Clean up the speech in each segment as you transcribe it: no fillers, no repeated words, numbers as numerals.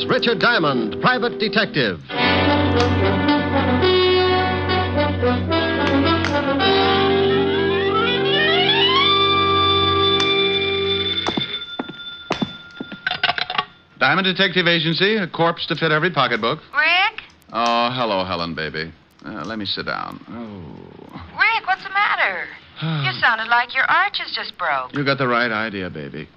Richard Diamond, Private Detective. Diamond Detective Agency, a corpse to fit every pocketbook. Rick? Oh, hello, Helen, baby. Let me sit down. Oh. Rick, what's the matter? You sounded like your arches just broke. You got the right idea, baby.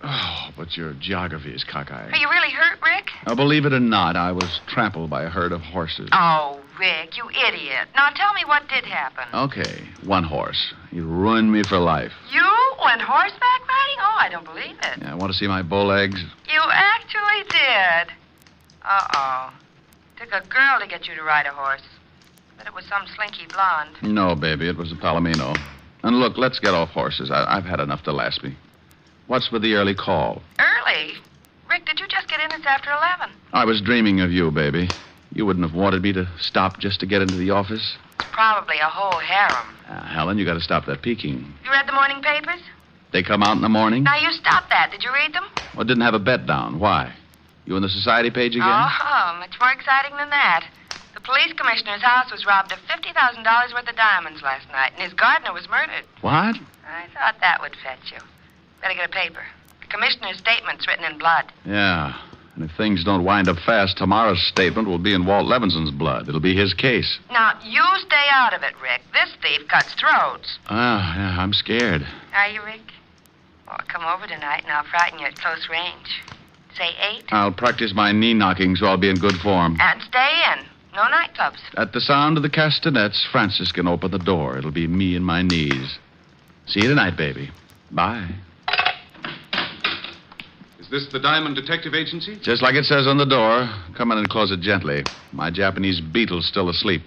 Oh, but your geography is cockeyed. Are you really hurt, Rick? Now, believe it or not, I was trampled by a herd of horses. Oh, Rick, you idiot. Now tell me what did happen. Okay, one horse. He ruined me for life. You went horseback riding? Oh, I don't believe it. Yeah, want to see my bow legs? You actually did. Uh-oh. Took a girl to get you to ride a horse. But it was some slinky blonde. No, baby, it was a Palomino. And look, let's get off horses. I've had enough to last me. What's with the early call? Early? Rick, did you just get in? It's after 11. I was dreaming of you, baby. You wouldn't have wanted me to stop just to get into the office? It's probably a whole harem. Helen, you got to stop that peeking. You read the morning papers? They come out in the morning? Now, you stop that. Did you read them? Well, didn't have a bet down. Why? You on the society page again? Oh, much more exciting than that. The police commissioner's house was robbed of $50,000 worth of diamonds last night, and his gardener was murdered. What? I thought that would fetch you. Better get a paper. The commissioner's statement's written in blood. Yeah. And if things don't wind up fast, tomorrow's statement will be in Walt Levinson's blood. It'll be his case. Now, you stay out of it, Rick. This thief cuts throats. Yeah, I'm scared. Are you, Rick? Well, come over tonight, and I'll frighten you at close range. Say 8. I'll practice my knee knocking so I'll be in good form. And stay in. No nightclubs. At the sound of the castanets, Francis can open the door. It'll be me and my knees. See you tonight, baby. Bye. Is this the Diamond Detective Agency? Just like it says on the door. Come in and close it gently. My Japanese beetle's still asleep.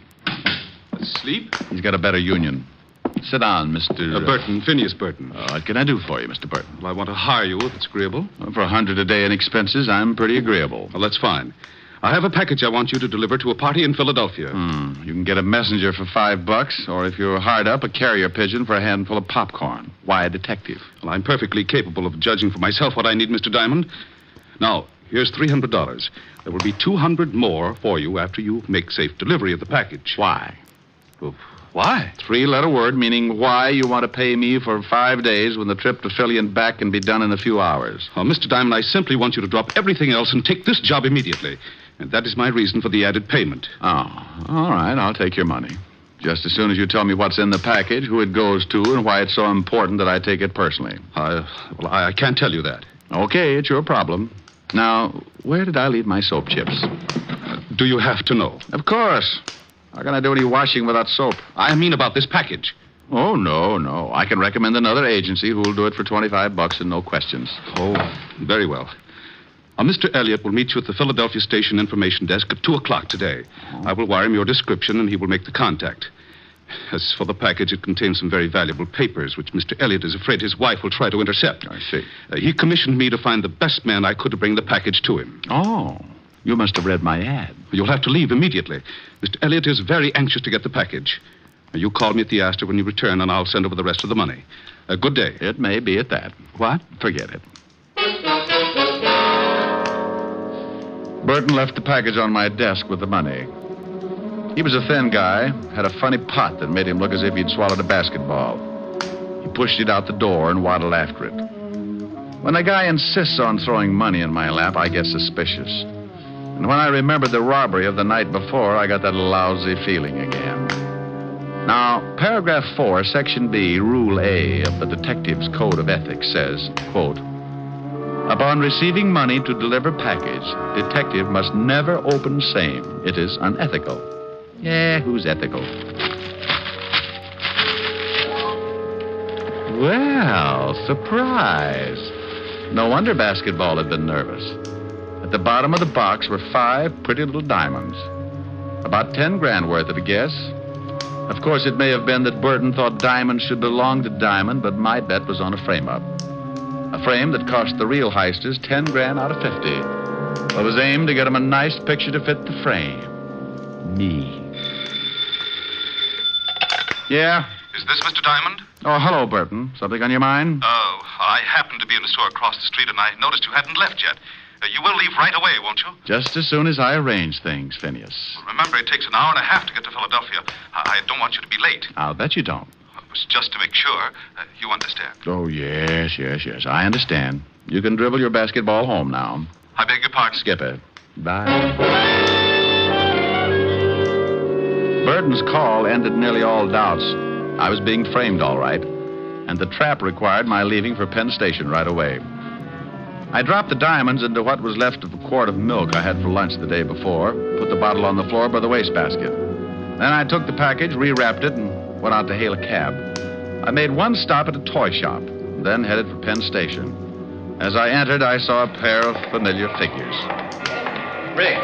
Asleep? He's got a better union. Sit down, Mr. Burton, Phineas Burton. What can I do for you, Mr. Burton? Well, I want to hire you if it's agreeable. Well, for $100 a day in expenses, I'm pretty agreeable. Well, that's fine. I have a package I want you to deliver to a party in Philadelphia. You can get a messenger for $5, or if you're hard up, a carrier pigeon for a handful of popcorn. Why a detective? Well, I'm perfectly capable of judging for myself what I need, Mr. Diamond. Now, here's $300. There will be $200 more for you after you make safe delivery of the package. Why? Well, why? 3-letter word meaning why you want to pay me for 5 days when the trip to Philly and back can be done in a few hours. Oh, Mr. Diamond, I simply want you to drop everything else and take this job immediately. And that is my reason for the added payment. Oh, all right. I'll take your money. Just as soon as you tell me what's in the package, who it goes to, and why it's so important that I take it personally. I can't tell you that. Okay, it's your problem. Now, where did I leave my soap chips? Do you have to know? Of course. How can I do any washing without soap? I mean about this package. Oh, no. I can recommend another agency who will do it for $25 and no questions. Oh, very well. Mr. Elliott will meet you at the Philadelphia Station Information Desk at 2 o'clock today. I will wire him your description, and he will make the contact. As for the package, it contains some very valuable papers, which Mr. Elliott is afraid his wife will try to intercept. I see. He commissioned me to find the best man I could to bring the package to him. Oh, you must have read my ad. You'll have to leave immediately. Mr. Elliott is very anxious to get the package. You call me at the Astor when you return, and I'll send over the rest of the money. Good day. It may be at that. What? Forget it. Burton left the package on my desk with the money. He was a thin guy, had a funny pot that made him look as if he'd swallowed a basketball. He pushed it out the door and waddled after it. When a guy insists on throwing money in my lap, I get suspicious. And when I remembered the robbery of the night before, I got that lousy feeling again. Now, paragraph 4, section B, rule A of the Detective's Code of Ethics says, quote, upon receiving money to deliver package, detective must never open same. It is unethical. Yeah, who's ethical? Well, surprise. No wonder basketball had been nervous. At the bottom of the box were 5 pretty little diamonds. About 10 grand worth at a guess. Of course, it may have been that Burton thought diamonds should belong to Diamond, but my bet was on a frame-up. A frame that cost the real heisters 10 grand out of 50. It was aimed to get them a nice picture to fit the frame. Me. Yeah? Is this Mr. Diamond? Oh, hello, Burton. Something on your mind? Oh, I happened to be in a store across the street, and I noticed you hadn't left yet. You will leave right away, won't you? Just as soon as I arrange things, Phineas. Remember, it takes an hour and a half to get to Philadelphia. I don't want you to be late. I'll bet you don't. It was just to make sure. You understand. Oh, yes. I understand. You can dribble your basketball home now. I beg your pardon. Skip it. Bye. Burton's call ended nearly all doubts. I was being framed all right, and the trap required my leaving for Penn Station right away. I dropped the diamonds into what was left of a quart of milk I had for lunch the day before, put the bottle on the floor by the wastebasket. Then I took the package, rewrapped it, and went out to hail a cab. I made one stop at a toy shop, then headed for Penn Station. As I entered, I saw a pair of familiar figures. Rick.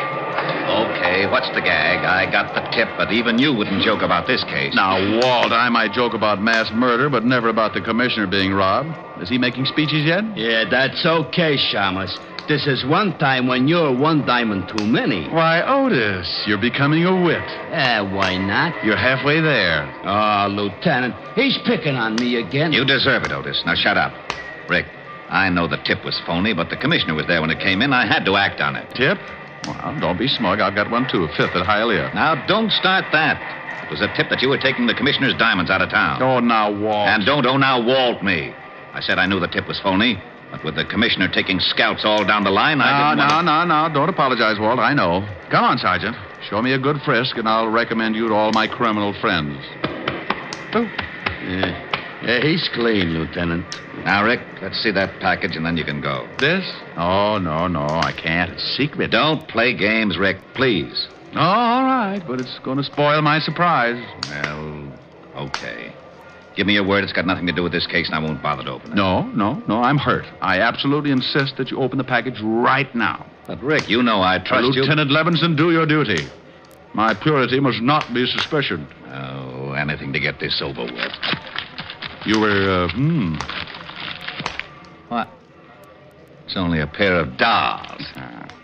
Okay, what's the gag? I got the tip, but even you wouldn't joke about this case. Now, Walt, I might joke about mass murder, but never about the commissioner being robbed. Is he making speeches yet? Yeah, that's okay, Shamus. This is one time when you're one diamond too many. Why, Otis, you're becoming a wit. Why not? You're halfway there. Oh, Lieutenant, he's picking on me again. You deserve it, Otis. Now shut up. Rick, I know the tip was phony, but the commissioner was there when it came in. I had to act on it. Tip? Well, don't be smug. I've got one, too. A fifth at Hialeah. Now, don't start that. It was a tip that you were taking the commissioner's diamonds out of town. Oh, now, Walt. And don't now Walt me. I said I knew the tip was phony, but with the commissioner taking scouts all down the line, I didn't want to... No. Don't apologize, Walt. I know. Come on, Sergeant. Show me a good frisk, and I'll recommend you to all my criminal friends. Oh. Yeah, he's clean, Lieutenant. Now, Rick, let's see that package, and then you can go. This? Oh, no, I can't. It's secret. Don't play games, Rick, please. Oh, all right, but it's going to spoil my surprise. Well, okay. Give me your word it's got nothing to do with this case, and I won't bother to open it. No, I'm hurt. I absolutely insist that you open the package right now. But, Rick, you know I trust you. Lieutenant Levinson, do your duty. My purity must not be suspicioned. Oh, anything to get this over with. You were, What? It's only a pair of dolls.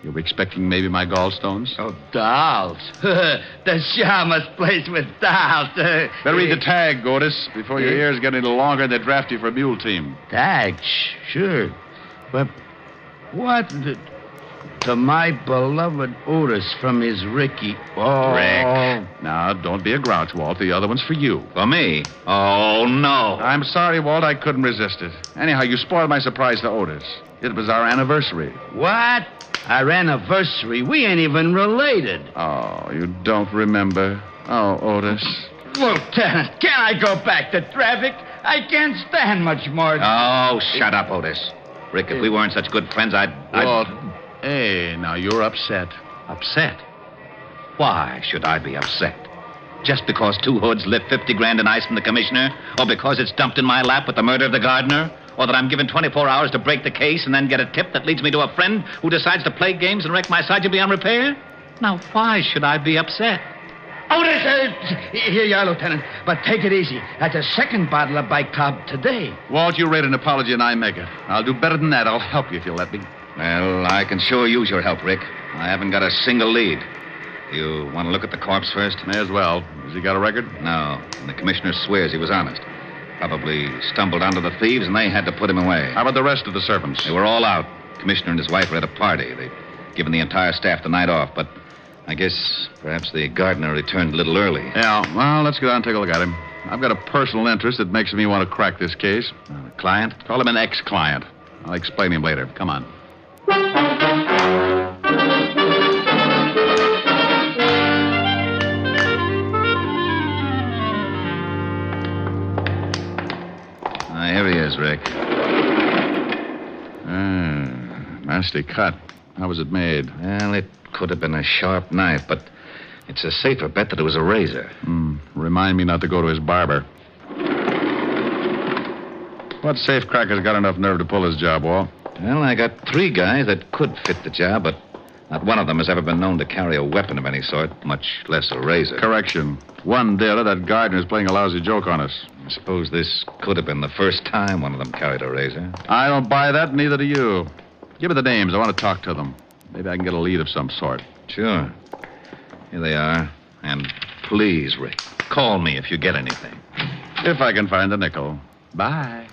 You were expecting maybe my gallstones? Oh, dolls. The Shamus plays with dolls. Better read the tag, Otis, before your ears get any longer and they draft you for a mule team. Tag? Sure. But what? To my beloved Otis from his Ricky. Oh. Rick. Now, don't be a grouch, Walt. The other one's for you. For me? Oh, no. I'm sorry, Walt. I couldn't resist it. Anyhow, you spoiled my surprise to Otis. It was our anniversary. What? Our anniversary? We ain't even related. Oh, you don't remember? Oh, Otis. Lieutenant, can I go back to traffic? I can't stand much more. Oh, shut up, Otis. Rick, if we weren't such good friends, Walt, hey, now you're upset. Upset? Why should I be upset? Just because two hoods lift 50 grand in ice from the commissioner? Or because it's dumped in my lap with the murder of the gardener? Or that I'm given 24 hours to break the case and then get a tip that leads me to a friend who decides to play games and wreck my sergeant beyond repair? Now, why should I be upset? Otis, here you are, Lieutenant. But take it easy. That's a second bottle of bicarb today. Walt, you rate an apology and I make it. I'll do better than that. I'll help you if you'll let me. Well, I can sure use your help, Rick. I haven't got a single lead. You want to look at the corpse first? May as well. Has he got a record? No, and the commissioner swears he was honest. Probably stumbled onto the thieves, and they had to put him away. How about the rest of the servants? They were all out. Commissioner and his wife were at a party. They'd given the entire staff the night off, but I guess perhaps the gardener returned a little early. Yeah, well, let's go down and take a look at him. I've got a personal interest that makes me want to crack this case. A client? Call him an ex-client. I'll explain him later. Come on. Here he is, Rick. Nasty cut. How was it made? Well, it could have been a sharp knife, but it's a safer bet that it was a razor. Remind me not to go to his barber. What safecracker's got enough nerve to pull his job, Walt? Well, I got 3 guys that could fit the job, but not one of them has ever been known to carry a weapon of any sort, much less a razor. Correction. One dealer, that gardener's playing a lousy joke on us. I suppose this could have been the first time one of them carried a razor. I don't buy that, neither do you. Give me the names. I want to talk to them. Maybe I can get a lead of some sort. Sure. Here they are. And please, Rick, call me if you get anything. If I can find a nickel. Bye.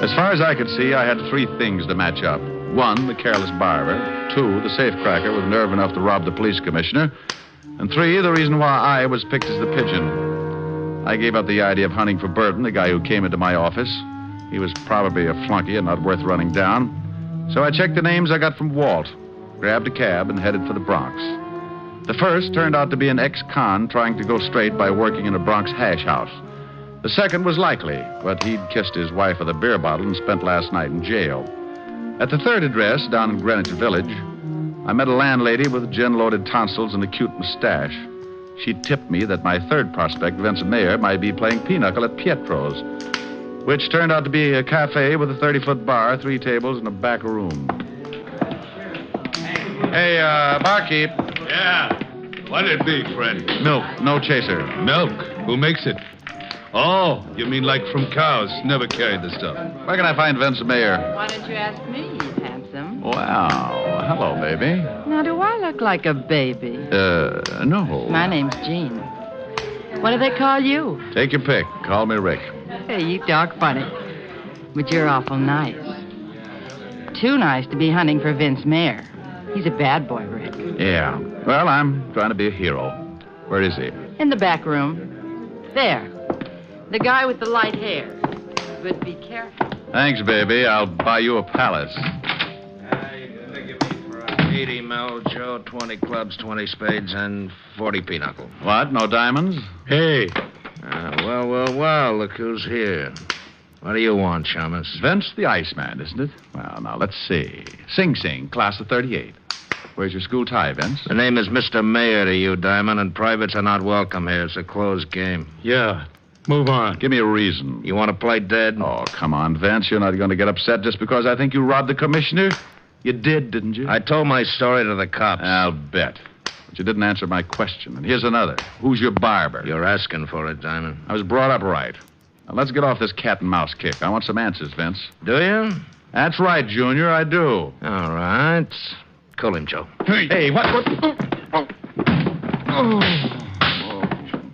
As far as I could see, I had three things to match up. One, the careless barber. Two, the safecracker with nerve enough to rob the police commissioner. And three, the reason why I was picked as the pigeon. I gave up the idea of hunting for Burton, the guy who came into my office. He was probably a flunky and not worth running down. So I checked the names I got from Walt, grabbed a cab, and headed for the Bronx. The first turned out to be an ex-con trying to go straight by working in a Bronx hash house. The second was likely, but he'd kissed his wife with a beer bottle and spent last night in jail. At the third address, down in Greenwich Village, I met a landlady with gin-loaded tonsils and a cute mustache. She tipped me that my third prospect, Vincent Mayer, might be playing pinochle at Pietro's, which turned out to be a cafe with a 30-foot bar, 3 tables, and a back room. Hey, barkeep. Yeah. What'd it be, Fred? Milk, no chaser. Milk? Who makes it? Oh, you mean like from cows? Never carried the stuff. Where can I find Vincent Mayer? Why don't you ask me, handsome? Wow. Hello, baby. Now, do I look like a baby? No. My name's Jean. What do they call you? Take your pick. Call me Rick. Hey, you talk funny. But you're awful nice. Too nice to be hunting for Vince Mayer. He's a bad boy, Rick. Yeah. Well, I'm trying to be a hero. Where is he? In the back room. There. The guy with the light hair. But be careful. Thanks, baby. I'll buy you a palace. You're gonna give me for 80 mil, Joe, 20 clubs, 20 spades, and 40 pinochle. What? No diamonds? Hey. Well, look who's here. What do you want, Shamus? Vince the Iceman, isn't it? Well, now, let's see. Sing Sing, class of 38. Where's your school tie, Vince? The name is Mr. Mayer to you, Diamond, and privates are not welcome here. It's a closed game. Yeah. Move on. Give me a reason. You want to play dead? Oh, come on, Vince. You're not going to get upset just because I think you robbed the commissioner? You did, didn't you? I told my story to the cops. I'll bet. But you didn't answer my question. And here's another. Who's your barber? You're asking for it, Diamond. I was brought up right. Now, let's get off this cat and mouse kick. I want some answers, Vince. Do you? That's right, Junior, I do. All right. Call him, Joe. Hey, what? All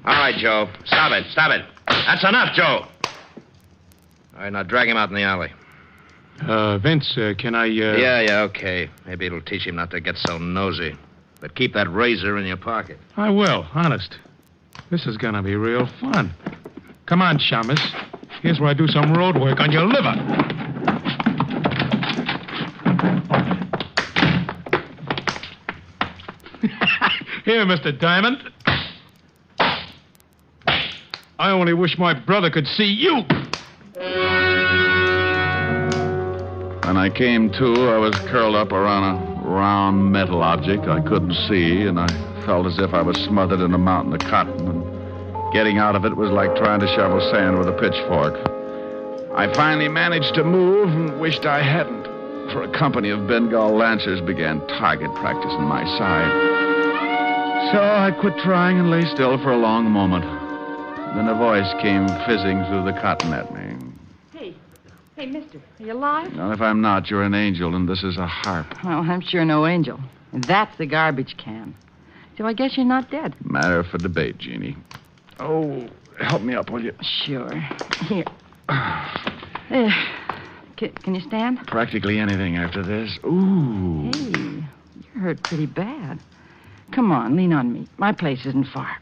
right, Joe. Stop it. That's enough, Joe. All right, now drag him out in the alley. Vince, can I, Yeah, okay. Maybe it'll teach him not to get so nosy. But keep that razor in your pocket. I will, honest. This is gonna be real fun. Come on, Shamus. Here's where I do some road work on your liver. Here, Mr. Diamond. I only wish my brother could see you. When I came to, I was curled up around a round metal object I couldn't see, and I felt as if I was smothered in a mountain of cotton, and getting out of it was like trying to shovel sand with a pitchfork. I finally managed to move and wished I hadn't, for a company of Bengal Lancers began target practice on my side. So I quit trying and lay still for a long moment. Then a voice came fizzing through the cotton at me. Hey, mister, are you alive? Well, if I'm not, you're an angel, and this is a harp. Well, I'm sure no angel. And that's the garbage can. So I guess you're not dead. Matter for debate, Jeannie. Oh, help me up, will you? Sure. Here. Can you stand? Practically anything after this. Ooh. Hey, you're hurt pretty bad. Come on, lean on me. My place isn't far.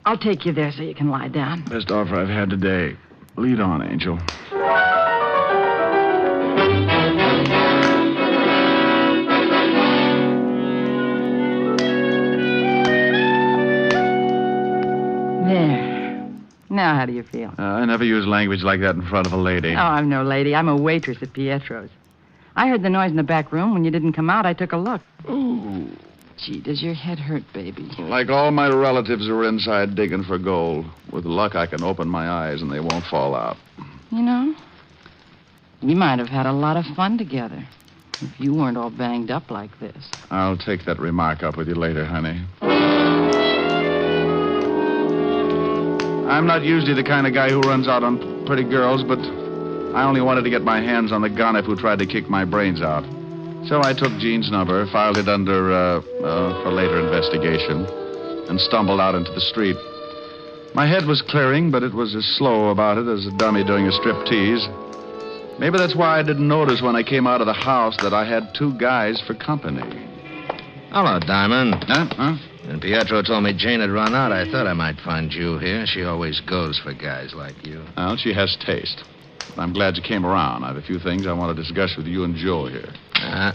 I'll take you there so you can lie down. Best offer I've had today. Lead on, Angel. There. Now, how do you feel? I never use language like that in front of a lady. Oh, I'm no lady. I'm a waitress at Pietro's. I heard the noise in the back room. When you didn't come out, I took a look. Ooh. Gee, does your head hurt, baby? Like all my relatives are inside digging for gold. With luck, I can open my eyes and they won't fall out. You know, we might have had a lot of fun together if you weren't all banged up like this. I'll take that remark up with you later, honey. I'm not usually the kind of guy who runs out on pretty girls, but I only wanted to get my hands on the gun if who tried to kick my brains out. So I took Jean's number, filed it under, for later investigation, and stumbled out into the street. My head was clearing, but it was as slow about it as a dummy doing a striptease. Maybe that's why I didn't notice when I came out of the house that I had 2 guys for company. Hello, Diamond. Huh? When Pietro told me Jane had run out, I thought I might find you here. She always goes for guys like you. Well, she has taste. I'm glad you came around. I have a few things I want to discuss with you and Joe here.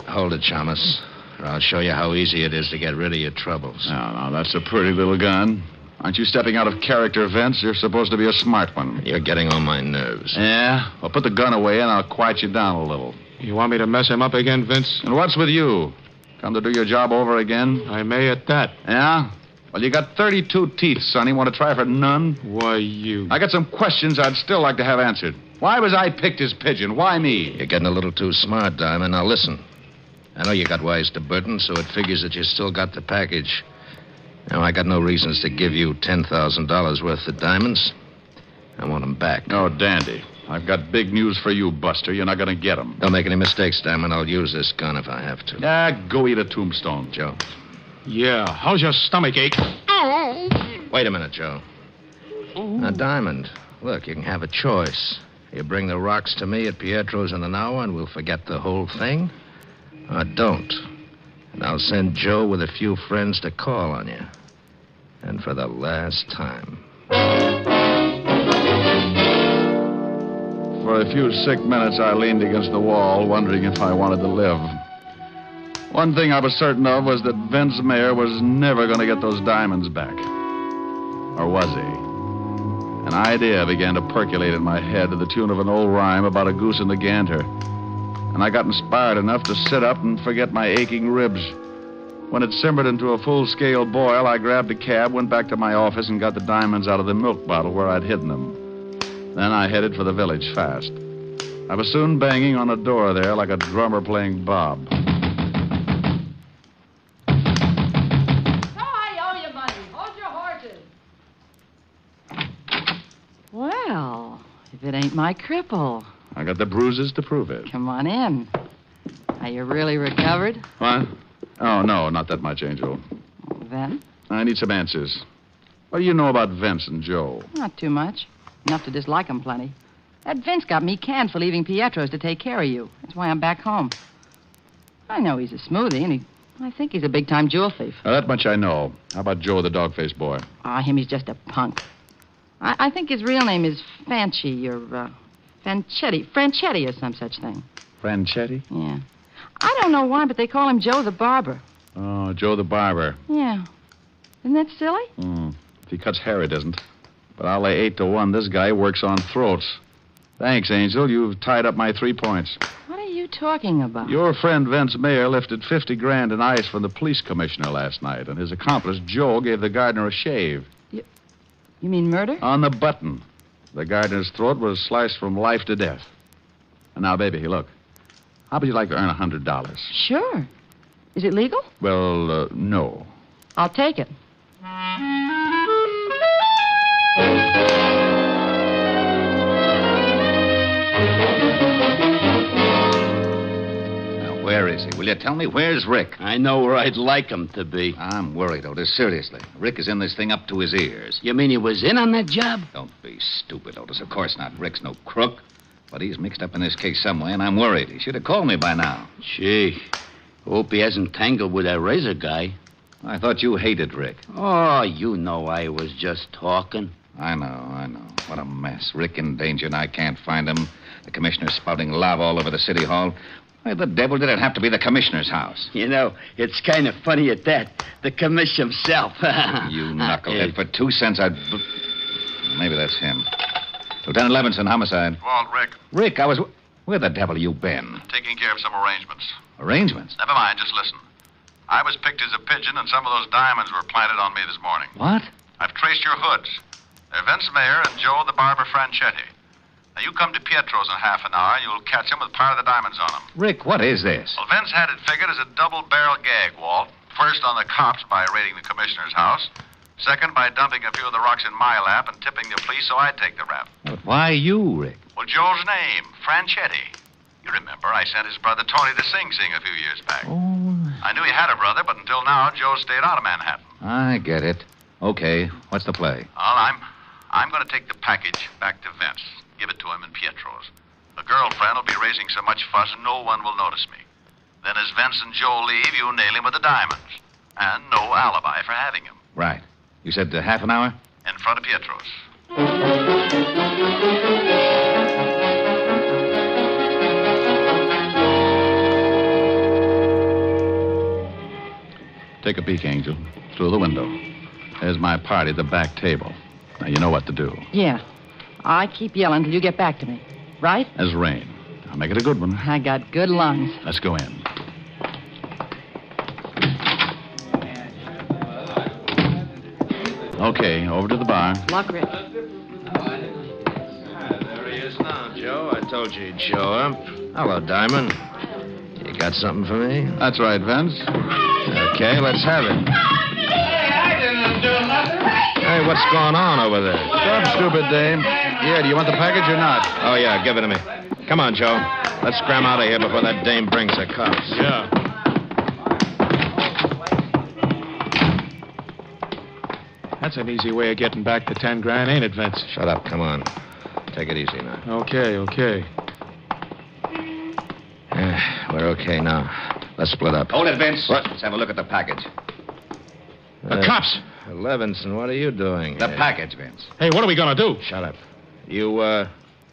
Hold it, Chalmers, or I'll show you how easy it is to get rid of your troubles. Now, that's a pretty little gun. Aren't you stepping out of character, Vince? You're supposed to be a smart one. You're getting on my nerves. Yeah? Well, put the gun away and I'll quiet you down a little. You want me to mess him up again, Vince? And what's with you? Come to do your job over again? I may at that. Yeah? Well, you got 32 teeth, Sonny. Want to try for none? Why, you... I got some questions I'd still like to have answered. Why was I picked as pigeon? Why me? You're getting a little too smart, Diamond. Now, listen. I know you got wise to Burton, so it figures that you still got the package. Now, I got no reasons to give you $10,000 worth of diamonds. I want them back. Oh, dandy. I've got big news for you, Buster. You're not going to get them. Don't make any mistakes, Diamond. I'll use this gun if I have to. Go eat a tombstone. Joe. Yeah, how's your stomach ache? Wait a minute, Joe. Now, Diamond, look, you can have a choice. You bring the rocks to me at Pietro's in an hour and we'll forget the whole thing. Or don't. And I'll send Joe with a few friends to call on you. And for the last time. For a few sick minutes, I leaned against the wall, wondering if I wanted to live. One thing I was certain of was that Vince Mayer was never going to get those diamonds back. Or was he? An idea began to percolate in my head to the tune of an old rhyme about a goose and a gander. And I got inspired enough to sit up and forget my aching ribs. When it simmered into a full-scale boil, I grabbed a cab, went back to my office, and got the diamonds out of the milk bottle where I'd hidden them. Then I headed for the village fast. I was soon banging on a door there like a drummer playing Bob. Well, if it ain't my cripple. I got the bruises to prove it. Come on in. Are you really recovered? What? Oh, no, not that much, Angel. Then? I need some answers. What do you know about Vince and Joe? Not too much. Enough to dislike 'em plenty. That Vince got me canned for leaving Pietro's to take care of you. That's why I'm back home. I know he's a smoothie, and I think he's a big-time jewel thief. Now, that much I know. How about Joe, the dog-faced boy? Him, he's just a punk. I think his real name is Fanchi or Franchetti or some such thing. Franchetti? Yeah. I don't know why, but they call him Joe the Barber. Oh, Joe the Barber. Yeah. Isn't that silly? If he cuts hair, it isn't. But I'll lay 8 to 1. This guy works on throats. Thanks, Angel. You've tied up my 3 points. What are you talking about? Your friend Vince Mayer lifted 50 grand in ice from the police commissioner last night, and his accomplice, Joe, gave the gardener a shave. You mean murder? On the button. The gardener's throat was sliced from life to death. And now, baby, look. How would you like to earn $100? Sure. Is it legal? Well, no. I'll take it. Now, where is he? Will you tell me? Where's Rick? I know where I'd like him to be. I'm worried, Otis. Seriously. Rick is in this thing up to his ears. You mean he was in on that job? Don't be stupid, Otis. Of course not. Rick's no crook. But he's mixed up in this case some way, and I'm worried. He should have called me by now. Gee, hope he hasn't tangled with that razor guy. I thought you hated Rick. Oh, you know I was just talking. I know. What a mess. Rick in danger, and I can't find him. The commissioner's spouting lava all over the city hall. Why the devil did it have to be the commissioner's house? You know, it's kind of funny at that. The commissioner himself. You knucklehead. For 2 cents, I'd... Maybe that's him. Lieutenant Levinson, homicide. Walt, Rick. Rick, where the devil you been? Taking care of some arrangements. Arrangements? Never mind, just listen. I was picked as a pigeon, and some of those diamonds were planted on me this morning. What? I've traced your hoods. They're Vince Mayer and Joe the Barber Franchetti. Now, you come to Pietro's in half an hour, and you'll catch him with part of the diamonds on him. Rick, what is this? Well, Vince had it figured as a double-barrel gag, Walt. First on the cops by raiding the commissioner's house. Second, by dumping a few of the rocks in my lap and tipping the police so I'd take the rap. But why you, Rick? Well, Joe's name, Franchetti. You remember, I sent his brother Tony to Sing Sing a few years back. Oh. I knew he had a brother, but until now, Joe stayed out of Manhattan. I get it. Okay, what's the play? Well, I'm going to take the package back to Vince. Give it to him in Pietro's. The girlfriend will be raising so much fuss no one will notice me. Then as Vince and Joe leave, you nail him with the diamonds. And no alibi for having him. Right. You said half an hour? In front of Pietro's. Take a peek, Angel. Through the window. There's my party at the back table. Now, you know what to do. Yeah. I keep yelling till you get back to me. Right? As rain. I'll make it a good one. I got good lungs. Let's go in. Okay, over to the bar. Luck, Rick. There he is now, Joe. I told you he'd show up. Hello, Diamond. You got something for me? That's right, Vince. Okay, let's have it. I didn't do nothing. Hey, what's going on over there? Stop, stupid dame. Yeah, do you want the package or not? Oh, yeah, give it to me. Come on, Joe. Let's scram out of here before that dame brings the cops. Yeah. That's an easy way of getting back the 10 grand, ain't it, Vince? Shut up, come on. Take it easy now. Okay. We're okay now. Let's split up. Hold it, Vince. What? Let's have a look at the package. The cops! Levinson, what are you doing The here? package, Vince. Hey, what are we gonna do? Shut up. You,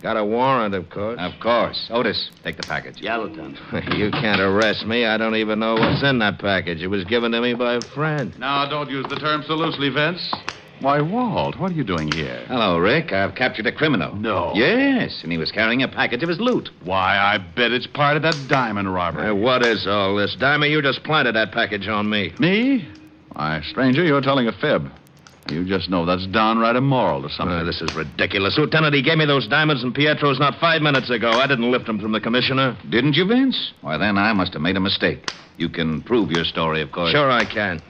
got a warrant, of course. Of course. Otis, take the package. Yeah, Lieutenant. You can't arrest me. I don't even know what's in that package. It was given to me by a friend. Now, don't use the term so loosely, Vince. Why, Walt, what are you doing here? Hello, Rick. I've captured a criminal. No. Yes, and he was carrying a package of his loot. Why, I bet it's part of that diamond robbery. Hey, what is all this? Diamond, you just planted that package on me. Me? Why, stranger, you're telling a fib. You just know that's downright immoral or something. This is ridiculous. Lieutenant, he gave me those diamonds and Pietro's not 5 minutes ago. I didn't lift them from the commissioner. Didn't you, Vince? Why, then I must have made a mistake. You can prove your story, of course. Sure I can.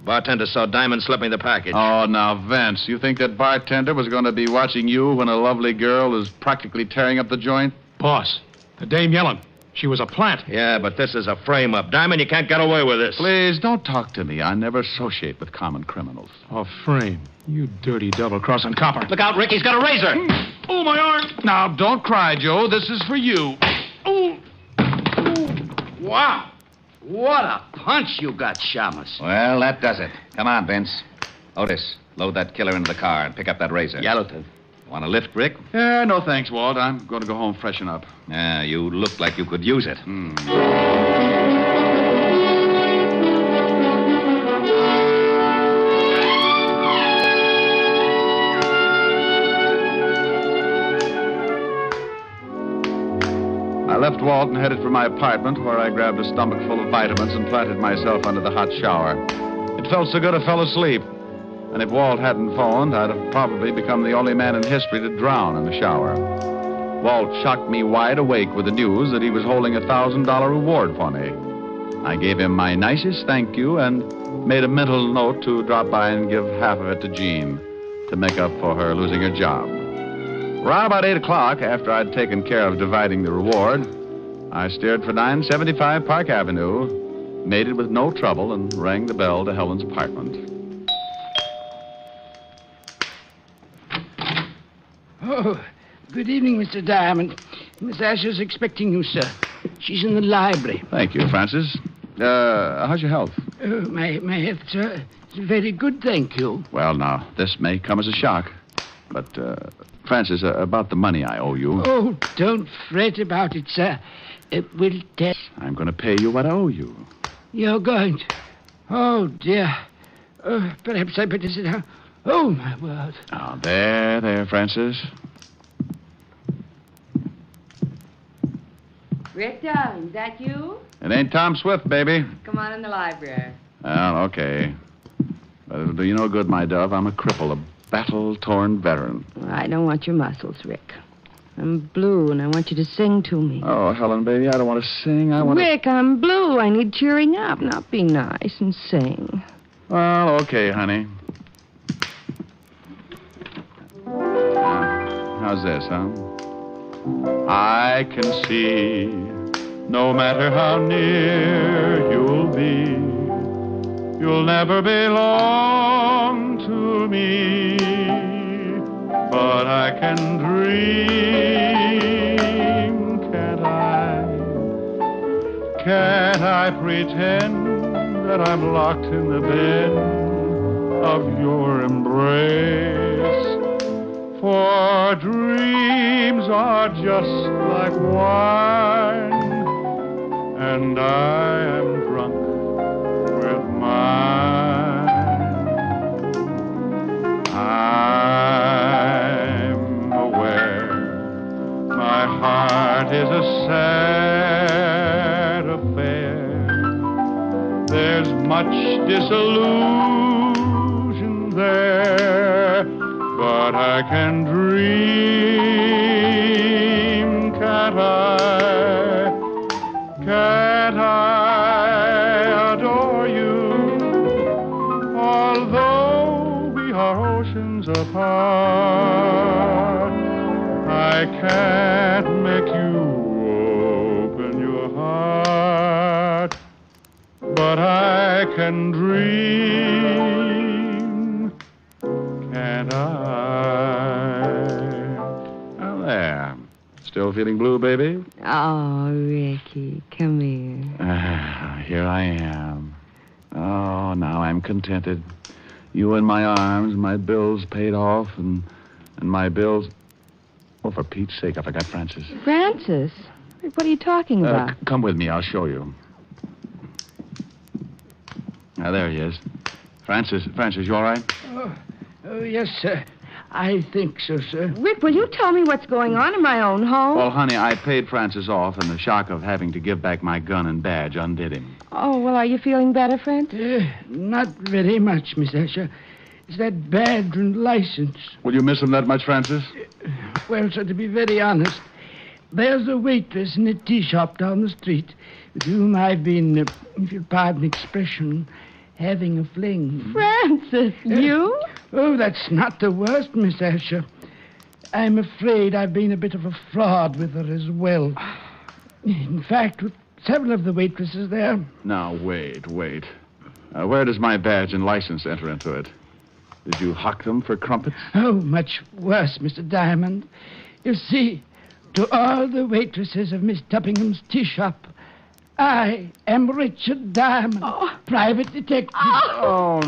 Bartender saw Diamond slip me the package. Oh, now, Vince, you think that bartender was going to be watching you when a lovely girl is practically tearing up the joint? Boss, the dame yelling. She was a plant. Yeah, but this is a frame-up. Diamond, you can't get away with this. Please, don't talk to me. I never associate with common criminals. A frame. You dirty double-crossing copper. Look out, Rick. He's got a razor. Oh, my arm. Now, don't cry, Joe. This is for you. Oh. Wow. What a punch you got, Shamus. Well, that does it. Come on, Vince. Otis, load that killer into the car and pick up that razor. Yeah, Lieutenant. Want a lift, Rick? No thanks, Walt. I'm going to go home freshen up. Yeah, you look like you could use it. I left Walt and headed for my apartment, where I grabbed a stomach full of vitamins and planted myself under the hot shower. It felt so good I fell asleep. And if Walt hadn't phoned, I'd have probably become the only man in history to drown in the shower. Walt shocked me wide awake with the news that he was holding a $1,000 reward for me. I gave him my nicest thank you and made a mental note to drop by and give half of it to Jean to make up for her losing her job. Around about 8 o'clock, after I'd taken care of dividing the reward, I steered for 975 Park Avenue, made it with no trouble, and rang the bell to Helen's apartment. Oh, good evening, Mr. Diamond. Miss Asher's expecting you, sir. She's in the library. Thank you, Francis. How's your health? My health, sir, is very good, thank you. Well, now, this may come as a shock. But, Francis, about the money I owe you. Oh, don't fret about it, sir. We'll tell. I'm going to pay you what I owe you. You're going to? Oh, dear. Perhaps I better sit down. Oh, my word. Oh, there, Francis. Rick, darling, is that you? It ain't Tom Swift, baby. Come on in the library. Well, okay. But it'll do you no good, my dove. I'm a cripple, a battle-torn veteran. Well, I don't want your muscles, Rick. I'm blue, and I want you to sing to me. Oh, Helen, baby, I don't want to sing. I want to... Rick, I'm blue. I need cheering up. Now be nice and sing. Well, okay, honey. How's this, huh? I can see, no matter how near you'll be, you'll never belong to me. But I can dream can't I pretend that I'm locked in the bed of your embrace? For dreams are just like wine, and I am drunk with mine. I'm aware my heart is a sad affair. There's much disillusion there, but I can dream, can't I? Can't I adore you? Although we are oceans apart, I can't make you open your heart, but I can dream, can't I? Oh, there. Still feeling blue, baby? Oh, Ricky, come here. Here I am. Oh, now I'm contented. You in my arms, my bills paid off, and my bills... Oh, for Pete's sake, I forgot Francis. Francis? What are you talking about? Come with me, I'll show you. Now, there he is. Francis, you all right? Oh, yes, sir. I think so, sir. Rick, will you tell me what's going on in my own home? Well, honey, I paid Francis off, and the shock of having to give back my gun and badge undid him. Oh, well, are you feeling better, Francis? Not very much, Miss Asher. It's that badge and license. Will you miss him that much, Francis? Well, sir, to be very honest, there's a waitress in a tea shop down the street with whom I've been, if you'll pardon the expression, having a fling. Francis, you? Oh, that's not the worst, Miss Asher. I'm afraid I've been a bit of a fraud with her as well. In fact, with several of the waitresses there. Now, wait. Where does my badge and license enter into it? Did you hock them for crumpets? Oh, much worse, Mr. Diamond. You see, to all the waitresses of Miss Tuppingham's tea shop, I am Richard Diamond, private detective. Oh,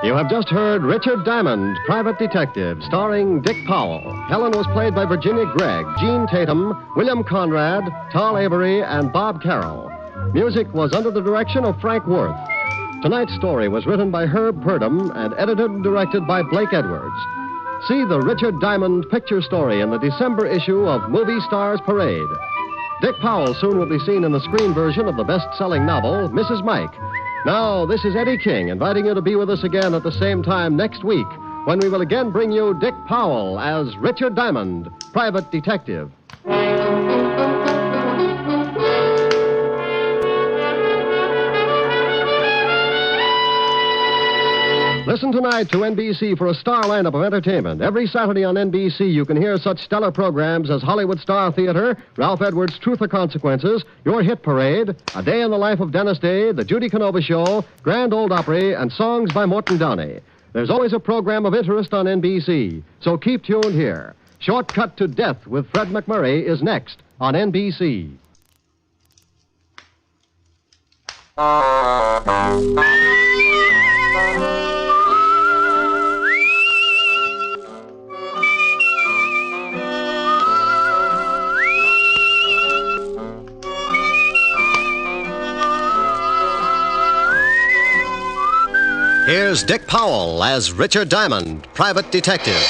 You have just heard Richard Diamond, Private Detective, starring Dick Powell. Helen was played by Virginia Gregg, Gene Tatum, William Conrad, Tal Avery, and Bob Carroll. Music was under the direction of Frank Worth. Tonight's story was written by Herb Purdom and edited and directed by Blake Edwards. See the Richard Diamond picture story in the December issue of Movie Stars Parade. Dick Powell soon will be seen in the screen version of the best-selling novel, Mrs. Mike. Now, this is Eddie King inviting you to be with us again at the same time next week when we will again bring you Dick Powell as Richard Diamond, Private Detective. Listen tonight to NBC for a star lineup of entertainment. Every Saturday on NBC, you can hear such stellar programs as Hollywood Star Theater, Ralph Edwards' Truth or Consequences, Your Hit Parade, A Day in the Life of Dennis Day, The Judy Canova Show, Grand Ole Opry, and songs by Morton Downey. There's always a program of interest on NBC, so keep tuned here. Shortcut to Death with Fred McMurray is next on NBC. Here's Dick Powell as Richard Diamond, Private Detective.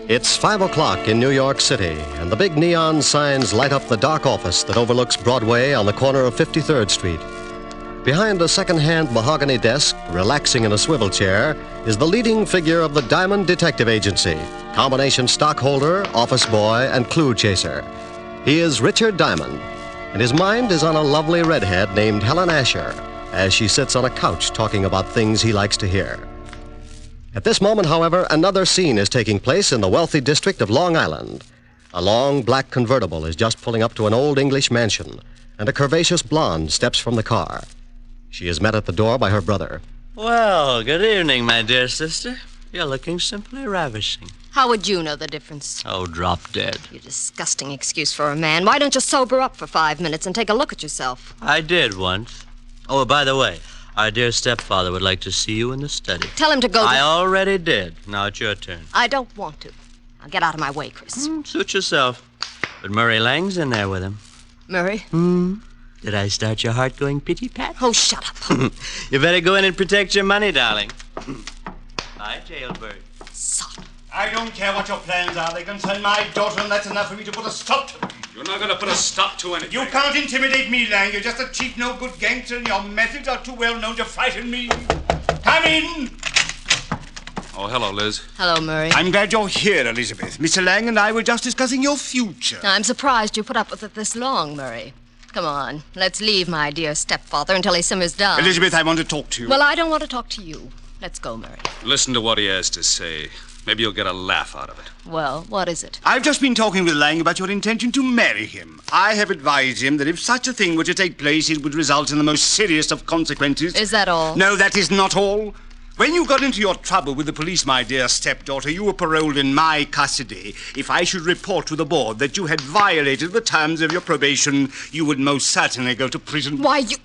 It's 5 o'clock in New York City, and the big neon signs light up the dark office that overlooks Broadway on the corner of 53rd Street. Behind a second-hand mahogany desk, relaxing in a swivel chair, is the leading figure of the Diamond Detective Agency, combination stockholder, office boy, and clue chaser. He is Richard Diamond. and his mind is on a lovely redhead named Helen Asher as she sits on a couch talking about things he likes to hear. At this moment, however, another scene is taking place in the wealthy district of Long Island. A long black convertible is just pulling up to an old English mansion, and a curvaceous blonde steps from the car. She is met at the door by her brother. Well, good evening, my dear sister. You're looking simply ravishing. How would you know the difference? Oh, drop dead. You disgusting excuse for a man. Why don't you sober up for 5 minutes and take a look at yourself? I did once. Oh, by the way, our dear stepfather would like to see you in the study. Tell him to go. I already did. Now it's your turn. I don't want to. Now get out of my way, Chris. Suit yourself. But Murray Lang's in there with him. Murray? Did I start your heart going pitty-pat? Oh, shut up. You better go in and protect your money, darling. Bye, jailbird. Son. I don't care what your plans are. They concern my daughter, and that's enough for me to put a stop to them. You're not going to put a stop to anything. You can't intimidate me, Lang. You're just a cheap, no-good gangster, and your methods are too well known to frighten me. Come in. Oh, hello, Liz. Hello, Murray. I'm glad you're here, Elizabeth. Mr. Lang and I were just discussing your future. I'm surprised you put up with it this long, Murray. Come on, let's leave my dear stepfather until he simmers down. Elizabeth, I want to talk to you. Well, I don't want to talk to you. Let's go, Murray. Listen to what he has to say. Maybe you'll get a laugh out of it. Well, what is it? I've just been talking with Lang about your intention to marry him. I have advised him that if such a thing were to take place, it would result in the most serious of consequences. Is that all? No, that is not all. When you got into your trouble with the police, my dear stepdaughter, you were paroled in my custody. If I should report to the board that you had violated the terms of your probation, you would most certainly go to prison. Why, you...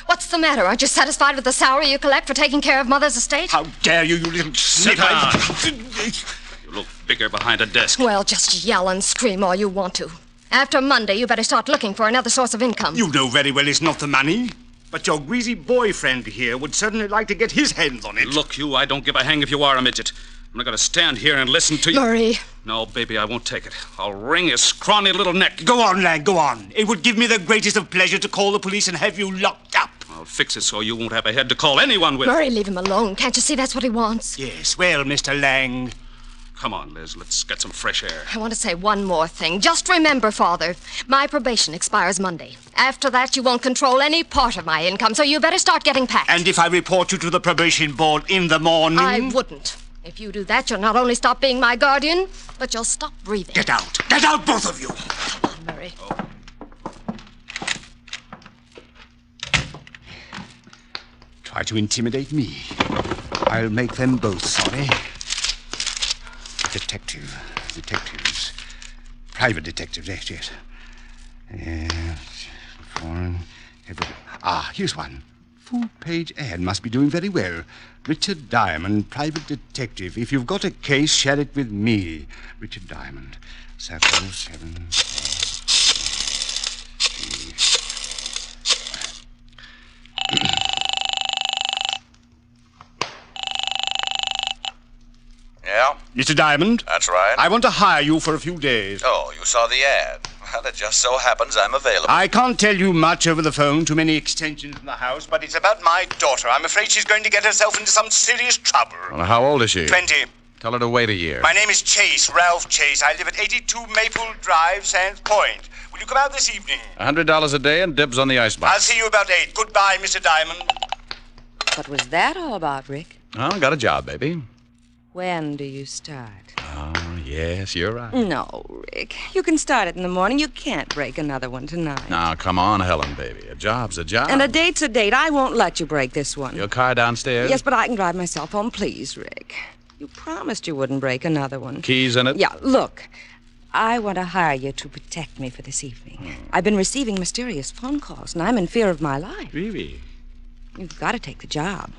What's the matter? Aren't you satisfied with the salary you collect for taking care of Mother's estate? How dare you, you little Sit down. You look bigger behind a desk. Well, just yell and scream all you want to. After Monday, you better start looking for another source of income. You know very well it's not the money. But your greasy boyfriend here would certainly like to get his hands on it. Look, you, I don't give a hang if you are a midget. I'm not going to stand here and listen to you. Murray. No, baby, I won't take it. I'll wring his scrawny little neck. Go on, lad, go on. It would give me the greatest of pleasure to call the police and have you locked up. I'll fix it so you won't have a head to call anyone with. Murray, leave him alone. Can't you see that's what he wants? Yes, well, Mr. Lang. Come on, Liz, let's get some fresh air. I want to say one more thing. Just remember, Father, my probation expires Monday. After that, you won't control any part of my income, so you better start getting packed. And if I report you to the probation board in the morning? I wouldn't. If you do that, you'll not only stop being my guardian, but you'll stop breathing. Get out. Get out, both of you. Come on, Murray. Try to intimidate me. I'll make them both sorry. Detectives. Private detectives, yes. Foreign. Here's one. Full-page ad must be doing very well. Richard Diamond, private detective. If you've got a case, share it with me. Richard Diamond. 707. Yeah? Mr. Diamond? That's right. I want to hire you for a few days. Oh, you saw the ad. Well, it just so happens I'm available. I can't tell you much over the phone, too many extensions in the house, but it's about my daughter. I'm afraid she's going to get herself into some serious trouble. Well, how old is she? 20. Tell her to wait a year. My name is Chase, Ralph Chase. I live at 82 Maple Drive, Sands Point. Will you come out this evening? $100 a day and dibs on the icebox. I'll see you about 8. Goodbye, Mr. Diamond. What was that all about, Rick? Oh, got a job, baby. When do you start? Oh, yes, you're right. No, Rick. You can start it in the morning. You can't break another one tonight. Now, come on, Helen, baby. A job's a job. And a date's a date. I won't let you break this one. Your car downstairs? Yes, but I can drive myself home. Please, Rick. You promised you wouldn't break another one. Keys in it? Yeah, look. I want to hire you to protect me for this evening. I've been receiving mysterious phone calls, and I'm in fear of my life. Really? You've got to take the job.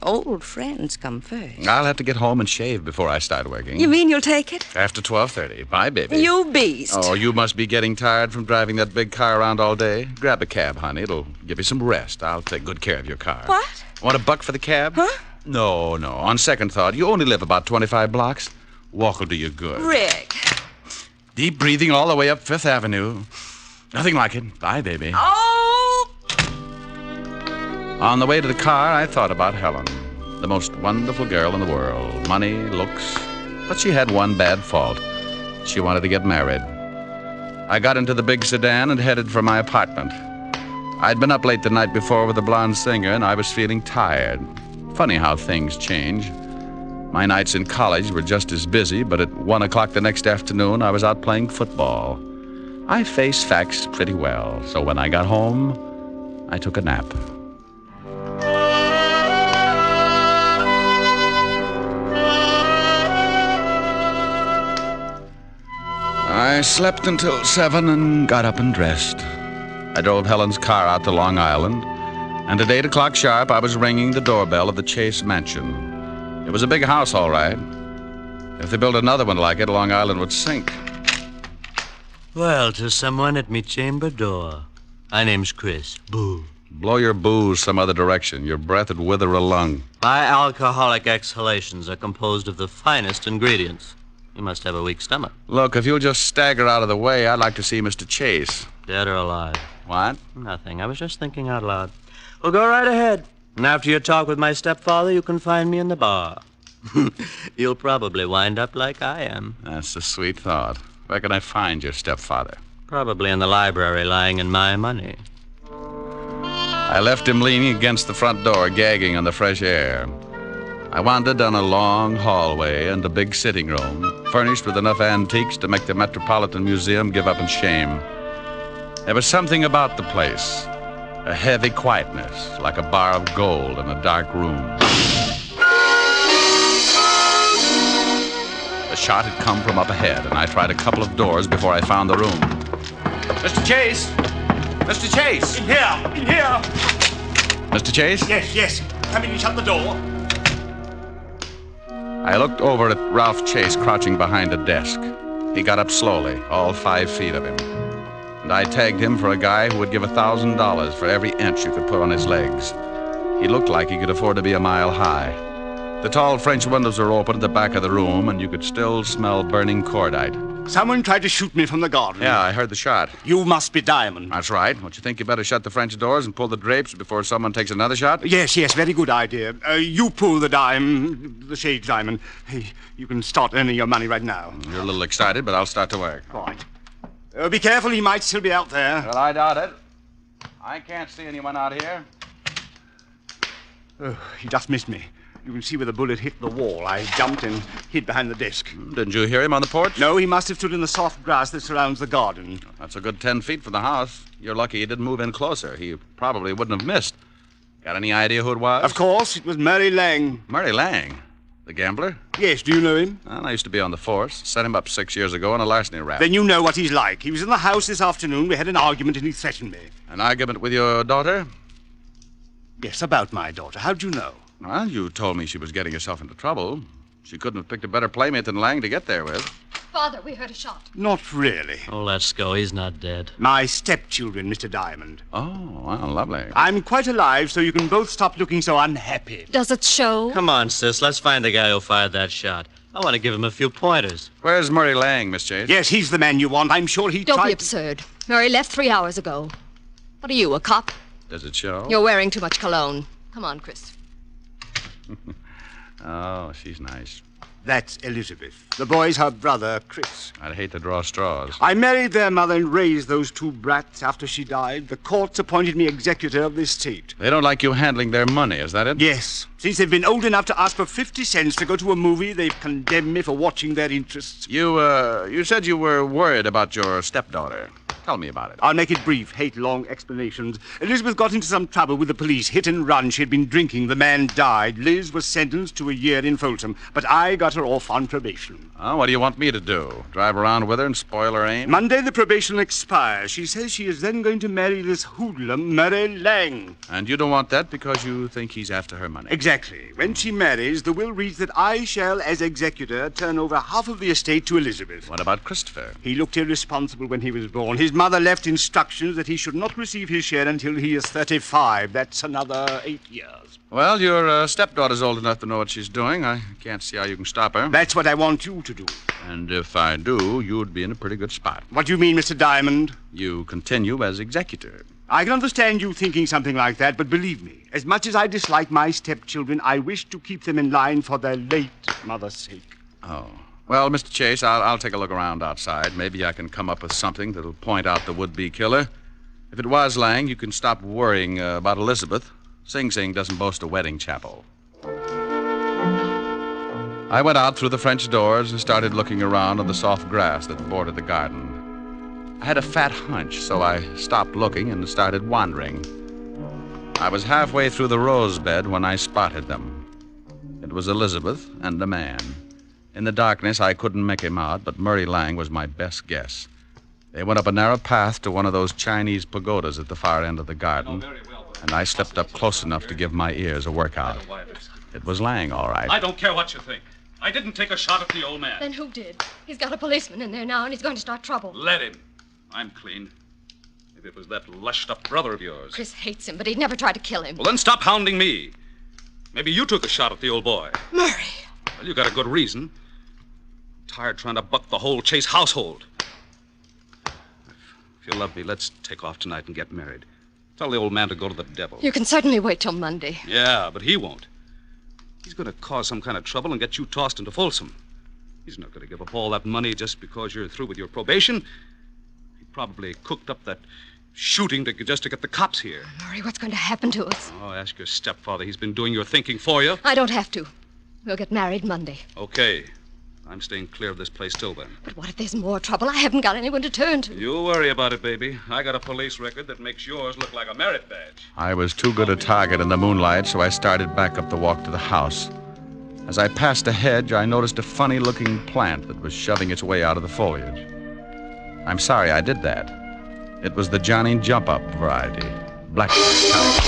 Old friends come first. I'll have to get home and shave before I start working. You mean you'll take it? After 12:30. Bye, baby. You beast. Oh, you must be getting tired from driving that big car around all day. Grab a cab, honey. It'll give you some rest. I'll take good care of your car. What? Want $1 for the cab? Huh? No. On second thought, you only live about 25 blocks. Walk will do you good. Rick. Deep breathing all the way up Fifth Avenue. Nothing like it. Bye, baby. Oh! On the way to the car, I thought about Helen. The most wonderful girl in the world. Money, looks. But she had one bad fault. She wanted to get married. I got into the big sedan and headed for my apartment. I'd been up late the night before with the blonde singer, and I was feeling tired. Funny how things change. My nights in college were just as busy, but at 1 o'clock the next afternoon, I was out playing football. I face facts pretty well, so when I got home, I took a nap. I slept until 7 and got up and dressed. I drove Helen's car out to Long Island, and at 8 o'clock sharp, I was ringing the doorbell of the Chase mansion. It was a big house, all right. If they built another one like it, Long Island would sink. Well, to someone at me chamber door. My name's Chris. Boo. Blow your booze some other direction. Your breath would wither a lung. My alcoholic exhalations are composed of the finest ingredients. You must have a weak stomach. Look, if you'll just stagger out of the way, I'd like to see Mr. Chase. Dead or alive? What? Nothing. I was just thinking out loud. Well, go right ahead. And after your talk with my stepfather, you can find me in the bar. You'll probably wind up like I am. That's a sweet thought. Where can I find your stepfather? Probably in the library, lying in my money. I left him leaning against the front door, gagging on the fresh air. I wandered down a long hallway and a big sitting room, furnished with enough antiques to make the Metropolitan Museum give up in shame. There was something about the place, a heavy quietness, like a bar of gold in a dark room. The shot had come from up ahead, and I tried a couple of doors before I found the room. Mr. Chase! Mr. Chase! In here! Mr. Chase? Yes. Come in and shut the door. I looked over at Ralph Chase crouching behind a desk. He got up slowly, all 5 feet of him. And I tagged him for a guy who would give $1,000 for every inch you could put on his legs. He looked like he could afford to be a mile high. The tall French windows were open at the back of the room, and you could still smell burning cordite. Someone tried to shoot me from the garden. Yeah, I heard the shot. You must be Diamond. That's right. Don't you think you better shut the French doors and pull the drapes before someone takes another shot? Yes, very good idea. You pull the shade diamond. Hey, you can start earning your money right now. You're a little excited, but I'll start to work. Right. Be careful, he might still be out there. Well, I doubt it. I can't see anyone out here. Oh, he just missed me. You can see where the bullet hit the wall. I jumped and hid behind the desk. Didn't you hear him on the porch? No, he must have stood in the soft grass that surrounds the garden. That's a good 10 feet from the house. You're lucky he didn't move in closer. He probably wouldn't have missed. Got any idea who it was? Of course, it was Murray Lang. Murray Lang? The gambler? Yes, do you know him? Well, I used to be on the force. Set him up 6 years ago on a larceny rap. Then you know what he's like. He was in the house this afternoon. We had an argument and he threatened me. An argument with your daughter? Yes, about my daughter. How'd you know? Well, you told me she was getting herself into trouble. She couldn't have picked a better playmate than Lang to get there with. Father, we heard a shot. Not really. Oh, let's go. He's not dead. My stepchildren, Mr. Diamond. Oh, well, lovely. I'm quite alive, so you can both stop looking so unhappy. Does it show? Come on, sis. Let's find the guy who fired that shot. I want to give him a few pointers. Where's Murray Lang, Miss Chase? Yes, he's the man you want. I'm sure he Don't tried be absurd. Murray left 3 hours ago. What are you, a cop? Does it show? You're wearing too much cologne. Come on, Chris. Oh, she's nice. That's Elizabeth. The boy's her brother, Chris. I'd hate to draw straws. I married their mother and raised those 2 brats after she died. The courts appointed me executor of the estate. They don't like you handling their money, is that it? Yes. Since they've been old enough to ask for 50 cents to go to a movie, they've condemned me for watching their interests. You said you were worried about your stepdaughter. Tell me about it. I'll make it brief. Hate long explanations. Elizabeth got into some trouble with the police. Hit and run. She had been drinking. The man died. Liz was sentenced to a year in Folsom. But I got her off on probation. Oh, what do you want me to do? Drive around with her and spoil her aim? Monday the probation expires. She says she is then going to marry this hoodlum, Murray Lang. And you don't want that because you think he's after her money? Exactly. When she marries, the will reads that I shall, as executor, turn over half of the estate to Elizabeth. What about Christopher? He looked irresponsible when he was born. His mother left instructions that he should not receive his share until he is 35. That's another 8 years. Well, your stepdaughter's old enough to know what she's doing. I can't see how you can stop her. That's what I want you to do. And if I do, you'd be in a pretty good spot. What do you mean, Mr. Diamond? You continue as executor. I can understand you thinking something like that, but believe me, as much as I dislike my stepchildren, I wish to keep them in line for their late mother's sake. Oh, Well, Mr. Chase, I'll take a look around outside. Maybe I can come up with something that'll point out the would-be killer. If it was Lang, you can stop worrying about Elizabeth. Sing Sing doesn't boast a wedding chapel. I went out through the French doors and started looking around on the soft grass that bordered the garden. I had a fat hunch, so I stopped looking and started wandering. I was halfway through the rose bed when I spotted them. It was Elizabeth and a man. In the darkness, I couldn't make him out, but Murray Lang was my best guess. They went up a narrow path to one of those Chinese pagodas at the far end of the garden, and I stepped up close enough to give my ears a workout. It was Lang, all right. I don't care what you think. I didn't take a shot at the old man. Then who did? He's got a policeman in there now, and he's going to start trouble. Let him. I'm clean. Maybe it was that lushed-up brother of yours. Chris hates him, but he'd never try to kill him. Well, then stop hounding me. Maybe you took a shot at the old boy. Murray. Well, you got a good reason. Tired trying to buck the whole Chase household. If you love me, let's take off tonight and get married. Tell the old man to go to the devil. You can certainly wait till Monday. Yeah, but he won't. He's going to cause some kind of trouble and get you tossed into Folsom. He's not going to give up all that money just because you're through with your probation. He probably cooked up that shooting just to get the cops here. Murray, what's going to happen to us? Oh, ask your stepfather. He's been doing your thinking for you. I don't have to. We'll get married Monday. Okay. I'm staying clear of this place till then. But what if there's more trouble? I haven't got anyone to turn to. You worry about it, baby. I got a police record that makes yours look like a merit badge. I was too good a target in the moonlight, so I started back up the walk to the house. As I passed a hedge, I noticed a funny-looking plant that was shoving its way out of the foliage. I'm sorry I did that. It was the Johnny Jump-Up variety, blackberry type.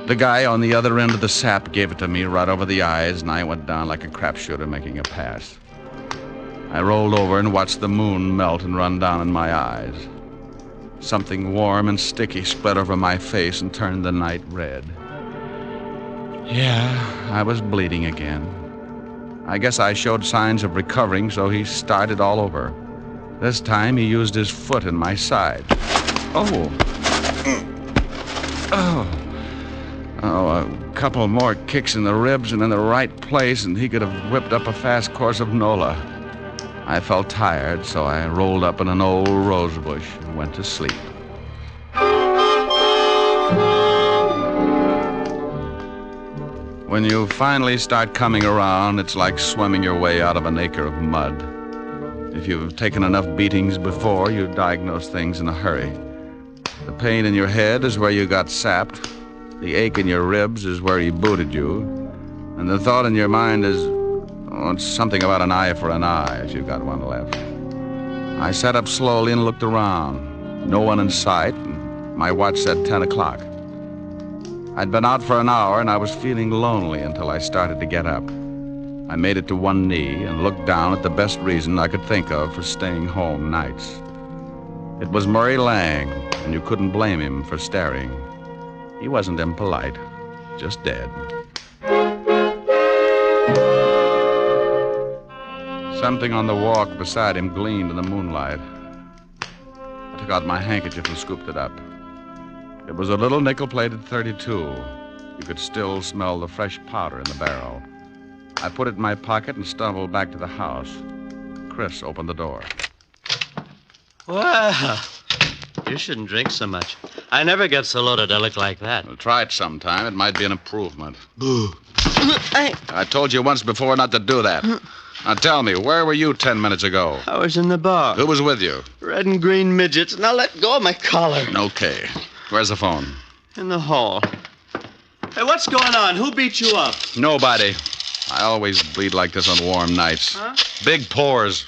The guy on the other end of the sap gave it to me right over the eyes, and I went down like a crapshooter making a pass. I rolled over and watched the moon melt and run down in my eyes. Something warm and sticky spread over my face and turned the night red. Yeah, I was bleeding again. I guess I showed signs of recovering, so he started all over. This time he used his foot in my side. Oh, a couple more kicks in the ribs and in the right place, and he could have whipped up a fast course of Nola. I felt tired, so I rolled up in an old rose bush and went to sleep. When you finally start coming around, it's like swimming your way out of an acre of mud. If you've taken enough beatings before, you diagnose things in a hurry. The pain in your head is where you got sapped. The ache in your ribs is where he booted you. And the thought in your mind is, it's something about an eye for an eye, if you've got one left. I sat up slowly and looked around. No one in sight, and my watch said 10 o'clock. I'd been out for an hour, and I was feeling lonely until I started to get up. I made it to one knee and looked down at the best reason I could think of for staying home nights. It was Murray Lang, and you couldn't blame him for staring. He wasn't impolite, just dead. Something on the walk beside him gleamed in the moonlight. I took out my handkerchief and scooped it up. It was a little nickel-plated .32. You could still smell the fresh powder in the barrel. I put it in my pocket and stumbled back to the house. Chris opened the door. Well, you shouldn't drink so much. I never get so loaded I look like that. Well, try it sometime. It might be an improvement. Boo. I told you once before not to do that. Now tell me, where were you 10 minutes ago? I was in the bar. Who was with you? Red and green midgets. Now let go of my collar. Okay. Where's the phone? In the hall. Hey, what's going on? Who beat you up? Nobody. I always bleed like this on warm nights. Huh? Big pores.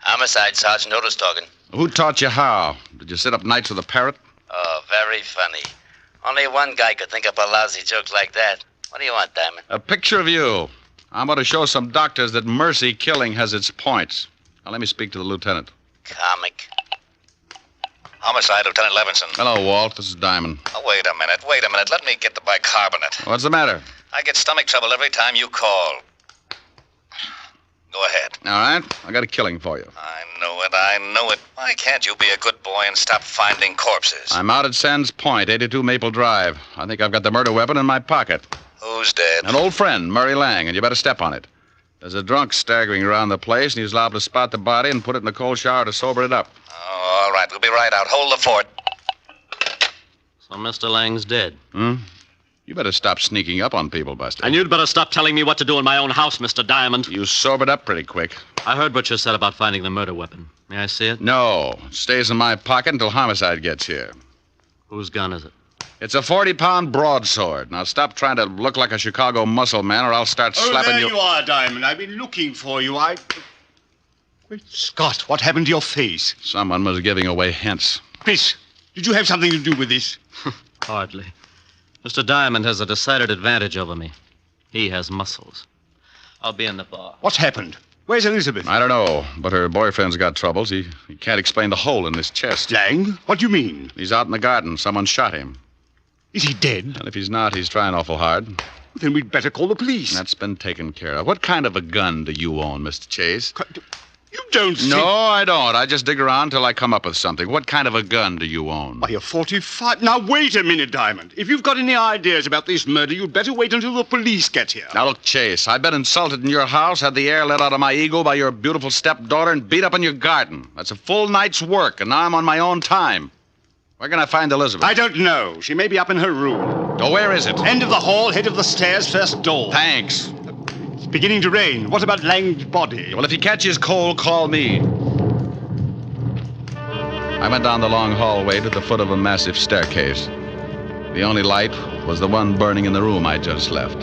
Homicide, Sergeant Otis talking. Who taught you how? Did you sit up nights with a parrot? Oh, very funny. Only one guy could think up a lousy joke like that. What do you want, Diamond? A picture of you. I'm going to show some doctors that mercy killing has its points. Now, let me speak to the lieutenant. Comic. Homicide, Lieutenant Levinson. Hello, Walt. This is Diamond. Oh, wait a minute. Let me get the bicarbonate. What's the matter? I get stomach trouble every time you call. Go ahead. All right. I got a killing for you. I know it. Why can't you be a good boy and stop finding corpses? I'm out at Sands Point, 82 Maple Drive. I think I've got the murder weapon in my pocket. Who's dead? An old friend, Murray Lang, and you better step on it. There's a drunk staggering around the place, and he's liable to spot the body and put it in the cold shower to sober it up. Oh, all right. We'll be right out. Hold the fort. So Mr. Lang's dead. You better stop sneaking up on people, Buster. And you'd better stop telling me what to do in my own house, Mr. Diamond. You sobered up pretty quick. I heard what you said about finding the murder weapon. May I see it? No. It stays in my pocket until homicide gets here. Whose gun is it? It's a 40-pound broadsword. Now stop trying to look like a Chicago muscle man, or I'll start slapping there you. you are, Diamond. I've been looking for you. Great Scott, what happened to your face? Someone was giving away hints. Chris, did you have something to do with this? Hardly. Mr. Diamond has a decided advantage over me. He has muscles. I'll be in the bar. What's happened? Where's Elizabeth? I don't know, but her boyfriend's got troubles. He can't explain the hole in his chest. Lang? What do you mean? He's out in the garden. Someone shot him. Is he dead? And if he's not, he's trying awful hard. Then we'd better call the police. That's been taken care of. What kind of a gun do you own, Mr. Chase? You don't see... No, I don't. I just dig around till I come up with something. What kind of a gun do you own? Why, a 45... Now, wait a minute, Diamond. If you've got any ideas about this murder, you'd better wait until the police get here. Now, look, Chase, I've been insulted in your house, had the air let out of my ego by your beautiful stepdaughter, and beat up in your garden. That's a full night's work, and now I'm on my own time. Where can I find Elizabeth? I don't know. She may be up in her room. Oh, where is it? End of the hall, head of the stairs, first door. Thanks. It's beginning to rain. What about Lang's body? Well, if he catches cold, call me. I went down the long hallway to the foot of a massive staircase. The only light was the one burning in the room I just left.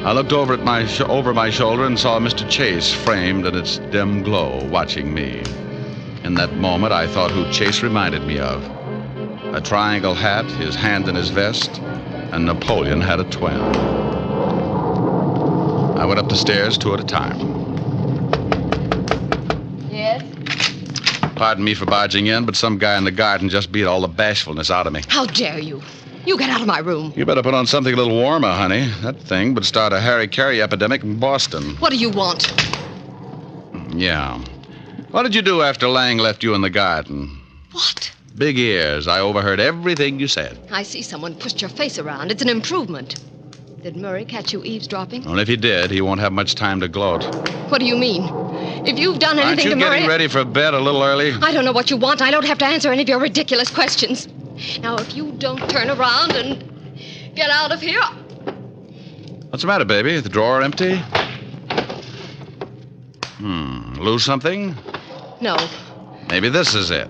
I looked over at over my shoulder and saw Mr. Chase framed in its dim glow, watching me. In that moment, I thought who Chase reminded me of. A triangle hat, his hand in his vest, and Napoleon had a twin. I went up the stairs 2 at a time. Yes? Pardon me for barging in, but some guy in the garden just beat all the bashfulness out of me. How dare you? You get out of my room. You better put on something a little warmer, honey. That thing would start a Harry-Carey epidemic in Boston. What do you want? Yeah. What did you do after Lang left you in the garden? What? Big ears. I overheard everything you said. I see someone pushed your face around. It's an improvement. Did Murray catch you eavesdropping? Well, if he did, he won't have much time to gloat. What do you mean? If you've done anything to Murray... Aren't you getting ready for bed a little early? I don't know what you want. I don't have to answer any of your ridiculous questions. Now, if you don't turn around and get out of here... What's the matter, baby? The drawer empty? Lose something? No. Maybe this is it.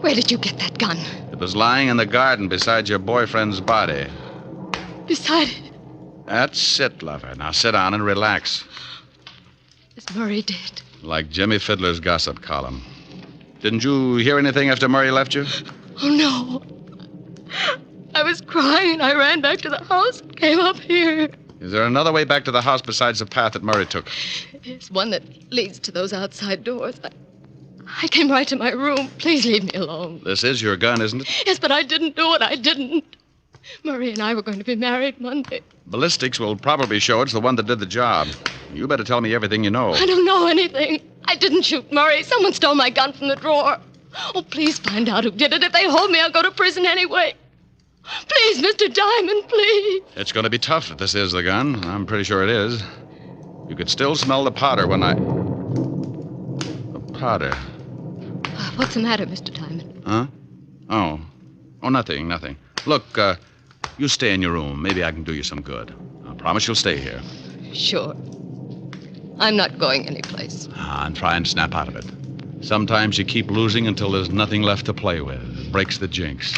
Where did you get that gun? It was lying in the garden beside your boyfriend's body. Beside it? That's it, lover. Now sit down and relax. Is Murray dead? Like Jimmy Fiddler's gossip column. Didn't you hear anything after Murray left you? Oh, no. I was crying. I ran back to the house, came up here. Is there another way back to the house besides the path that Murray took? It's one that leads to those outside doors. I came right to my room. Please leave me alone. This is your gun, isn't it? Yes, but I didn't do it. I didn't. Murray and I were going to be married Monday. Ballistics will probably show it's the one that did the job. You better tell me everything you know. I don't know anything. I didn't shoot Murray. Someone stole my gun from the drawer. Oh, please find out who did it. If they hold me, I'll go to prison anyway. Please, Mr. Diamond, please. It's going to be tough if this is the gun. I'm pretty sure it is. You could still smell the powder when I... The powder. What's the matter, Mr. Diamond? Huh? Oh, nothing. Look, you stay in your room. Maybe I can do you some good. I promise you'll stay here. Sure. I'm not going anyplace. And try and snap out of it. Sometimes you keep losing until there's nothing left to play with. It breaks the jinx.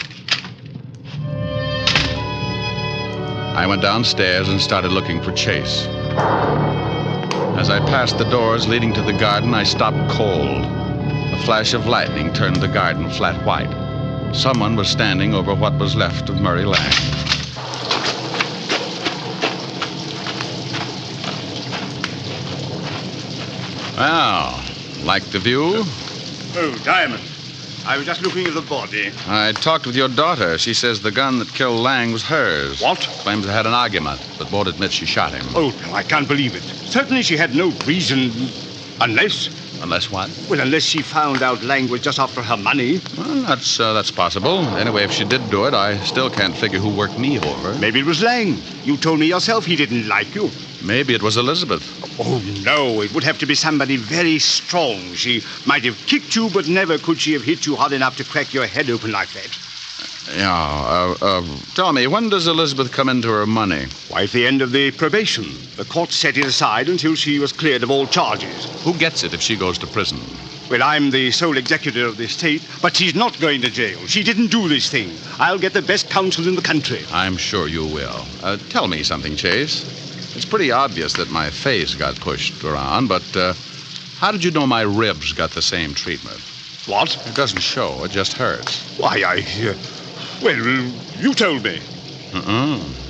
I went downstairs and started looking for Chase. As I passed the doors leading to the garden, I stopped cold. A flash of lightning turned the garden flat white. Someone was standing over what was left of Murray Lang. Well, like the view? Oh, Diamond. I was just looking at the body. I talked with your daughter. She says the gun that killed Lang was hers. What? Claims they had an argument, but won't admit she shot him. Oh, no, I can't believe it. Certainly she had no reason. Unless... Unless what? Well, unless she found out Lang was just after her money. Well, that's possible. Anyway, if she did do it, I still can't figure who worked me over. Maybe it was Lang. You told me yourself he didn't like you. Maybe it was Elizabeth. Oh, no. It would have to be somebody very strong. She might have kicked you, but never could she have hit you hard enough to crack your head open like that. Tell me, when does Elizabeth come into her money? Why, at the end of the probation. The court set it aside until she was cleared of all charges. Who gets it if she goes to prison? Well, I'm the sole executor of the estate, but she's not going to jail. She didn't do this thing. I'll get the best counsel in the country. I'm sure you will. Tell me something, Chase. It's pretty obvious that my face got pushed around, but how did you know my ribs got the same treatment? What? It doesn't show. It just hurts. Why, well, you told me.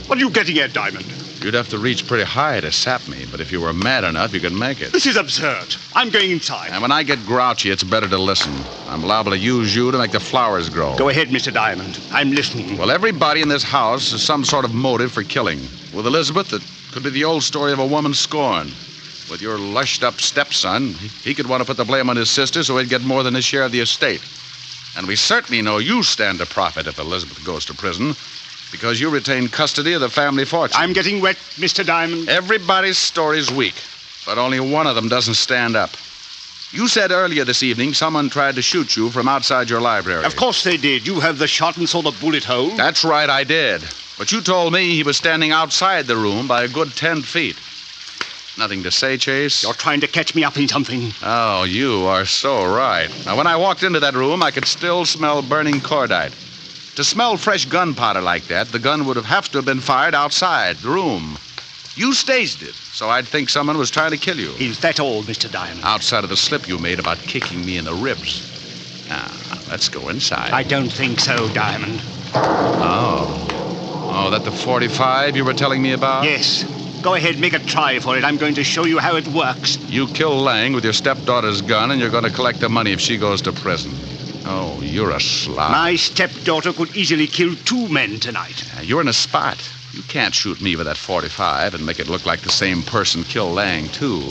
What are you getting at, Diamond? You'd have to reach pretty high to sap me, but if you were mad enough, you could make it. This is absurd. I'm going inside. And when I get grouchy, it's better to listen. I'm liable to use you to make the flowers grow. Go ahead, Mr. Diamond. I'm listening. Well, everybody in this house has some sort of motive for killing. With Elizabeth, it could be the old story of a woman scorned. With your lushed-up stepson, he could want to put the blame on his sister so he'd get more than his share of the estate. And we certainly know you stand to profit if Elizabeth goes to prison, because you retain custody of the family fortune. I'm getting wet, Mr. Diamond. Everybody's story's weak, but only one of them doesn't stand up. You said earlier this evening someone tried to shoot you from outside your library. Of course they did. You have the shot and saw the bullet hole. That's right, I did. But you told me he was standing outside the room by a good 10 feet. Nothing to say, Chase? You're trying to catch me up in something. Oh, you are so right. Now, when I walked into that room, I could still smell burning cordite. To smell fresh gunpowder like that, the gun would have to have been fired outside the room. You staged it, so I'd think someone was trying to kill you. Is that all, Mr. Diamond? Outside of the slip you made about kicking me in the ribs. Now, let's go inside. I don't think so, Diamond. Oh, that the 45 you were telling me about? Yes. Go ahead, make a try for it. I'm going to show you how it works. You kill Lang with your stepdaughter's gun, and you're going to collect the money if she goes to prison. Oh, you're a slob. My stepdaughter could easily kill 2 men tonight. You're in a spot. You can't shoot me with that 45 and make it look like the same person killed Lang, too.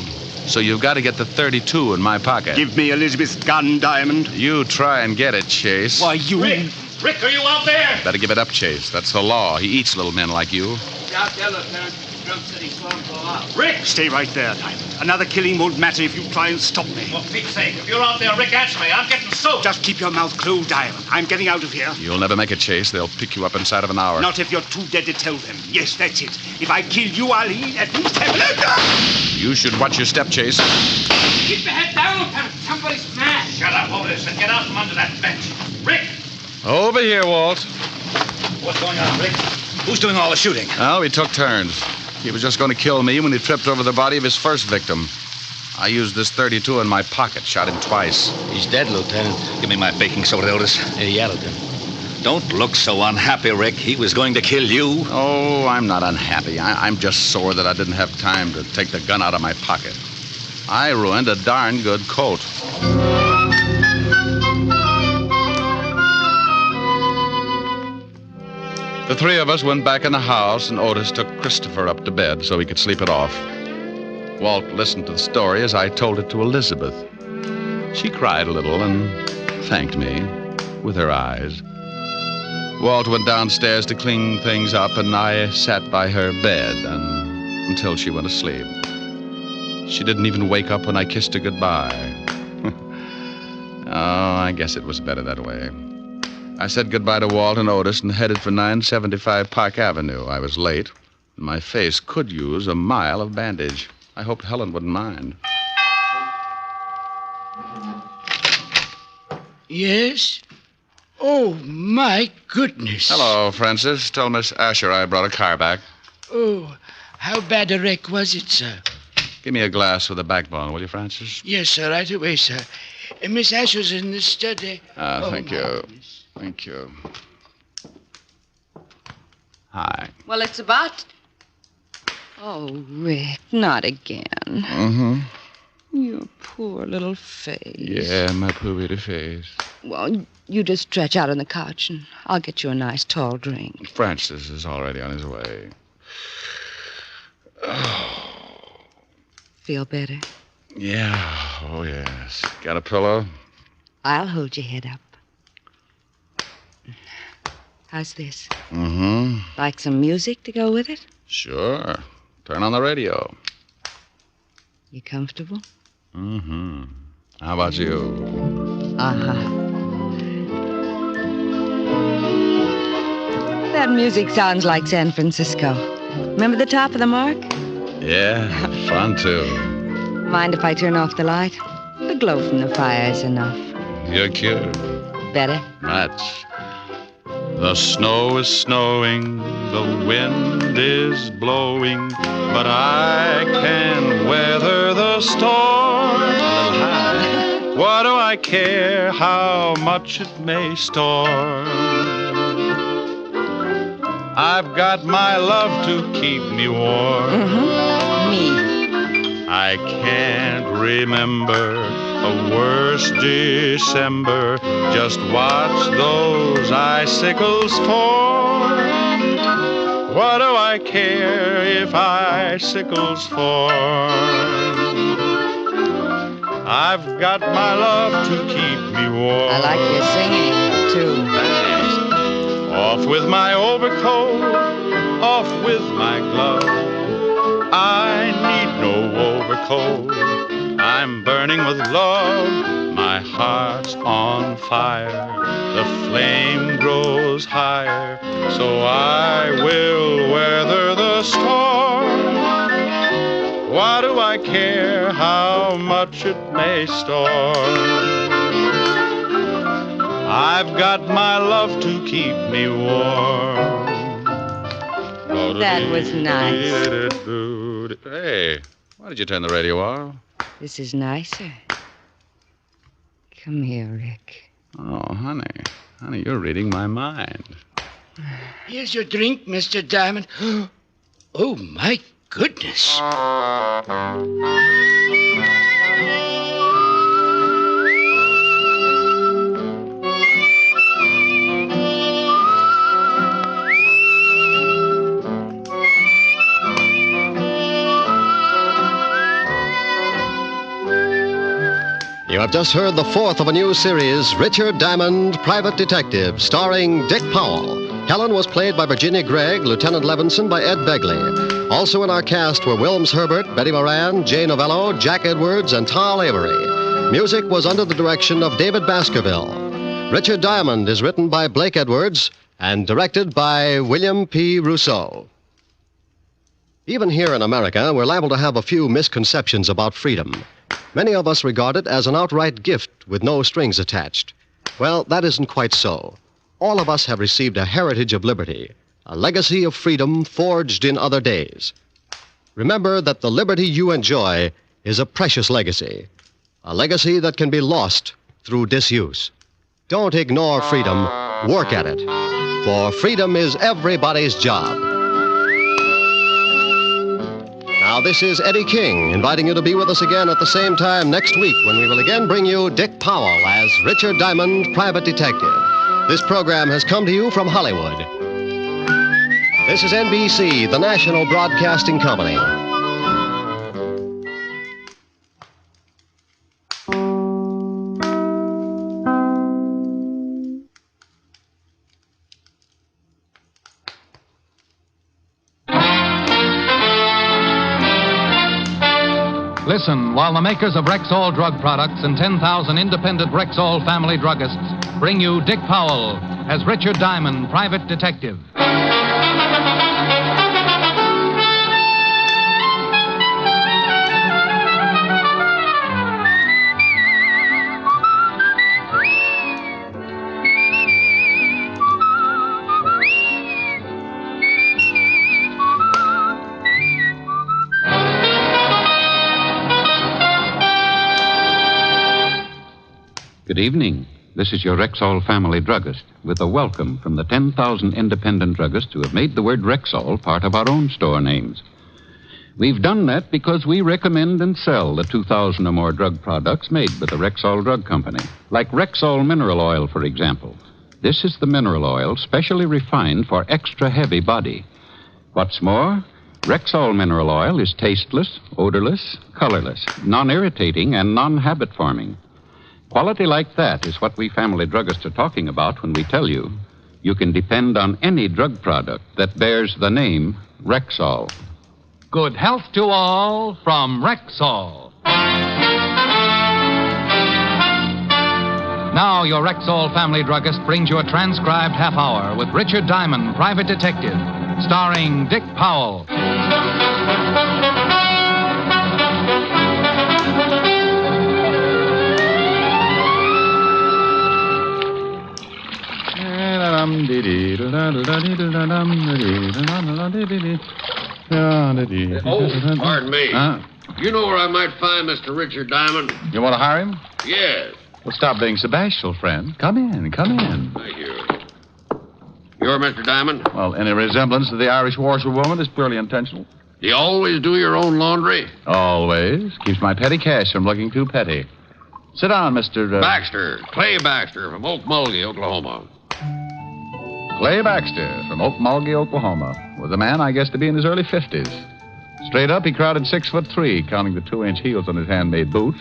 So you've got to get the 32 in my pocket. Give me Elizabeth's gun, Diamond. You try and get it, Chase. Why, you... Rick, are you out there? Better give it up, Chase. That's the law. He eats little men like you. Out there, Lieutenant. Drum said he saw him go out. Rick! Stay right there, Diamond. Another killing won't matter if you try and stop me. For Pete's sake, if you're out there, Rick, answer me. I'm getting soaked. Just keep your mouth closed, Diamond. I'm getting out of here. You'll never make it, Chase. They'll pick you up inside of an hour. Not if you're too dead to tell them. Yes, that's it. If I kill you, I'll at least have... You should watch your step, Chase. Keep your head down, Lieutenant. Somebody's mad. Shut up, Otis, and get out from under that bench. Rick! Over here, Walt. What's going on, Rick? Who's doing all the shooting? Oh, we took turns. He was just going to kill me when he tripped over the body of his first victim. I used this 32 in my pocket, shot him twice. He's dead, Lieutenant. Give me my baking soda, Otis. He yelled him. Don't look so unhappy, Rick. He was going to kill you. Oh, I'm not unhappy. I'm just sore that I didn't have time to take the gun out of my pocket. I ruined a darn good coat. The 3 of us went back in the house, and Otis took Christopher up to bed so he could sleep it off. Walt listened to the story as I told it to Elizabeth. She cried a little and thanked me with her eyes. Walt went downstairs to clean things up, and I sat by her bed until she went to sleep. She didn't even wake up when I kissed her goodbye. Oh, I guess it was better that way. I said goodbye to Walt and Otis and headed for 975 Park Avenue. I was late, and my face could use a mile of bandage. I hoped Helen wouldn't mind. Yes? Oh, my goodness. Hello, Francis. Tell Miss Asher I brought a car back. Oh, how bad a wreck was it, sir? Give me a glass with a backbone, will you, Francis? Yes, sir, right away, sir. Miss Asher's in the study. Thank you. Thank you. Hi. Well, it's about... Oh, Rick, not again. Mm-hmm. Your poor little face. Yeah, my poor little face. Well, you just stretch out on the couch, and I'll get you a nice tall drink. Francis is already on his way. Feel better? Yeah, oh, yes. Got a pillow? I'll hold your head up. How's this? Mm-hmm. Like some music to go with it? Sure. Turn on the radio. You comfortable? Mm-hmm. How about you? Uh-huh. That music sounds like San Francisco. Remember the top of the mark? Yeah, fun too. Mind if I turn off the light? The glow from the fire is enough. You're cute. Better? Much. The snow is snowing, the wind is blowing, but I can weather the storm. A little high. What do I care how much it may storm? I've got my love to keep me warm. Mm-hmm. Me. I can't remember a worse December. Just watch those icicles fall. What do I care if icicles fall? I've got my love to keep me warm. I like your singing, too. Thanks. Off with my overcoat, off with my glove. I need no overcoat. I'm burning with love. My heart's on fire. The flame grows higher. So I will weather the storm. Why do I care how much it may storm? I've got my love to keep me warm. That was nice. Hey, why did you turn the radio off? This is nicer. Come here, Rick. Oh, honey. Honey, you're reading my mind. Here's your drink, Mr. Diamond. Oh, my goodness. You have just heard the fourth of a new series, Richard Diamond, Private Detective, starring Dick Powell. Helen was played by Virginia Gregg, Lieutenant Levinson by Ed Begley. Also in our cast were Wilms Herbert, Betty Moran, Jay Novello, Jack Edwards, and Tal Avery. Music was under the direction of David Baskerville. Richard Diamond is written by Blake Edwards and directed by William P. Rousseau. Even here in America, we're liable to have a few misconceptions about freedom. Many of us regard it as an outright gift with no strings attached. Well, that isn't quite so. All of us have received a heritage of liberty, a legacy of freedom forged in other days. Remember that the liberty you enjoy is a precious legacy, a legacy that can be lost through disuse. Don't ignore freedom, work at it, for freedom is everybody's job. Now, this is Eddie King, inviting you to be with us again at the same time next week when we will again bring you Dick Powell as Richard Diamond, Private Detective. This program has come to you from Hollywood. This is NBC, the national broadcasting company. Listen while the makers of Rexall drug products and 10,000 independent Rexall family druggists bring you Dick Powell as Richard Diamond, Private Detective. Good evening. This is your Rexall family druggist with a welcome from the 10,000 independent druggists who have made the word Rexall part of our own store names. We've done that because we recommend and sell the 2,000 or more drug products made by the Rexall Drug Company. Like Rexall Mineral Oil, for example. This is the mineral oil specially refined for extra heavy body. What's more, Rexall Mineral Oil is tasteless, odorless, colorless, non-irritating, and non-habit forming. Quality like that is what we family druggists are talking about when we tell you can depend on any drug product that bears the name Rexall. Good health to all from Rexall. Now, your Rexall family druggist brings you a transcribed half hour with Richard Diamond, Private Detective, starring Dick Powell. Oh, pardon me. You know where I might find Mr. Richard Diamond? You want to hire him? Yes. Well, stop being so bashful, friend. Come in. Thank you. You're Mr. Diamond? Well, any resemblance to the Irish washerwoman is purely intentional. Do you always do your own laundry? Always. Keeps my petty cash from looking too petty. Sit down, Mr. Baxter. Clay Baxter from Okmulgee, Oklahoma. Clay Baxter from Okmulgee, Oklahoma. Was a man, I guess, to be in his early 50s. Straight up, he crowded 6'3", counting the 2-inch heels on his handmade boots.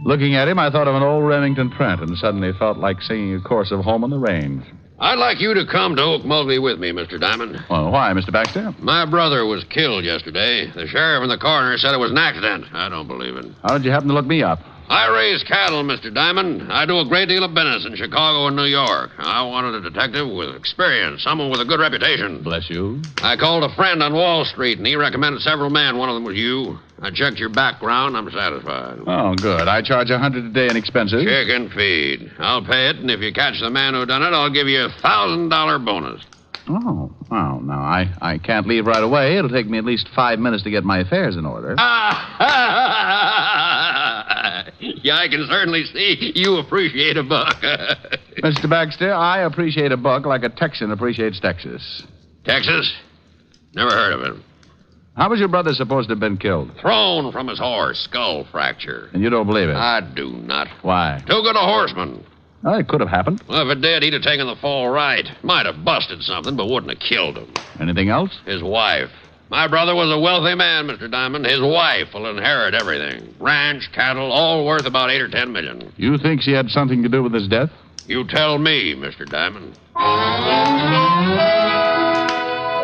Looking at him, I thought of an old Remington print and suddenly felt like singing a chorus of Home on the Range. I'd like you to come to Okmulgee with me, Mr. Diamond. Well, why, Mr. Baxter? My brother was killed yesterday. The sheriff and the coroner said it was an accident. I don't believe it. How did you happen to look me up? I raise cattle, Mr. Diamond. I do a great deal of business in Chicago and New York. I wanted a detective with experience, someone with a good reputation. Bless you. I called a friend on Wall Street, and he recommended several men. One of them was you. I checked your background. I'm satisfied. Oh, good. I charge $100 a day in expenses. Chicken feed. I'll pay it, and if you catch the man who done it, I'll give you a $1,000 bonus. Oh, well, now, I can't leave right away. It'll take me at least 5 minutes to get my affairs in order. Yeah, I can certainly see you appreciate a buck. Mr. Baxter, I appreciate a buck like a Texan appreciates Texas. Texas? Never heard of it. How was your brother supposed to have been killed? Thrown from his horse, skull fracture. And you don't believe it? I do not. Why? Too good a horseman. Well, it could have happened. Well, if it did, he'd have taken the fall right. Might have busted something, but wouldn't have killed him. Anything else? His wife. My brother was a wealthy man, Mr. Diamond. His wife will inherit everything. Ranch, cattle, all worth about $8 or $10 million. You think she had something to do with his death? You tell me, Mr. Diamond.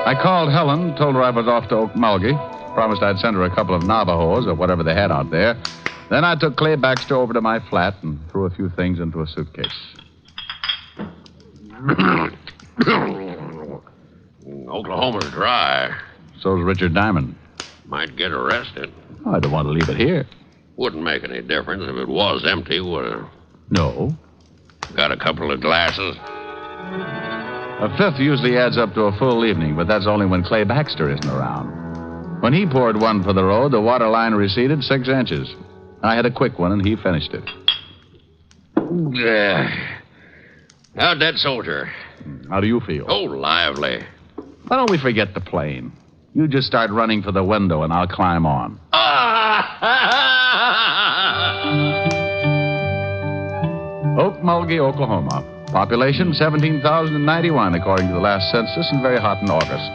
I called Helen, told her I was off to Okmulgee. Promised I'd send her a couple of Navajos or whatever they had out there. Then I took Clay Baxter over to my flat and threw a few things into a suitcase. Oklahoma's dry. So's Richard Diamond. Might get arrested. I don't want to leave it here. Wouldn't make any difference if it was empty, would it? No. Got a couple of glasses? A fifth usually adds up to a full evening, but that's only when Clay Baxter isn't around. When he poured one for the road, the water line receded 6 inches. I had a quick one, and he finished it. How'd that soldier? How do you feel? Oh, lively. Why don't we forget the plane? You just start running for the window, and I'll climb on. Okmulgee, Oklahoma. Population 17,091, according to the last census, and very hot in August.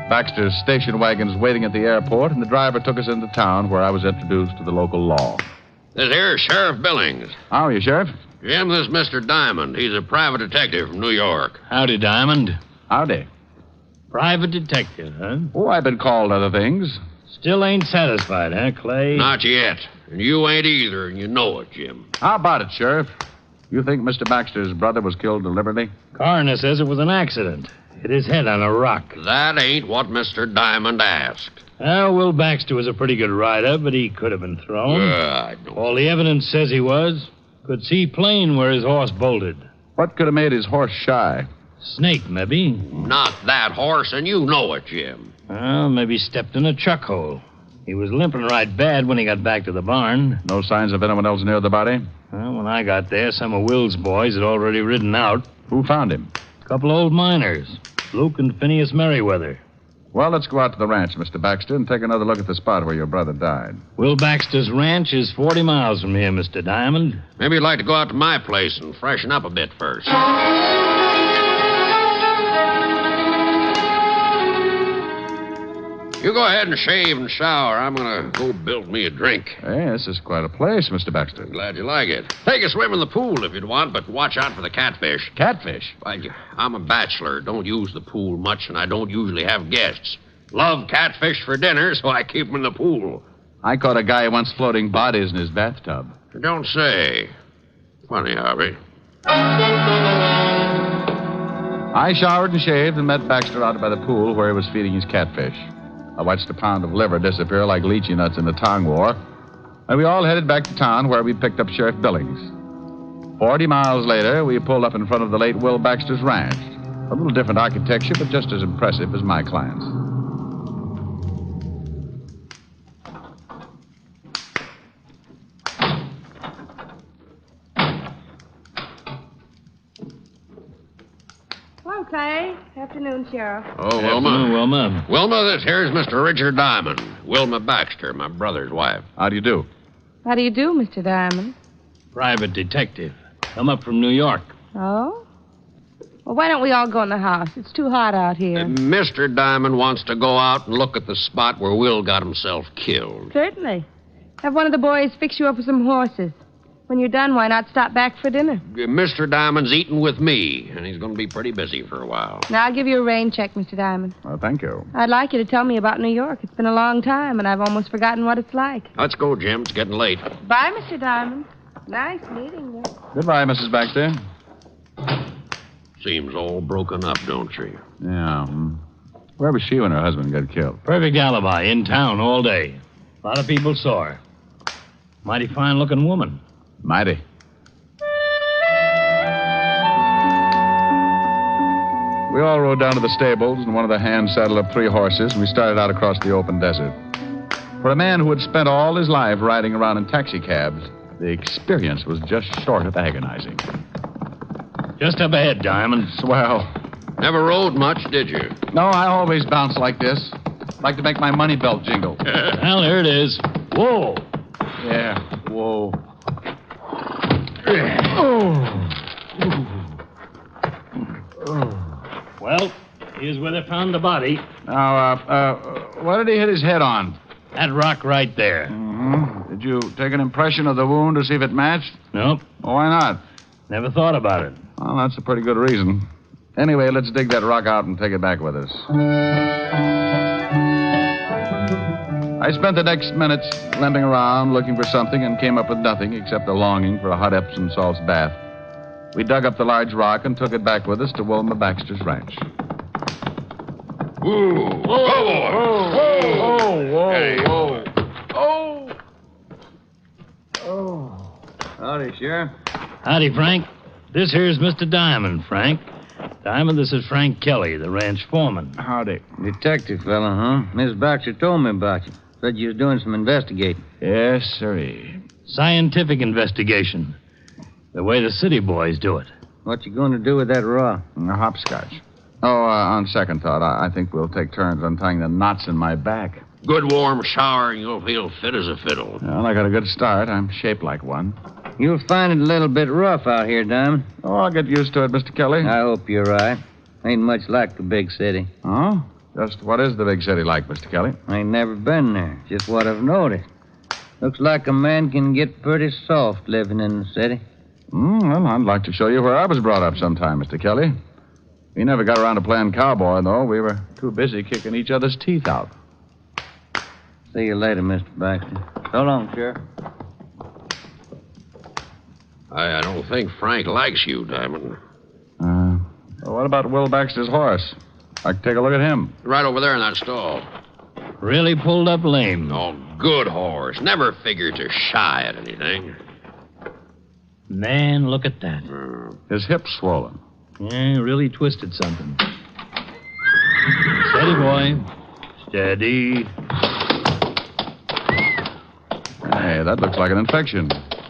Baxter's station wagon's waiting at the airport, and the driver took us into town where I was introduced to the local law. This here's Sheriff Billings. How are you, Sheriff? Jim, this is Mr. Diamond. He's a private detective from New York. Howdy, Diamond. Howdy. Private detective, huh? Oh, I've been called other things. Still ain't satisfied, huh, Clay? Not yet. And you ain't either, and you know it, Jim. How about it, Sheriff? You think Mr. Baxter's brother was killed deliberately? Coroner says it was an accident. Hit his head on a rock. That ain't what Mr. Diamond asked. Well, Will Baxter was a pretty good rider, but he could have been thrown. I don't... All the evidence says he was. Could see plain where his horse bolted. What could have made his horse shy? Snake, maybe. Not that horse, and you know it, Jim. Well, maybe stepped in a chuck hole. He was limping right bad when he got back to the barn. No signs of anyone else near the body? Well, when I got there, some of Will's boys had already ridden out. Who found him? A couple old miners, Luke and Phineas Merriweather. Well, let's go out to the ranch, Mr. Baxter, and take another look at the spot where your brother died. Will Baxter's ranch is 40 miles from here, Mr. Diamond. Maybe you'd like to go out to my place and freshen up a bit first. You go ahead and shave and shower. I'm going to go build me a drink. Hey, this is quite a place, Mr. Baxter. Glad you like it. Take a swim in the pool if you'd want, but watch out for the catfish. Catfish? I'm a bachelor. Don't use the pool much, and I don't usually have guests. Love catfish for dinner, so I keep them in the pool. I caught a guy once floating bodies in his bathtub. Don't say. Funny, Harvey. I showered and shaved and met Baxter out by the pool where he was feeding his catfish. I watched a pound of liver disappear like lychee nuts in the Tong War, and we all headed back to town where we picked up Sheriff Billings. 40 miles later, we pulled up in front of the late Will Baxter's ranch. A little different architecture, but just as impressive as my client's. Okay. Afternoon, Sheriff. Oh, Wilma. Afternoon, Wilma. Wilma, this here's Mr. Richard Diamond. Wilma Baxter, my brother's wife. How do you do? How do you do, Mr. Diamond? Private detective. Come up from New York. Oh? Well, why don't we all go in the house? It's too hot out here. Mr. Diamond wants to go out and look at the spot where Will got himself killed. Certainly. Have one of the boys fix you up with some horses. When you're done, why not stop back for dinner? Mr. Diamond's eating with me, and he's going to be pretty busy for a while. Now, I'll give you a rain check, Mr. Diamond. Oh, thank you. I'd like you to tell me about New York. It's been a long time, and I've almost forgotten what it's like. Let's go, Jim. It's getting late. Bye, Mr. Diamond. Nice meeting you. Goodbye, Mrs. Baxter. Seems all broken up, don't she? Yeah. Where was she when her husband got killed? Perfect alibi. In town all day. A lot of people saw her. Mighty fine-looking woman. Mighty. We all rode down to the stables, and one of the hands saddled up 3 horses, and we started out across the open desert. For a man who had spent all his life riding around in taxicabs, the experience was just short of agonizing. Just up ahead, Diamond. Swell. Never rode much, did you? No, I always bounce like this. Like to make my money belt jingle. Well, there it is. Whoa. Yeah, whoa. Well, here's where they found the body. Now, what did he hit his head on? That rock right there. Mm-hmm. Did you take an impression of the wound to see if it matched? Nope. Well, why not? Never thought about it. Well, that's a pretty good reason. Anyway, let's dig that rock out and take it back with us. I spent the next minutes limping around looking for something and came up with nothing except a longing for a hot Epsom salts bath. We dug up the large rock and took it back with us to Wilma Baxter's ranch. Whoa! Howdy, Sheriff. Howdy, Frank. This here's Mr. Diamond, Frank. Diamond, this is Frank Kelly, the ranch foreman. Howdy. Detective fella, huh? Miss Baxter told me about you. Said you was doing some investigating. Yes, sirree. Scientific investigation. The way the city boys do it. What you going to do with that raw? A hopscotch. Oh, on second thought, I think we'll take turns untying the knots in my back. Good warm shower, and you'll feel fit as a fiddle. Well, I got a good start. I'm shaped like one. You'll find it a little bit rough out here, Diamond. Oh, I'll get used to it, Mr. Kelly. I hope you're right. Ain't much like the big city. Oh? Just what is the big city like, Mr. Kelly? Ain't never been there. Just what I've noticed. Looks like a man can get pretty soft living in the city. Well, I'd like to show you where I was brought up sometime, Mr. Kelly. We never got around to playing cowboy, though. We were too busy kicking each other's teeth out. See you later, Mr. Baxter. So long, Sheriff. I don't think Frank likes you, Diamond. Well, what about Will Baxter's horse? I can take a look at him. Right over there in that stall. Really pulled up lame. Oh, good horse. Never figured to shy at anything. Man, look at that. His hip's swollen. Yeah, really twisted something. Steady, boy. Steady. Hey, that looks like an infection.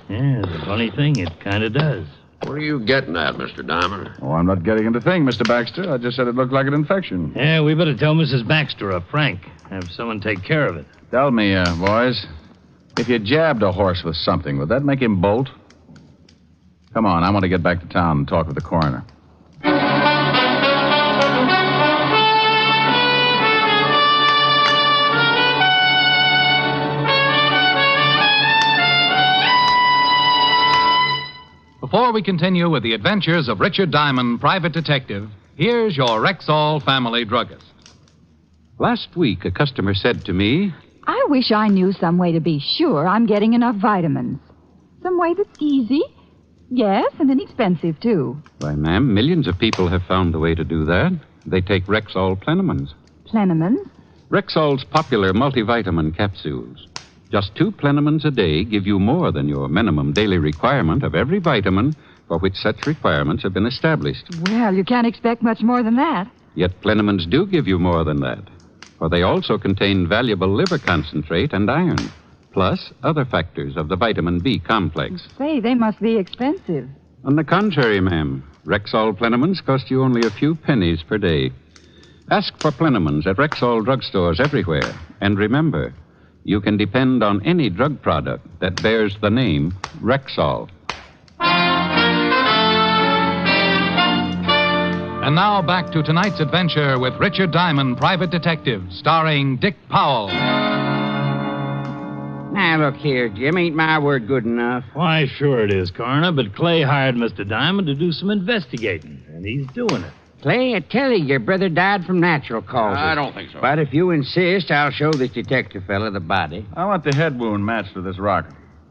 Yeah, it's a funny thing. It kind of does. What are you getting at, Mr. Diamond? Oh, I'm not getting into thing, Mr. Baxter. I just said it looked like an infection. Yeah, we better tell Mrs. Baxter up, Frank. Have someone take care of it. Tell me, boys, if you jabbed a horse with something, would that make him bolt? Come on, I want to get back to town and talk with the coroner. Before we continue with the adventures of Richard Diamond, private detective, here's your Rexall family druggist. Last week, a customer said to me, I wish I knew some way to be sure I'm getting enough vitamins. Some way that's easy, yes, and inexpensive, too. Why, ma'am, millions of people have found the way to do that. They take Rexall Plenamins. Plenamins? Rexall's popular multivitamin capsules. Just 2 Plenamins a day give you more than your minimum daily requirement of every vitamin for which such requirements have been established. Well, you can't expect much more than that. Yet Plenamins do give you more than that, for they also contain valuable liver concentrate and iron, plus other factors of the vitamin B complex. Say, they must be expensive. On the contrary, ma'am, Rexall Plenamins cost you only a few pennies per day. Ask for Plenamins at Rexall drugstores everywhere, and remember, you can depend on any drug product that bears the name Rexall. And now back to tonight's adventure with Richard Diamond, private detective, starring Dick Powell. Now, look here, Jim. Ain't my word good enough? Why, sure it is, Coroner, but Clay hired Mr. Diamond to do some investigating, and he's doing it. Clay, I tell you, your brother died from natural causes. I don't think so. But if you insist, I'll show this detective fella the body. I want the head wound matched to this rock.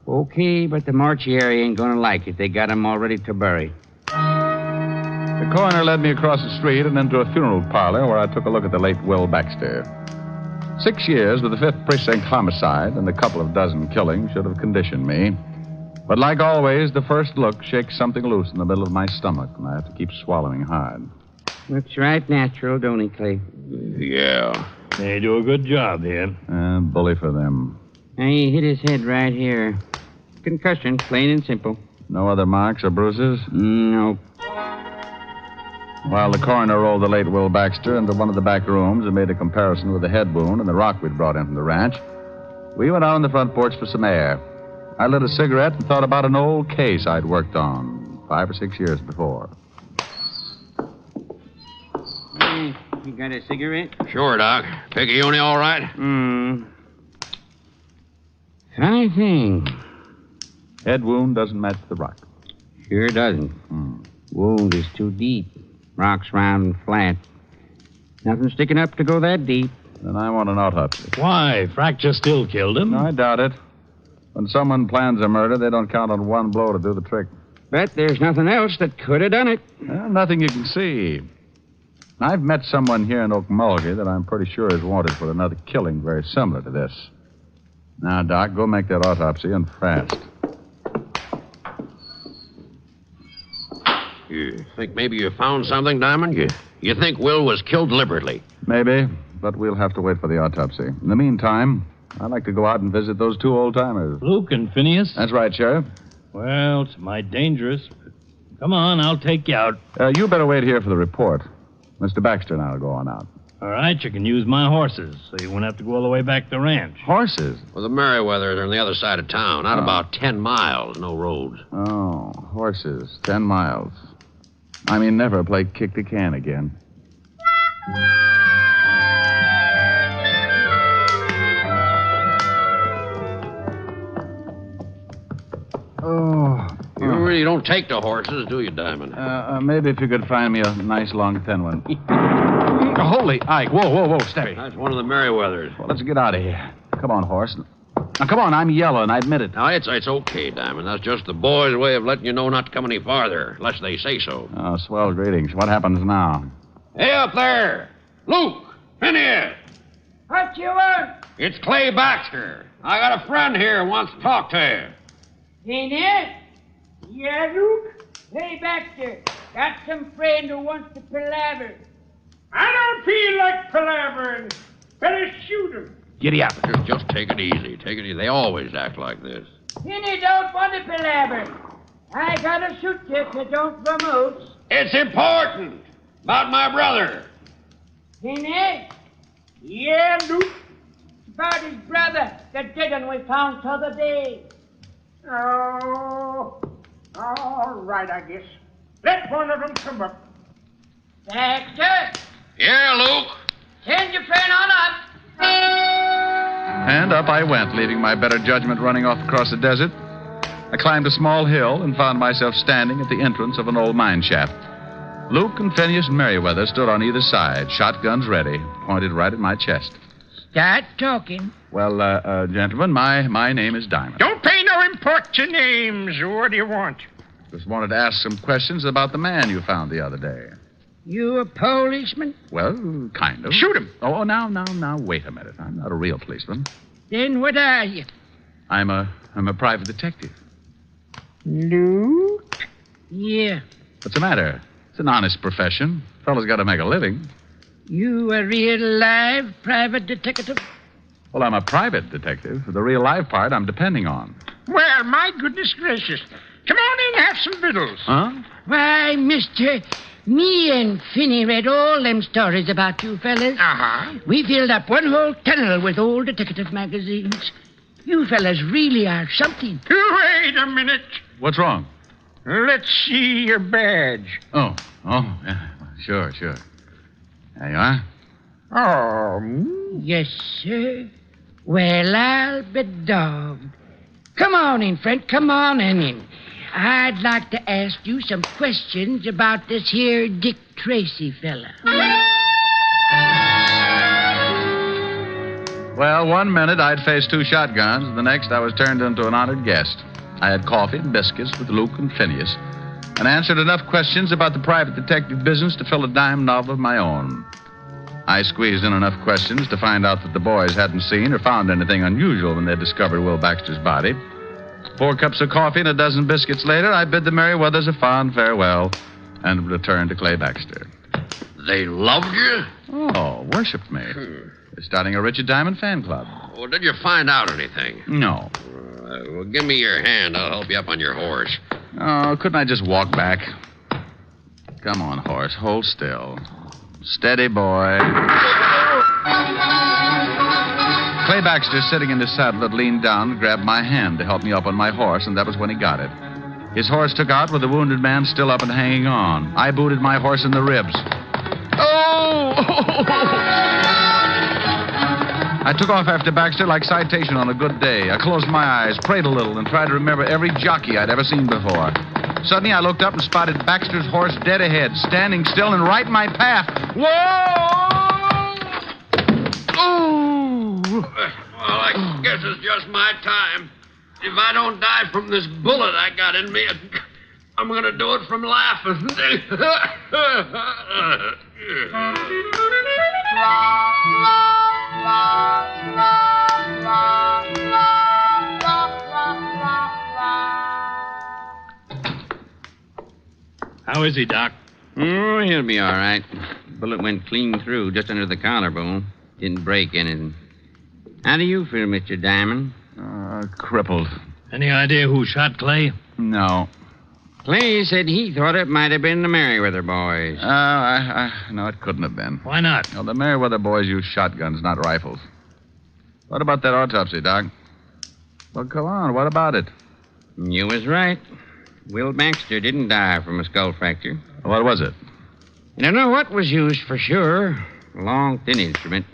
Okay, but the mortuary ain't gonna like it. They got him all ready to bury. The coroner led me across the street and into a funeral parlor where I took a look at the late Will Baxter. 6 years with the 5th Precinct homicide and a couple of dozen killings should have conditioned me. But like always, the first look shakes something loose in the middle of my stomach, and I have to keep swallowing hard. Looks right natural, don't he, Clay? Yeah. They do a good job here. Bully for them. He hit his head right here. Concussion, plain and simple. No other marks or bruises? No. While the coroner rolled the late Will Baxter into one of the back rooms and made a comparison with the head wound and the rock we'd brought in from the ranch, we went out on the front porch for some air. I lit a cigarette and thought about an old case I'd worked on 5 or 6 years before. Hey, you got a cigarette? Sure, Doc. Picayune all right? Funny thing. Head wound doesn't match the rock. Sure doesn't. Wound is too deep. Rock's round and flat. Nothing sticking up to go that deep. Then I want an autopsy. Why? Fracture still killed him? No, I doubt it. When someone plans a murder, they don't count on one blow to do the trick. Bet there's nothing else that could have done it. Well, nothing you can see. I've met someone here in Okmulgee that I'm pretty sure is wanted for another killing very similar to this. Now, Doc, go make that autopsy and fast. You think maybe you found something, Diamond? You think Will was killed deliberately? Maybe, but we'll have to wait for the autopsy. In the meantime, I'd like to go out and visit those 2 old-timers. Luke and Phineas? That's right, Sheriff. Well, it's mighty dangerous. Come on, I'll take you out. You better wait here for the report. Mr. Baxter and I will go on out. All right, you can use my horses, so you won't have to go all the way back to the ranch. Horses? Well, the Merriweathers are on the other side of town, out about 10 miles, no roads. Oh, horses, 10 miles. I mean, never play kick the can again. Oh. You really don't take to horses, do you, Diamond? Maybe if you could find me a nice, long, thin one. Holy Ike. Whoa, Steppy. That's one of the Merriweathers. Well, let's get out of here. Come on, horse. Now, come on, I'm yellow, and I admit it. Now, it's okay, Diamond. That's just the boys' way of letting you know not to come any farther, unless they say so. Oh, swell greetings. What happens now? Hey, up there! Luke! Phineas! What you want? It's Clay Baxter. I got a friend here who wants to talk to you. Ain't it? Yeah, Luke? Hey, Baxter. Got some friend who wants to palaver. I don't feel like palavering. Better shoot him. Giddy up. Just take it easy. Take it easy. They always act like this. Penny don't want to palaver. I gotta shoot you if you don't promote. It's important. About my brother. Finney? Yeah, Luke. About his brother, the dead one we found t'other day. Oh, all right, I guess. Let one of them come up. Baxter, Yeah, Luke. send your friend on up. And up I went, leaving my better judgment running off across the desert. I climbed a small hill and found myself standing at the entrance of an old mine shaft. Luke and Phineas and Merriweather stood on either side, shotguns ready, pointed right at my chest. Start talking. Well, gentlemen, my name is Diamond. Don't pay no import to names. What do you want? Just wanted to ask some questions about the man you found the other day. You a policeman? Well, kind of. Shoot him. Oh, now, wait a minute. I'm not a real policeman. Then what are you? I'm a private detective. Luke? Yeah. What's the matter? It's an honest profession. Fellow's got to make a living. You a real live private detective? Well, I'm a private detective. The real live part I'm depending on. Well, my goodness gracious. Come on in, have some victuals. Huh? Why, mister, me and Finney read all them stories about you fellas. Uh-huh. We filled up one whole tunnel with old detective magazines. You fellas really are something. Wait a minute. What's wrong? Let's see your badge. Oh, yeah. Sure. There you are. Oh. Yes, sir. Well, I'll be dogged. Come on in, friend. Come on in. I'd like to ask you some questions about this here Dick Tracy fella. Well, 1 minute I'd faced 2 shotguns, and the next I was turned into an honored guest. I had coffee and biscuits with Luke and Phineas, and answered enough questions about the private detective business to fill a dime novel of my own. I squeezed in enough questions to find out that the boys hadn't seen or found anything unusual when they discovered Will Baxter's body. 4 cups of coffee and a dozen biscuits later, I bid the Merriweathers a fond farewell and returned to Clay Baxter. They loved you? Oh, worshipped me. They're starting a Richard Diamond fan club. Well, did you find out anything? No. Well, give me your hand. I'll help you up on your horse. Oh, couldn't I just walk back? Come on, horse. Hold still. Steady, boy. Clay Baxter, sitting in his saddle, had leaned down and grabbed my hand to help me up on my horse, and that was when he got it. His horse took out with the wounded man still up and hanging on. I booted my horse in the ribs. Oh! I took off after Baxter like citation on a good day. I closed my eyes, prayed a little, and tried to remember every jockey I'd ever seen before. Suddenly, I looked up and spotted Baxter's horse dead ahead, standing still and right in my path. Whoa! Oh! Well, I guess it's just my time. If I don't die from this bullet I got in me, I'm going to do it from laughing. How is he, Doc? Oh, he'll be all right. Bullet went clean through, just under the collarbone. Didn't break anything. How do you feel, Mr. Diamond? Crippled. Any idea who shot Clay? No. Clay said he thought it might have been the Merriweather boys. No, it couldn't have been. Why not? Well, the Merriweather boys use shotguns, not rifles. What about that autopsy, Doc? Well, come on. What about it? You was right. Will Baxter didn't die from a skull fracture. What was it? You don't know what was used for sure. A long, thin instrument.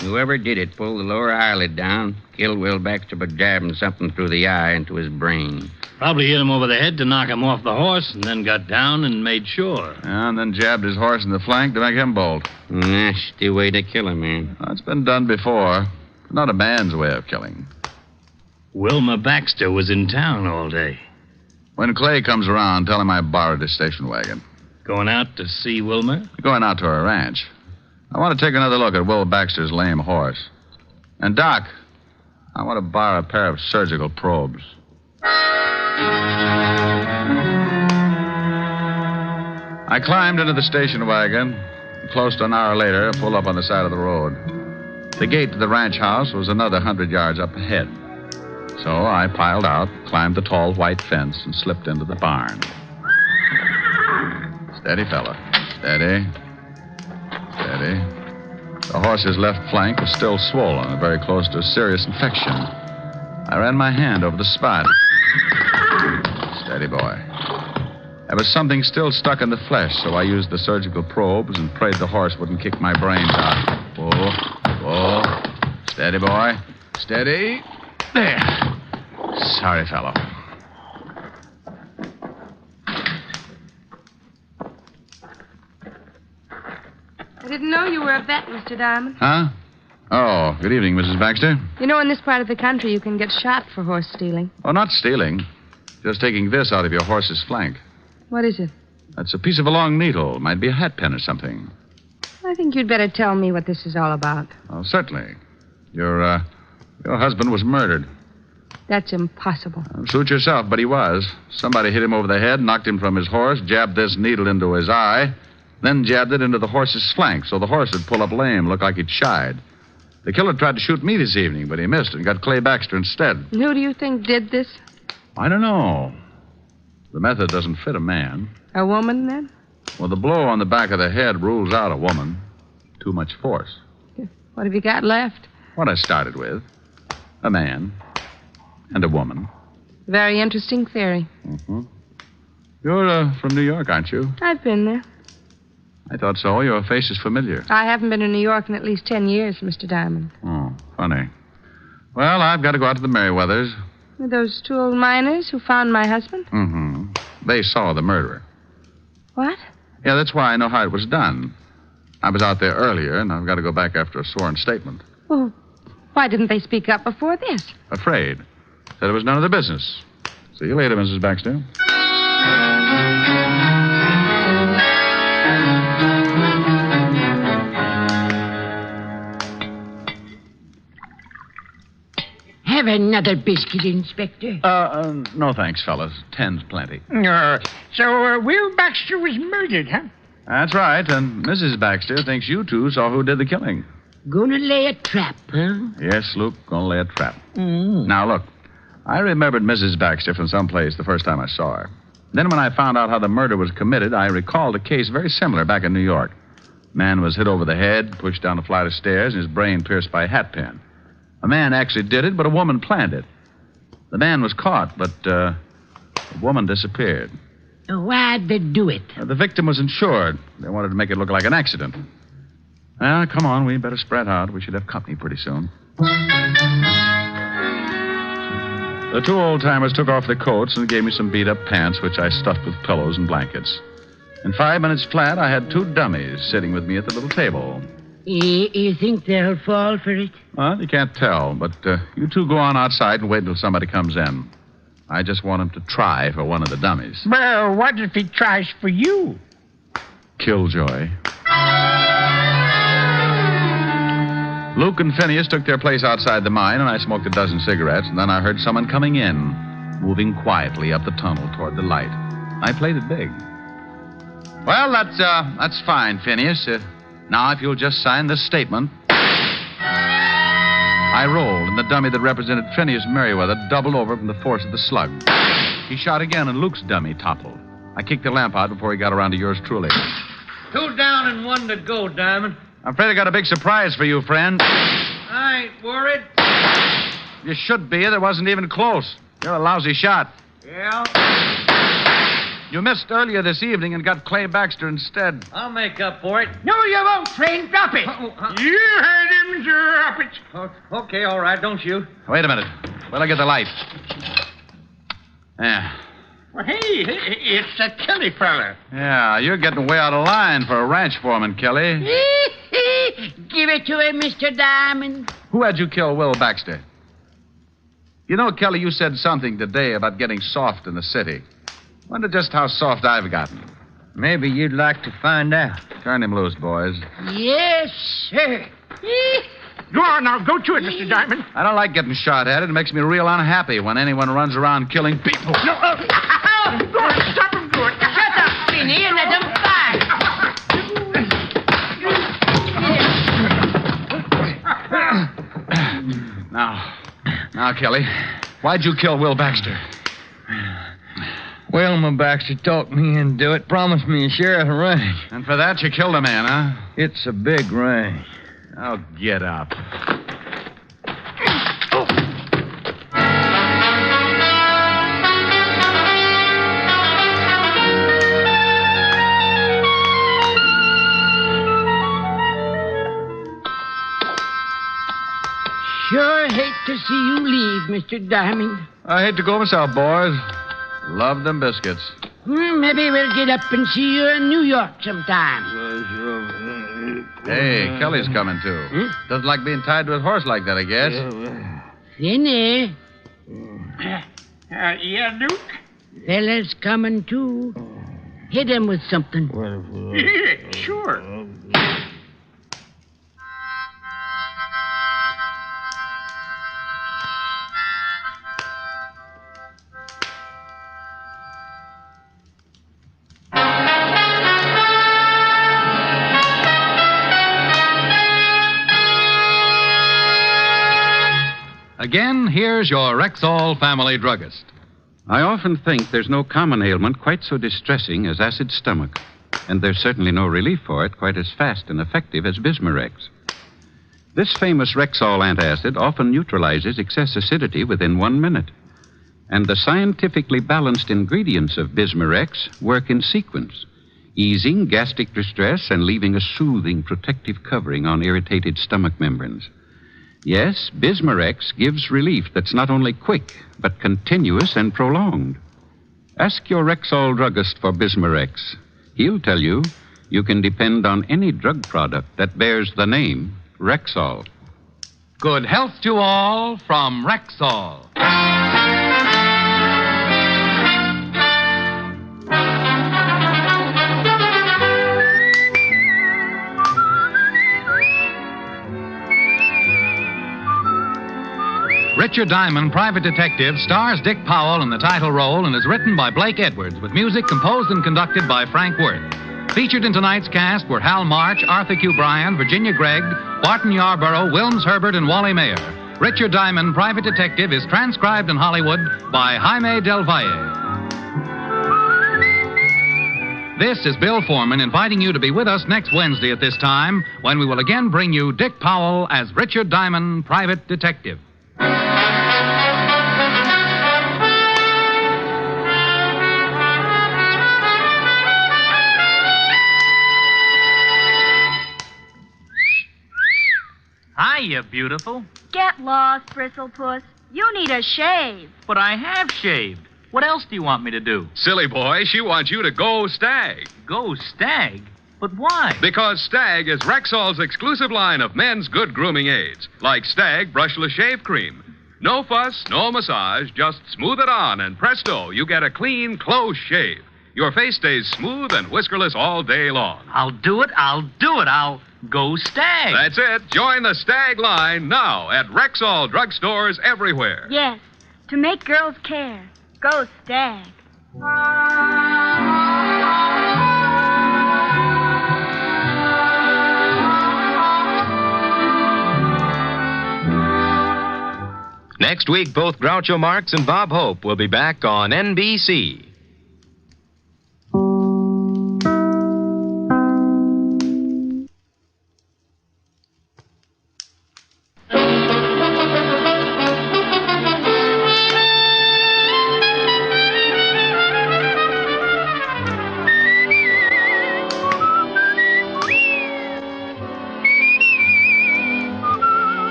Whoever did it pulled the lower eyelid down, killed Will Baxter by jabbing something through the eye into his brain. Probably hit him over the head to knock him off the horse, and then got down and made sure. And then jabbed his horse in the flank to make him bolt. Nasty way to kill a man. Well, it's been done before. Not a man's way of killing. Wilma Baxter was in town all day. When Clay comes around, tell him I borrowed his station wagon. Going out to see Wilma? Going out to her ranch. I want to take another look at Will Baxter's lame horse. And, Doc, I want to borrow a pair of surgical probes. I climbed into the station wagon. Close to an hour later, I pulled up on the side of the road. The gate to the ranch house was another 100 yards up ahead. So I piled out, climbed the tall white fence, and slipped into the barn. Steady, fella. Steady. Steady. The horse's left flank was still swollen and very close to a serious infection. I ran my hand over the spot. Steady, boy. There was something still stuck in the flesh, so I used the surgical probes and prayed the horse wouldn't kick my brains out. Whoa. Steady, boy. Steady. There. Sorry, fellow. I didn't know you were a vet, Mr. Diamond. Huh? Oh, good evening, Mrs. Baxter. You know, in this part of the country, you can get shot for horse stealing. Oh, not stealing. Just taking this out of your horse's flank. What is it? That's a piece of a long needle. Might be a hat pin or something. I think you'd better tell me what this is all about. Oh, certainly. Your husband was murdered. That's impossible. Suit yourself, but he was. Somebody hit him over the head, knocked him from his horse, jabbed this needle into his eye, then jabbed it into the horse's flank so the horse would pull up lame, look like he'd shied. The killer tried to shoot me this evening, but he missed and got Clay Baxter instead. And who do you think did this? I don't know. The method doesn't fit a man. A woman, then? Well, the blow on the back of the head rules out a woman. Too much force. What have you got left? What I started with. A man. And a woman. Very interesting theory. Mm-hmm. You're from New York, aren't you? I've been there. I thought so. Your face is familiar. I haven't been in New York in at least 10 years, Mr. Diamond. Oh, funny. Well, I've got to go out to the Merriweathers. Were those two old miners who found my husband? Mm-hmm. They saw the murderer. What? Yeah, that's why I know how it was done. I was out there earlier, and I've got to go back after a sworn statement. Well, why didn't they speak up before this? Afraid. Said it was none of their business. See you later, Mrs. Baxter. Have another biscuit, Inspector. No thanks, fellas. 10's plenty. So Will Baxter was murdered, huh? That's right, and Mrs. Baxter thinks you two saw who did the killing. Gonna lay a trap, huh? Yes, Luke, gonna lay a trap. Now, look, I remembered Mrs. Baxter from someplace the first time I saw her. Then when I found out how the murder was committed, I recalled a case very similar back in New York. Man was hit over the head, pushed down a flight of stairs, and his brain pierced by a hat pin. A man actually did it, but a woman planned it. The man was caught, but the woman disappeared. Why'd they do it? The victim was insured. They wanted to make it look like an accident. Well, come on, we better spread out. We should have company pretty soon. The two old-timers took off their coats and gave me some beat-up pants, which I stuffed with pillows and blankets. In 5 minutes flat, I had two dummies sitting with me at the little table. You think they'll fall for it? Well, you can't tell, but you two go on outside and wait until somebody comes in. I just want him to try for one of the dummies. Well, what if he tries for you? Killjoy. Luke and Phineas took their place outside the mine, and I smoked a dozen cigarettes, and then I heard someone coming in, moving quietly up the tunnel toward the light. I played it big. Well, that's fine, Phineas. Now, if you'll just sign this statement. I rolled, and the dummy that represented Phineas Merriweather doubled over from the force of the slug. He shot again, and Luke's dummy toppled. I kicked the lamp out before he got around to yours truly. 2 down and 1 to go, Diamond. I'm afraid I got a big surprise for you, friend. I ain't worried. You should be. That wasn't even close. You're a lousy shot. Yeah? You missed earlier this evening and got Clay Baxter instead. I'll make up for it. No, you won't, friend. Drop it. You heard him drop it. Okay, all right. Don't shoot. Wait a minute. Well, I get the light. Yeah. Well, hey, it's a Kelly fella. Yeah, you're getting way out of line for a ranch foreman, Kelly. Give it to him, Mr. Diamond. Who had you kill Will Baxter? You know, Kelly, you said something today about getting soft in the city. Wonder just how soft I've gotten. Maybe you'd like to find out. Turn him loose, boys. Yes, sir. Go on now. Go to it, Mr. Diamond. I don't like getting shot at. It makes me real unhappy when anyone runs around killing people. No, go on. Stop him, good. Shut up, Finney, and let him Now, Kelly, Why'd you kill Will Baxter? Wilma Baxter talked me into it, promised me a share of the ranch. And for that, you killed a man, huh? It's a big ranch. Oh, get up. Sure hate to see you leave, Mr. Diamond. I hate to go myself, boys. Love them biscuits. Well, maybe we'll get up and see you in New York sometime. Hey, Kelly's coming, too. Doesn't like being tied to his horse like that, I guess. Then, Yeah, Duke? fella's coming, too. Hit him with something. Yeah, sure. Again, here's your Rexall family druggist. I often think there's no common ailment quite so distressing as acid stomach. And there's certainly no relief for it quite as fast and effective as Bismarex. This famous Rexall antacid often neutralizes excess acidity within 1 minute. And the scientifically balanced ingredients of Bismarex work in sequence, easing gastric distress and leaving a soothing protective covering on irritated stomach membranes. Yes, Bismarex gives relief that's not only quick, but continuous and prolonged. Ask your Rexall druggist for Bismarex. He'll tell you you can depend on any drug product that bears the name Rexall. Good health to all from Rexall. Richard Diamond, Private Detective, stars Dick Powell in the title role and is written by Blake Edwards, with music composed and conducted by Frank Worth. Featured in tonight's cast were Hal March, Arthur Q. Bryan, Virginia Gregg, Barton Yarborough, Wilms Herbert, and Wally Mayer. Richard Diamond, Private Detective, is transcribed in Hollywood by Jaime Del Valle. This is Bill Foreman inviting you to be with us next Wednesday at this time, when we will again bring you Dick Powell as Richard Diamond, Private Detective. Hiya, beautiful. Get lost, Bristlepuss. You need a shave. But I have shaved. What else do you want me to do? Silly boy, she wants you to go Stag. Go Stag? But why? Because Stag is Rexall's exclusive line of men's good grooming aids, like Stag Brushless Shave Cream. No fuss, no massage, just smooth it on, and presto, you get a clean, close shave. Your face stays smooth and whiskerless all day long. I'll do it. I'll go Stag. That's it. Join the Stag line now at Rexall drugstores everywhere. Yes, to make girls care. Go Stag. Next week, both Groucho Marx and Bob Hope will be back on NBC.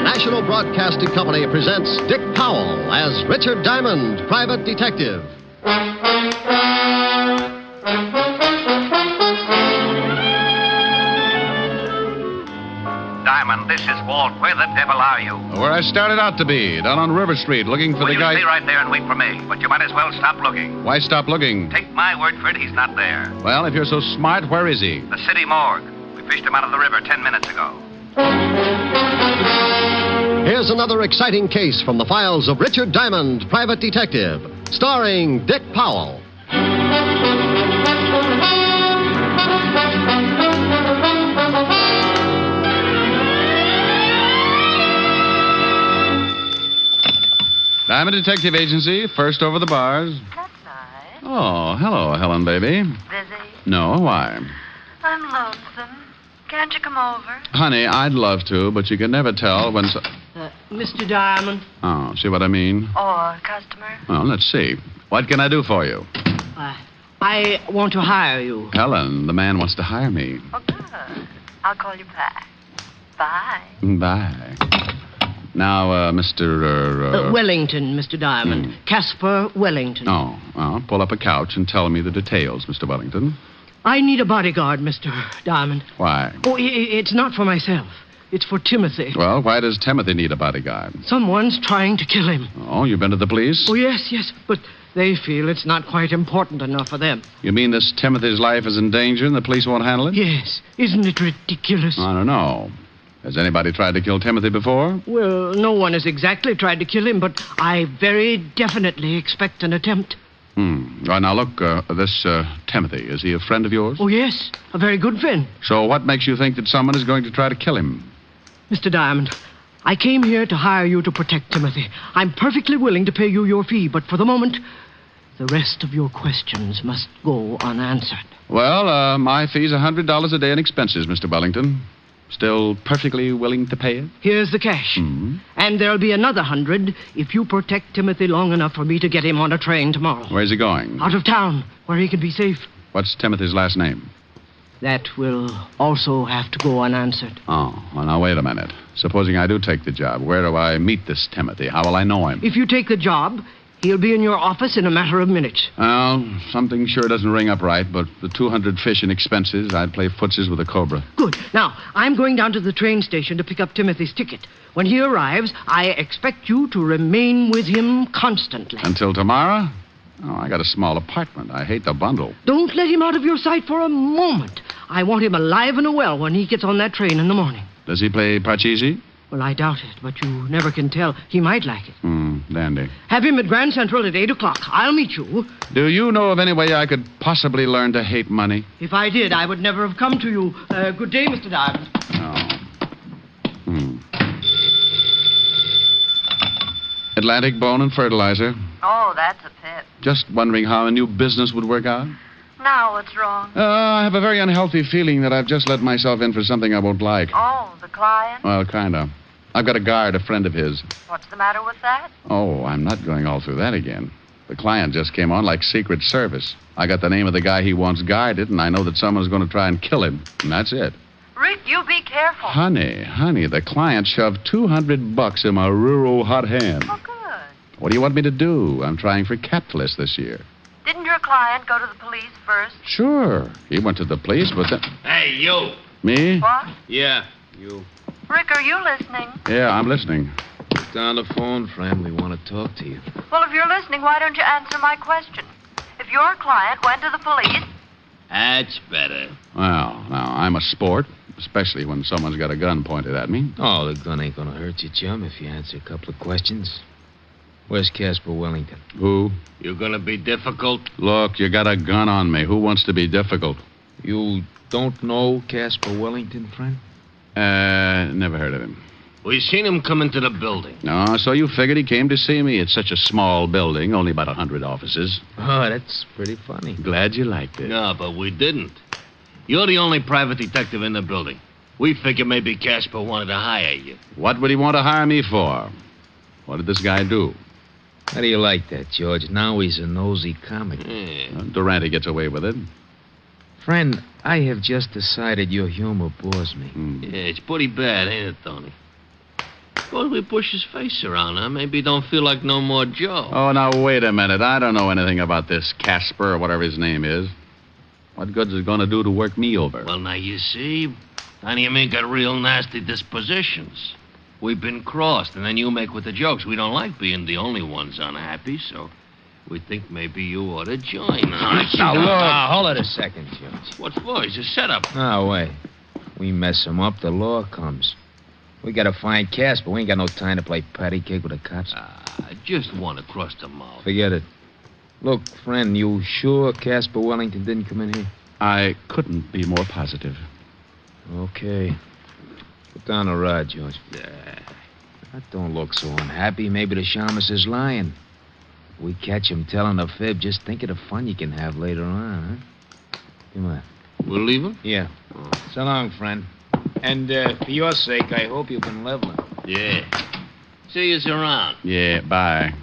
National Broadcasting Company presents Dick Powell as Richard Diamond, Private Detective. Diamond, this is Walt. Where the devil are you? Where I started out to be, down on River Street, looking for the guy. You stay right there and wait for me, but you might as well stop looking. Why stop looking? Take my word for it, he's not there. Well, if you're so smart, where is he? The city morgue. We fished him out of the river 10 minutes ago. Here's another exciting case from the files of Richard Diamond, Private Detective, starring Dick Powell. Diamond Detective Agency, first over the bars. That's nice. Oh, hello, Helen, baby. Busy? No, why? I'm lonesome. Can't you come over? Honey, I'd love to, but you can never tell when... Mr. Diamond. Oh, see what I mean? Or customer? Well, let's see. What can I do for you? I want to hire you. Helen, the man wants to hire me. Oh, good. I'll call you back. Bye. Bye. Now, Mr. Wellington, Mr. Diamond. Casper Wellington. Oh, well, pull up a couch and tell me the details, Mr. Wellington. I need a bodyguard, Mr. Diamond. Why? Oh, it's not for myself. It's for Timothy. Well, why does Timothy need a bodyguard? Someone's trying to kill him. Oh, you've been to the police? Oh, yes, but they feel it's not quite important enough for them. You mean this Timothy's life is in danger and the police won't handle it? Yes. Isn't it ridiculous? I don't know. Has anybody tried to kill Timothy before? Well, no one has exactly tried to kill him, but I very definitely expect an attempt. Well, now, look, this Timothy, is he a friend of yours? Oh, yes, a very good friend. So what makes you think that someone is going to try to kill him? Mr. Diamond, I came here to hire you to protect Timothy. I'm perfectly willing to pay you your fee, but for the moment, the rest of your questions must go unanswered. Well, my fee's $100 a day in expenses, Mr. Wellington. Still perfectly willing to pay it? Here's the cash. Mm-hmm. And there'll be another 100 if you protect Timothy long enough for me to get him on a train tomorrow. Where's he going? Out of town, where he can be safe. What's Timothy's last name? That will also have to go unanswered. Oh, well, now, wait a minute. Supposing I do take the job, where do I meet this Timothy? How will I know him? If you take the job, he'll be in your office in a matter of minutes. Well, something sure doesn't ring up right, but the 200 fish in expenses, I'd play footsies with a cobra. Good. Now, I'm going down to the train station to pick up Timothy's ticket. When he arrives, I expect you to remain with him constantly. Until tomorrow? Oh, I got a small apartment. I hate to bundle. Don't let him out of your sight for a moment. I want him alive and well when he gets on that train in the morning. Does he play Parcheesi? Well, I doubt it, but you never can tell. He might like it. Dandy. Have him at Grand Central at 8 o'clock. I'll meet you. Do you know of any way I could possibly learn to hate money? If I did, I would never have come to you. Good day, Mr. Diamond. Atlantic Bone and Fertilizer. Oh, that's a pip. Just wondering how a new business would work out. Now what's wrong? I have a very unhealthy feeling that I've just let myself in for something I won't like. Oh, the client? Well, kind of. I've got a guard, a friend of his. What's the matter with that? Oh, I'm not going all through that again. The client just came on like Secret Service. I got the name of the guy he wants guarded, and I know that someone's going to try and kill him. And that's it. Rick, you be careful. Honey, the client shoved $200 in my rural hot hand. Oh, good. What do you want me to do? I'm trying for capitalists this year. Didn't your client go to the police first? Sure. He went to the police, but then... Hey, you. Me? What? Yeah, you. Rick, are you listening? Yeah, I'm listening. Put down the phone, friend. We want to talk to you. Well, if you're listening, why don't you answer my question? If your client went to the police... That's better. Well, now, I'm a sport, especially when someone's got a gun pointed at me. Oh, the gun ain't gonna hurt you, chum, if you answer a couple of questions. Where's Casper Wellington? Who? You gonna be difficult? Look, you got a gun on me. Who wants to be difficult? You don't know Casper Wellington, friend? Never heard of him. We seen him come into the building. No, so you figured he came to see me. It's such a small building, only about 100 offices. Oh, that's pretty funny. Glad you liked it. No, but we didn't. You're the only private detective in the building. We figured maybe Casper wanted to hire you. What would he want to hire me for? What did this guy do? How do you like that, George? Now he's a nosy comic. Durante gets away with it. Friend, I have just decided your humor bores me. Yeah, it's pretty bad, ain't it, Tony? Suppose we push his face around, huh? Maybe he don't feel like no more Joe. Oh, now, wait a minute. I don't know anything about this Casper or whatever his name is. What good's it going to do to work me over? Well, now, you see, Tony and me got real nasty dispositions. We've been crossed, and then you make with the jokes. We don't like being the only ones unhappy, so we think maybe you ought to join. Now, look. Hold it a second, George. What for? It's a setup. No, wait. We mess him up, the law comes. We gotta find Casper. We ain't got no time to play patty cake with the cops. Just one across the mouth. Forget it. Look, friend, you sure Casper Wellington didn't come in here? I couldn't be more positive. Okay. Put down the rod, George. That don't look so unhappy. Maybe the shamus is lying. If we catch him telling a fib, just think of the fun you can have later on, huh? Come on. We'll leave him? Yeah. So long, friend. And for your sake, I hope you can level him. Yeah. See you around. Yeah, bye.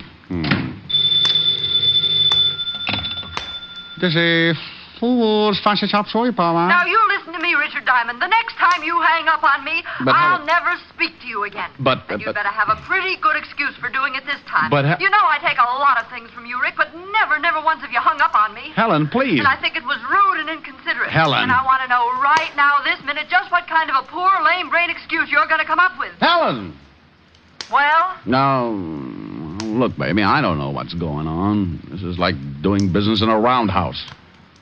This is Fool's Fancy Shop Soy Power. Now, you listen to me, Richard Diamond. The next time you hang up on me, I'll never speak to you again. And you'd better have a pretty good excuse for doing it this time. You know I take a lot of things from you, Rick, but never once have you hung up on me. Helen, please. And I think it was rude and inconsiderate. Helen. And I want to know right now, this minute, just what kind of a poor, lame brain excuse you're going to come up with. Helen! Well? Now, look, baby, I don't know what's going on. This is like doing business in a roundhouse.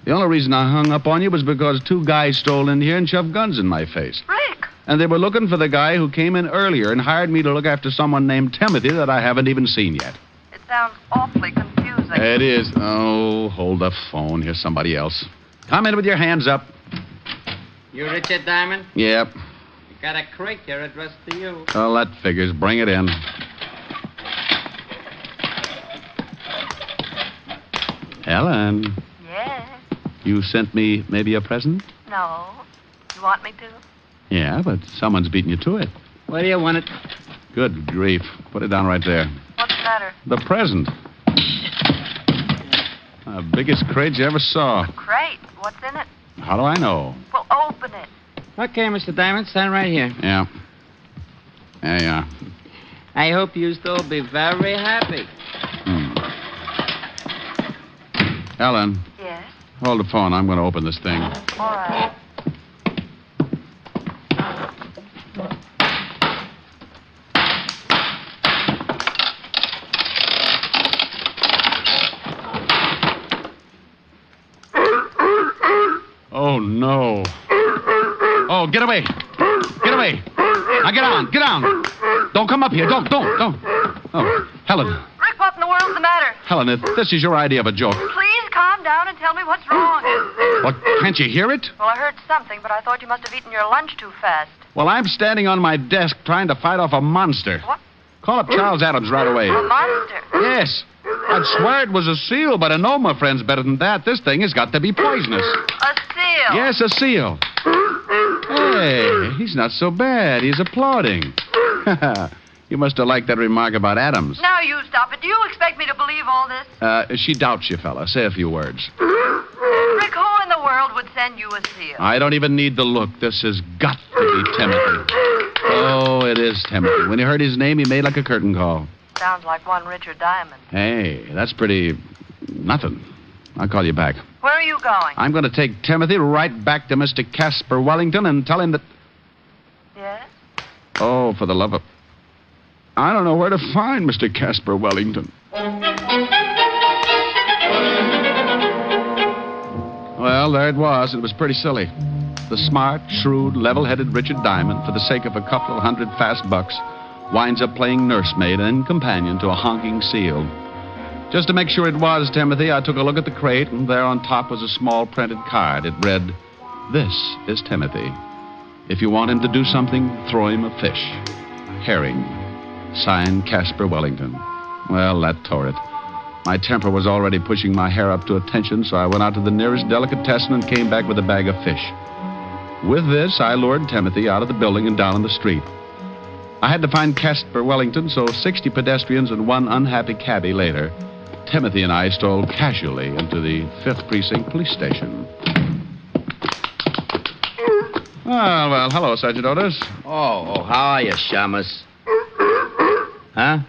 The only reason I hung up on you was because two guys stole in here and shoved guns in my face. Rick! And they were looking for the guy who came in earlier and hired me to look after someone named Timothy that I haven't even seen yet. It sounds awfully confusing. It is. Oh, hold the phone. Here's somebody else. Come in with your hands up. You Richard Diamond? Yep. You got a crate here addressed to you. Well, that figures. Bring it in. Helen. Yes? You sent me maybe a present? No. You want me to? Yeah, but someone's beating you to it. Where do you want it? Good grief. Put it down right there. What's the matter? The present. The biggest crate you ever saw. Crate? What's in it? How do I know? Well, open it. Okay, Mr. Diamond, stand right here. Yeah. There you are. I hope you still be very happy. Helen. Yes? Hold the phone. I'm going to open this thing. All right. Oh, no. Oh, get away. Get away. Now get on. Get on. Don't come up here. Don't. Oh, Helen. Rick, what in the world's the matter? Helen, if this is your idea of a joke. Please calm down and tell me what's wrong. What, can't you hear it? Well, I heard something, but I thought you must have eaten your lunch too fast. Well, I'm standing on my desk trying to fight off a monster. What? Call up Charles Adams right away. A monster? Yes. I'd swear it was a seal, but I know my friend's better than that. This thing has got to be poisonous. A seal? Yes, a seal. Hey, he's not so bad. He's applauding. You must have liked that remark about Adams. Now you stop it. Do you expect me to believe all this? She doubts you, fella. Say a few words. Rick, who in the world would send you a seal? I don't even need to look. This has got to be Timothy. Oh, it is Timothy. When he heard his name, he made like a curtain call. Sounds like one Richard Diamond. Hey, that's pretty... nothing. I'll call you back. Where are you going? I'm going to take Timothy right back to Mr. Casper Wellington and tell him that... Yes? Oh, for the love of... I don't know where to find Mr. Casper Wellington. Well, there it was. It was pretty silly. The smart, shrewd, level-headed Richard Diamond, for the sake of a couple of $100 fast bucks, winds up playing nursemaid and companion to a honking seal. Just to make sure it was Timothy, I took a look at the crate, and there on top was a small printed card. It read, "This is Timothy. If you want him to do something, throw him a fish. Herring. Signed, Casper Wellington." Well, that tore it. My temper was already pushing my hair up to attention, so I went out to the nearest delicatessen and came back with a bag of fish. With this, I lured Timothy out of the building and down on the street. I had to find Casper Wellington, so 60 pedestrians and one unhappy cabbie later, Timothy and I strolled casually into the 5th Precinct Police Station. Ah, well, hello, Sergeant Otis. Oh, how are you, Shamus? Huh?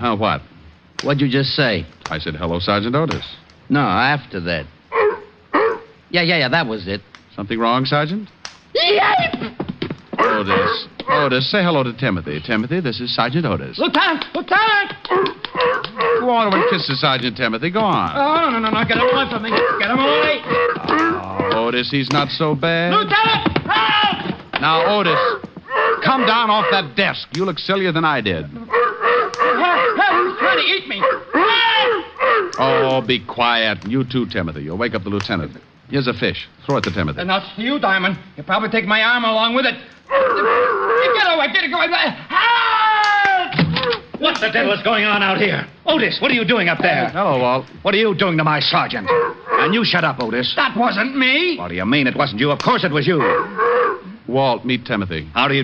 Oh, what? What'd you just say? I said, hello, Sergeant Otis. No, after that. Yeah, that was it. Something wrong, Sergeant? Otis, say hello to Timothy. Timothy, this is Sergeant Otis. Lieutenant! Go on over and kiss the Sergeant, Timothy. Go on. Oh, no. Get him away from me. Get him away. Oh, Otis, he's not so bad. Lieutenant! Help! Now, Otis, come down off that desk. You look sillier than I did. Help! He's trying to eat me. Help! Oh, be quiet. You too, Timothy. You'll wake up the lieutenant. Here's a fish. Throw it to Timothy. Not to you, Diamond. You'll probably take my arm along with it. Get away. Help! What the devil is going on out here? Otis, what are you doing up there? Hello, Walt. What are you doing to my sergeant? And you shut up, Otis. That wasn't me. What do you mean it wasn't you? Of course it was you. Walt, meet Timothy. How do you...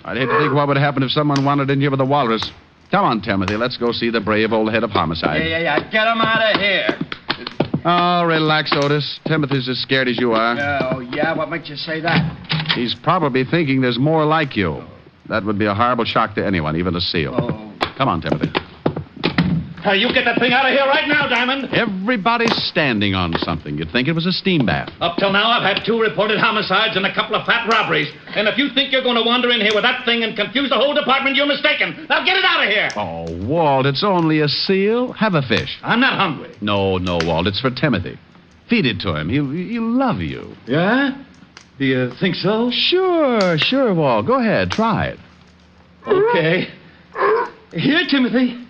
I'd hate to think what would happen if someone wandered in here with a walrus. Come on, Timothy. Let's go see the brave old head of homicide. Yeah. Get him out of here. Oh, relax, Otis. Timothy's as scared as you are. Oh, yeah? What makes you say that? He's probably thinking there's more like you. That would be a horrible shock to anyone, even a SEAL. Oh. Come on, Timothy. Hey, you get that thing out of here right now, Diamond. Everybody's standing on something. You'd think it was a steam bath. Up till now, I've had 2 reported homicides and a couple of fat robberies. And if you think you're going to wander in here with that thing and confuse the whole department, you're mistaken. Now get it out of here. Oh, Walt, it's only a seal. Have a fish. I'm not hungry. No, Walt. It's for Timothy. Feed it to him. He'll love you. Yeah? Do you think so? Sure, Walt. Go ahead. Try it. Okay. Here, Timothy.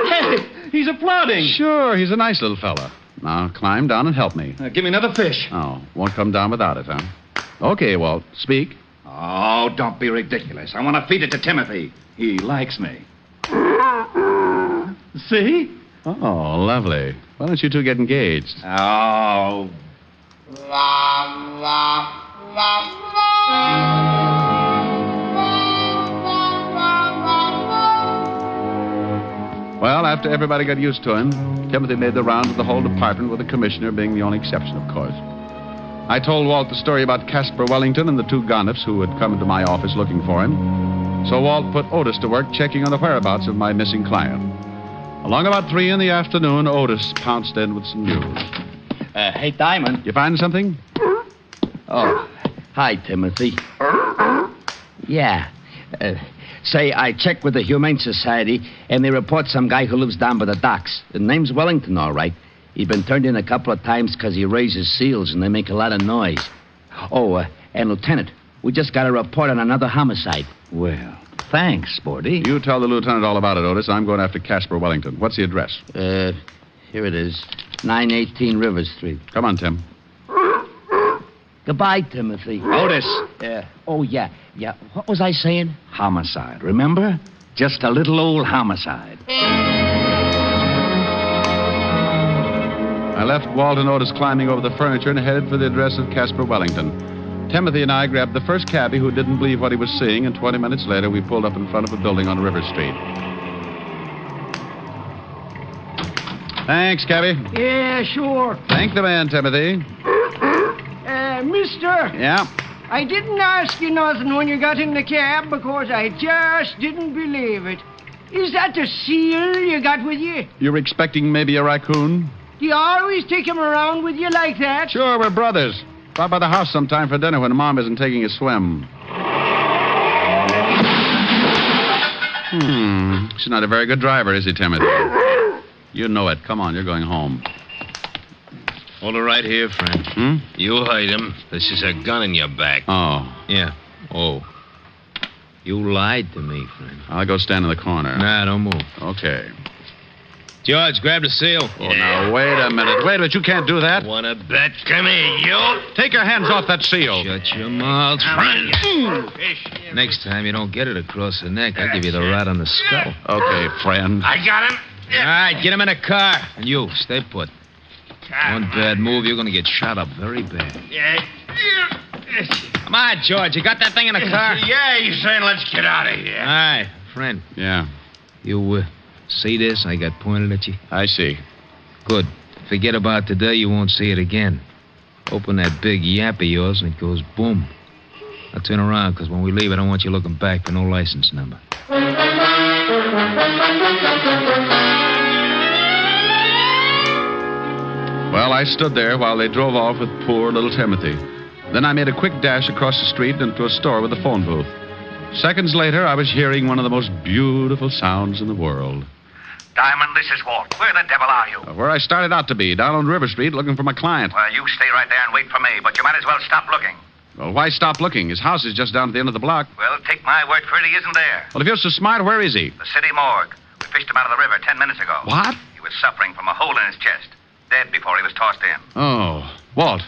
Hey, he's applauding. Sure, he's a nice little fella. Now, climb down and help me. Give me another fish. Oh, won't come down without it, huh? Okay, Walt, speak. Oh, don't be ridiculous. I want to feed it to Timothy. He likes me. See? Oh, lovely. Why don't you two get engaged? Oh. Well, after everybody got used to him, Timothy made the rounds of the whole department, with the commissioner being the only exception, of course. I told Walt the story about Casper Wellington and the 2 gonniffs who had come into my office looking for him. So Walt put Otis to work checking on the whereabouts of my missing client. Along about 3 in the afternoon, Otis pounced in with some news. Hey, Diamond. You find something? Oh, hi, Timothy. Yeah. Say, I checked with the Humane Society, and they report some guy who lives down by the docks. The name's Wellington, all right. He's been turned in a couple of times because he raises seals, and they make a lot of noise. Oh, and Lieutenant, we just got a report on another homicide. Well, thanks, Sporty. You tell the lieutenant all about it, Otis. I'm going after Casper Wellington. What's the address? Here it is. 918 River Street. Come on, Tim. Goodbye, Timothy. Otis. Oh, yeah. What was I saying? Homicide, remember? Just a little old homicide. I left Walt and Otis climbing over the furniture and headed for the address of Casper Wellington. Timothy and I grabbed the first cabbie who didn't believe what he was seeing, and 20 minutes later we pulled up in front of a building on River Street. Thanks, cabbie. Yeah, sure. Thank the man, Timothy. Mister. Yeah? I didn't ask you nothing when you got in the cab because I just didn't believe it. Is that a seal you got with you? You're expecting maybe a raccoon? Do you always take him around with you like that? Sure, we're brothers. Stop by the house sometime for dinner when Mom isn't taking a swim. She's not a very good driver, is he, Timothy? You know it. Come on, you're going home. Hold it right here, friend. You hide him. This is a gun in your back. Oh. Yeah. Oh. You lied to me, friend. I'll go stand in the corner. Nah, don't move. Okay. George, grab the seal. Oh, now, wait a minute. You can't do that. Wanna bet? Come here, you. Take your hands off that seal. Shut your mouth, friend. Next time you don't get it across the neck, I'll give you the rat on the skull. Okay, friend. I got him. All right, get him in a car. And you, stay put. One bad move, you're going to get shot up very bad. Yeah. Come on, George. You got that thing in the car? Yeah, he's saying let's get out of here. All right, friend. Yeah. You see this I got pointed at you? I see. Good. Forget about today. You won't see it again. Open that big yap of yours and it goes boom. Now turn around, because when we leave, I don't want you looking back for no license number. Well, I stood there while they drove off with poor little Timothy. Then I made a quick dash across the street into a store with a phone booth. Seconds later, I was hearing one of the most beautiful sounds in the world. Diamond, this is Walt. Where the devil are you? Where I started out to be, down on River Street, looking for my client. Well, you stay right there and wait for me, but you might as well stop looking. Well, why stop looking? His house is just down at the end of the block. Well, take my word for it, he isn't there. Well, if you're so smart, where is he? The city morgue. We fished him out of the river 10 minutes ago. What? He was suffering from a hole in his chest. Dead before he was tossed in. Oh, Walt.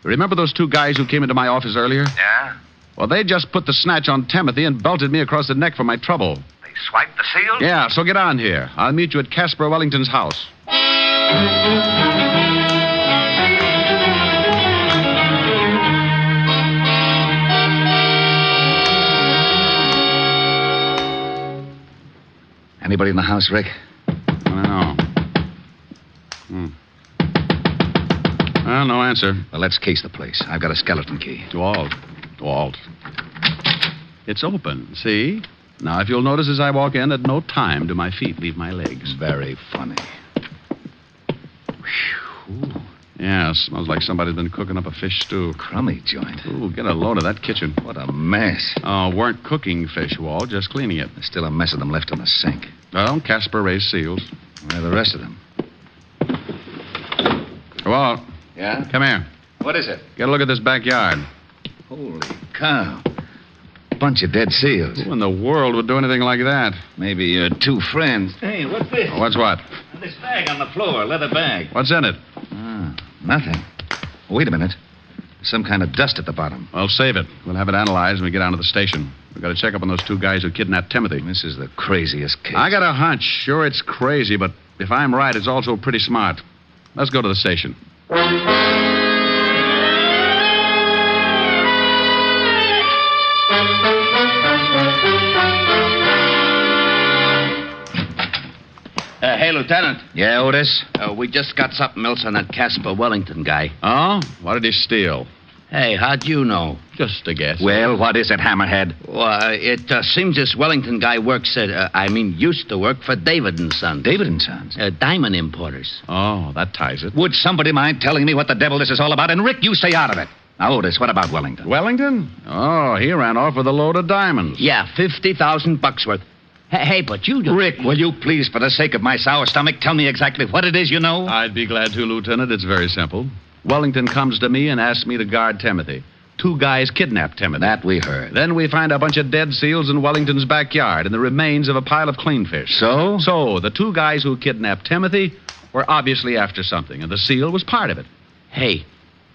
Remember those 2 guys who came into my office earlier? Yeah? Well, they just put the snatch on Timothy and belted me across the neck for my trouble. They swiped the seals? Yeah, so get on here. I'll meet you at Casper Wellington's house. Anybody in the house, Rick? No. Well, no answer. Well, let's case the place. I've got a skeleton key. Walt. It's open, see? Now, if you'll notice as I walk in, at no time do my feet leave my legs. Very funny. Whew. Yeah, smells like somebody's been cooking up a fish stew. Crummy joint. Ooh, get a load of that kitchen. What a mess. Oh, weren't cooking fish, Walt, just cleaning it. There's still a mess of them left in the sink. Well, Casper raised seals. Where are the rest of them? Walt. Yeah? Come here. What is it? Get a look at this backyard. Holy cow. Bunch of dead seals. Who in the world would do anything like that? Maybe your two friends. Hey, what's this? What's what? This bag on the floor, leather bag. What's in it? Nothing. Wait a minute. Some kind of dust at the bottom. Well, save it. We'll have it analyzed when we get down to the station. We've got to check up on those two guys who kidnapped Timothy. This is the craziest case. I got a hunch. Sure, it's crazy, but if I'm right, it's also pretty smart. Let's go to the station. Hey, Lieutenant. Yeah, Otis? We just got something else on that Casper Wellington guy. Oh? What did he steal? Hey, how'd you know? Just a guess. Well, what is it, Hammerhead? Well, it seems this Wellington guy used to work for David & Sons. David & Sons? Diamond importers. Oh, that ties it. Would somebody mind telling me what the devil this is all about? And, Rick, you stay out of it. Now, Otis, what about Wellington? Wellington? Oh, he ran off with a load of diamonds. Yeah, $50,000 worth. Hey, but you just... Rick, will you please, for the sake of my sour stomach, tell me exactly what it is you know? I'd be glad to, Lieutenant. It's very simple. Wellington comes to me and asks me to guard Timothy. Two guys kidnapped Timothy. That we heard. Then we find a bunch of dead seals in Wellington's backyard and the remains of a pile of clean fish. So? So, the two guys who kidnapped Timothy were obviously after something, and the seal was part of it. Hey,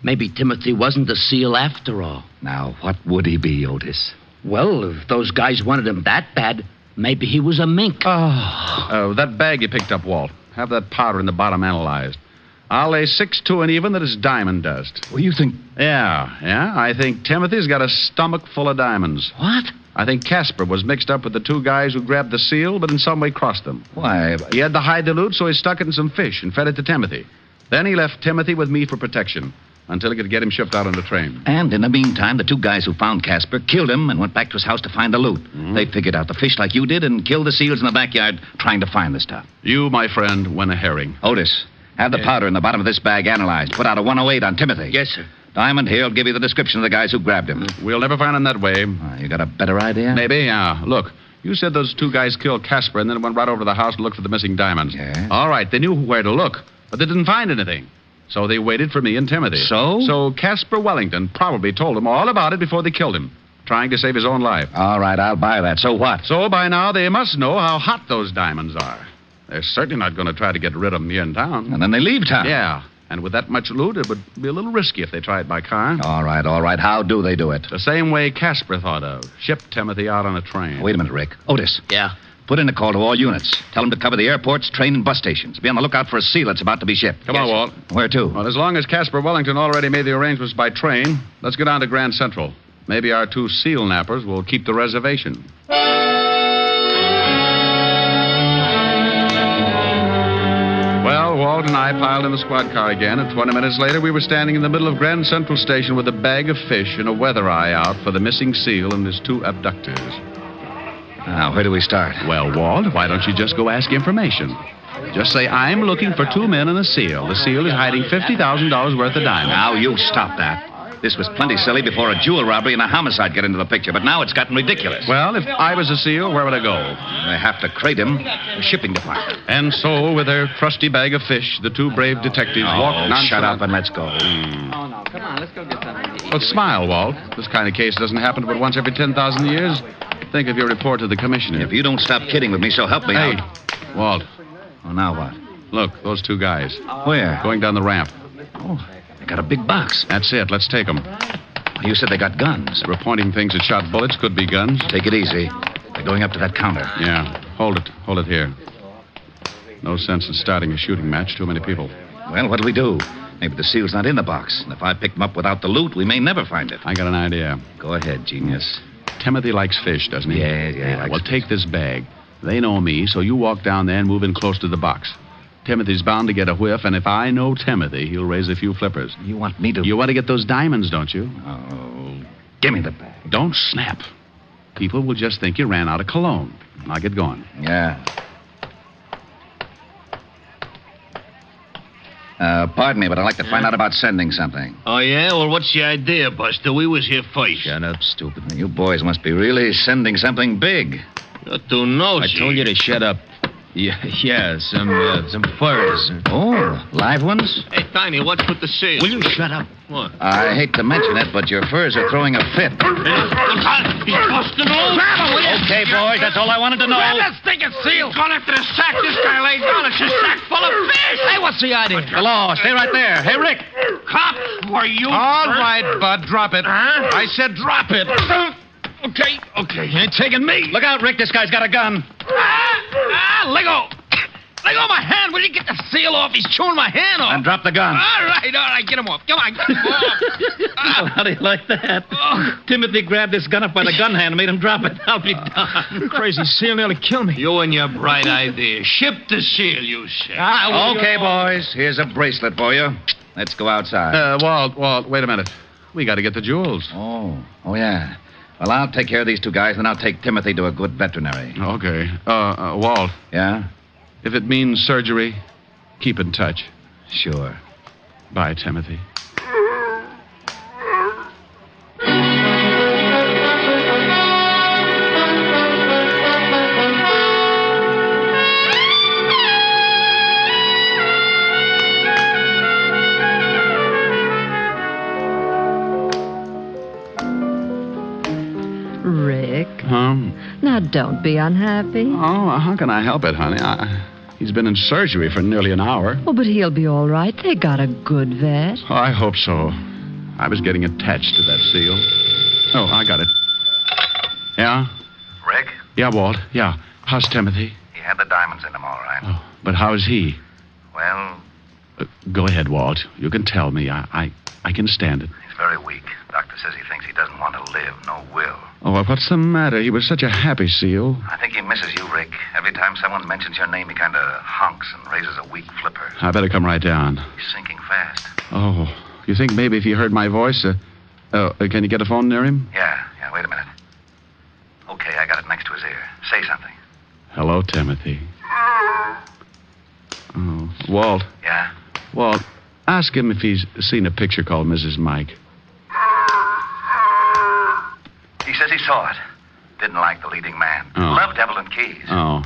maybe Timothy wasn't a seal after all. Now, what would he be, Otis? Well, if those guys wanted him that bad, maybe he was a mink. Oh, that bag you picked up, Walt. Have that powder in the bottom analyzed. I'll lay 6 to an even that it's diamond dust. Well, you think... Yeah. I think Timothy's got a stomach full of diamonds. What? I think Casper was mixed up with the two guys who grabbed the seal, but in some way crossed them. Why? He had to hide the loot, so he stuck it in some fish and fed it to Timothy. Then he left Timothy with me for protection until he could get him shipped out on the train. And in the meantime, the two guys who found Casper killed him and went back to his house to find the loot. Mm-hmm. They figured out the fish like you did and killed the seals in the backyard trying to find the stuff. You, my friend, went a herring. Otis, have the powder in the bottom of this bag analyzed. Put out a 108 on Timothy. Yes, sir. Diamond here will give you the description of the guys who grabbed him. We'll never find him that way. You got a better idea? Maybe, yeah. Look, you said those two guys killed Casper and then went right over to the house to look for the missing diamonds. Yeah. All right, they knew where to look, but they didn't find anything. So they waited for me and Timothy. So? So Casper Wellington probably told them all about it before they killed him, trying to save his own life. All right, I'll buy that. So what? So by now they must know how hot those diamonds are. They're certainly not going to try to get rid of them here in town. And then they leave town. Yeah. And with that much loot, it would be a little risky if they tried by car. All right. How do they do it? The same way Casper thought of. Ship Timothy out on a train. Wait a minute, Rick. Otis. Yeah? Put in a call to all units. Tell them to cover the airports, train, and bus stations. Be on the lookout for a seal that's about to be shipped. Come on, Walt. Where to? Well, as long as Casper Wellington already made the arrangements by train, let's go down to Grand Central. Maybe our two seal nappers will keep the reservation. Well, Walt and I piled in the squad car again, and 20 minutes later, we were standing in the middle of Grand Central Station with a bag of fish and a weather eye out for the missing seal and his two abductors. Now, where do we start? Well, Walt, why don't you just go ask information? Just say, I'm looking for 2 men and a seal. The seal is hiding $50,000 worth of diamonds. Now, you stop that. This was plenty silly before a jewel robbery and a homicide get into the picture, but now it's gotten ridiculous. Well, if I was a seal, where would I go? They have to crate him. The shipping department. And so, with their trusty bag of fish, the two brave detectives walked nonchalant. Shut up and let's go. Oh, no. Come on, let's go get something to eat. Well, smile, Walt. This kind of case doesn't happen but once every 10,000 years. Think of your report to the commissioner. If you don't stop kidding with me, so help me out. Walt. Oh, now what? Look, those two guys. Where? Going down the ramp. Oh, they got a big box. That's it. Let's take them. You said they got guns. They were pointing things that shot bullets. Could be guns. Take it easy. They're going up to that counter. Yeah. Hold it. Hold it here. No sense in starting a shooting match. Too many people. Well, what do we do? Maybe the seal's not in the box. And if I pick them up without the loot, we may never find it. I got an idea. Go ahead, genius. Timothy likes fish, doesn't he? Yeah. Well, take this bag. They know me, so you walk down there and move in close to the box. Timothy's bound to get a whiff, and if I know Timothy, he'll raise a few flippers. You want me to... You want to get those diamonds, don't you? Oh, give me the bag. Don't snap. People will just think you ran out of cologne. Now get going. Yeah. Pardon me, but I'd like to find out about sending something. Oh, yeah? Well, what's the idea, Buster? We was here first. Shut up, stupid. You boys must be really sending something big. You're too nosy. I told you to shut up. Yeah, some furs. Oh, live ones? Hey, Tiny, what's with the seal? Will you shut up? What? I hate to mention it, but your furs are throwing a fit. He's busting all. Okay, boys, that's all I wanted to know. Grab that stinking seal. He's gone after the sack this guy laid down. It's a sack full of fish. Hey, what's the idea? The law, stay right there. Hey, Rick. Cop, were you... All right, Bud, drop it. Huh? I said drop it. Okay. You ain't taking me. Look out, Rick. This guy's got a gun. Let go. Let go of my hand. Will you get the seal off? He's chewing my hand off. And drop the gun. All right. Get him off. Come on, get him off. Well, how do you like that? Timothy grabbed this gun up by the gun hand and made him drop it. I'll be darned. Crazy seal nearly killed me. You and your bright idea. Ship the seal, you say. Okay, boys. Here's a bracelet for you. Let's go outside. Walt, wait a minute. We got to get the jewels. Oh, yeah. Well, I'll take care of these two guys, and I'll take Timothy to a good veterinary. Okay. Walt. Yeah? If it means surgery, keep in touch. Sure. Bye, Timothy. Rick. Huh? Now, don't be unhappy. Oh, how can I help it, honey? He's been in surgery for nearly an hour. Oh, but he'll be all right. They got a good vet. Oh, I hope so. I was getting attached to that seal. Oh, I got it. Yeah? Rick? Yeah, Walt. Yeah. How's Timothy? He had the diamonds in him, all right. Oh, but how's he? Well... Go ahead, Walt. You can tell me. I can stand it. He's very weak. Doctor says he thinks he doesn't want to live. No will. Oh, well, what's the matter? He was such a happy seal. I think he misses you, Rick. Every time someone mentions your name, he kind of honks and raises a weak flipper. I better come right down. He's sinking fast. Oh, you think maybe if he heard my voice... can you get a phone near him? Yeah, wait a minute. Okay, I got it next to his ear. Say something. Hello, Timothy. Oh, Walt. Yeah? Walt, ask him if he's seen a picture called Mrs. Mike. He says he saw it. Didn't like the leading man. Oh. Loved Evelyn Keyes. Oh.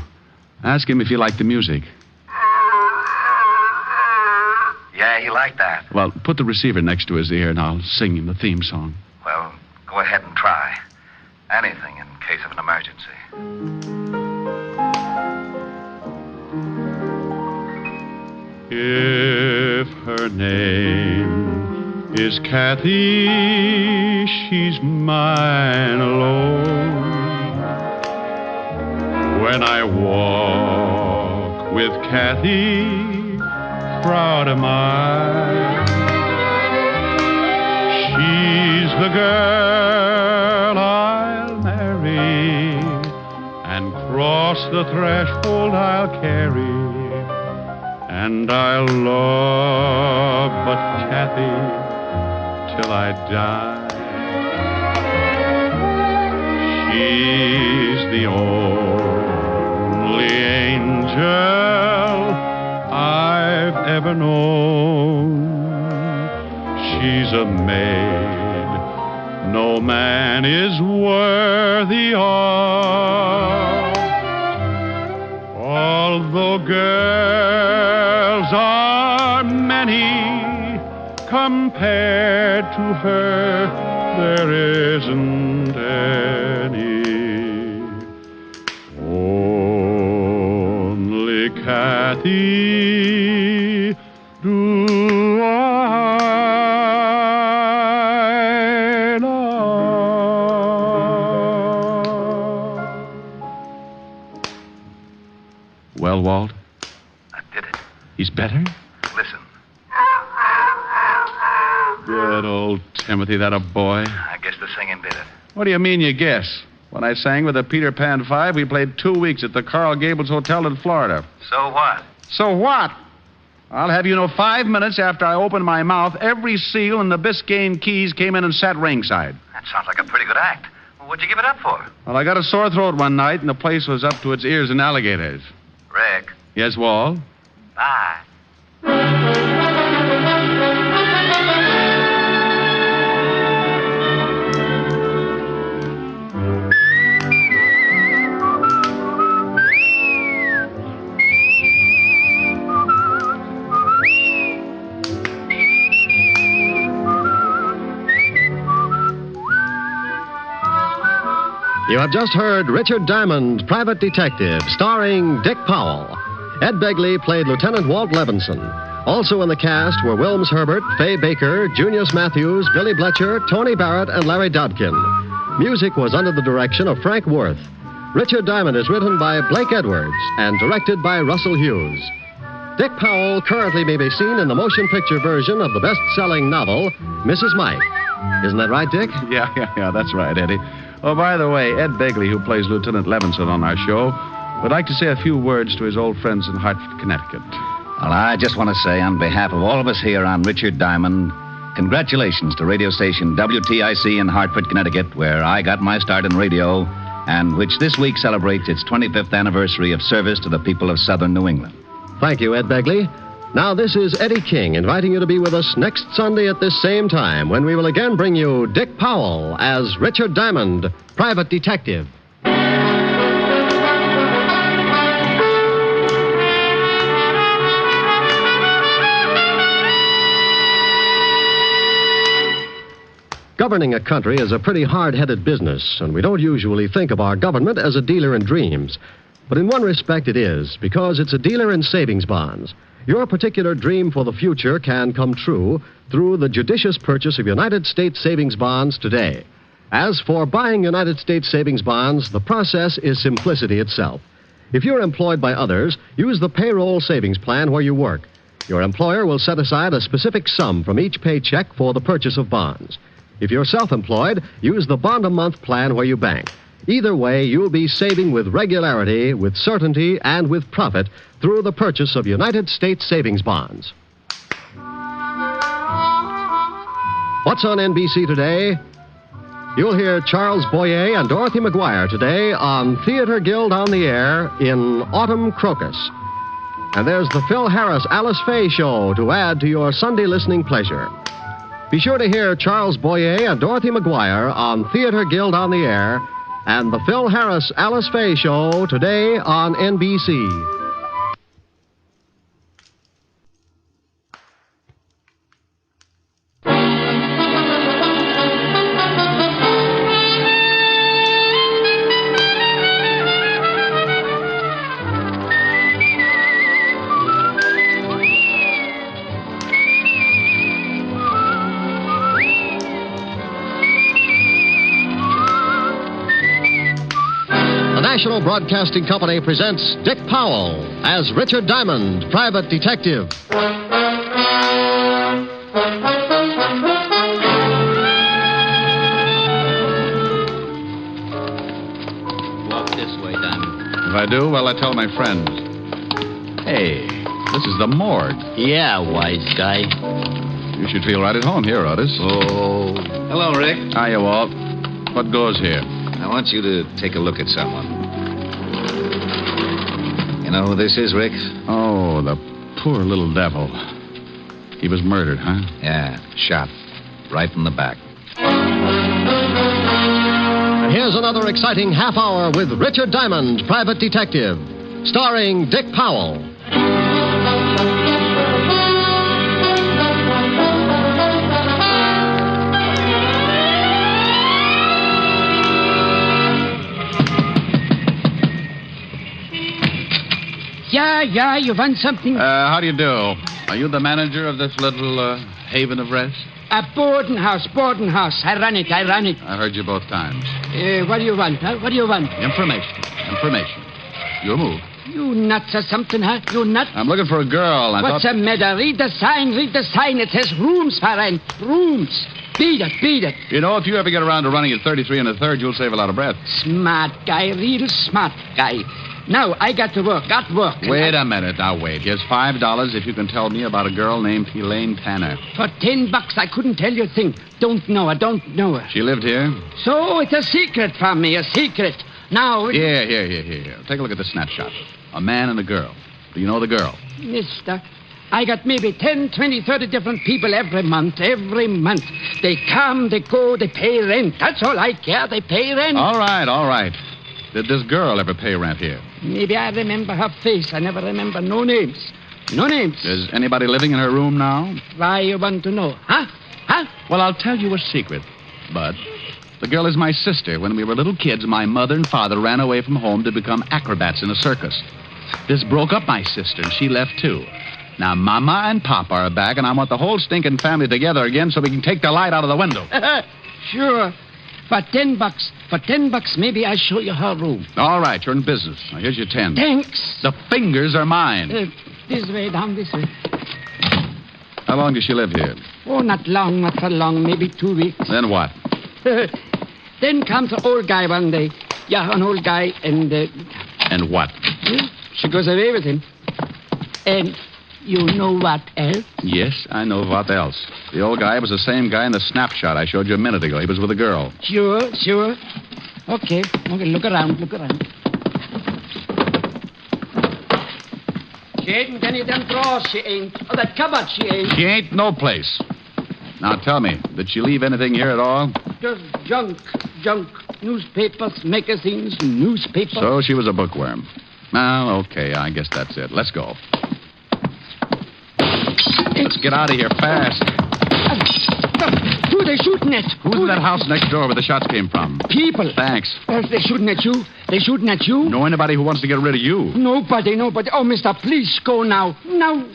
Ask him if he liked the music. Yeah, he liked that. Well, put the receiver next to his ear and I'll sing him the theme song. Well, go ahead and try. Anything in case of an emergency. If her name is Kathy, she's mine alone. When I walk with Kathy, proud am I. She's the girl I'll marry, and cross the threshold I'll carry. And I'll love but Kathy till I die. She's the only angel I've ever known. She's a maid no man is worthy of. Although girls are many, compared to her, there isn't any. Only Kathy do I love. He's better? Listen. Good old Timothy, that a boy. I guess the singing did it. What do you mean you guess? When I sang with the Peter Pan 5, we played 2 weeks at the Coral Gables Hotel in Florida. So what? So what? I'll have you know 5 minutes after I opened my mouth, every seal in the Biscayne Keys came in and sat ringside. That sounds like a pretty good act. Well, what'd you give it up for? Well, I got a sore throat one night, and the place was up to its ears in alligators. Rick. Yes, Walt? Bye. You have just heard Richard Diamond, Private Detective, starring Dick Powell. Ed Begley played Lieutenant Walt Levinson. Also in the cast were Wilms Herbert, Fay Baker, Junius Matthews, Billy Bletcher, Tony Barrett, and Larry Dodkin. Music was under the direction of Frank Worth. Richard Diamond is written by Blake Edwards and directed by Russell Hughes. Dick Powell currently may be seen in the motion picture version of the best-selling novel, Mrs. Mike. Isn't that right, Dick? Yeah, that's right, Eddie. Oh, by the way, Ed Begley, who plays Lieutenant Levinson on our show, would like to say a few words to his old friends in Hartford, Connecticut. Well, I just want to say, on behalf of all of us here on Richard Diamond, congratulations to radio station WTIC in Hartford, Connecticut, where I got my start in radio, and which this week celebrates its 25th anniversary of service to the people of southern New England. Thank you, Ed Begley. Now, this is Eddie King inviting you to be with us next Sunday at this same time when we will again bring you Dick Powell as Richard Diamond, Private Detective. Governing a country is a pretty hard-headed business, and we don't usually think of our government as a dealer in dreams. But in one respect it is, because it's a dealer in savings bonds. Your particular dream for the future can come true through the judicious purchase of United States savings bonds today. As for buying United States savings bonds, the process is simplicity itself. If you're employed by others, use the payroll savings plan where you work. Your employer will set aside a specific sum from each paycheck for the purchase of bonds. If you're self-employed, use the bond-a-month plan where you bank. Either way, you'll be saving with regularity, with certainty, and with profit through the purchase of United States savings bonds. What's on NBC today? You'll hear Charles Boyer and Dorothy McGuire today on Theater Guild on the Air in Autumn Crocus. And there's the Phil Harris Alice Faye Show to add to your Sunday listening pleasure. Be sure to hear Charles Boyer and Dorothy McGuire on Theater Guild on the Air and the Phil Harris Alice Faye Show today on NBC. National Broadcasting Company presents Dick Powell as Richard Diamond, Private Detective. Walk this way, Diamond. If I do, well, I tell my friends. Hey, this is the morgue. Yeah, wise guy. You should feel right at home here, Otis. Oh. Hello, Rick. Hiya, Walt. What goes here? I want you to take a look at someone. You know who this is, Rick? Oh, the poor little devil. He was murdered, huh? Yeah, shot. Right in the back. And here's another exciting half hour with Richard Diamond, Private Detective, starring Dick Powell. Yeah, you want something? How do you do? Are you the manager of this little haven of rest? A boarding house. I run it. I've heard you both times. What do you want, huh? What do you want? Information. You move. You nuts or something, huh? You nuts? I'm looking for a girl. What's the matter? Read the sign. It says rooms for rent. Rooms. Beat it. You know, if you ever get around to running at 33 1/3, you'll save a lot of breath. Smart guy, real smart guy. Now, I got to work. Wait a minute. Now, wait. Here's $5 if you can tell me about a girl named Elaine Tanner. For $10, I couldn't tell you a thing. Don't know her. She lived here? So it's a secret from me, a secret. Now... Here. Take a look at the snapshot. A man and a girl. Do you know the girl? Mister, I got maybe 10, 20, 30 different people every month. They come, they go, they pay rent. That's all I care. They pay rent. All right. Did this girl ever pay rent here? Maybe I remember her face. I never remember no names. Is anybody living in her room now? Why you want to know? Huh? Well, I'll tell you a secret, Bud. The girl is my sister. When we were little kids, my mother and father ran away from home to become acrobats in a circus. This broke up my sister, and she left too. Now, Mama and Papa are back, and I want the whole stinking family together again so we can take the light out of the window. Sure. For $10, maybe I show you her room. All right, you're in business. Now, here's your 10. Thanks. The fingers are mine. This way, down this way. How long does she live here? Oh, not so long, maybe 2 weeks. Then what? Then comes an old guy one day. Yeah, an old guy, and... And what? She goes away with him. And you know what else? Yes, I know what else. The old guy was the same guy in the snapshot I showed you a minute ago. He was with a girl. Sure. Okay, look around. She ain't any of them drawers, she ain't. Or that cupboard, she ain't. She ain't no place. Now tell me, did she leave anything here at all? Just junk. Newspapers, magazines, newspapers. So she was a bookworm. Well, okay, I guess that's it. Let's go. Let's get out of here fast. Who are they shooting at? Who's in that house next door where the shots came from? People. Thanks. They're shooting at you? Know anybody who wants to get rid of you? Nobody. Oh, mister, please go now.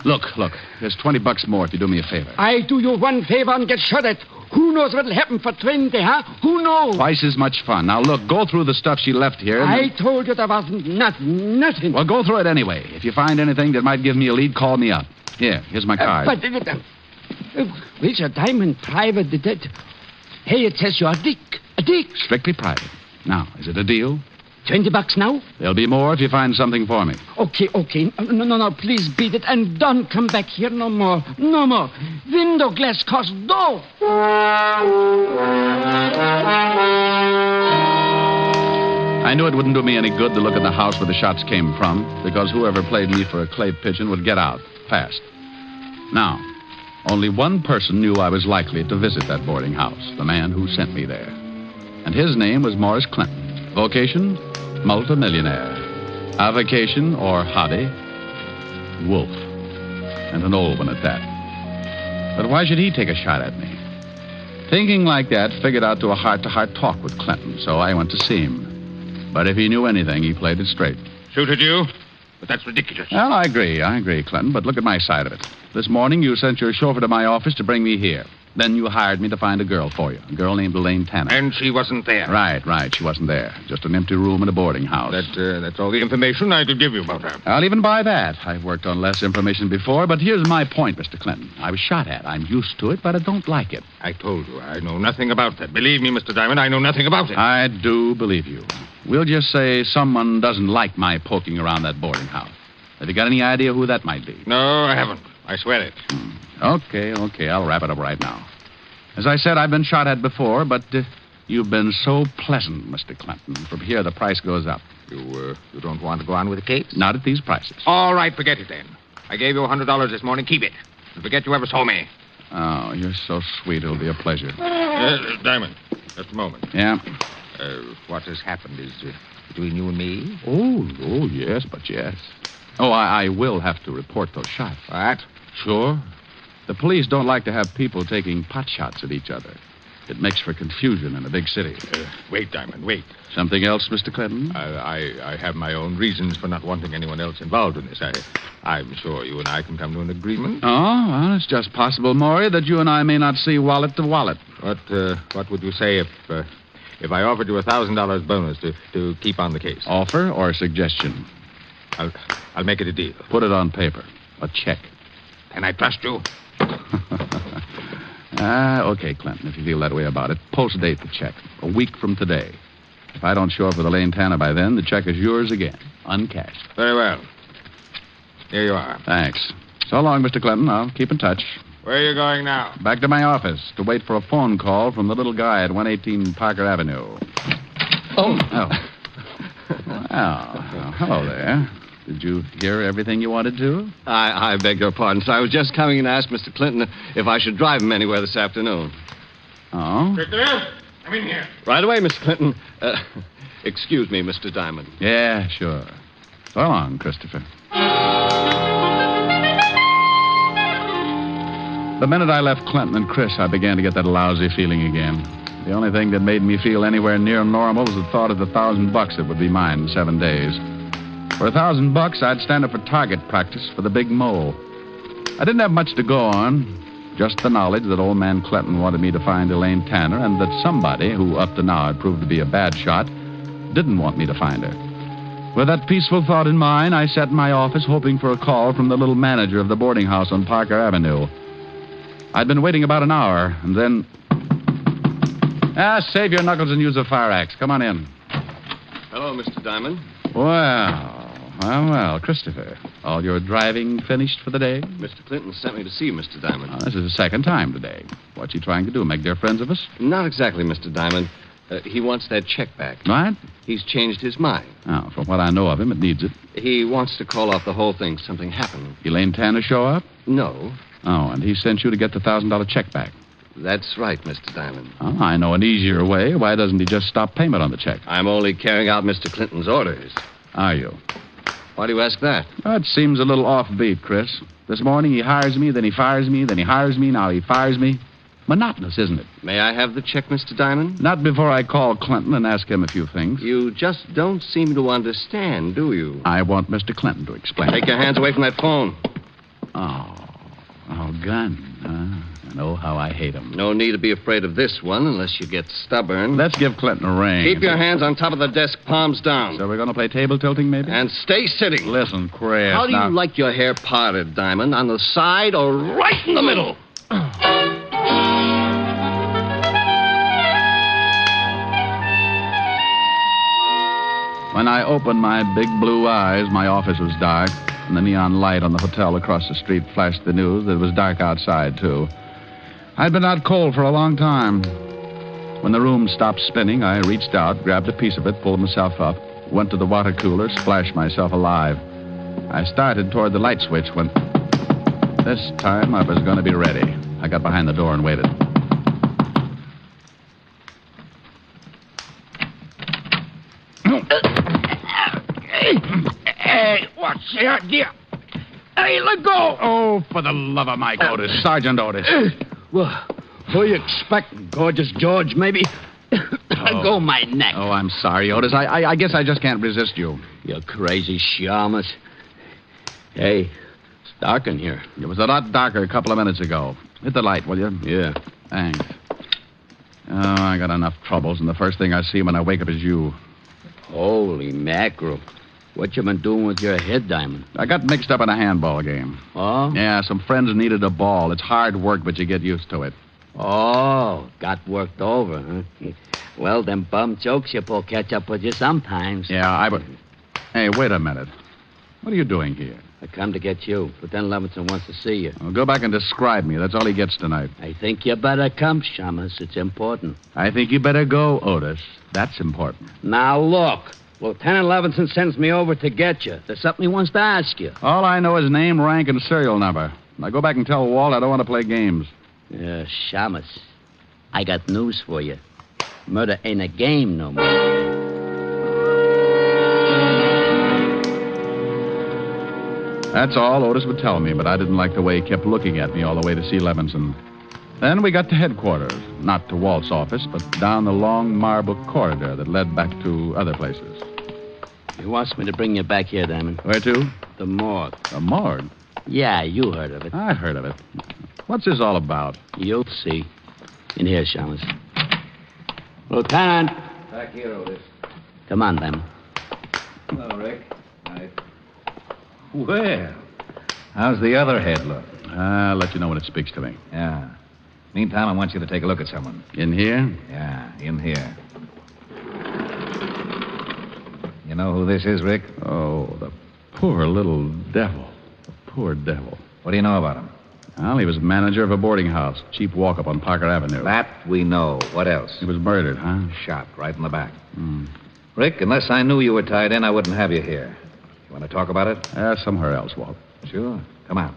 Look. Here's $20 more if you do me a favor. I do you one favor and get shot at. Who knows what'll happen for 20, huh? Who knows? Twice as much fun. Now, look, go through the stuff she left here. I told you there wasn't nothing. Well, go through it anyway. If you find anything that might give me a lead, call me up. Here's my card. Richard Diamond, private detective. Hey, it says you're a dick. Strictly private. Now, is it a deal? $20 now? There'll be more if you find something for me. Okay. No, please beat it and don't come back here no more. Window glass costs dough. I knew it wouldn't do me any good to look at the house where the shots came from, because whoever played me for a clay pigeon would get out fast. Now, only one person knew I was likely to visit that boarding house, the man who sent me there. And his name was Morris Clinton. Vocation, multimillionaire. Avocation, or hobby, wolf. And an old one at that. But why should he take a shot at me? Thinking like that, figured out to a heart-to-heart talk with Clinton, so I went to see him. But if he knew anything, he played it straight. Shoot at you? But that's ridiculous. Well, I agree, Clinton, but look at my side of it. This morning, you sent your chauffeur to my office to bring me here. Then you hired me to find a girl for you, a girl named Elaine Tanner. And she wasn't there. Right, she wasn't there. Just an empty room in a boarding house. That's all the information I could give you about her. I'll even buy that. I've worked on less information before, but here's my point, Mr. Clinton. I was shot at. I'm used to it, but I don't like it. I told you, I know nothing about that. Believe me, Mr. Diamond, I know nothing about it. I do believe you. We'll just say someone doesn't like my poking around that boarding house. Have you got any idea who that might be? No, I haven't. I swear it. Okay. I'll wrap it up right now. As I said, I've been shot at before, but you've been so pleasant, Mr. Clinton. From here, the price goes up. You don't want to go on with the case? Not at these prices. All right, forget it then. I gave you $100 this morning. Keep it. And forget you ever saw me. Oh, you're so sweet. It'll be a pleasure. Diamond, just a moment. Yeah? What has happened is between you and me. Oh, yes. Oh, I will have to report those shots. What? Sure. The police don't like to have people taking pot shots at each other. It makes for confusion in a big city. Wait, Diamond, wait. Something else, Mr. Clinton? I have my own reasons for not wanting anyone else involved in this. I'm sure you and I can come to an agreement. Oh, well, it's just possible, Maury, that you and I may not see wallet to wallet. What would you say if I offered you $1,000 bonus to keep on the case? Offer or suggestion? I'll make it a deal. Put it on paper. A check. Can I trust you? Okay, Clinton, if you feel that way about it, post-date the check. A week from today. If I don't show up with Elaine Tanner by then, the check is yours again, uncashed. Very well. Here you are. Thanks. So long, Mr. Clinton. I'll keep in touch. Where are you going now? Back to my office to wait for a phone call from the little guy at 118 Parker Avenue. Oh. Well, hello there. Did you hear everything you wanted to? I beg your pardon, sir. I was just coming in to ask Mr. Clinton if I should drive him anywhere this afternoon. Oh? Christopher, come in here. Right away, Mr. Clinton. Excuse me, Mr. Diamond. Yeah, sure. So long, Christopher. The minute I left Clinton and Chris, I began to get that lousy feeling again. The only thing that made me feel anywhere near normal was the thought of the $1,000 that would be mine in 7 days. For $1,000, I'd stand up for target practice for the big mole. I didn't have much to go on, just the knowledge that old man Clinton wanted me to find Elaine Tanner and that somebody, who up to now had proved to be a bad shot, didn't want me to find her. With that peaceful thought in mind, I sat in my office hoping for a call from the little manager of the boarding house on Parker Avenue. I'd been waiting about an hour, and then... save your knuckles and use a fire axe. Come on in. Hello, Mr. Diamond. Well, Christopher. All your driving finished for the day? Mr. Clinton sent me to see Mr. Diamond. This is the second time today. What's he trying to do, make dear friends of us? Not exactly, Mr. Diamond. He wants that check back. What? He's changed his mind. Oh, from what I know of him, it needs it. He wants to call off the whole thing. Something happened. Elaine Tanner show up? No. Oh, and he sent you to get the $1,000 check back. That's right, Mr. Diamond. Oh, I know an easier way. Why doesn't he just stop payment on the check? I'm only carrying out Mr. Clinton's orders. Are you? Why do you ask that? It seems a little offbeat, Chris. This morning he hires me, then he fires me, then he hires me, now he fires me. Monotonous, isn't it? May I have the check, Mr. Diamond? Not before I call Clinton and ask him a few things. You just don't seem to understand, do you? I want Mr. Clinton to explain. Take your hands away from that phone. Oh, gun. I know how I hate him. No need to be afraid of this one unless you get stubborn. Let's give Clinton a ring. Keep your hands on top of the desk, palms down. So we're going to play table tilting, maybe? And stay sitting. Listen, Chris. How do you like your hair parted, Diamond? On the side or right in the middle? When I opened my big blue eyes, my office was dark, and the neon light on the hotel across the street flashed the news that it was dark outside, too. I'd been out cold for a long time. When the room stopped spinning, I reached out, grabbed a piece of it, pulled myself up, went to the water cooler, splashed myself alive. I started toward the light switch when... This time I was going to be ready. I got behind the door and waited. Hey, what's the idea? Hey, let go! Oh, for the love of Mike Otis. Sergeant Otis. Well, who you expect? Gorgeous George, maybe? Go my neck. Oh, I'm sorry, Otis. I guess I just can't resist you. You crazy shamus. Hey, it's dark in here. It was a lot darker a couple of minutes ago. Hit the light, will you? Yeah. Thanks. Oh, I got enough troubles, and the first thing I see when I wake up is you. Holy mackerel. What you been doing with your head, Diamond? I got mixed up in a handball game. Oh? Yeah, some friends needed a ball. It's hard work, but you get used to it. Oh, got worked over, huh? Well, them bum jokes you pull catch up with you sometimes. Yeah, Hey, wait a minute. What are you doing here? I come to get you. Lieutenant Levinson wants to see you. Well, go back and describe me. That's all he gets tonight. I think you better come, Shamus. It's important. I think you better go, Otis. That's important. Now, look. Lieutenant Levinson sends me over to get you. There's something he wants to ask you. All I know is name, rank, and serial number. Now go back and tell Walt I don't want to play games. Shamus, I got news for you. Murder ain't a game no more. That's all Otis would tell me, but I didn't like the way he kept looking at me all the way to see Levinson. Then we got to headquarters, not to Walt's office, but down the long marble corridor that led back to other places. He wants me to bring you back here, Diamond. Where to? The morgue. The morgue? Yeah, you heard of it. I heard of it. What's this all about? You'll see. In here, Shamus. Lieutenant! Back here, Otis. Come on, Diamond. Hello, Rick. Well, how's the other head look? I'll let you know when it speaks to me. Yeah. Meantime, I want you to take a look at someone. In here? Yeah, in here. You know who this is, Rick? Oh, the poor little devil. The poor devil. What do you know about him? Well, he was manager of a boarding house. Cheap walk-up on Parker Avenue. That we know. What else? He was murdered, huh? Shot right in the back. Rick, unless I knew you were tied in, I wouldn't have you here. You want to talk about it? Somewhere else, Walt. Sure. Come on.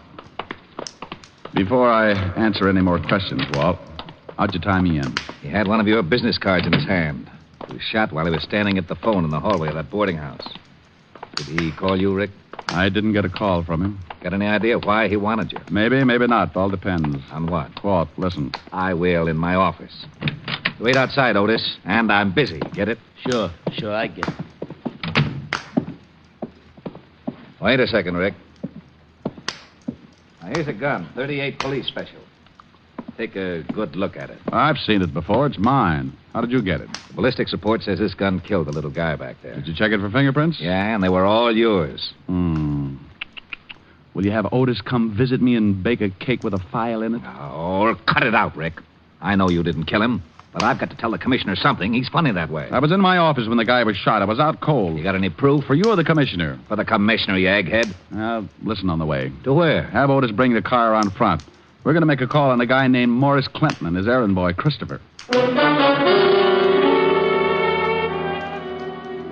Before I answer any more questions, Walt, how'd you tie me in? He had one of your business cards in his hand. He was shot while he was standing at the phone in the hallway of that boarding house. Did he call you, Rick? I didn't get a call from him. Got any idea why he wanted you? Maybe, maybe not. All depends. On what? Walt, listen. I will in my office. Wait outside, Otis, and I'm busy. Get it? Sure, I get it. Wait a second, Rick. Now, here's a gun, 38 police special. Take a good look at it. I've seen it before. It's mine. How did you get it? The ballistics report says this gun killed the little guy back there. Did you check it for fingerprints? Yeah, and they were all yours. Will you have Otis come visit me and bake a cake with a file in it? Oh, cut it out, Rick. I know you didn't kill him, but I've got to tell the commissioner something. He's funny that way. I was in my office when the guy was shot. I was out cold. You got any proof? For you or the commissioner? For the commissioner, you egghead. Listen on the way. To where? Have Otis bring the car around front. We're going to make a call on a guy named Morris Clinton and his errand boy, Christopher.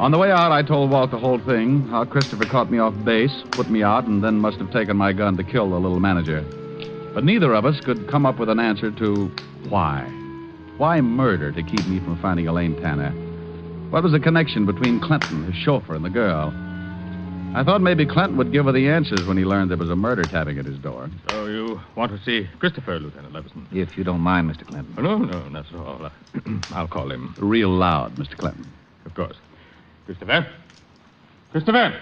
On the way out, I told Walt the whole thing, how Christopher caught me off base, put me out, and then must have taken my gun to kill the little manager. But neither of us could come up with an answer to why. Why murder to keep me from finding Elaine Tanner? What was the connection between Clinton, his chauffeur, and the girl? I thought maybe Clinton would give her the answers when he learned there was a murder tapping at his door. So you want to see Christopher, Lieutenant Leveson? If you don't mind, Mr. Clinton. Oh, no, not at all. I'll call him. Real loud, Mr. Clinton. Of course. Christopher? Christopher!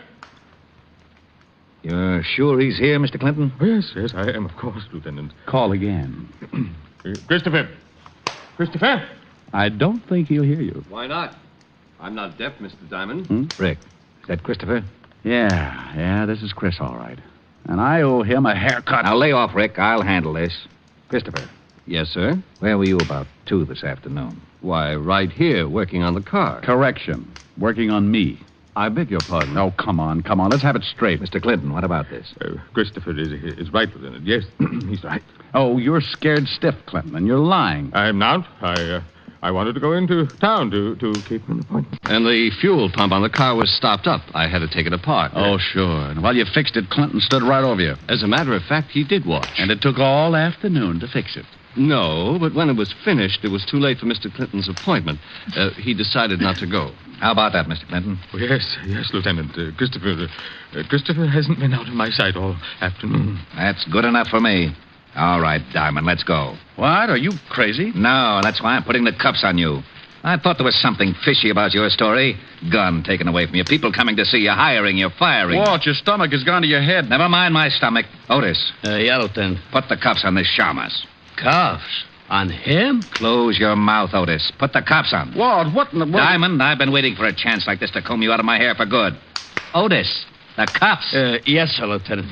You're sure he's here, Mr. Clinton? Oh, yes, I am, of course, Lieutenant. Call again. Christopher! Christopher! I don't think he'll hear you. Why not? I'm not deaf, Mr. Diamond. Rick, is that Christopher? Yeah, this is Chris, all right. And I owe him a haircut. Now, lay off, Rick. I'll handle this. Christopher. Yes, sir? Where were you about 2 this afternoon? Why, right here, working on the car. Correction. Working on me. I beg your pardon. Oh, come on. Let's have it straight. Mr. Clinton, what about this? Christopher is right, Lieutenant. Yes, he's right. Oh, you're scared stiff, Clinton, and you're lying. I'm not. I wanted to go into town to keep an appointment. And the fuel pump on the car was stopped up. I had to take it apart. Oh, sure. And while you fixed it, Clinton stood right over you. As a matter of fact, he did watch. And it took all afternoon to fix it. No, but when it was finished, it was too late for Mr. Clinton's appointment. He decided not to go. How about that, Mr. Clinton? Oh, yes, Lieutenant. Christopher hasn't been out of my sight all afternoon. That's good enough for me. All right, Diamond, let's go. What? Are you crazy? No, that's why I'm putting the cuffs on you. I thought there was something fishy about your story. Gun taken away from you, people coming to see you, hiring you, firing. Walt, your stomach has gone to your head. Never mind my stomach. Otis. Yeah, Lieutenant. Put the cuffs on this shamus. Cuffs? On him? Close your mouth, Otis. Put the cuffs on. Walt, what in the world? Diamond, I've been waiting for a chance like this to comb you out of my hair for good. Otis, the cuffs. Yes, sir, Lieutenant.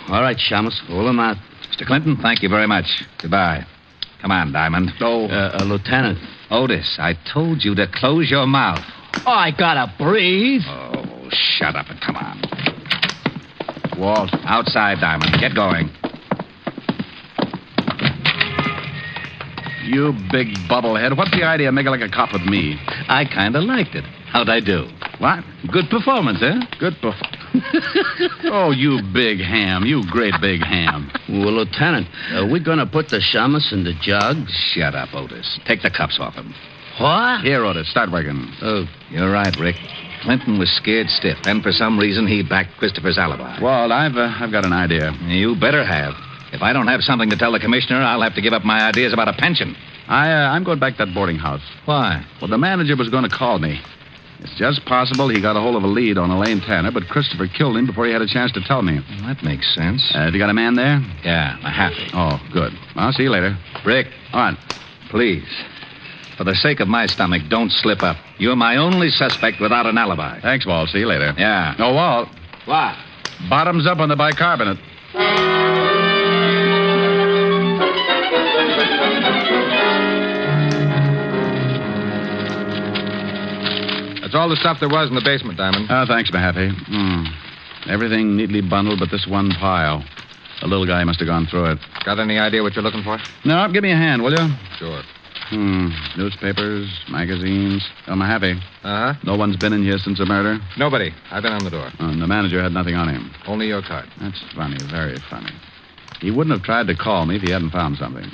All right, Shamus, roll him out. Mr. Clinton, thank you very much. Goodbye. Come on, Diamond. Lieutenant. Otis, I told you to close your mouth. Oh, I gotta breathe. Oh, shut up and come on. Walt. Outside, Diamond. Get going. You big bubblehead. What's the idea of making like a cop with me? I kind of liked it. How'd I do? What? Good performance, eh? Good performance. Oh, you big ham. You great big ham. Well, Lieutenant, are we going to put the shamus in the jug? Shut up, Otis. Take the cuffs off him. What? Here, Otis. Start working. Oh, you're right, Rick. Clinton was scared stiff, and for some reason he backed Christopher's alibi. Walt, I've got an idea. You better have. If I don't have something to tell the commissioner, I'll have to give up my ideas about a pension. I'm going back to that boarding house. Why? Well, the manager was going to call me. It's just possible he got a hold of a lead on Elaine Tanner, but Christopher killed him before he had a chance to tell me. Well, that makes sense. Have you got a man there? Yeah, a halfie. Oh, good. I'll see you later. Rick. All right. Please. For the sake of my stomach, don't slip up. You're my only suspect without an alibi. Thanks, Walt. See you later. Yeah. Oh, Walt. What? Bottoms up on the bicarbonate. That's all the stuff there was in the basement, Diamond. Oh, thanks, Mahaffey. Everything neatly bundled but this one pile. The little guy must have gone through it. Got any idea what you're looking for? No, give me a hand, will you? Sure. Newspapers, magazines. Oh, Mahaffey. Uh-huh. No one's been in here since the murder? Nobody. I've been on the door. And the manager had nothing on him. Only your card. That's funny, very funny. He wouldn't have tried to call me if he hadn't found something.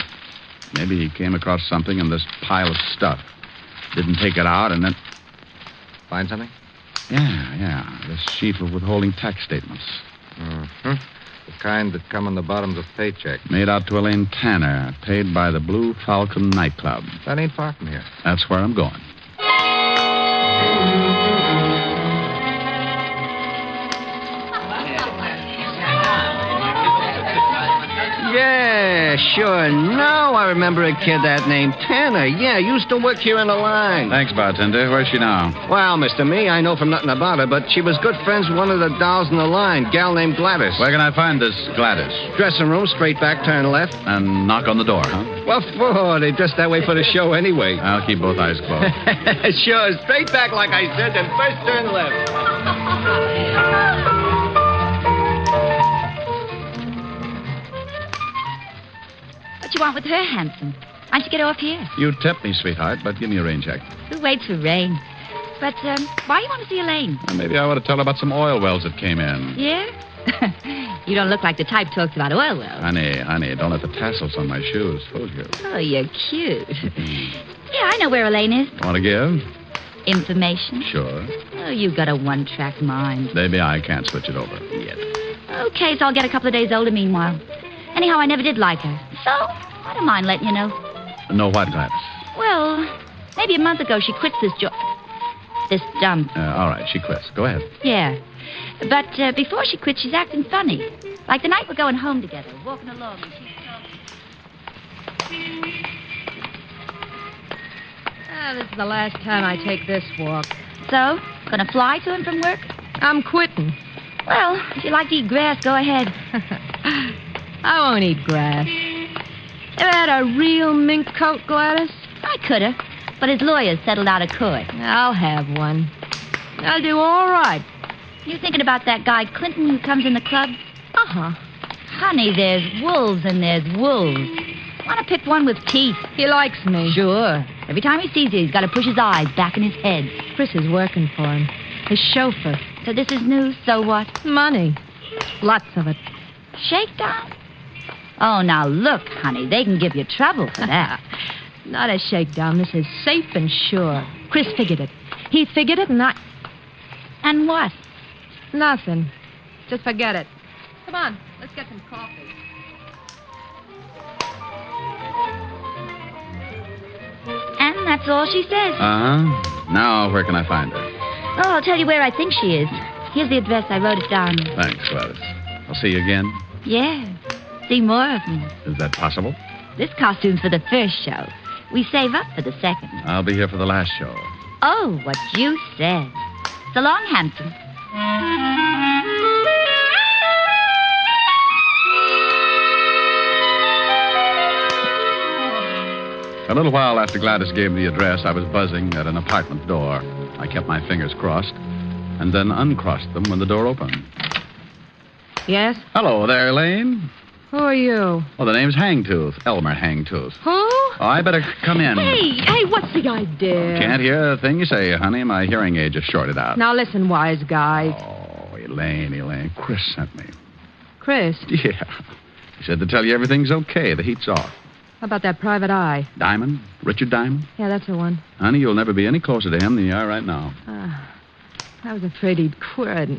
Maybe he came across something in this pile of stuff. Didn't take it out and then... Find something? Yeah. This sheaf of withholding tax statements. Mm-hmm. The kind that come on the bottoms of paychecks. Made out to Elaine Tanner, paid by the Blue Falcon nightclub. That ain't far from here. That's where I'm going. Yeah, sure. Now I remember a kid that named Tanner. Yeah, used to work here in the line. Thanks, bartender. Where's she now? Well, Mr. Me, I know from nothing about her, but she was good friends with one of the dolls in the line, gal named Gladys. Where can I find this Gladys? Dressing room, straight back, turn left. And knock on the door, huh? What for? They dress that way for the show anyway. I'll keep both eyes closed. Sure, straight back like I said, then first turn left. What you want with her, handsome? Why don't you get off here? You tip me, sweetheart, but give me a rain check. Who waits for rain? But, why you want to see Elaine? Well, maybe I ought to tell her about some oil wells that came in. Yeah? You don't look like the type talks about oil wells. Honey, don't let the tassels on my shoes fool you. Oh, you're cute. Yeah, I know where Elaine is. Want to give? Information? Sure. Oh, you've got a one-track mind. Maybe I can't switch it over yet. Okay, so I'll get a couple of days older meanwhile. Anyhow, I never did like her. So, I don't mind letting you know. Know what, Gladys? Well, maybe a month ago she quit this job. This dump. All right, she quits. Go ahead. Yeah. But before she quit, she's acting funny. Like the night we're going home together, walking along, and she's talking. This is the last time I take this walk. So, gonna fly to him from work? I'm quitting. Well, if you like to eat grass, go ahead. I won't eat grass. Ever had a real mink coat, Gladys? I coulda, but his lawyers settled out of court. I'll have one. I'll do all right. You thinking about that guy Clinton who comes in the club? Uh-huh. Honey, there's wolves and there's wolves. Want to pick one with teeth. He likes me. Sure. Every time he sees you, he's got to push his eyes back in his head. Chris is working for him. His chauffeur. So this is news, so what? Money. Lots of it. Shakedown? Oh, now look, honey, they can give you trouble for that. Not a shakedown. This is safe and sure. Chris figured it. He figured it, and I... And what? Nothing. Just forget it. Come on, let's get some coffee. And that's all she says. Uh-huh. Now, where can I find her? Oh, I'll tell you where I think she is. Here's the address. I wrote it down. Thanks, Gladys. I'll see you again. Yeah. See more of me. Is that possible? This costume's for the first show. We save up for the second. I'll be here for the last show. Oh, what you said. So long, handsome. A little while after Gladys gave me the address, I was buzzing at an apartment door. I kept my fingers crossed and then uncrossed them when the door opened. Yes? Hello there, Elaine. Who are you? Oh, the name's Hangtooth. Elmer Hangtooth. Who? Oh, I better come in. Hey, what's the idea? Can't hear a thing you say, honey. My hearing aid just shorted out. Now listen, wise guy. Oh, Elaine. Chris sent me. Chris? Yeah. He said to tell you everything's okay. The heat's off. How about that private eye? Diamond? Richard Diamond? Yeah, that's the one. Honey, you'll never be any closer to him than you are right now. I was afraid he'd quit.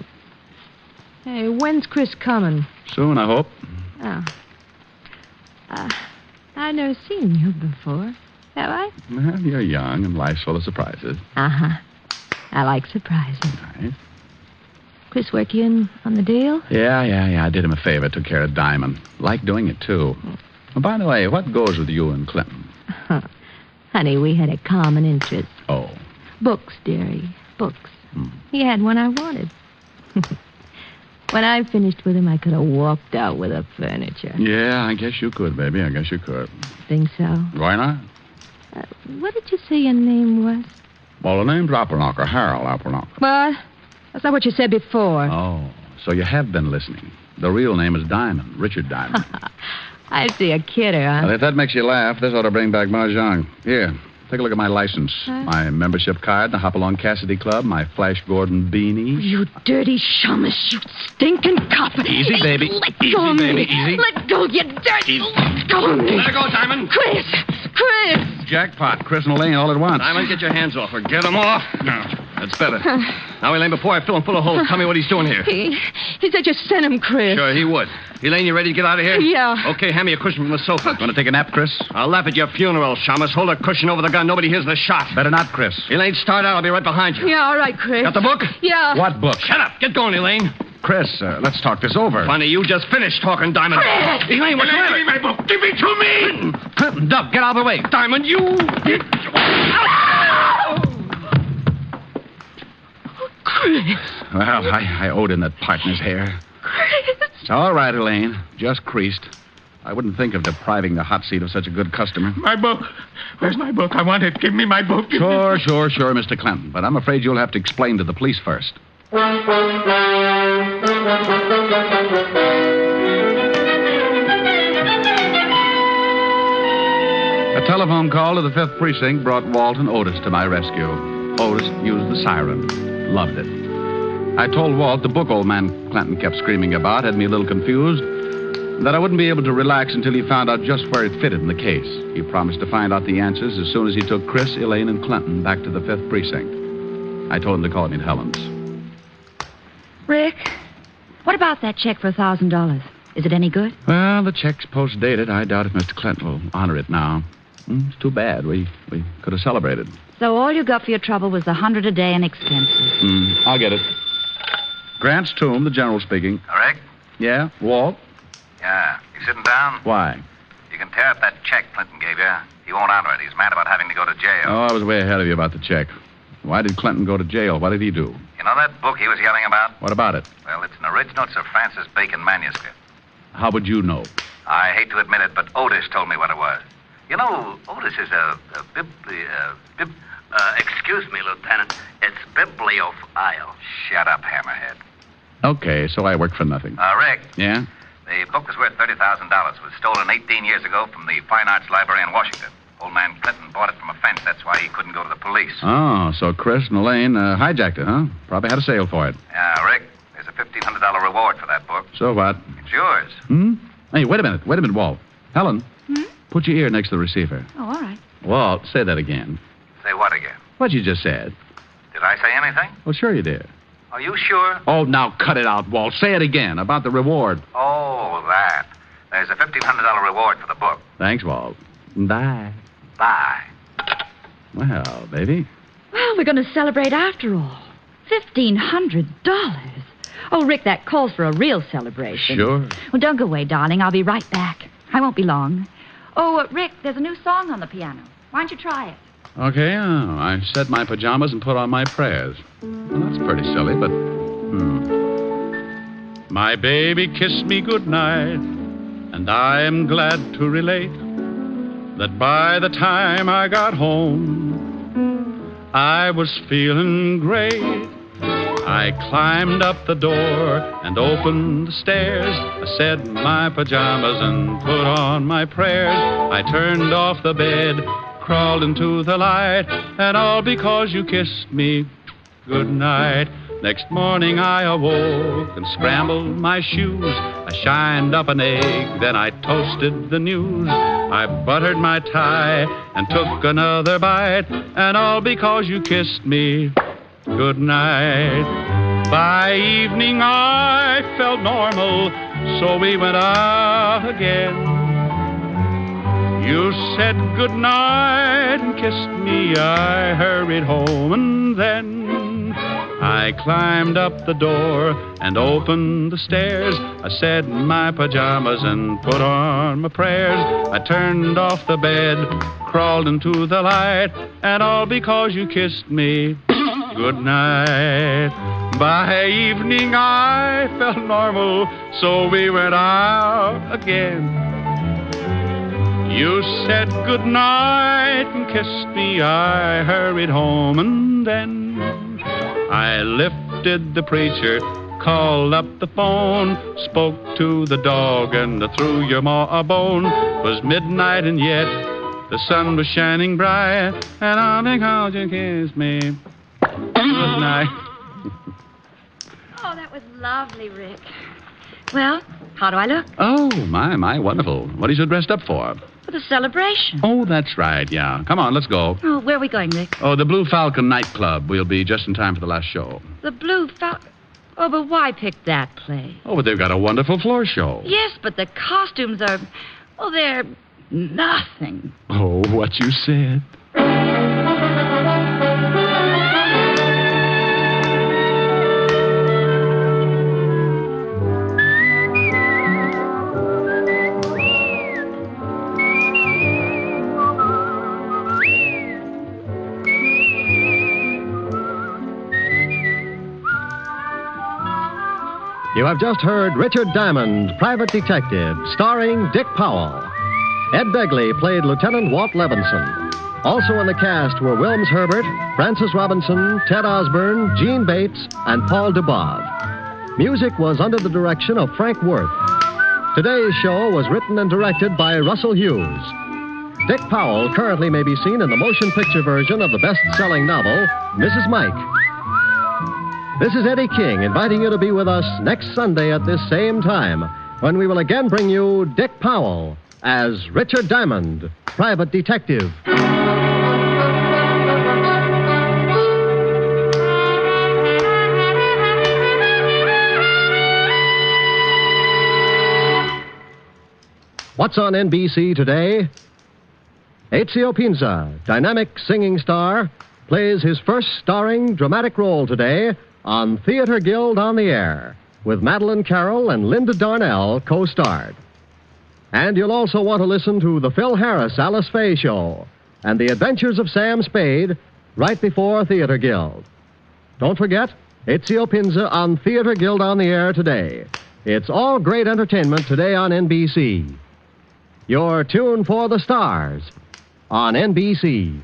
Hey, when's Chris coming? Soon, I hope. Oh. I've never seen you before. Have I? Well, you're young and life's full of surprises. Uh-huh. I like surprises. Nice. Chris work you in on the deal? Yeah. I did him a favor. Took care of Diamond. Like doing it, too. Oh, by the way, what goes with you and Clinton? Honey, we had a common interest. Oh. Books, dearie. Books. He had one I wanted. When I finished with him, I could have walked out with the furniture. Yeah, I guess you could, baby. I guess you could. Think so? Why not? What did you say your name was? Well, the name's Applenknocker, Harold Applenknocker. What? That's not what you said before. Oh, so you have been listening. The real name is Diamond, Richard Diamond. I see a kidder, huh? Well, if that makes you laugh, this ought to bring back Mahjong. Here, take a look at my license. My membership card, the Hopalong Cassidy Club, my Flash Gordon beanie. You dirty shamus, you stinking cop. Easy, baby. Let Easy, go of me. baby, easy. Let go, you dirty. Let go of me. Let her go, Diamond. Chris. Jackpot, Chris and Elaine all at once. Diamond, get your hands off her. Get them off. No, that's better. Now, Elaine, before I fill him full of holes, tell me what he's doing here. He said you sent him, Chris. Sure, he would. Elaine, you ready to get out of here? Yeah. Okay, hand me a cushion from the sofa. Want to take a nap, Chris? I'll laugh at your funeral, Shamus. Hold a cushion over the gun. Nobody hears the shot. Better not, Chris. Elaine, start out. I'll be right behind you. Yeah, all right, Chris. Got the book? Yeah. What book? Shut up. Get going, Elaine. Chris, let's talk this over. Funny, you just finished talking, Diamond. Chris! Elaine, what's the matter? Give me my book. Give it to me. Clinton, Doug, get out of the way. Diamond, you... Chris. Well, I owed in that partner's hair. Chris. It's all right, Elaine. Just creased. I wouldn't think of depriving the hot seat of such a good customer. My book. Where's my book? I want it. Give me my book. Sure, Mr. Clinton. But I'm afraid you'll have to explain to the police first. A telephone call to the 5th Precinct brought Walt and Otis to my rescue. Otis used the siren. Loved it. I told Walt the book old man Clinton kept screaming about had me a little confused, that I wouldn't be able to relax until he found out just where it fitted in the case. He promised to find out the answers as soon as he took Chris, Elaine, and Clinton back to the 5th Precinct. I told him to call me at Helen's. Rick, what about that check for $1,000? Is it any good? Well, the check's post-dated. I doubt if Mr. Clinton will honor it now. It's too bad. We could have celebrated. So all you got for your trouble was the $100 a day in expenses. I'll get it. Grant's Tomb, the general speaking. Rick? Yeah? Walt? Yeah. You sitting down? Why? You can tear up that check Clinton gave you. He won't honor it. He's mad about having to go to jail. Oh, I was way ahead of you about the check. Why did Clinton go to jail? What did he do? You know that book he was yelling about? What about it? Well, it's an original Sir Francis Bacon manuscript. How would you know? I hate to admit it, but Otis told me what it was. You know, Otis is excuse me, Lieutenant. It's bibliophile. Shut up, hammerhead. Okay, so I work for nothing. Rick. Yeah? The book was worth $30,000. It was stolen 18 years ago from the Fine Arts Library in Washington. Old man Clinton bought it from a fence. That's why he couldn't go to the police. Oh, so Chris and Elaine hijacked it, huh? Probably had a sale for it. Yeah, Rick. There's a $1,500 reward for that book. So what? It's yours. Hey, wait a minute, Walt. Helen, put your ear next to the receiver. Oh, all right. Walt, say that again. Say what again? What you just said. Did I say anything? Well, sure you did. Are you sure? Oh, now cut it out, Walt. Say it again about the reward. Oh, that. There's a $1,500 reward for the book. Thanks, Walt. Bye. Bye. Well, baby. Well, we're going to celebrate after all. $1,500. Oh, Rick, that calls for a real celebration. Sure. Well, don't go away, darling. I'll be right back. I won't be long. Oh, Rick, there's a new song on the piano. Why don't you try it? Okay, I set my pajamas and put on my prayers. Well, that's pretty silly, but... My baby kissed me goodnight, and I am glad to relate that by the time I got home, I was feeling great. I climbed up the door and opened the stairs. I said my pajamas and put on my prayers. I turned off the bed, crawled into the light, and all because you kissed me goodnight. Next morning I awoke and scrambled my shoes. I shined up an egg, then I toasted the news. I buttered my tie and took another bite, and all because you kissed me goodnight. By evening I felt normal, so we went out again. You said goodnight and kissed me. I hurried home, and then I climbed up the door and opened the stairs. I said my pajamas and put on my prayers. I turned off the bed, crawled into the light, and all because you kissed me good night. By evening I felt normal, so we went out again. You said good night and kissed me. I hurried home, and then I lifted the preacher, called up the phone, spoke to the dog, and threw your ma a bone. It was midnight, and yet the sun was shining bright, and I think how you kissed me. Good night. Oh, that was lovely, Rick. Well, how do I look? Oh, my, wonderful. What are you so dressed up for? For the celebration. Oh, that's right, yeah. Come on, let's go. Oh, where are we going, Rick? Oh, the Blue Falcon nightclub. We'll be just in time for the last show. The Blue Falcon? Oh, but why pick that place? Oh, but they've got a wonderful floor show. Yes, but the costumes are... Oh, they're nothing. Oh, what you said. You have just heard Richard Diamond, Private Detective, starring Dick Powell. Ed Begley played Lieutenant Walt Levinson. Also in the cast were Wilms Herbert, Francis Robinson, Ted Osborne, Gene Bates, and Paul Dubov. Music was under the direction of Frank Worth. Today's show was written and directed by Russell Hughes. Dick Powell currently may be seen in the motion picture version of the best-selling novel, Mrs. Mike. This is Eddie King inviting you to be with us next Sunday at this same time when we will again bring you Dick Powell as Richard Diamond, Private Detective. What's on NBC today? Ezio Pinza, dynamic singing star, plays his first starring dramatic role today on Theater Guild on the Air, with Madeline Carroll and Linda Darnell co-starred. And you'll also want to listen to the Phil Harris Alice Faye Show and the Adventures of Sam Spade right before Theater Guild. Don't forget, Ezio Pinza on Theater Guild on the Air today. It's all great entertainment today on NBC. Your tune for the stars on NBC.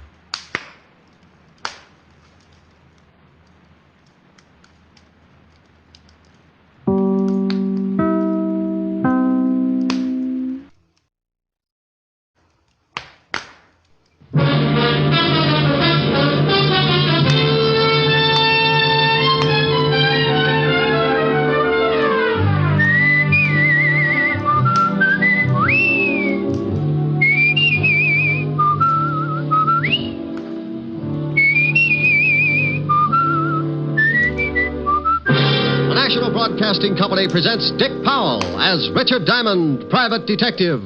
Broadcasting Company presents Dick Powell as Richard Diamond, Private Detective.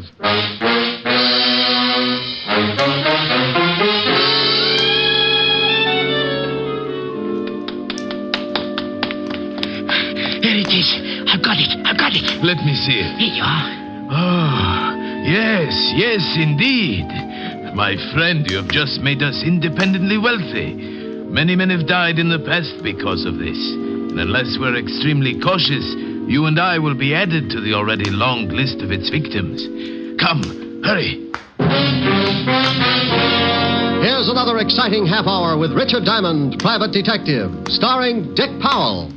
There it is. I've got it. Let me see it. Here you are. Oh, yes, indeed. My friend, you have just made us independently wealthy. Many men have died in the past because of this. And unless we're extremely cautious, you and I will be added to the already long list of its victims. Come, hurry. Here's another exciting half hour with Richard Diamond, Private Detective, starring Dick Powell.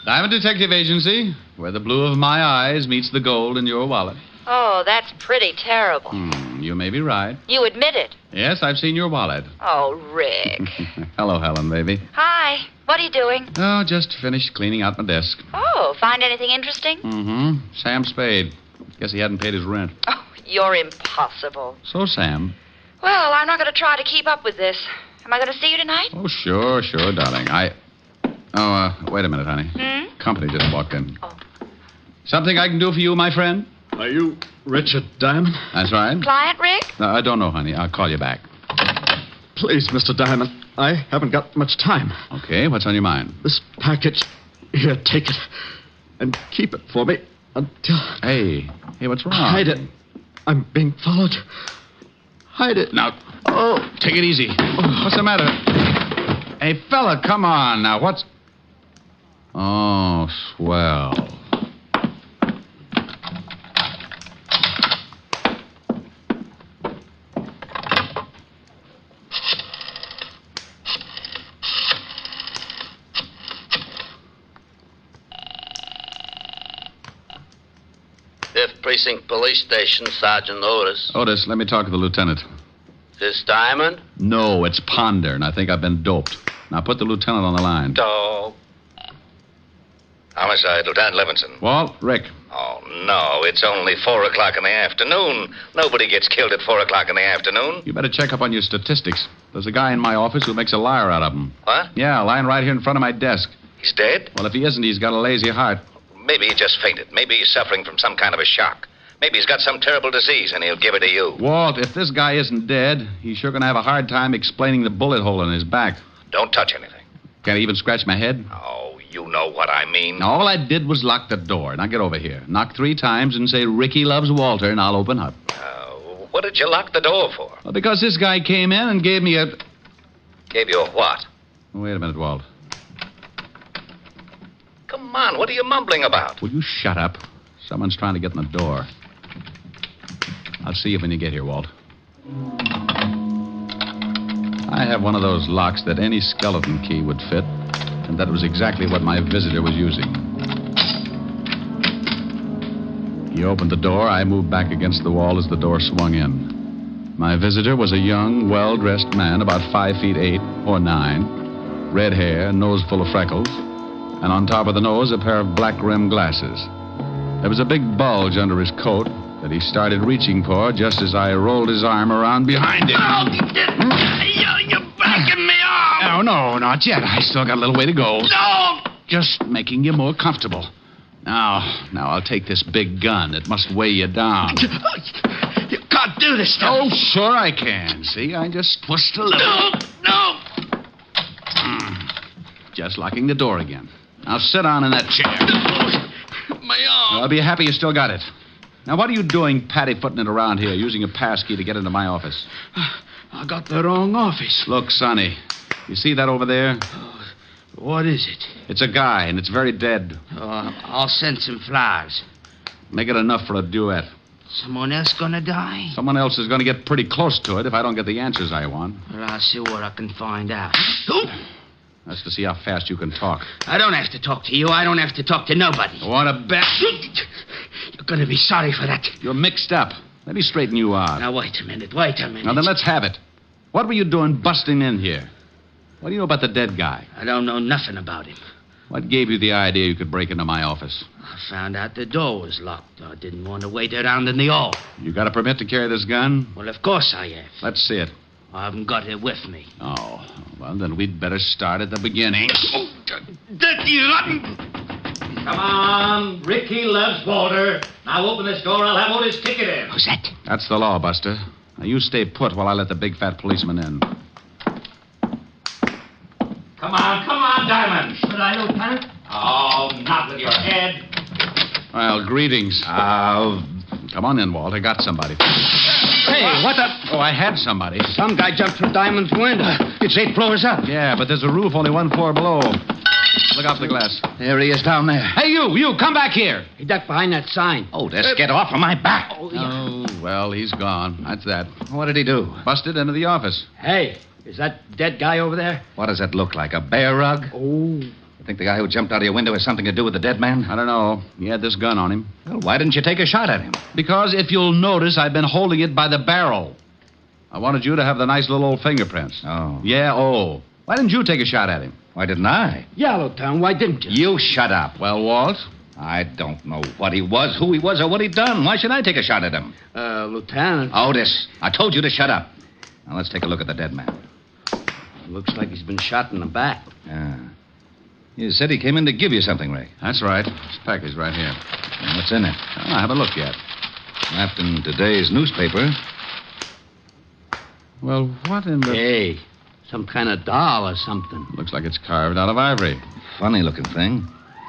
Diamond Detective Agency, where the blue of my eyes meets the gold in your wallet. Oh, that's pretty terrible. You may be right. You admit it. Yes, I've seen your wallet. Oh, Rick. Hello, Helen, baby. Hi. What are you doing? Oh, just finished cleaning out my desk. Oh, find anything interesting? Mm-hmm. Sam Spade. Guess he hadn't paid his rent. Oh, you're impossible. So, Sam. Well, I'm not going to try to keep up with this. Am I going to see you tonight? Oh, sure, darling. Wait a minute, honey. Company just walked in. Oh. Something I can do for you, my friend? Are you Richard Diamond? That's right. Client, Rick? No, I don't know, honey. I'll call you back. Please, Mr. Diamond. I haven't got much time. Okay, what's on your mind? This package. Here, take it. and keep it for me until... Hey, what's wrong? Hide it. I'm being followed. Hide it. Now, take it easy. What's the matter? Hey, fella, come on now. What's... Oh, swell. Precinct Police Station, Sergeant Otis. Otis, let me talk to the lieutenant. This Diamond? No, it's Ponder, and I think I've been doped. Now put the lieutenant on the line. Dog. Homicide, Lieutenant Levinson. Walt, Rick. Oh, no, it's only 4 o'clock in the afternoon. Nobody gets killed at 4 o'clock in the afternoon. You better check up on your statistics. There's a guy in my office who makes a liar out of them. What? Yeah, lying right here in front of my desk. He's dead? Well, if he isn't, he's got a lazy heart. Maybe he just fainted. Maybe he's suffering from some kind of a shock. Maybe he's got some terrible disease, and he'll give it to you. Walt, if this guy isn't dead, he's sure going to have a hard time explaining the bullet hole in his back. Don't touch anything. Can't even scratch my head? Oh, you know what I mean. All I did was lock the door. Now get over here. Knock 3 times and say, Ricky loves Walter, and I'll open up. What did you lock the door for? Well, because this guy came in and gave me a... Gave you a what? Wait a minute, Walt. Come on, what are you mumbling about? Will you shut up? Someone's trying to get in the door. I'll see you when you get here, Walt. I have one of those locks that any skeleton key would fit, and that was exactly what my visitor was using. He opened the door. I moved back against the wall as the door swung in. My visitor was a young, well-dressed man, about 5 feet 8 or 9, red hair, nose full of freckles, and on top of the nose, a pair of black-rimmed glasses. There was a big bulge under his coat that he started reaching for just as I rolled his arm around behind him. You're backing me off! No, not yet. I still got a little way to go. No! Just making you more comfortable. Now, I'll take this big gun. It must weigh you down. You can't do this stuff. Oh, sure I can. See, I just twist a little. No! Just locking the door again. Now sit down in that chair. My arm. I'll be happy you still got it. Now, what are you doing paddy-footing it around here, using a pass key to get into my office? I got the wrong office. Look, Sonny, you see that over there? What is it? It's a guy, and it's very dead. I'll send some flowers. Make it enough for a duet. Someone else gonna die? Someone else is going to get pretty close to it if I don't get the answers I want. Well, I'll see what I can find out. That's to see how fast you can talk. I don't have to talk to you. I don't have to talk to nobody. Want to bet? You're gonna be sorry for that. You're mixed up. Let me straighten you out. Now, wait a minute. Now, then let's have it. What were you doing busting in here? What do you know about the dead guy? I don't know nothing about him. What gave you the idea you could break into my office? I found out the door was locked. I didn't want to wait around in the hall. You got a permit to carry this gun? Well, of course I have. Let's see it. I haven't got it with me. Oh, well, then we'd better start at the beginning. Come on. Ricky loves Walter. Now open this door. I'll have Otis kick it in. Who's that? That's the law, Buster. Now, you stay put while I let the big fat policeman in. Come on, Diamond. Should I, Lieutenant? Oh, not with your head. Well, greetings. Come on in, Walt. I got somebody. Hey, what the... Oh, I had somebody. Some guy jumped through Diamond's window. It's 8 floors up. Yeah, but there's a roof only 1 floor below. Look out for the glass. There he is down there. Hey, you, come back here. He ducked behind that sign. Otis, get off of my back. Oh, well, he's gone. That's that. What did he do? Busted into the office. Hey, is that dead guy over there? What does that look like, a bear rug? Oh. You think the guy who jumped out of your window has something to do with the dead man? I don't know. He had this gun on him. Well, why didn't you take a shot at him? Because if you'll notice, I've been holding it by the barrel. I wanted you to have the nice little old fingerprints. Oh. Yeah, Why didn't you take a shot at him? Why didn't I? Yeah, Lieutenant, why didn't you? You shut up. Well, Walt? I don't know what he was, who he was, or what he'd done. Why should I take a shot at him? Lieutenant. Otis, I told you to shut up. Now, let's take a look at the dead man. Looks like he's been shot in the back. Yeah. You said he came in to give you something, Ray. That's right. This package right here. And what's in it? I haven't looked yet. Wrapped in today's newspaper. Well, what in the... Hey, some kind of doll or something. Looks like it's carved out of ivory. Funny looking thing.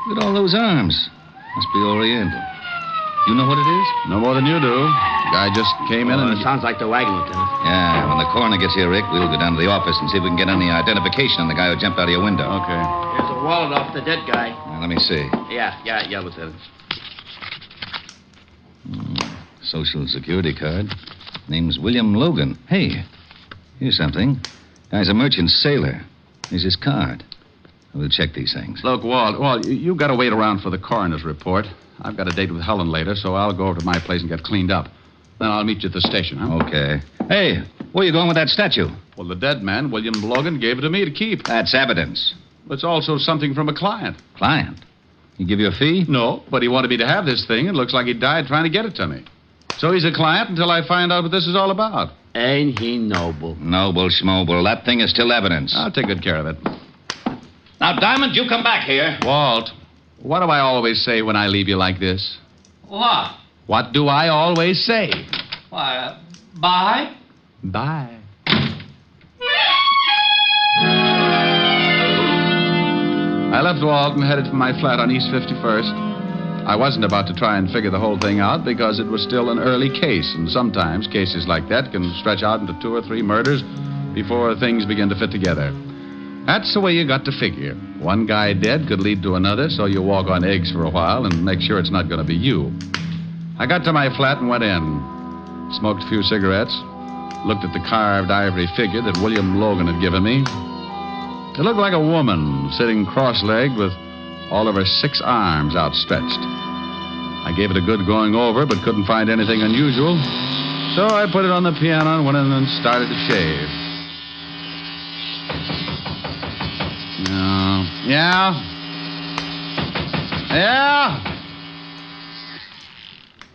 Look at all those arms. Must be Oriental. You know what it is? No more than you do. The guy just came in and... It sounds like the wagon, Lieutenant. Yeah, when the coroner gets here, Rick, we'll go down to the office and see if we can get any identification on the guy who jumped out of your window. Okay. Here's a wallet off the dead guy. Let me see. Yeah, Lieutenant. Social Security card. Name's William Logan. Hey, here's something. Guy's a merchant sailor. Here's his card. We'll check these things. Look, Walt, you got to wait around for the coroner's report. I've got a date with Helen later, so I'll go over to my place and get cleaned up. Then I'll meet you at the station, huh? Okay. Hey, where are you going with that statue? Well, the dead man, William Logan, gave it to me to keep. That's evidence. It's also something from a client. Client? He give you a fee? No, but he wanted me to have this thing. It looks like he died trying to get it to me. So he's a client until I find out what this is all about. Ain't he noble? Noble schmoble. That thing is still evidence. I'll take good care of it. Now, Diamond, you come back here. Walt, what do I always say when I leave you like this? What? What do I always say? Why, bye? Bye. I left Walt and headed for my flat on East 51st. I wasn't about to try and figure the whole thing out because it was still an early case, and sometimes cases like that can stretch out into 2 or 3 murders before things begin to fit together. That's the way you got to figure. One guy dead could lead to another, so you walk on eggs for a while and make sure it's not going to be you. I got to my flat and went in. Smoked a few cigarettes. Looked at the carved ivory figure that William Logan had given me. It looked like a woman sitting cross-legged with all of her 6 arms outstretched. I gave it a good going over, but couldn't find anything unusual. So I put it on the piano and went in and started to shave. Yeah?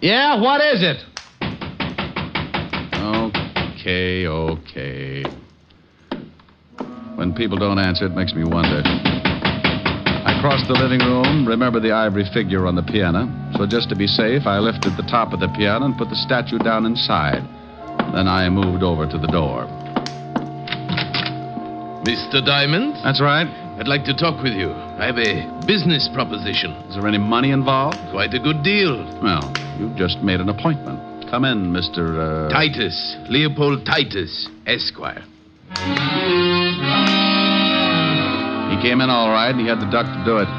Yeah, what is it? Okay. When people don't answer, it makes me wonder. I crossed the living room, remembered the ivory figure on the piano. So just to be safe, I lifted the top of the piano and put the statue down inside. Then I moved over to the door. Mr. Diamond? That's right. I'd like to talk with you. I have a business proposition. Is there any money involved? Quite a good deal. Well, you've just made an appointment. Come in, Mr. Titus. Leopold Titus, Esquire. He came in all right, and he had the duck to do it.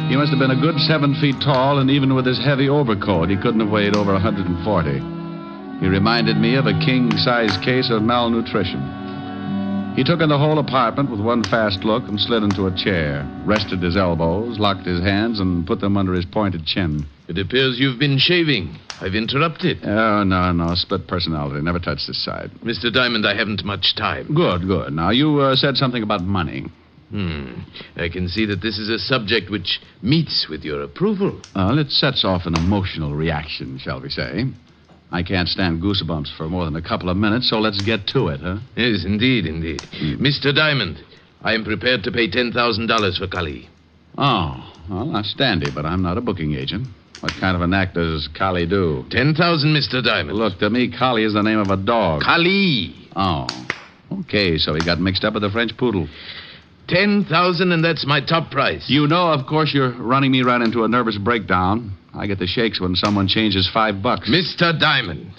He must have been a good 7 feet tall, and even with his heavy overcoat, he couldn't have weighed over 140. He reminded me of a king-size case of malnutrition. He took in the whole apartment with one fast look and slid into a chair, rested his elbows, locked his hands, and put them under his pointed chin. It appears you've been shaving. I've interrupted. Oh, no. Split personality. Never touched this side. Mr. Diamond, I haven't much time. Good. Now, you said something about money. I can see that this is a subject which meets with your approval. Well, it sets off an emotional reaction, shall we say. I can't stand goosebumps for more than a couple of minutes, so let's get to it, huh? Yes, indeed. Mr. Diamond, I am prepared to pay $10,000 for Kali. Oh, well, that's dandy, but I'm not a booking agent. What kind of an act does Kali do? 10,000, Mr. Diamond. Look, to me, Kali is the name of a dog. Kali. Oh, okay, so he got mixed up with the French poodle. 10,000, and that's my top price. You know, of course, you're running me right into a nervous breakdown. I get the shakes when someone changes $5. Mr. Diamond,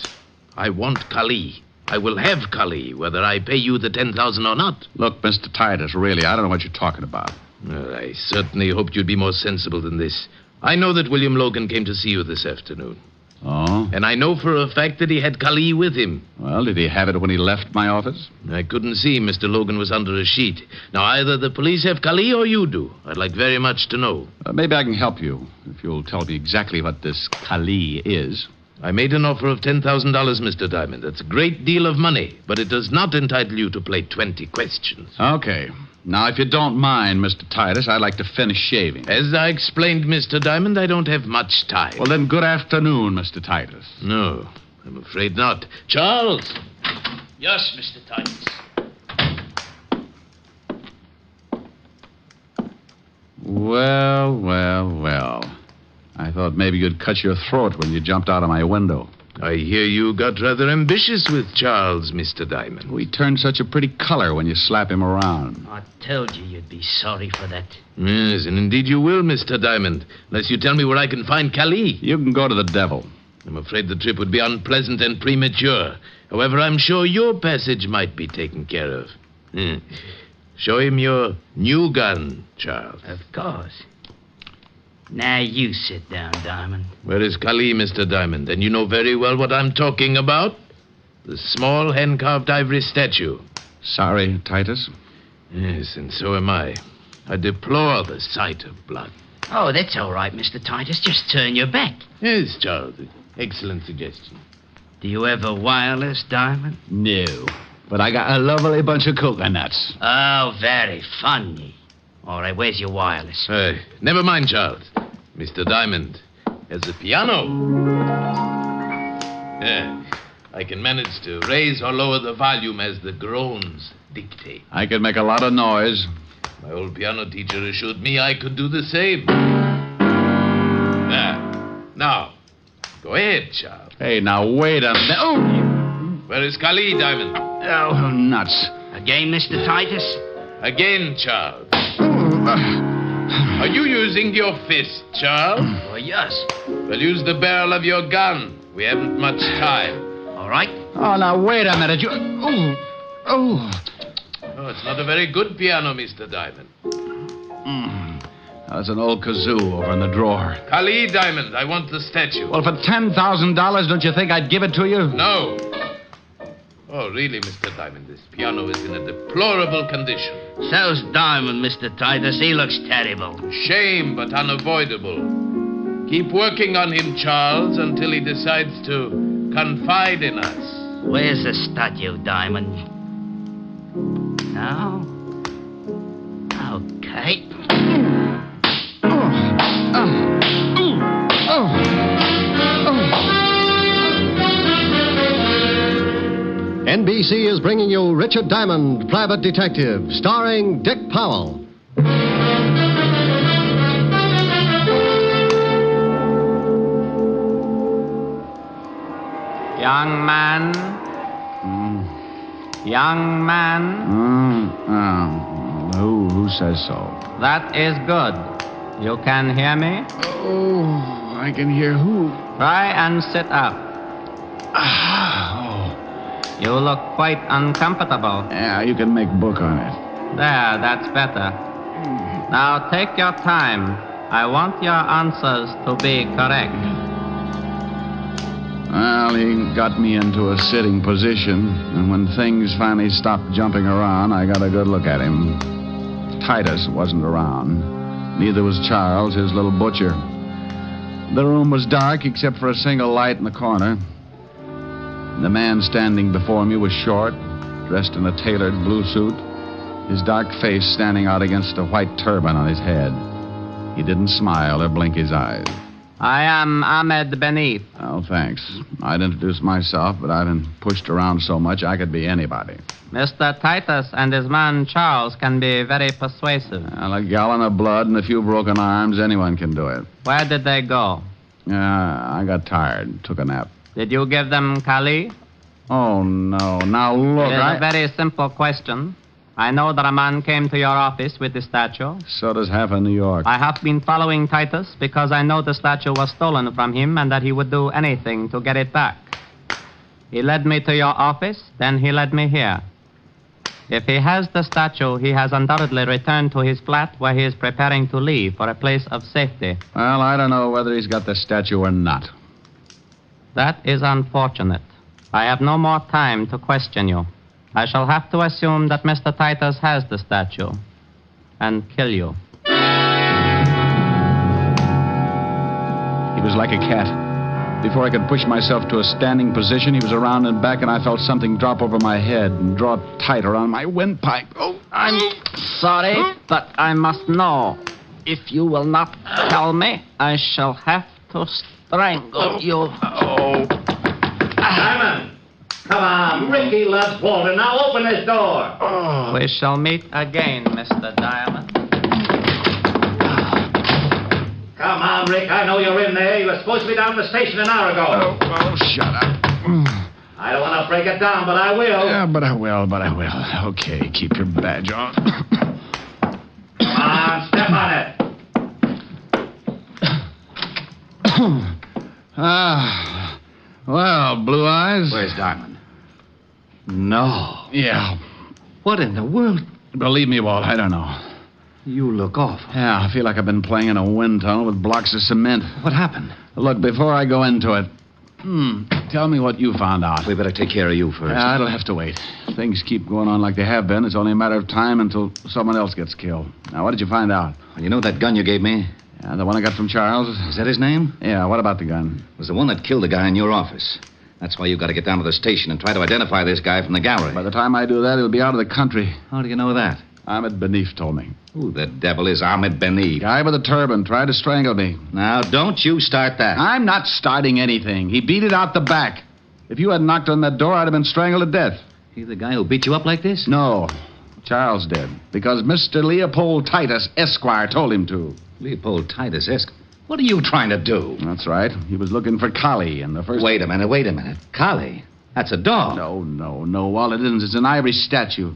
I want Kali. I will have Kali, whether I pay you the 10,000 or not. Look, Mr. Titus, really, I don't know what you're talking about. Well, I certainly hoped you'd be more sensible than this. I know that William Logan came to see you this afternoon. Oh? And I know for a fact that he had Kali with him. Well, did he have it when he left my office? I couldn't see. Mr. Logan was under a sheet. Now, either the police have Kali or you do. I'd like very much to know. Maybe I can help you, if you'll tell me exactly what this Kali is. I made an offer of $10,000, Mr. Diamond. That's a great deal of money, but it does not entitle you to play 20 questions. Okay. Now, if you don't mind, Mr. Titus, I'd like to finish shaving. As I explained, Mr. Diamond, I don't have much time. Well, then, good afternoon, Mr. Titus. No, I'm afraid not. Charles! Yes, Mr. Titus. Well. I thought maybe you'd cut your throat when you jumped out of my window. I hear you got rather ambitious with Charles, Mr. Diamond. We turn such a pretty color when you slap him around. I told you you'd be sorry for that. Yes, and indeed you will, Mr. Diamond, unless you tell me where I can find Kali. You can go to the devil. I'm afraid the trip would be unpleasant and premature. However, I'm sure your passage might be taken care of. Show him your new gun, Charles. Of course. Now you sit down, Diamond. Where is Kali, Mr. Diamond? And you know very well what I'm talking about. The small hand-carved ivory statue. Sorry, Titus. Yes, and so am I. I deplore the sight of blood. Oh, that's all right, Mr. Titus. Just turn your back. Yes, Charles. Excellent suggestion. Do you have a wireless, Diamond? No, but I got a lovely bunch of coconuts. Oh, very funny. All right, where's your wireless? Never mind, Charles. Mr. Diamond has a piano. I can manage to raise or lower the volume as the groans dictate. I can make a lot of noise. My old piano teacher assured me I could do the same. Now, go ahead, Charles. Hey, now wait a minute. Oh! Where is Kali, Diamond? Oh, nuts. Again, Mr. Titus? Again, Charles. Are you using your fist, Charles? Oh, yes. Well, use the barrel of your gun. We haven't much time. All right. Oh, now wait a minute. Oh, it's not a very good piano, Mr. Diamond. That's an old kazoo over in the drawer. Kali, Diamond, I want the statue. Well, for $10,000, don't you think I'd give it to you? No. Oh, really, Mr. Diamond, this piano is in a deplorable condition. So's Diamond, Mr. Titus. He looks terrible. Shame, but unavoidable. Keep working on him, Charles, until he decides to confide in us. Where's the statue, Diamond? No? Okay. NBC is bringing you Richard Diamond, Private Detective, starring Dick Powell. Young man. Young man. Who says so? That is good. You can hear me? Oh, I can hear who? Try and sit up. You look quite uncomfortable. Yeah, you can make book on it. There, that's better. Now take your time. I want your answers to be correct. Well, he got me into a sitting position, and when things finally stopped jumping around, I got a good look at him. Titus wasn't around. Neither was Charles, his little butcher. The room was dark except for a single light in the corner. The man standing before me was short, dressed in a tailored blue suit, his dark face standing out against a white turban on his head. He didn't smile or blink his eyes. I am Ahmed Benif. Oh, thanks. I'd introduce myself, but I've been pushed around so much I could be anybody. Mr. Titus and his man Charles can be very persuasive. Well, a gallon of blood and a few broken arms, anyone can do it. Where did they go? I got tired, took a nap. Did you give them Kali? Oh, no. Now, look, It is a very simple question. I know that a man came to your office with the statue. So does half of New York. I have been following Titus because I know the statue was stolen from him and that he would do anything to get it back. He led me to your office, then he led me here. If he has the statue, he has undoubtedly returned to his flat where he is preparing to leave for a place of safety. Well, I don't know whether he's got the statue or not. That is unfortunate. I have no more time to question you. I shall have to assume that Mr. Titus has the statue and kill you. He was like a cat. Before I could push myself to a standing position, he was around and back, and I felt something drop over my head and draw tight around my windpipe. Oh, I'm sorry, but I must know. If you will not tell me, I shall have to strangle you. Diamond! Come on, Ricky loves Walter. Now open this door. We shall meet again, Mr. Diamond. Come on, Rick. I know you're in there. You were supposed to be down at the station an hour ago. Oh, shut up. I don't want to break it down, but I will. Yeah, but I will. Okay, keep your badge on. Come on, step on it. Well, Blue Eyes. Where's Diamond? No. Yeah. What in the world? Believe me, Walt, I don't know. You look awful. Yeah, I feel like I've been playing in a wind tunnel with blocks of cement. What happened? Look, before I go into it, tell me what you found out. We better take care of you first. Yeah, it'll have to wait. Things keep going on like they have been. It's only a matter of time until someone else gets killed. Now, what did you find out? You know that gun you gave me? Yeah, the one I got from Charles. Is that his name? Yeah, what about the gun? It was the one that killed the guy in your office. That's why you've got to get down to the station and try to identify this guy from the gallery. By the time I do that, he'll be out of the country. How do you know that? Ahmed Benif told me. Who the devil is Ahmed Benif? Guy with a turban tried to strangle me. Now, don't you start that. I'm not starting anything. He beat it out the back. If you hadn't knocked on that door, I'd have been strangled to death. He the guy who beat you up like this? No. Charles did. Because Mr. Leopold Titus, Esquire, told him to. Leopold Titus, Esquire? What are you trying to do? That's right. He was looking for Collie in the first... Wait a minute. Collie? That's a dog. No, Walt, it isn't. It's an Ivory Statue.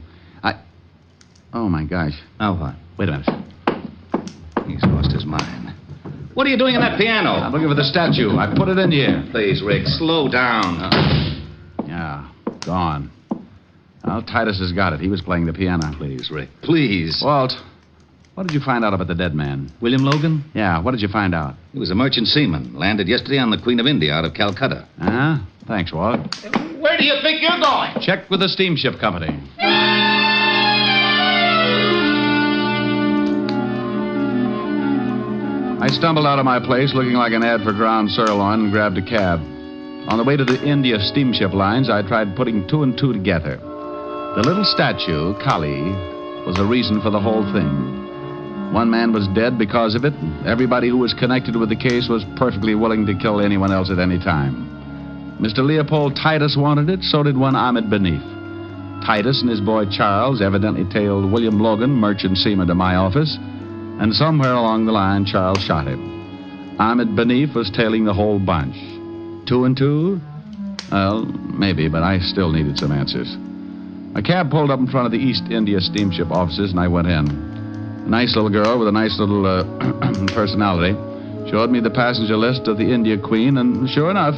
Oh, my gosh. Now what? Wait a minute. He's lost his mind. What are you doing in that piano? I'm looking for the statue. I put it in here. Please, Rick, slow down. Yeah, gone. Well, Titus has got it. He was playing the piano. Please, Rick, please. Walt, what did you find out about the dead man? William Logan? Yeah, what did you find out? He was a merchant seaman. Landed yesterday on the Queen of India out of Calcutta. Thanks, Walt. Where do you think you're going? Check with the steamship company. I stumbled out of my place looking like an ad for ground sirloin and grabbed a cab. On the way to the India steamship lines, I tried putting two and two together. The little statue, Kali, was a reason for the whole thing. One man was dead because of it. Everybody who was connected with the case was perfectly willing to kill anyone else at any time. Mr. Leopold Titus wanted it, so did one Ahmed Benif. Titus and his boy Charles evidently tailed William Logan, merchant seaman, to my office, and somewhere along the line, Charles shot him. Ahmed Benif was tailing the whole bunch. 2 and 2? Well, maybe, but I still needed some answers. A cab pulled up in front of the East India steamship offices, and I went in. A nice little girl with a nice little personality showed me the passenger list of the India Queen, and sure enough,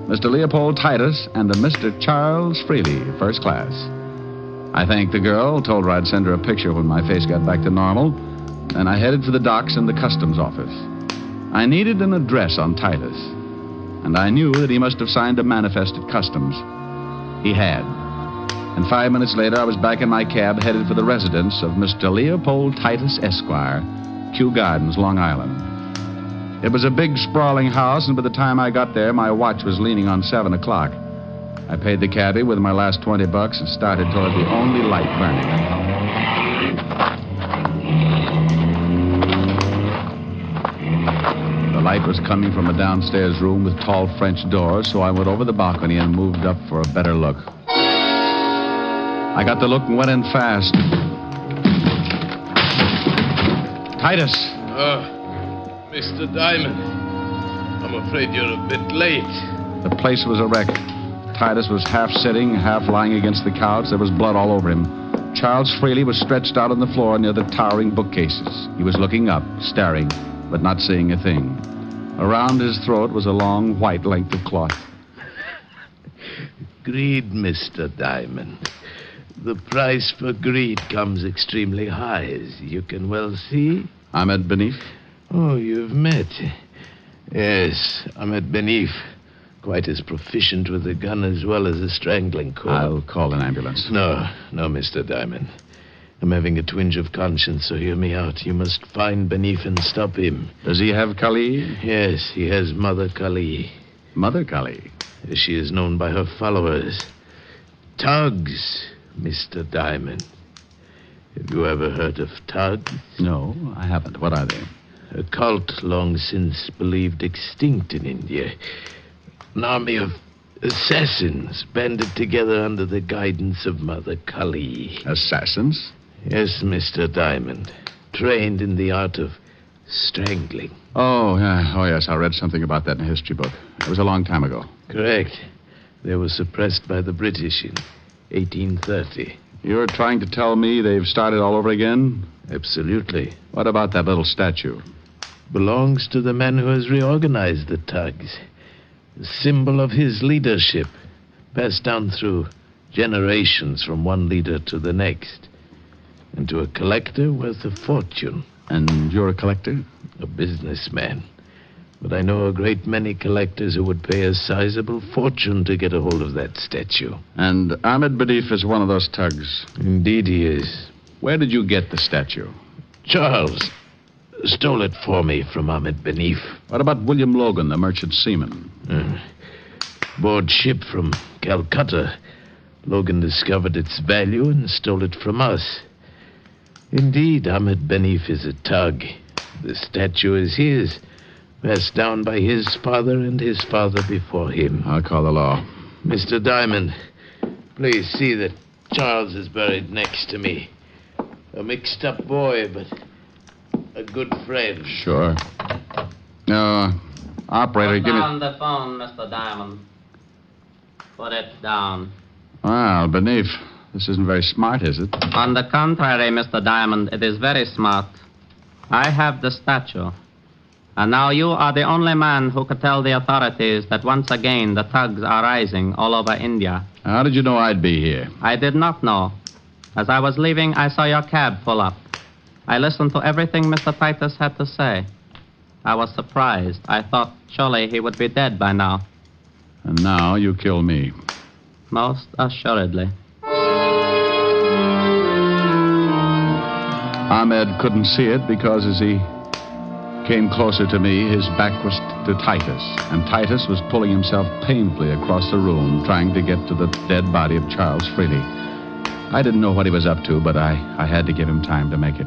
Mr. Leopold Titus and a Mr. Charles Freely, first class. I thanked the girl, told her I'd send her a picture when my face got back to normal, and I headed for the docks and the customs office. I needed an address on Titus, and I knew that he must have signed a manifest at customs. He had. And 5 minutes later, I was back in my cab, headed for the residence of Mr. Leopold Titus, Esquire, Kew Gardens, Long Island. It was a big, sprawling house, and by the time I got there, my watch was leaning on 7 o'clock. I paid the cabbie with my last $20 and started toward the only light burning. The light was coming from a downstairs room with tall French doors, so I went over the balcony and moved up for a better look. I got the look and went in fast. Titus! Mr. Diamond, I'm afraid you're a bit late. The place was a wreck. Titus was half sitting, half lying against the couch. There was blood all over him. Charles Freely was stretched out on the floor near the towering bookcases. He was looking up, staring, but not seeing a thing. Around his throat was a long, white length of cloth. Greed, Mr. Diamond. The price for greed comes extremely high, as you can well see. Ahmed Benif? Oh, you've met. Yes, Ahmed Benif. Quite as proficient with a gun as well as a strangling cord. I'll call an ambulance. No, Mr. Diamond. I'm having a twinge of conscience, so hear me out. You must find Benif and stop him. Does he have Kali? Yes, he has Mother Kali. Mother Kali? As she is known by her followers. Tugs, Mr. Diamond. Have you ever heard of Tugs? No, I haven't. What are they? A cult long since believed extinct in India. An army of assassins banded together under the guidance of Mother Kali. Assassins? Yes, Mr. Diamond. Trained in the art of strangling. Oh, yeah. Oh, yes. I read something about that in a history book. It was a long time ago. Correct. They were suppressed by the British in 1830. You're trying to tell me they've started all over again? Absolutely. What about that little statue? Belongs to the man who has reorganized the thugs. A symbol of his leadership, passed down through generations from one leader to the next. And to a collector worth a fortune. And you're a collector? A businessman. But I know a great many collectors who would pay a sizable fortune to get a hold of that statue. And Ahmed Benif is one of those thugs? Indeed he is. Where did you get the statue? Charles stole it for me from Ahmed Benif. What about William Logan, the merchant seaman? Board ship from Calcutta. Logan discovered its value and stole it from us. Indeed, Ahmed Benif is a thug. The statue is his, passed down by his father and his father before him. I'll call the law. Mr. Diamond, please see that Charles is buried next to me. A mixed-up boy, but a good friend. Sure. Operator, Put give me... down the phone, Mr. Diamond. Put it down. Well, Benif, this isn't very smart, is it? On the contrary, Mr. Diamond, it is very smart. I have the statue. And now you are the only man who could tell the authorities that once again the thugs are rising all over India. How did you know I'd be here? I did not know. As I was leaving, I saw your cab pull up. I listened to everything Mr. Titus had to say. I was surprised. I thought surely he would be dead by now. And now you kill me. Most assuredly. Ahmed couldn't see it because as he came closer to me, his back was to Titus. And Titus was pulling himself painfully across the room, trying to get to the dead body of Charles Freely. I didn't know what he was up to, but I had to give him time to make it.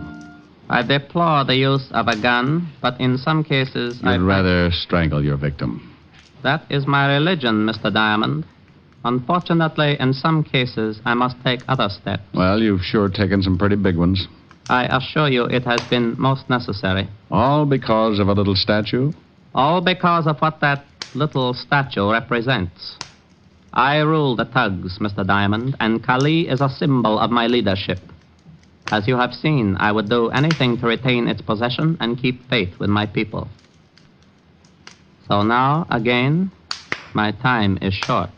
I deplore the use of a gun, but in some cases I'd rather strangle your victim. That is my religion, Mr. Diamond. Unfortunately, in some cases, I must take other steps. Well, you've sure taken some pretty big ones. I assure you it has been most necessary. All because of a little statue? All because of what that little statue represents. I rule the thugs, Mr. Diamond, and Kali is a symbol of my leadership. As you have seen, I would do anything to retain its possession and keep faith with my people. So now, again, my time is short.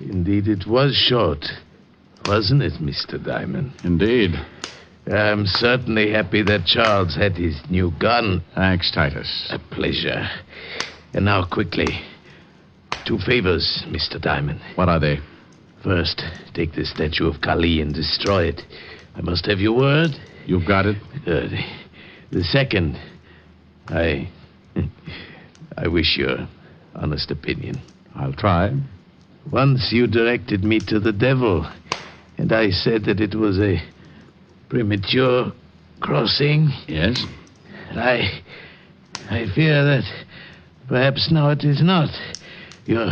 Indeed, it was short, wasn't it, Mr. Diamond? Indeed. I'm certainly happy that Charles had his new gun. Thanks, Titus. A pleasure. And now, quickly, 2 favors, Mr. Diamond. What are they? First, take the statue of Kali and destroy it. I must have your word. You've got it. Good. The second, I wish your honest opinion. I'll try. Once you directed me to the devil, and I said that it was a premature crossing. Yes? And I fear that perhaps now it is not. Your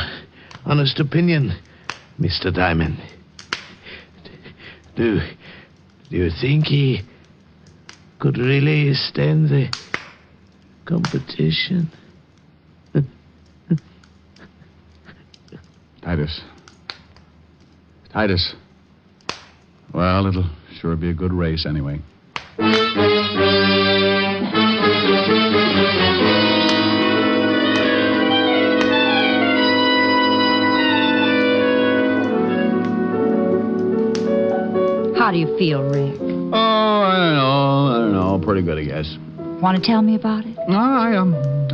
honest opinion, Mr. Diamond. Do you think he could really stand the competition? Titus. Well, it'll sure be a good race anyway. How do you feel, Rick? Oh, I don't know. Pretty good, I guess. Want to tell me about it? No, I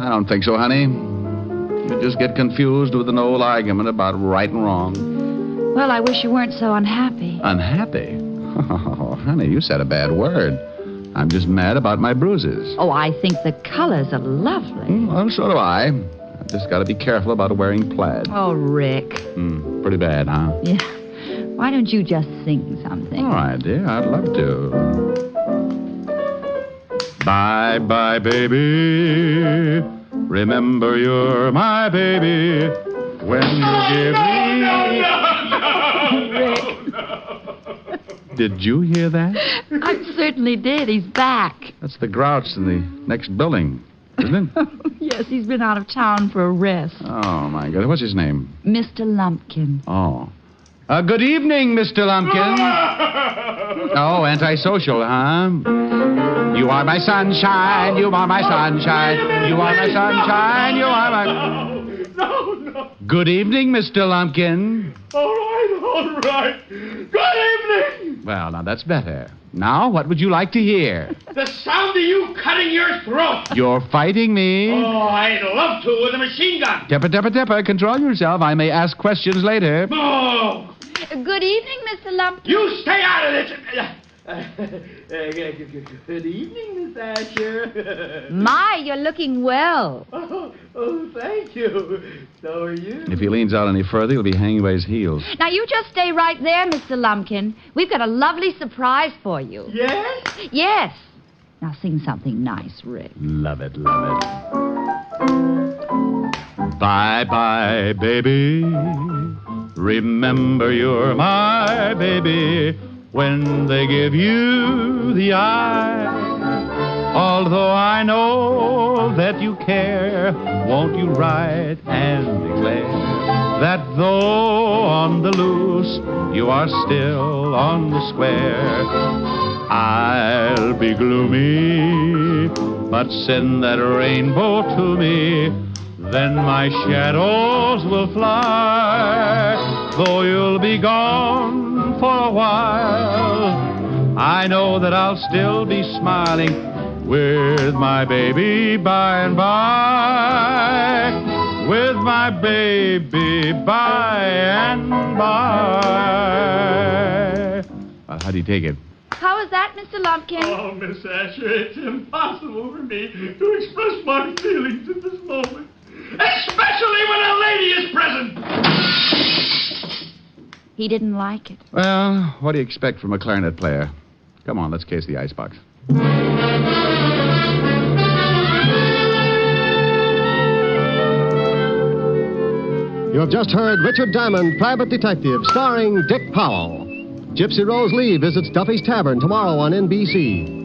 don't think so, honey. You just get confused with an old argument about right and wrong. Well, I wish you weren't so unhappy. Unhappy? Oh, honey, you said a bad word. I'm just mad about my bruises. Oh, I think the colors are lovely. Well, so do I. I've just got to be careful about wearing plaid. Oh, Rick. Pretty bad, huh? Yeah. Why don't you just sing something? All right, dear. I'd love to. Bye-bye, baby. Remember you're my baby. When you give me... Did you hear that? I certainly did. He's back. That's the grouch in the next building, isn't it? Yes, he's been out of town for a rest. Oh, my God. What's his name? Mr. Lumpkin. Oh. Good evening, Mr. Lumpkin. Oh, antisocial, huh? You are my sunshine, you are my sunshine, you are my sunshine, you are my... No. Good evening, Mr. Lumpkin. All right. Good evening. Well, now that's better. Now, what would you like to hear? The sound of you cutting your throat. You're fighting me. Oh, I'd love to with a machine gun. Tipper, control yourself. I may ask questions later. Oh. Good evening, Mr. Lumpkin. You stay out of this. Good evening, Miss Asher. My, you're looking well. Oh, thank you. So are you. If he leans out any further, he'll be hanging by his heels. Now, you just stay right there, Mr. Lumpkin. We've got a lovely surprise for you. Yes? Yes. Now, sing something nice, Rick. Love it. Bye-bye, baby. Remember you're my baby when they give you the eye. Although I know that you care, won't you write and declare that though on the loose, you are still on the square. I'll be gloomy, but send that rainbow to me, then my shadows will fly. Though you'll be gone for a while, I know that I'll still be smiling with my baby by and by. With my baby by and by. Well, how do you take it? How is that, Mr. Lumpkin? Oh, Miss Asher, it's impossible for me to express my feelings at this moment. Especially when a lady is present. He didn't like it. Well, what do you expect from a clarinet player? Come on, let's case the icebox. You have just heard Richard Diamond, Private Detective, starring Dick Powell. Gypsy Rose Lee visits Duffy's Tavern tomorrow on NBC.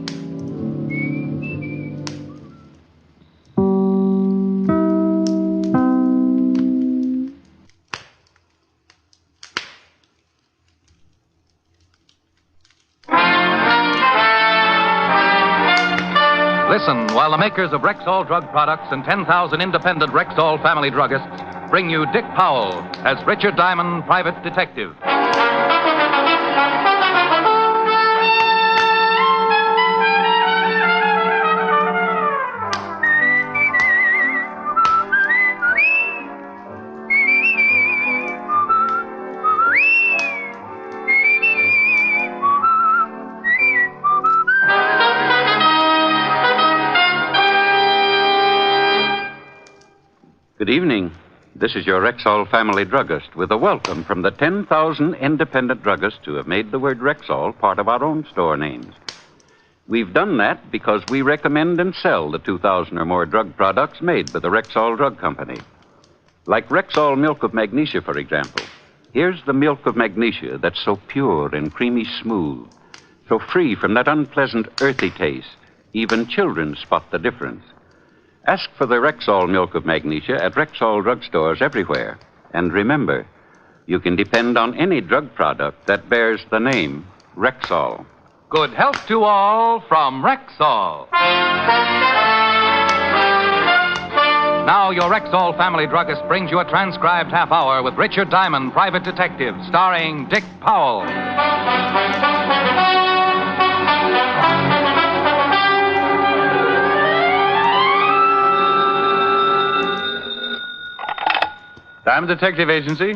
Listen while the makers of Rexall drug products and 10,000 independent Rexall family druggists bring you Dick Powell as Richard Diamond, Private Detective. Good evening. This is your Rexall family druggist with a welcome from the 10,000 independent druggists who have made the word Rexall part of our own store names. We've done that because we recommend and sell the 2,000 or more drug products made by the Rexall Drug Company. Like Rexall Milk of Magnesia, for example. Here's the milk of magnesia that's so pure and creamy smooth, so free from that unpleasant earthy taste. Even children spot the difference. Ask for the Rexall Milk of Magnesia at Rexall drugstores everywhere. And remember, you can depend on any drug product that bears the name Rexall. Good health to all from Rexall. Now your Rexall family druggist brings you a transcribed half hour with Richard Diamond, Private Detective, starring Dick Powell. Diamond Detective Agency.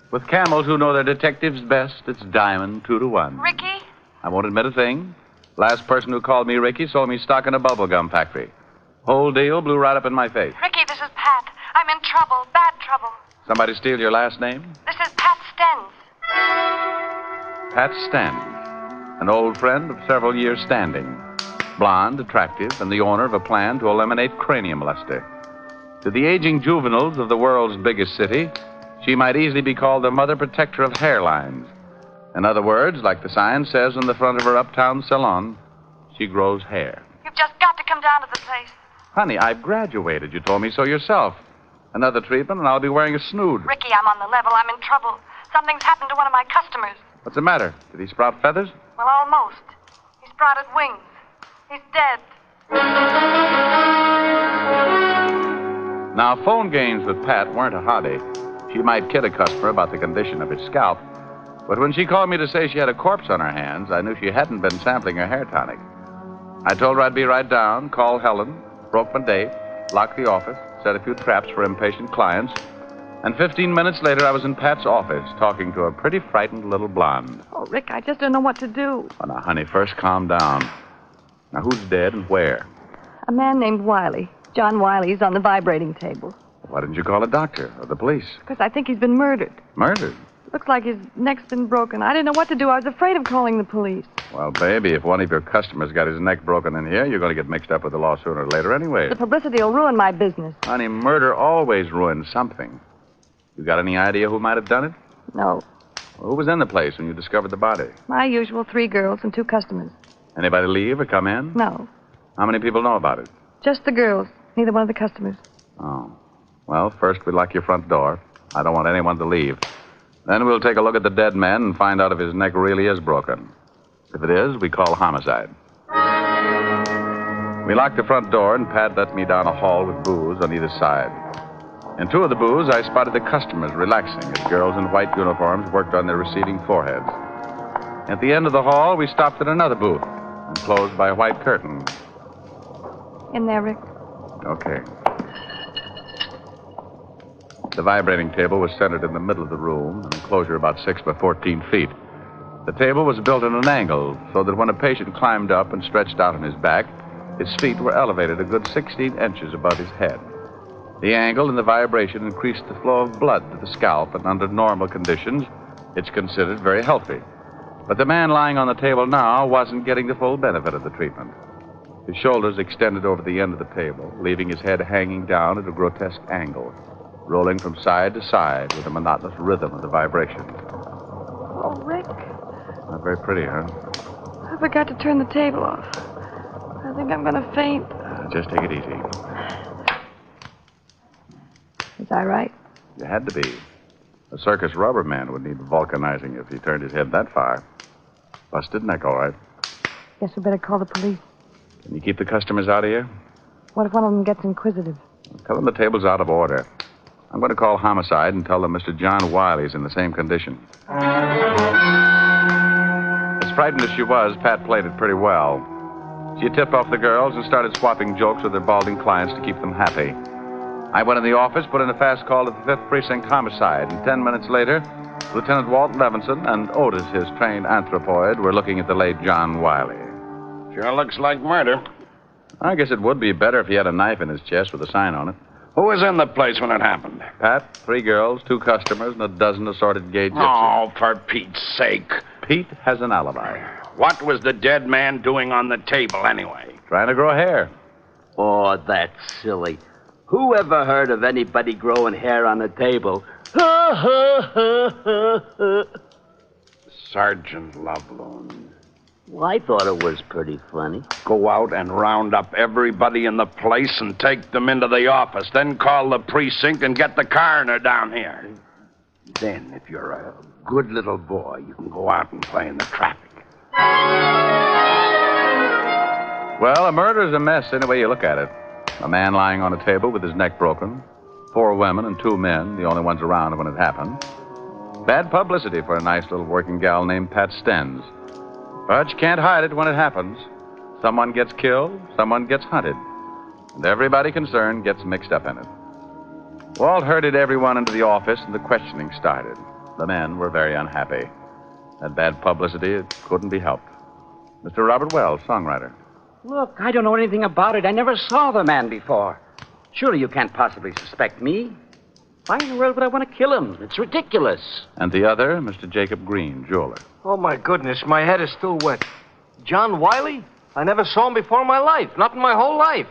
With camels who know their detectives best, it's Diamond 2-to-1. Ricky? I won't admit a thing. Last person who called me Ricky sold me stock in a bubblegum factory. Whole deal blew right up in my face. Ricky, this is Pat. I'm in trouble, bad trouble. Somebody steal your last name? This is Pat Stens. Pat Stanton, an old friend of several years' standing. Blonde, attractive, and the owner of a plan to eliminate cranium luster. To the aging juveniles of the world's biggest city, she might easily be called the mother protector of hairlines. In other words, like the sign says on the front of her uptown salon, she grows hair. You've just got to come down to the place. Honey, I've graduated. You told me so yourself. Another treatment, and I'll be wearing a snood. Ricky, I'm on the level. I'm in trouble. Something's happened to one of my customers. What's the matter? Did he sprout feathers? Well, almost. He sprouted wings. He's dead. Now, phone games with Pat weren't a hobby. She might kid a customer about the condition of his scalp, but when she called me to say she had a corpse on her hands, I knew she hadn't been sampling her hair tonic. I told her I'd be right down, call Helen, broke my date, locked the office, set a few traps for impatient clients, and 15 minutes later I was in Pat's office talking to a pretty frightened little blonde. Oh, Rick, I just don't know what to do. Oh, now, honey, first calm down. Now, who's dead and where? A man named Wiley. John Wiley's on the vibrating table. Why didn't you call a doctor or the police? Because I think he's been murdered. Murdered? Looks like his neck's been broken. I didn't know what to do. I was afraid of calling the police. Well, baby, if one of your customers got his neck broken in here, you're going to get mixed up with the law sooner or later anyway. The publicity will ruin my business. Honey, murder always ruins something. You got any idea who might have done it? No. Well, who was in the place when you discovered the body? My usual 3 girls and 2 customers. Anybody leave or come in? No. How many people know about it? Just the girls. Neither one of the customers. Oh. Well, first we lock your front door. I don't want anyone to leave. Then we'll take a look at the dead man and find out if his neck really is broken. If it is, we call homicide. We locked the front door, and Pat let me down a hall with booths on either side. In 2 of the booths, I spotted the customers relaxing as girls in white uniforms worked on their receding foreheads. At the end of the hall, we stopped at another booth and closed by a white curtain. In there, Rick. Okay. The vibrating table was centered in the middle of the room, an enclosure about 6 by 14 feet. The table was built at an angle so that when a patient climbed up and stretched out on his back, his feet were elevated a good 16 inches above his head. The angle and the vibration increased the flow of blood to the scalp, and under normal conditions, it's considered very healthy. But the man lying on the table now wasn't getting the full benefit of the treatment. His shoulders extended over the end of the table, leaving his head hanging down at a grotesque angle, rolling from side to side with a monotonous rhythm of the vibration. Oh, Rick. Not very pretty, huh? I forgot to turn the table off. I think I'm going to faint. Just take it easy. Is that right? You had to be. A circus rubber man would need vulcanizing if he turned his head that far. Busted neck, all right. Guess we better call the police. Can you keep the customers out of here? What if one of them gets inquisitive? Tell them the table's out of order. I'm going to call homicide and tell them Mr. John Wiley's in the same condition. As frightened as she was, Pat played it pretty well. She tipped off the girls and started swapping jokes with their balding clients to keep them happy. I went in the office, put in a fast call to the 5th Precinct Homicide, and 10 minutes later, Lieutenant Walt Levinson and Otis, his trained anthropoid, were looking at the late John Wiley. Sure looks like murder. I guess it would be better if he had a knife in his chest with a sign on it. Who was in the place when it happened? Pat, 3 girls, 2 customers, and a dozen assorted gay gypsies. Oh, for Pete's sake. Pete has an alibi. What was the dead man doing on the table, anyway? Trying to grow hair. Oh, that's silly. Who ever heard of anybody growing hair on a table? Sergeant Loveloon. Well, I thought it was pretty funny. Go out and round up everybody in the place and take them into the office. Then call the precinct and get the coroner down here. Then, if you're a good little boy, you can go out and play in the traffic. Well, a murder's a mess any way you look at it. A man lying on a table with his neck broken. 4 women and 2 men, the only ones around when it happened. Bad publicity for a nice little working gal named Pat Stens. But you can't hide it when it happens. Someone gets killed, someone gets hunted. And everybody concerned gets mixed up in it. Walt herded everyone into the office and the questioning started. The men were very unhappy. That bad publicity, it couldn't be helped. Mr. Robert Wells, songwriter. Look, I don't know anything about it. I never saw the man before. Surely you can't possibly suspect me. Why in the world would I want to kill him? It's ridiculous. And the other, Mr. Jacob Green, jeweler. Oh, my goodness, my head is still wet. John Wiley? I never saw him before in my life. Not in my whole life.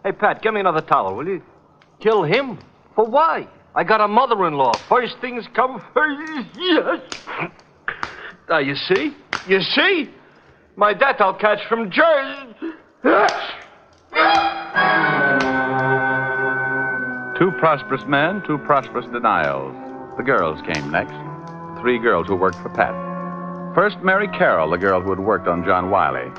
Hey, Pat, give me another towel, will you? Kill him? For why? I got a mother-in-law. First things come first. Yes. You see? You see? My debt I'll catch from Jersey. Two prosperous men, two prosperous denials. The girls came next. 3 girls who worked for Pat. First, Mary Carroll, the girl who had worked on John Wiley.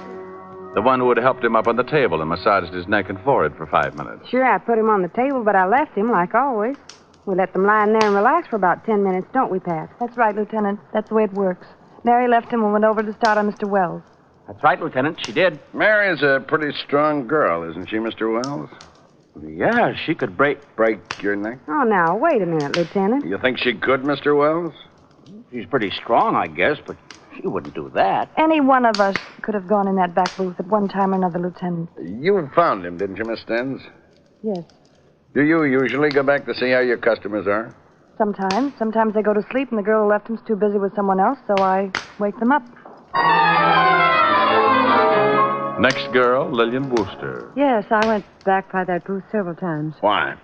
The one who had helped him up on the table and massaged his neck and forehead for 5 minutes. Sure, I put him on the table, but I left him like always. We let them lie in there and relax for about 10 minutes, don't we, Pat? That's right, Lieutenant. That's the way it works. Mary left him and went over to start on Mr. Wells. That's right, Lieutenant. She did. Mary's a pretty strong girl, isn't she, Mr. Wells? Yeah, she could break your neck? Oh, now, wait a minute, Lieutenant. You think she could, Mr. Wells? She's pretty strong, I guess, but she wouldn't do that. Any one of us could have gone in that back booth at one time or another, Lieutenant. You found him, didn't you, Miss Stens? Yes. Do you usually go back to see how your customers are? Sometimes. Sometimes they go to sleep and the girl who left them's too busy with someone else, so I wake them up. Next girl, Lillian Wooster. Yes, I went back by that booth several times. Why?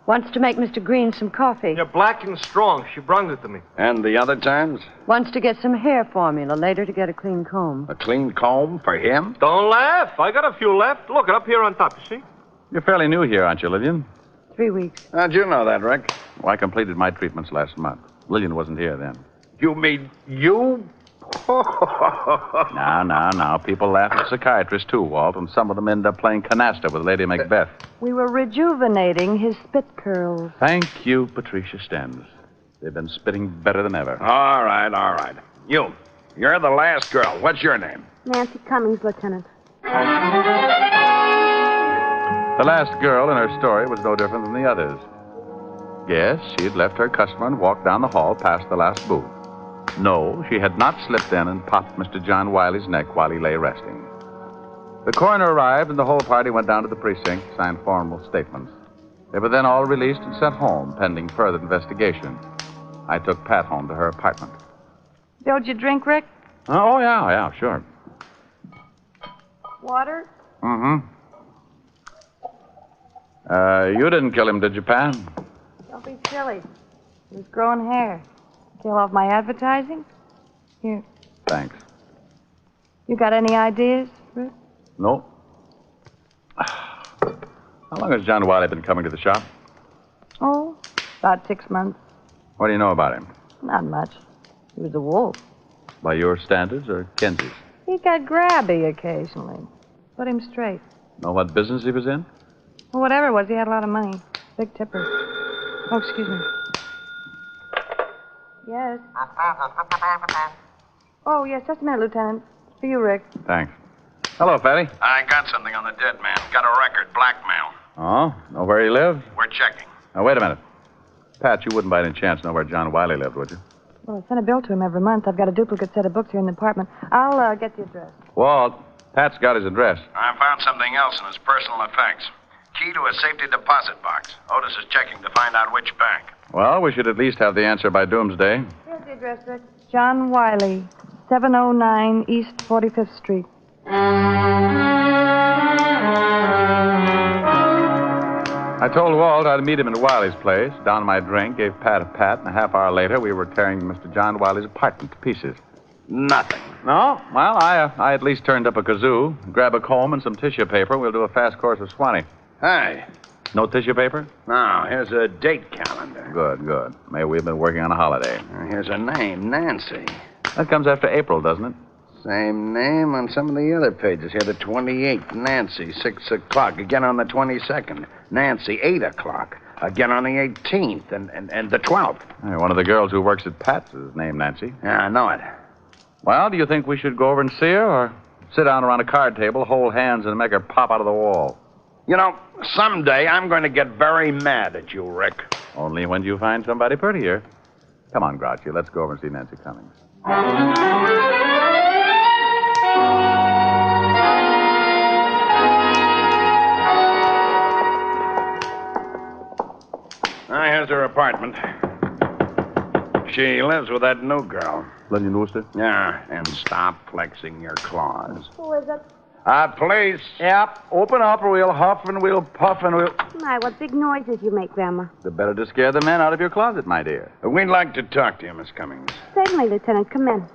Once to make Mr. Green some coffee. You're black and strong. She brung it to me. And the other times? Once to get some hair formula, later to get a clean comb. A clean comb for him? Don't laugh. I got a few left. Look, up here on top, you see? You're fairly new here, aren't you, Lillian? 3 weeks. How'd you know that, Rick? Well, I completed my treatments last month. Lillian wasn't here then. You mean you? Now. People laugh at psychiatrists, too, Walt, and some of them end up playing canasta with Lady Macbeth. We were rejuvenating his spit curls. Thank you, Patricia Stens. They've been spitting better than ever. All right. You're the last girl. What's your name? Nancy Cummings, Lieutenant. The last girl in her story was no different than the others. Yes, she had left her customer and walked down the hall past the last booth. No, she had not slipped in and popped Mr. John Wiley's neck while he lay resting. The coroner arrived and the whole party went down to the precinct, signed formal statements. They were then all released and sent home, pending further investigation. I took Pat home to her apartment. Don't you drink, Rick? Oh, yeah, sure. Water? Mm-hmm. You didn't kill him, did you, Pat? Don't be silly. He was growing hair. Kill off my advertising? Here. Thanks. You got any ideas, Rick? No. How long has John Wiley been coming to the shop? Oh, about 6 months. What do you know about him? Not much. He was a wolf. By your standards or Kenzie's? He got grabby occasionally. Put him straight. Know what business he was in? Well, whatever it was, he had a lot of money. Big tipper. Oh, excuse me. Yes. Oh, yes, just a minute, Lieutenant. For you, Rick. Thanks. Hello, Fatty. I got something on the dead man. Got a record, blackmail. Oh? Know where he lived? We're checking. Now, wait a minute. Pat, you wouldn't by any chance know where John Wiley lived, would you? Well, I send a bill to him every month. I've got a duplicate set of books here in the apartment. I'll get the address. Walt, Pat's got his address. I found something else in his personal effects. Key to a safety deposit box. Otis is checking to find out which bank. Well, we should at least have the answer by doomsday. Here's the address, Rick. John Wiley, 709 East 45th Street. I told Walt I'd meet him at Wiley's place, downed my drink, gave Pat a pat, and a half hour later we were tearing Mr. John Wiley's apartment to pieces. Nothing. No? Well, I at least turned up a kazoo, grab a comb and some tissue paper. We'll do a fast course of Swanee. Hey. No tissue paper? No, here's a date calendar. Good. Maybe we've been working on a holiday. Here's a name, Nancy. That comes after April, doesn't it? Same name on some of the other pages here. The 28th, Nancy, 6 o'clock. Again on the 22nd. Nancy, 8 o'clock. Again on the 18th and the 12th. Hey, one of the girls who works at Pat's is named Nancy. Yeah, I know it. Well, do you think we should go over and see her, or sit down around a card table, hold hands, and make her pop out of the wall? You know, someday I'm going to get very mad at you, Rick. Only when you find somebody prettier. Come on, Grouchy, let's go over and see Nancy Cummings. Here's her apartment. She lives with that new girl. Lillian Wooster? Yeah, and stop flexing your claws. Who is it? Police. Yep. Open up or we'll huff and we'll puff and we'll... My, what big noises you make, Grandma. The better to scare the men out of your closet, my dear. We'd like to talk to you, Miss Cummings. Certainly, Lieutenant. Come in.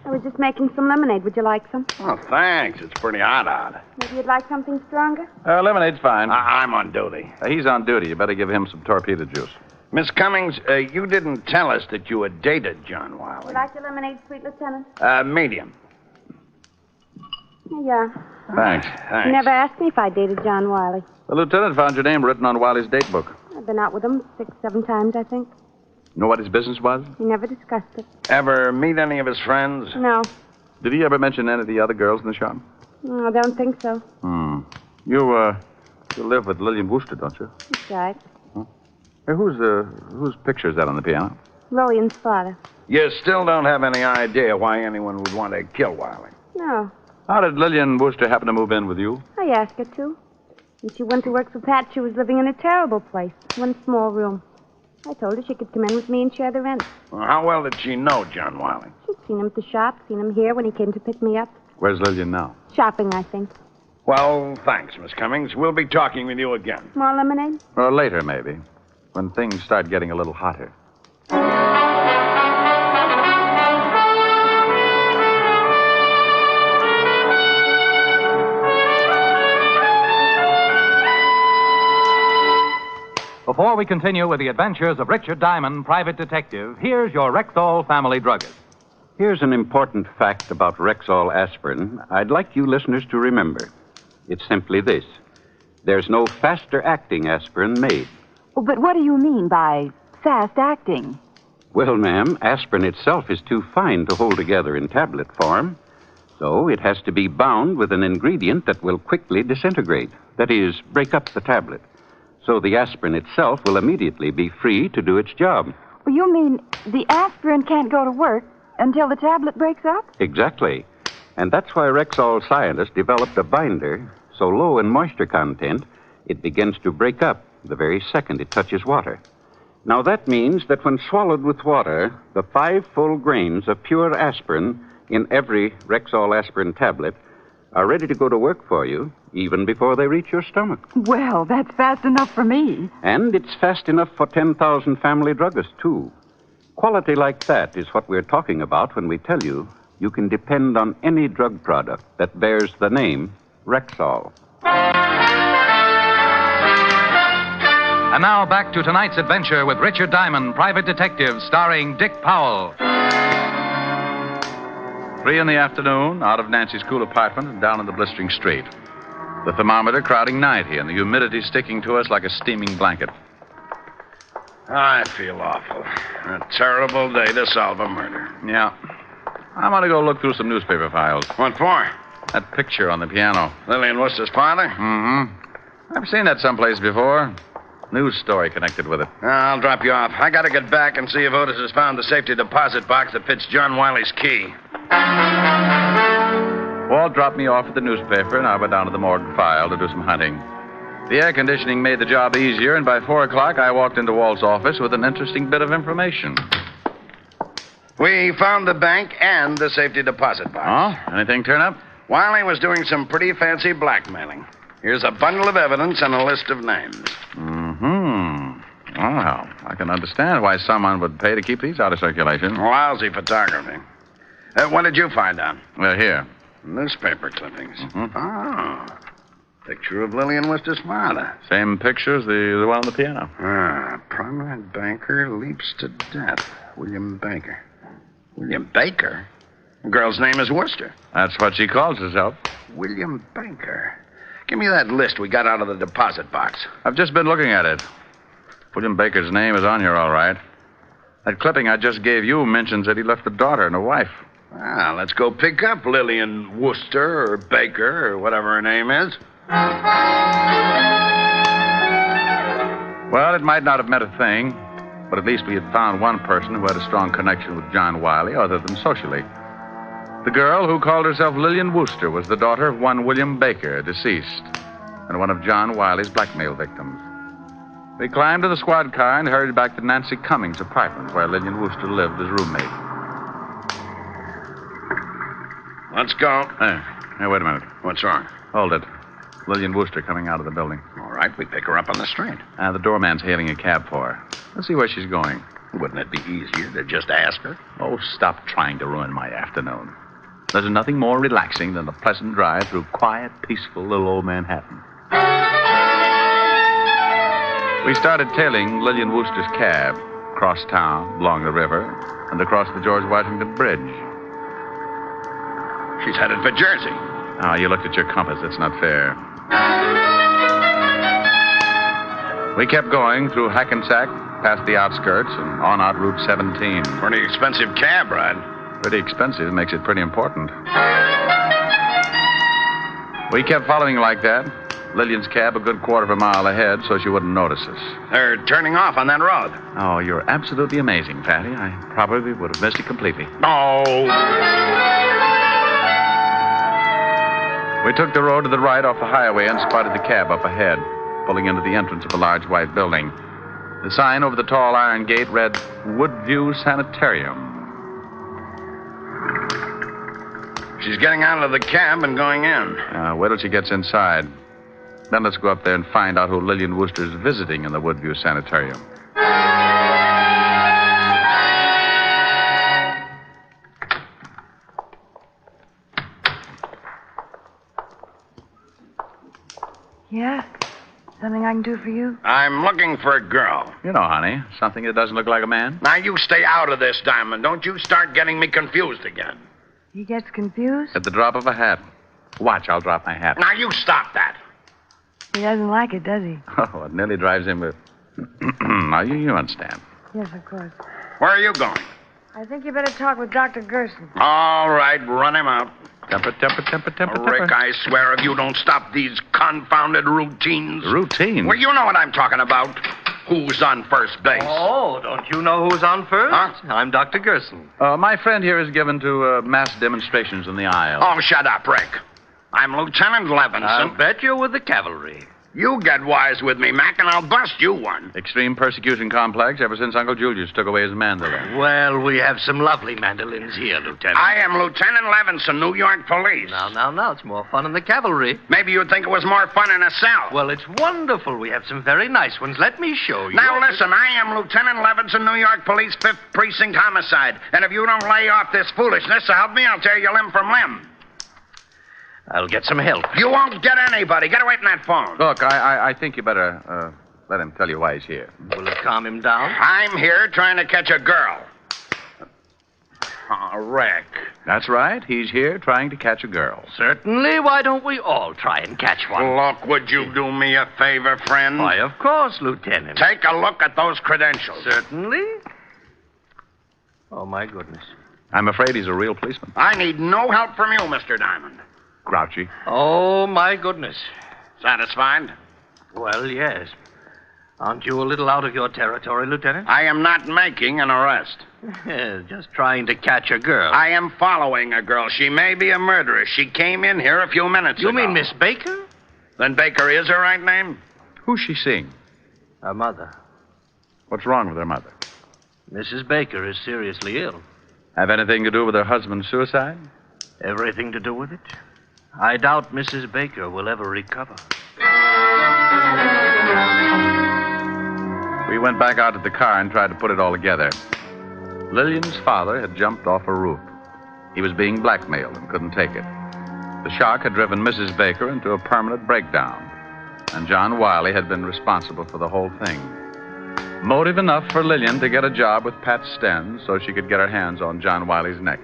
I was just making some lemonade. Would you like some? Oh, thanks. It's pretty hot out. Maybe you'd like something stronger? Lemonade's fine. I'm on duty. He's on duty. You better give him some torpedo juice. Miss Cummings, you didn't tell us that you had dated John Wiley. Would you like your lemonade, sweet lieutenant? Medium. Here you are. Thanks. You never asked me if I dated John Wiley. The lieutenant found your name written on Wiley's date book. I've been out with him 6, 7 times, I think. Know what his business was? We never discussed it. Ever meet any of his friends? No. Did he ever mention any of the other girls in the shop? I don't think so. You live with Lillian Wooster, don't you? That's right. Hey, whose picture is that on the piano? Lillian's father. You still don't have any idea why anyone would want to kill Wiley? No. How did Lillian Wooster happen to move in with you? I asked her to. When she went to work for Pat, she was living in a terrible place. One small room. I told her she could come in with me and share the rent. Well, how well did she know John Wiley? She'd seen him at the shop, seen him here when he came to pick me up. Where's Lillian now? Shopping, I think. Well, thanks, Miss Cummings. We'll be talking with you again. More lemonade? Or later, maybe. When things start getting a little hotter. Before we continue with the adventures of Richard Diamond, private detective, here's your Rexall family druggist. Here's an important fact about Rexall aspirin I'd like you listeners to remember. It's simply this. There's no faster-acting aspirin made. Oh, but what do you mean by fast-acting? Well, ma'am, aspirin itself is too fine to hold together in tablet form. So it has to be bound with an ingredient that will quickly disintegrate. That is, break up the tablet. So the aspirin itself will immediately be free to do its job. Well, you mean the aspirin can't go to work until the tablet breaks up? Exactly. And that's why Rexall scientists developed a binder so low in moisture content, it begins to break up the very second it touches water. Now, that means that when swallowed with water, the 5 full grains of pure aspirin in every Rexall aspirin tablet are ready to go to work for you even before they reach your stomach. Well, that's fast enough for me. And it's fast enough for 10,000 family druggists, too. Quality like that is what we're talking about when we tell you you can depend on any drug product that bears the name Rexall. And now back to tonight's adventure with Richard Diamond, private detective, starring Dick Powell. 3 in the afternoon, out of Nancy's cool apartment and down in the blistering street. The thermometer crowding 90 and the humidity sticking to us like a steaming blanket. I feel awful. A terrible day to solve a murder. Yeah. I'm going to go look through some newspaper files. What for? That picture on the piano. Lillian Wooster's father? Mm-hmm. I've seen that someplace before. News story connected with it. I'll drop you off. I got to get back and see if Otis has found the safety deposit box that fits John Wiley's key. Walt dropped me off at the newspaper, and I went down to the morgue file to do some hunting. The air conditioning made the job easier, and by 4 o'clock, I walked into Walt's office with an interesting bit of information. We found the bank and the safety deposit box. Oh? Anything turn up? Wiley was doing some pretty fancy blackmailing. Here's a bundle of evidence and a list of names. Well, I can understand why someone would pay to keep these out of circulation. Lousy photography. What did you find out? Here. Newspaper clippings. Oh. Picture of Lillian Wooster's father. Same picture as the one on the piano. Prominent banker leaps to death. William Baker. William Baker? The girl's name is Wooster. That's what she calls herself. William Baker. Give me that list we got out of the deposit box. I've just been looking at it. William Baker's name is on here, all right. That clipping I just gave you mentions that he left a daughter and a wife. Let's go pick up Lillian Wooster or Baker or whatever her name is. Well, it might not have meant a thing, but at least we had found one person who had a strong connection with John Wiley other than socially. The girl who called herself Lillian Wooster was the daughter of one William Baker, deceased, and one of John Wiley's blackmail victims. We climbed in the squad car and hurried back to Nancy Cummings' apartment, where Lillian Wooster lived as roommate. Let's go. Hey, wait a minute. What's wrong? Hold it. Lillian Wooster coming out of the building. All right, we pick her up on the street. The doorman's hailing a cab for her. Let's see where she's going. Wouldn't it be easier to just ask her? Oh, stop trying to ruin my afternoon. There's nothing more relaxing than a pleasant drive through quiet, peaceful little old Manhattan. We started tailing Lillian Wooster's cab, across town, along the river, and across the George Washington Bridge. She's headed for Jersey. Oh, you looked at your compass. That's not fair. We kept going through Hackensack, past the outskirts, and on out Route 17. Pretty expensive cab ride. Pretty expensive makes it pretty important. We kept following like that. Lillian's cab a good quarter of a mile ahead so she wouldn't notice us. They're turning off on that road. Oh, you're absolutely amazing, Fatty. I probably would have missed it completely. No. We took the road to the right off the highway and spotted the cab up ahead, pulling into the entrance of a large white building. The sign over the tall iron gate read, Woodview Sanitarium. She's getting out of the cab and going in. Wait till she gets inside. Then let's go up there and find out who Lillian Wooster's visiting in the Woodview Sanitarium. Yeah? Something I can do for you? I'm looking for a girl. You know, honey, something that doesn't look like a man. Now, you stay out of this, Diamond. Don't you start getting me confused again. He gets confused? At the drop of a hat. Watch, I'll drop my hat. Now, you stop that. He doesn't like it, does he? Oh, it nearly drives him with... Now, you understand. Yes, of course. Where are you going? I think you better talk with Dr. Gerson. All right, run him out. Temper. Rick, I swear if you don't stop these confounded routines. Routines? Well, you know what I'm talking about. Who's on first base? Oh, don't you know who's on first? Huh? I'm Dr. Gerson. My friend here is given to mass demonstrations in the aisle. Oh, shut up, Rick. I'm Lieutenant Levinson. I'll bet you're with the cavalry. You get wise with me, Mac, and I'll bust you one. Extreme persecution complex ever since Uncle Julius took away his mandolin. Well, we have some lovely mandolins here, Lieutenant. I am Lieutenant Levinson, New York Police. Now, it's more fun in the cavalry. Maybe you'd think it was more fun in a cell. Well, it's wonderful. We have some very nice ones. Let me show you. Now, listen, I am Lieutenant Levinson, New York Police, 5th Precinct Homicide. And if you don't lay off this foolishness to help me, I'll tear you limb from limb. I'll get some help. You won't get anybody. Get away from that phone. Look, I think you better let him tell you why he's here. Will it calm him down? I'm here trying to catch a girl. Oh, Rick. That's right. He's here trying to catch a girl. Certainly. Why don't we all try and catch one? Look, would you do me a favor, friend? Why, of course, Lieutenant. Take a look at those credentials. Certainly. Oh, my goodness. I'm afraid he's a real policeman. I need no help from you, Mr. Diamond. Grouchy. Oh, my goodness. Satisfied? Well, yes. Aren't you a little out of your territory, Lieutenant? I am not making an arrest. Just trying to catch a girl. I am following a girl. She may be a murderess. She came in here a few minutes ago. You mean Miss Baker? Then Baker is her right name? Who's she seeing? Her mother. What's wrong with her mother? Mrs. Baker is seriously ill. Have anything to do with her husband's suicide? Everything to do with it? I doubt Mrs. Baker will ever recover. We went back out to the car and tried to put it all together. Lillian's father had jumped off a roof. He was being blackmailed and couldn't take it. The shock had driven Mrs. Baker into a permanent breakdown, and John Wiley had been responsible for the whole thing. Motive enough for Lillian to get a job with Pat Stenz so she could get her hands on John Wiley's neck.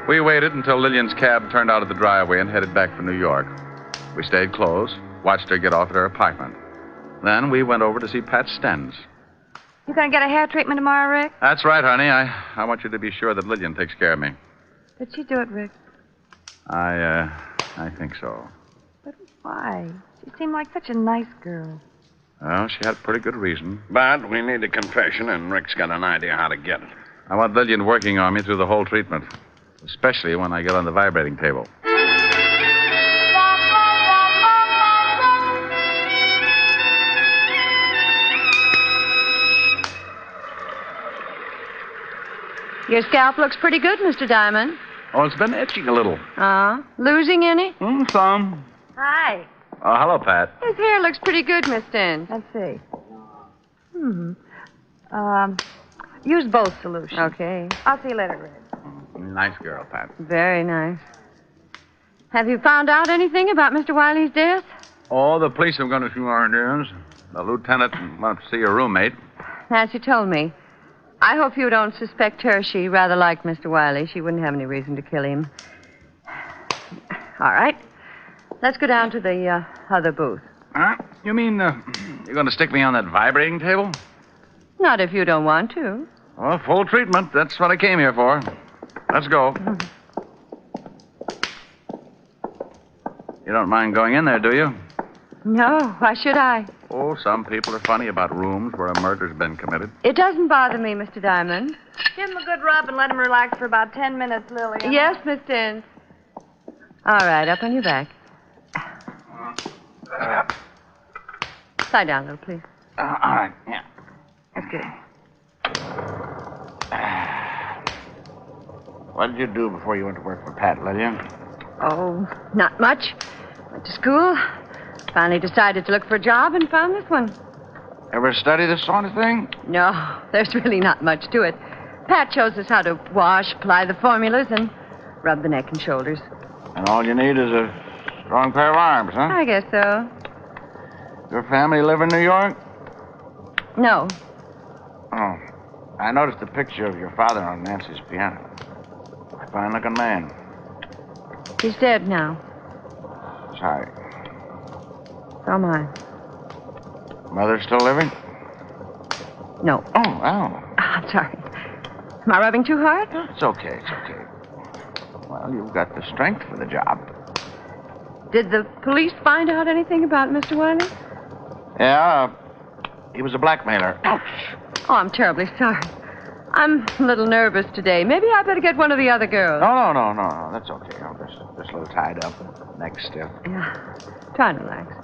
We waited until Lillian's cab turned out of the driveway and headed back for New York. We stayed close, watched her get off at her apartment. Then we went over to see Pat Stenz. You gonna get a hair treatment tomorrow, Rick? That's right, honey. I want you to be sure that Lillian takes care of me. Did she do it, Rick? I think so. But why? She seemed like such a nice girl. Well, she had a pretty good reason. But we need a confession, and Rick's got an idea how to get it. I want Lillian working on me through the whole treatment, especially when I get on the vibrating table. Your scalp looks pretty good, Mr. Diamond. Oh, it's been itching a little. Losing any? Some. Hi. Oh, hello, Pat. His hair looks pretty good, Miss Stenz. Let's see. Use both solutions. Okay. I'll see you later, Red. Nice girl, Pat. Very nice. Have you found out anything about Mr. Wiley's death? Oh, the police have gone a few errands. The lieutenant wants to see your roommate. Nancy told me. I hope you don't suspect her. She rather liked Mr. Wiley. She wouldn't have any reason to kill him. All right. Let's go down to the other booth. Huh? You mean you're going to stick me on that vibrating table? Not if you don't want to. Well, full treatment. That's what I came here for. Let's go. You don't mind going in there, do you? No, why should I? Oh, some people are funny about rooms where a murder's been committed. It doesn't bother me, Mr. Diamond. Give him a good rub and let him relax for about 10 minutes, Lily. Yes, Miss Dent. All right, up on your back. Lie down, little, please. All right, yeah. That's good. What did you do before you went to work for Pat, Lillian? Oh, not much. Went to school. Finally decided to look for a job and found this one. Ever study this sort of thing? No, there's really not much to it. Pat shows us how to wash, apply the formulas, and rub the neck and shoulders. And all you need is a strong pair of arms, huh? I guess so. Your family live in New York? No. Oh. I noticed a picture of your father on Nancy's piano. A fine-looking man. He's dead now. Sorry. So am I. Mother still living? No. Oh. I'm sorry. Am I rubbing too hard? It's okay. Well, you've got the strength for the job. Did the police find out anything about Mr. Wiley? Yeah, he was a blackmailer. Oh, I'm terribly sorry. I'm a little nervous today. Maybe I better get one of the other girls. No. That's okay. I'm just a little tied up. Neck stiff. Yeah. Try and relax.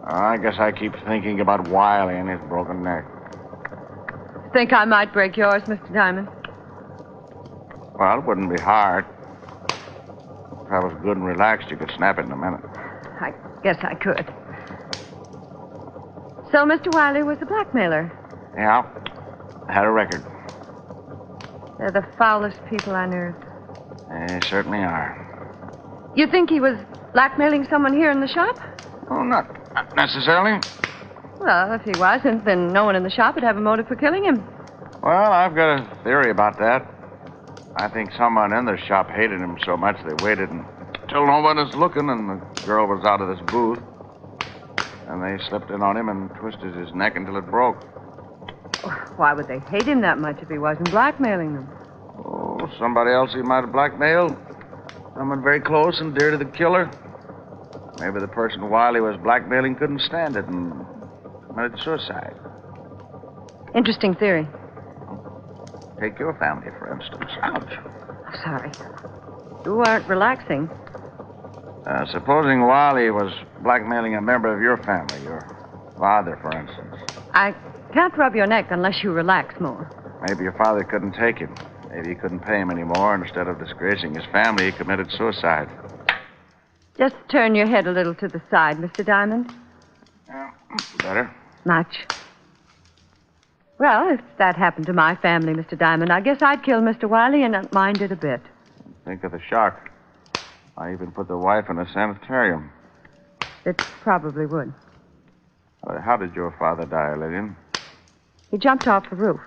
I guess I keep thinking about Wiley and his broken neck. Think I might break yours, Mr. Diamond? Well, it wouldn't be hard. If I was good and relaxed, you could snap it in a minute. I guess I could. So Mr. Wiley was a blackmailer? Yeah. I had a record. They're the foulest people on earth. They certainly are. You think he was blackmailing someone here in the shop? Oh, not necessarily. Well, if he wasn't, then no one in the shop would have a motive for killing him. Well, I've got a theory about that. I think someone in the shop hated him so much they waited until no one was looking and the girl was out of this booth. And they slipped in on him and twisted his neck until it broke. Why would they hate him that much if he wasn't blackmailing them? Oh, somebody else he might have blackmailed. Someone very close and dear to the killer. Maybe the person Wiley was blackmailing couldn't stand it and committed suicide. Interesting theory. Take your family, for instance. Ouch. Sorry. You aren't relaxing. Supposing Wiley was blackmailing a member of your family, your father, for instance. I can't rub your neck unless you relax more. Maybe your father couldn't take it. Maybe he couldn't pay him anymore. Instead of disgracing his family, he committed suicide. Just turn your head a little to the side, Mr. Diamond. Yeah, better. Much. Well, if that happened to my family, Mr. Diamond, I guess I'd kill Mr. Wiley and not mind it a bit. Think of the shock. I even put the wife in a sanitarium. It probably would. How did your father die, Lillian? He jumped off the roof.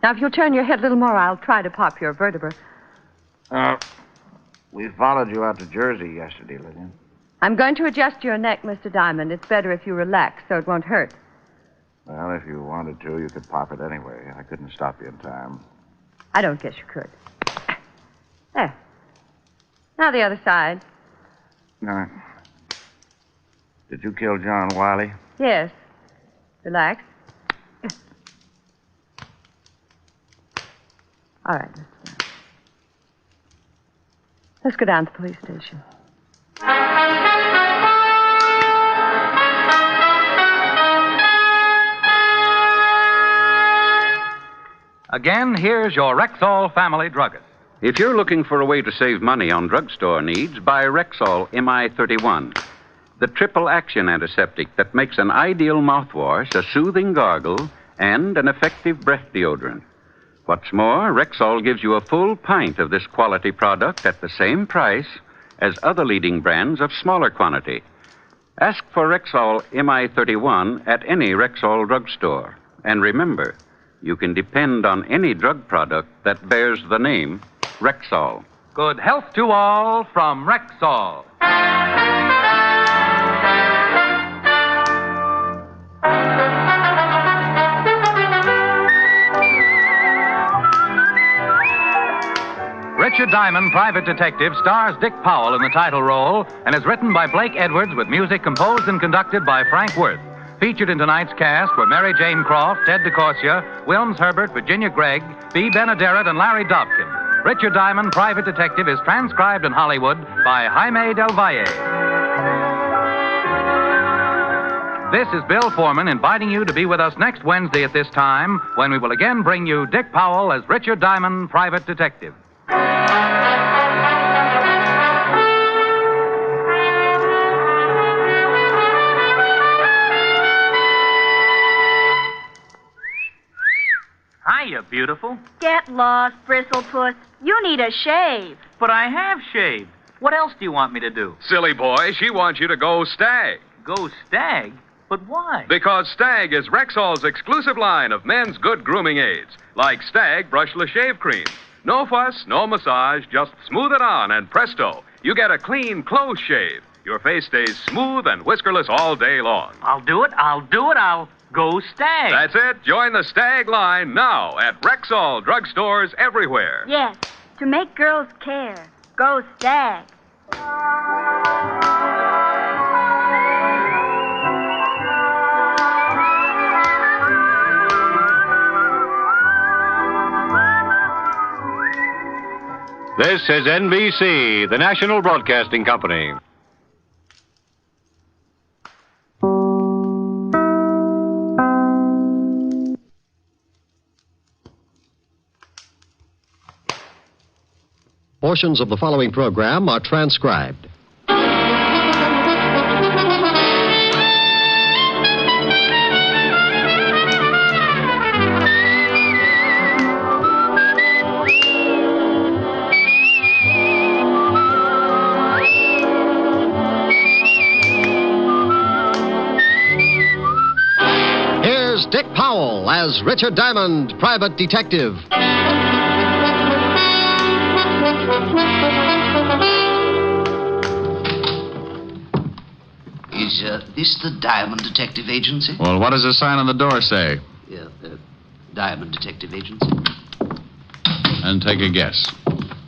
Now, if you'll turn your head a little more, I'll try to pop your vertebra. We followed you out to Jersey yesterday, Lillian. I'm going to adjust your neck, Mr. Diamond. It's better if you relax so it won't hurt. Well, if you wanted to, you could pop it anyway. I couldn't stop you in time. I don't guess you could. There. Now the other side. No. Did you kill John Wiley? Yes. Relax. All right, Mr. Diamond. Let's go down to the police station. Again, here's your Rexall family druggist. If you're looking for a way to save money on drugstore needs, buy Rexall MI31. the triple action antiseptic that makes an ideal mouthwash, a soothing gargle, and an effective breath deodorant. What's more, Rexall gives you a full pint of this quality product at the same price as other leading brands of smaller quantity. Ask for Rexall MI31 at any Rexall drugstore. And remember, you can depend on any drug product that bears the name Rexall. Good health to all from Rexall. Richard Diamond, Private Detective, stars Dick Powell in the title role and is written by Blake Edwards with music composed and conducted by Frank Worth. Featured in tonight's cast were Mary Jane Croft, Ted DeCorsia, Wilms Herbert, Virginia Gregg, B. Benaderet, and Larry Dobkin. Richard Diamond, Private Detective, is transcribed in Hollywood by Jaime Del Valle. This is Bill Foreman inviting you to be with us next Wednesday at this time when we will again bring you Dick Powell as Richard Diamond, Private Detective. Hiya, beautiful. Get lost, Bristlepuss. You need a shave. But I have shaved. What else do you want me to do? Silly boy, she wants you to go Stag. Go Stag? But why? Because Stag is Rexall's exclusive line of men's good grooming aids, like Stag Brushless Shave Cream. No fuss, no massage, just smooth it on and presto, you get a clean, close shave. Your face stays smooth and whiskerless all day long. I'll do it. I'll go Stag. That's it. Join the Stag line now at Rexall drugstores everywhere. Yes, to make girls care. Go Stag. This is NBC, the National Broadcasting Company. Portions of the following program are transcribed. Here's Dick Powell as Richard Diamond, Private Detective. Is this the Diamond Detective Agency? Well, what does the sign on the door say? Diamond Detective Agency. And take a guess.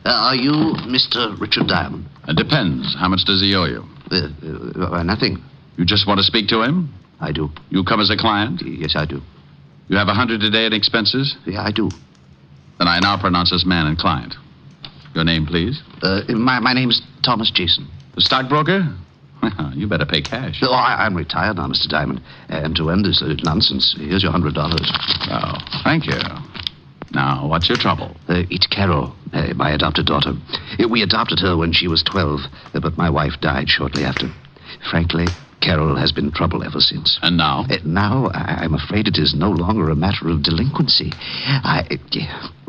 Are you Mr. Richard Diamond? It depends. How much does he owe you? Nothing. You just want to speak to him? I do. You come as a client? Yes, I do. You have $100 a day in expenses? Yeah, I do. Then I now pronounce us man and client. Your name, please? My name's Thomas Jason. The stockbroker? You better pay cash. Oh, I'm retired now, Mr. Diamond. And to end this nonsense, here's your $100. Oh, thank you. Now, what's your trouble? It's Carol, my adopted daughter. We adopted her when she was 12, but my wife died shortly after. Frankly, Carol has been trouble ever since. And now? Now, I'm afraid it is no longer a matter of delinquency.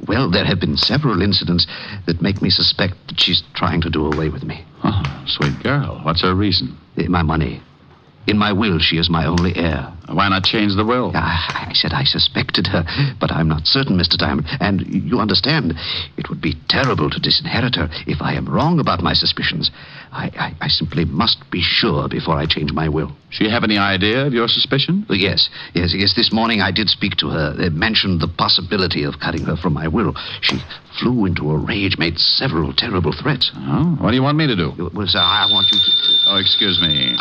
Well, there have been several incidents that make me suspect that she's trying to do away with me. Oh, sweet girl. What's her reason? My money. In my will, she is my only heir. Why not change the will? I said I suspected her, but I'm not certain, Mr. Diamond. And you understand, it would be terrible to disinherit her if I am wrong about my suspicions. I simply must be sure before I change my will. She have any idea of your suspicion? Yes. This morning I did speak to her. They mentioned the possibility of cutting her from my will. She flew into a rage, made several terrible threats. Oh, what do you want me to do? Well, sir, I want you to... Oh, excuse me.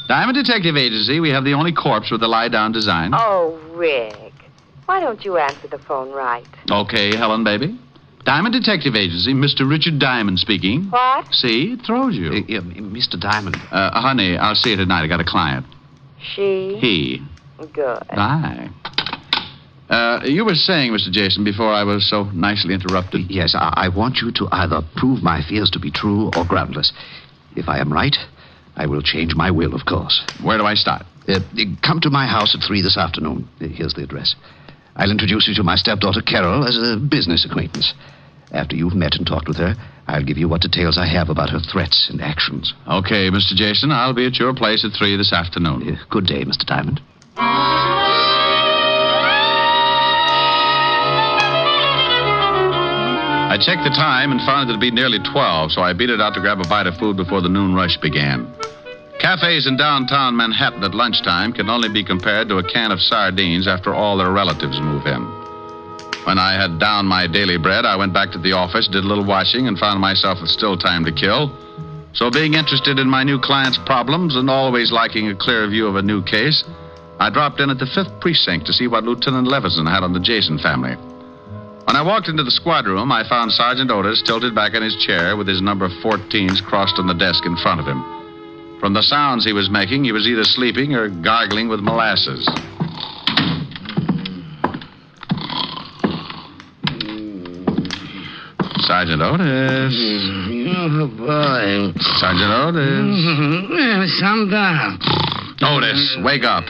Diamond Detective Agency, we have the only corpse with the lie-down design. Oh, Rick. Why don't you answer the phone right? Okay, Helen, baby. Diamond Detective Agency, Mr. Richard Diamond speaking. What? See, it throws you. Mr. Diamond. Honey, I'll see you tonight. I got a client. She? He. Good. Aye. You were saying, Mr. Jason, before I was so nicely interrupted. Yes, I want you to either prove my fears to be true or groundless. If I am right, I will change my will, of course. Where do I start? Come to my house at 3 this afternoon. Here's the address. I'll introduce you to my stepdaughter, Carol, as a business acquaintance. After you've met and talked with her, I'll give you what details I have about her threats and actions. Okay, Mr. Jason, I'll be at your place at 3 this afternoon. Good day, Mr. Diamond. I checked the time and found it to be nearly 12, so I beat it out to grab a bite of food before the noon rush began. Cafes in downtown Manhattan at lunchtime can only be compared to a can of sardines after all their relatives move in. When I had downed my daily bread, I went back to the office, did a little washing, and found myself with still time to kill. So being interested in my new client's problems and always liking a clear view of a new case, I dropped in at the 5th Precinct to see what Lieutenant Levison had on the Jason family. When I walked into the squad room, I found Sergeant Otis tilted back in his chair with his number 14s crossed on the desk in front of him. From the sounds he was making, he was either sleeping or gargling with molasses. Sergeant Otis. Oh, boy. Sergeant Otis. Calm down. Otis, wake up.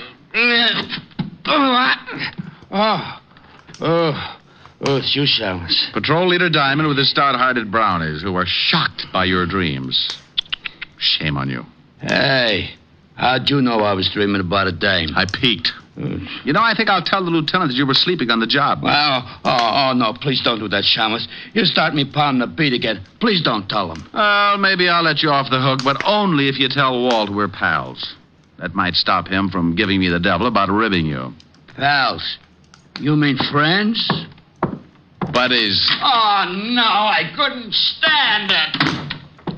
It's you, Chalmers. Patrol Leader Diamond with his stout-hearted brownies who were shocked by your dreams. Shame on you. Hey, how'd you know I was dreaming about a dame? I peeked. You know, I think I'll tell the lieutenant that you were sleeping on the job. Well, no, please don't do that, Chalmers. You start me pounding the beat again. Please don't tell him. Well, maybe I'll let you off the hook, but only if you tell Walt we're pals. That might stop him from giving me the devil about ribbing you. Pals? You mean friends? Buddies. Oh, no, I couldn't stand it.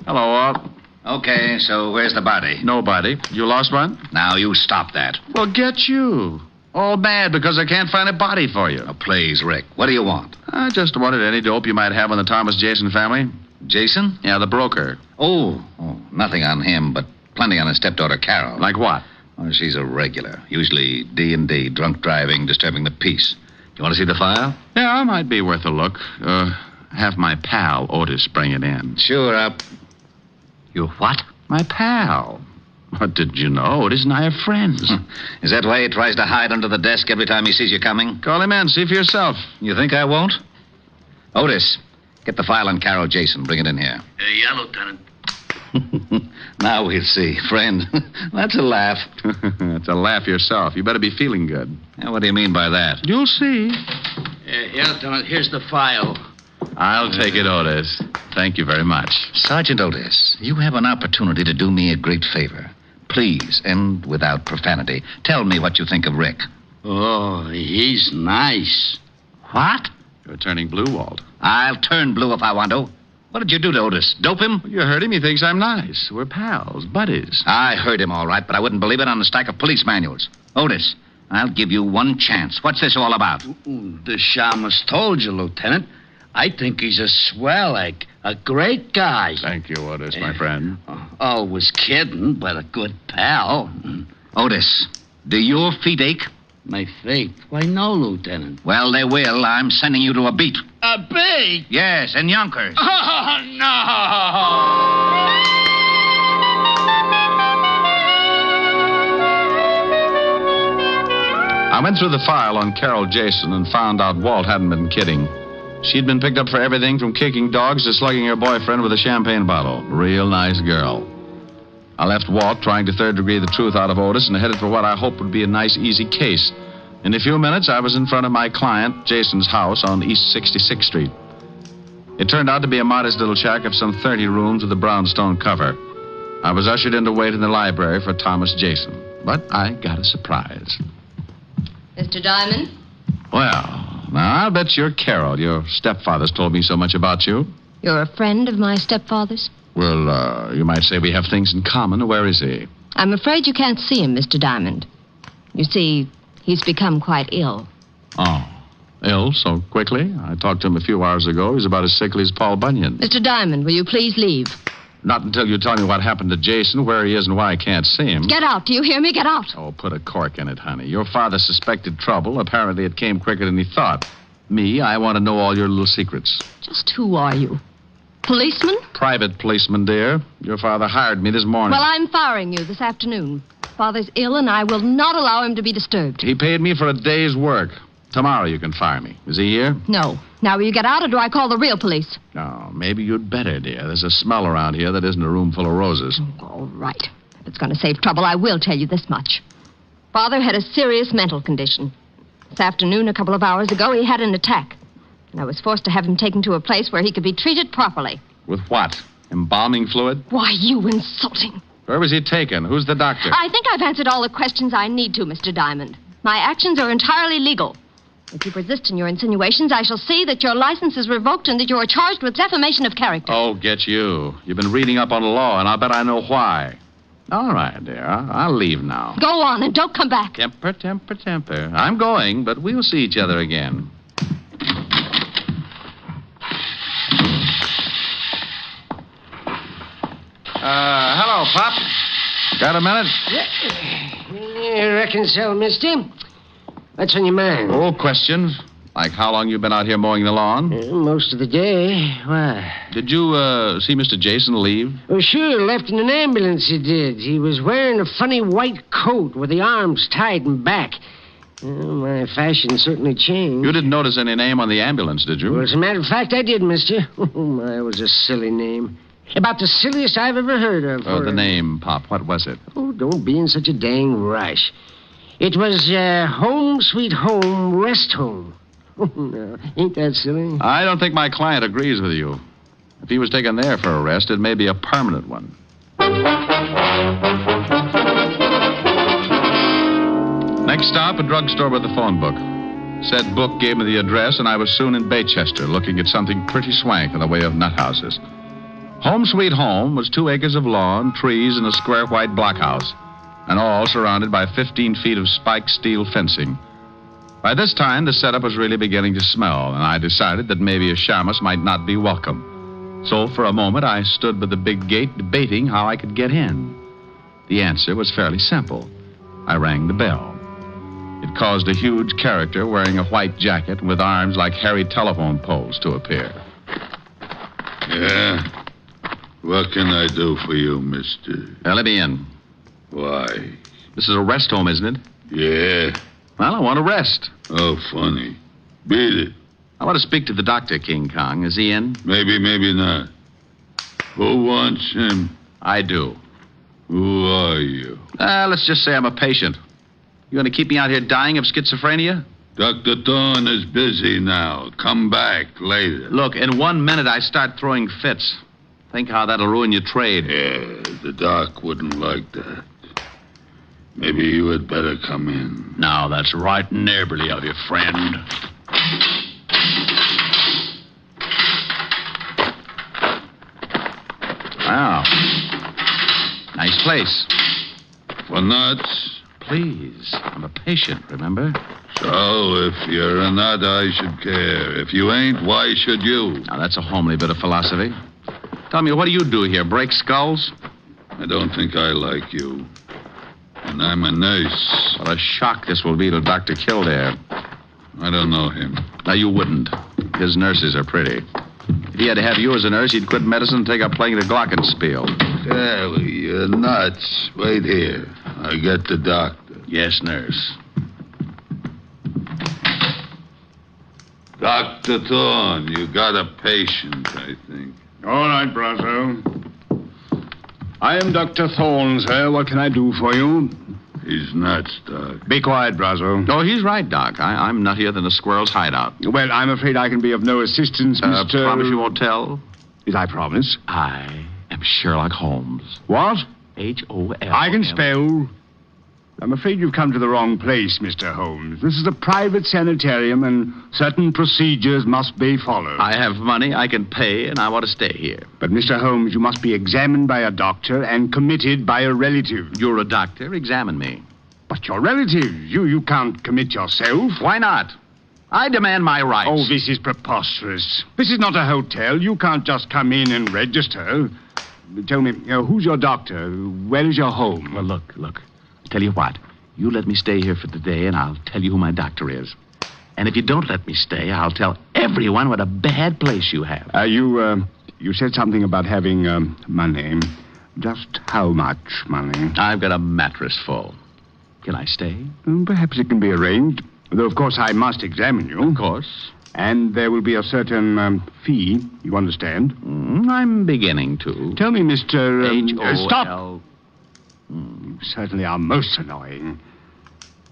Hello, Walt. Okay, so where's the body? No body. You lost one? Now you stop that. Well, get you. All mad because I can't find a body for you. Oh, please, Rick. What do you want? I just wanted any dope you might have on the Thomas Jason family. Jason? Yeah, the broker. Oh, nothing on him, but plenty on his stepdaughter, Carol. Like what? Oh, she's a regular. Usually D&D, drunk driving, disturbing the peace. You want to see the file? Yeah, it might be worth a look. Have my pal, Otis, bring it in. Sure, You what? My pal. What did you know? Otis and I are friends. Is that why he tries to hide under the desk every time he sees you coming? Call him in. See for yourself. You think I won't? Otis, get the file on Carol Jason. Bring it in here. Yeah, Lieutenant. Now we'll see. Friend, that's a laugh. It's a laugh yourself. You better be feeling good. Yeah, what do you mean by that? You'll see. Yeah, Lieutenant, here's the file. I'll take it, Otis. Thank you very much. Sergeant Otis, you have an opportunity to do me a great favor. Please, and without profanity, tell me what you think of Rick. Oh, he's nice. What? You're turning blue, Walt. I'll turn blue if I want to. What did you do to Otis? Dope him? You heard him. He thinks I'm nice. We're pals, buddies. I heard him all right, but I wouldn't believe it on a stack of police manuals. Otis, I'll give you one chance. What's this all about? The shamus told you, Lieutenant. I think he's a swell egg. A great guy. Thank you, Otis, my friend. Always kidding, but a good pal. Otis, do your feet ache? My feet? Why, no, Lieutenant. Well, they will. I'm sending you to a beat. A beat? Yes, in Yonkers. Oh, no! I went through the file on Carol Jason and found out Walt hadn't been kidding. She'd been picked up for everything from kicking dogs to slugging her boyfriend with a champagne bottle. Real nice girl. I left Walt trying to third degree the truth out of Otis and headed for what I hoped would be a nice, easy case. In a few minutes, I was in front of my client, Jason's house on East 66th Street. It turned out to be a modest little shack of some 30 rooms with a brownstone cover. I was ushered in to wait in the library for Thomas Jason, but I got a surprise. Mr. Diamond? Well, now, I'll bet you're Carol. Your stepfather's told me so much about you. You're a friend of my stepfather's? Well, you might say we have things in common. Where is he? I'm afraid you can't see him, Mr. Diamond. You see, he's become quite ill. Oh, ill so quickly? I talked to him a few hours ago. He's about as sickly as Paul Bunyan. Mr. Diamond, will you please leave? Not until you tell me what happened to Jason, where he is, and why I can't see him. Get out. Do you hear me? Get out. Oh, put a cork in it, honey. Your father suspected trouble. Apparently it came quicker than he thought. Me, I want to know all your little secrets. Just who are you? Policeman? Private policeman, dear. Your father hired me this morning. Well, I'm firing you this afternoon. Father's ill, and I will not allow him to be disturbed. He paid me for a day's work. Tomorrow you can fire me. Is he here? No. Now, will you get out, or do I call the real police? No, maybe you'd better, dear. There's a smell around here that isn't a room full of roses. All right. If it's going to save trouble, I will tell you this much. Father had a serious mental condition. This afternoon, a couple of hours ago, he had an attack. And I was forced to have him taken to a place where he could be treated properly. With what? Embalming fluid? Why, you insulting. Where was he taken? Who's the doctor? I think I've answered all the questions I need to, Mr. Diamond. My actions are entirely legal. If you persist in your insinuations, I shall see that your license is revoked and that you are charged with defamation of character. Oh, get you. You've been reading up on the law, and I'll bet I know why. All right, dear. I'll leave now. Go on, and don't come back. Temper, temper, temper. I'm going, but we'll see each other again. Hello, Pop. Got a minute? Yeah, I reckon so, mister. What's on your mind? Old questions. Like how long you been out here mowing the lawn? Most of the day. Why? Did you, see Mr. Jason leave? Oh, sure. Left in an ambulance, he did. He was wearing a funny white coat with the arms tied in back. My fashion certainly changed. You didn't notice any name on the ambulance, did you? Well, as a matter of fact, I did, mister. Oh, my, it was a silly name. About the silliest I've ever heard of. Oh, the name, Pop. What was it? Oh, don't be in such a dang rush. It was, Home Sweet Home Rest Home. No, ain't that silly? I don't think my client agrees with you. If he was taken there for arrest, it may be a permanent one. Next stop, a drugstore with a phone book. Said book gave me the address, and I was soon in Baychester, looking at something pretty swank in the way of nut houses. Home Sweet Home was 2 acres of lawn, trees, and a square white blockhouse, and all surrounded by 15 feet of spiked steel fencing. By this time, the setup was really beginning to smell, and I decided that maybe a shamus might not be welcome. So for a moment, I stood by the big gate debating how I could get in. The answer was fairly simple. I rang the bell. It caused a huge character wearing a white jacket with arms like hairy telephone poles to appear. Yeah? What can I do for you, mister? Let me in. Why? This is a rest home, isn't it? Yeah. Well, I want to rest. Oh, funny. Beat it. I want to speak to the doctor, King Kong. Is he in? Maybe, maybe not. Who wants him? I do. Who are you? Let's just say I'm a patient. You going to keep me out here dying of schizophrenia? Dr. Thorne is busy now. Come back later. Look, in 1 minute I start throwing fits. Think how that'll ruin your trade. Yeah, the doc wouldn't like that. Maybe you had better come in. Now, that's right neighborly of you, friend. Wow. Nice place. For nuts? Please. I'm a patient, remember? So, if you're a nut, I should care. If you ain't, why should you? Now, that's a homely bit of philosophy. Tell me, what do you do here? Break skulls? I don't think I like you. And I'm a nurse. What a shock this will be to Dr. Kildare. I don't know him. Now, you wouldn't. His nurses are pretty. If he had to have you as a nurse, he'd quit medicine and take up playing the glockenspiel. Sally, you're nuts. Wait here. I get the doctor. Yes, nurse. Dr. Thorne, you got a patient, I think. All right, Brasso. I am Dr. Thorne, sir. What can I do for you? He's nuts, Doc. Be quiet, Brasso. Oh, he's right, Doc. I'm nuttier than a squirrel's hideout. Well, I'm afraid I can be of no assistance, Mr. Promise you won't tell? Yes, I promise. I am Sherlock Holmes. What? H-O-L. I can spell. I'm afraid you've come to the wrong place, Mr. Holmes. This is a private sanitarium, and certain procedures must be followed. I have money, I can pay, and I want to stay here. But, Mr. Holmes, you must be examined by a doctor and committed by a relative. You're a doctor. Examine me. But your relative. You can't commit yourself. Why not? I demand my rights. Oh, this is preposterous. This is not a hotel. You can't just come in and register. Tell me, who's your doctor? Where is your home? Well, look. Tell you what, you let me stay here for the day, and I'll tell you who my doctor is. And if you don't let me stay, I'll tell everyone what a bad place you have. Are you You said something about having money. Just how much money? I've got a mattress full. Can I stay? Perhaps it can be arranged. Though, of course, I must examine you. Of course. And there will be a certain fee, you understand? I'm beginning to. Tell me, Mr. H-O-L... Stop! You certainly are most annoying.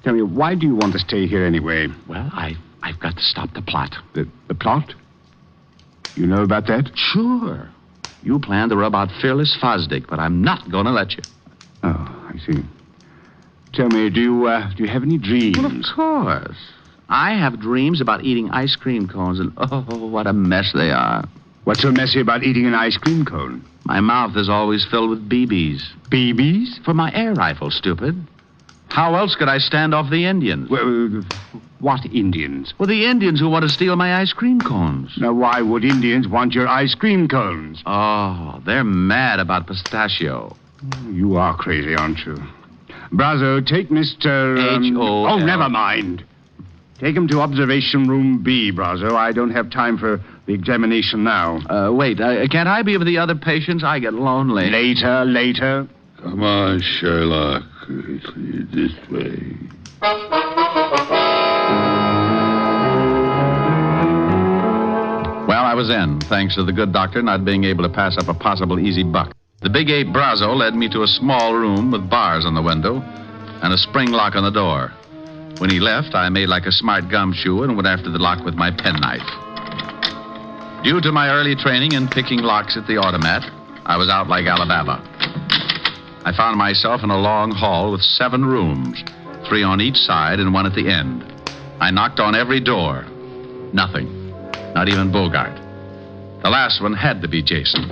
Tell me, why do you want to stay here anyway? Well, I've got to stop the plot. The plot? You know about that? Sure. You plan to rub out Fearless Fosdick, but I'm not going to let you. Oh, I see. Tell me, do you have any dreams? Well, of course. I have dreams about eating ice cream cones, and oh, what a mess they are. What's so messy about eating an ice cream cone? My mouth is always filled with BBs. BBs? For my air rifle, stupid. How else could I stand off the Indians? Well, what Indians? Well, the Indians who want to steal my ice cream cones. Now, why would Indians want your ice cream cones? Oh, they're mad about pistachio. You are crazy, aren't you? Brazo, take Mr. H-O-L. Oh, never mind. Take him to observation room B, Brazo. I don't have time for the examination now. Wait, can't I be with the other patients? I get lonely. Later. Come on, Sherlock. This way. Well, I was in, thanks to the good doctor not being able to pass up a possible easy buck. The Big 8 Brazo led me to a small room with bars on the window and a spring lock on the door. When he left, I made like a smart gumshoe and went after the lock with my penknife. Due to my early training in picking locks at the automat, I was out like Alabama. I found myself in a long hall with 7 rooms, 3 on each side and 1 at the end. I knocked on every door. Nothing. Not even Bogart. The last one had to be Jason.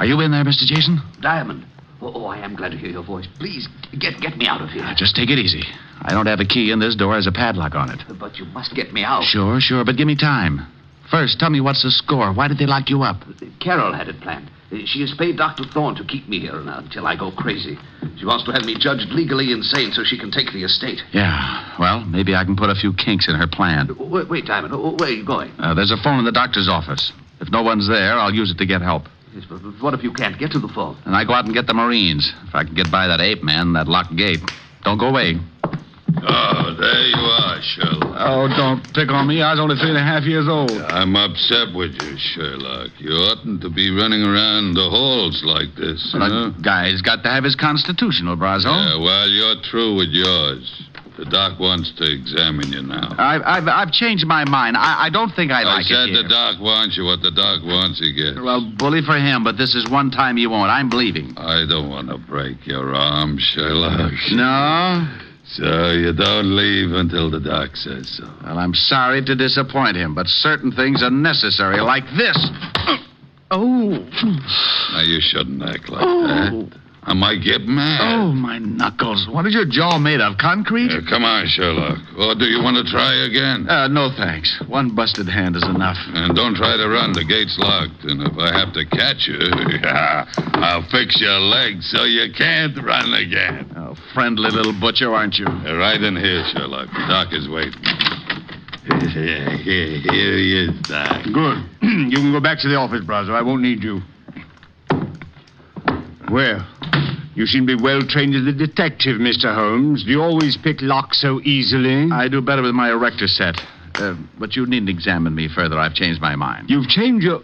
Are you in there, Mr. Jason? Diamond. Oh, I am glad to hear your voice. Please, get me out of here. Just take it easy. I don't have a key, and this door has a padlock on it. But you must get me out. Sure, but give me time. First, tell me what's the score. Why did they lock you up? Carol had it planned. She has paid Dr. Thorne to keep me here until I go crazy. She wants to have me judged legally insane so she can take the estate. Yeah, well, maybe I can put a few kinks in her plan. Wait, Diamond. Where are you going? There's a phone in the doctor's office. If no one's there, I'll use it to get help. Yes, but what if you can't get to the phone? And I go out and get the Marines. If I can get by that ape man, that locked gate. Don't go away. Oh, there you are, Sherlock. Oh, don't pick on me. I was only 3.5 years old. I'm upset with you, Sherlock. You oughtn't to be running around the halls like this. A guy's got to have his constitutional, Brazo. Yeah, well, you're through with yours. The doc wants to examine you now. I've changed my mind. I don't think I like it I said here. the doc wants you. What the doc wants, he gets. Well, bully for him, but this is one time you won't. I'm bleeding. I don't want to break your arm, Sherlock. No? So you don't leave until the doc says so. Well, I'm sorry to disappoint him, but certain things are necessary, like this. Oh. Now, you shouldn't act like that. I might get mad. Oh, my knuckles. What is your jaw made of? Concrete? Come on, Sherlock. Or do you want to try again? No, thanks. One busted hand is enough. And don't try to run. The gate's locked. And if I have to catch you, I'll fix your legs so you can't run again. Oh, friendly little butcher, aren't you? Right in here, Sherlock. The doc is waiting. Here he is, Doc. Good. You can go back to the office, Brazo. I won't need you. Well, you seem to be well trained as a detective, Mr. Holmes. Do you always pick locks so easily? I do better with my erector set. But you needn't examine me further. I've changed my mind. You've changed your...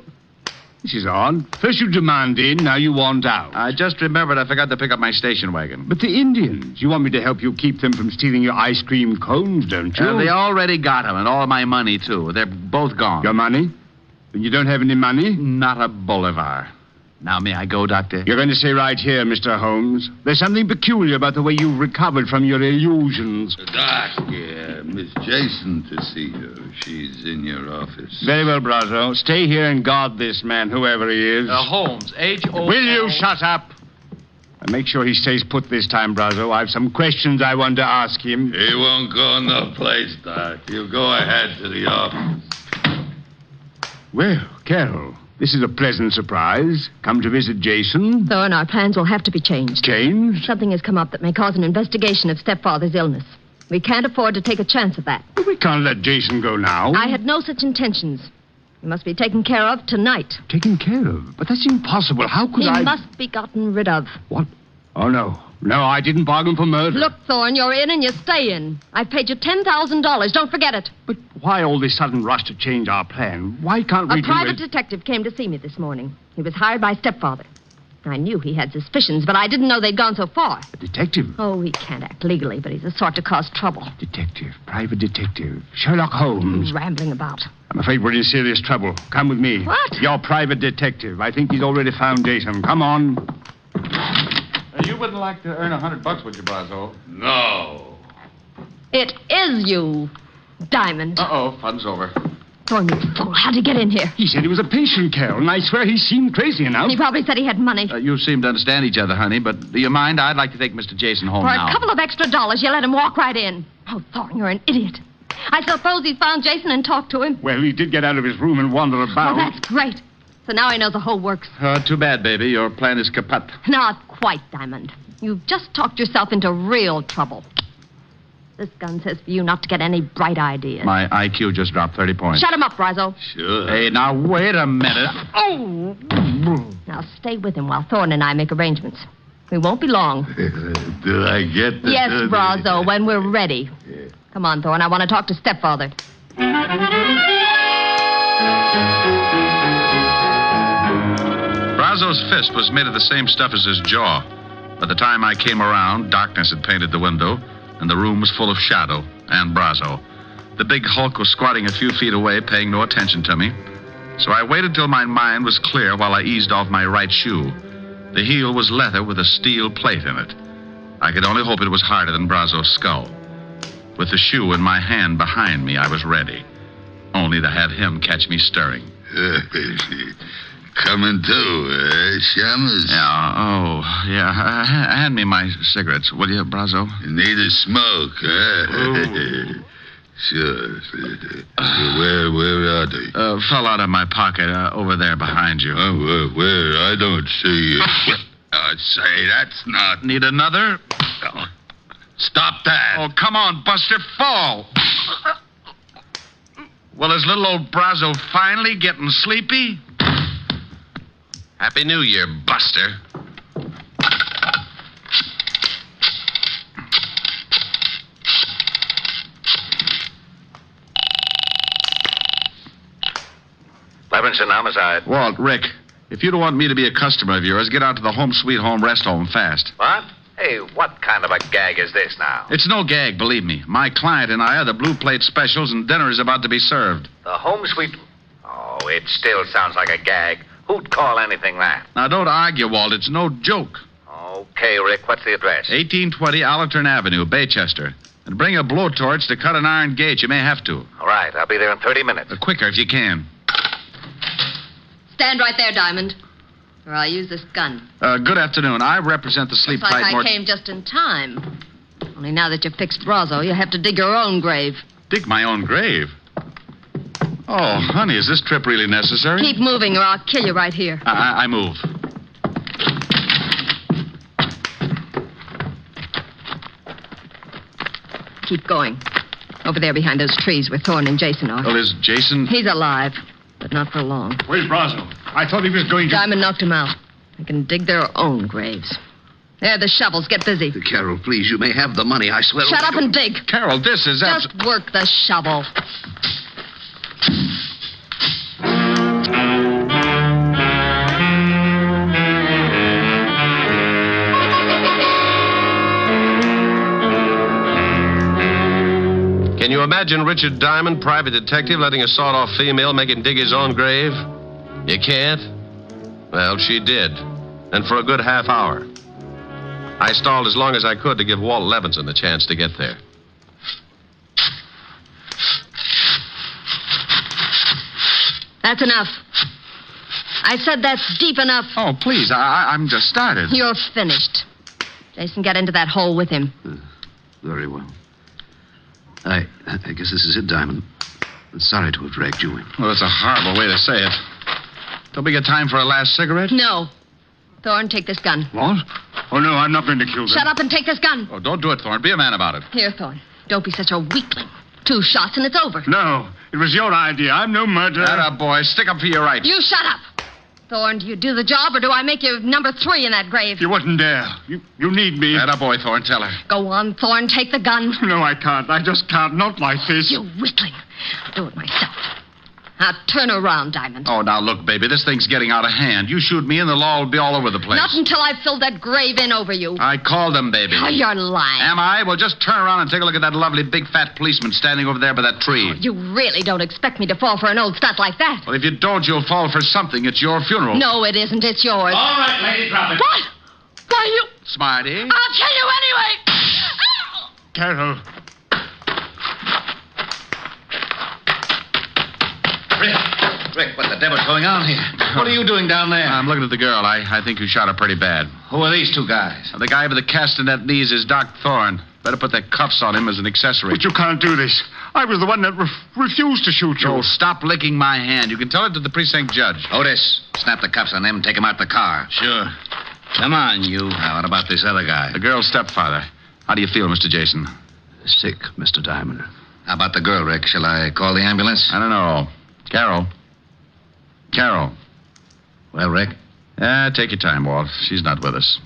This is odd. First you demand in, now you want out. I just remembered I forgot to pick up my station wagon. But the Indians, you want me to help you keep them from stealing your ice cream cones, don't you? They already got them, and all my money, too. They're both gone. Your money? And you don't have any money? Not a bolivar. Now, may I go, Doctor? You're going to stay right here, Mr. Holmes. There's something peculiar about the way you've recovered from your illusions. Doc, Miss Jason to see you. She's in your office. Very well, Brazo. Stay here and guard this man, whoever he is. Holmes, H-O... Will you shut up? And make sure he stays put this time, Brazo. I have some questions I want to ask him. He won't go no place, Doc. You go ahead to the office. Well, Carol... This is a pleasant surprise. Come to visit Jason. Thorne, our plans will have to be changed. Changed? Something has come up that may cause an investigation of stepfather's illness. We can't afford to take a chance of that. But we can't let Jason go now. I had no such intentions. He must be taken care of tonight. Taken care of? But that's impossible. How could I... He must be gotten rid of. What? Oh, no. No, I didn't bargain for murder. Look, Thorne, you're in and you stay in. I've paid you $10,000. Don't forget it. But why all this sudden rush to change our plan? Why can't we A private detective came to see me this morning. He was hired by stepfather. I knew he had suspicions, but I didn't know they'd gone so far. A detective? Oh, he can't act legally, but he's the sort to cause trouble. Detective, private detective, Sherlock Holmes. Rambling about. I'm afraid we're in serious trouble. Come with me. What? Your private detective. I think he's already found Jason. Come on. You wouldn't like to earn $100, would you, Brazo? No. It is you, Diamond. Uh-oh, fun's over. Thorne, you fool. How'd you get in here? He said he was a patient, Carol, and I swear he seemed crazy enough. He probably said he had money. You seem to understand each other, honey, but do you mind? I'd like to take Mr. Jason home For now. a couple of extra dollars, you let him walk right in. Oh, Thorne, you're an idiot. I suppose he found Jason and talked to him. Well, he did get out of his room and wander about. Well, that's great. So now I know the whole works. Too bad, baby. Your plan is kaput. Not quite, Diamond. You've just talked yourself into real trouble. This gun says for you not to get any bright ideas. My IQ just dropped 30 points. Shut him up, Brazo. Sure. Hey, now, wait a minute. Oh! Now stay with him while Thorne and I make arrangements. We won't be long. Do I get the... Yes, Brazo, when we're ready. Come on, Thorne. I want to talk to stepfather. Brazo's fist was made of the same stuff as his jaw. By the time I came around, darkness had painted the window, and the room was full of shadow and Brazo. The big hulk was squatting a few feet away, paying no attention to me. So I waited till my mind was clear while I eased off my right shoe. The heel was leather with a steel plate in it. I could only hope it was harder than Brazo's skull. With the shoe in my hand behind me, I was ready. Only to have him catch me stirring. Coming to, Shamus? Yeah. Hand me my cigarettes, will you, Brazo? Need a smoke, huh? Sure. Where are they? Fell out of my pocket, over there behind you. Where? I don't see it. Say, that's not... Need another? Stop that. Oh, come on, Buster, fall. Well, is little old Brazo finally getting sleepy? Happy New Year, Buster. Levinson, homicide. Walt, Rick, if you don't want me to be a customer of yours, get out to the Home Sweet Home Rest Home fast. What? Hey, what kind of a gag is this now? It's no gag, believe me. My client and I are the blue plate specials, and dinner is about to be served. The Home Sweet... Oh, it still sounds like a gag. Who'd call anything that? Now, don't argue, Walt. It's no joke. Okay, Rick, what's the address? 1820 Allerton Avenue, Baychester. And bring a blowtorch to cut an iron gate. You may have to. All right, I'll be there in 30 minutes. Quicker if you can. Stand right there, Diamond. Or I'll use this gun. Good afternoon. I represent the Sleep Looks like Tight I came just in time. Only now that you've fixed Brazo, you have to dig your own grave. Dig my own grave? Oh, honey, is this trip really necessary? Keep moving or I'll kill you right here. I move. Keep going. Over there behind those trees where Thorne and Jason are. Well, is Jason... He's alive, but not for long. Where's Brazo? I thought he was going to... Diamond knocked him out. They can dig their own graves. There, the shovels. Get busy. Carol, please, you may have the money. I swear... Shut up and dig. Carol, this is... Just work the shovel. Can you imagine Richard Diamond, private detective, letting a sawed-off female make him dig his own grave? You can't? Well, she did. And for a good half hour. I stalled as long as I could to give Walt Levinson a chance to get there. That's enough. I said that's deep enough. Oh, please, I'm just started. You're finished. Jason, get into that hole with him. Very well. I guess this is it, Diamond. I'm sorry to have dragged you in. Well, that's a horrible way to say it. Don't we get time for a last cigarette? No. Thorne, take this gun. What? Oh, no, I'm not going to kill them. Shut up and take this gun. Oh, don't do it, Thorne. Be a man about it. Here, Thorne. Don't be such a weakling. 2 shots and it's over. No, it was your idea. I'm no murderer. Atta boy, stick up for your rights. You shut up. Thorne, do you do the job or do I make you number 3 in that grave? You wouldn't dare. You need me. Atta boy, Thorne, tell her. Go on, Thorne, take the gun. No, I can't. I just can't. Not like this. You weakling. I'll do it myself. Now turn around, Diamond. Oh, now look, baby, this thing's getting out of hand. You shoot me and the law will be all over the place. Not until I've filled that grave in over you. I called him, baby. Oh, you're lying. Am I? Well, just turn around and take a look at that lovely big fat policeman standing over there by that tree. Oh, you really don't expect me to fall for an old stud like that. Well, if you don't, you'll fall for something. It's your funeral. No, it isn't. It's yours. All right, lady, drop it. What? Why, you... Smarty. I'll kill you anyway. Carol. Rick, what the devil's going on here? What are you doing down there? I'm looking at the girl. I think you shot her pretty bad. Who are these 2 guys? The guy with the castanet knees is Doc Thorne. Better put the cuffs on him as an accessory. But you can't do this. I was the one that refused to shoot you. Oh, stop licking my hand. You can tell it to the precinct judge. Otis, snap the cuffs on them and take them out the car. Sure. Come on, you. Now, what about this other guy? The girl's stepfather. How do you feel, Mr. Jason? Sick, Mr. Diamond. How about the girl, Rick? Shall I call the ambulance? I don't know. Carol. Well, Rick? Take your time, Walt. She's not with us.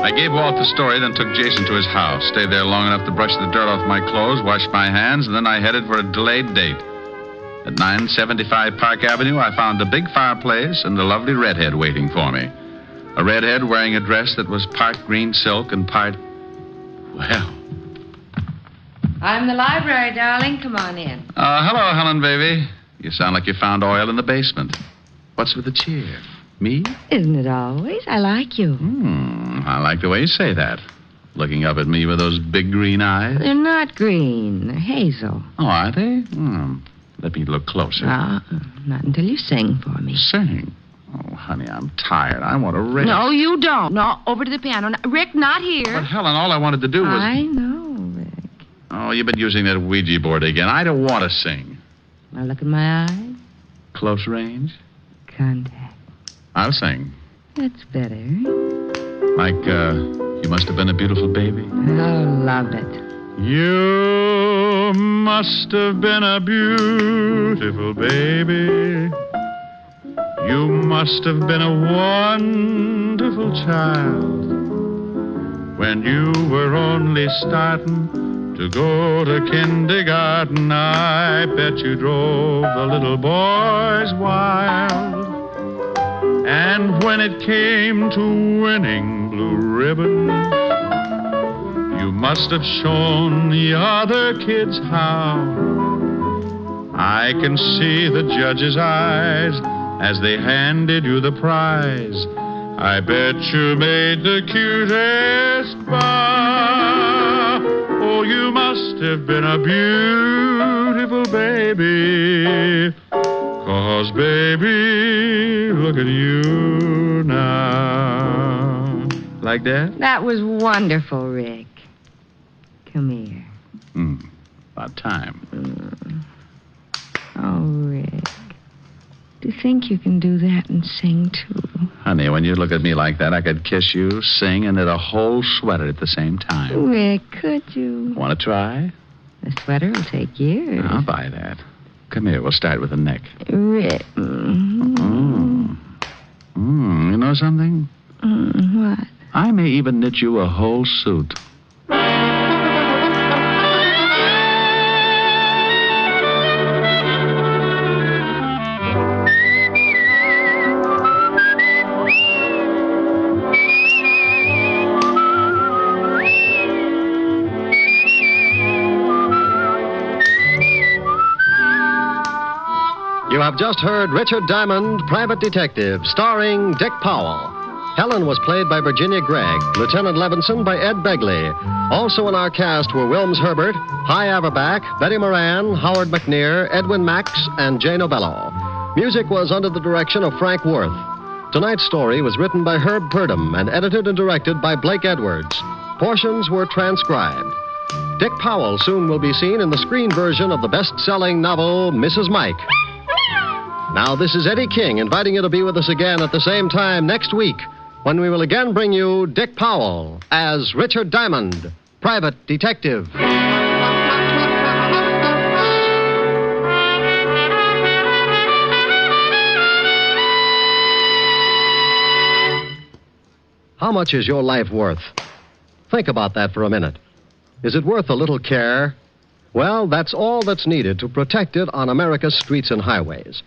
I gave Walt the story, then took Jason to his house. Stayed there long enough to brush the dirt off my clothes, wash my hands, and then I headed for a delayed date. At 975 Park Avenue, I found a big fireplace and a lovely redhead waiting for me. A redhead wearing a dress that was part green silk and part... Well... I'm the library, darling. Come on in. Hello, Helen, baby. You sound like you found oil in the basement. What's with the cheer? Me? Isn't it always? I like you. I like the way you say that. Looking up at me with those big green eyes. They're not green. They're hazel. Oh, are they? Let me look closer. Not until you sing for me. Sing? Oh, honey, I'm tired. I want to rest. No, you don't. No, over to the piano. No, Rick, not here. But, Helen, all I wanted to do was... I know, Rick. Oh, you've been using that Ouija board again. I don't want to sing. Now look in my eyes. Close range? Contact. I'll sing. That's better. Like, you must have been a beautiful baby. Oh, love it. You must have been a beautiful baby. You must have been a wonderful child. When you were only starting to go to kindergarten, I bet you drove the little boys wild. And when it came to winning blue ribbons, you must have shown the other kids how. I can see the judge's eyes as they handed you the prize. I bet you made the cutest bow. Oh, you must have been a beautiful baby. 'Cause, baby, look at you now. Like that? That was wonderful, Rick. Come here. About time. Oh, Rick. Do you think you can do that and sing, too? Honey, when you look at me like that, I could kiss you, sing, and knit a whole sweater at the same time. Rick, could you? Want to try? The sweater will take years. I'll buy that. Come here, we'll start with the neck. Rick. You know something? What? I may even knit you a whole suit. You have just heard Richard Diamond, Private Detective, starring Dick Powell. Helen was played by Virginia Gregg, Lieutenant Levinson by Ed Begley. Also in our cast were Wilms Herbert, Hy Averback, Betty Moran, Howard McNear, Edwin Max, and Jay Novello. Music was under the direction of Frank Worth. Tonight's story was written by Herb Purdom and edited and directed by Blake Edwards. Portions were transcribed. Dick Powell soon will be seen in the screen version of the best-selling novel, Mrs. Mike. Now, this is Eddie King inviting you to be with us again at the same time next week when we will again bring you Dick Powell as Richard Diamond, private detective. How much is your life worth? Think about that for a minute. Is it worth a little care? Well, that's all that's needed to protect it on America's streets and highways.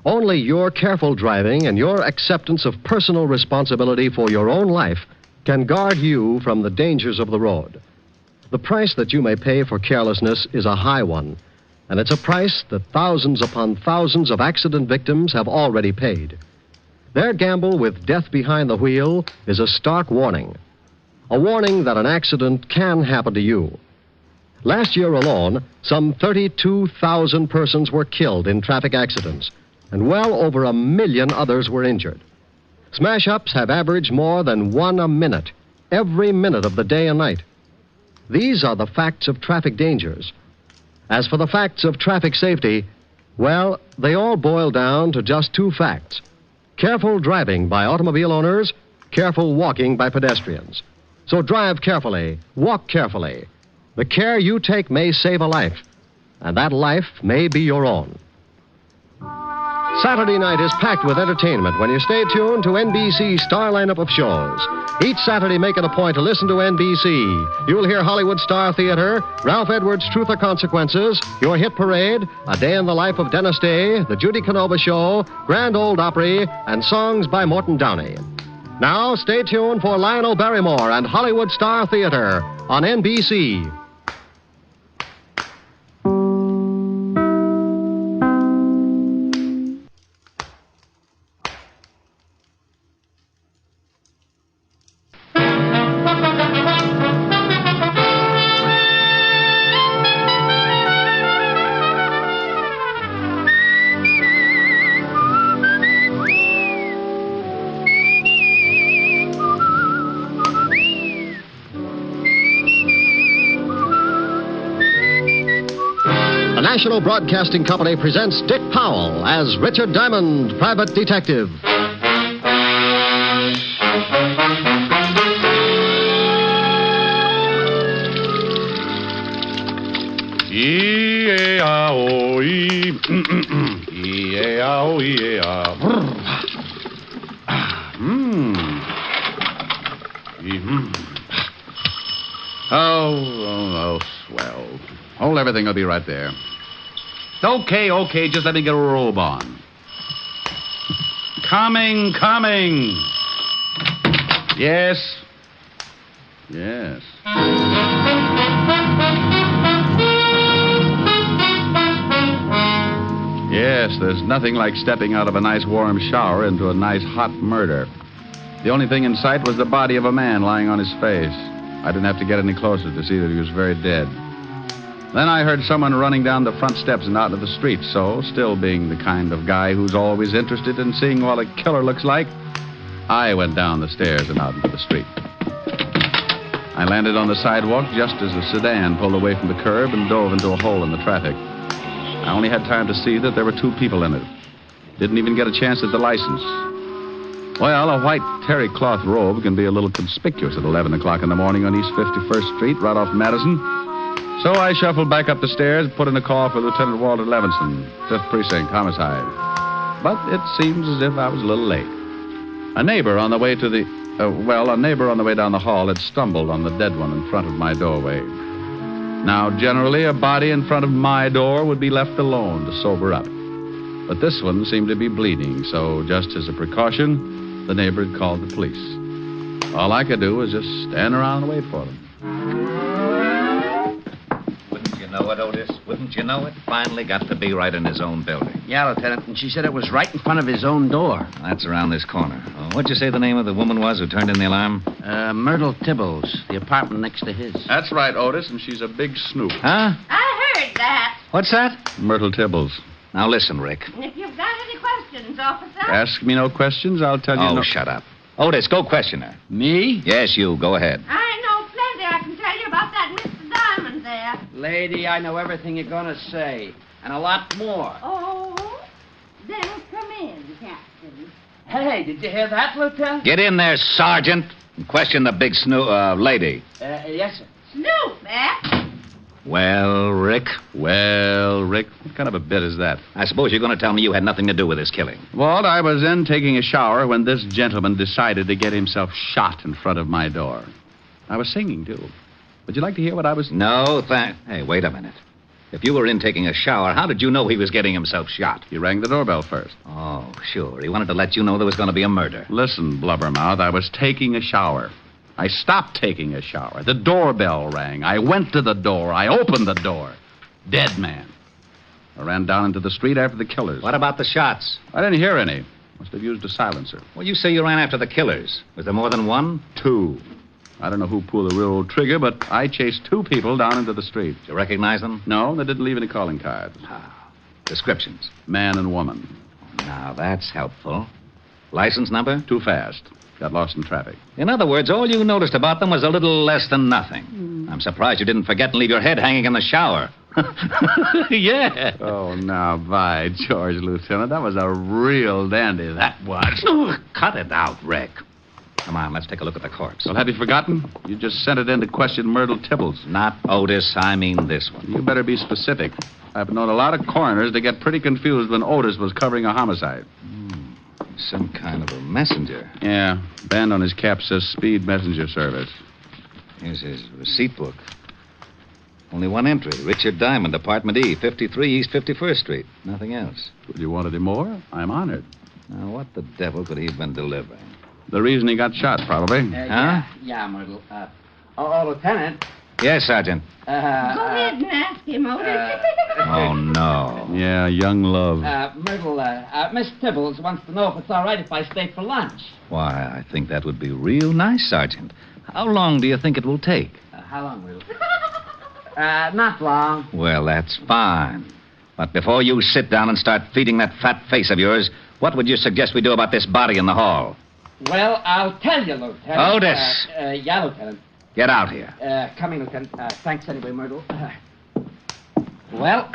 Only your careful driving and your acceptance of personal responsibility for your own life can guard you from the dangers of the road. The price that you may pay for carelessness is a high one, and it's a price that thousands upon thousands of accident victims have already paid. Their gamble with death behind the wheel is a stark warning. A warning that an accident can happen to you. Last year alone, some 32,000 persons were killed in traffic accidents, and well over 1 million others were injured. Smash-ups have averaged more than 1 a minute, every minute of the day and night. These are the facts of traffic dangers. As for the facts of traffic safety, well, they all boil down to just 2 facts. Careful driving by automobile owners, careful walking by pedestrians. So drive carefully, walk carefully. The care you take may save a life, and that life may be your own. Saturday night is packed with entertainment when you stay tuned to NBC's star lineup of shows. Each Saturday, make it a point to listen to NBC. You'll hear Hollywood Star Theater, Ralph Edwards' Truth or Consequences, Your Hit Parade, A Day in the Life of Dennis Day, The Judy Canova Show, Grand Ole Opry, and songs by Morton Downey. Now, stay tuned for Lionel Barrymore and Hollywood Star Theater on NBC. National Broadcasting Company presents Dick Powell as Richard Diamond, private detective. E-A-O-E. E-A-O-E-A. Oh, swell. Oh, everything will be right there. Okay, just let me get a robe on. Coming. Yes. Yes, there's nothing like stepping out of a nice warm shower into a nice hot murder. The only thing in sight was the body of a man lying on his face. I didn't have to get any closer to see that he was very dead. Then I heard someone running down the front steps and out into the street, so, still being the kind of guy who's always interested in seeing what a killer looks like, I went down the stairs and out into the street. I landed on the sidewalk just as a sedan pulled away from the curb and dove into a hole in the traffic. I only had time to see that there were 2 people in it. Didn't even get a chance at the license. Well, a white terry cloth robe can be a little conspicuous at 11 o'clock in the morning on East 51st Street, right off Madison. So I shuffled back up the stairs, put in a call for Lieutenant Walter Levinson, 5th Precinct, homicide. But it seems as if I was a little late. A neighbor on the way down the hall had stumbled on the dead one in front of my doorway. Now, generally, a body in front of my door would be left alone to sober up. But this one seemed to be bleeding, so just as a precaution, the neighbor had called the police. All I could do was just stand around and wait for them. Wouldn't you know it, Otis? Wouldn't you know it? Finally got to be right in his own building. Yeah, Lieutenant, and she said it was right in front of his own door. That's around this corner. Oh, what'd you say the name of the woman was who turned in the alarm? Myrtle Tibbles, the apartment next to his. That's right, Otis, and she's a big snoop. Huh? I heard that. What's that? Myrtle Tibbles. Now listen, Rick. If you've got any questions, officer. Ask me no questions, I'll tell you Oh, no... shut up. Otis, go question her. Me? Yes, you. Go ahead. I know plenty I can tell you about that Mr. Diamond there. Lady, I know everything you're going to say, and a lot more. Oh, then come in, Captain. Hey, did you hear that, Lieutenant? Get in there, Sergeant, and question the big lady. Yes, sir. Snoop, eh? Well, Rick, what kind of a bit is that? I suppose you're going to tell me you had nothing to do with this killing. Walt, I was in taking a shower when this gentleman decided to get himself shot in front of my door. I was singing, too. Would you like to hear what I was... No, Hey, wait a minute. If you were in taking a shower, how did you know he was getting himself shot? He rang the doorbell first. Oh, sure. He wanted to let you know there was going to be a murder. Listen, Blubbermouth, I was taking a shower. I stopped taking a shower. The doorbell rang. I went to the door. I opened the door. Dead man. I ran down into the street after the killers. What about the shots? I didn't hear any. Must have used a silencer. Well, you say you ran after the killers. Was there more than one? 2. I don't know who pulled the railroad trigger, but I chased 2 people down into the street. Did you recognize them? No, they didn't leave any calling cards. Descriptions? Man and woman. Now, that's helpful. License number? Too fast. Got lost in traffic. In other words, all you noticed about them was a little less than nothing. I'm surprised you didn't forget and leave your head hanging in the shower. Yeah. Oh, now, by George, Lieutenant, that was a real dandy, that was. Cut it out, Rick. Come on, let's take a look at the corpse. Well, have you forgotten? You just sent it in to question Myrtle Tibbles. Not Otis, I mean this one. You better be specific. I've known a lot of coroners to get pretty confused when Otis was covering a homicide. Some kind of a messenger. Yeah, band on his cap says Speed Messenger Service. Here's his receipt book. Only one entry. Richard Diamond, Apartment E, 53 East 51st Street. Nothing else. Would you want any more? I'm honored. Now, what the devil could he have been delivering? The reason he got shot, probably. Huh? Yeah, Myrtle. Lieutenant. Yes, Sergeant. Go ahead and ask him, Otis. Oh, no. Yeah, young love. Myrtle, Miss Tibbles wants to know if it's all right if I stay for lunch. Why, I think that would be real nice, Sergeant. How long do you think it will take? How long, Myrtle? Not long. Well, that's fine. But before you sit down and start feeding that fat face of yours, what would you suggest we do about this body in the hall? Well, I'll tell you, Lieutenant. Otis! Yeah, Lieutenant. Get out here. Coming, Lieutenant. Thanks anyway, Myrtle. Well,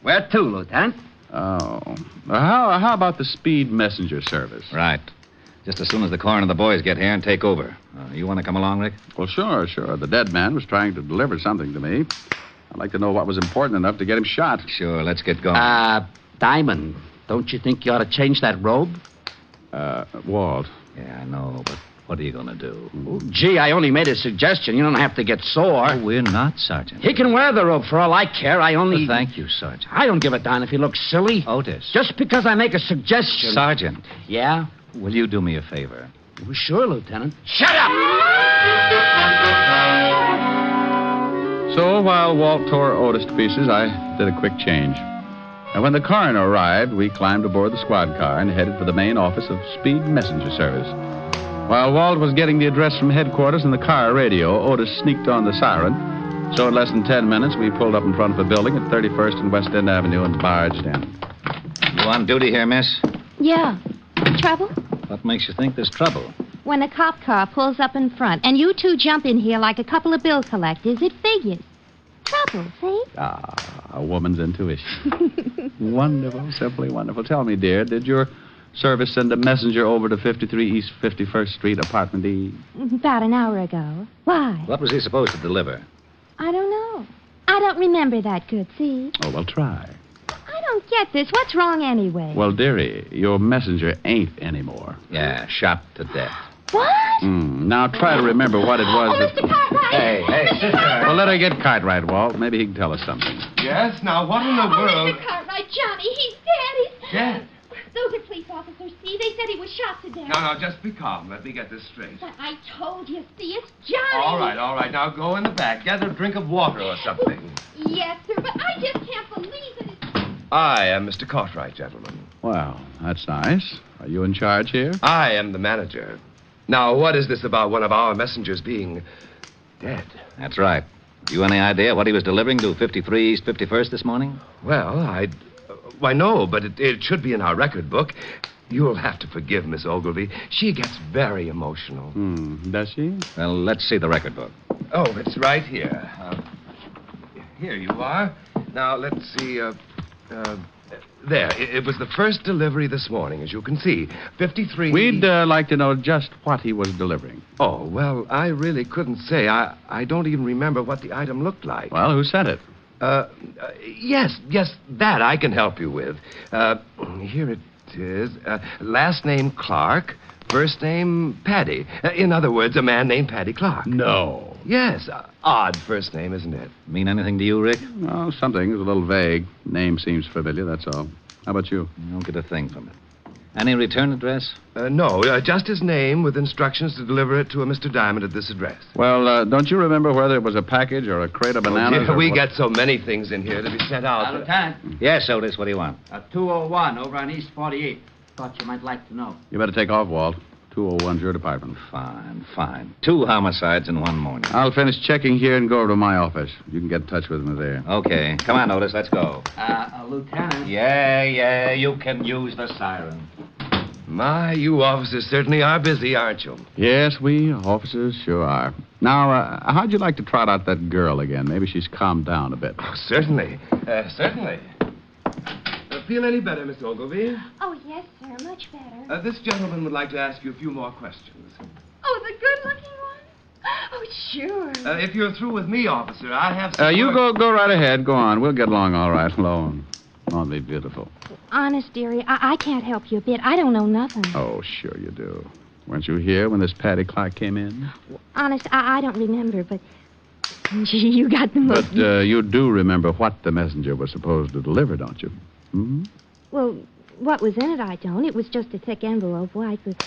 where to, Lieutenant? Oh. How about the Speed Messenger Service? Right. Just as soon as the coroner and the boys get here and take over. You want to come along, Rick? Well, sure. The dead man was trying to deliver something to me. I'd like to know what was important enough to get him shot. Sure, let's get going. Diamond, don't you think you ought to change that robe? Walt. Yeah, I know, but what are you going to do? Oh, gee, I only made a suggestion. You don't have to get sore. Oh, we're not, Sergeant. He can wear the robe for all I care. I only... Well, thank you, Sergeant. I don't give a darn if he looks silly. Otis. Just because I make a suggestion... Sergeant. Yeah? Will you do me a favor? Well, sure, Lieutenant. Shut up! So while Walt tore Otis to pieces, I did a quick change. And when the coroner arrived, we climbed aboard the squad car and headed for the main office of Speed Messenger Service. While Walt was getting the address from headquarters in the car radio, Otis sneaked on the siren. So in less than 10 minutes, we pulled up in front of a building at 31st and West End Avenue and barged in. You on duty here, miss? Yeah. Trouble? What makes you think there's trouble? When a cop car pulls up in front and you two jump in here like a couple of bill collectors, it figures. Trouble, see? A woman's intuition. Wonderful, simply wonderful. Tell me, dear, did your service send a messenger over to 53 East 51st Street, Apartment E? About an hour ago. Why? What was he supposed to deliver? I don't know. I don't remember that good, see? Oh, well, try. I don't get this. What's wrong anyway? Well, dearie, your messenger ain't anymore. Yeah, shot to death. What? Now try to remember what it was. Oh, Mr. Cartwright! Hey, sister. Well, let her get Cartwright, Walt. Maybe he can tell us something. Yes? Now, what in the world? Mr. Cartwright, Johnny, he's dead. He's Dead? Those are police officers, see? They said he was shot to death. No, just be calm. Let me get this straight. But I told you, see, it's Johnny. All right. Now go in the back. Get a drink of water or something. Yes, sir, but I just can't believe that it's... I am Mr. Cartwright, gentlemen. Well, that's nice. Are you in charge here? I am the manager. Now, what is this about one of our messengers being dead? That's right. You any idea what he was delivering to 53 East 51st this morning? Well, why, no, but it should be in our record book. You'll have to forgive Miss Ogilvy. She gets very emotional. Does she? Well, let's see the record book. Oh, it's right here. Here you are. Now, let's see. There. It was the first delivery this morning, as you can see. 53... We'd like to know just what he was delivering. Oh, well, I really couldn't say. I don't even remember what the item looked like. Well, who sent it? Yes, that I can help you with. Here it is. Last name Clark, first name Paddy. In other words, a man named Paddy Clark. No. Yes, odd first name, isn't it? Mean anything to you, Rick? Oh, something. It's a little vague. Name seems familiar, that's all. How about you? I don't get a thing from it. Any return address? No, just his name with instructions to deliver it to a Mr. Diamond at this address. Well, don't you remember whether it was a package or a crate of bananas? We get so many things in here to be sent out. Lieutenant. Yes, Otis, what do you want? 201 over on East 48. Thought you might like to know. You better take off, Walt. 201's your department. Fine. 2 homicides in one morning. I'll finish checking here and go over to my office. You can get in touch with me there. Okay. Come on, Otis, let's go. Lieutenant. Yeah, you can use the siren. My, you officers certainly are busy, aren't you? Yes, we officers sure are. Now, how'd you like to trot out that girl again? Maybe she's calmed down a bit. Oh, certainly. Certainly. Feel any better, Miss Ogilvy? Oh, yes, sir. Much better. This gentleman would like to ask you a few more questions. Oh, the good-looking one? Oh, sure. If you're through with me, officer, I have some... You go right ahead. Go on. We'll get along all right alone. Won't be beautiful. Honest, dearie, I can't help you a bit. I don't know nothing. Oh, sure you do. Weren't you here when this Paddy Clark came in? Honest, I don't remember, but... Gee, you got the most... But you do remember what the messenger was supposed to deliver, don't you? Hmm? Well, what was in it, I don't. It was just a thick envelope, white with...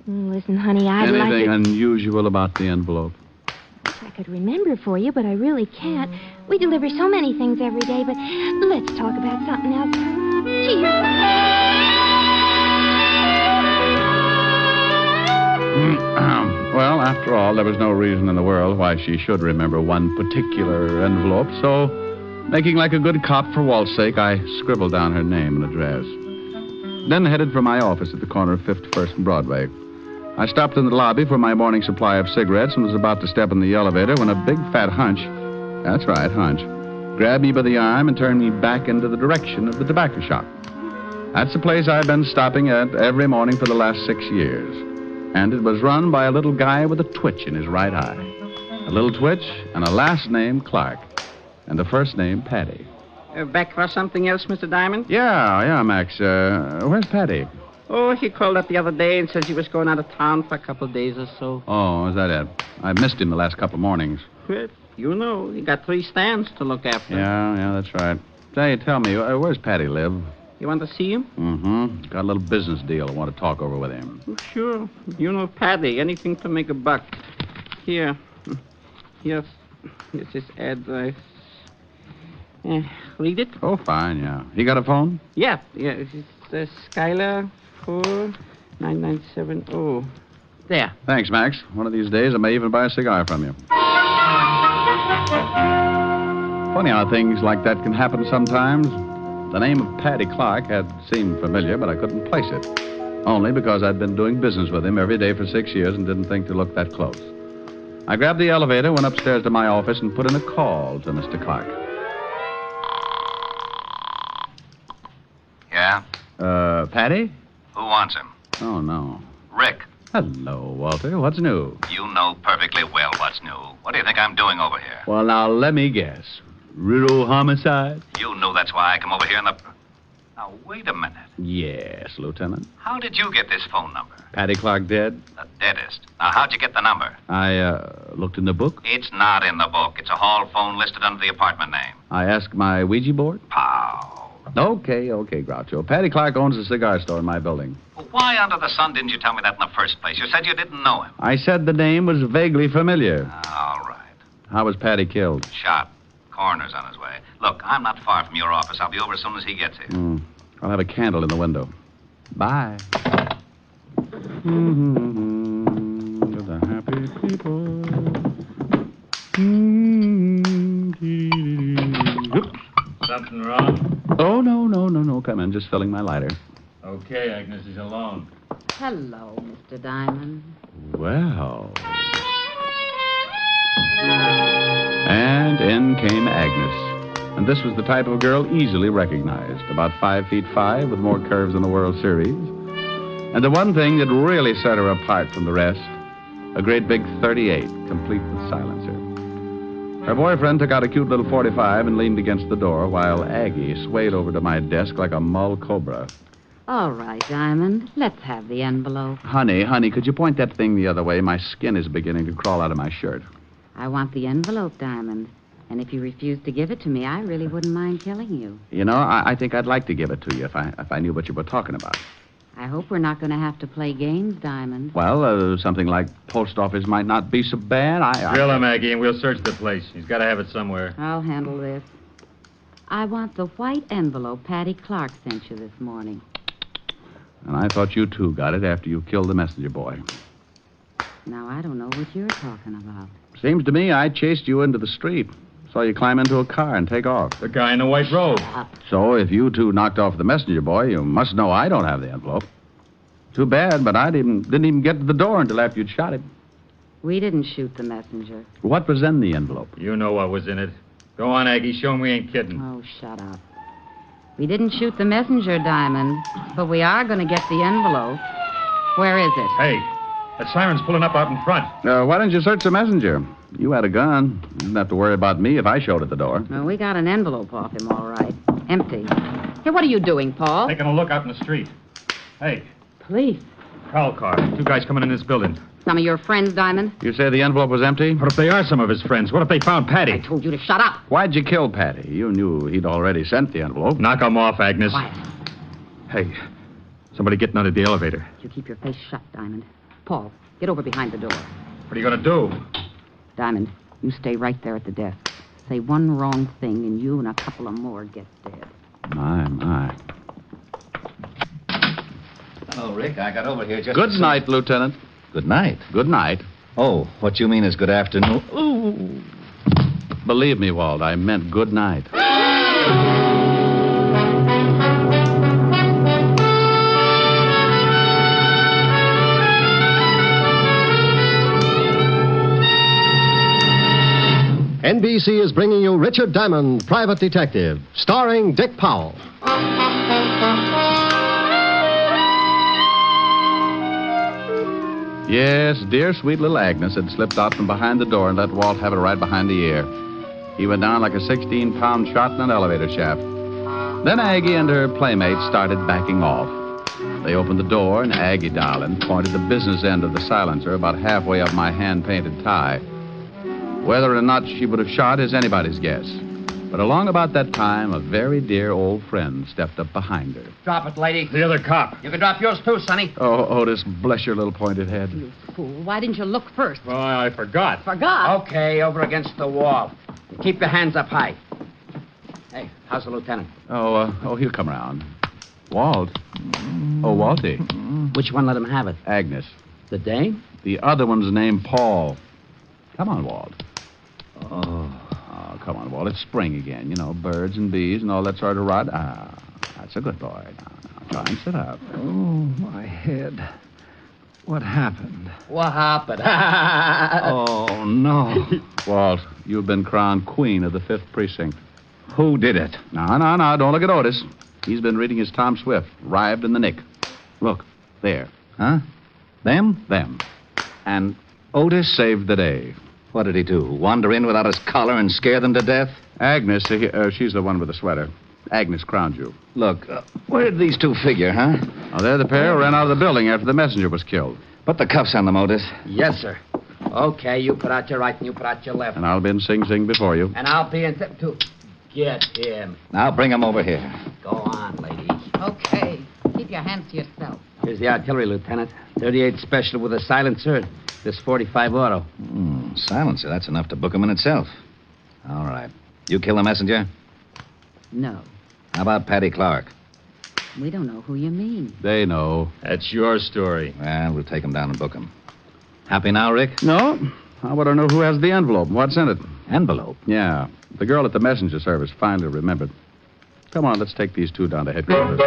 Listen, honey, I'd like to... Anything unusual about the envelope? Wish I could remember for you, but I really can't. We deliver so many things every day, but let's talk about something else. Gee, Well, after all, there was no reason in the world why she should remember one particular envelope, so, making like a good cop for Walt's sake, I scribbled down her name and address. Then headed for my office at the corner of 51st and Broadway. I stopped in the lobby for my morning supply of cigarettes and was about to step in the elevator when a big fat hunch, that's right, hunch, grabbed me by the arm and turned me back into the direction of the tobacco shop. That's the place I've been stopping at every morning for the last 6 years. And it was run by a little guy with a twitch in his right eye. A little twitch and a last name Clark. And a first name Paddy. Back for something else, Mr. Diamond? Yeah, Max. Where's Paddy? Oh, he called up the other day and said he was going out of town for a couple of days or so. Oh, is that it? I missed him the last couple of mornings. Well, you know, he got 3 stands to look after. Yeah, that's right. Say, tell me, where's Paddy live? You want to see him? Mm-hmm. Got a little business deal I want to talk over with him. Oh, sure. You know Paddy. Anything to make a buck. Here. Here's his address. Read it? Oh, fine, yeah. He got a phone? Yeah. It's Skylar 49970. There. Thanks, Max. One of these days I may even buy a cigar from you. Funny how things like that can happen sometimes. The name of Paddy Clark had seemed familiar, but I couldn't place it. Only because I'd been doing business with him every day for 6 years and didn't think to look that close. I grabbed the elevator, went upstairs to my office, and put in a call to Mr. Clark. Yeah? Paddy? Who wants him? Oh, no. Rick. Hello, Walter. What's new? You know perfectly well what's new. What do you think I'm doing over here? Well, now, let me guess. Riddle homicide? You know that's why I come over here in the... Now, wait a minute. Yes, Lieutenant. How did you get this phone number? Paddy Clark dead? The deadest. Now, how'd you get the number? I, looked in the book. It's not in the book. It's a hall phone listed under the apartment name. I asked my Ouija board. Pow. Okay, Groucho. Paddy Clark owns a cigar store in my building. Well, why under the sun didn't you tell me that in the first place? You said you didn't know him. I said the name was vaguely familiar. All right. How was Paddy killed? Shot. Coroner's on his way. Look, I'm not far from your office. I'll be over as soon as he gets here. I'll have a candle in the window. Bye. To the happy people. Something wrong? Oh, no. Come in. Just filling my lighter. Okay, Agnes is alone. Hello, Mr. Diamond. Well. And in came Agnes. And this was the type of girl easily recognized. About 5'5", with more curves than the World Series. And the one thing that really set her apart from the rest, a great big .38, complete with silencer. Her boyfriend took out a cute little .45 and leaned against the door, while Aggie swayed over to my desk like a mull cobra. All right, Diamond. Let's have the envelope. Honey, could you point that thing the other way? My skin is beginning to crawl out of my shirt. I want the envelope, Diamond. And if you refuse to give it to me, I really wouldn't mind killing you. You know, I think I'd like to give it to you if I knew what you were talking about. I hope we're not going to have to play games, Diamond. Well, something like post office might not be so bad. Drill him, Aggie, and we'll search the place. He's got to have it somewhere. I'll handle this. I want the white envelope Paddy Clark sent you this morning. And I thought you, too, got it after you killed the messenger boy. Now, I don't know what you're talking about. Seems to me I chased you into the street. Saw you climb into a car and take off. The guy in the white robe. So if you two knocked off the messenger boy, you must know I don't have the envelope. Too bad, but I didn't even get to the door until after you'd shot him. We didn't shoot the messenger. What was in the envelope? You know what was in it. Go on, Aggie. Show him we ain't kidding. Oh, shut up. We didn't shoot the messenger, Diamond, but we are going to get the envelope. Where is it? Hey, that siren's pulling up out in front. Why didn't you search the messenger? You had a gun. You didn't have to worry about me if I showed at the door. Well, we got an envelope off him, all right. Empty. Hey, what are you doing, Paul? Taking a look out in the street. Hey. Police. Prowl car. Two guys coming in this building. Some of your friends, Diamond? You say the envelope was empty? What if they are some of his friends? What if they found Paddy? I told you to shut up. Why'd you kill Paddy? You knew he'd already sent the envelope. Knock him off, Agnes. Quiet. Hey, somebody getting out of the elevator. You keep your face shut, Diamond. Paul, get over behind the door. What are you going to do? Diamond, you stay right there at the desk. Say one wrong thing, and you and a couple of more get dead. My. Hello, Rick. I got over here just... Good night, Lieutenant. Good night? Good night. Oh, what you mean is good afternoon. Ooh. Believe me, Walt, I meant good night. NBC is bringing you Richard Diamond, Private Detective, starring Dick Powell. Yes, dear sweet little Agnes had slipped out from behind the door and let Walt have it right behind the ear. He went down like a 16-pound shot in an elevator shaft. Then Aggie and her playmate started backing off. They opened the door, and Aggie, darling, pointed the business end of the silencer about halfway up my hand-painted tie. Whether or not she would have shot is anybody's guess. But along about that time, a very dear old friend stepped up behind her. Drop it, lady. The other cop. You can drop yours too, Sonny. Oh, Otis, bless your little pointed head. You fool. Why didn't you look first? Well, I forgot. Forgot? Okay, over against the wall. Keep your hands up high. Hey, how's the lieutenant? Oh, he'll come around. Walt. Oh, Walty. Which one let him have it? Agnes. The dame? The other one's named Paul. Come on, Walt. Oh, come on, Walt. It's spring again. You know, birds and bees and all that sort of rot. That's a good boy. Now, try and sit up. Oh, my head. What happened? What happened? Oh, no. Walt, you've been crowned queen of the 5th Precinct. Who did it? No. Don't look at Otis. He's been reading his Tom Swift, Rived in the Nick. Look, there. Huh? Them? Them. And Otis saved the day. What did he do? Wander in without his collar and scare them to death? Agnes, she's the one with the sweater. Agnes crowned you. Look, where did these two figure, huh? Oh, they're the pair who ran out of the building after the messenger was killed. Put the cuffs on them, Otis. Yes, sir. Okay, you put out your right and you put out your left. And I'll be in Sing Sing before you. And I'll be in too. Get him. Now bring him over here. Go on, lady. Okay. Keep your hands to yourself. Here's the artillery, Lieutenant. 38 special with a silencer. This 45 auto. Silencer, that's enough to book him in itself. All right. You kill the messenger? No. How about Paddy Clark? We don't know who you mean. They know. That's your story. Well, we'll take him down and book him. Happy now, Rick? No. I want to know who has the envelope and what's in it. Envelope? Yeah. The girl at the messenger service finally remembered. Come on, let's take these two down to headquarters.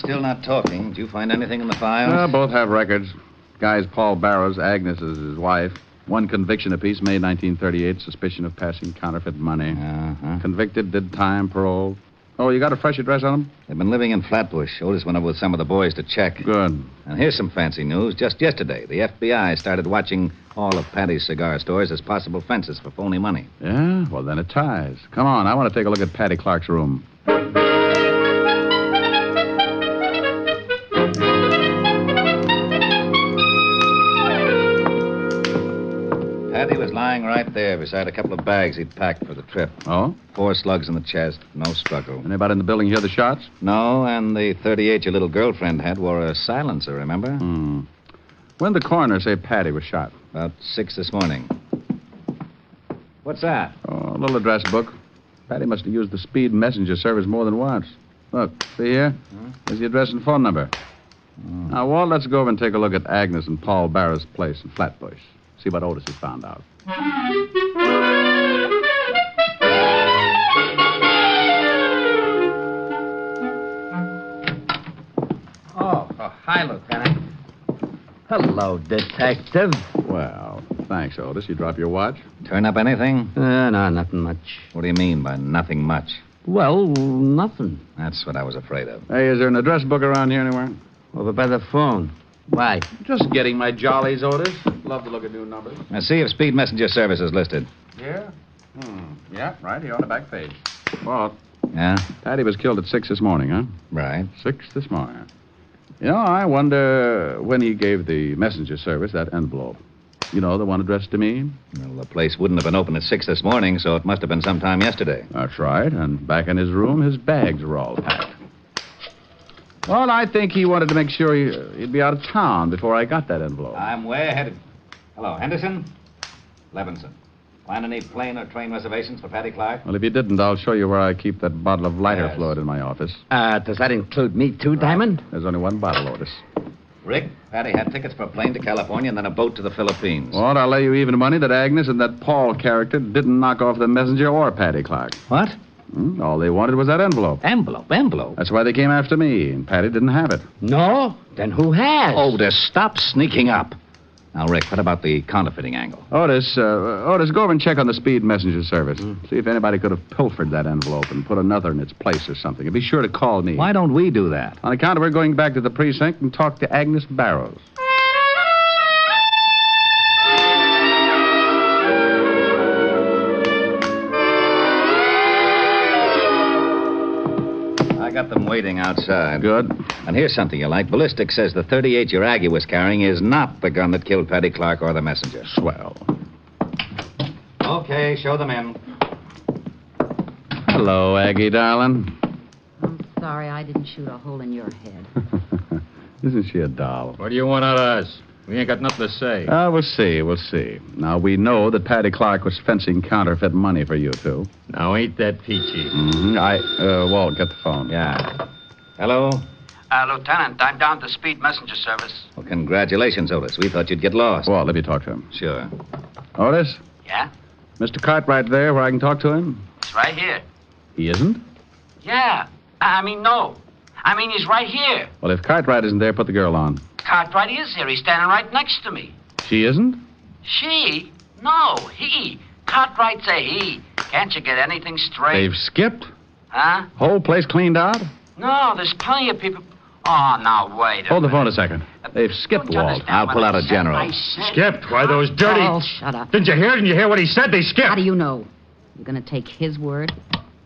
still not talking. Did you find anything in the file? Both have records. Guy's Paul Barrows. Agnes is his wife. One conviction apiece, May 1938, suspicion of passing counterfeit money. Uh-huh. Convicted, did time, parole. Oh, you got a fresh address on him? They've been living in Flatbush. Otis went over with some of the boys to check. Good. And here's some fancy news. Just yesterday, the FBI started watching all of Paddy's cigar stores as possible fences for phony money. Yeah? Well, then it ties. Come on, I want to take a look at Paddy Clark's room. Paddy was lying right there beside a couple of bags he'd packed for the trip. Oh? 4 slugs in the chest, no struggle. Anybody in the building hear the shots? No, and the .38 your little girlfriend had wore a silencer, remember? When did the coroner say Paddy was shot? About 6 this morning. What's that? Oh, a little address book. Paddy must have used the speed messenger service more than once. Look, see here? There's the address and phone number. Now, Walt, let's go over and take a look at Agnes and Paul Barrow's place in Flatbush. See what Otis has found out. Oh, hi, Lieutenant. Hello, Detective. Well, thanks, Otis. You drop your watch? Turn up anything? No, nothing much. What do you mean by nothing much? Well, nothing. That's what I was afraid of. Hey, is there an address book around here anywhere? Over by the phone. Why? Just getting my jollies, Otis. Love to look at new numbers. Now, see if Speed Messenger Service is listed. Yeah? Yeah, right here on the back page. Walt. Yeah? Paddy was killed at 6 this morning, huh? Right. 6 this morning. You know, I wonder when he gave the messenger service that envelope. You know, the one addressed to me? Well, the place wouldn't have been open at 6 this morning, so it must have been sometime yesterday. That's right. And back in his room, his bags were all packed. Well, I think he wanted to make sure he'd be out of town before I got that envelope. I'm way ahead. Hello, Henderson? Levinson. Find any plane or train reservations for Paddy Clark? Well, if you didn't, I'll show you where I keep that bottle of lighter fluid in my office. Does that include me, too, Diamond? There's only one bottle, Otis. Rick, Paddy had tickets for a plane to California and then a boat to the Philippines. Well, I'll lay you even money that Agnes and that Paul character didn't knock off the messenger or Paddy Clark. What? All they wanted was that envelope. Envelope? That's why they came after me, and Paddy didn't have it. No? Then who has? Otis, stop sneaking up. Now, Rick, what about the counterfeiting angle? Otis, go over and check on the speed messenger service. See if anybody could have pilfered that envelope and put another in its place or something. And be sure to call me. Why don't we do that? On account of we're going back to the precinct and talk to Agnes Barrows. I got them waiting outside. Good. And here's something you like. Ballistics says the .38 your Aggie was carrying is not the gun that killed Paddy Clark or the messenger. Swell. Okay, show them in. Hello, Aggie, darling. I'm sorry I didn't shoot a hole in your head. Isn't she a doll? What do you want out of us? We ain't got nothing to say. We'll see. Now, we know that Paddy Clark was fencing counterfeit money for you two. Now, ain't that peachy? Walt, get the phone. Yeah. Hello? Lieutenant, I'm down to Speed Messenger Service. Well, congratulations, Otis. We thought you'd get lost. Walt, let me talk to him. Sure. Otis? Yeah? Mr. Cartwright there where I can talk to him? He's right here. He isn't? Yeah. No. He's right here. Well, if Cartwright isn't there, put the girl on. Cartwright is here. He's standing right next to me. She isn't? She? No, he. Cartwright's a he. Can't you get anything straight? They've skipped? Huh? Whole place cleaned out? No, there's plenty of people. Oh, now, wait a Hold the phone a second. They've skipped, Walt. I'll pull out a general. Skipped? Why, those dirty... Oh, shut up. Didn't you hear what he said? They skipped. How do you know? You're going to take his word?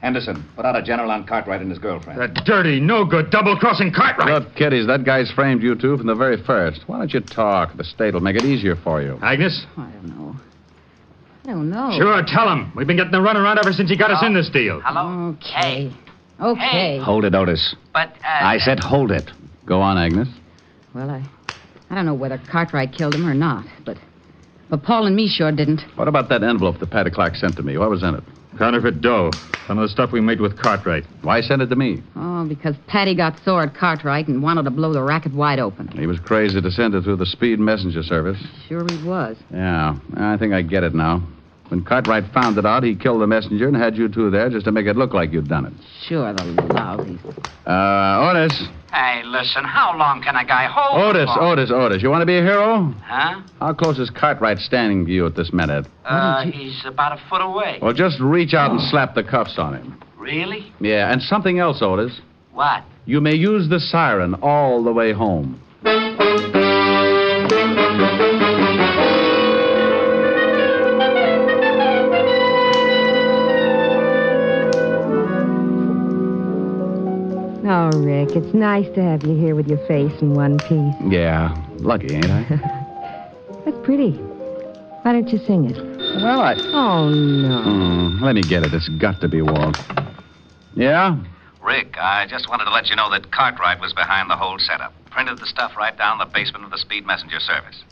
Henderson, put out a general on Cartwright and his girlfriend. That dirty, no-good, double-crossing Cartwright. Look, kiddies, that guy's framed you two from the very first. Why don't you talk? The state will make it easier for you. Agnes? I don't know. Sure, tell him. We've been getting the runaround ever since he got us in this deal. Hello? Okay. Okay. Hold it, Otis. But, I said hold it. Go on, Agnes. Well, I don't know whether Cartwright killed him or not, but Paul and me sure didn't. What about that envelope that Paddy Clark sent to me? What was in it? Counterfeit dough. Some of the stuff we made with Cartwright. Why send it to me? Oh, because Paddy got sore at Cartwright and wanted to blow the racket wide open. He was crazy to send it through the speed messenger service. Sure he was. Yeah, I think I get it now. When Cartwright found it out, he killed the messenger and had you two there just to make it look like you'd done it. Sure, the lousy. Otis, Hey, listen, how long can a guy hold Otis, the phone? Otis. You want to be a hero? Huh? How close is Cartwright standing to you at this minute? He's about a foot away. Well, just reach out and slap the cuffs on him. Really? Yeah, and something else, Otis. What? You may use the siren all the way home. Oh, Rick, it's nice to have you here with your face in one piece. Yeah, lucky, ain't I? That's pretty. Why don't you sing it? Well, Oh, no. let me get it. It's got to be Walt. Yeah? Rick, I just wanted to let you know that Cartwright was behind the whole setup. Printed the stuff right down the basement of the Speed Messenger service.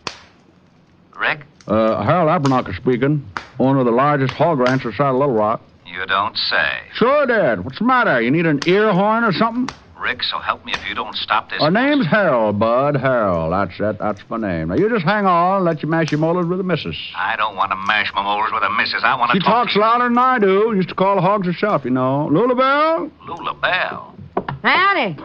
Rick? Harold Abernacher speaking. Owner of the largest hog ranch outside of Little Rock. You don't say. Sure did. What's the matter? You need an ear horn or something? Rick, so help me if you don't stop this. Our name's Harold, Bud. Harold. That's it. That's my name. Now, you just hang on and let you mash your molars with the missus. I don't want to mash my molars with a missus. I want to She talk talks to you. louder than I do. Used to call the hogs herself, you know. Lula Bell? Lula Bell. Howdy.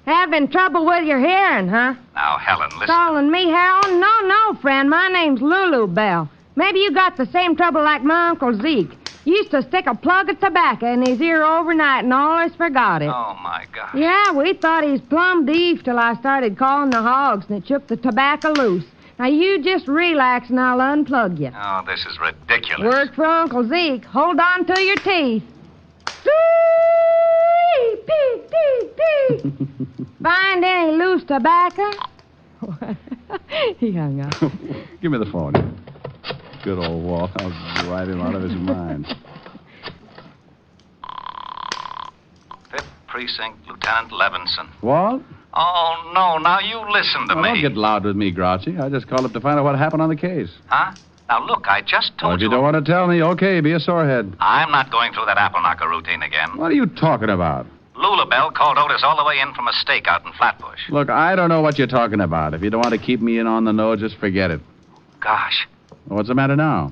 Having trouble with your hearing, huh? Now, Helen, listen. Calling me Harold? No, friend. My name's Lulu Bell. Maybe you got the same trouble like my Uncle Zeke. Used to stick a plug of tobacco in his ear overnight and always forgot it. Oh, my God. Yeah, we thought he's plumb deaf till I started calling the hogs and it shook the tobacco loose. Now, you just relax and I'll unplug you. Oh, this is ridiculous. Work for Uncle Zeke. Hold on to your teeth. Find any loose tobacco? He hung up. Give me the phone. Good old Walt. I'll drive him out of his mind. 5th Precinct, Lieutenant Levinson. Walt? Oh, no, now you listen to Well, me. don't get loud with me, Grouchy. I just called up to find out what happened on the case. Huh? Now, look, I just Well, told if you don't want to tell me, okay, be a sorehead. I'm not going through that apple knocker routine again. What are you talking about? Lula Bell called Otis all the way in from a stakeout in Flatbush. Look, I don't know what you're talking about. If you don't want to keep me in on the nose, just forget it. Gosh, What's the matter now?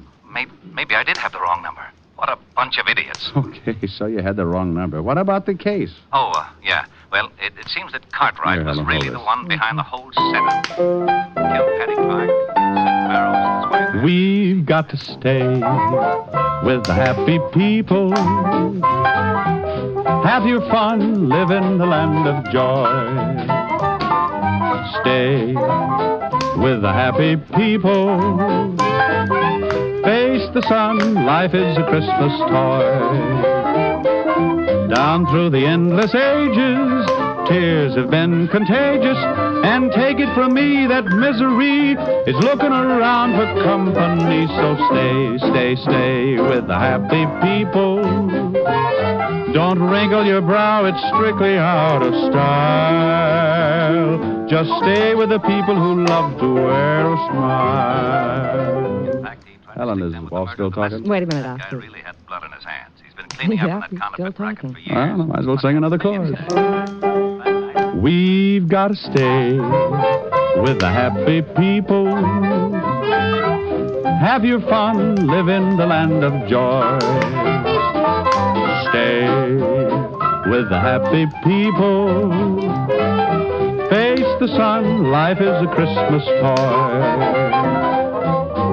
maybe I did have the wrong number. What a bunch of idiots. Okay, so you had the wrong number. What about the case? Oh, yeah. Well, it seems that Cartwright Here, was Helen, really hold the this. one behind the whole setup. Killed Paddy Clark, set barrels his wife. We've got to stay with the happy people. Have your fun, live in the land of joy. Stay with the happy people. Face the sun, life is a Christmas toy. Down through the endless ages, tears have been contagious. And take it from me that misery is looking around for company. So stay with the happy people. Don't wrinkle your brow, it's strictly out of style. Just stay with the people who love to wear a smile. Helen, is Walt still talking? Wait a minute, Oscar. Really had blood in his hands. He's been cleaning up Yeah, on that he's counterfeit still racket talking. for years. Well, I might as well sing another chorus. We've got to stay with the happy people. Have your fun, live in the land of joy. Stay with the happy people. Face the sun, life is a Christmas toy.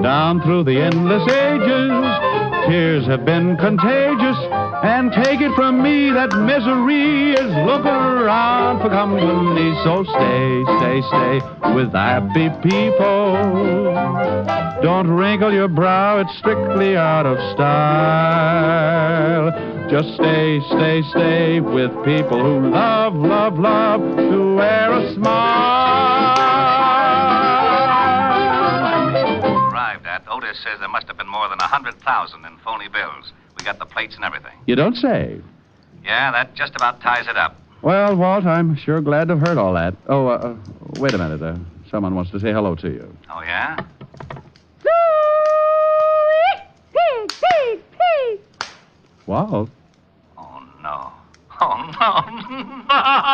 Down through the endless ages, tears have been contagious. And take it from me that misery is looking around for company. So stay with the happy people. Don't wrinkle your brow, it's strictly out of style. Just stay with people who love to wear a smile. Arrived at, Otis says there must have been more than 100,000 in phony bills. We got the plates and everything. You don't say. Yeah, that just about ties it up. Well, Walt, I'm sure glad to have heard all that. Oh, wait a minute. Someone wants to say hello to you. Oh, yeah? Walt? Oh, no. Oh, no.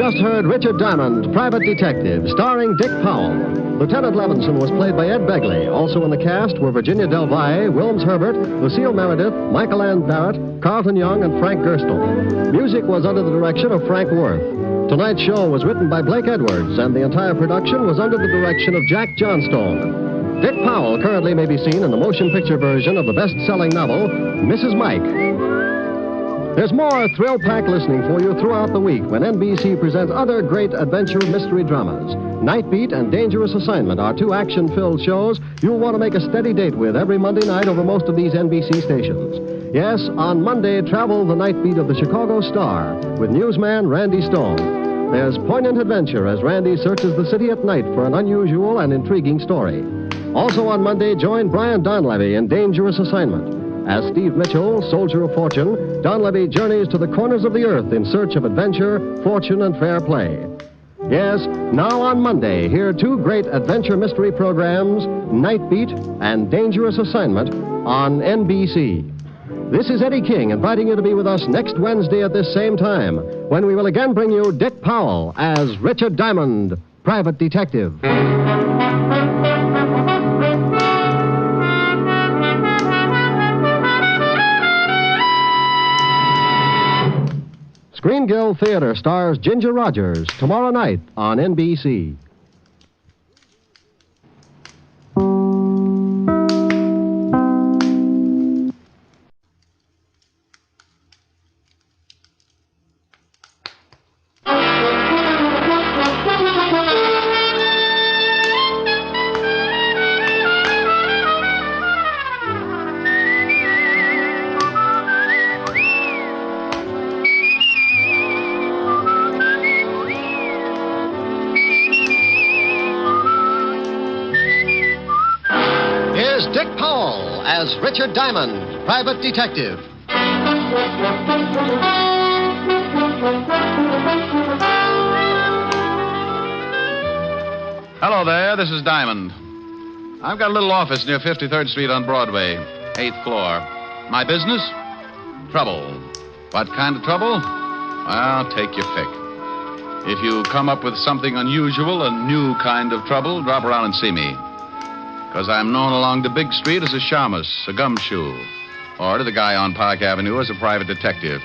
just heard Richard Diamond, Private Detective, starring Dick Powell. Lieutenant Levinson was played by Ed Begley. Also in the cast were Virginia Del Valle, Wilms Herbert, Lucille Meredith, Michael Ann Barrett, Carlton Young, and Frank Gerstle. Music was under the direction of Frank Worth. Tonight's show was written by Blake Edwards, and the entire production was under the direction of Jack Johnstone. Dick Powell currently may be seen in the motion picture version of the best-selling novel, Mrs. Mike. There's more thrill-packed listening for you throughout the week when NBC presents other great adventure mystery dramas. Night Beat and Dangerous Assignment are two action-filled shows you'll want to make a steady date with every Monday night over most of these NBC stations. Yes, on Monday, travel the Night Beat of the Chicago Star with newsman Randy Stone. There's poignant adventure as Randy searches the city at night for an unusual and intriguing story. Also on Monday, join Brian Donlevy in Dangerous Assignment. As Steve Mitchell, soldier of fortune, Donlevy journeys to the corners of the earth in search of adventure, fortune, and fair play. Yes, now on Monday, hear two great adventure mystery programs, Night Beat and Dangerous Assignment, on NBC. This is Eddie King inviting you to be with us next Wednesday at this same time, when we will again bring you Dick Powell as Richard Diamond, Private Detective. Green Guild Theater stars Ginger Rogers tomorrow night on NBC. As Richard Diamond, Private Detective. Hello there, this is Diamond. I've got a little office near 53rd Street on Broadway, 8th floor. My business? Trouble. What kind of trouble? Well, take your pick. If you come up with something unusual, a new kind of trouble, drop around and see me. Because I'm known along the big street as a shamus, a gumshoe, or to the guy on Park Avenue as a private detective.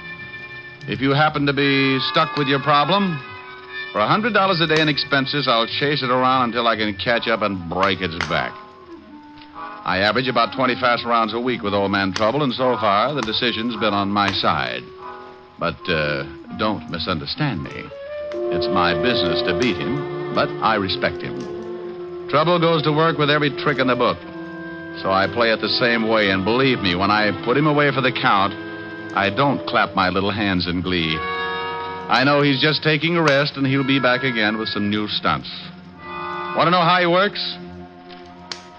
If you happen to be stuck with your problem, for $100 a day in expenses, I'll chase it around until I can catch up and break its back. I average about 20 fast rounds a week with old man Trouble, and so far the decision's been on my side. But don't misunderstand me. It's my business to beat him, but I respect him. Trouble goes to work with every trick in the book. So I play it the same way, and believe me, when I put him away for the count, I don't clap my little hands in glee. I know he's just taking a rest, and he'll be back again with some new stunts. Want to know how he works?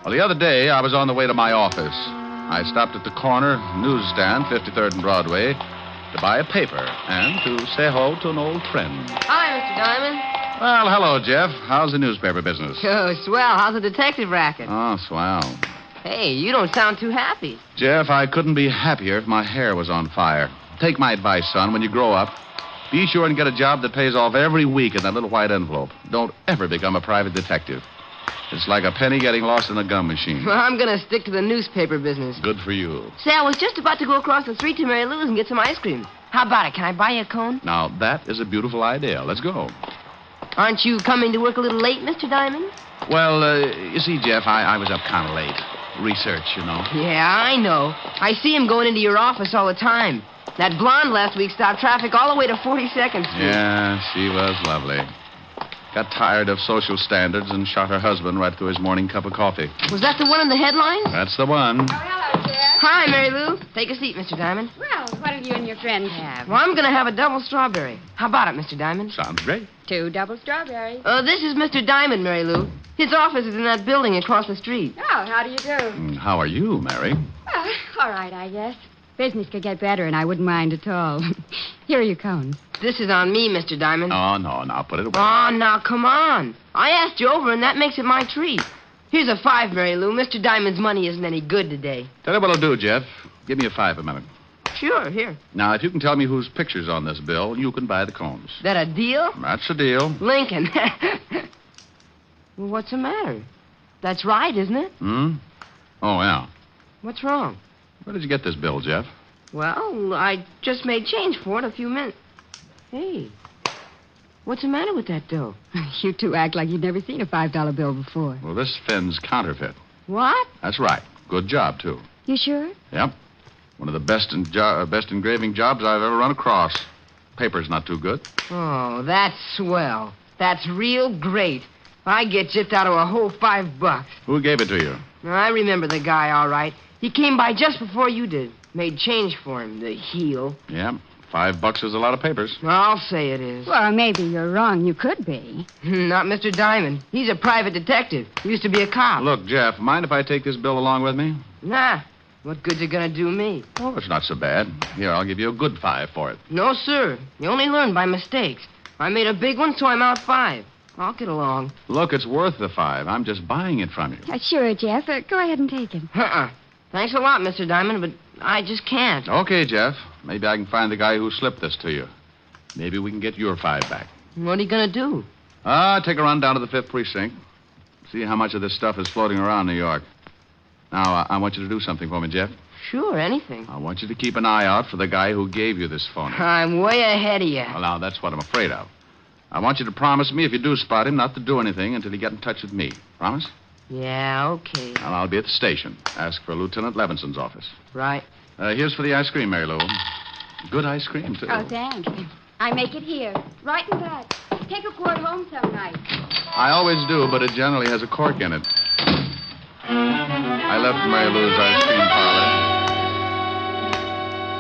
Well, the other day, I was on the way to my office. I stopped at the corner newsstand, 53rd and Broadway, to buy a paper and to say hello to an old friend. Hi, Mr. Diamond. Well, hello, Jeff. How's the newspaper business? Oh, swell. How's the detective racket? Oh, swell. Hey, you don't sound too happy. Jeff, I couldn't be happier if my hair was on fire. Take my advice, son. When you grow up, be sure and get a job that pays off every week in that little white envelope. Don't ever become a private detective. It's like a penny getting lost in a gum machine. Well, I'm going to stick to the newspaper business. Good for you. Say, I was just about to go across the street to Mary Lou's and get some ice cream. How about it? Can I buy you a cone? Now, that is a beautiful idea. Let's go. Aren't you coming to work a little late, Mr. Diamond? Well, you see, Jeff, I was up kind of late. Research, you know. Yeah, I know. I see him going into your office all the time. That blonde last week stopped traffic all the way to 42nd Street. Yeah, she was lovely. Got tired of social standards and shot her husband right through his morning cup of coffee. Was that the one in the headlines? That's the one. Oh, hello, Jeff. Hi, Mary Lou. Take a seat, Mr. Diamond. Well, what'll you and your friend have? Well, I'm going to have a double strawberry. How about it, Mr. Diamond? Sounds great. 2 double strawberries. This is Mr. Diamond, Mary Lou. His office is in that building across the street. Oh, how do you do? How are you, Mary? All right, I guess. Business could get better, and I wouldn't mind at all. Here are your cones. This is on me, Mr. Diamond. Oh, no, now put it away. Oh, now, come on. I asked you over, and that makes it my treat. Here's a 5, Mary Lou. Mr. Diamond's money isn't any good today. Tell you what I'll do, Jeff. Give me a 5 a minute. sure. Here. Now, if you can tell me whose picture's on this bill, you can buy the cones. That a deal? That's the deal. Lincoln. Well, what's the matter? That's right, isn't it? Hmm? Oh, yeah. What's wrong? Where did you get this bill, Jeff? Well, I just made change for it a few minutes. Hey, what's the matter with that dough? You two act like you've never seen a $5 bill before. Well, this Finn's counterfeit. What? That's right. Good job, too. You sure? Yep. One of the best engraving jobs I've ever run across. Paper's not too good. Oh, that's swell. That's real great. I get gypped out of a whole $5. Who gave it to you? I remember the guy, all right. He came by just before you did. Made change for him, the heel. Yeah. $5 is a lot of papers. I'll say it is. Well, maybe you're wrong. You could be. Not Mr. Diamond. He's a private detective. Used to be a cop. Look, Jeff, mind if I take this bill along with me? Nah. What good's it gonna do me? Oh, it's not so bad. Here, I'll give you a good $5 for it. No, sir. You only learn by mistakes. I made a big one, so I'm out $5. I'll get along. Look, it's worth the $5. I'm just buying it from you. Sure, Jeff. Go ahead and take it. Thanks a lot, Mr. Diamond, but I just can't. Okay, Jeff. Maybe I can find the guy who slipped this to you. Maybe we can get your $5 back. What are you gonna do? Take a run down to the 5th Precinct. See how much of this stuff is floating around New York. Now, I want you to do something for me, Jeff. Sure, anything. I want you to keep an eye out for the guy who gave you this phone. I'm way ahead of you. Well, now, that's what I'm afraid of. I want you to promise me, if you do spot him, not to do anything until you get in touch with me. Promise? Yeah, okay. Well, I'll be at the station. Ask for Lieutenant Levinson's office. Right. Here's for the ice cream, Mary Lou. Good ice cream, too. Oh, thanks. I make it here, right in back. Take a quart home some night. I always do, but it generally has a cork in it. I left Mary Lou's ice cream parlor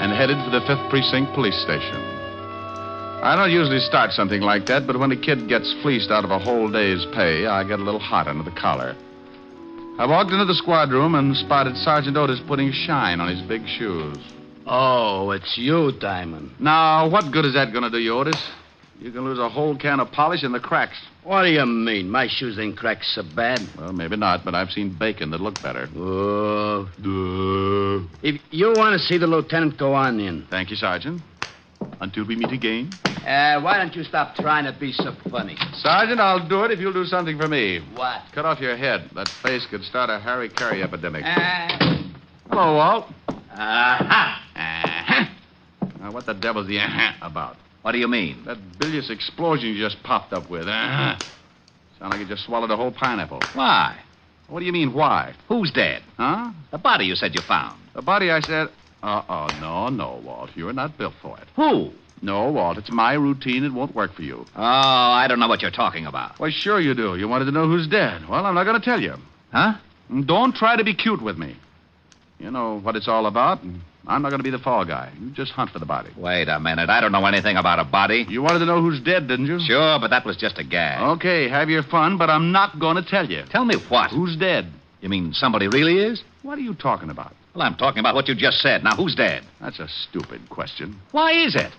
and headed for the 5th Precinct Police Station. I don't usually start something like that, but when a kid gets fleeced out of a whole day's pay, I get a little hot under the collar. I walked into the squad room and spotted Sergeant Otis putting shine on his big shoes. Oh, it's you, Diamond. Now, what good is that going to do you, Otis? You can lose a whole can of polish in the cracks. What do you mean? My shoes ain't cracked so bad. Well, maybe not, but I've seen bacon that look better. If you want to see the lieutenant, go on in. Thank you, Sergeant. Until we meet again. Why don't you stop trying to be so funny? Sergeant, I'll do it if you'll do something for me. What? Cut off your head. That face could start a Harry Carey epidemic. Hello, Walt. Now, what the devil's the about? What do you mean? That bilious explosion you just popped up with. Sound like you just swallowed a whole pineapple. Why? What do you mean, why? Who's dead? Huh? The body you said you found. The body, I said... No, Walt. You're not built for it. Who? No, Walt. It's my routine. It won't work for you. Oh, I don't know what you're talking about. Why, sure you do. You wanted to know who's dead. Well, I'm not going to tell you. Huh? Don't try to be cute with me. You know what it's all about. I'm not going to be the fall guy. You just hunt for the body. Wait a minute. I don't know anything about a body. You wanted to know who's dead, didn't you? Sure, but that was just a gag. Okay, have your fun, but I'm not going to tell you. Tell me what? Who's dead? You mean somebody really is? What are you talking about? Well, I'm talking about what you just said. Now, who's dead? That's a stupid question. Why is it?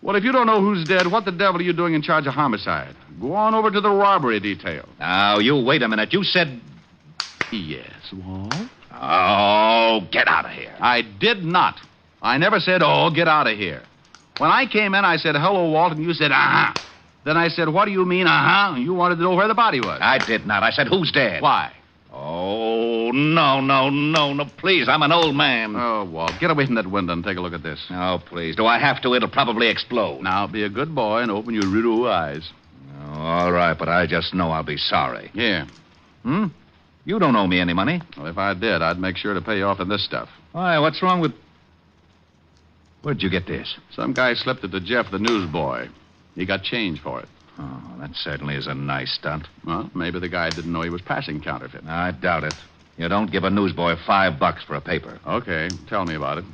Well, if you don't know who's dead, what the devil are you doing in charge of homicide? Go on over to the robbery detail. Now, you wait a minute. You said... Yes, Walt? Oh, get out of here. I did not. I never said, get out of here. When I came in, I said, hello, Walt, and you said, Then I said, what do you mean, And you wanted to know where the body was. I did not. I said, who's dead? Why? Oh, no, please. I'm an old man. Oh, Walt, get away from that window and take a look at this. Oh, please. Do I have to? It'll probably explode. Now, be a good boy and open your little eyes. Oh, all right, but I just know I'll be sorry. Here. You don't owe me any money. Well, if I did, I'd make sure to pay you off in this stuff. Why, what's wrong with... Where'd you get this? Some guy slipped it to Jeff, the newsboy. He got change for it. Oh, that certainly is a nice stunt. Well, maybe the guy didn't know he was passing counterfeit. I doubt it. You don't give a newsboy $5 for a paper. Okay, tell me about it.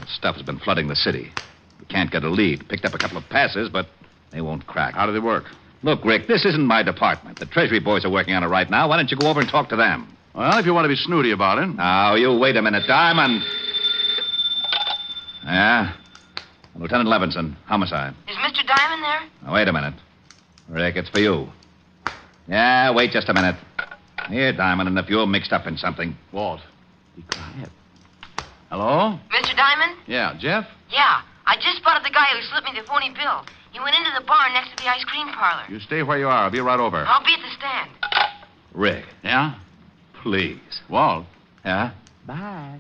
Stuff has been flooding the city. We can't get a lead. Picked up a couple of passes, but they won't crack. How do they work? Look, Rick, this isn't my department. The Treasury boys are working on it right now. Why don't you go over and talk to them? Well, if you want to be snooty about it. Now, you wait a minute. Diamond. Yeah? Lieutenant Levinson, homicide. Is Mr. Diamond there? Now, wait a minute. Rick, it's for you. Yeah, wait just a minute. Here, Diamond, and if you're mixed up in something... Walt, be quiet. Hello? Mr. Diamond? Yeah, Jeff? Yeah. I just spotted the guy who slipped me the phony bill. He went into the bar next to the ice cream parlor. You stay where you are. I'll be right over. I'll be at the stand. Rick. Yeah? Please. Walt. Yeah? Bye.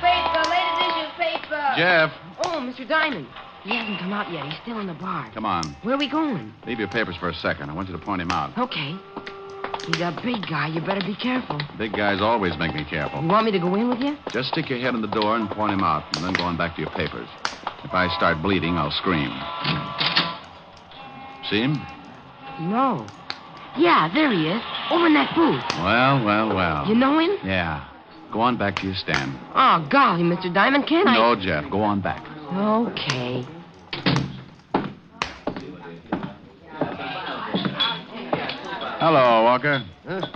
Paper, latest issue of paper. Jeff. Oh, Mr. Diamond. He hasn't come out yet. He's still in the bar. Come on. Where are we going? Leave your papers for a second. I want you to point him out. Okay. He's a big guy. You better be careful. Big guys always make me careful. You want me to go in with you? Just stick your head in the door and point him out, and then go on back to your papers. If I start bleeding, I'll scream. See him? No. Yeah, there he is. Over in that booth. Well. You know him? Yeah. Go on back to your stand. Oh, golly, Mr. Diamond, can I? No, Jeff. Go on back. Okay. Hello, Walker. Huh?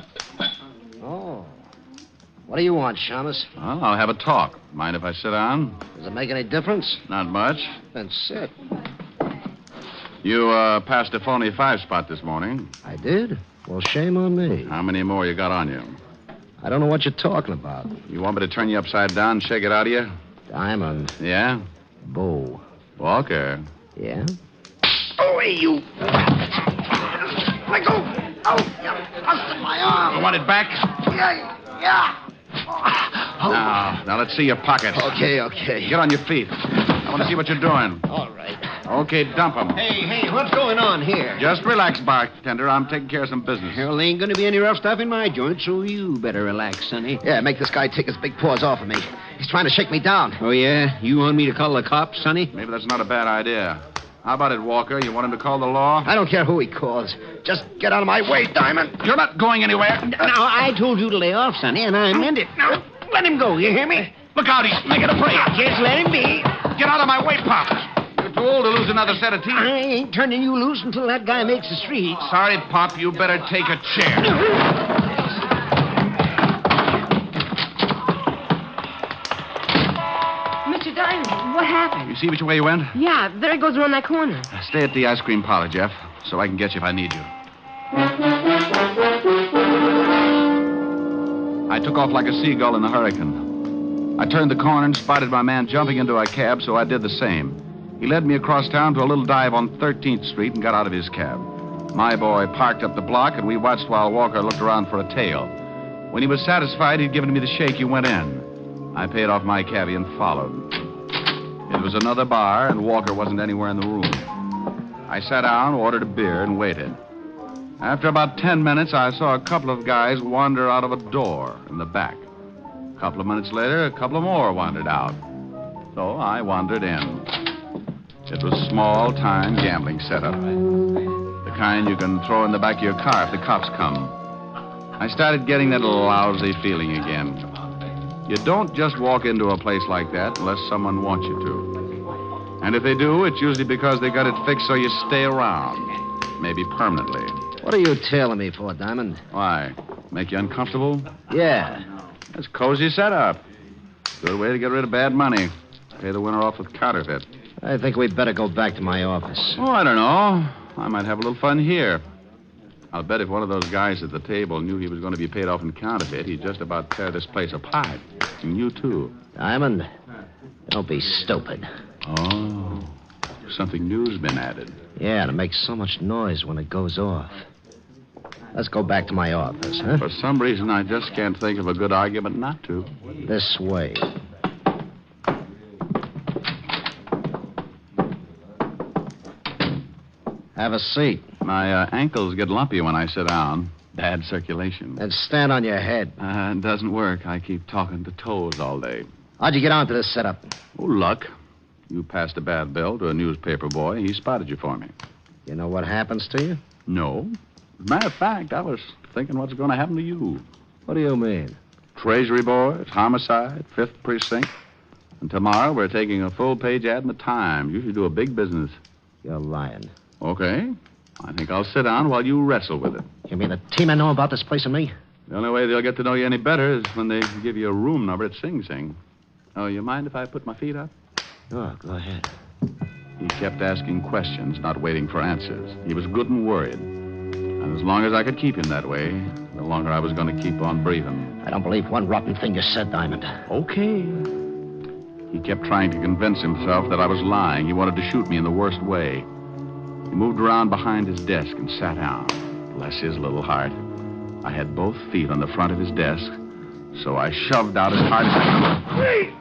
Oh. What do you want, Shamus? Well, I'll have a talk. Mind if I sit down? Does it make any difference? Not much. Then sit. You passed a phony 5-spot this morning. I did? Well, shame on me. How many more you got on you? I don't know what you're talking about. You want me to turn you upside down and shake it out of you? Diamond. Yeah? Bo. Walker. Yeah? Oh, hey, you. Let go. Oh, you busted my arm. You want it back? Yeah. Now, let's see your pockets. Okay. Get on your feet. I want to see what you're doing. All right. Okay, dump them. Hey, what's going on here? Just relax, bartender. I'm taking care of some business. Well, ain't gonna be any rough stuff in my joint, so you better relax, sonny. Yeah, make this guy take his big paws off of me. He's trying to shake me down. Oh, yeah? You want me to call the cops, sonny? Maybe that's not a bad idea. How about it, Walker? You want him to call the law? I don't care who he calls. Just get out of my way, Diamond. You're not going anywhere. Now, I told you to lay off, sonny, and I meant it. Now, let him go, you hear me? Look out, he's making a break. Just let him be. Get out of my way, Pop. You're too old to lose another set of teeth. I ain't turning you loose until that guy makes the street. Sorry, Pop. You better take a chair. Mr. Diamond, what happened? You see which way you went? Yeah, there he goes around that corner. Stay at the ice cream parlor, Jeff, so I can get you if I need you. I took off like a seagull in a hurricane. I turned the corner and spotted my man jumping into a cab, so I did the same. He led me across town to a little dive on 13th Street and got out of his cab. My boy parked up the block, and we watched while Walker looked around for a tail. When he was satisfied he'd given me the shake, he went in. I paid off my cabbie and followed. It was another bar, and Walker wasn't anywhere in the room. I sat down, ordered a beer, and waited. After about 10 minutes, I saw a couple of guys wander out of a door in the back. A couple of minutes later, a couple of more wandered out. So I wandered in. It was a small-time gambling setup. The kind you can throw in the back of your car if the cops come. I started getting that lousy feeling again. You don't just walk into a place like that unless someone wants you to. And if they do, it's usually because they got it fixed so you stay around. Maybe permanently. What are you tailing me for, Diamond? Why? Make you uncomfortable? Yeah. That's cozy setup. Good way to get rid of bad money. Pay the winner off with counterfeit. I think we'd better go back to my office. Oh, I don't know. I might have a little fun here. I'll bet if one of those guys at the table knew he was going to be paid off in counterfeit, he'd just about tear this place apart. And you, too. Diamond, don't be stupid. Oh, something new's been added. Yeah, and it makes so much noise when it goes off. Let's go back to my office, huh? For some reason, I just can't think of a good argument not to. This way. Have a seat. My ankles get lumpy when I sit down. Bad circulation. Then stand on your head. It doesn't work. I keep talking to toes all day. How'd you get onto this setup? Oh, luck. You passed a bad bill to a newspaper boy. He spotted you for me. You know what happens to you? No. As a matter of fact, I was thinking what's going to happen to you. What do you mean? Treasury boys, homicide, 5th precinct. And tomorrow we're taking a full-page ad in the Times. You should do a big business. You're lying. Okay. I think I'll sit down while you wrestle with it. You mean the team I know about this place and me? The only way they'll get to know you any better is when they give you a room number at Sing Sing. Oh, you mind if I put my feet up? Oh, go ahead. He kept asking questions, not waiting for answers. He was good and worried. And as long as I could keep him that way, the longer I was going to keep on breathing. I don't believe one rotten thing you said, Diamond. Okay. He kept trying to convince himself that I was lying. He wanted to shoot me in the worst way. He moved around behind his desk and sat down. Bless his little heart. I had both feet on the front of his desk, so I shoved out as hard as I could.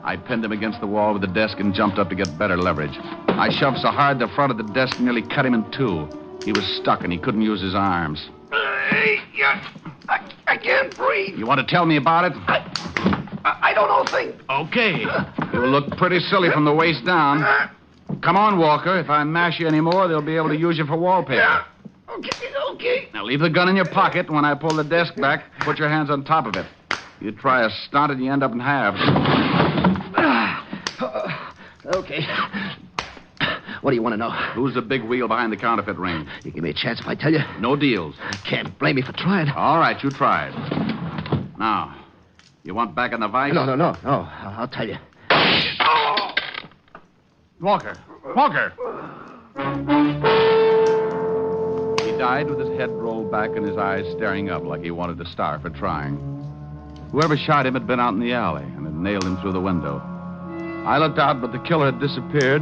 I pinned him against the wall with the desk and jumped up to get better leverage. I shoved so hard the front of the desk nearly cut him in two. He was stuck and he couldn't use his arms. I can't breathe. You want to tell me about it? I don't know a thing. Okay. You'll look pretty silly from the waist down. Come on, Walker. If I mash you anymore, they'll be able to use you for wallpaper. Yeah. Okay. Now leave the gun in your pocket. When I pull the desk back, put your hands on top of it. You try a stunt and you end up in halves. Okay. What do you want to know? Who's the big wheel behind the counterfeit ring? You give me a chance if I tell you? No deals. Can't blame me for trying. All right, you tried. Now, you want back in the vice? No. I'll tell you. Walker! He died with his head rolled back and his eyes staring up like he wanted to starve for trying. Whoever shot him had been out in the alley and had nailed him through the window. I looked out, but the killer had disappeared,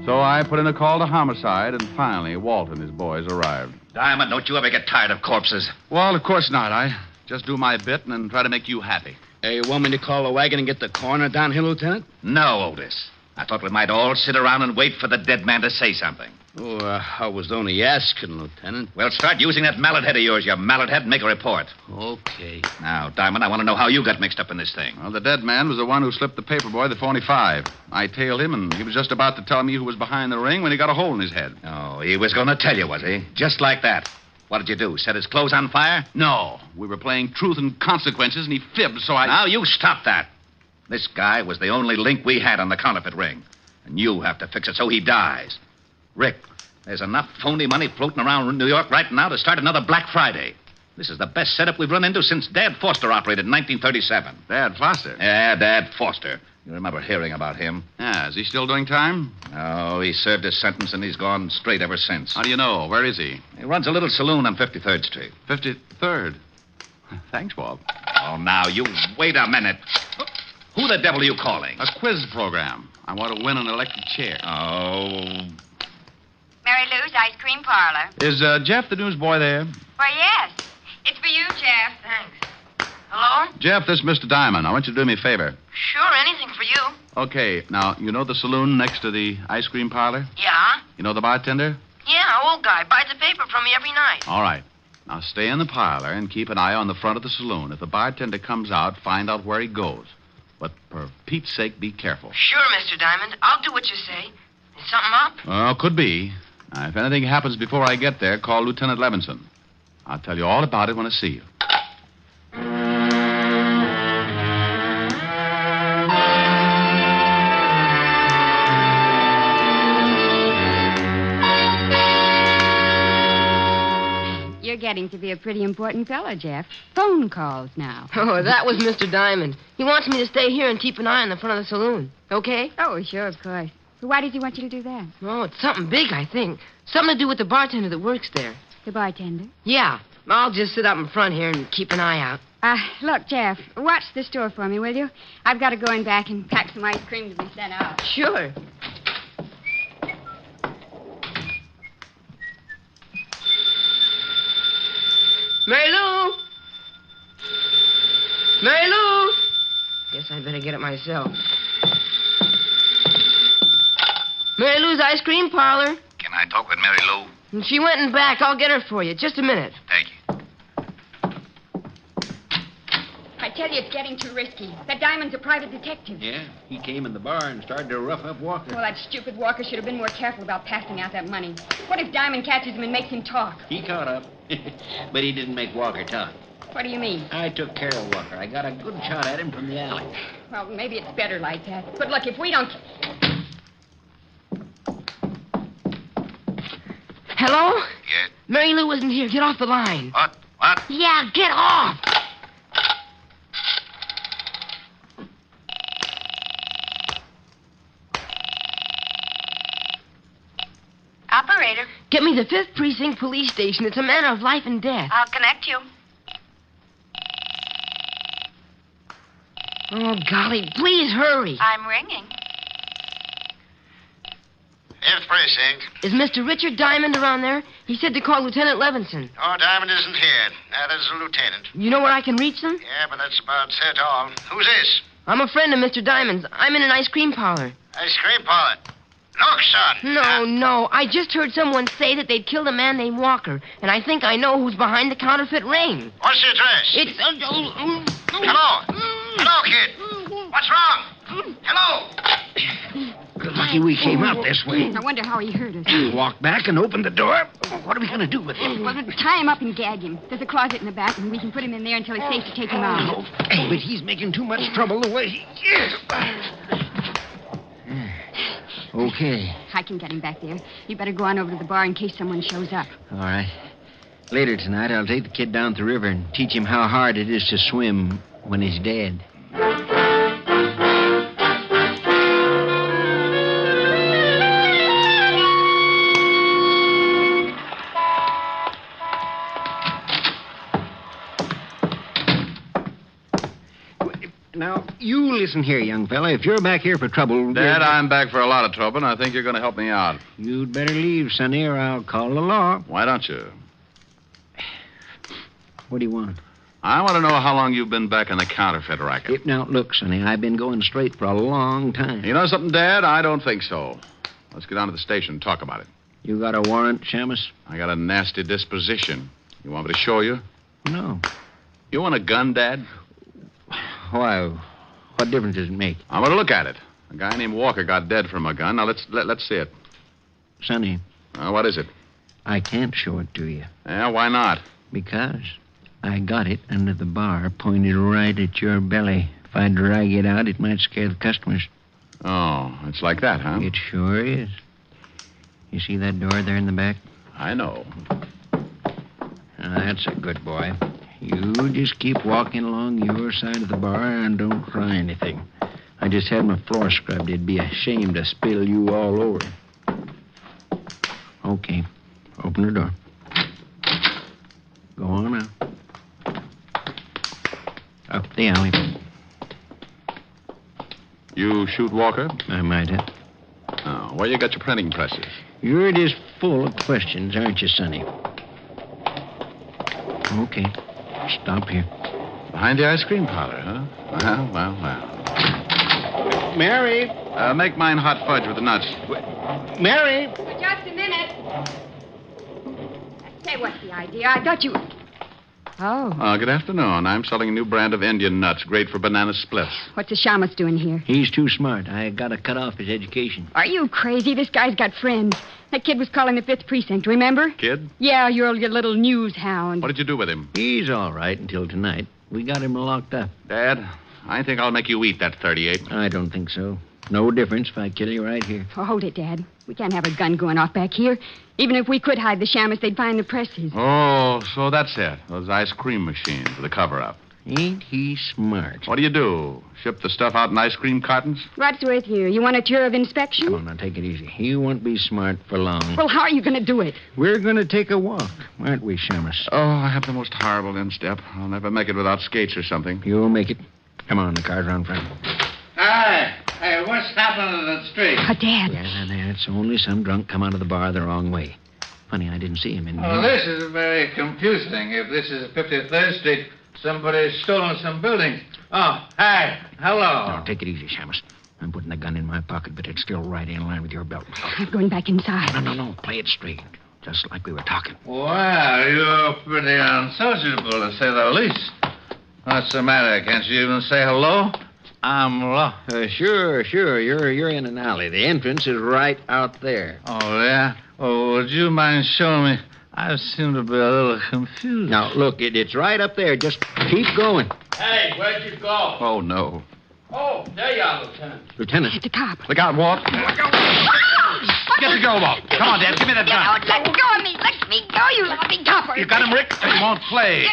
so I put in a call to homicide, and finally Walt and his boys arrived. Diamond, don't you ever get tired of corpses? Well, of course not. I just do my bit and then try to make you happy. Hey, you want me to call the wagon and get the coroner down here, Lieutenant? No, Otis. I thought we might all sit around and wait for the dead man to say something. Oh, I was only asking, Lieutenant. Well, start using that mallet head of yours, you mallet head, and make a report. Okay. Now, Diamond, I want to know how you got mixed up in this thing. Well, the dead man was the one who slipped the paper boy the 45. I tailed him, and he was just about to tell me who was behind the ring when he got a hole in his head. Oh, he was going to tell you, was he? Just like that. What did you do? Set his clothes on fire? No. We were playing truth and consequences, and he fibbed, so I... Now, you stop that. This guy was the only link we had on the counterfeit ring. And you have to fix it so he dies. Rick, there's enough phony money floating around New York right now to start another Black Friday. This is the best setup we've run into since Dad Foster operated in 1937. Dad Foster? Yeah, Dad Foster. You remember hearing about him? Yeah, is he still doing time? Oh, he served his sentence and he's gone straight ever since. How do you know? Where is he? He runs a little saloon on 53rd Street. 53rd? Thanks, Walt. Oh, now, you wait a minute. Who the devil are you calling? A quiz program. I want to win an electric chair. Oh. Mary Lou's Ice Cream Parlor. Is Jeff the newsboy there? Why, yes. It's for you, Jeff. Thanks. Hello? Jeff, this is Mr. Diamond. I want you to do me a favor. Sure, anything for you. Okay, now, you know the saloon next to the ice cream parlor? Yeah? You know the bartender? Yeah, old guy. Buys the paper from me every night. All right. Now, stay in the parlor and keep an eye on the front of the saloon. If the bartender comes out, find out where he goes. But for Pete's sake, be careful. Sure, Mr. Diamond. I'll do what you say. Is something up? Well, could be. Now, if anything happens before I get there, call Lieutenant Levinson. I'll tell you all about it when I see you. You're getting to be a pretty important fellow, Jeff. Phone calls now. Oh, that was Mr. Diamond. He wants me to stay here and keep an eye on the front of the saloon. Okay? Oh, sure, of course. So why does he want you to do that? Oh, it's something big, I think. Something to do with the bartender that works there. The bartender? Yeah. I'll just sit up in front here and keep an eye out. Look, Jeff, watch the store for me, will you? I've got to go in back and pack some ice cream to be sent out. Sure. Mary Lou! Mary Lou! Guess I'd better get it myself. Mary Lou's Ice Cream Parlor. Can I talk with Mary Lou? And she went in back. I'll get her for you. Just a minute. Thank you. I tell you, it's getting too risky. That Diamond's a private detective. Yeah, he came in the bar and started to rough up Walker. Well, that stupid Walker should have been more careful about passing out that money. What if Diamond catches him and makes him talk? He caught up, but he didn't make Walker talk. What do you mean? I took care of Walker. I got a good shot at him from the alley. Well, maybe it's better like that. But look, if we don't... Hello? Yes? Mary Lou isn't here. Get off the line. What? What? Yeah, get off. Operator. Get me the 5th Precinct Police Station. It's a matter of life and death. I'll connect you. Oh, golly, please hurry. I'm ringing. 5th Precinct. Is Mr. Richard Diamond around there? He said to call Lieutenant Levinson. Oh, Diamond isn't here. There's a lieutenant. You know where I can reach them? Yeah, but that's about it all. Who's this? I'm a friend of Mr. Diamond's. I'm in an ice cream parlor. Ice cream parlor. Look, son. No. I just heard someone say that they'd killed a man named Walker, and I think I know who's behind the counterfeit ring. What's the address? It's... Hello? Hello, kid. What's wrong? Hello? Lucky we came out this way. I wonder how he hurt us. We walked back and opened the door. What are we going to do with him? Well, tie him up and gag him. There's a closet in the back, and we can put him in there until it's safe to take him out. Oh, but he's making too much trouble the way he is. Okay. I can get him back there. You better go on over to the bar in case someone shows up. All right. Later tonight, I'll take the kid down to the river and teach him how hard it is to swim when he's dead. Now, you listen here, young fella. If you're back here for trouble... Dad, I'm back for a lot of trouble, and I think you're going to help me out. You'd better leave, Sonny, or I'll call the law. Why don't you? What do you want? I want to know how long you've been back in the counterfeit racket. Now, look, Sonny, I've been going straight for a long time. You know something, Dad? I don't think so. Let's get down to the station and talk about it. You got a warrant, Shamus? I got a nasty disposition. You want me to show you? No. You want a gun, Dad? Why? What difference does it make? I'm going to look at it. A guy named Walker got dead from a gun. Now, let's see it. Sonny. What is it? I can't show it to you. Yeah, why not? Because I got it under the bar, pointed right at your belly. If I drag it out, it might scare the customers. Oh, it's like that, huh? It sure is. You see that door there in the back? I know. That's a good boy. You just keep walking along your side of the bar and don't try anything. I just had my floor scrubbed. It'd be a shame to spill you all over. Okay. Open the door. Go on out. Up the alley. You shoot Walker? I might have. Oh, where you got your printing presses? You're just full of questions, aren't you, Sonny? Okay. Stop here. Behind the ice cream parlor, huh? Well. Mary! Make mine hot fudge with the nuts. Mary! For just a minute. Say, what's the idea? I thought you... Oh. Good afternoon. I'm selling a new brand of Indian nuts, great for banana spliffs. What's the shamus doing here? He's too smart. I gotta cut off his education. Are you crazy? This guy's got friends. That kid was calling the 5th Precinct, remember? Kid? Yeah, your little news hound. What did you do with him? He's all right until tonight. We got him locked up. Dad, I think I'll make you eat that 38. I don't think so. No difference if I kill you right here. Oh, hold it, Dad. We can't have a gun going off back here. Even if we could hide the shamus, they'd find the presses. Oh, so that's it. Those ice cream machines with the cover-up. Ain't he smart? What do? Ship the stuff out in ice cream cartons? What's with you? You want a tour of inspection? Come on, now, take it easy. He won't be smart for long. Well, how are you going to do it? We're going to take a walk, aren't we, Shamus? Oh, I have the most horrible instep. I'll never make it without skates or something. You'll make it. Come on, the car's around front. Hey, what's happening in the street? Dad. Yeah, it's only some drunk come out of the bar the wrong way. Funny, I didn't see him in Oh, this is very confusing. If this is 53rd Street, somebody's stolen some buildings. Oh, hi. Hello. Now, take it easy, Shamus. I'm putting the gun in my pocket, but it's still right in line with your belt. I'm going back inside. No. Play it straight. Just like we were talking. Well, you're pretty unsociable, to say the least. What's the matter? Can't you even say hello? I'm lost. Sure. You're in an alley. The entrance is right out there. Oh, yeah? Oh, would you mind showing me? I seem to be a little confused. Now, look, it's right up there. Just keep going. Hey, where'd you go? Oh, no. Oh, there you are, Lieutenant. Lieutenant? The cop. Look out, Walt. Get the girl, Walt. Come on, Dad. Give me that gun. Let go of me. Let me go, you lousy copper. You got him, Rick? He won't play.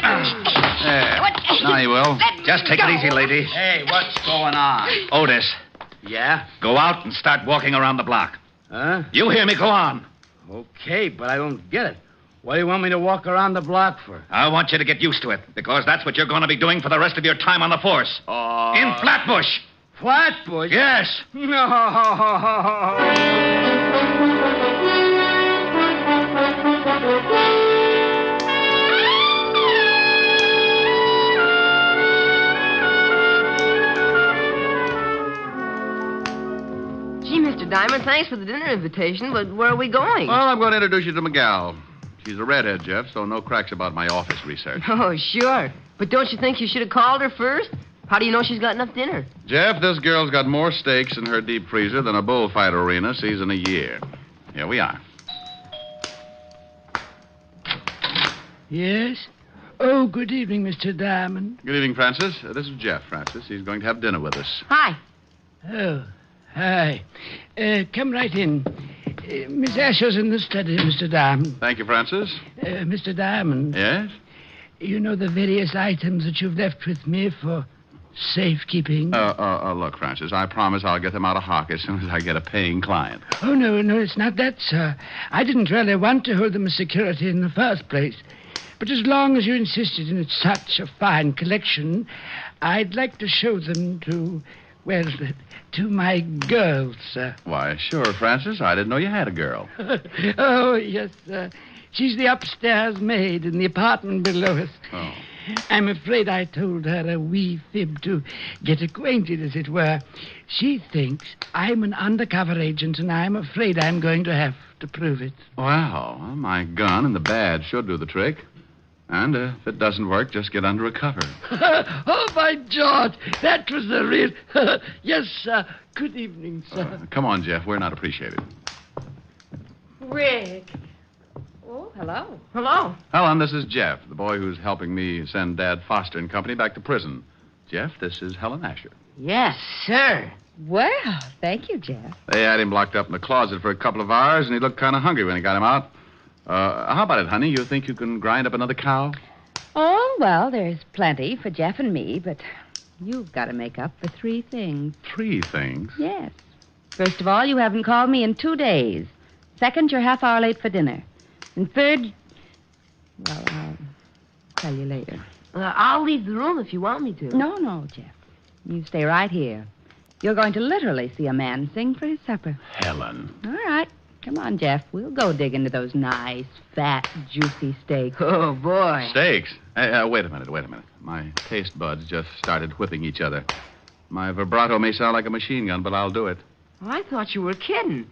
There. Now he will. Just take it easy, lady. Hey, what's going on? Otis. Yeah? Go out and start walking around the block. Huh? You hear me? Go on. Okay, but I don't get it. What do you want me to walk around the block for? I want you to get used to it, because that's what you're going to be doing for the rest of your time on the force. In Flatbush. Flatbush? Yes. No. Gee, Mr. Diamond, thanks for the dinner invitation, but where are we going? Well, I'm going to introduce you to Miguel. She's a redhead, Jeff, so no cracks about my office research. Oh, sure. But don't you think you should have called her first? How do you know she's got enough dinner? Jeff, this girl's got more steaks in her deep freezer than a bullfight arena sees in a year. Here we are. Yes? Oh, good evening, Mr. Diamond. Good evening, Francis. This is Jeff, Francis. He's going to have dinner with us. Hi. Oh, hi. Come right in. Miss Asher's in the study, Mr. Diamond. Thank you, Francis. Mr. Diamond. Yes? You know the various items that you've left with me for safekeeping? Look, Francis, I promise I'll get them out of hock as soon as I get a paying client. Oh, no, it's not that, sir. I didn't really want to hold them as security in the first place. But as long as you insisted in such a fine collection, I'd like to show them to my girls, sir. Why, sure, Francis. I didn't know you had a girl. Oh, yes, sir. She's the upstairs maid in the apartment below us. Oh. I'm afraid I told her a wee fib to get acquainted, as it were. She thinks I'm an undercover agent, and I'm afraid I'm going to have to prove it. Well, my gun and the badge should do the trick. And if it doesn't work, just get under a cover. Oh, by George, that was the real... Yes, sir. Good evening, sir. Come on, Jeff. We're not appreciated. Rick. Oh, hello. Hello. Helen, this is Jeff, the boy who's helping me send Dad Foster and company back to prison. Jeff, this is Helen Asher. Yes, sir. Well, thank you, Jeff. They had him locked up in the closet for a couple of hours, and he looked kind of hungry when he got him out. How about it, honey? You think you can grind up another cow? Oh, well, there's plenty for Jeff and me, but you've got to make up for 3 things. 3 things? Yes. First of all, you haven't called me in 2 days. Second, you're half hour late for dinner. And third, well, I'll tell you later. I'll leave the room if you want me to. No, Jeff. You stay right here. You're going to literally see a man sing for his supper. Helen. All right. Come on, Jeff. We'll go dig into those nice, fat, juicy steaks. Oh, boy. Steaks? Hey, wait a minute. My taste buds just started whipping each other. My vibrato may sound like a machine gun, but I'll do it. Oh, I thought you were kidding.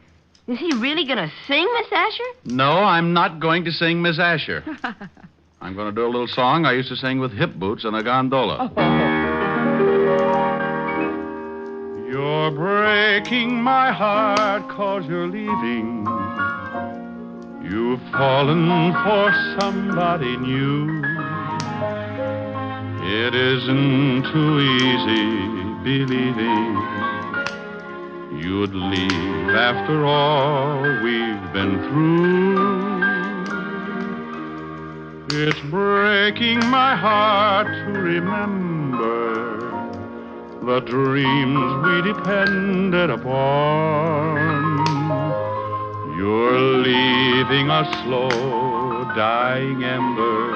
Is he really going to sing, Miss Asher? No, I'm not going to sing Miss Asher. I'm going to do a little song I used to sing with hip boots on a gondola. You're breaking my heart 'cause you're leaving. You've fallen for somebody new. It isn't too easy believing you'd leave after all we've been through. It's breaking my heart to remember the dreams we depended upon. You're leaving a slow dying ember.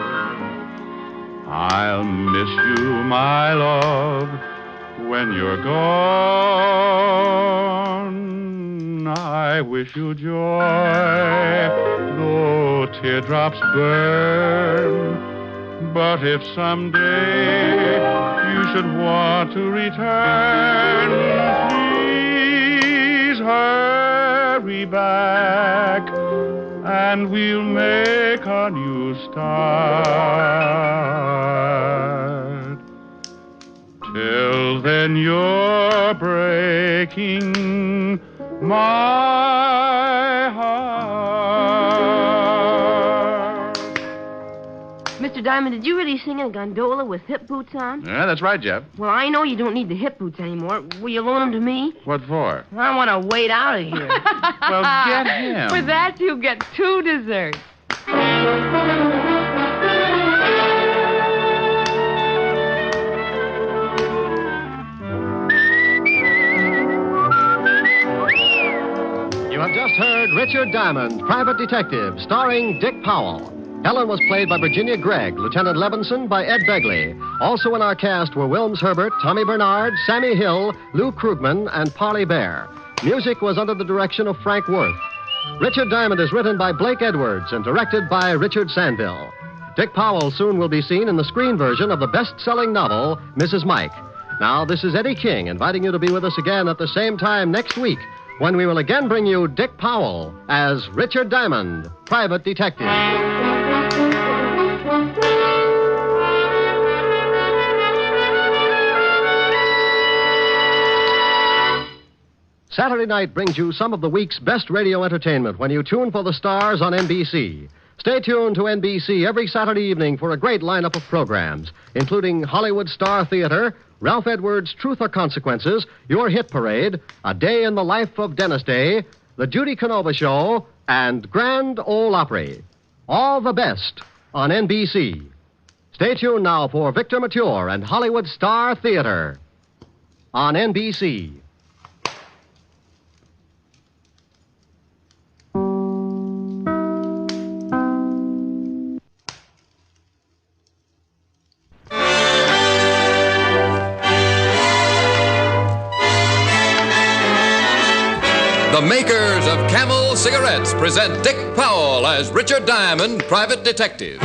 I'll miss you, my love, when you're gone. I wish you joy, though teardrops burn. But if someday you should want to return, please hurry back, and we'll make a new start. Till then, you're breaking my heart. Mr. Diamond, did you really sing in a gondola with hip boots on? Yeah, that's right, Jeff. Well, I know you don't need the hip boots anymore. Will you loan them to me? What for? I want to wait out of here. Well, get him. For that, you get 2 desserts. You have just just heard Richard Diamond, Private Detective, starring Dick Powell. Helen was played by Virginia Gregg, Lieutenant Levinson by Ed Begley. Also in our cast were Wilms Herbert, Tommy Bernard, Sammy Hill, Lou Krugman, and Parley Bear. Music was under the direction of Frank Worth. Richard Diamond is written by Blake Edwards and directed by Richard Sandville. Dick Powell soon will be seen in the screen version of the best-selling novel, Mrs. Mike. Now, this is Eddie King inviting you to be with us again at the same time next week when we will again bring you Dick Powell as Richard Diamond, Private Detective. Saturday night brings you some of the week's best radio entertainment when you tune for the stars on NBC. Stay tuned to NBC every Saturday evening for a great lineup of programs, including Hollywood Star Theater, Ralph Edwards' Truth or Consequences, Your Hit Parade, A Day in the Life of Dennis Day, The Judy Canova Show, and Grand Ole Opry. All the best on NBC. Stay tuned now for Victor Mature and Hollywood Star Theater on NBC. The makers of Camel cigarettes present Dick Powell as Richard Diamond, Private Detective.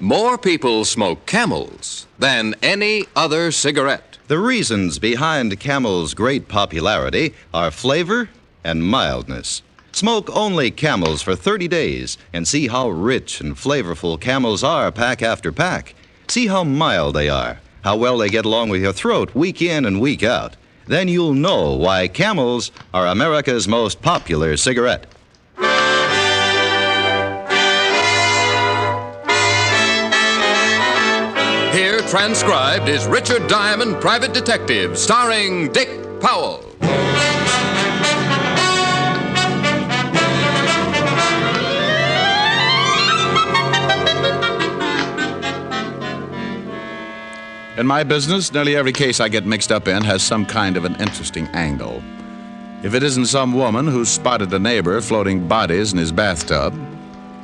More people smoke Camels than any other cigarette. The reasons behind Camel's great popularity are flavor and mildness. Smoke only Camels for 30 days and see how rich and flavorful Camels are pack after pack. See how mild they are, how well they get along with your throat week in and week out. Then you'll know why Camels are America's most popular cigarette. Here, transcribed, is Richard Diamond, Private Detective, starring Dick Powell. In my business, nearly every case I get mixed up in has some kind of an interesting angle. If it isn't some woman who spotted a neighbor floating bodies in his bathtub,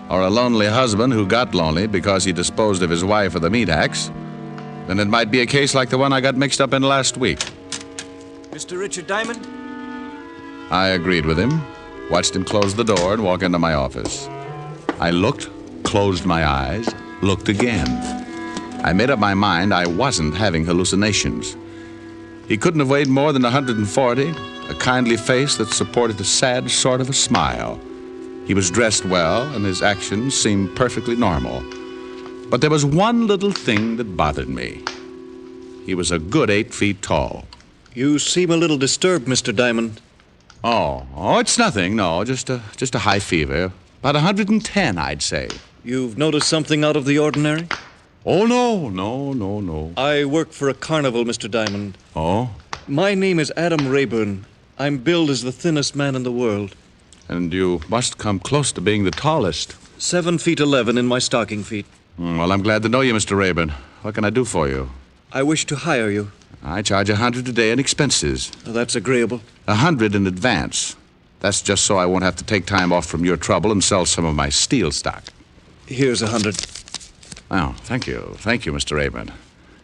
or a lonely husband who got lonely because he disposed of his wife with a meat axe, then it might be a case like the one I got mixed up in last week. Mr. Richard Diamond? I agreed with him, watched him close the door and walk into my office. I looked, closed my eyes, looked again. I made up my mind I wasn't having hallucinations. He couldn't have weighed more than 140, a kindly face that supported a sad sort of a smile. He was dressed well, and his actions seemed perfectly normal. But there was one little thing that bothered me. He was a good 8 feet tall. You seem a little disturbed, Mr. Diamond. Oh, it's nothing, no, just a high fever. About 110, I'd say. You've noticed something out of the ordinary? Oh, no. I work for a carnival, Mr. Diamond. Oh? My name is Adam Rayburn. I'm billed as the thinnest man in the world. And you must come close to being the tallest. 7 feet 11 in my stocking feet. Well, I'm glad to know you, Mr. Rayburn. What can I do for you? I wish to hire you. I charge $100 a day in expenses. That's agreeable. $100 in advance. That's just so I won't have to take time off from your trouble and sell some of my steel stock. Here's $100. Oh, thank you. Thank you, Mr. Rayburn.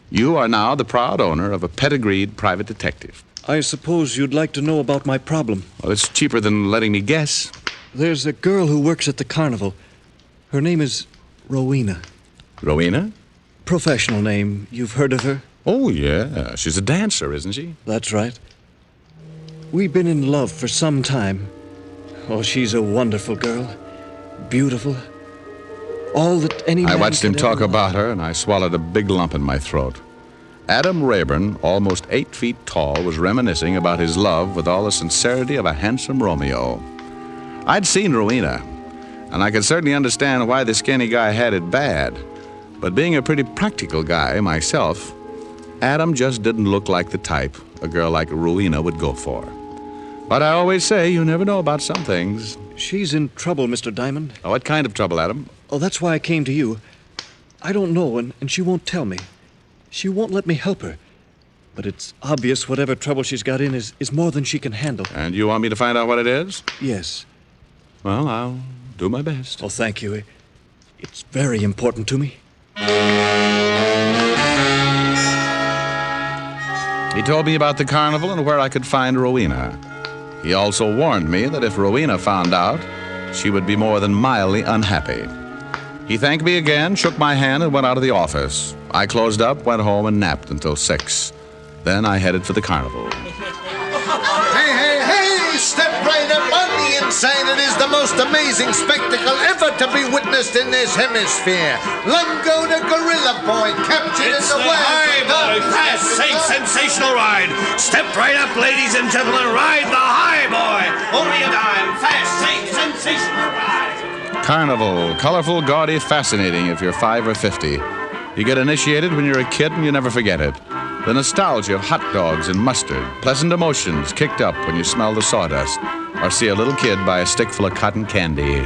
You are now the proud owner of a pedigreed private detective. I suppose you'd like to know about my problem. Well, it's cheaper than letting me guess. There's a girl who works at the carnival. Her name is Rowena. Rowena? Professional name. You've heard of her? Oh, yeah. She's a dancer, isn't she? That's right. We've been in love for some time. Oh, she's a wonderful girl. Beautiful. All that any man I watched him could talk ever about her, and I swallowed a big lump in my throat. Adam Rayburn, almost 8 feet tall, was reminiscing about his love with all the sincerity of a handsome Romeo. I'd seen Rowena. and I could certainly understand why the skinny guy had it bad. But being a pretty practical guy myself, Adam just didn't look like the type a girl like Rowena would go for. But I always say you never know about some things. She's in trouble, Mr. Diamond. Oh, what kind of trouble, Adam? Oh, that's why I came to you. I don't know, and she won't tell me. She won't let me help her. But it's obvious whatever trouble she's got in is more than she can handle. And you want me to find out what it is? Yes. Well, I'll do my best. Oh, thank you. It's very important to me. He told me about the carnival and where I could find Rowena. He also warned me that if Rowena found out, she would be more than mildly unhappy. He thanked me again, shook my hand, and went out of the office. I closed up, went home, and napped until 6. Then I headed for the carnival. Hey, step right up on the inside. It is the most amazing spectacle ever to be witnessed in this hemisphere. Lungo the Gorilla Boy captured in the West. High Boy, fast, safe, sensational ride. Step right up, ladies and gentlemen. Ride the High Boy. Only a dime. Fast, safe, sensational ride. Carnival, colorful, gaudy, fascinating if you're 5 or 50. You get initiated when you're a kid and you never forget it. The nostalgia of hot dogs and mustard, pleasant emotions kicked up when you smell the sawdust or see a little kid buy a stick full of cotton candy.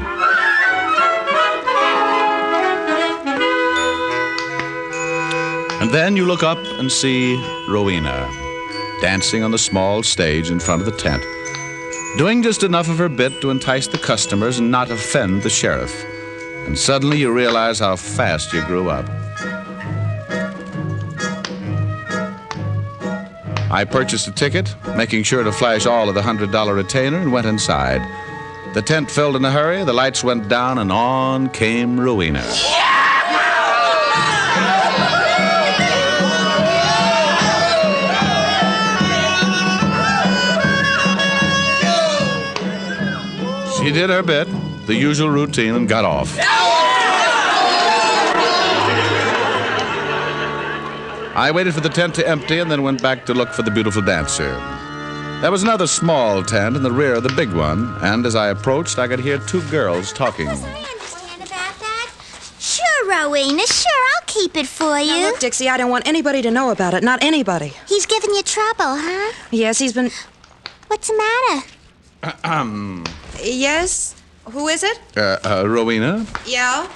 And then you look up and see Rowena dancing on the small stage in front of the tent, doing just enough of her bit to entice the customers and not offend the sheriff. And suddenly you realize how fast you grew up. I purchased a ticket, making sure to flash all of the $100 retainer, and went inside. The tent filled in a hurry, the lights went down, and on came Rowena. She did her bit, the usual routine, and got off. I waited for the tent to empty and then went back to look for the beautiful dancer. There was another small tent in the rear of the big one, and as I approached, I could hear 2 girls talking. Sure, Rowena, sure, I'll keep it for you. Now, look, Dixie, I don't want anybody to know about it, not anybody. He's giving you trouble, huh? Yes, he's been... What's the matter? Yes? Who is it? Rowena? Yeah?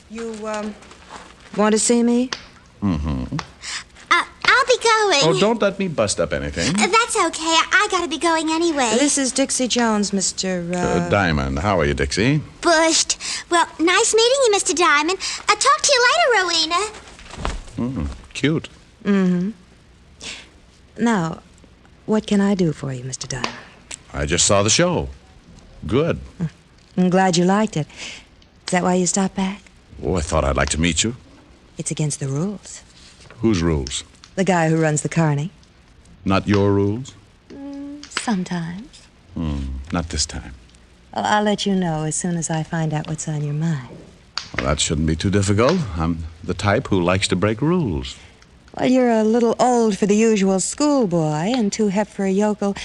You, want to see me? Mm-hmm. I'll be going. Oh, don't let me bust up anything. That's okay. I gotta be going anyway. This is Dixie Jones, Mr. Diamond. How are you, Dixie? Bushed. Well, nice meeting you, Mr. Diamond. I'll talk to you later, Rowena. Cute. Mm-hmm. Now, what can I do for you, Mr. Diamond? I just saw the show. Good. I'm glad you liked it. Is that why you stopped back? Oh, I thought I'd like to meet you. It's against the rules. Whose rules? The guy who runs the carny. Not your rules? Sometimes. Not this time. Well, I'll let you know as soon as I find out what's on your mind. Well, that shouldn't be too difficult. I'm the type who likes to break rules. Well, you're a little old for the usual schoolboy and too hep for a yokel.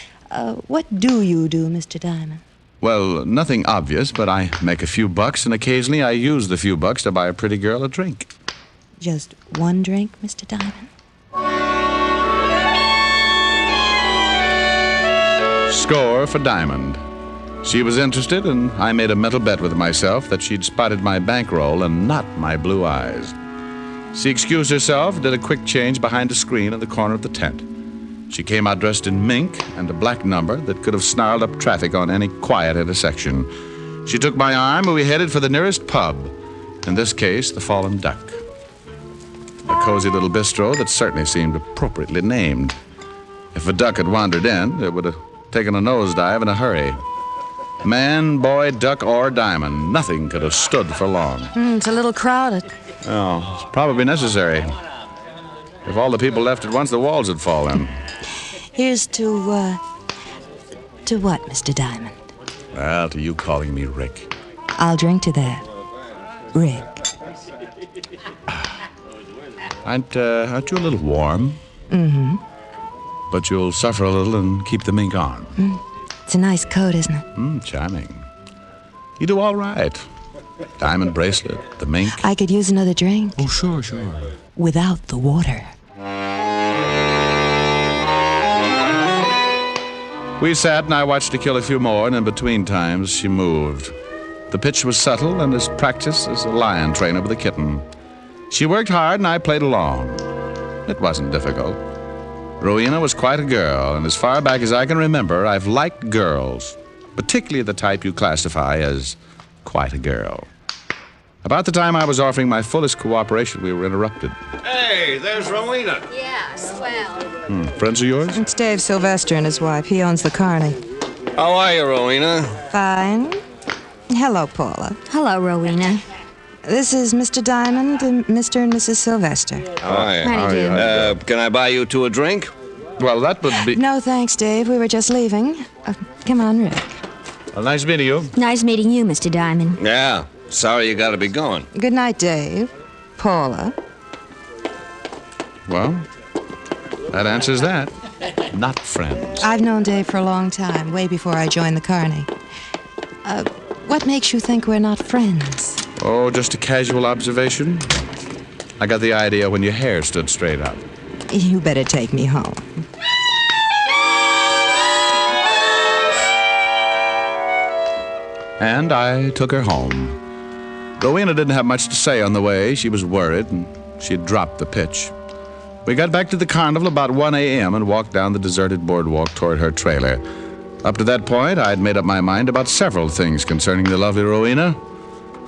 What do you do, Mr. Diamond? Well, nothing obvious, but I make a few bucks, and occasionally I use the few bucks to buy a pretty girl a drink. Just one drink, Mr. Diamond? Score for Diamond. She was interested, and I made a mental bet with myself that she'd spotted my bankroll and not my blue eyes. She excused herself, did a quick change behind a screen in the corner of the tent. She came out dressed in mink and a black number that could have snarled up traffic on any quiet intersection. She took my arm, and we headed for the nearest pub, in this case, the Fallen Duck. A cozy little bistro that certainly seemed appropriately named. If a duck had wandered in, it would have taken a nosedive in a hurry. Man, boy, duck, or diamond, nothing could have stood for long. It's a little crowded. Oh, it's probably necessary. If all the people left at once, the walls would fall in. Here's to what, Mr. Diamond? Well, to you calling me Rick. I'll drink to that. Rick. Aren't you a little warm? Mm-hmm. But you'll suffer a little and keep the mink on. It's a nice coat, isn't it? Charming. You do all right. Diamond bracelet, the mink. I could use another drink. Oh, sure. Without the water. We sat and I watched her kill a few more, and in between times she moved. The pitch was subtle and as practiced as a lion trainer with a kitten. She worked hard and I played along. It wasn't difficult. Rowena was quite a girl, and as far back as I can remember, I've liked girls, particularly the type you classify as quite a girl. About the time I was offering my fullest cooperation, we were interrupted. Hey, there's Rowena. Yeah, swell. Friends of yours? It's Dave Sylvester and his wife. He owns the Carney. How are you, Rowena? Fine. Hello, Paula. Hello, Rowena. This is Mr. Diamond and Mr. and Mrs. Sylvester. Hi. How do you do? Can I buy you two a drink? Well, that would be... No, thanks, Dave. We were just leaving. Come on, Rick. Well, nice meeting you. Nice meeting you, Mr. Diamond. Yeah. Sorry you gotta be going. Good night, Dave. Paula. Well, that answers that. Not friends. I've known Dave for a long time, way before I joined the Carney. What makes you think we're not friends? Oh, just a casual observation. I got the idea when your hair stood straight up. You better take me home. And I took her home. Rowena didn't have much to say on the way. She was worried, and she'd dropped the pitch. We got back to the Carnival about 1 a.m. and walked down the deserted boardwalk toward her trailer. Up to that point, I'd made up my mind about several things concerning the lovely Rowena.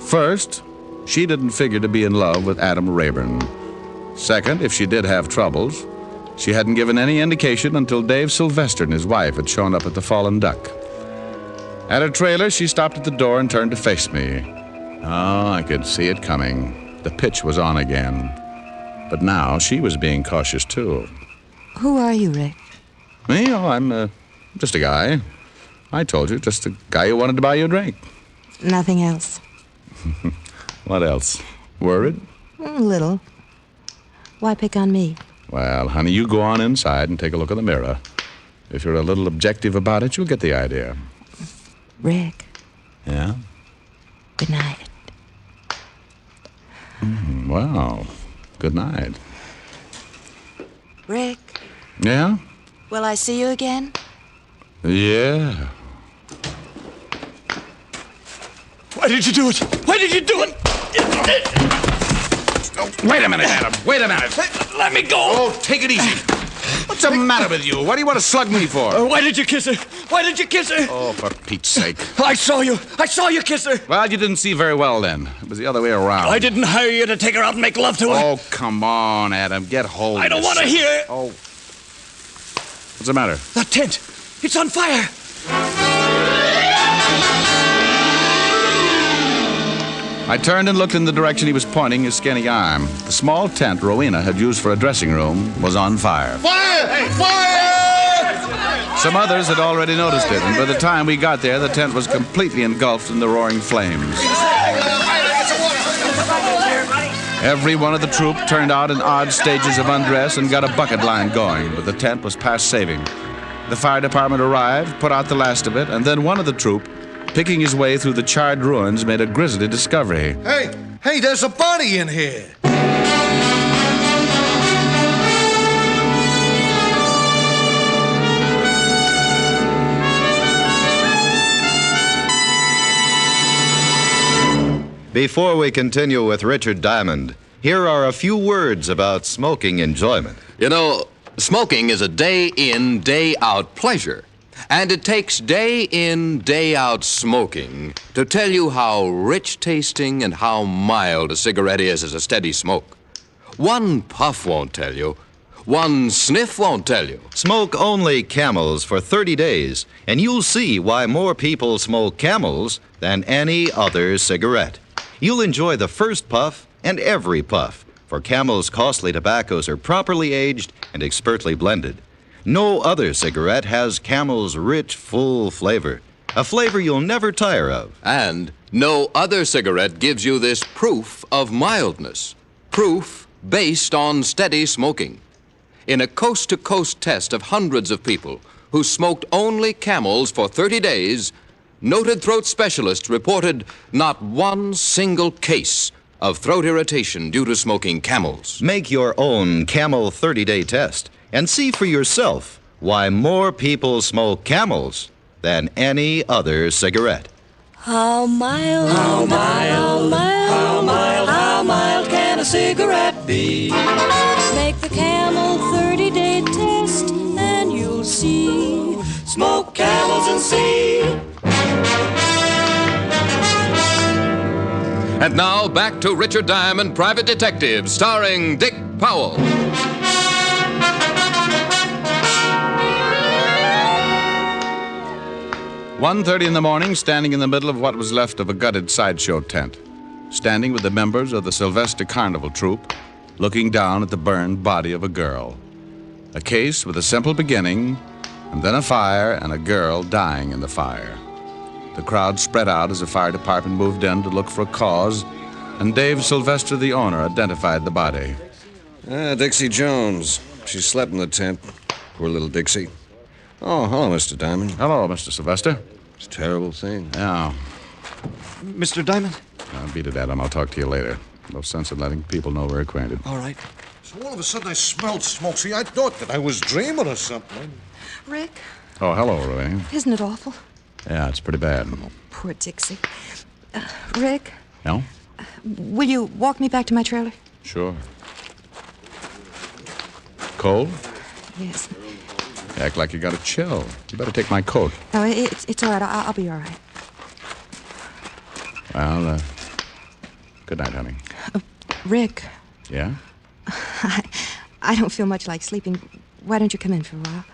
First, she didn't figure to be in love with Adam Rayburn. Second, if she did have troubles, she hadn't given any indication until Dave Sylvester and his wife had shown up at the Fallen Duck. At her trailer, she stopped at the door and turned to face me. Oh, I could see it coming. The pitch was on again. But now she was being cautious, too. Who are you, Rick? Me? Oh, I'm just a guy. I told you, just a guy who wanted to buy you a drink. Nothing else. What else? Worried? A little. Why pick on me? Well, honey, you go on inside and take a look in the mirror. If you're a little objective about it, you'll get the idea. Rick. Yeah? Good night. Well, good night. Rick, Yeah? will I see you again? Yeah. Why did you do it? Why did you do it? Wait a minute, Adam. Wait a minute. Let me go. Oh, take it easy. What's the matter with you? What do you want to slug me for? Why did you kiss her? Why did you kiss her? Oh, for Pete's sake. I saw you kiss her. Well, you didn't see very well then. It was the other way around. I didn't hire you to take her out and make love to her. Oh, come on, Adam. Get hold of I don't want to yourself. hear. Oh. What's the matter? That tent. It's on fire. I turned and looked in the direction he was pointing his skinny arm. The small tent Rowena had used for a dressing room was on fire. Fire! Fire! Some others had already noticed it, and by the time we got there, the tent was completely engulfed in the roaring flames. Every one of the troop turned out in odd stages of undress and got a bucket line going, but the tent was past saving. The fire department arrived, put out the last of it, and then one of the troop, picking his way through the charred ruins, made a grisly discovery. Hey, there's a body in here. Before we continue with Richard Diamond, here are a few words about smoking enjoyment. You know, smoking is a day-in, day-out pleasure. And it takes day-in, day-out smoking to tell you how rich-tasting and how mild a cigarette is as a steady smoke. One puff won't tell you. One sniff won't tell you. Smoke only Camels for 30 days, and you'll see why more people smoke Camels than any other cigarette. You'll enjoy the first puff and every puff, for Camel's costly tobaccos are properly aged and expertly blended. No other cigarette has Camel's rich, full flavor, a flavor you'll never tire of. And no other cigarette gives you this proof of mildness, proof based on steady smoking. In a coast-to-coast test of hundreds of people who smoked only Camels for 30 days, noted throat specialists reported not one single case of throat irritation due to smoking Camels. Make your own Camel 30-day test and see for yourself why more people smoke Camels than any other cigarette. How mild, how mild, how mild, how mild can a cigarette be? Make the Camel 30-day test and you'll see. Smoke Camels and see. And now back to Richard Diamond, Private Detective, starring Dick Powell. 1:30 in the morning, standing in the middle of what was left of a gutted sideshow tent, standing with the members of the Sylvester Carnival troupe, looking down at the burned body of a girl. A case with a simple beginning, and then a fire and a girl dying in the fire. The crowd spread out as the fire department moved in to look for a cause, and Dave Sylvester, the owner, identified the body. Dixie Jones. She slept in the tent. Poor little Dixie. Oh, hello, Mr. Diamond. Hello, Mr. Sylvester. It's a terrible thing. Yeah. Mr. Diamond? Beat it, Adam. I'll talk to you later. No sense in letting people know we're acquainted. All right. So all of a sudden I smelled smoke. See, I thought that I was dreaming or something. Rick, Oh, hello, Roy. isn't it awful? Yeah, it's pretty bad. Poor Dixie. Rick, No? will you walk me back to my trailer? Sure. Cold? Yes. You act like you got a chill. You better take my coat. No, it's all right. I'll be all right. Well, good night, honey. Rick, Yeah? I don't feel much like sleeping. Why don't you come in for a while?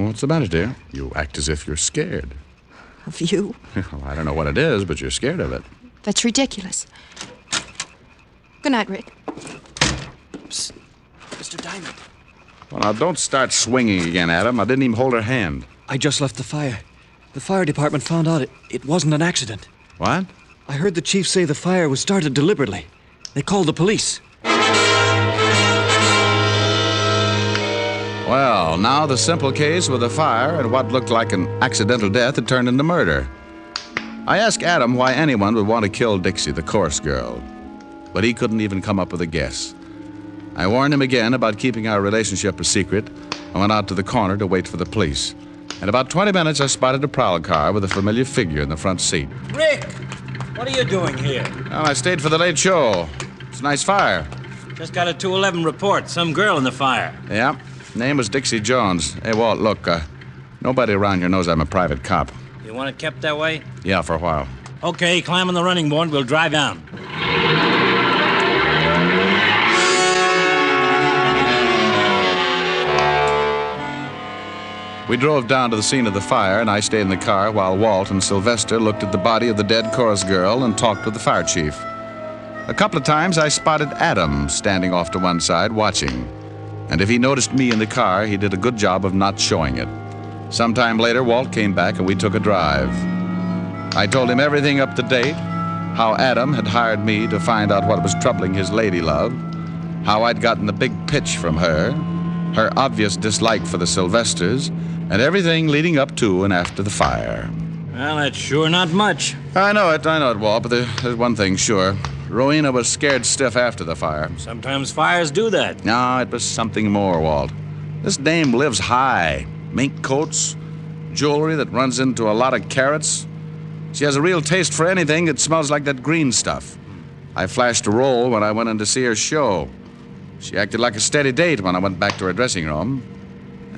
What's the matter, dear? You act as if you're scared. Of you? Well, I don't know what it is, but you're scared of it. That's ridiculous. Good night, Rick. Psst. Mr. Diamond. Well, now, don't start swinging again, Adam. I didn't even hold her hand. I just left the fire. The fire department found out it wasn't an accident. What? I heard the chief say the fire was started deliberately. They called the police. Well, now the simple case with a fire and what looked like an accidental death had turned into murder. I asked Adam why anyone would want to kill Dixie, the chorus girl, but he couldn't even come up with a guess. I warned him again about keeping our relationship a secret and went out to the corner to wait for the police. In about 20 minutes, I spotted a prowl car with a familiar figure in the front seat. Rick, what are you doing here? Well, I stayed for the late show. It's a nice fire. Just got a 211 report. Some girl in the fire. Yeah. Name was Dixie Jones. Hey, Walt, look, nobody around here knows I'm a private cop. You want it kept that way? Yeah, for a while. Okay, climb on the running board. We'll drive down. We drove down to the scene of the fire, and I stayed in the car while Walt and Sylvester looked at the body of the dead chorus girl and talked with the fire chief. A couple of times I spotted Adam standing off to one side watching. And if he noticed me in the car, he did a good job of not showing it. Sometime later, Walt came back and we took a drive. I told him everything up to date, how Adam had hired me to find out what was troubling his lady love, how I'd gotten the big pitch from her obvious dislike for the Sylvesters, and everything leading up to and after the fire. Well, that's sure not much. I know it, Walt, but there's one thing sure. Rowena was scared stiff after the fire. Sometimes fires do that. No, it was something more, Walt. This dame lives high. Mink coats, jewelry that runs into a lot of carats. She has a real taste for anything that smells like that green stuff. I flashed a roll when I went in to see her show. She acted like a steady date when I went back to her dressing room.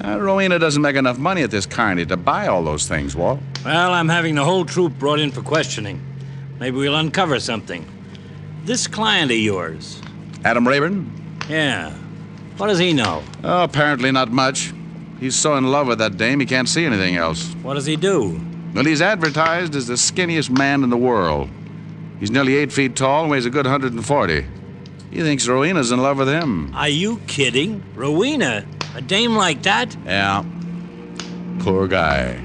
Rowena doesn't make enough money at this carny to buy all those things, Walt. Well, I'm having the whole troop brought in for questioning. Maybe we'll uncover something. This client of yours. Adam Rayburn? Yeah. What does he know? Oh, apparently not much. He's so in love with that dame he can't see anything else. What does he do? Well, he's advertised as the skinniest man in the world. He's nearly 8 feet tall and weighs a good 140. He thinks Rowena's in love with him. Are you kidding? Rowena? A dame like that? Yeah. Poor guy.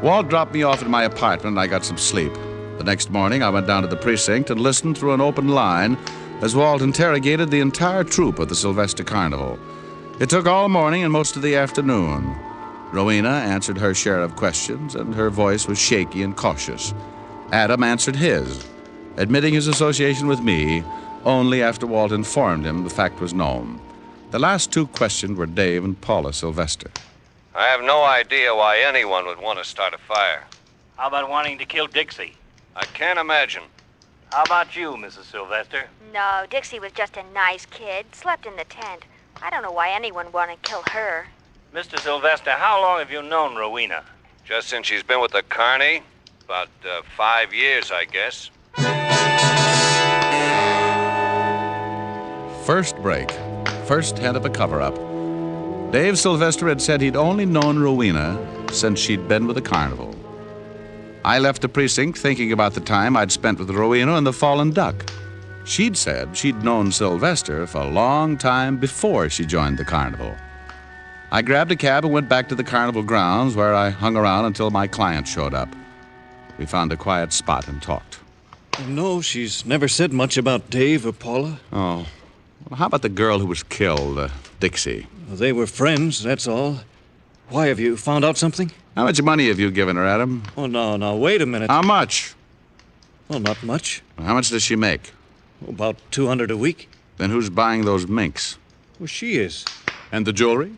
Walt dropped me off at my apartment and I got some sleep. The next morning, I went down to the precinct and listened through an open line as Walt interrogated the entire troupe of the Sylvester Carnival. It took all morning and most of the afternoon. Rowena answered her share of questions, and her voice was shaky and cautious. Adam answered his, admitting his association with me only after Walt informed him the fact was known. The last two questioned were Dave and Paula Sylvester. I have no idea why anyone would want to start a fire. How about wanting to kill Dixie? I can't imagine. How about you, Mrs. Sylvester? No, Dixie was just a nice kid. Slept in the tent. I don't know why anyone would want to kill her. Mr. Sylvester, how long have you known Rowena? Just since she's been with the Carney? About 5 years, I guess. First break. First hint of a cover-up. Dave Sylvester had said he'd only known Rowena since she'd been with the Carnival. I left the precinct thinking about the time I'd spent with Rowena and the Fallen Duck. She'd said she'd known Sylvester for a long time before she joined the Carnival. I grabbed a cab and went back to the Carnival grounds, where I hung around until my client showed up. We found a quiet spot and talked. No, she's never said much about Dave or Paula. Oh. Well, how about the girl who was killed, Dixie? Well, they were friends, that's all. Why, have you found out something? How much money have you given her, Adam? Oh, no, wait a minute. How much? Well, not much. How much does she make? About $200 a week. Then who's buying those minks? Well, she is. And the jewelry?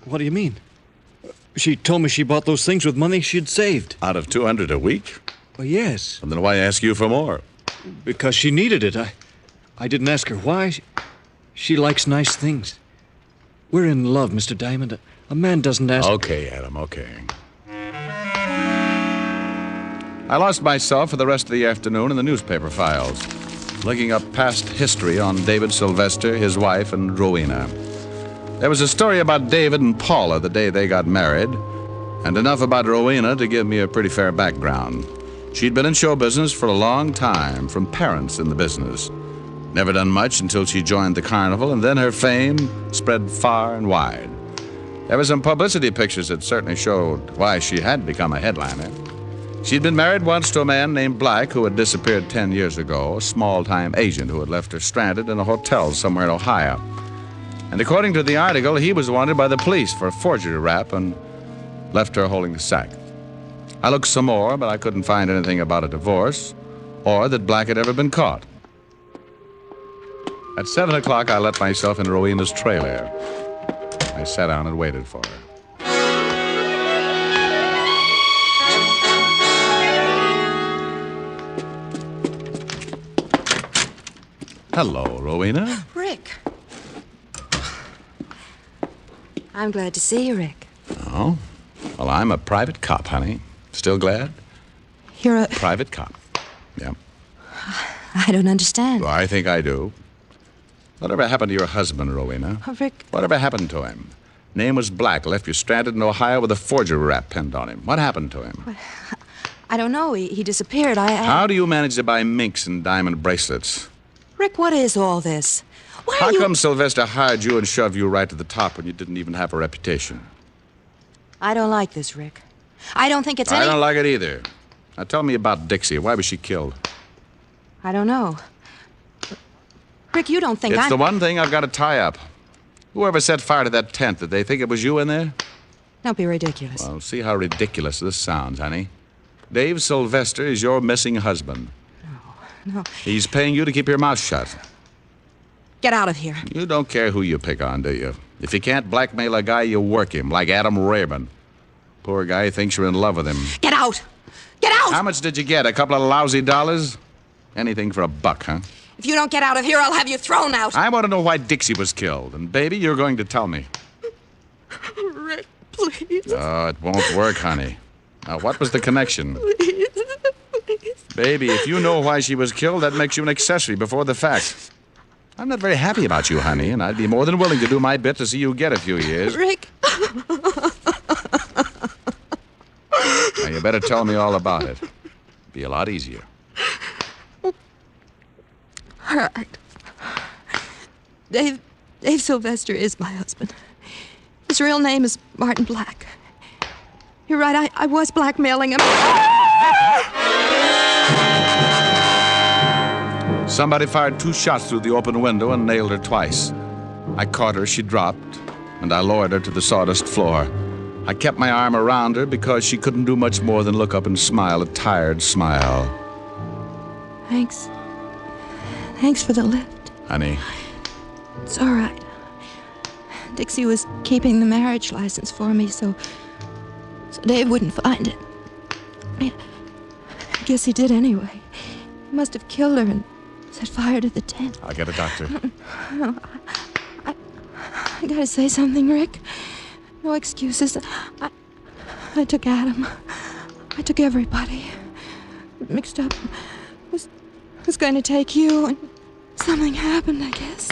What do you mean? She told me she bought those things with money she'd saved. Out of $200 a week? Well, yes. And then why ask you for more? Because she needed it. I didn't ask her why. She likes nice things. We're in love, Mr. Diamond. A man doesn't ask... Okay, Adam, okay. I lost myself for the rest of the afternoon in the newspaper files, looking up past history on David Sylvester, his wife, and Rowena. There was a story about David and Paula the day they got married, and enough about Rowena to give me a pretty fair background. She'd been in show business for a long time, from parents in the business. Never done much until she joined the Carnival, and then her fame spread far and wide. There were some publicity pictures that certainly showed why she had become a headliner. She'd been married once to a man named Black, who had disappeared 10 years ago, a small-time agent who had left her stranded in a hotel somewhere in Ohio. And according to the article, he was wanted by the police for a forgery rap and left her holding the sack. I looked some more, but I couldn't find anything about a divorce or that Black had ever been caught. At 7 o'clock, I let myself in Rowena's trailer. I sat down and waited for her. Hello, Rowena. Rick. I'm glad to see you, Rick. Oh? Well, I'm a private cop, honey. Still glad? You're a... Private cop. Yeah. I don't understand. Well, I think I do. Whatever happened to your husband, Rowena? Oh, Rick... Whatever happened to him? Name was Black, left you stranded in Ohio with a forgery rap pinned on him. What happened to him? I don't know. He disappeared. How do you manage to buy minks and diamond bracelets? Rick, what is all this? How come Sylvester hired you and shoved you right to the top when you didn't even have a reputation? I don't like this, Rick. I don't think it's I don't like it either. Now tell me about Dixie. Why was she killed? I don't know. Rick, you don't think It's the one thing I've got to tie up. Whoever set fire to that tent, did they think it was you in there? Don't be ridiculous. Well, see how ridiculous this sounds, honey. Dave Sylvester is your missing husband. No. He's paying you to keep your mouth shut. Get out of here. You don't care who you pick on, do you? If you can't blackmail a guy, you work him, like Adam Rayburn. Poor guy thinks you're in love with him. Get out! Get out! How much did you get? A couple of lousy dollars? Anything for a buck, huh? If you don't get out of here, I'll have you thrown out. I want to know why Dixie was killed. And, baby, you're going to tell me. Rick, please. Oh, it won't work, honey. Now, what was the connection? Please. Baby, if you know why she was killed, that makes you an accessory before the fact. I'm not very happy about you, honey, and I'd be more than willing to do my bit to see you get a few years. Rick. Now, you better tell me all about it. Be a lot easier. All right. Dave Sylvester is my husband. His real name is Martin Black. You're right, I was blackmailing him. Somebody fired 2 shots through the open window and nailed her twice. I caught her, she dropped, and I lowered her to the sawdust floor. I kept my arm around her because she couldn't do much more than look up and smile a tired smile. Thanks. Thanks for the lift. Honey, It's all right. Dixie was keeping the marriage license for me, so Dave wouldn't find it. I guess he did anyway. He must have killed her and set fire to the tent. I'll get a doctor. I gotta say something, Rick. No excuses. I took Adam. I took everybody. Mixed up. Was going to take you, and something happened, I guess.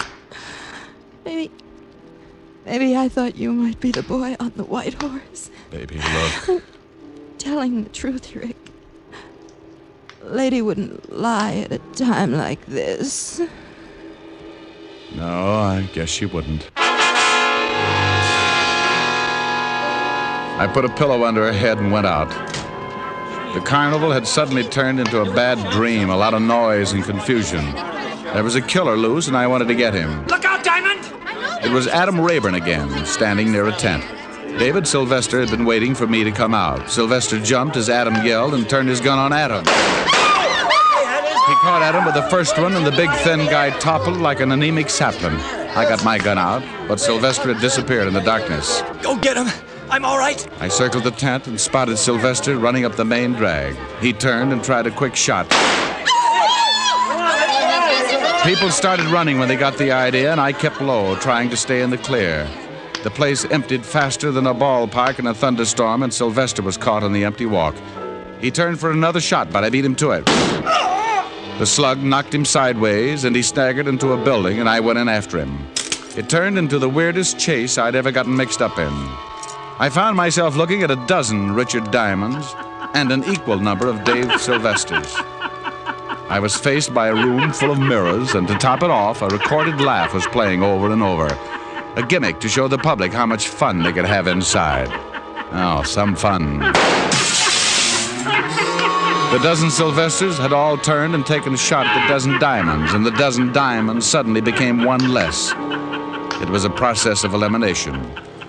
Maybe I thought you might be the boy on the white horse. Baby, look. Telling the truth, Rick. Lady wouldn't lie at a time like this. No, I guess she wouldn't. I put a pillow under her head and went out. The carnival had suddenly turned into a bad dream, a lot of noise and confusion. There was a killer loose, and I wanted to get him. Look out, Diamond! It was Adam Rayburn again, standing near a tent. David Sylvester had been waiting for me to come out. Sylvester jumped as Adam yelled and turned his gun on Adam. He caught Adam with the first one, and the big, thin guy toppled like an anemic sapling. I got my gun out, but Sylvester had disappeared in the darkness. Go get him! I'm all right. I circled the tent and spotted Sylvester running up the main drag. He turned and tried a quick shot. People started running when they got the idea, and I kept low, trying to stay in the clear. The place emptied faster than a ballpark in a thunderstorm, and Sylvester was caught on the empty walk. He turned for another shot, but I beat him to it. The slug knocked him sideways, and he staggered into a building, and I went in after him. It turned into the weirdest chase I'd ever gotten mixed up in. I found myself looking at a dozen Richard Diamonds and an equal number of Dave Sylvesters. I was faced by a room full of mirrors, and to top it off, a recorded laugh was playing over and over. A gimmick to show the public how much fun they could have inside. Oh, some fun. The dozen Sylvesters had all turned and taken a shot at the dozen Diamonds, and the dozen Diamonds suddenly became one less. It was a process of elimination.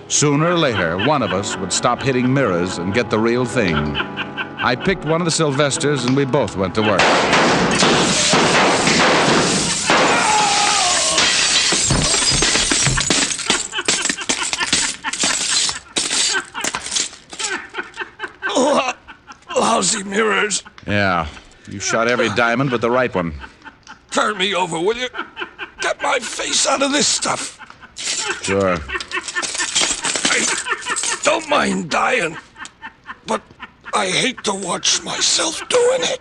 Sooner or later, one of us would stop hitting mirrors and get the real thing. I picked one of the Sylvesters, and we both went to work. Lousy mirrors. Yeah, you shot every diamond but the right one. Turn me over, will you? Get my face out of this stuff. Sure. I don't mind dying, but I hate to watch myself doing it.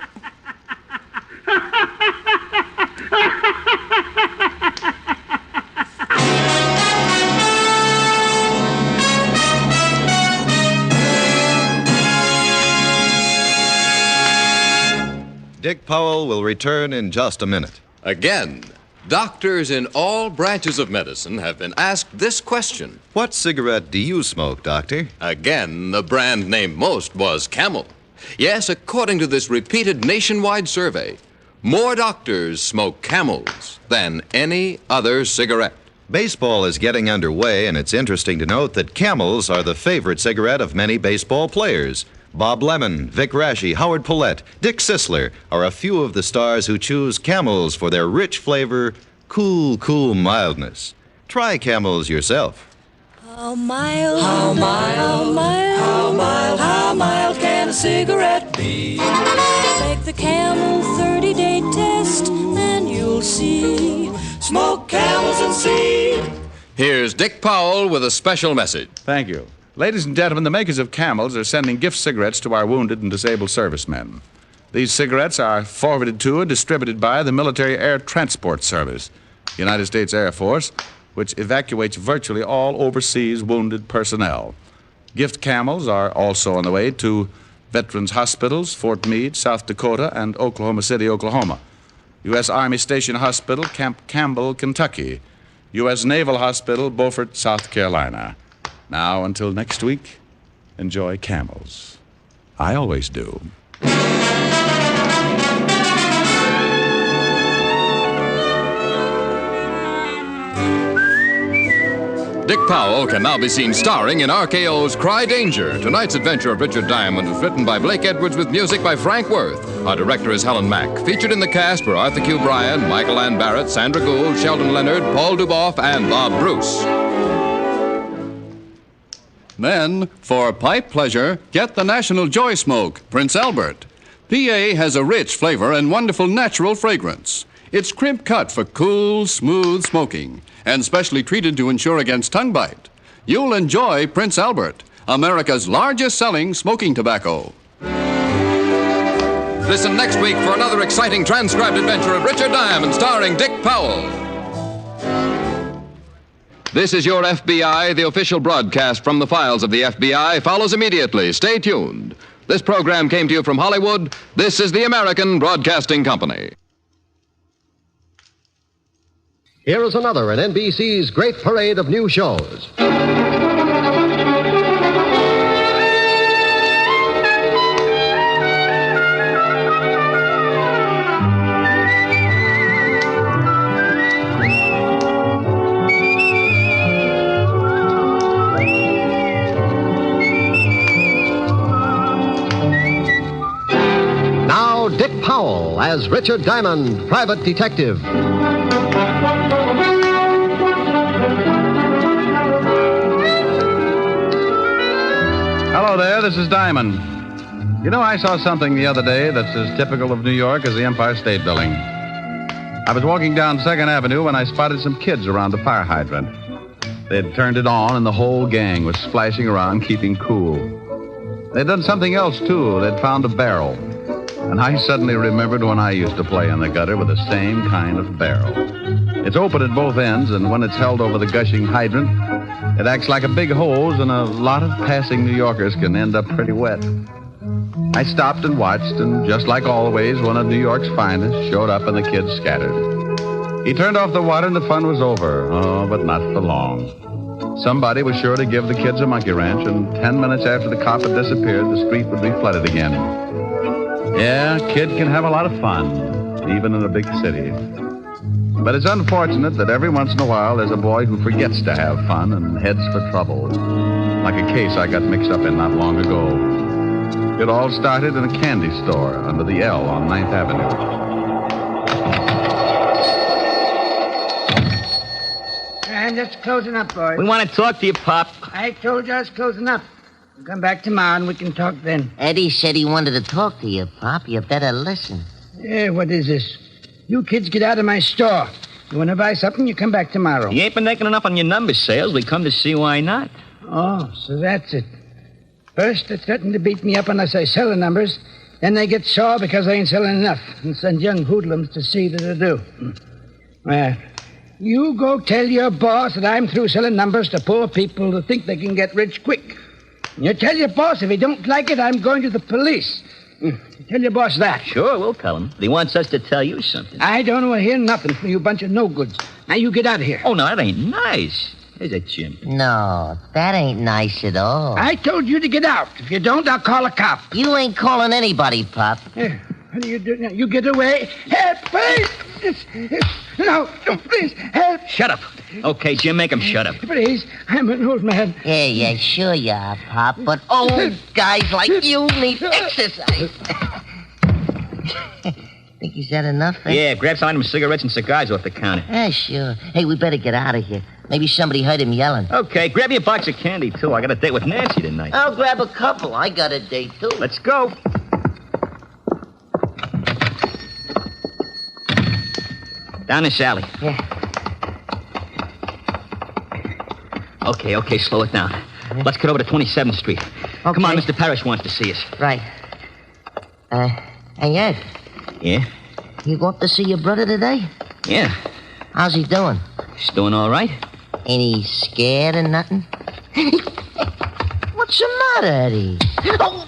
Dick Powell will return in just a minute. Again, doctors in all branches of medicine have been asked this question. What cigarette do you smoke, Doctor? Again, the brand named most was Camel. Yes, according to this repeated nationwide survey, more doctors smoke Camels than any other cigarette. Baseball is getting underway, and it's interesting to note that Camels are the favorite cigarette of many baseball players. Bob Lemon, Vic Raschi, Howard Paulette, Dick Sisler are a few of the stars who choose Camels for their rich flavor, cool mildness. Try Camels yourself. How mild, how mild, how mild, how mild can a cigarette be? Take the Camel 30-day test and you'll see. Smoke Camels and see. Here's Dick Powell with a special message. Thank you. Ladies and gentlemen, the makers of Camels are sending gift cigarettes to our wounded and disabled servicemen. These cigarettes are forwarded to and distributed by the Military Air Transport Service, United States Air Force, which evacuates virtually all overseas wounded personnel. Gift Camels are also on the way to Veterans Hospitals, Fort Meade, South Dakota, and Oklahoma City, Oklahoma. U.S. Army Station Hospital, Camp Campbell, Kentucky. U.S. Naval Hospital, Beaufort, South Carolina. Now, until next week, enjoy Camels. I always do. Dick Powell can now be seen starring in RKO's Cry Danger. Tonight's adventure of Richard Diamond was written by Blake Edwards with music by Frank Worth. Our director is Helen Mack. Featured in the cast were Arthur Q. Bryan, Michael Ann Barrett, Sandra Gould, Sheldon Leonard, Paul Duboff, and Bob Bruce. Then, for pipe pleasure, get the National Joy Smoke, Prince Albert. PA has a rich flavor and wonderful natural fragrance. It's crimp cut for cool, smooth smoking and specially treated to ensure against tongue bite. You'll enjoy Prince Albert, America's largest selling smoking tobacco. Listen next week for another exciting transcribed adventure of Richard Diamond starring Dick Powell. This is Your FBI. The official broadcast from the files of the FBI follows immediately. Stay tuned. This program came to you from Hollywood. This is the American Broadcasting Company. Here is another in NBC's great parade of new shows. Now, Dick Powell as Richard Diamond, private detective. Hello there, this is Diamond. You know, I saw something the other day that's as typical of New York as the Empire State Building. I was walking down 2nd Avenue when I spotted some kids around the fire hydrant. They'd turned it on, and the whole gang was splashing around, keeping cool. They'd done something else, too. They'd found a barrel. And I suddenly remembered when I used to play in the gutter with the same kind of barrel. It's open at both ends, and when it's held over the gushing hydrant, it acts like a big hose, and a lot of passing New Yorkers can end up pretty wet. I stopped and watched, and just like always, one of New York's finest showed up and the kids scattered. He turned off the water and the fun was over. Oh, but not for long. Somebody was sure to give the kids a monkey wrench, and 10 minutes after the cop had disappeared, the street would be flooded again. Yeah, kid can have a lot of fun, even in a big city. But it's unfortunate that every once in a while there's a boy who forgets to have fun and heads for trouble. Like a case I got mixed up in not long ago. It all started in a candy store under the L on 9th Avenue. I'm just closing up, boys. We want to talk to you, Pop. I told you I was closing up. We'll come back tomorrow and we can talk then. Eddie said he wanted to talk to you, Pop. You better listen. What is this? You kids get out of my store. You want to buy something, you come back tomorrow. You ain't been making enough on your number sales. We come to see why not. Oh, so that's it. First, they threaten to beat me up unless I sell the numbers. Then they get sore because I ain't selling enough and send young hoodlums to see that I do. Well, you go tell your boss that I'm through selling numbers to poor people who think they can get rich quick. You tell your boss if he don't like it, I'm going to the police. Tell your boss that. Sure, we'll tell him. But he wants us to tell you something. I don't want to hear nothing from you bunch of no-goods. Now you get out of here. Oh, no, that ain't nice. Is it, Jim? No, that ain't nice at all. I told you to get out. If you don't, I'll call a cop. You ain't calling anybody, Pop. What do you do now? You get away. Help, please. No, please, help. Shut up. Okay, Jim, make him shut up. Please, I'm an old man. Yeah, sure you are, Pop. But old guys like you need exercise. Think he's had enough? Yeah, grab some of them cigarettes and cigars off the counter. Yeah, sure. Hey, we better get out of here. Maybe somebody heard him yelling. Okay, grab me a box of candy, too. I got a date with Nancy tonight. I'll grab a couple. I got a date, too. Let's go. Down this alley. Yeah. Okay, slow it down. Let's get over to 27th Street. Okay. Come on, Mr. Parrish wants to see us. Right. Hey, Ed. Yeah? You going to see your brother today? Yeah. How's he doing? He's doing all right. Ain't he scared or nothing? What's the matter, Eddie? Oh,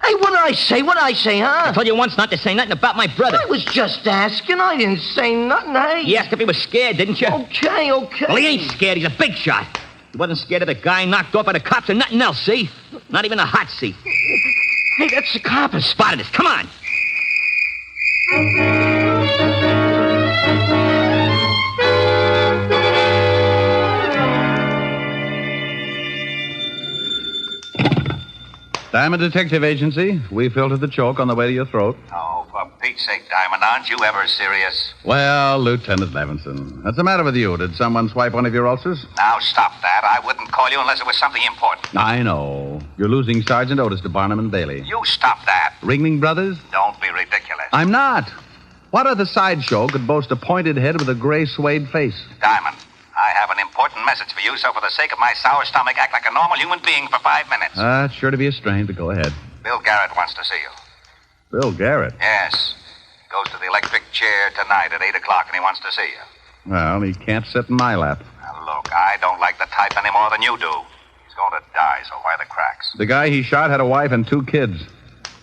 hey, what did I say, huh? I told you once not to say nothing about my brother. I was just asking. I didn't say nothing, hey. You asked if he was scared, didn't you? Okay. Well, he ain't scared. He's a big shot. He wasn't scared of the guy knocked off by the cops or nothing else, see? Not even a hot seat. Hey, that's the cop. Spotted us. Come on. Diamond Detective Agency. We filtered the choke on the way to your throat. Oh, for Pete's sake, Diamond, aren't you ever serious? Well, Lieutenant Levinson, what's the matter with you? Did someone swipe one of your ulcers? Now, stop that. I wouldn't call you unless it was something important. I know. You're losing Sergeant Otis to Barnum and Bailey. You stop that. Ringling Brothers? Don't be ridiculous. I'm not. What other sideshow could boast a pointed head with a gray suede face? Diamond, I have an important message for you, so for the sake of my sour stomach, act like a normal human being for 5 minutes. It's sure to be a strain, but go ahead. Bill Garrett wants to see you. Bill Garrett? Yes. Goes to the electric chair tonight at 8 o'clock, and he wants to see you. Well, he can't sit in my lap. Now, look, I don't like the type any more than you do. He's going to die, so why the cracks? The guy he shot had a wife and 2 kids.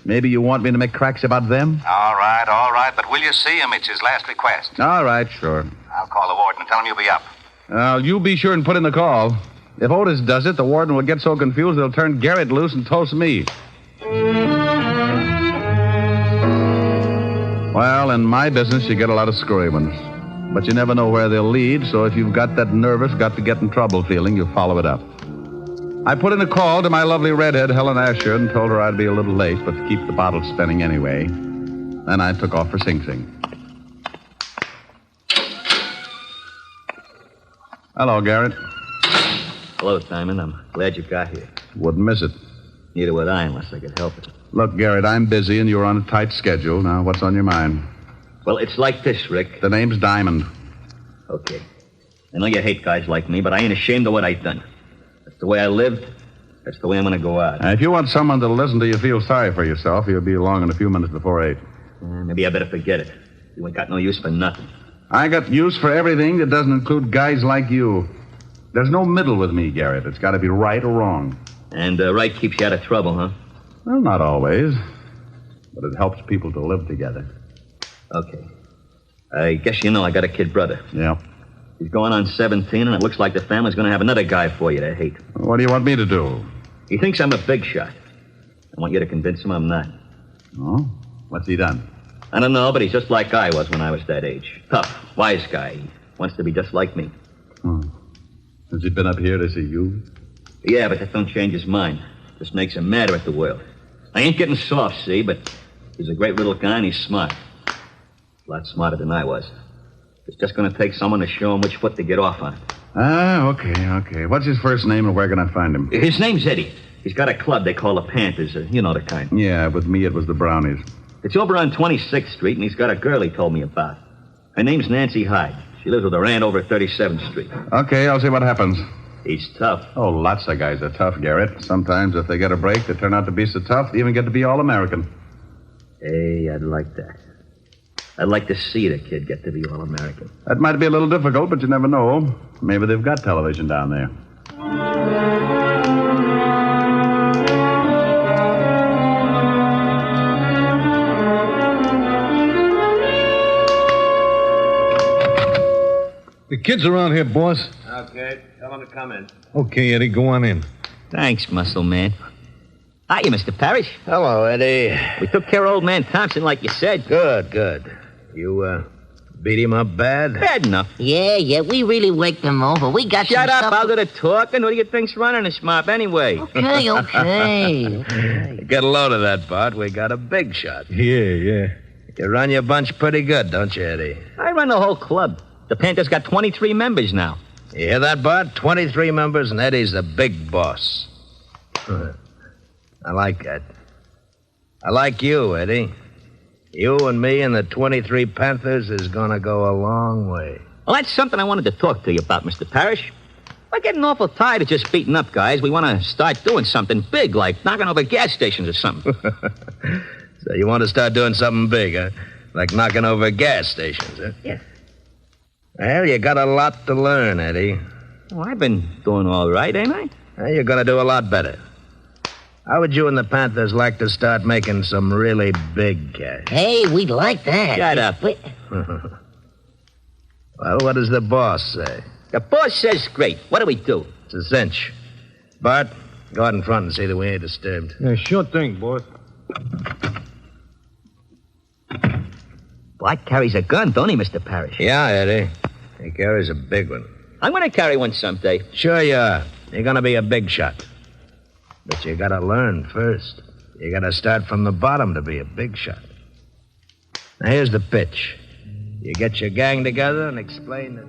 Maybe you want me to make cracks about them? All right, but will you see him? It's his last request. All right, sure. I'll call the warden and tell him you'll be up. You be sure and put in the call. If Otis does it, the warden will get so confused they'll turn Garrett loose and toast me. Well, in my business, you get a lot of screwy ones. But you never know where they'll lead, so if you've got that nervous, got to get in trouble feeling, you follow it up. I put in a call to my lovely redhead, Helen Asher, and told her I'd be a little late, but to keep the bottle spinning anyway. Then I took off for Sing Sing. Hello, Garrett. Hello, Simon. I'm glad you got here. Wouldn't miss it. Neither would I unless I could help it. Look, Garrett, I'm busy and you're on a tight schedule. Now, what's on your mind? Well, it's like this, Rick. The name's Diamond. Okay. I know you hate guys like me, but I ain't ashamed of what I've done. That's the way I lived. That's the way I'm going to go out. If you want someone to listen to you feel sorry for yourself, you'll be along in a few minutes before 8. Maybe I better forget it. You ain't got no use for nothing. I got use for everything that doesn't include guys like you. There's no middle with me, Garrett. It's got to be right or wrong. And right keeps you out of trouble, huh? Well, not always. But it helps people to live together. Okay. I guess you know I got a kid brother. Yeah. He's going on 17, and it looks like the family's going to have another guy for you to hate. What do you want me to do? He thinks I'm a big shot. I want you to convince him I'm not. Oh? What's he done? I don't know, but he's just like I was when I was that age. Tough, wise guy. He wants to be just like me. Has he been up here to see you? Yeah, but that don't change his mind. Just makes him madder at the world. I ain't getting soft, see, but he's a great little guy and he's smart. A lot smarter than I was. It's just going to take someone to show him which foot to get off on. Okay. What's his first name and where can I find him? His name's Eddie. He's got a club they call the Panthers. You know the kind. Yeah, with me it was the Brownies. It's over on 26th Street, and he's got a girl he told me about. Her name's Nancy Hyde. She lives with her aunt over at 37th Street. Okay, I'll see what happens. He's tough. Oh, lots of guys are tough, Garrett. Sometimes if they get a break, they turn out to be so tough they even get to be All-American. Hey, I'd like that. I'd like to see the kid get to be All-American. That might be a little difficult, but you never know. Maybe they've got television down there. The kids are around here, boss. Okay, tell them to come in. Okay, Eddie, go on in. Thanks, muscle man. Hiya, Mr. Parrish. Hello, Eddie. We took care of old man Thompson like you said. Good. You, beat him up bad? Bad enough. Yeah, we really waked him over. We got Shut some up, stuff... I'll do the talking. Who do you think's running this mob anyway? Okay. Get a load of that, Bart. We got a big shot. Yeah. You run your bunch pretty good, don't you, Eddie? I run the whole club. The Panthers got 23 members now. You hear that, Bart? 23 members, and Eddie's the big boss. I like that. I like you, Eddie. You and me and the 23 Panthers is gonna go a long way. Well, that's something I wanted to talk to you about, Mr. Parrish. We're getting awful tired of just beating up guys. We want to start doing something big, like knocking over gas stations or something. So you want to start doing something big, huh? Like knocking over gas stations, huh? Yeah. Well, you got a lot to learn, Eddie. Well, I've been doing all right, ain't I? Well, you're going to do a lot better. How would you and the Panthers like to start making some really big cash? Hey, we'd like that. Shut up. Well, what does the boss say? The boss says great. What do we do? It's a cinch. Bart, go out in front and see that we ain't disturbed. Yeah, sure thing, boss. Bart carries a gun, don't he, Mr. Parrish? Yeah, Eddie. He carries a big one. I'm going to carry one someday. Sure you are. You're going to be a big shot. But you gotta learn first. You gotta start from the bottom to be a big shot. Now, here's the pitch. You get your gang together and explain that...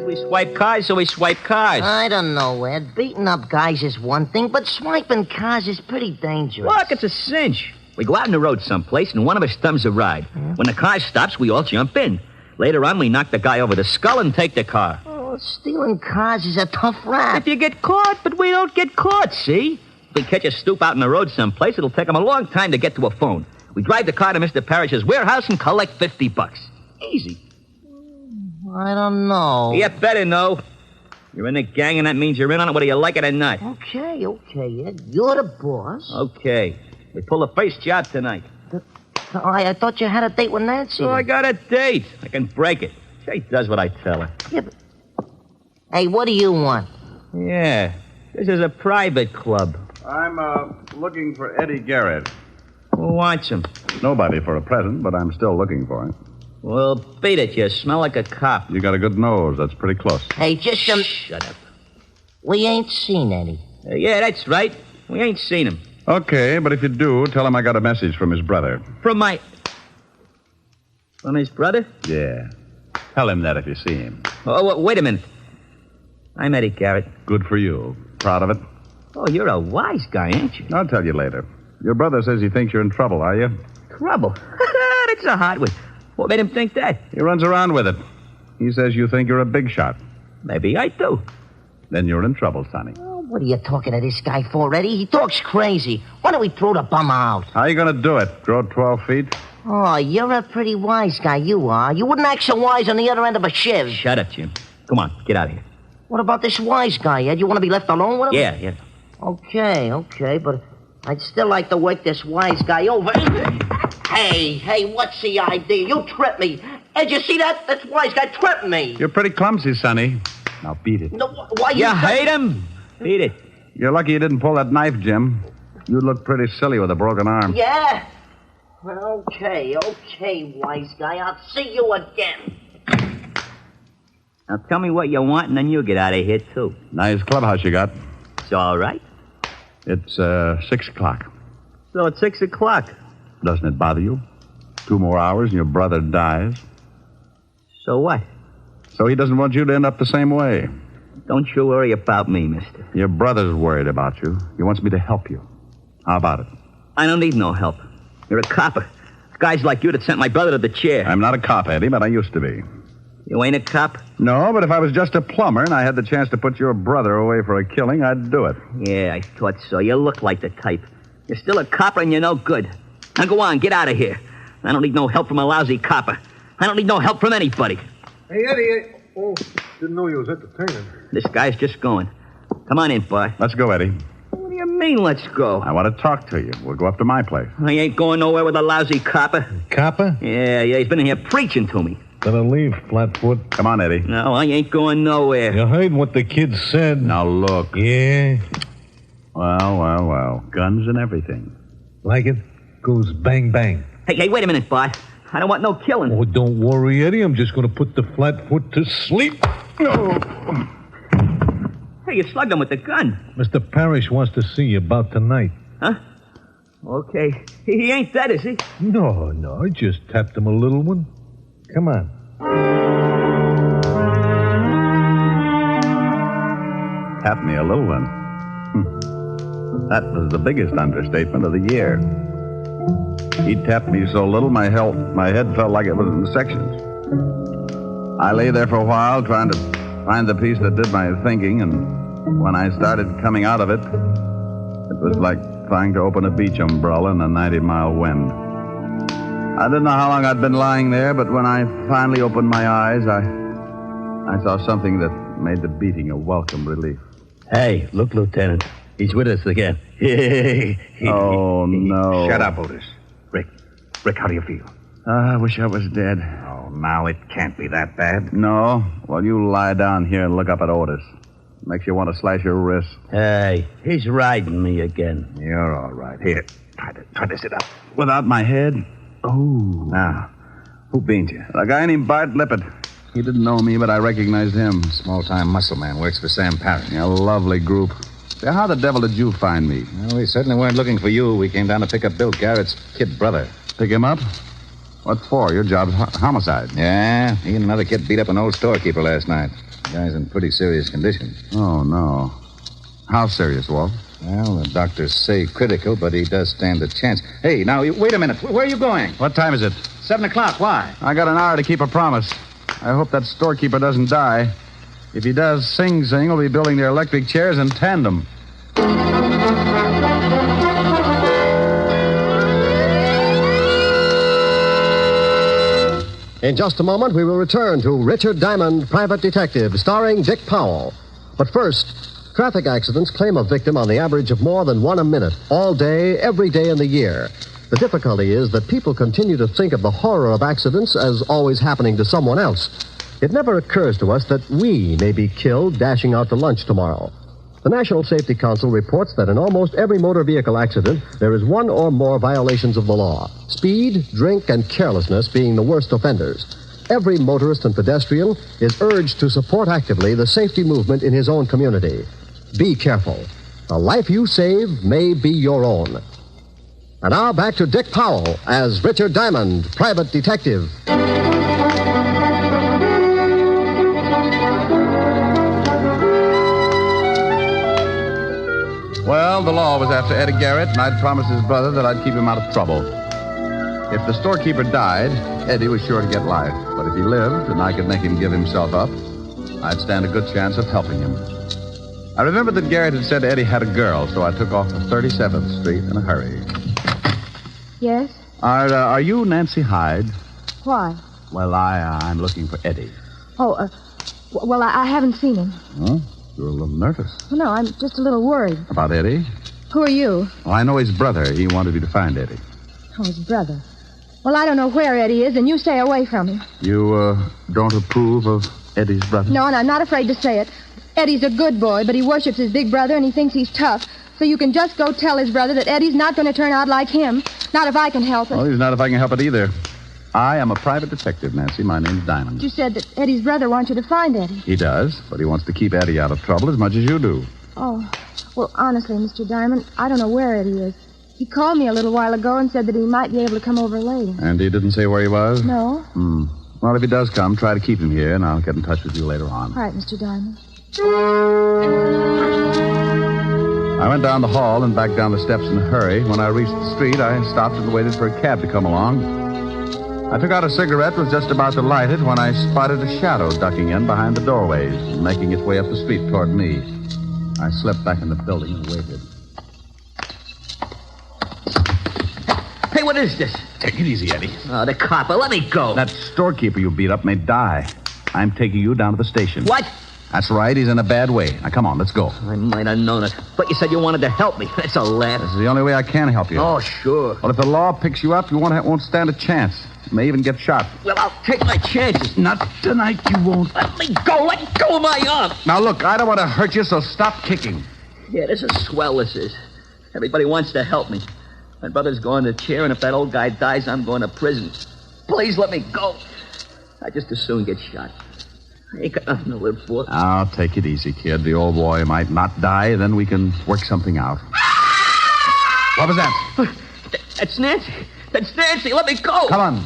We swipe cars, so we swipe cars. I don't know, Ed. Beating up guys is one thing, but swiping cars is pretty dangerous. Look, it's a cinch. We go out on the road someplace, and one of us thumbs a ride. When the car stops, we all jump in. Later on, we knock the guy over the skull and take the car. Oh, stealing cars is a tough rap. If you get caught, but we don't get caught, see? If we catch a stoop out on the road someplace, it'll take him a long time to get to a phone. We drive the car to Mr. Parrish's warehouse and collect $50. Easy. I don't know. You better know. You're in the gang, and that means you're in on it whether you like it or not. Okay, Ed. You're the boss. Okay. We pull the first job tonight. I thought you had a date with Nancy. Oh, I got a date. I can break it. She does what I tell her. Yeah, but... Hey, what do you want? Yeah. This is a private club. I'm, looking for Eddie Garrett. Who wants him? Nobody for a present, but I'm still looking for him. Well, beat it. You smell like a cop. You got a good nose. That's pretty close. Hey, just some... Shut up. We ain't seen Eddie. Yeah, that's right. We ain't seen him. Okay, but if you do, tell him I got a message from his brother. From his brother? Yeah. Tell him that if you see him. Oh, wait a minute. I'm Eddie Garrett. Good for you. Proud of it? Oh, you're a wise guy, ain't you? I'll tell you later. Your brother says he thinks you're in trouble, are you? Trouble? That's a hot one. What made him think that? He runs around with it. He says you think you're a big shot. Maybe I do. Then you're in trouble, Sonny. Oh, what are you talking to this guy for, Eddie? He talks crazy. Why don't we throw the bum out? How are you going to do it? Grow 12 feet? Oh, you're a pretty wise guy, you are. You wouldn't act so wise on the other end of a shiv. Shut up, Jim. Come on, get out of here. What about this wise guy, Ed? You want to be left alone with him? Yeah. Okay, but I'd still like to work this wise guy over. Hey, what's the idea? You tripped me. Ed, you see that? That wise guy tripped me. You're pretty clumsy, Sonny. Now beat it. No, why you hate him? Beat it. You're lucky you didn't pull that knife, Jim. You'd look pretty silly with a broken arm. Yeah? Okay, wise guy. I'll see you again. Now tell me what you want, and then you get out of here, too. Nice clubhouse you got. It's all right. It's 6 o'clock. So it's 6 o'clock. Doesn't it bother you? 2 more hours and your brother dies. So what? So he doesn't want you to end up the same way. Don't you worry about me, mister. Your brother's worried about you. He wants me to help you. How about it? I don't need no help. You're a copper. Guys like you that sent my brother to the chair. I'm not a cop, Eddie, but I used to be. You ain't a cop? No, but if I was just a plumber and I had the chance to put your brother away for a killing, I'd do it. Yeah, I thought so. You look like the type. You're still a copper and you're no good. Now go on, get out of here. I don't need no help from a lousy copper. I don't need no help from anybody. Hey, Eddie. Oh, didn't know you was entertaining. This guy's just going. Come on in, boy. Let's go, Eddie. What do you mean, let's go? I want to talk to you. We'll go up to my place. I ain't going nowhere with a lousy copper. Copper? Yeah, he's been in here preaching to me. Better leave, Flatfoot. Come on, Eddie. No, I ain't going nowhere. You heard what the kid said. Now, look. Yeah? Well. Guns and everything. Like it? Goes bang, bang. Hey, wait a minute, bud. I don't want no killing. Oh, don't worry, Eddie. I'm just going to put the Flatfoot to sleep. Hey, you slugged him with the gun. Mr. Parrish wants to see you about tonight. Huh? Okay. He ain't dead, is he? No. I just tapped him a little one. Come on. Tap me a little one. That was the biggest understatement of the year. He tapped me so little my head felt like it was in sections. I lay there for a while trying to find the piece that did my thinking, and when I started coming out of it, it was like trying to open a beach umbrella in a 90-mile wind. I didn't know how long I'd been lying there, but when I finally opened my eyes, I saw something that made the beating a welcome relief. Hey, look, Lieutenant. He's with us again. Oh, no. Shut up, Otis. Rick, how do you feel? I wish I was dead. Oh, now it can't be that bad. No? Well, you lie down here and look up at Otis. Makes you want to slash your wrist. Hey, he's riding me again. You're all right. Here, try to sit up. Without my head? Oh. Now, who beaned you? A guy named Bart Lippert. He didn't know me, but I recognized him. Small-time muscle man, works for Sam Parrish. A lovely group. Say, how the devil did you find me? Well, we certainly weren't looking for you. We came down to pick up Bill Garrett's kid brother. Pick him up? What for? Your job's homicide. Yeah, he and another kid beat up an old storekeeper last night. The guy's in pretty serious condition. Oh, no. How serious, Walt? Well, the doctors say critical, but he does stand a chance. Hey, now, wait a minute. Where are you going? What time is it? 7 o'clock. Why? I got an hour to keep a promise. I hope that storekeeper doesn't die. If he does, Sing Sing will be building their electric chairs in tandem. In just a moment, we will return to Richard Diamond, Private Detective, starring Dick Powell. But first, traffic accidents claim a victim on the average of more than one a minute, all day, every day in the year. The difficulty is that people continue to think of the horror of accidents as always happening to someone else. It never occurs to us that we may be killed dashing out to lunch tomorrow. The National Safety Council reports that in almost every motor vehicle accident, there is one or more violations of the law. Speed, drink, and carelessness being the worst offenders. Every motorist and pedestrian is urged to support actively the safety movement in his own community. Be careful. The life you save may be your own. And now back to Dick Powell as Richard Diamond, Private Detective. Well, the law was after Eddie Garrett, and I'd promised his brother that I'd keep him out of trouble. If the storekeeper died, Eddie was sure to get life. But if he lived, and I could make him give himself up, I'd stand a good chance of helping him. I remembered that Garrett had said Eddie had a girl, so I took off to 37th Street in a hurry. Yes? Are you Nancy Hyde? Why? Well, I'm looking for Eddie. Oh, well, I haven't seen him. Huh? You're a little nervous. Well, no, I'm just a little worried. About Eddie? Who are you? Well, I know his brother. He wanted me to find Eddie. Oh, his brother. Well, I don't know where Eddie is, and you stay away from him. You, don't approve of Eddie's brother? No, and I'm not afraid to say it. Eddie's a good boy, but he worships his big brother, and he thinks he's tough. So you can just go tell his brother that Eddie's not going to turn out like him. Not if I can help it. Well, he's not if I can help it either. I am a private detective, Nancy. My name's Diamond. You said that Eddie's brother wants you to find Eddie. He does, but he wants to keep Eddie out of trouble as much as you do. Oh, well, honestly, Mr. Diamond, I don't know where Eddie is. He called me a little while ago and said that he might be able to come over later. And he didn't say where he was? No. Well, if he does come, try to keep him here, and I'll get in touch with you later on. All right, Mr. Diamond. I went down the hall and back down the steps in a hurry. When I reached the street, I stopped and waited for a cab to come along. I took out a cigarette, was just about to light it when I spotted a shadow ducking in behind the doorways and making its way up the street toward me. I slipped back in the building and waited. Hey, what is this? Take it easy, Eddie. Oh, the copper. Let me go. That storekeeper you beat up may die. I'm taking you down to the station. What? That's right. He's in a bad way. Now, come on, let's go. I might have known it. But you said you wanted to help me. That's a laugh. This is the only way I can help you. Oh, sure. Well, if the law picks you up, you won't stand a chance. You may even get shot. Well, I'll take my chances. Not tonight, you won't. Let me go. Let go of my arm. Now, look, I don't want to hurt you, so stop kicking. Yeah, this is swell, this is. Everybody wants to help me. My brother's going to chair, and if that old guy dies, I'm going to prison. Please let me go. I'd just as soon get shot. I ain't got nothing to live for. Now, take it easy, kid. The old boy might not die, then we can work something out. What was that? That's Nancy. That's Nancy. Let me go. Come on.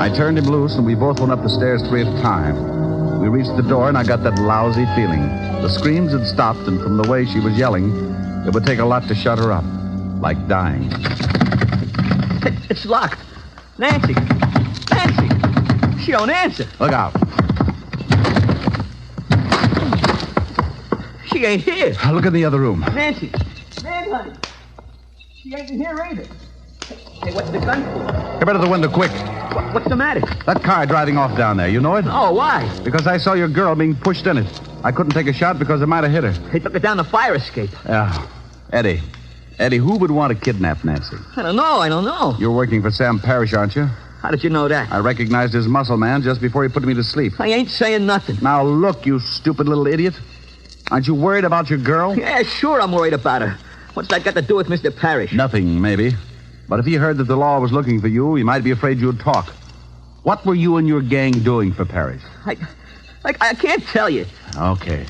I turned him loose, and we both went up the stairs 3 at a time. We reached the door, and I got that lousy feeling. The screams had stopped, and from the way she was yelling, it would take a lot to shut her up. Like dying. It's locked. Nancy. Nancy. She don't answer. Look out. She ain't here. Look in the other room. Nancy. Man, honey. She ain't in here either. Hey, what's the gun for? Get out of the window, quick. What's the matter? That car driving off down there. You know it? Oh, why? Because I saw your girl being pushed in it. I couldn't take a shot because it might have hit her. They took her down the fire escape. Yeah. Eddie, who would want to kidnap Nancy? I don't know. You're working for Sam Parrish, aren't you? How did you know that? I recognized his muscle man just before he put me to sleep. I ain't saying nothing. Now, look, you stupid little idiot. Aren't you worried about your girl? Yeah, sure I'm worried about her. What's that got to do with Mr. Parrish? Nothing, maybe. But if he heard that the law was looking for you, he might be afraid you'd talk. What were you and your gang doing for Parrish? I can't tell you. Okay,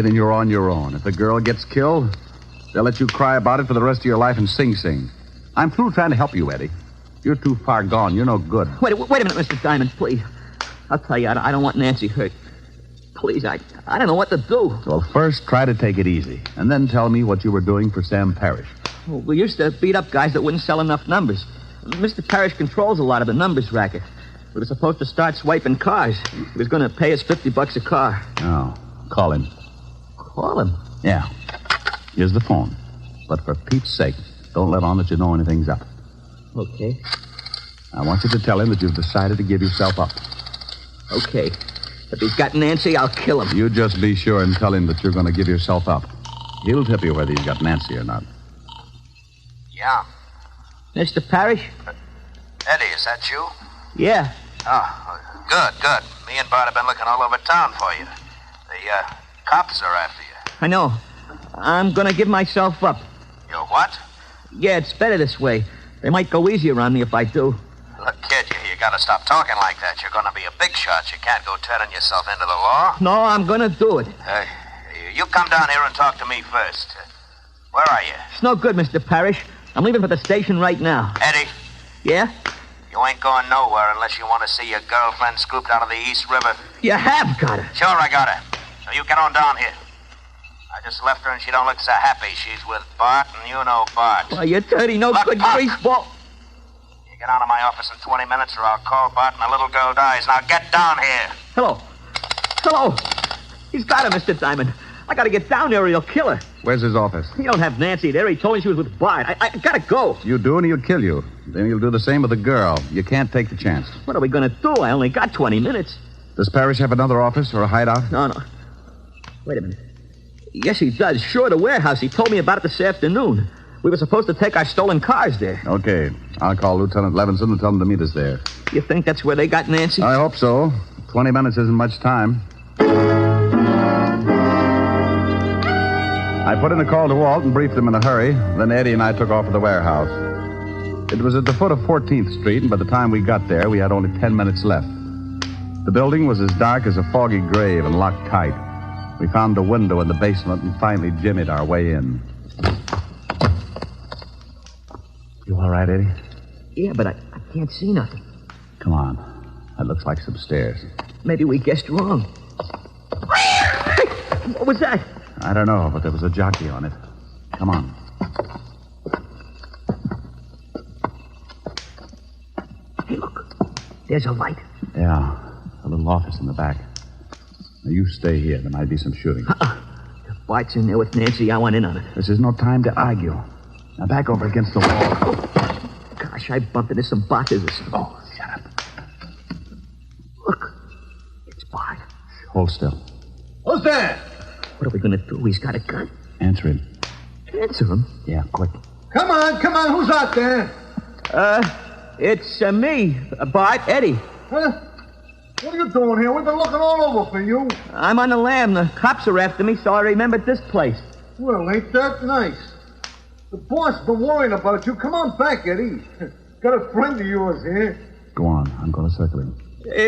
then you're on your own. If the girl gets killed, they'll let you cry about it for the rest of your life and sing. I'm through trying to help you, Eddie. You're too far gone. You're no good. Wait a minute, Mr. Diamond, please. I'll tell you, I don't want Nancy hurt. Please, I don't know what to do. Well, first, try to take it easy, and then tell me what you were doing for Sam Parrish. Well, we used to beat up guys that wouldn't sell enough numbers. Mr. Parrish controls a lot of the numbers racket. We were supposed to start swiping cars. He was going to pay us $50 a car. Oh, call him. Call him? Yeah. Here's the phone. But for Pete's sake, don't let on that you know anything's up. Okay. I want you to tell him that you've decided to give yourself up. Okay. If he's got Nancy, I'll kill him. You just be sure and tell him that you're going to give yourself up. He'll tip you whether he's got Nancy or not. Yeah. Mr. Parrish? Eddie, is that you? Yeah. Oh, good. Me and Bart have been looking all over town for you. The cops are after you. I know. I'm going to give myself up. You what? Yeah, it's better this way. They might go easier on me if I do. Look, kid, you gotta stop talking like that. You're gonna be a big shot. You can't go turning yourself into the law. No, I'm going to do it. You come down here and talk to me first. Where are you? It's no good, Mr. Parrish. I'm leaving for the station right now. Eddie? Yeah? You ain't going nowhere unless you want to see your girlfriend scooped out of the East River. You have got her. Sure, I got her. So you get on down here. I just left her and she don't look so happy. She's with Bart, and you know Bart. Why, you're dirty, no good greaseball. You get out of my office in 20 minutes or I'll call Bart and the little girl dies. Now get down here. Hello. He's got her, Mr. Diamond. I gotta get down there or he'll kill her. Where's his office? He don't have Nancy there. He told me she was with Bart. I gotta go. You do and he'll kill you. Then he'll do the same with the girl. You can't take the chance. What are we gonna do? I only got 20 minutes. Does Parrish have another office or a hideout? No. Wait a minute. Yes, he does. Sure, the warehouse. He told me about it this afternoon. We were supposed to take our stolen cars there. Okay. I'll call Lieutenant Levinson and tell him to meet us there. You think that's where they got Nancy? I hope so. 20 minutes isn't much time. I put in a call to Walt and briefed him in a hurry. Then Eddie and I took off for the warehouse. It was at the foot of 14th Street, and by the time we got there, we had only 10 minutes left. The building was as dark as a foggy grave and locked tight. We found a window in the basement and finally jimmied our way in. You all right, Eddie? Yeah, but I can't see nothing. Come on. That looks like some stairs. Maybe we guessed wrong. Hey, what was that? I don't know, but there was a jockey on it. Come on. Hey, look. There's a light. Yeah, a little office in the back. Now, you stay here. There might be some shooting. If Bart's in there with Nancy, I want in on it. This is no time to argue. Now, back over against the wall. Gosh, I bumped into some boxes or something. Oh, shut up. Look. It's Bart. Hold still. Who's there? What are we going to do? He's got a gun. Answer him. Answer him? Yeah, quick. Come on. Who's out there? It's me, Bart, Eddie. Huh? What are you doing here? We've been looking all over for you. I'm on the lam. The cops are after me, so I remembered this place. Well, ain't that nice? The boss been worrying about you. Come on back, Eddie. Got a friend of yours here. Go on. I'm going to circle him.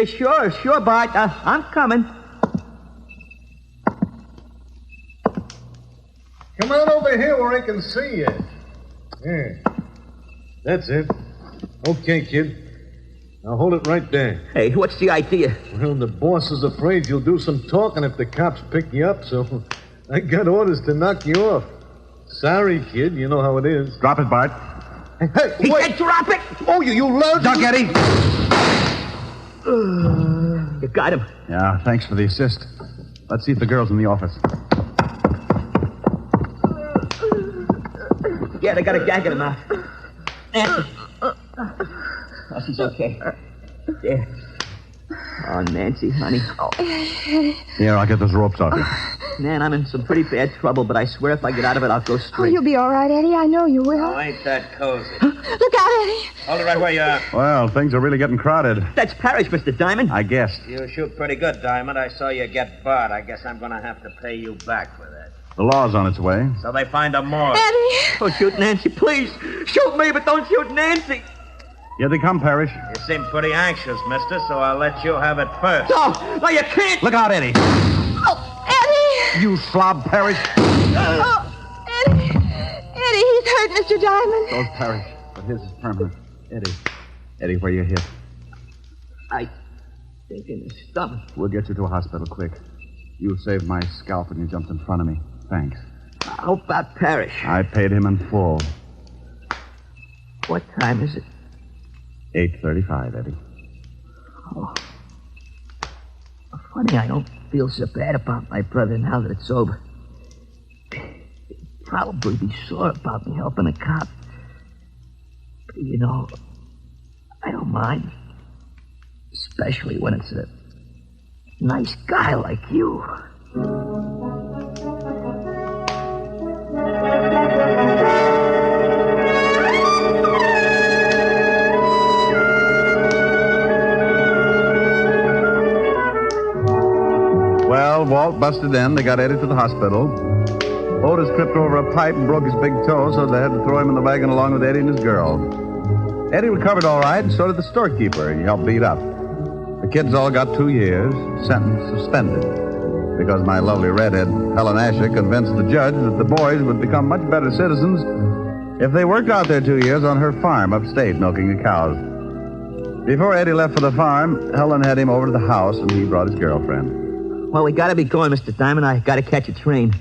Sure, Bart. I'm coming. Come on over here where I can see you. Yeah. That's it. Okay, kid. Now hold it right there. Hey, what's the idea? Well, the boss is afraid you'll do some talking if the cops pick you up, so I got orders to knock you off. Sorry, kid. You know how it is. Drop it, Bart. Hey, he wait. said drop it! Oh, you lousy... Duck, Eddie! You got him. Yeah, thanks for the assist. Let's see if the girl's in the office. Yeah, they got a gag in her mouth. Nancy. Oh, she's okay. There. Oh, Nancy, honey. Here, I'll get those ropes off you. Man, I'm in some pretty bad trouble, but I swear if I get out of it, I'll go Oh, straight. you'll be all right, Eddie. I know you will. Oh, ain't that cozy? Look out, Eddie. Hold it right where you are. Well, things are really getting crowded. That's Parrish, Mr. Diamond. I guessed. You shoot pretty good, Diamond. I saw you get Bart. I guess I'm going to have to pay you back for that. The law's on its way. So they find a more. Eddie! Don't shoot Nancy, please. Shoot me, but don't shoot Nancy. Here they come, Parrish. You seem pretty anxious, mister, so I'll let you have it first. No, you can't. Look out, Eddie. Oh, Eddie! You slob, Parrish. Oh, Eddie! Eddie, he's hurt, Mr. Diamond. So's Parrish, but his is permanent. Eddie, where you hit? I think in the stomach. We'll get you to a hospital quick. You saved my scalp when you jumped in front of me. Thanks. How about Parrish? I paid him in full. What time is it? 8:35, Eddie. Oh. Funny, I don't feel so bad about my brother now that it's over. He'd probably be sore about me helping a cop. But, you know, I don't mind. Especially when it's a nice guy like you. Well, Walt busted in. They got Eddie to the hospital. Otis tripped over a pipe and broke his big toe, so they had to throw him in the wagon along with Eddie and his girl. Eddie recovered all right, and so did the storekeeper. He helped beat up. The kids all got 2 years, sentence suspended, because my lovely redhead, Helen Asher, convinced the judge that the boys would become much better citizens if they worked out their 2 years on her farm upstate, milking the cows. Before Eddie left for the farm, Helen had him over to the house, and he brought his girlfriend. Well, we gotta be going, Mr. Diamond. I gotta catch a train.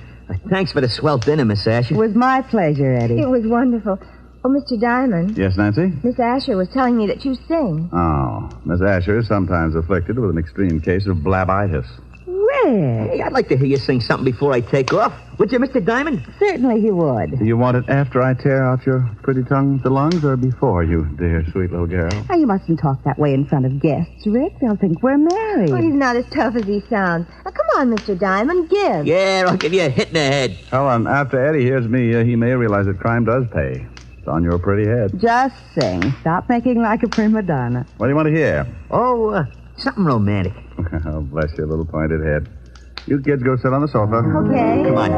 Thanks for the swell dinner, Miss Asher. It was my pleasure, Eddie. It was wonderful. Oh, Mr. Diamond. Yes, Nancy? Miss Asher was telling me that you sing. Oh, Miss Asher is sometimes afflicted with an extreme case of blabitis. Rick. Hey, I'd like to hear you sing something before I take off. Would you, Mr. Diamond? Certainly he would. Do you want it after I tear out your pretty tongue with the lungs, or before, you dear, sweet little girl? Now, you mustn't talk that way in front of guests, Rick. They'll think we're married. Oh, he's not as tough as he sounds. Now, come on, Mr. Diamond, give. Yeah, I'll give you a hit in the head. Helen, after Eddie hears me, he may realize that crime does pay. It's on your pretty head. Just sing. Stop making like a prima donna. What do you want to hear? Oh, something romantic. Oh, bless your little pointed head. You kids go sit on the sofa. Okay. Come on.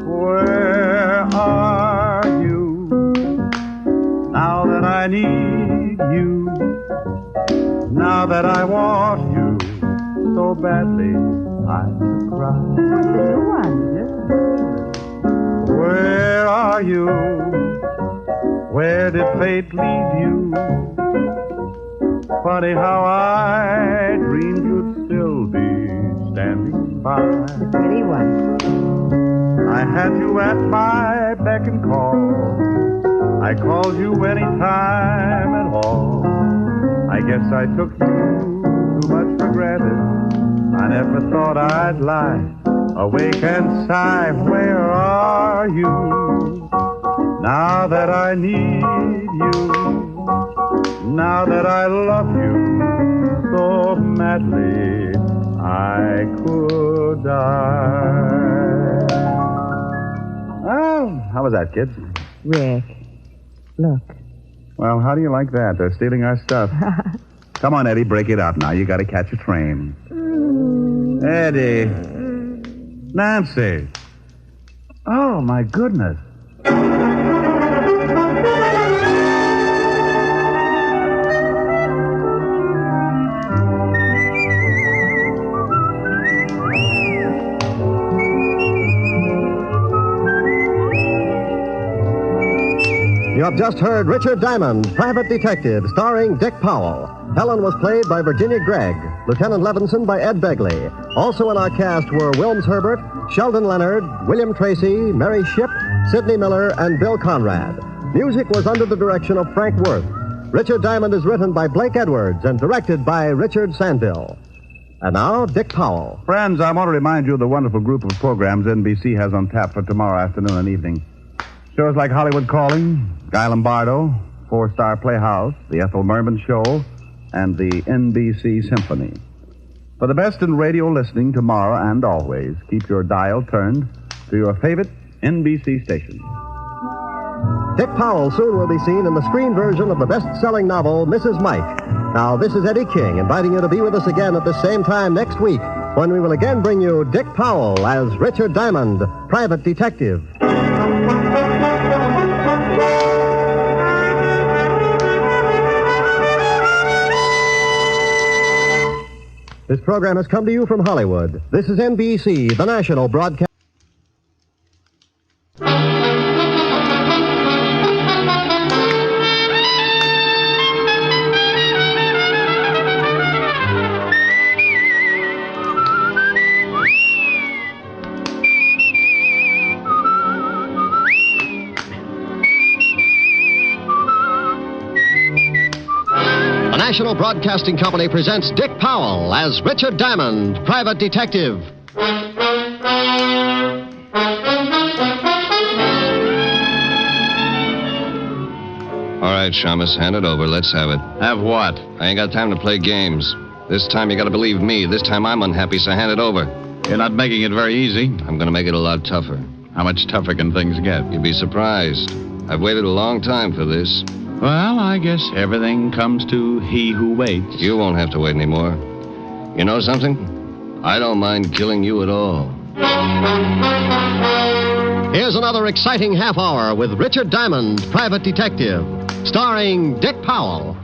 Where are you now that I need you? Now that I want you so badly, I cry. Where are you? Where did fate lead you? Funny how I dreamed you'd still be standing by. Pretty one. I had you at my beck and call. I called you any time at all. I guess I took you too much for granted. I never thought I'd lie, awake and sigh. Where are you now that I need you? Now that I love you so madly, I could die. Oh, how was that, kids? Rick, look. Well, how do you like that? They're stealing our stuff. Come on, Eddie, break it up now. You got to catch a train. Eddie. Nancy. Oh, my goodness. You have just heard Richard Diamond, Private Detective, starring Dick Powell. Helen was played by Virginia Gregg, Lieutenant Levinson by Ed Begley. Also in our cast were Wilms Herbert, Sheldon Leonard, William Tracy, Mary Shipp, Sidney Miller, and Bill Conrad. Music was under the direction of Frank Worth. Richard Diamond is written by Blake Edwards and directed by Richard Sandville. And now, Dick Powell. Friends, I want to remind you of the wonderful group of programs NBC has on tap for tomorrow afternoon and evening. Shows like Hollywood Calling, Guy Lombardo, Four-Star Playhouse, The Ethel Merman Show, and the NBC Symphony. For the best in radio listening tomorrow and always, keep your dial turned to your favorite NBC station. Dick Powell soon will be seen in the screen version of the best-selling novel, Mrs. Mike. Now, this is Eddie King inviting you to be with us again at the same time next week when we will again bring you Dick Powell as Richard Diamond, private detective. This program has come to you from Hollywood. This is NBC, the national broadcast. The National Broadcasting Company presents Dick Powell as Richard Diamond, private detective. All right, Shamus, hand it over. Let's have it. Have what? I ain't got time to play games. This time you gotta believe me. This time I'm unhappy, so hand it over. You're not making it very easy. I'm gonna make it a lot tougher. How much tougher can things get? You'd be surprised. I've waited a long time for this. Well, I guess everything comes to he who waits. You won't have to wait anymore. You know something? I don't mind killing you at all. Here's another exciting half hour with Richard Diamond, private detective, starring Dick Powell.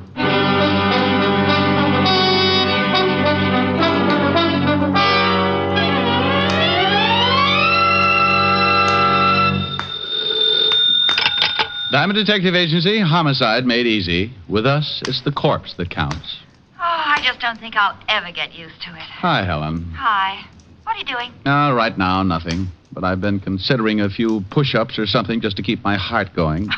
Diamond Detective Agency, homicide made easy. With us, it's the corpse that counts. Oh, I just don't think I'll ever get used to it. Hi, Helen. Hi. What are you doing? Right now, nothing. But I've been considering a few push-ups or something just to keep my heart going.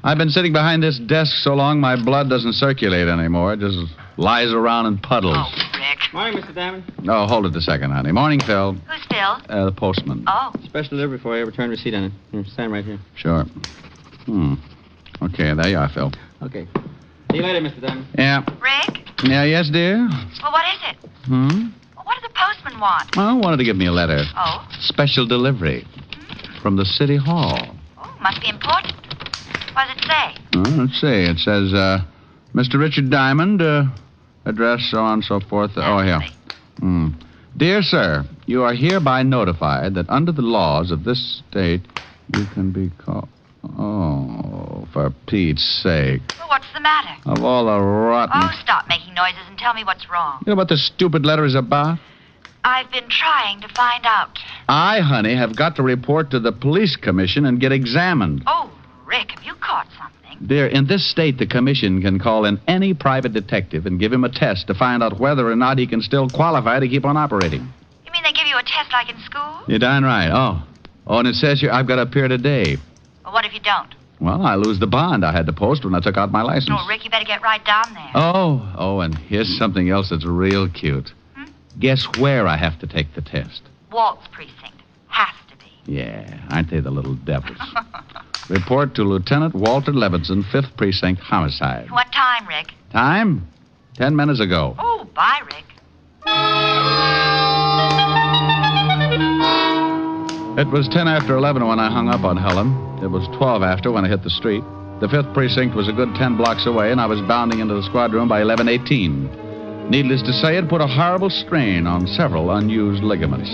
I've been sitting behind this desk so long my blood doesn't circulate anymore. It just lies around in puddles. Oh, Rick. Morning, Mr. Diamond. Oh, hold it a second, honey. Morning, Phil. Who's Phil? The postman. Oh. Special delivery for you. Return receipt on it. Here, stand right here. Sure. Okay, there you are, Phil. Okay. See you later, Mr. Diamond. Yeah. Rick? Yeah, yes, dear? Well, what is it? Hmm? Well, what does the postman want? Well, wanted to give me a letter. Oh? Special delivery. From the City Hall. Oh, must be important. What does it say? Let's see. It says, Mr. Richard Diamond, address, so on and so forth. Oh, here. Dear sir, you are hereby notified that under the laws of this state, you can be called... Oh, for Pete's sake. Well, what's the matter? Of all the rotten... Oh, stop making noises and tell me what's wrong. You know what this stupid letter is about? I've been trying to find out. I, honey, have got to report to the police commission and get examined. Oh, Rick, have you caught something? Dear, in this state, the commission can call in any private detective and give him a test to find out whether or not he can still qualify to keep on operating. You mean they give you a test like in school? You're darn right. Oh, and it says here I've got to appear today. Well, what if you don't? Well, I lose the bond I had to post when I took out my license. No, Rick, you better get right down there. Oh, and here's something else that's real cute. Guess where I have to take the test? Walt's precinct. Has to be. Yeah, aren't they the little devils? Report to Lieutenant Walter Levinson, 5th Precinct, homicide. What time, Rick? Time? 10 minutes ago. Oh, bye, Rick. It was 10 after 11 when I hung up on Helen. It was 12 after when I hit the street. The 5th Precinct was a good 10 blocks away, and I was bounding into the squad room by 11:18. Needless to say, it put a horrible strain on several unused ligaments.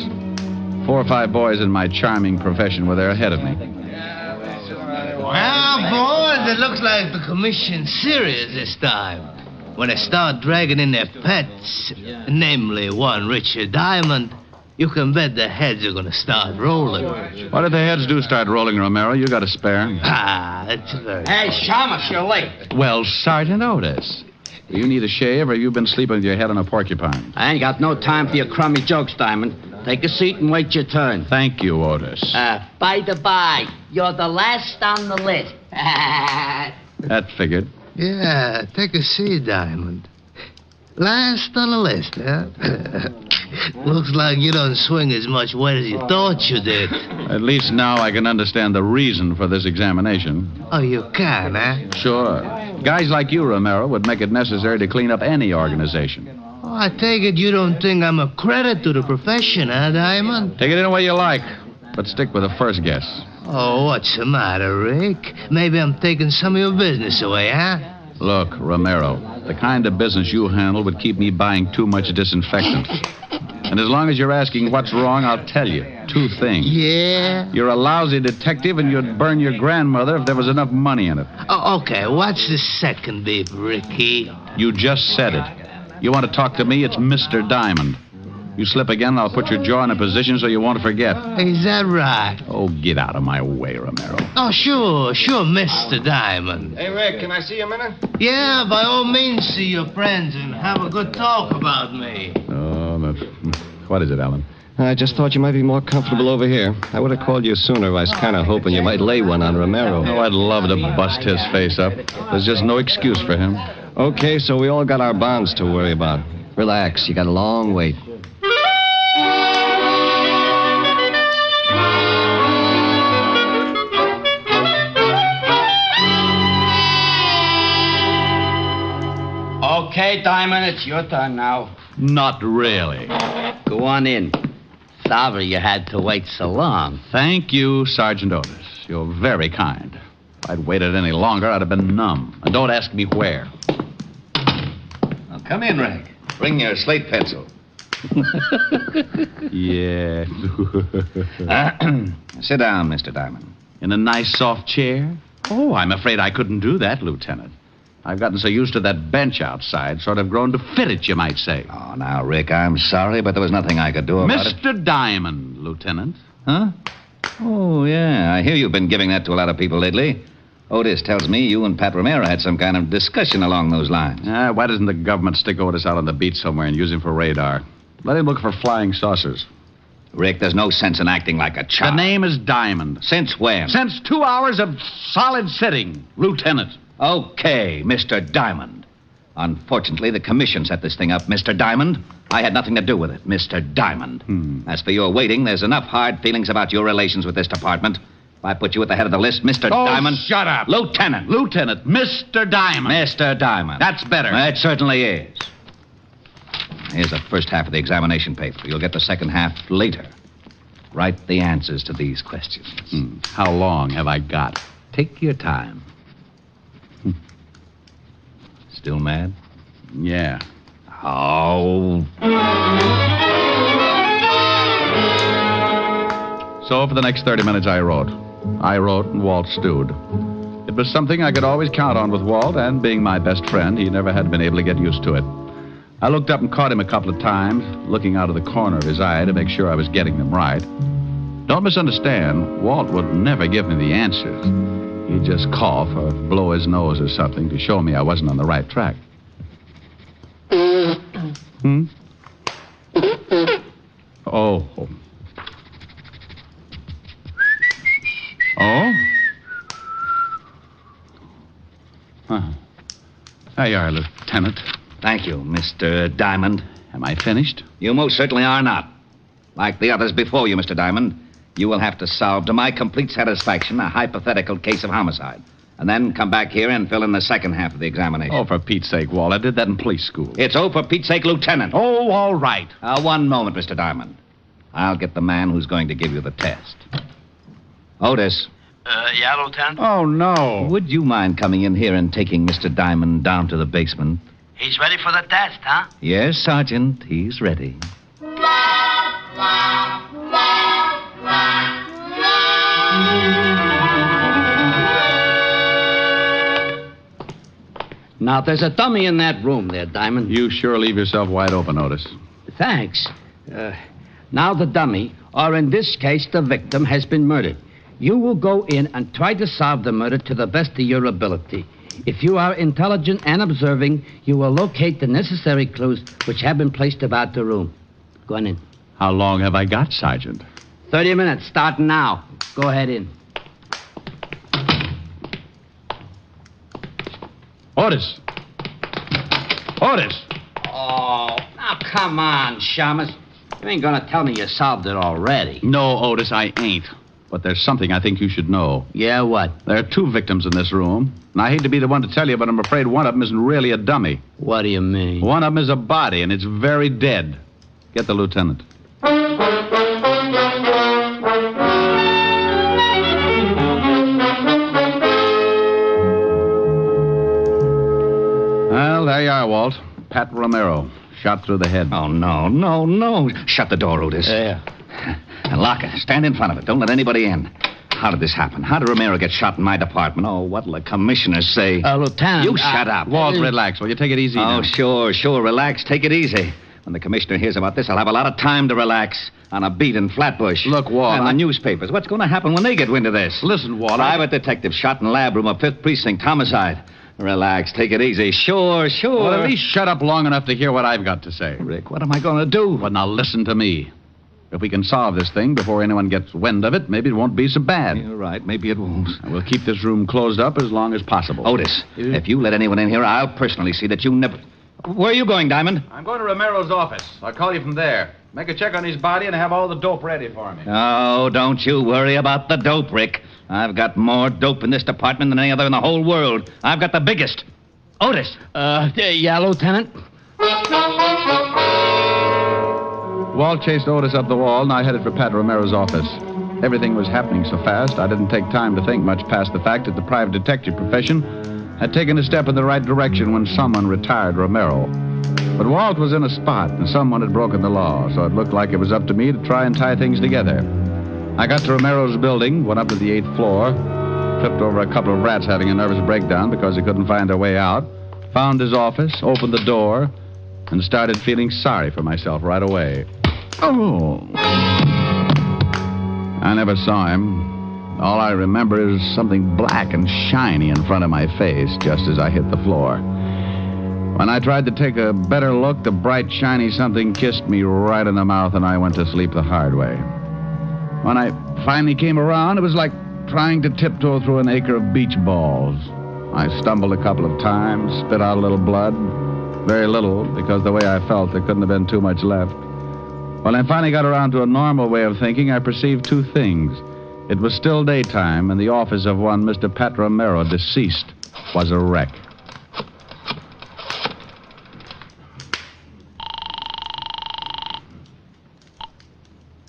4 or 5 boys in my charming profession were there ahead of me. Well, boys, it looks like the commission's serious this time. When they start dragging in their pets, namely one Richard Diamond, you can bet the heads are going to start rolling. What if the heads do start rolling, Romero? You got a spare? That's very... Hey, Shamus, you're late. Well, Sergeant Otis, do you need a shave, or you've been sleeping with your head on a porcupine? I ain't got no time for your crummy jokes, Diamond. Take a seat and wait your turn. Thank you, Otis. By the by, you're the last on the list. That figured. Yeah, take a seat, Diamond. Last on the list, huh? Looks like you don't swing as much weight as you thought you did. At least now I can understand the reason for this examination. Oh, you can, huh? Sure. Guys like you, Romero, would make it necessary to clean up any organization. Oh, I take it you don't think I'm a credit to the profession, huh, Diamond? Take it any way you like, but stick with the first guess. Oh, what's the matter, Rick? Maybe I'm taking some of your business away, huh? Look, Romero, the kind of business you handle would keep me buying too much disinfectant. And as long as you're asking what's wrong, I'll tell you. 2 things. Yeah? You're a lousy detective, and you'd burn your grandmother if there was enough money in it. Oh, okay, what's the second beef, Ricky? You just said it. You want to talk to me, it's Mr. Diamond. You slip again, and I'll put your jaw in a position so you won't forget. Is that right? Oh, get out of my way, Romero. Oh, sure, Mr. Diamond. Hey, Rick, can I see you a minute? Yeah, by all means, see your friends and have a good talk about me. Oh, what is it, Alan? I just thought you might be more comfortable over here. I would have called you sooner. I was kind of hoping you might lay one on Romero. Oh, I'd love to bust his face up. There's just no excuse for him. Okay, so we all got our bonds to worry about. Relax, you got a long wait. Okay, Diamond, it's your turn now. Not really. Go on in. Sorry you had to wait so long. Thank you, Sergeant Otis. You're very kind. If I'd waited any longer, I'd have been numb. And don't ask me where. Now, come in, Rick. Bring your slate pencil. Yeah. Sit down, Mr. Diamond. In a nice, soft chair? Oh, I'm afraid I couldn't do that, Lieutenant. I've gotten so used to that bench outside, sort of grown to fit it, you might say. Oh, now, Rick, I'm sorry, but there was nothing I could do about it. Mr. Diamond, Lieutenant. Huh? Oh, yeah. I hear you've been giving that to a lot of people lately. Otis tells me you and Pat Romero had some kind of discussion along those lines. Why doesn't the government stick Otis out on the beach somewhere and use him for radar? Let him look for flying saucers. Rick, there's no sense in acting like a child. The name is Diamond. Since when? Since 2 hours of solid sitting, Lieutenant. Okay, Mr. Diamond. Unfortunately, the commission set this thing up, Mr. Diamond. I had nothing to do with it, Mr. Diamond. As for your waiting, there's enough hard feelings about your relations with this department. If I put you at the head of the list, Mr. Diamond... shut up. Lieutenant. Lieutenant, Mr. Diamond. Mr. Diamond. That's better. It certainly is. Here's the first half of the examination paper. You'll get the second half later. Write the answers to these questions. How long have I got? Take your time. Still mad? Yeah. Oh. So for the next 30 minutes, I wrote. I wrote and Walt stewed. It was something I could always count on with Walt, and being my best friend, he never had been able to get used to it. I looked up and caught him a couple of times, looking out of the corner of his eye to make sure I was getting them right. Don't misunderstand, Walt would never give me the answers. He'd just cough or blow his nose or something to show me I wasn't on the right track. Oh. Oh? There you are, Lieutenant. Thank you, Mr. Diamond. Am I finished? You most certainly are not. Like the others before you, Mr. Diamond, you will have to solve, to my complete satisfaction, a hypothetical case of homicide. And then come back here and fill in the second half of the examination. Oh, for Pete's sake, Walt. I did that in police school. It's for Pete's sake, Lieutenant. Oh, all right. One moment, Mr. Diamond. I'll get the man who's going to give you the test. Otis. Yeah, Lieutenant? Oh, no. Would you mind coming in here and taking Mr. Diamond down to the basement? He's ready for the test, huh? Yes, Sergeant. He's ready. Now, there's a dummy in that room there, Diamond. You sure leave yourself wide open, Otis. Thanks. Now the dummy, or in this case, the victim, has been murdered. You will go in and try to solve the murder to the best of your ability. If you are intelligent and observing, you will locate the necessary clues which have been placed about the room. Go on in. How long have I got, Sergeant? 30 minutes, starting now. Go ahead in. Otis! Otis! Oh, now come on, Shamus. You ain't gonna tell me you solved it already. No, Otis, I ain't. But there's something I think you should know. Yeah, what? There are 2 victims in this room. And I hate to be the one to tell you, but I'm afraid one of them isn't really a dummy. What do you mean? One of them is a body, and it's very dead. Get the lieutenant. Well, there you are, Walt. Pat Romero. Shot through the head. Oh, no. Shut the door, Otis. Yeah. And lock it. Stand in front of it. Don't let anybody in. How did this happen? How did Romero get shot in my department? Oh, what'll the commissioner say? Lieutenant... You shut up. Walt, relax. Will you take it easy now? Oh, sure. Relax. Take it easy. When the commissioner hears about this, I'll have a lot of time to relax on a beat in Flatbush. Look, Walt... And the newspapers. What's going to happen when they get wind of this? Listen, Walt... Private detective shot in lab room of 5th Precinct. Homicide. Relax. Take it easy. Sure. Well, at least shut up long enough to hear what I've got to say. Rick, what am I going to do? Well, now listen to me. If we can solve this thing before anyone gets wind of it, maybe it won't be so bad. You're right. Maybe it won't. We'll keep this room closed up as long as possible. Otis, if you let anyone in here, I'll personally see that you never... Where are you going, Diamond? I'm going to Romero's office. I'll call you from there. Make a check on his body and have all the dope ready for me. Oh, don't you worry about the dope, Rick. I've got more dope in this department than any other in the whole world. I've got the biggest. Otis. Yeah, Lieutenant? Walt chased Otis up the wall, and I headed for Pat Romero's office. Everything was happening so fast, I didn't take time to think much past the fact that the private detective profession had taken a step in the right direction when someone retired Romero. But Walt was in a spot, and someone had broken the law, so it looked like it was up to me to try and tie things together. I got to Romero's building, went up to the 8th floor, tripped over a couple of rats having a nervous breakdown because they couldn't find their way out, found his office, opened the door, and started feeling sorry for myself right away. Oh. I never saw him. All I remember is something black and shiny in front of my face just as I hit the floor. When I tried to take a better look, the bright, shiny something kissed me right in the mouth, and I went to sleep the hard way. When I finally came around, it was like trying to tiptoe through an acre of beach balls. I stumbled a couple of times, spit out a little blood. Very little, because the way I felt, there couldn't have been too much left. When I finally got around to a normal way of thinking, I perceived two things. It was still daytime, and the office of one Mr. Pat Romero, deceased, was a wreck.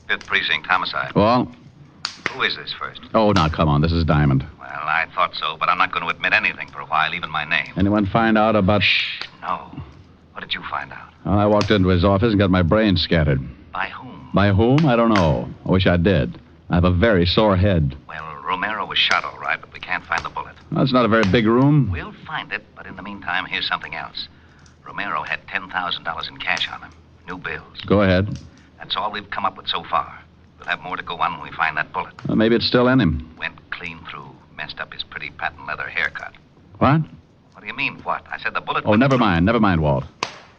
Fifth Precinct homicide. Well? Who is this first? Oh, now, come on. This is Diamond. Well, I thought so, but I'm not going to admit anything for a while, even my name. Anyone find out about... Shh, no. What did you find out? Well, I walked into his office and got my brains scattered. By whom? By whom? I don't know. I wish I did. I have a very sore head. Well, Romero was shot all right, but we can't find the bullet. Well, it's not a very big room. We'll find it, but in the meantime, here's something else. Romero had $10,000 in cash on him. New bills. Go ahead. That's all we've come up with so far. We'll have more to go on when we find that bullet. Well, maybe it's still in him. Went clean through. Messed up his pretty patent leather haircut. What? What do you mean, what? I said the bullet... Oh, never mind, Walt.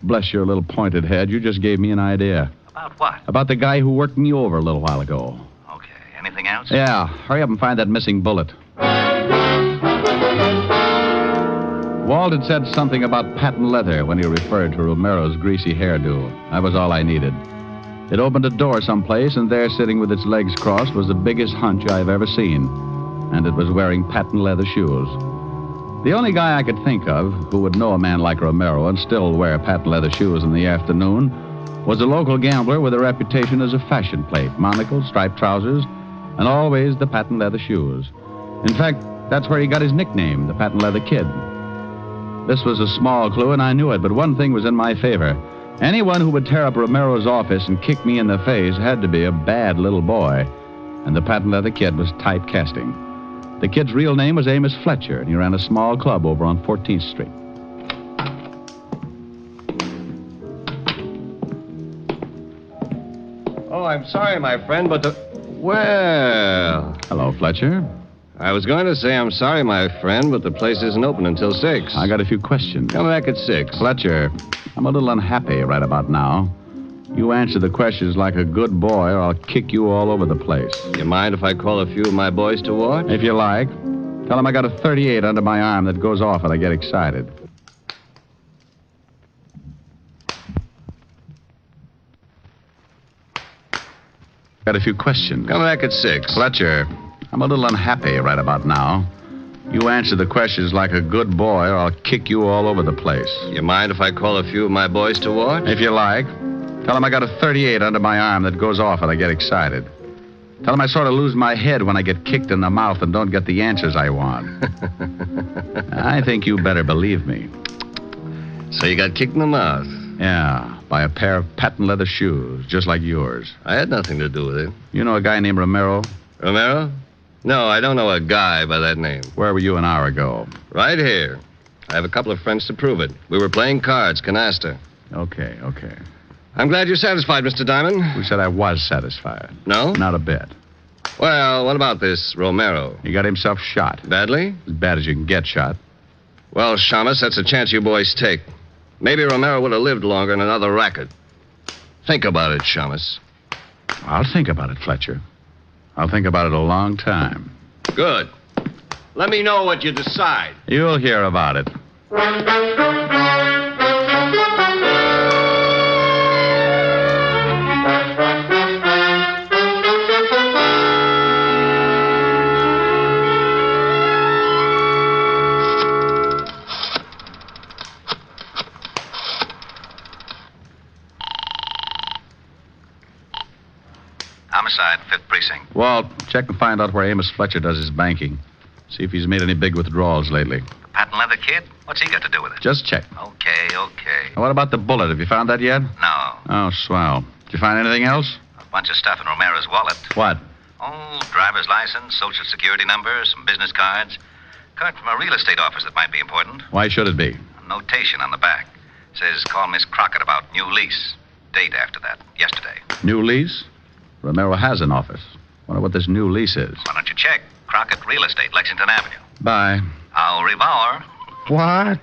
Bless your little pointed head. You just gave me an idea. About what? About the guy who worked me over a little while ago. Okay. Anything else? Yeah. Hurry up and find that missing bullet. Walt had said something about patent leather when he referred to Romero's greasy hairdo. That was all I needed. It opened a door someplace, and there, sitting with its legs crossed, was the biggest hunch I've ever seen. And it was wearing patent leather shoes. The only guy I could think of who would know a man like Romero and still wear patent leather shoes in the afternoon was a local gambler with a reputation as a fashion plate, monocle, striped trousers, and always the patent leather shoes. In fact, that's where he got his nickname, the Patent Leather Kid. This was a small clue, and I knew it, but one thing was in my favor. Anyone who would tear up Romero's office and kick me in the face had to be a bad little boy, and the Patent Leather Kid was typecasting. The kid's real name was Amos Fletcher, and he ran a small club over on 14th Street. Oh, I'm sorry, my friend, but the... Well... Hello, Fletcher. I was going to say I'm sorry, my friend, but the place isn't open until 6. I got a few questions. Come back at 6. Fletcher, I'm a little unhappy right about now. You answer the questions like a good boy, or I'll kick you all over the place. You mind if I call a few of my boys to watch? If you like. Tell them I got a .38 under my arm that goes off when I get excited. Got a few questions. Come back at 6. Fletcher, I'm a little unhappy right about now. You answer the questions like a good boy, or I'll kick you all over the place. You mind if I call a few of my boys to watch? If you like. Tell them I got a .38 under my arm that goes off when I get excited. Tell them I sort of lose my head when I get kicked in the mouth and don't get the answers I want. I think you better believe me. So you got kicked in the mouth? Yeah, by a pair of patent leather shoes, just like yours. I had nothing to do with it. You know a guy named Romero? Romero? No, I don't know a guy by that name. Where were you an hour ago? Right here. I have a couple of friends to prove it. We were playing cards, canasta. Okay. I'm glad you're satisfied, Mr. Diamond. Who said I was satisfied? No? Not a bit. Well, what about this Romero? He got himself shot. Badly? As bad as you can get shot. Well, Shamus, that's a chance you boys take. Maybe Romero would have lived longer in another racket. Think about it, Shamus. I'll think about it, Fletcher. I'll think about it a long time. Good. Let me know what you decide. You'll hear about it. Homicide, 5th Precinct. Walt, check and find out where Amos Fletcher does his banking. See if he's made any big withdrawals lately. Patent leather kid? What's he got to do with it? Just check. Okay. Now, what about the bullet? Have you found that yet? No. Oh, swell. Did you find anything else? A bunch of stuff in Romero's wallet. What? Oh, driver's license, social security number, some business cards. Card from a real estate office that might be important. Why should it be? A notation on the back. Says call Miss Crockett about new lease. Date after that. Yesterday. New lease? Romero has an office. Wonder what this new lease is. Why don't you check? Crockett Real Estate, Lexington Avenue. Bye. Au revoir. What?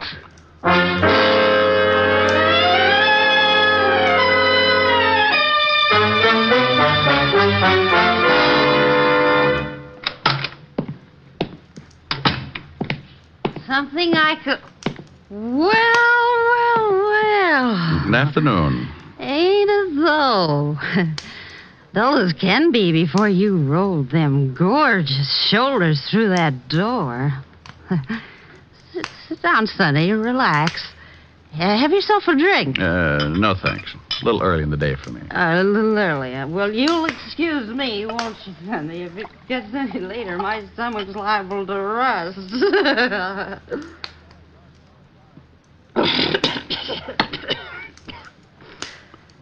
Something I could... Well. Good afternoon. Ain't it though? Dull as can be before you rolled them gorgeous shoulders through that door. Sit down, Sonny. Relax. Have yourself a drink. No thanks. A little early in the day for me. A little early. Well, you'll excuse me, won't you, Sonny? If it gets any later, my stomach's liable to rust.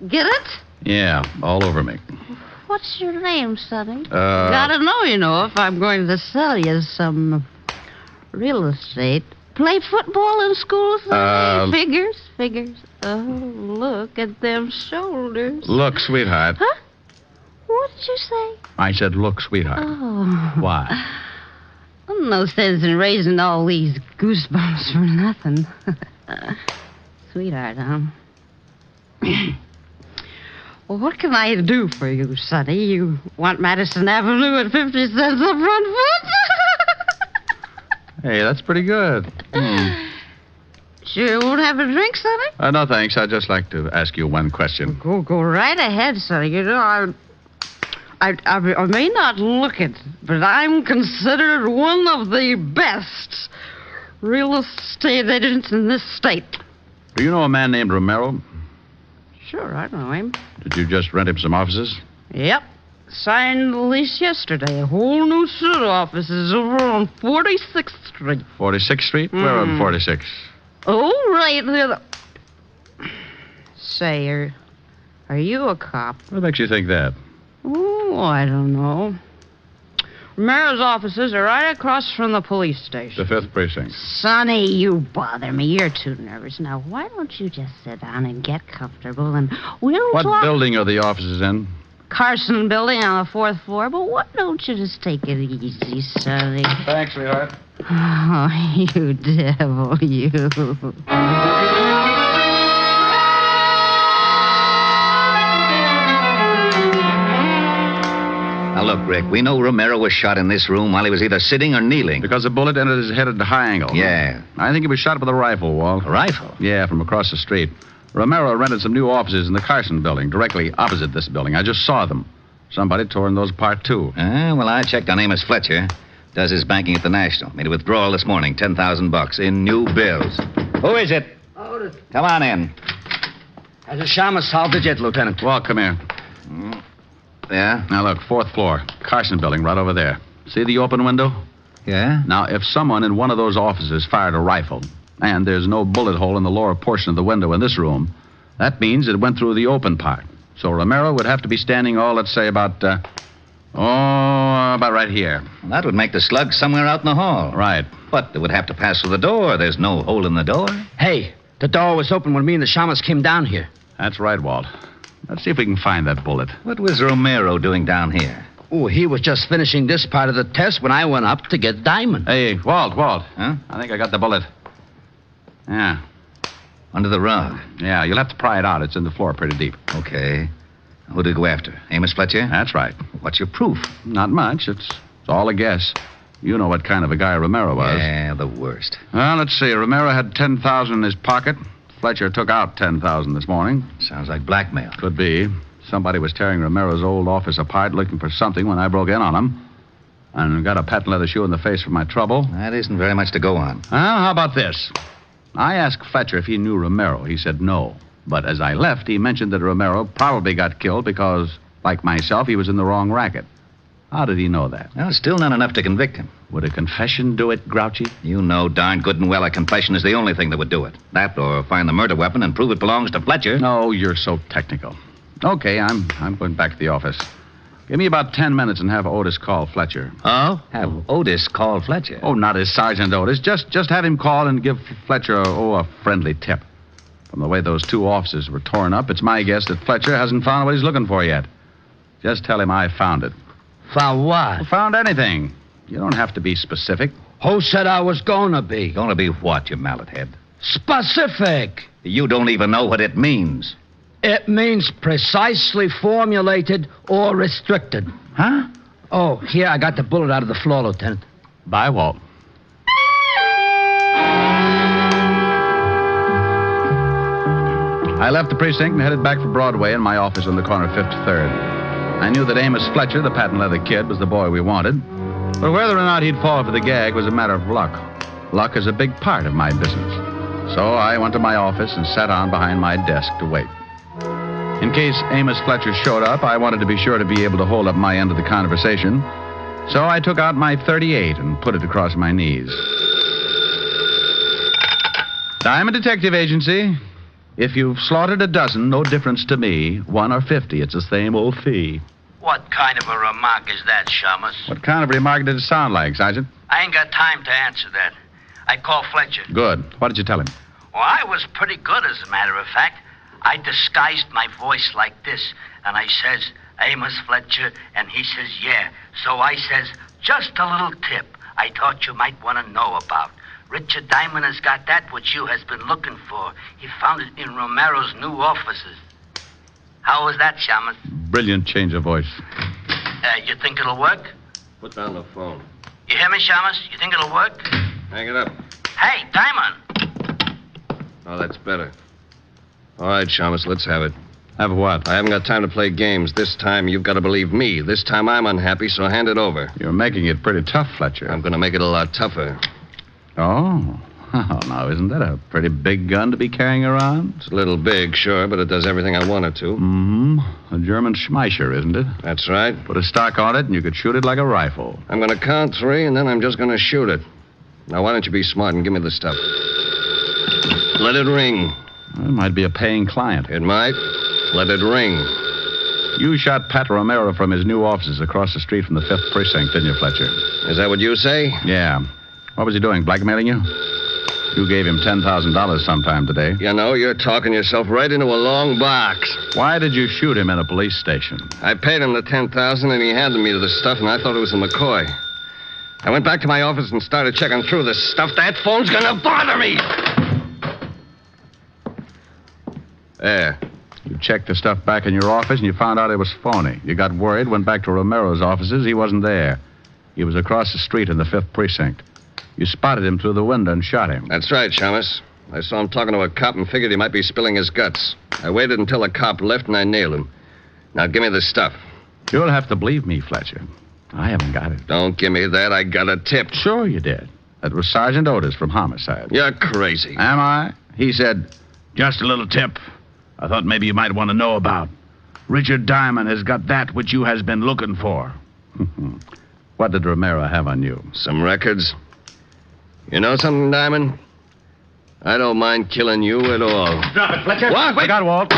Get it? Yeah, all over me. What's your name, Sonny? Gotta know, if I'm going to sell you some real estate. Play football in school, Sonny? Figures. Oh, look at them shoulders. Look, sweetheart. Huh? What did you say? I said, look, sweetheart. Oh. Why? No sense in raising all these goosebumps for nothing. Sweetheart, huh? Well, what can I do for you, Sonny? You want Madison Avenue at 50 cents a front foot? Hey, that's pretty good. Sure you won't have a drink, Sonny? No, thanks. I'd just like to ask you one question. Go right ahead, Sonny. I may not look it, but I'm considered one of the best real estate agents in this state. Do you know a man named Romero? Sure, I know him. Did you just rent him some offices? Yep. Signed the lease yesterday. A whole new set of offices over on 46th Street. 46th Street? Where on 46? Oh, right there. Say, are you a cop? What makes you think that? Oh, I don't know. Romero's offices are right across from the police station. The 5th Precinct. Sonny, you bother me. You're too nervous. Now, why don't you just sit down and get comfortable and we'll What talk... building are the offices in? Carson building on the 4th floor. But why don't you just take it easy, Sonny? Thanks, sweetheart. Oh, you devil, you. Now, look, Rick, we know Romero was shot in this room while he was either sitting or kneeling. Because the bullet entered his head at a high angle. Yeah. I think he was shot with a rifle, Walt. A rifle? Yeah, from across the street. Romero rented some new offices in the Carson building, directly opposite this building. I just saw them. Somebody tore those apart, too. Well, I checked on Amos Fletcher. Does his banking at the National. Made a withdrawal this morning, $10,000 in new bills. Who is it? Otis. Come on in. Has a Shamus solved it yet, Lieutenant? Walt, come here. Yeah? Now, look, 4th floor. Carson building right over there. See the open window? Yeah? Now, if someone in one of those offices fired a rifle, and there's no bullet hole in the lower portion of the window in this room, That means it went through the open part. So Romero would have to be standing, let's say about right here. Well, that would make the slug somewhere out in the hall. Right. But it would have to pass through the door. There's no hole in the door. Hey, the door was open when me and the shamas came down here. That's right, Walt. Let's see if we can find that bullet. What was Romero doing down here? Oh, he was just finishing this part of the test when I went up to get Diamond. Hey, Walt. Huh? I think I got the bullet. Yeah. Under the rug? Yeah, you'll have to pry it out. It's in the floor pretty deep. Okay. Who did you go after? Amos Fletcher? That's right. What's your proof? Not much. It's all a guess. You know what kind of a guy Romero was. Yeah, the worst. Well, let's see. Romero had $10,000 in his pocket. Fletcher took out $10,000 this morning. Sounds like blackmail. Could be. Somebody was tearing Romero's old office apart looking for something when I broke in on him. And got a patent leather shoe in the face for my trouble. That isn't very much to go on. Well, how about this? I asked Fletcher if he knew Romero. He said no. But as I left, he mentioned that Romero probably got killed because, like myself, he was in the wrong racket. How did he know that? Well, still not enough to convict him. Would a confession do it, Grouchy? You know darn good and well a confession is the only thing that would do it. That or find the murder weapon and prove it belongs to Fletcher. No, you're so technical. Okay, I'm going back to the office. Give me about 10 minutes and have Otis call Fletcher. Oh? Have Otis call Fletcher? Oh, not as Sergeant Otis. Just have him call and give Fletcher a friendly tip. From the way those two offices were torn up, it's my guess that Fletcher hasn't found what he's looking for yet. Just tell him I found it. Found what? Found anything. You don't have to be specific. Who said I was gonna be? Gonna be what, you mallet head? Specific. You don't even know what it means. It means precisely formulated or restricted. Huh? Oh, here, I got the bullet out of the floor, Lieutenant. Bye, Walt. I left the precinct and headed back for Broadway in my office on the corner of 53rd. I knew that Amos Fletcher, the patent leather kid, was the boy we wanted. But whether or not he'd fall for the gag was a matter of luck. Luck is a big part of my business. So I went to my office and sat on behind my desk to wait. In case Amos Fletcher showed up, I wanted to be sure to be able to hold up my end of the conversation. So I took out my .38 and put it across my knees. Diamond Detective Agency. If you've slaughtered a dozen, no difference to me. 1 or 50, it's the same old fee. What kind of a remark is that, Shamus? What kind of remark did it sound like, Sergeant? I ain't got time to answer that. I called Fletcher. Good. What did you tell him? Well, I was pretty good, as a matter of fact. I disguised my voice like this, and I says, Amos Fletcher, and he says, yeah. So I says, just a little tip I thought you might want to know about. Richard Diamond has got that which you has been looking for. He found it in Romero's new offices. How was that, Shamus? Brilliant change of voice. You think it'll work? Put down the phone. You hear me, Shamus? You think it'll work? Hang it up. Hey, Diamond! Oh, that's better. All right, Shamus, let's have it. Have what? I haven't got time to play games. This time you've got to believe me. This time I'm unhappy, so hand it over. You're making it pretty tough, Fletcher. I'm going to make it a lot tougher. Oh. Oh, now, isn't that a pretty big gun to be carrying around? It's a little big, sure, but it does everything I want it to. Mm-hmm. A German Schmeischer, isn't it? That's right. Put a stock on it, and you could shoot it like a rifle. I'm going to count 3, and then I'm just going to shoot it. Now, why don't you be smart and give me the stuff? Let it ring. It might be a paying client. It might. Let it ring. You shot Pat Romero from his new offices across the street from the 5th Precinct, didn't you, Fletcher? Is that what you say? Yeah. What was he doing, blackmailing you? You gave him $10,000 sometime today. You know, you're talking yourself right into a long box. Why did you shoot him in a police station? I paid him the $10,000 and he handed me the stuff, and I thought it was a McCoy. I went back to my office and started checking through this stuff. That phone's gonna bother me! There. You checked the stuff back in your office and you found out it was phony. You got worried, went back to Romero's offices. He wasn't there. He was across the street in the 5th Precinct. You spotted him through the window and shot him. That's right, Shamus. I saw him talking to a cop and figured he might be spilling his guts. I waited until the cop left and I nailed him. Now give me the stuff. You'll have to believe me, Fletcher. I haven't got it. Don't give me that. I got a tip. Sure you did. That was Sergeant Otis from Homicide. You're crazy. Am I? He said, just a little tip I thought maybe you might want to know about. Richard Diamond has got that which you has been looking for. What did Romero have on you? Some records. You know something, Diamond? I don't mind killing you at all. Drop it, Fletcher. What? Wait. I got Walt.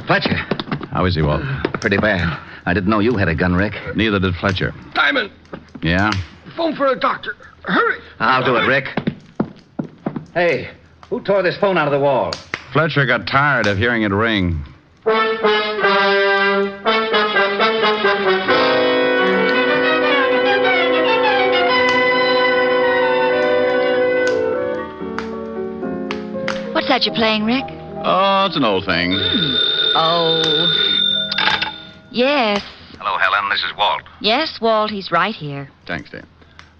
Fletcher. How is he, Walt? Pretty bad. I didn't know you had a gun, Rick. Neither did Fletcher. Diamond, Yeah? phone for a doctor. Hurry. I'll do it, Rick. Hey, who tore this phone out of the wall? Fletcher got tired of hearing it ring. What's that you're playing, Rick? Oh, it's an old thing. Oh. Yes. Hello, Helen. This is Walt. Yes, Walt, he's right here. Thanks, Dave.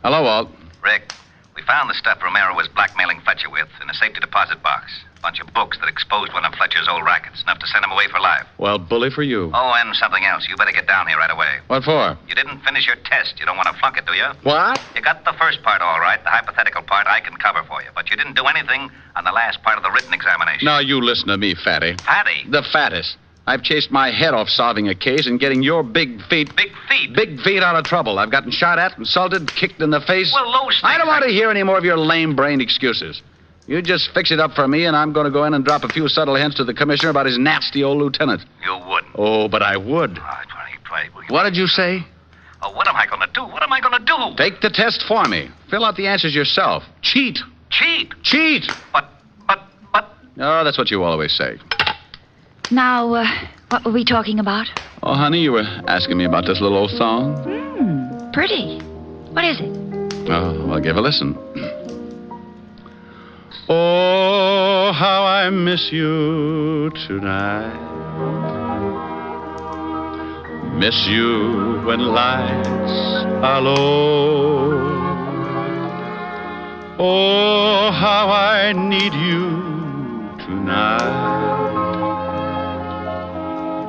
Hello, Walt. Rick, we found the stuff Romero was blackmailing Fletcher with in a safety deposit box. A bunch of books that exposed one of Fletcher's old rackets, enough to send him away for life. Well, bully for you. Oh, and something else. You better get down here right away. What for? You didn't finish your test. You don't want to flunk it, do you? What? You got the first part all right. The hypothetical part I can cover for you. But you didn't do anything on the last part of the written examination. Now, you listen to me, fatty. Fatty? The fattest. I've chased my head off solving a case and getting your big feet... Big feet? Big feet out of trouble. I've gotten shot at, insulted, kicked in the face. Well, those things... I don't want to hear any more of your lame-brained excuses. You just fix it up for me, and I'm going to go in and drop a few subtle hints to the commissioner about his nasty old lieutenant. You wouldn't. Oh, but I would. What did you say? Oh, what am I going to do? What am I going to do? Take the test for me. Fill out the answers yourself. Cheat. Cheat? Cheat. But... Oh, that's what you always say. Now, what were we talking about? Oh, honey, you were asking me about this little old song. Pretty. What is it? Oh, well, give a listen. Oh, how I miss you tonight. Miss you when lights are low. Oh, how I need you tonight.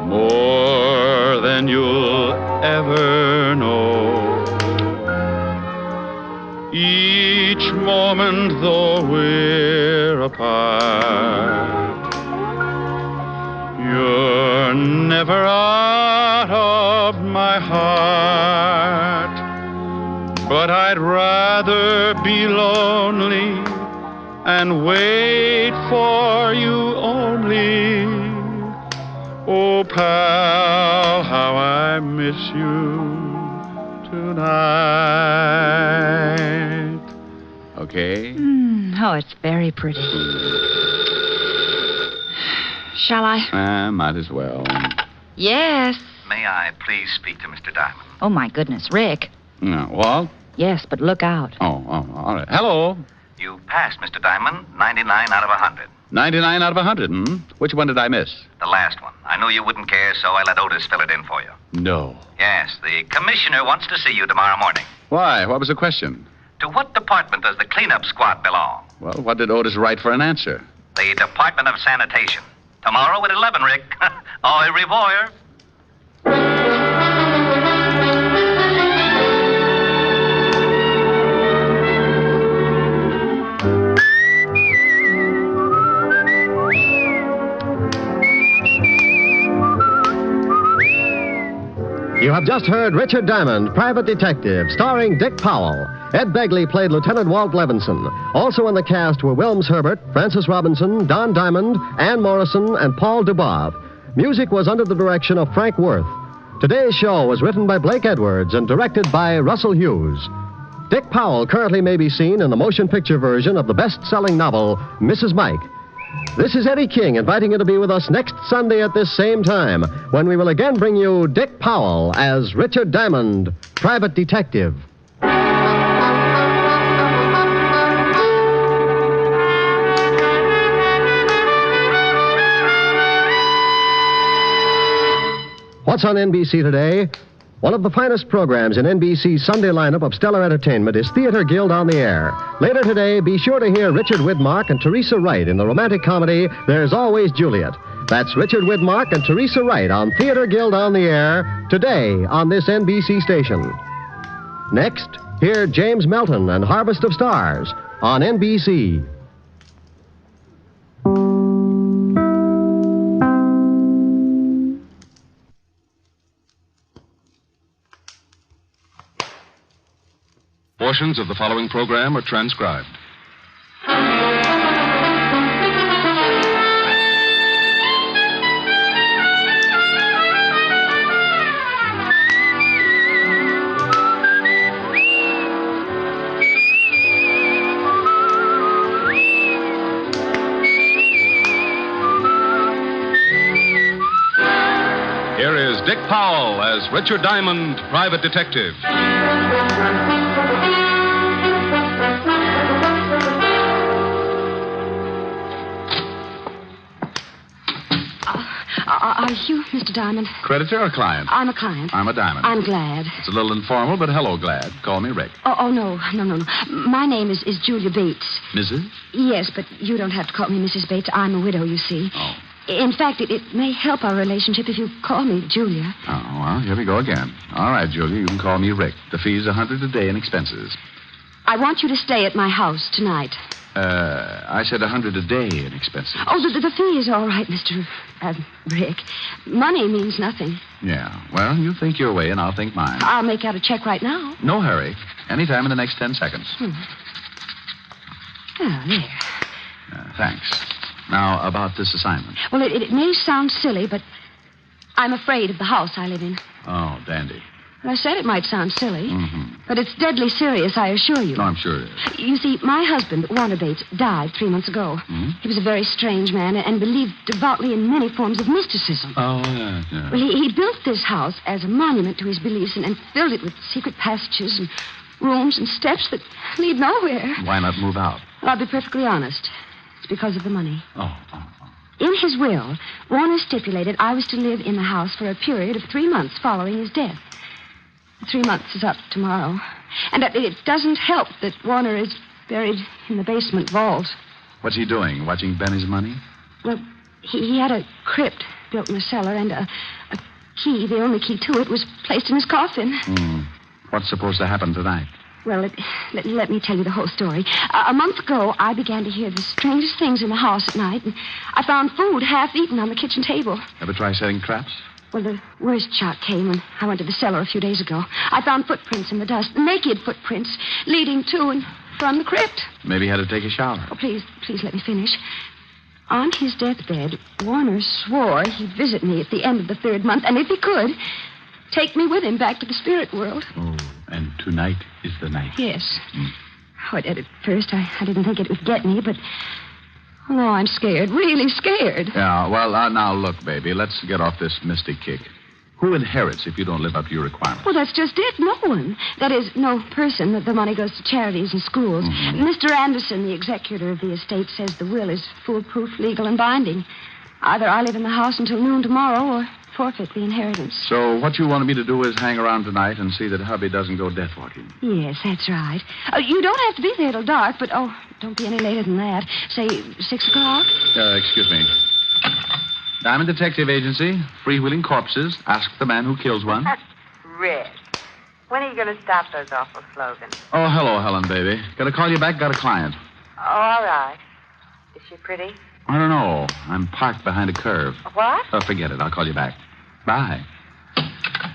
More than you'll ever know. Each moment though we're apart, you're never out of my heart. But I'd rather be lonely and wait for you only. Oh, pal, how I miss you tonight. Okay? Oh, it's very pretty. Shall I? Might as well. Yes. May I please speak to Mr. Diamond? Oh, my goodness, Rick. No, Walt? Yes, but look out. Oh, all right. Hello. You passed, Mr. Diamond, 99 out of 100. 99 out of 100, Which one did I miss? The last one. I knew you wouldn't care, so I let Otis fill it in for you. No. Yes, the commissioner wants to see you tomorrow morning. Why? What was the question? To what department does the cleanup squad belong? Well, what did Otis write for an answer? The Department of Sanitation. Tomorrow at 11, Rick. Au revoir. You have just heard Richard Diamond, Private Detective, starring Dick Powell. Ed Begley played Lieutenant Walt Levinson. Also in the cast were Wilms Herbert, Francis Robinson, Don Diamond, Ann Morrison, and Paul Dubov. Music was under the direction of Frank Worth. Today's show was written by Blake Edwards and directed by Russell Hughes. Dick Powell currently may be seen in the motion picture version of the best-selling novel, Mrs. Mike. This is Eddie King inviting you to be with us next Sunday at this same time when we will again bring you Dick Powell as Richard Diamond, Private Detective. What's on NBC today? One of the finest programs in NBC's Sunday lineup of stellar entertainment is Theater Guild on the Air. Later today, be sure to hear Richard Widmark and Teresa Wright in the romantic comedy There's Always Juliet. That's Richard Widmark and Teresa Wright on Theater Guild on the Air today on this NBC station. Next, hear James Melton and Harvest of Stars on NBC. Portions of the following program are transcribed. Here is Dick Powell as Richard Diamond, private detective. Are you Mr. Diamond? Creditor or client? I'm a client. I'm a Diamond. I'm glad. It's a little informal, but hello, glad. Call me Rick. Oh, no. My name is Julia Bates. Mrs.? Yes, but you don't have to call me Mrs. Bates. I'm a widow, you see. Oh. In fact, it may help our relationship if you call me Julia. Oh, well, here we go again. All right, Julia, you can call me Rick. The fee's $100 a day in expenses. I want you to stay at my house tonight. I said $100 a day in expenses. Oh, the fee is all right, Mr. Rick. Money means nothing. Yeah, well, you think your way and I'll think mine. I'll make out a check right now. No hurry. Anytime in the next 10 seconds. Oh, there. Thanks. Now, about this assignment. Well, it may sound silly, but I'm afraid of the house I live in. Oh, dandy. I said it might sound silly, Mm-hmm. but it's deadly serious, I assure you. No, I'm sure it is. You see, my husband, Warner Bates, died 3 months ago. Hmm? He was a very strange man and believed devoutly in many forms of mysticism. Oh, yeah. Well, he built this house as a monument to his beliefs and filled it with secret passages and rooms and steps that lead nowhere. Why not move out? Well, I'll be perfectly honest. It's because of the money. Oh. In his will, Warner stipulated I was to live in the house for a period of 3 months following his death. 3 months is up tomorrow. And it doesn't help that Warner is buried in the basement vault. What's he doing? Watching Benny's money? Well, he had a crypt built in the cellar, and a key, the only key to it, was placed in his coffin. What's supposed to happen tonight? Well, let me tell you the whole story. A month ago, I began to hear the strangest things in the house at night, and I found food half eaten on the kitchen table. Ever try setting traps? Well, the worst shot came when I went to the cellar a few days ago. I found footprints in the dust, naked footprints, leading to and from the crypt. Maybe he had to take a shower. Oh, please let me finish. On his deathbed, Warner swore he'd visit me at the end of the 3rd month, and if he could, take me with him back to the spirit world. Oh, and tonight is the night. Yes. Oh, at first, I didn't think it would get me, but... Oh, no, I'm scared, really scared. Yeah, well, now, look, baby, let's get off this mystic kick. Who inherits if you don't live up to your requirements? Well, that's just it. No one. That is, no person. The money goes to charities and schools. Mm-hmm. Mr. Anderson, the executor of the estate, says the will is foolproof, legal, and binding. Either I live in the house until noon tomorrow or forfeit the inheritance. So what you wanted me to do is hang around tonight and see that hubby doesn't go death walking. Yes, that's right. You don't have to be there till dark, but, don't be any later than that. Say 6 o'clock? Excuse me. Diamond Detective Agency, freewheeling corpses. Ask the man who kills one. Rick, when are you going to stop those awful slogans? Oh, hello, Helen, baby. Gotta call you back, got a client. Oh, all right. Is she pretty? I don't know. I'm parked behind a curve. What? Oh, forget it. I'll call you back. Bye.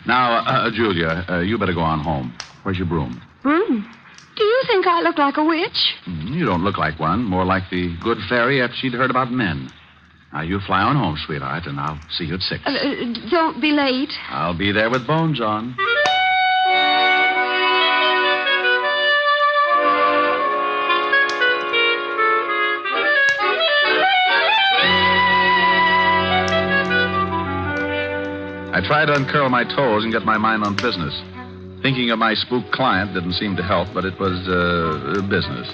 Now, Julia, you better go on home. Where's your broom? Broom? Do you think I look like a witch? You don't look like one. More like the good fairy after she'd heard about men. Now, you fly on home, sweetheart, and I'll see you at 6. Don't be late. I'll be there with bones on. I tried to uncurl my toes and get my mind on business. Thinking of my spook client didn't seem to help, but it was business.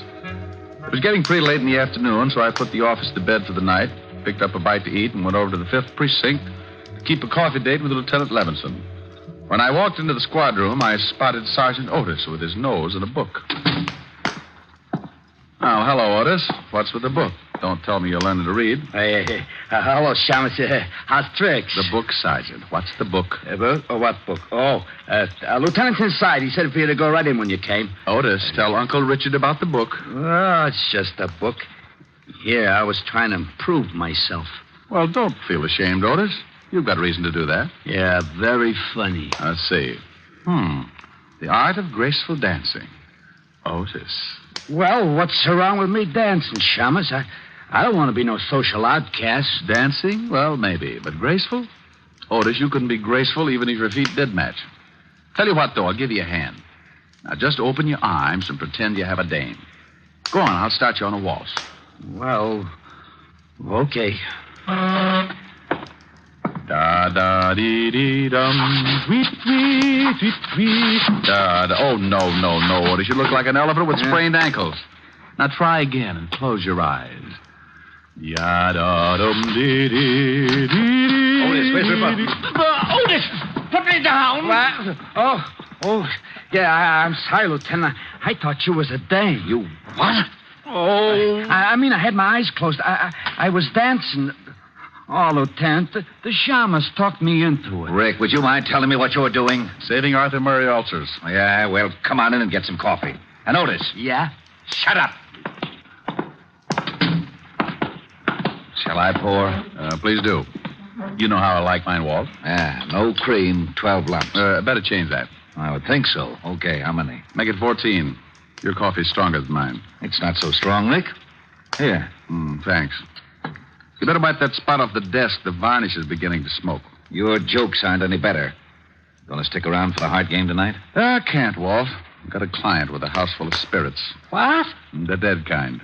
It was getting pretty late in the afternoon, so I put the office to bed for the night, picked up a bite to eat, and went over to the 5th Precinct to keep a coffee date with Lieutenant Levinson. When I walked into the squad room, I spotted Sergeant Otis with his nose in a book. Oh, hello, Otis. What's with the book? Don't tell me you're learning to read. Hey. Hello, Shamus. How's tricks? The book, Sergeant. What's the book? Book? Oh, what book? Lieutenant's inside. He said for you to go right in when you came. Otis, tell Uncle Richard about the book. Oh, it's just a book. Here, I was trying to improve myself. Well, don't feel ashamed, Otis. You've got reason to do that. Otis. Well, what's wrong with me dancing, Shamus? I don't want to be no social outcast. Dancing? Well, maybe. But graceful? Otis, you couldn't be graceful even if your feet did match. Tell you what, though, I'll give you a hand. Now, just open your arms and pretend you have a dame. Go on, I'll start you on a waltz. Well, okay. Da-da-dee-dee-dum, tweet-tweet-tweet-tweet. Da-da. Oh, no, Otis. You look like an elephant with sprained ankles. Now, try again and close your eyes. Ya-da-dum-dee-dee-dee-dee. Otis, where's your button? Otis, put me down. What? Oh, yeah, I'm sorry, Lieutenant. I thought you was a dame. You what? Oh. I mean, I had my eyes closed. I was dancing. Oh, Lieutenant, the shamus talked me into it. Rick, would you mind telling me what you were doing? Saving Arthur Murray ulcers. Yeah, well, come on in and get some coffee. And Otis. Yeah? Shut up. Shall I pour? Please do. You know how I like mine, Walt. Yeah, no cream, 12 lumps. Better change that. I would think so. Okay, how many? Make it 14. Your coffee's stronger than mine. It's not so strong, Rick. Here. Thanks. You better wipe that spot off the desk. The varnish is beginning to smoke. Your jokes aren't any better. Gonna stick around for the Hart game tonight? I can't, Walt. I've got a client with a house full of spirits. What? The dead kind.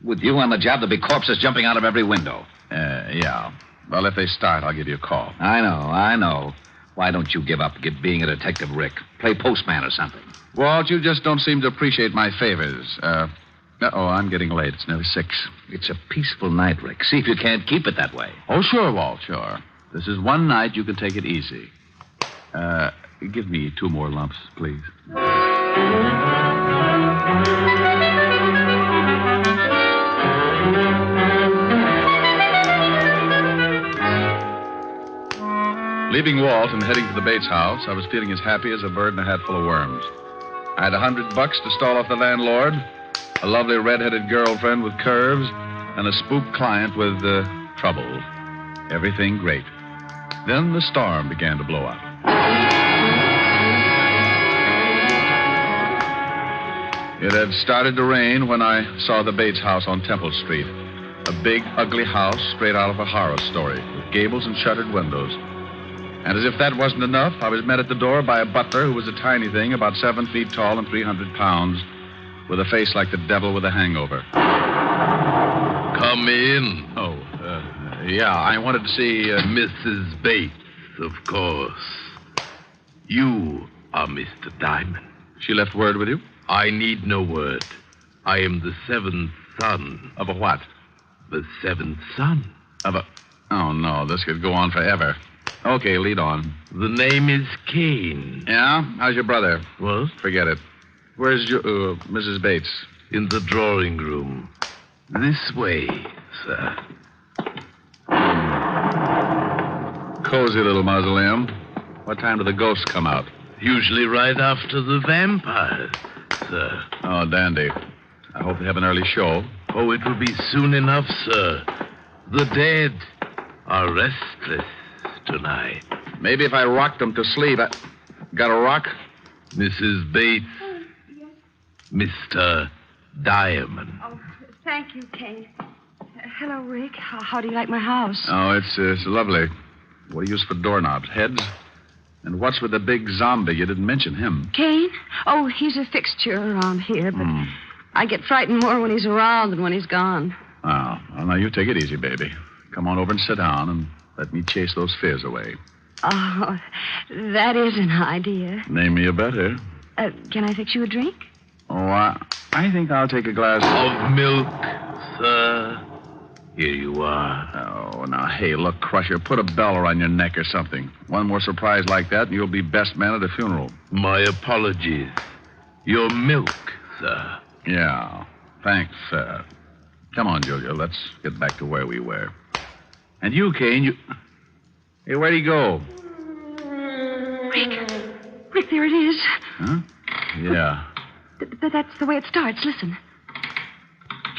With you on the job, there'll be corpses jumping out of every window. Yeah. Well, if they start, I'll give you a call. I know. Why don't you give up being a detective, Rick? Play postman or something. Walt, you just don't seem to appreciate my favors. I'm getting late. It's nearly 6. It's a peaceful night, Rick. See if you can't keep it that way. Oh, sure, Walt, sure. This is one night you can take it easy. Give me 2 more lumps, please. Leaving Walt and heading to the Bates house, I was feeling as happy as a bird in a hat full of worms. I had $100 to stall off the landlord, a lovely red-headed girlfriend with curves, and a spook client with trouble. Everything great. Then the storm began to blow up. It had started to rain when I saw the Bates house on Temple Street. A big, ugly house straight out of a horror story, with gables and shuttered windows. And as if that wasn't enough, I was met at the door by a butler who was a tiny thing, about 7 feet tall and 300 pounds, with a face like the devil with a hangover. Come in. Oh, yeah, I wanted to see... Mrs. Bates, of course. You are Mr. Diamond. She left word with you? I need no word. I am the 7th son. Of a what? The 7th son. Of a... Oh, no, this could go on forever. Okay, lead on. The name is Kane. Yeah? How's your brother? What? Forget it. Where's your, Mrs. Bates? In the drawing room. This way, sir. Cozy little mausoleum. What time do the ghosts come out? Usually right after the vampires, sir. Oh, dandy. I hope they have an early show. Oh, it will be soon enough, sir. The dead are restless tonight. Maybe if I rocked them to sleep. Got a rock? Mrs. Bates. Mr. Diamond. Oh, thank you, Kane. Hello, Rick. How do you like my house? Oh, it's lovely. What do you use for doorknobs? Heads? And what's with the big zombie? You didn't mention him. Kane? Oh, he's a fixture around here, but I get frightened more when he's around than when he's gone. Oh, well, now you take it easy, baby. Come on over and sit down and let me chase those fears away. Oh, that is an idea. Name me a better. Can I fix you a drink? Oh, I think I'll take a glass of milk, sir. Here you are. Oh, now, hey, look, Crusher, put a bell around your neck or something. One more surprise like that, and you'll be best man at a funeral. My apologies. Your milk, sir. Yeah, thanks, sir. Come on, Julia, let's get back to where we were. And you, Kane, you... Hey, where'd he go? Rick, there it is. Huh? Yeah. That's the way it starts. Listen.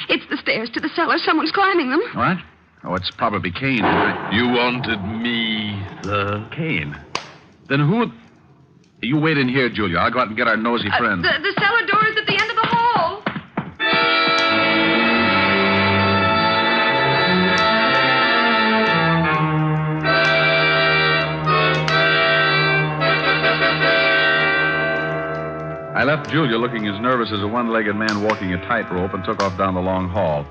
It's the stairs to the cellar. Someone's climbing them. What? Oh, it's probably Kane. You wanted me, sir. Kane? Then who... You wait in here, Julia. I'll go out and get our nosy friend. The cellar door is at the end of the hall. left Julia looking as nervous as a one-legged man walking a tightrope and took off down the long hall.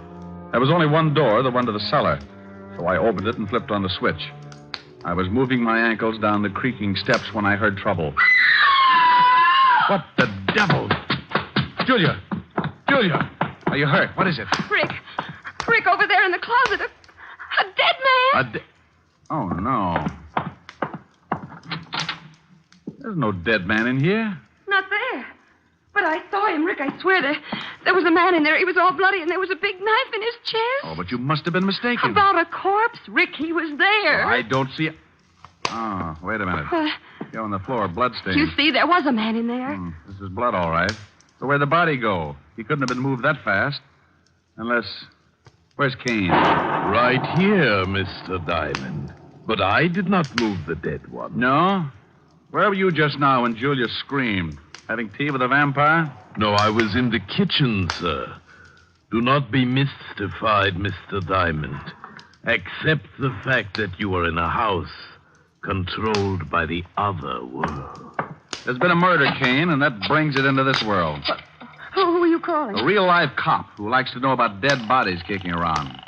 There was only one door, the one to the cellar, so I opened it and flipped on the switch. I was moving my ankles down the creaking steps when I heard trouble. What the devil? Julia! Julia! Are you hurt? What is it? Rick, over there in the closet. A dead man. Oh, no. There's no dead man in here. Not there. But I saw him, Rick. I swear there was a man in there. He was all bloody, and there was a big knife in his chest. Oh, but you must have been mistaken. About a corpse, Rick. He was there. I don't see it. Oh, wait a minute. Here on the floor, bloodstains. You see, there was a man in there. This is blood, all right. So where'd the body go? He couldn't have been moved that fast. Unless... Where's Kane? Right here, Mr. Diamond. But I did not move the dead one. No? Where were you just now when Julia screamed? Having tea with a vampire? No, I was in the kitchen, sir. Do not be mystified, Mr. Diamond. Accept the fact that you are in a house controlled by the other world. There's been a murder, Kane, and that brings it into this world. Who are you calling? A real-life cop who likes to know about dead bodies kicking around.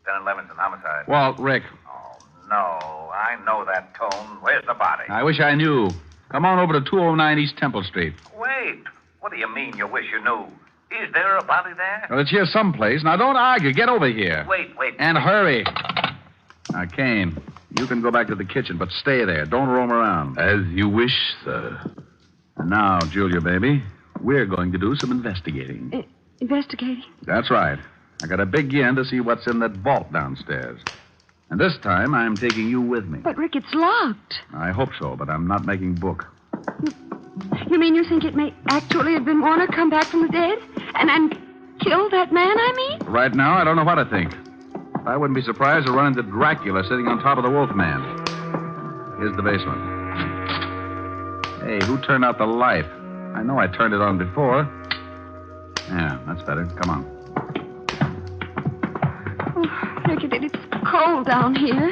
Lieutenant Levinson, homicide. Walt, Rick. Oh, no. I know that tone. Where's the body? I wish I knew. Come on over to 209 East Temple Street. Wait. What do you mean you wish you knew? Is there a body there? Well, it's here someplace. Now, don't argue. Get over here. Wait. And hurry. Now, Kane, you can go back to the kitchen, but stay there. Don't roam around. As you wish, sir. And now, Julia, baby, we're going to do some investigating. Investigating? That's right. I got a big yen to see what's in that vault downstairs. And this time, I'm taking you with me. But, Rick, it's locked. I hope so, but I'm not making book. You mean you think it may actually have been Warner come back from the dead? And kill that man, I mean? Right now, I don't know what to think. I wouldn't be surprised to run into Dracula sitting on top of the Wolfman. Here's the basement. Hey, who turned out the light? I know I turned it on before. Yeah, that's better. Come on. Oh, Rick, it's cold down here.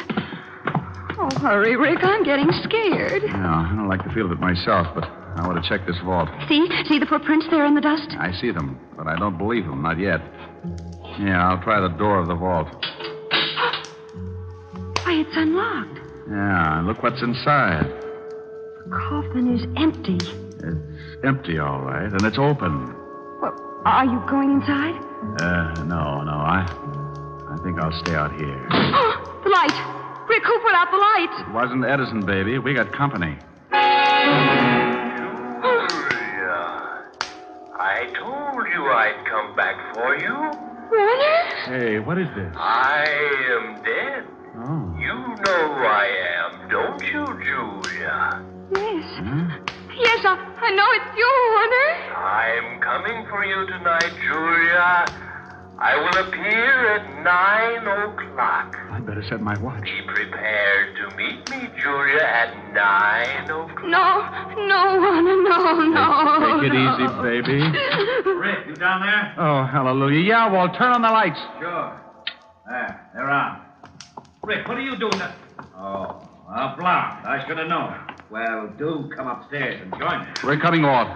Oh, hurry, Rick. I'm getting scared. Yeah, I don't like the feel of it myself, but I want to check this vault. See the footprints there in the dust? I see them, but I don't believe them, not yet. Yeah, I'll try the door of the vault. Why, it's unlocked. Yeah, look what's inside. The coffin is empty. It's empty, all right, and it's open. Well, are you going inside? No. I think I'll stay out here. The light! Rick, who put out the light? It wasn't Edison, baby. We got company. I told you I'd come back for you. Warner? Hey, what is this? I am dead. Oh. You know who I am, don't you, Julia? Yes. Huh? Yes, I know it's you, Warner. I'm coming for you tonight, Julia. I will appear at 9 o'clock. I'd better set my watch. Be prepared to meet me, Julia, at 9 o'clock. No, Warner, no. Take it easy, baby. Rick, you down there? Oh, hallelujah. Yeah, Walt, turn on the lights. Sure. There, they're on. Rick, what are you doing? Oh, a blonde. I should have known. Well, do come upstairs and join me. We're coming off.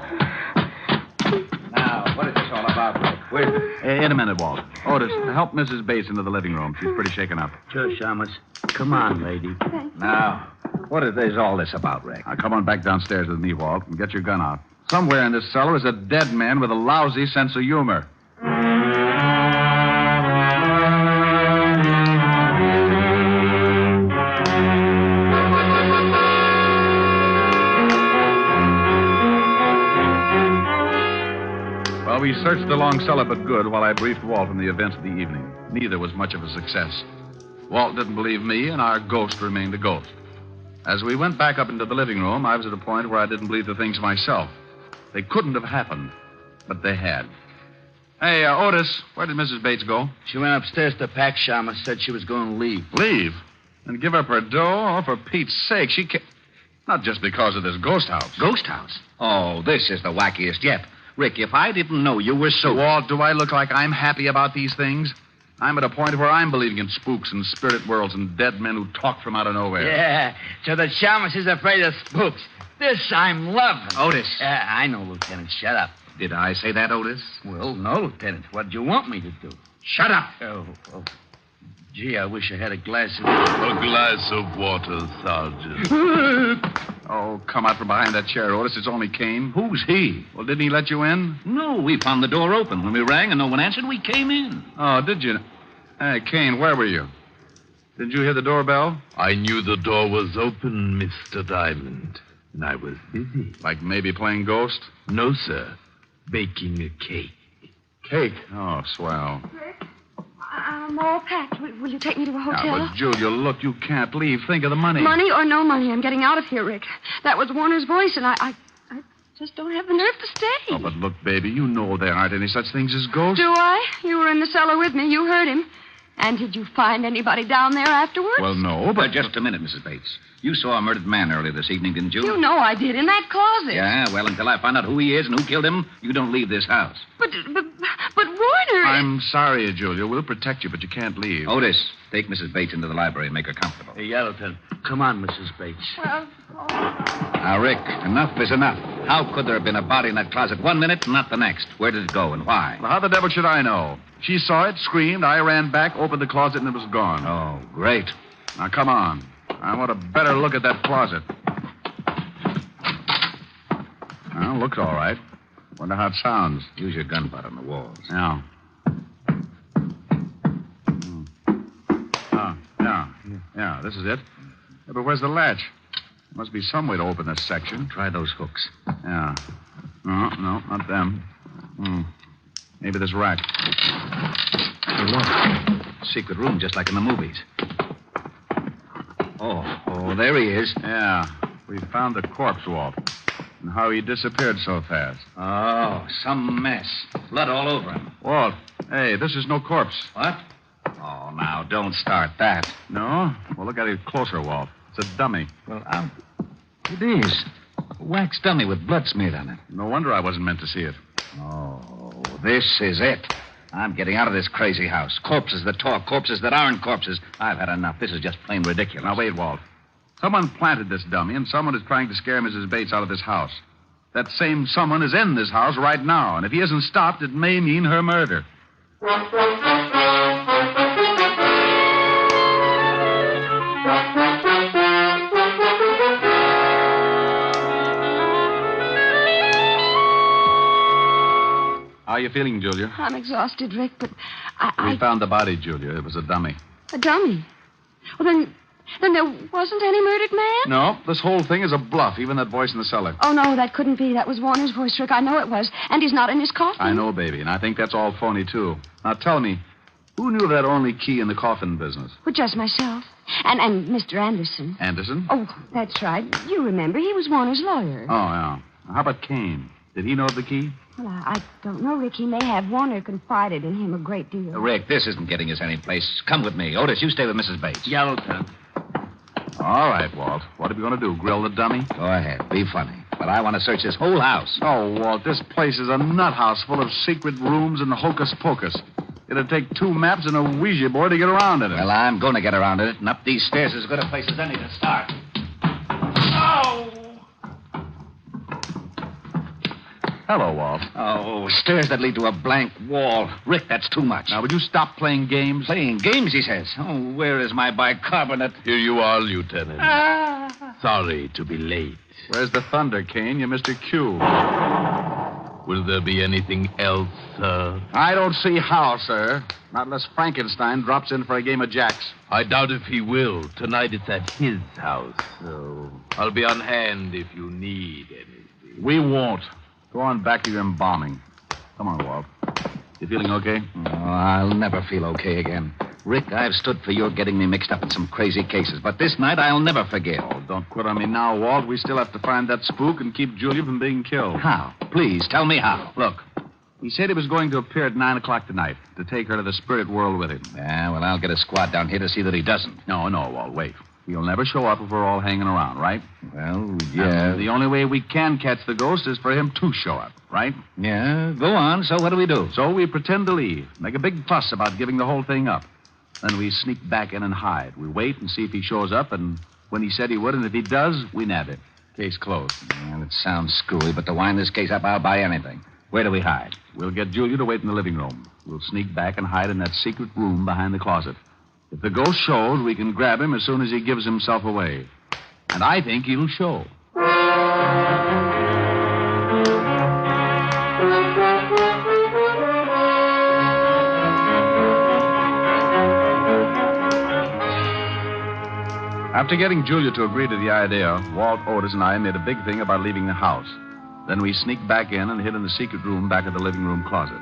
Now, what is this all about, Rick? In a minute, Walt. Otis, help Mrs. Bates into the living room. She's pretty shaken up. Sure, Shamus. Come on, lady. Now, what is all this about, Rick? Now, come on back downstairs with me, Walt, and get your gun out. Somewhere in this cellar is a dead man with a lousy sense of humor. Well, we searched the long cellar but good while I briefed Walt on the events of the evening. Neither was much of a success. Walt didn't believe me, and our ghost remained a ghost. As we went back up into the living room, I was at a point where I didn't believe the things myself. They couldn't have happened, but they had. Hey, Otis, where did Mrs. Bates go? She went upstairs to pack, Shamus. Said she was going to leave. Leave? And give up her dough? Oh, for Pete's sake, she can't... Not just because of this ghost house. Ghost house? Oh, this is the wackiest yet. Rick, if I didn't know you were so... Walt, do I look like I'm happy about these things? I'm at a point where I'm believing in spooks and spirit worlds and dead men who talk from out of nowhere. Yeah, so that Shamus is afraid of spooks. This I'm loving. Otis. I know, Lieutenant. Shut up. Did I say that, Otis? Well, no, Lieutenant. What'd you want me to do? Shut up. Oh. Gee, I wish I had a glass of... A glass of water, Sergeant. Oh, come out from behind that chair, Otis. It's only Kane. Who's he? Well, didn't he let you in? No, we found the door open. When we rang and no one answered, we came in. Oh, did you? Hey, Kane, where were you? Didn't you hear the doorbell? I knew the door was open, Mr. Diamond, and I was busy. Like maybe playing ghost? No, sir. Baking a cake. Cake? Oh, swell. I'm all packed. Will you take me to a hotel? Now, but Julia, look, you can't leave. Think of the money. Money or no money, I'm getting out of here, Rick. That was Warner's voice, and I just don't have the nerve to stay. Oh, but look, baby, you know there aren't any such things as ghosts. Do I? You were in the cellar with me. You heard him. And did you find anybody down there afterwards? Well, no, but... Just a minute, Mrs. Bates. You saw a murdered man earlier this evening, didn't you? You know I did, in that closet. Yeah, well, until I find out who he is and who killed him, you don't leave this house. But Warner... I'm sorry, Julia. We'll protect you, but you can't leave. Otis, take Mrs. Bates into the library and make her comfortable. Hey, Lieutenant. Come on, Mrs. Bates. Well... Now, Rick, enough is enough. How could there have been a body in that closet one minute and not the next? Where did it go and why? Well, how the devil should I know? She saw it, screamed, I ran back, opened the closet, and it was gone. Oh, great. Now, come on. I want a better look at that closet. Well, looks all right. Wonder how it sounds. Use your gun butt on the walls. Yeah. Yeah, this is it. Yeah, but where's the latch? Must be some way to open this section. Try those hooks. Yeah. No, not them. Maybe this rack. Hey, look. Secret room, just like in the movies. Oh, there he is. Yeah. We found the corpse, Walt. And how he disappeared so fast. Oh, some mess. Blood all over him. Walt, hey, this is no corpse. What? Oh, now, don't start that. No? Well, look at it closer, Walt. It's a dummy. Well, it is. A wax dummy with blood smeared on it. No wonder I wasn't meant to see it. Oh, this is it. I'm getting out of this crazy house. Corpses that talk, corpses that aren't corpses. I've had enough. This is just plain ridiculous. Now, wait, Walt. Someone planted this dummy, and someone is trying to scare Mrs. Bates out of this house. That same someone is in this house right now, and if he isn't stopped, it may mean her murder. How are you feeling, Julia? I'm exhausted, Rick, but We found the body, Julia. It was a dummy. A dummy? Well, then there wasn't any murdered man? No, this whole thing is a bluff, even that voice in the cellar. Oh, no, that couldn't be. That was Warner's voice, Rick. I know it was. And he's not in his coffin. I know, baby, and I think that's all phony, too. Now, tell me, who knew that only key in the coffin business? Well, just myself. And Mr. Anderson. Anderson? Oh, that's right. You remember, he was Warner's lawyer. Oh, yeah. Now, how about Kane? Did he know of the key? Well, I don't know, Rick. He may have. Warner confided in him a great deal. Rick, this isn't getting us any place. Come with me. Otis, you stay with Mrs. Bates. Yeah, Lieutenant. All right, Walt. What are we going to do, grill the dummy? Go ahead. Be funny. But I want to search this whole house. Oh, Walt, this place is a nut house full of secret rooms and hocus pocus. It'd take 2 maps and a Ouija board to get around in it. Well, I'm going to get around it, and up these stairs is as good a place as any to start. Oh! Hello, Walt. Oh, stairs that lead to a blank wall. Rick, that's too much. Now, would you stop playing games? Playing games, he says. Oh, where is my bicarbonate? Here you are, Lieutenant. Sorry to be late. Where's the thunder, Kane? You're Mr. Q. Will there be anything else, sir? I don't see how, sir. Not unless Frankenstein drops in for a game of jacks. I doubt if he will. Tonight it's at his house, so I'll be on hand if you need anything. We won't. Go on back to your embalming. Come on, Walt. You feeling okay? Oh, I'll never feel okay again. Rick, I've stood for your getting me mixed up in some crazy cases, but this night I'll never forget. Oh, don't quit on me now, Walt. We still have to find that spook and keep Julia from being killed. How? Please, tell me how. Look, he said he was going to appear at 9 o'clock tonight to take her to the spirit world with him. Yeah, well, I'll get a squad down here to see that he doesn't. No, Walt, wait. He'll never show up if we're all hanging around, right? Well, yeah. The only way we can catch the ghost is for him to show up, right? Yeah, go on. So what do we do? So we pretend to leave, make a big fuss about giving the whole thing up. Then we sneak back in and hide. We wait and see if he shows up, and when he said he would, and if he does, we nab him. Case closed. Well, it sounds screwy, but to wind this case up, I'll buy anything. Where do we hide? We'll get Julia to wait in the living room. We'll sneak back and hide in that secret room behind the closet. If the ghost shows, we can grab him as soon as he gives himself away. And I think he'll show. After getting Julia to agree to the idea, Walt, Otis, and I made a big thing about leaving the house. Then we sneaked back in and hid in the secret room back of the living room closet.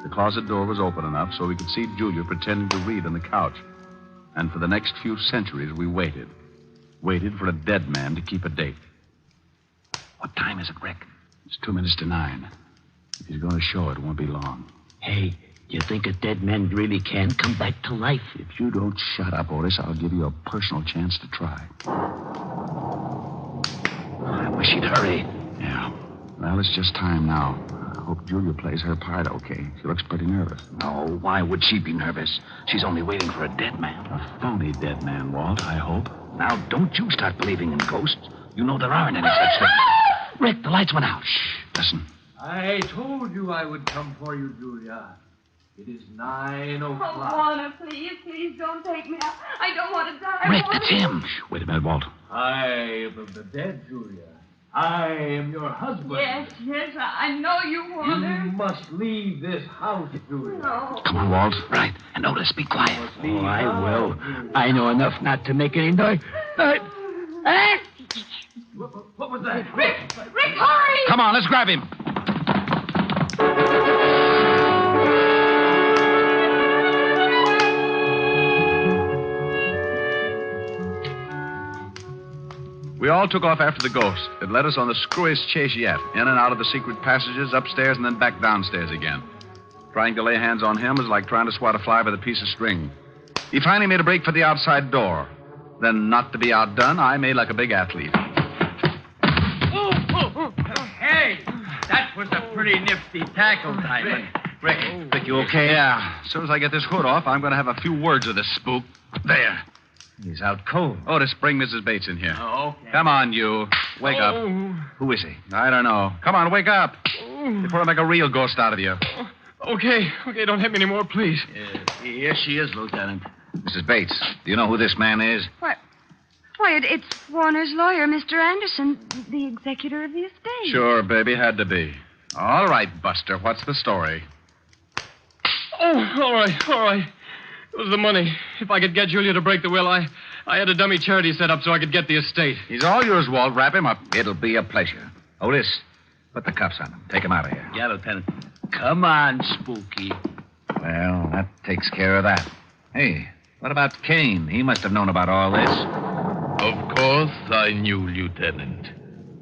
The closet door was open enough so we could see Julia pretending to read on the couch. And for the next few centuries, we waited. Waited for a dead man to keep a date. What time is it, Rick? It's 2 minutes to 9. If he's going to show, it won't be long. Hey, you think a dead man really can come back to life? If you don't shut up, Otis, I'll give you a personal chance to try. I wish he'd hurry. Yeah. Well, it's just time now. I hope Julia plays her part okay. She looks pretty nervous. No, why would she be nervous? She's only waiting for a dead man. A phony dead man, Walt, I hope. Now, don't you start believing in ghosts. You know there aren't any such things. Rick, the lights went out. Shh, listen. I told you I would come for you, Julia. It is 9 o'clock. Oh, Warner, please don't take me out. I don't want to die. Rick, that's him. Shh, wait a minute, Walt. I am the dead, Julia. I am your husband. Yes, I know you, Warner. You must leave this house, Julia. No. Come on, Walt. Right. And Otis, be quiet. Oh, I will. I know enough not to make any noise. What was that? Rick, hurry! Come on, let's grab him. We all took off after the ghost. It led us on the screwiest chase yet, in and out of the secret passages, upstairs, and then back downstairs again. Trying to lay hands on him was like trying to swat a fly with a piece of string. He finally made a break for the outside door. Then, not to be outdone, I made like a big athlete. Hey, that was a pretty nifty tackle, Diamond. Rick, you okay? Yeah. As soon as I get this hood off, I'm going to have a few words with this spook. There. He's out cold. Otis, bring Mrs. Bates in here. Oh, okay. Come on, you. Wake up. Who is he? I don't know. Come on, wake up. Before I make a real ghost out of you. Okay, don't hit me anymore, please. Yes, she is, Lieutenant. Mrs. Bates, do you know who this man is? Why, it's Warner's lawyer, Mr. Anderson, the executor of the estate. Sure, baby, had to be. All right, Buster, what's the story? Oh, all right. It was the money. If I could get Julia to break the will, I had a dummy charity set up so I could get the estate. He's all yours, Walt. Wrap him up. It'll be a pleasure. Otis, put the cuffs on him. Take him out of here. Yeah, Lieutenant. Come on, Spooky. Well, that takes care of that. Hey, what about Kane? He must have known about all this. Of course I knew, Lieutenant,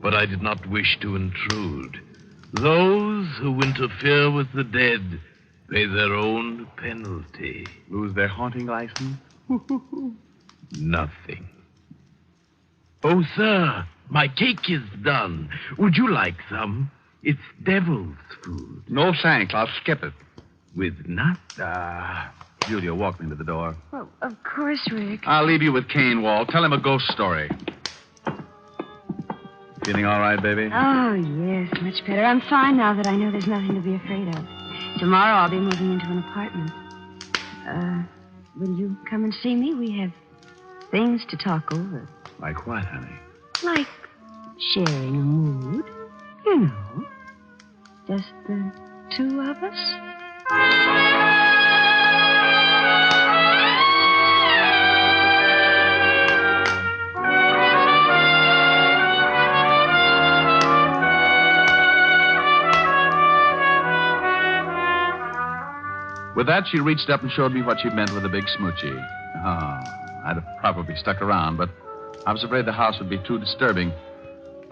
but I did not wish to intrude. Those who interfere with the dead pay their own penalty. Lose their haunting license? Nothing. Oh, sir, my cake is done. Would you like some? It's devil's food. No thanks. I'll skip it. With nuts? Julia, walk me to the door. Well, of course, Rick. I'll leave you with Kane, Walt. Tell him a ghost story. Feeling all right, baby? Oh, yes, much better. I'm fine now that I know there's nothing to be afraid of. Tomorrow I'll be moving into an apartment. Will you come and see me? We have things to talk over. Like what, honey? Like sharing a mood. You know. Just the two of us. With that, she reached up and showed me what she meant with a big smoochie. I'd have probably stuck around, but I was afraid the house would be too disturbing.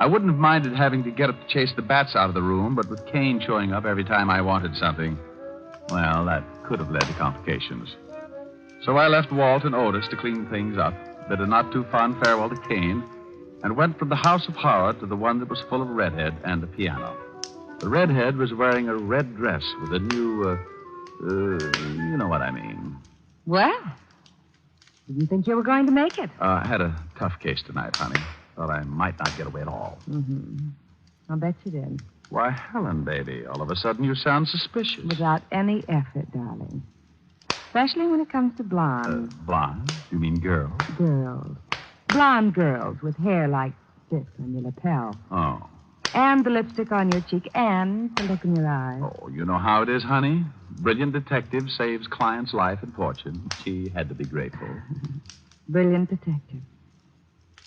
I wouldn't have minded having to get up to chase the bats out of the room, but with Kane showing up every time I wanted something, well, that could have led to complications. So I left Walt and Otis to clean things up, bid a not too fond farewell to Kane, and went from the house of horror to the one that was full of redhead and a piano. The redhead was wearing a red dress with a new, you know what I mean. Well, didn't think you were going to make it. I had a tough case tonight, honey. Thought I might not get away at all. Mm-hmm. I'll bet you did. Why, Helen, baby, all of a sudden you sound suspicious. Without any effort, darling. Especially when it comes to blondes. Blonde? You mean girls? Girls. Blonde girls with hair like this on your lapel. Oh. And the lipstick on your cheek and the look in your eyes. Oh, you know how it is, honey? Brilliant detective saves client's life and fortune. She had to be grateful. Brilliant detective.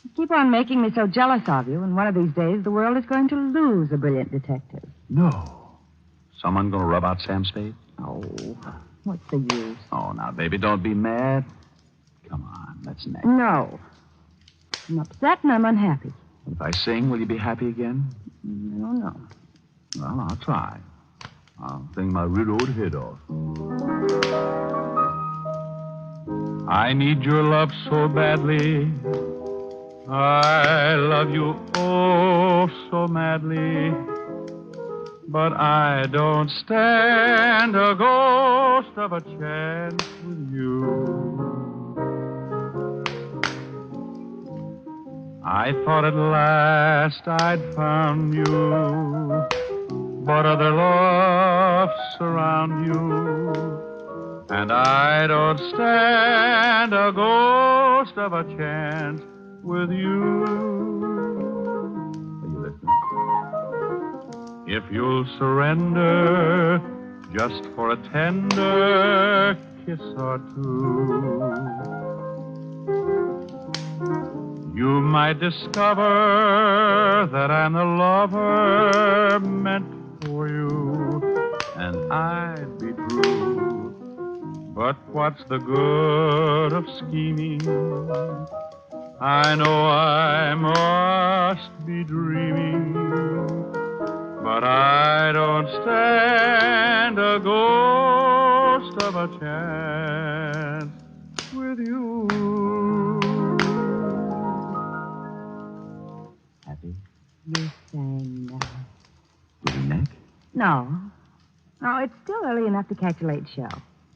You keep on making me so jealous of you, and one of these days the world is going to lose a brilliant detective. No. Someone going to rub out Sam Spade? Oh, what's the use? Oh, now, baby, don't be mad. Come on, let's next. No. I'm upset and I'm unhappy. If I sing, will you be happy again? I don't know. Well, I'll try. I'll sing my riddled head off. I need your love so badly. I love you oh so madly. But I don't stand a ghost of a chance with you. I thought at last I'd found you, but other loves surround you, and I don't stand a ghost of a chance with you. Are you listening? If you'll surrender just for a tender kiss or two, you might discover that I'm the lover meant for you, and I'd be true. But what's the good of scheming? I know I must be dreaming, but I don't stand a ghost of a chance with you. You sang now. Did he neck? No. No, it's still early enough to catch a late show.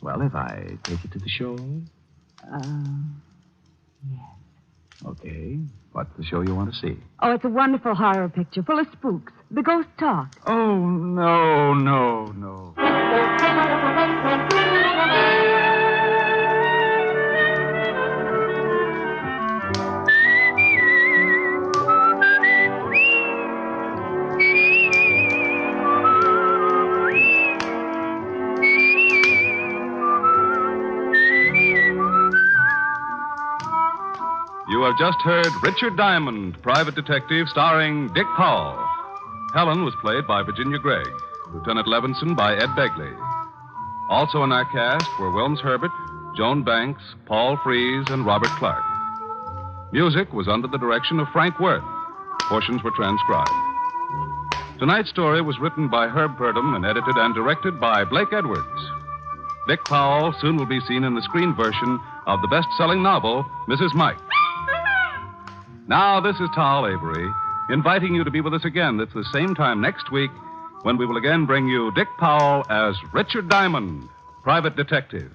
Well, if I take you to the show? Yes. Okay. What's the show you want to see? Oh, it's a wonderful horror picture full of spooks. The ghost talk. Oh, no. You have just heard Richard Diamond, Private Detective, starring Dick Powell. Helen was played by Virginia Gregg, Lieutenant Levinson by Ed Begley. Also in our cast were Wilms Herbert, Joan Banks, Paul Frees, and Robert Clark. Music was under the direction of Frank Worth. Portions were transcribed. Tonight's story was written by Herb Purdom and edited and directed by Blake Edwards. Dick Powell soon will be seen in the screen version of the best-selling novel, Mrs. Mike. Now, this is Tal Avery, inviting you to be with us again at the same time next week when we will again bring you Dick Powell as Richard Diamond, Private Detective.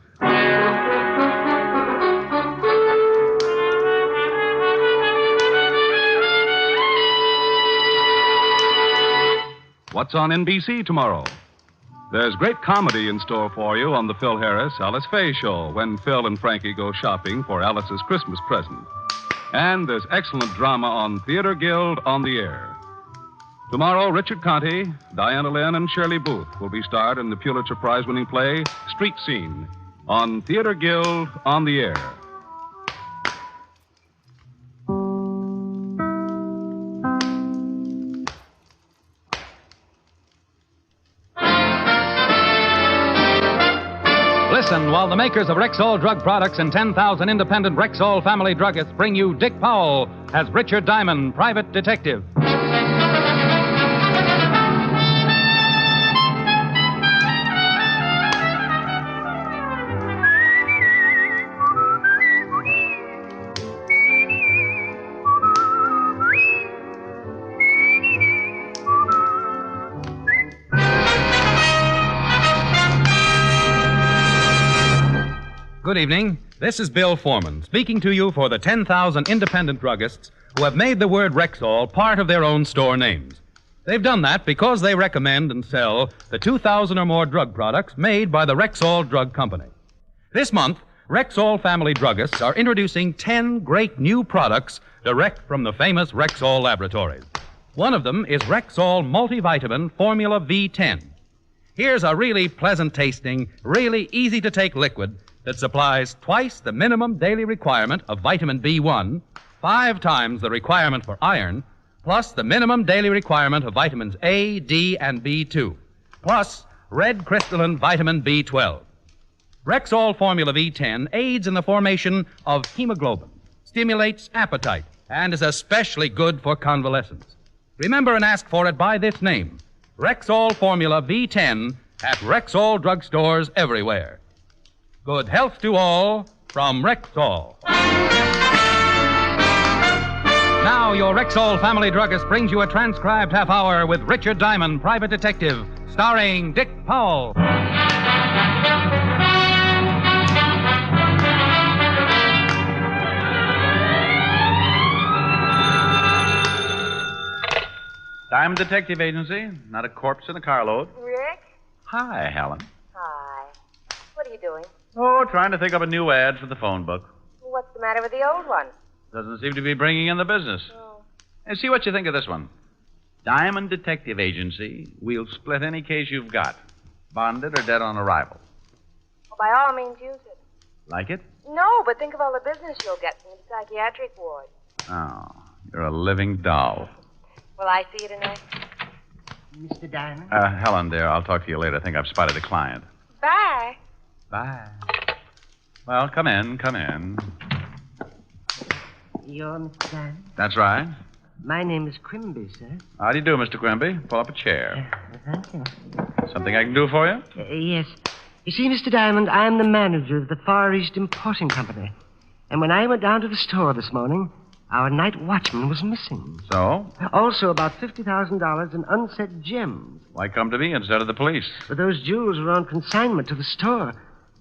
What's on NBC tomorrow? There's great comedy in store for you on the Phil Harris, Alice Faye show when Phil and Frankie go shopping for Alice's Christmas present. And there's excellent drama on Theater Guild on the Air. Tomorrow, Richard Conte, Diana Lynn, and Shirley Booth will be starred in the Pulitzer Prize-winning play Street Scene on Theater Guild on the Air. Listen while the makers of Rexall drug products and 10,000 independent Rexall family druggists bring you Dick Powell as Richard Diamond, Private Detective. Good evening. This is Bill Foreman, speaking to you for the 10,000 independent druggists who have made the word Rexall part of their own store names. They've done that because they recommend and sell the 2,000 or more drug products made by the Rexall Drug Company. This month, Rexall family druggists are introducing 10 great new products direct from the famous Rexall laboratories. One of them is Rexall Multivitamin Formula V10. Here's a really pleasant-tasting, really easy-to-take liquid that supplies twice the minimum daily requirement of vitamin B1, 5 times the requirement for iron, plus the minimum daily requirement of vitamins A, D, and B2, plus red crystalline vitamin B12. Rexall Formula V10 aids in the formation of hemoglobin, stimulates appetite, and is especially good for convalescents. Remember and ask for it by this name, Rexall Formula V10, at Rexall drugstores everywhere. Good health to all from Rexall. Now, your Rexall family druggist brings you a transcribed half hour with Richard Diamond, Private Detective, starring Dick Powell. Diamond Detective Agency. Not a corpse in a carload. Rick? Hi, Helen. Hi. What are you doing? Oh, trying to think up a new ad for the phone book. What's the matter with the old one? Doesn't seem to be bringing in the business. Oh. And see what you think of this one. Diamond Detective Agency. We'll split any case you've got, bonded or dead on arrival. Well, by all means, use it. Like it? No, but think of all the business you'll get from the psychiatric ward. Oh, you're a living doll. Will I see you tonight? Mr. Diamond? Helen, dear, I'll talk to you later. I think I've spotted a client. Bye. Bye. Well, come in, come in. You're Mr. Diamond? That's right. My name is Quimby, sir. How do you do, Mr. Quimby? Pull up a chair. Thank you. Something I can do for you? Yes. You see, Mr. Diamond, I'm the manager of the Far East Importing Company. And when I went down to the store this morning, our night watchman was missing. So? Also, about $50,000 in unset gems. Why come to me instead of the police? But those jewels were on consignment to the store.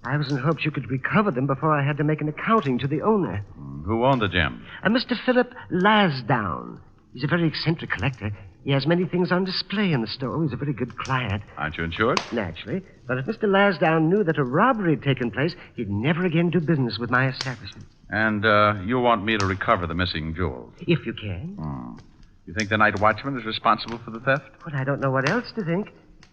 I was in hopes you could recover them before I had to make an accounting to the owner. Who owned the gems? Mr. Philip Lasdown. He's a very eccentric collector. He has many things on display in the store. He's a very good client. Aren't you insured? Naturally. But if Mr. Lasdown knew that a robbery had taken place, he'd never again do business with my establishment. And you want me to recover the missing jewels? If you can. You think the night watchman is responsible for the theft? Well, I don't know what else to think.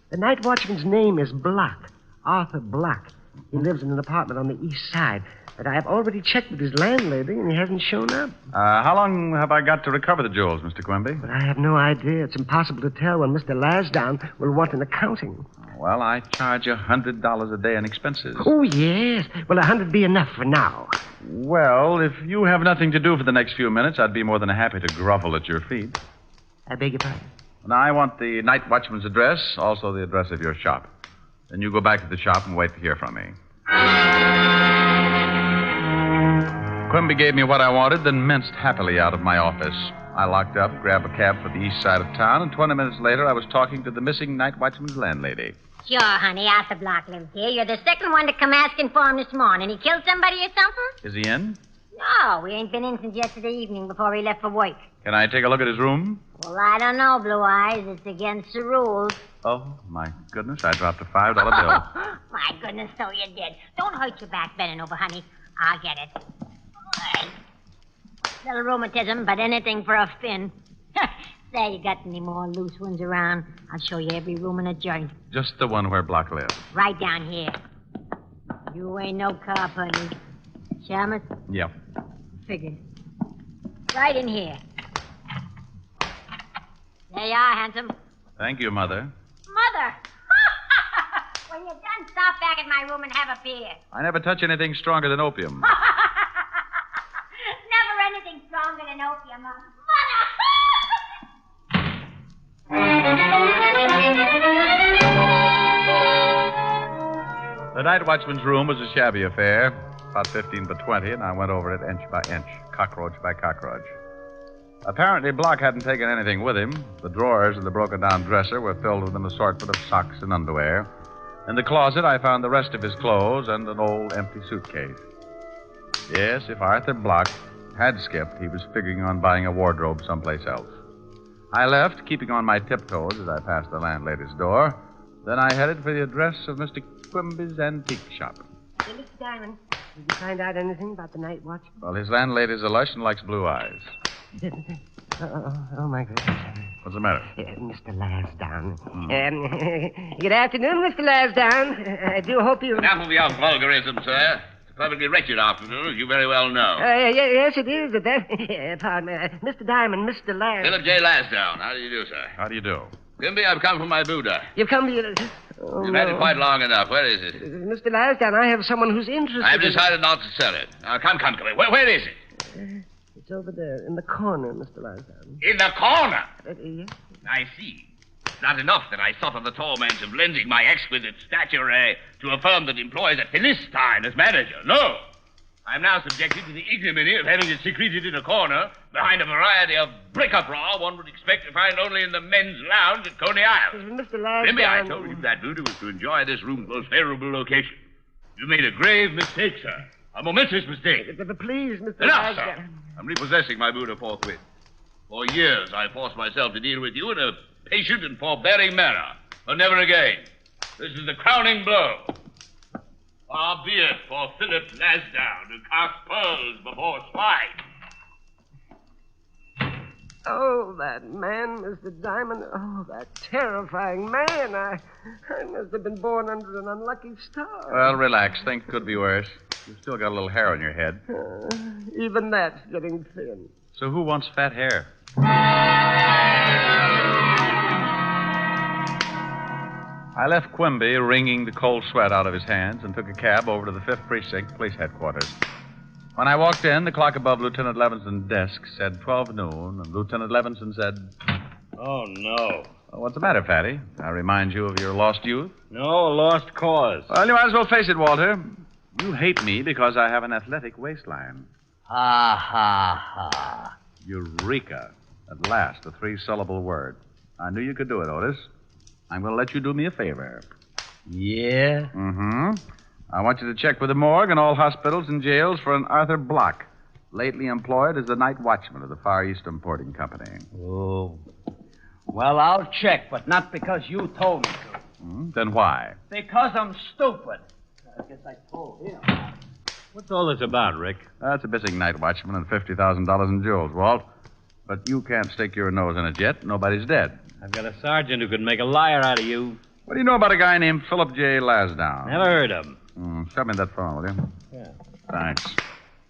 The night watchman's name is Block, Arthur Block. He lives in an apartment on the east side. But I have already checked with his landlady, and he hasn't shown up. How long have I got to recover the jewels, Mr. Quimby? But I have no idea. It's impossible to tell when Mr. Lasdown will want an accounting. Well, I charge you $100 a day in expenses. Oh, yes. Well, 100 be enough for now. Well, if you have nothing to do for the next few minutes, I'd be more than happy to grovel at your feet. I beg your pardon? Now, I want the night watchman's address, also the address of your shop. Then you go back to the shop and wait to hear from me. Quimby gave me what I wanted, then minced happily out of my office. I locked up, grabbed a cab for the east side of town, and 20 minutes later, I was talking to the missing night watchman's landlady. Sure, honey. Arthur Block lives here. You're the second one to come asking for him this morning. He killed somebody or something? Is he in? No, we ain't been in since yesterday evening before he left for work. Can I take a look at his room? Well, I don't know, Blue Eyes. It's against the rules. Oh, my goodness, I dropped a $5 bill. My goodness, so you did. Don't hurt your back bending over, honey. I'll get it. Little rheumatism, but anything for a fin. Say, you got any more loose ones around? I'll show you every room in a joint. Just the one where Block lives. Right down here. You ain't no cop, honey. Shamus? Yep. Figured. Right in here. There you are, handsome. Thank you, Mother. Mother! When you're done, stop back at my room and have a beer. I never touch anything stronger than opium. Never anything stronger than opium. Mother! The night watchman's room was a shabby affair, about 15 by 20, and I went over it inch by inch, cockroach by cockroach. Apparently, Block hadn't taken anything with him. The drawers in the broken-down dresser were filled with an assortment of socks and underwear. In the closet, I found the rest of his clothes and an old empty suitcase. Yes, if Arthur Block had skipped, he was figuring on buying a wardrobe someplace else. I left, keeping on my tiptoes as I passed the landlady's door. Then I headed for the address of Mr. Quimby's antique shop. Hey, Mr. Diamond, did you find out anything about the Night Watchman? Well, his landlady's a lush and likes blue eyes. Oh, my goodness. What's the matter? Mr. Lasdown. Good afternoon, Mr. Lasdown. I do hope you... Enough of your vulgarism, sir. It's a perfectly wretched afternoon, as you very well know. Yes, it is. Pardon me. Mr. Diamond, Mr. Lasdown. Philip J. Lasdown. How do you do, sir? How do you do? Quimby, I've come from my Buddha. You've come to... Oh, You've had it quite long enough. Where is it? Mr. Lasdown, I have someone who's interested I've decided not to sell it. Now, come. Where is it? It's over there, in the corner, Mr. Lasdown. In the corner? Yes. I see. It's not enough that I suffer the torments of lending my exquisite stature to a firm that employs a Philistine as manager. No. I'm now subjected to the ignominy of having it secreted in a corner behind a variety of bric-a-brac one would expect to find only in the men's lounge at Coney Island. Mr. Lasdown... Remember, I told you that Buddha was to enjoy this room's most favorable location. You made a grave mistake, sir. A momentous mistake. Please, Mr. Enough, Lasdown. sir. I'm repossessing my Buddha forthwith. For years, I forced myself to deal with you in a patient and forbearing manner. But never again. This is the crowning blow. Far be it for Philip Lasdown to cast pearls before swine. Oh, that man, Mr. Diamond. Oh, that terrifying man. I must have been born under an unlucky star. Well, relax. Things could be worse. You've still got a little hair on your head. Even that's getting thin. So who wants fat hair? I left Quimby wringing the cold sweat out of his hands and took a cab over to the 5th Precinct Police Headquarters. When I walked in, the clock above Lieutenant Levinson's desk said 12 noon, and Lieutenant Levinson said... Oh, no. Well, what's the matter, Fatty? I remind you of your lost youth? No, lost cause. Well, you might as well face it, Walter. You hate me because I have an athletic waistline. Ha, ha, ha. Eureka. At last, a 3-syllable word. I knew you could do it, Otis. I'm going to let you do me a favor. Yeah? Mm-hmm. I want you to check with the morgue and all hospitals and jails for an Arthur Block, lately employed as the Night Watchman of the Far East Importing Company. Oh. Well, I'll check, but not because you told me to. Then why? Because I'm stupid. I guess I told him. What's all this about, Rick? That's a busy Night Watchman and $50,000 in jewels, Walt. But you can't stick your nose in it yet. Nobody's dead. I've got a sergeant who could make a liar out of you. What do you know about a guy named Philip J. Lasdown? Never heard of him. Shove me that phone, will you? Yeah. Thanks.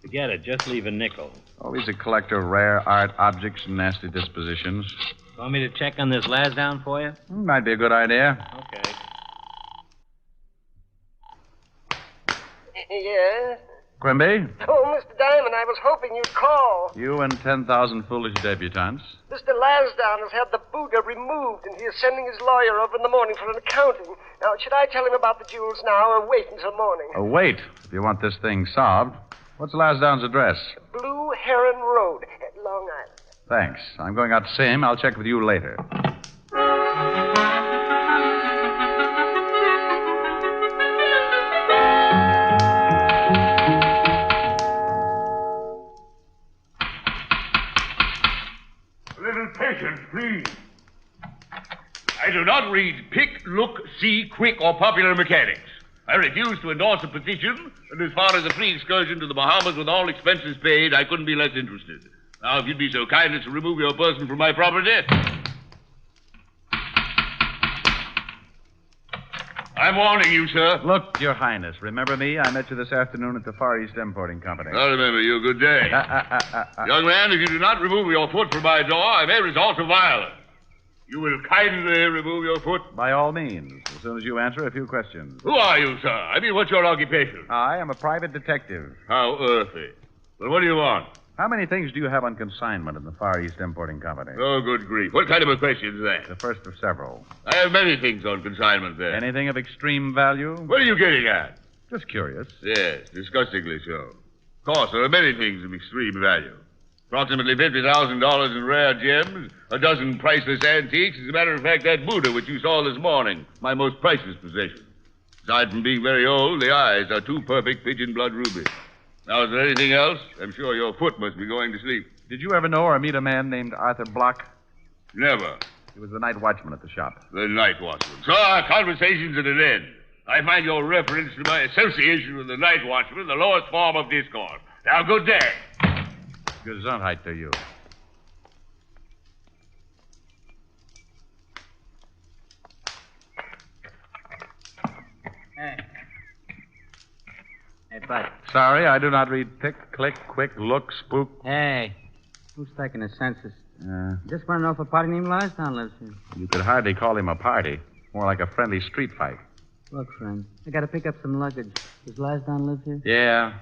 Forget it. Just leave a nickel. Oh, he's a collector of rare art objects and nasty dispositions. Want me to check on this Lasdown for you? Might be a good idea. Okay. Yes? Quimby, Oh, Mr. Diamond, I was hoping you'd call. you and 10,000 foolish debutantes. Mr. Lasdown has had the Buddha removed, and he is sending his lawyer over in the morning for an accounting. Now, should I tell him about the jewels now or wait until morning? Oh, wait. If you want this thing solved. What's Lasdown's address? Blue Heron Road, at Long Island. Thanks. I'm going out to see him. I'll check with you later. A little patience, please. I do not read pick, look, see, quick, or popular mechanics. I refuse to endorse a petition, and as far as a free excursion to the Bahamas with all expenses paid, I couldn't be less interested. Now, if you'd be so kind as to remove your person from my property. I'm warning you, sir. Look, Your Highness, remember me? I met you this afternoon at the Far East Importing Company. I remember you. Good day. Young man, if you do not remove your foot from my door, I may resort to violence. You will kindly remove your foot? By all means, as soon as you answer a few questions. Who are you, sir? I mean, what's your occupation? I am a private detective. How earthy. Well, what do you want? How many things do you have on consignment in the Far East Importing Company? Oh, good grief. What kind of a question is that? The first of several. I have many things on consignment there. Anything of extreme value? What are you getting at? Just curious. Yes, disgustingly so. Of course, there are many things of extreme value. Approximately $50,000 in rare gems, a dozen priceless antiques. As a matter of fact, that Buddha which you saw this morning, my most priceless possession. Aside from being very old, the eyes are two perfect pigeon blood rubies. Now, is there anything else? I'm sure your foot must be going to sleep. Did you ever know or meet a man named Arthur Block? Never. He was the night watchman at the shop. The night watchman. So our conversation's at an end. I find your reference to my association with the night watchman the lowest form of discord. Now, good day. Gesundheit to you. Hey, Bud. Sorry, I do not read pick, click, quick, look, spook. Hey, who's taking the census? Just want to know if a party named Larsdown lives here. You could hardly call him a party. More like a friendly street fight. Look, friend, I got to pick up some luggage. Does Larsdown live here? Yeah,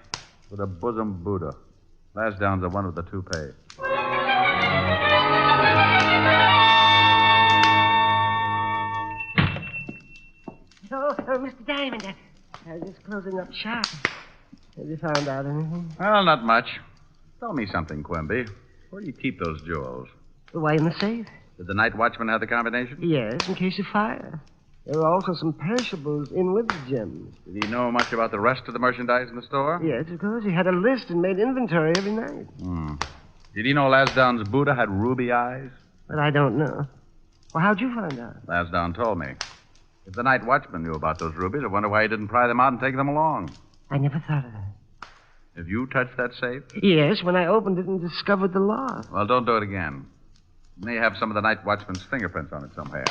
with a bosom Buddha. Lansdowne's the one with the toupee. Mr. Diamond, I was just closing up shop. Have you found out anything? Well, not much. Tell me something, Quimby. Where do you keep those jewels? Why, in the safe? Did the night watchman have the combination? Yes, in case of fire. There were also some perishables in with the gems. Did he know much about the rest of the merchandise in the store? Yes, of course. He had a list and made inventory every night. Did he know Lansdowne's Buddha had ruby eyes? But I don't know. Well, how'd you find out? Lansdowne told me. If the night watchman knew about those rubies, I wonder why he didn't pry them out and take them along. I never thought of that. Have you touched that safe? Yes, when I opened it and discovered the lock. Well, don't do it again. You may have some of the night watchman's fingerprints on it somewhere.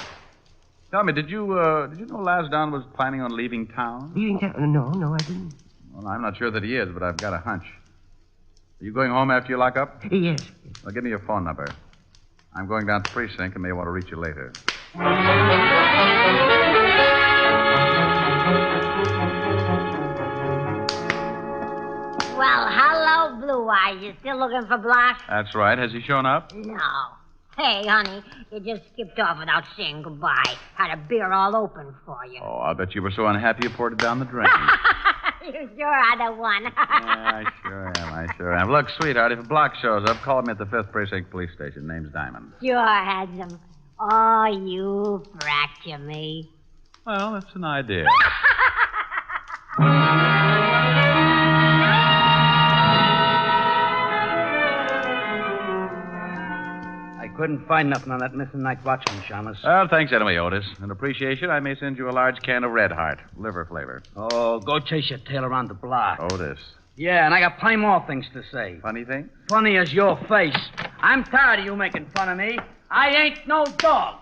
Tell me, did you know Lansdowne was planning on leaving town? Leaving town? No, I didn't. Well, I'm not sure that he is, but I've got a hunch. Are you going home after you lock up? Yes. Well, give me your phone number. I'm going down to the precinct and may want to reach you later. Well, hello, Blue Eyes. You still looking for Block? That's right. Has he shown up? No. Hey, honey, you just skipped off without saying goodbye. Had a beer all open for you. Oh, I bet you were so unhappy you poured it down the drain. You sure are the one. Yeah, I sure am. Look, sweetheart, if Block shows up, call me at the 5th Precinct Police Station. Name's Diamond. Sure, handsome. Oh, you fracture me. Well, that's an idea. Couldn't find nothing on that missing night watchman, Shamus. Well, thanks anyway, Otis. In appreciation, I may send you a large can of Red Heart, liver flavor. Oh, go chase your tail around the block. Otis. Yeah, and I got plenty more things to say. Funny thing? Funny as your face. I'm tired of you making fun of me. I ain't no dog.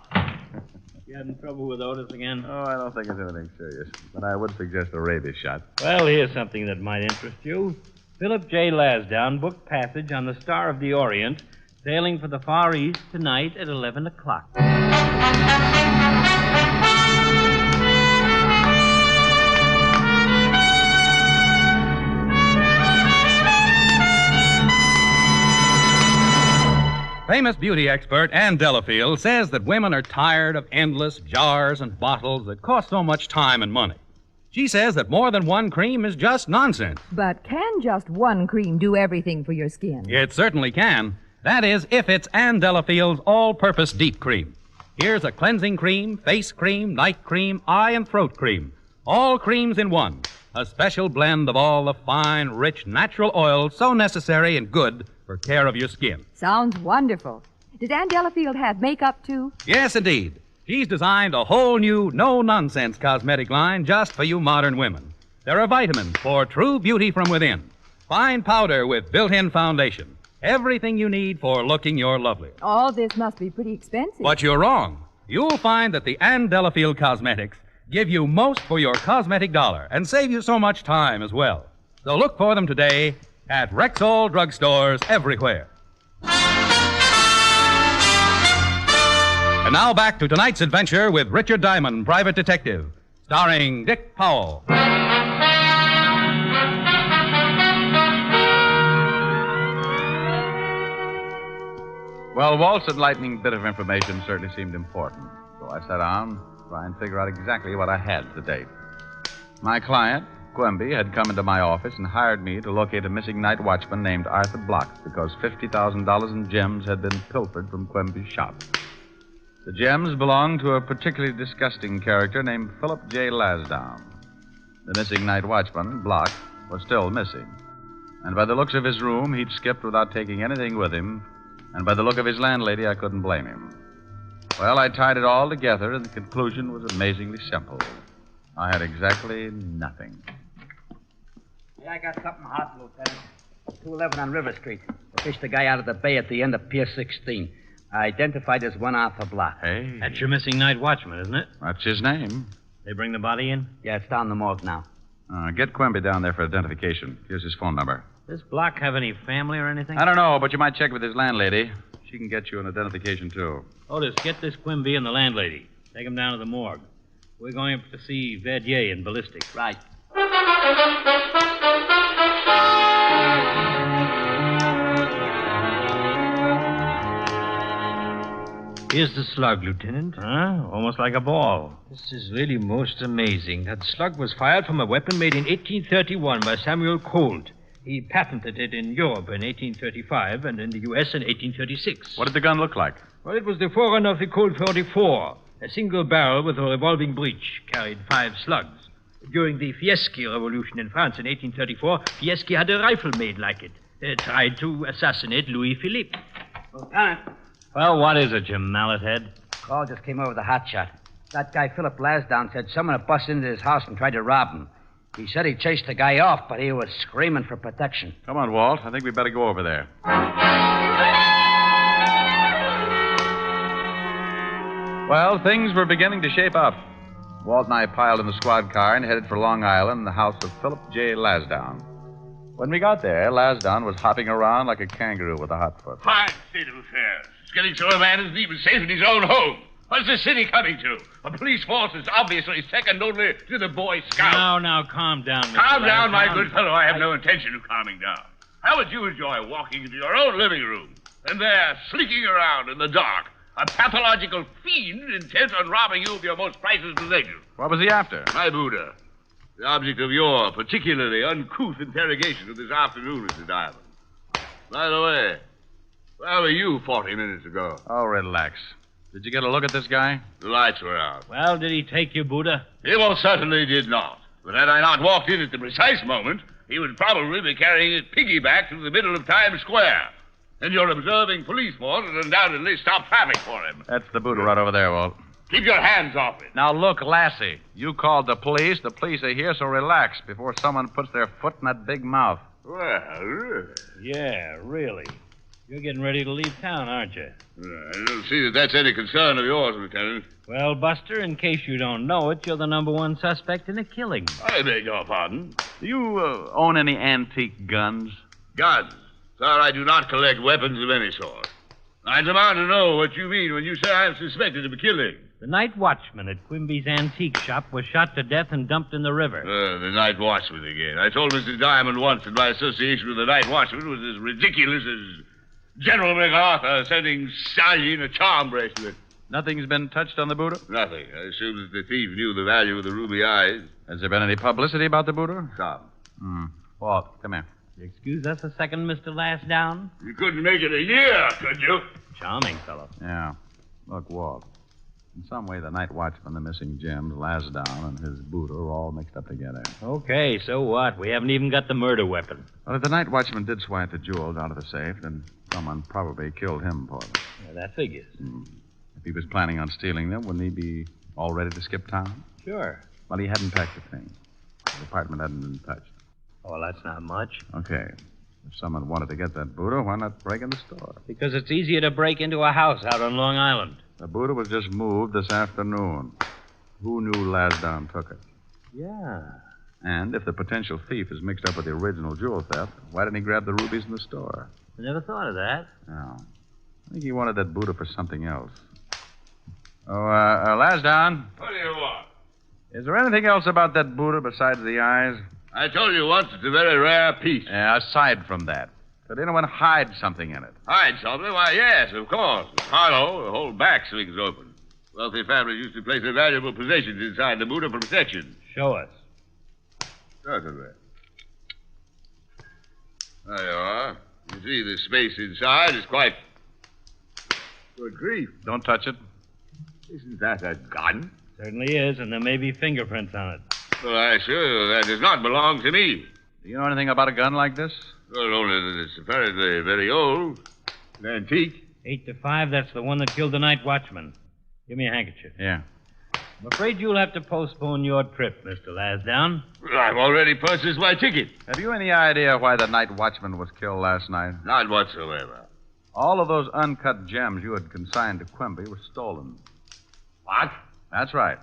You having trouble with Otis again? Oh, I don't think it's anything serious. But I would suggest a rabies shot. Well, here's something that might interest you. Philip J. Lansdowne booked passage on the Star of the Orient, sailing for the Far East tonight at 11 o'clock. Famous beauty expert Ann Delafield says that women are tired of endless jars and bottles that cost so much time and money. She says that more than one cream is just nonsense. But can just one cream do everything for your skin? It certainly can. That is, if it's Ann Delafield's all-purpose deep cream. Here's a cleansing cream, face cream, night cream, eye and throat cream. All creams in one. A special blend of all the fine, rich, natural oils so necessary and good for care of your skin. Sounds wonderful. Does Ann Delafield have makeup, too? Yes, indeed. She's designed a whole new, no-nonsense cosmetic line just for you modern women. There are vitamins for true beauty from within. Fine powder with built-in foundation. Everything you need for looking your loveliest. All this must be pretty expensive. But you're wrong. You'll find that the Ann Delafield Cosmetics give you most for your cosmetic dollar and save you so much time as well. So look for them today at Rexall drugstores everywhere. And now back to tonight's adventure with Richard Diamond, Private Detective, starring Dick Powell. Well, Walt's enlightening bit of information certainly seemed important. So I sat down to try and figure out exactly what I had to date. My client, Quimby, had come into my office and hired me to locate a missing night watchman named Arthur Block because $50,000 in gems had been pilfered from Quimby's shop. The gems belonged to a particularly disgusting character named Philip J. Lansdowne. The missing night watchman, Block, was still missing. And by the looks of his room, he'd skipped without taking anything with him. And by the look of his landlady, I couldn't blame him. Well, I tied it all together, and the conclusion was amazingly simple. I had exactly nothing. Yeah, I got something hot, Lieutenant. 211 on River Street. I fished the guy out of the bay at the end of Pier 16. Identified as one Arthur Block. Hey. That's your missing night watchman, isn't it? That's his name. They bring the body in? Yeah, it's down the morgue now. Get Quimby down there for identification. Here's his phone number. Does Block have any family or anything? I don't know, but you might check with his landlady. She can get you an identification, too. Otis, get this Quimby and the landlady. Take them down to the morgue. We're going up to see Verdier in ballistics. Right. Here's the slug, Lieutenant. Huh? Almost like a ball. This is really most amazing. That slug was fired from a weapon made in 1831 by Samuel Colt. He patented it in Europe in 1835 and in the U.S. in 1836. What did the gun look like? Well, it was the forerunner of the Colt 44. A single barrel with a revolving breech carried 5 slugs. During the Fieschi Revolution in France in 1834, Fieschi had a rifle made like it. Tried to assassinate Louis Philippe. Lieutenant. Well, what is it, you mallet head? Call just came over the hot shot. That guy Philip Lasdown said someone had busted into his house and tried to rob him. He said he chased the guy off, but he was screaming for protection. Come on, Walt. I think we better go over there. Well, things were beginning to shape up. Walt and I piled in the squad car and headed for Long Island, the house of Philip J. Lasdown. When we got there, Lasdown was hopping around like a kangaroo with a hot foot. Fine state of affairs. It's getting so a man isn't even safe in his own home. What's the city coming to? A police force is obviously second only to the Boy Scout. Now, calm down, Mr. Calm down, my Lasdown. good fellow. I have no intention of calming down. How would you enjoy walking into your own living room and there, slinking around in the dark, a pathological fiend intent on robbing you of your most priceless possession? What was he after? My Buddha. The object of your particularly uncouth interrogation of this afternoon, Mr. Diamond. By the way, where were you 40 minutes ago? Oh, relax. Did you get a look at this guy? The lights were out. Well, did he take you, Buddha? He most certainly did not. But had I not walked in at the precise moment, he would probably be carrying it piggyback through the middle of Times Square. And your observing police force would undoubtedly stop traffic for him. That's the Buddha right over there, Walt. Keep your hands off it. Now, look, Lassie, you called the police. The police are here, so relax before someone puts their foot in that big mouth. Well, really? Yeah, really. You're getting ready to leave town, aren't you? I don't see that that's any concern of yours, Lieutenant. Well, Buster, in case you don't know it, you're the #1 suspect in a killing. I beg your pardon. Do you own any antique guns? Guns? Sir, I do not collect weapons of any sort. I demand to know what you mean when you say I'm suspected of a killing. The night watchman at Quimby's antique shop was shot to death and dumped in the river. The night watchman again. I told Mr. Diamond once that my association with the night watchman was as ridiculous as General MacArthur sending Sally in a charm bracelet. Nothing's been touched on the Buddha? Nothing. I assume that the thief knew the value of the ruby eyes. Has there been any publicity about the Buddha? Some. Walt, come here. Excuse us a second, Mr. Lasdown? You couldn't make it a year, could you? Charming fellow. Yeah. Look, Walt. In some way, the night watchman, the missing gems, Lasdown, and his Buddha are all mixed up together. Okay, so what? We haven't even got the murder weapon. Well, if the night watchman did swipe the jewels out of the safe, then someone probably killed him for them. Yeah, that figures. If he was planning on stealing them, wouldn't he be all ready to skip town? Sure. Well, he hadn't packed a thing. The apartment hadn't been touched. Oh, well, that's not much. Okay. If someone wanted to get that Buddha, why not break in the store? Because it's easier to break into a house out on Long Island. The Buddha was just moved this afternoon. Who knew Lasdown took it? Yeah. And if the potential thief is mixed up with the original jewel theft, why didn't he grab the rubies in the store? I never thought of that. No. I think he wanted that Buddha for something else. Oh, Lasdown. What do you want? Is there anything else about that Buddha besides the eyes? I told you once it's a very rare piece. Yeah, aside from that. Could anyone hide something in it? Hide something? Why, yes, of course. It's hollow, the whole back swings open. Wealthy families used to place their valuable possessions inside the Buddha for protection. Show us. Certainly. There you are. You see, the space inside is quite... Good grief. Don't touch it. Isn't that a gun? Certainly is, and there may be fingerprints on it. Well, I assure you that does not belong to me. Do you know anything about a gun like this? Well, only that it's apparently very old. An antique. 8 to 5, that's the one that killed the night watchman. Give me a handkerchief. Yeah. I'm afraid you'll have to postpone your trip, Mr. Lasdown. I've already purchased my ticket. Have you any idea why the night watchman was killed last night? Not whatsoever. All of those uncut gems you had consigned to Quimby were stolen. What? That's right.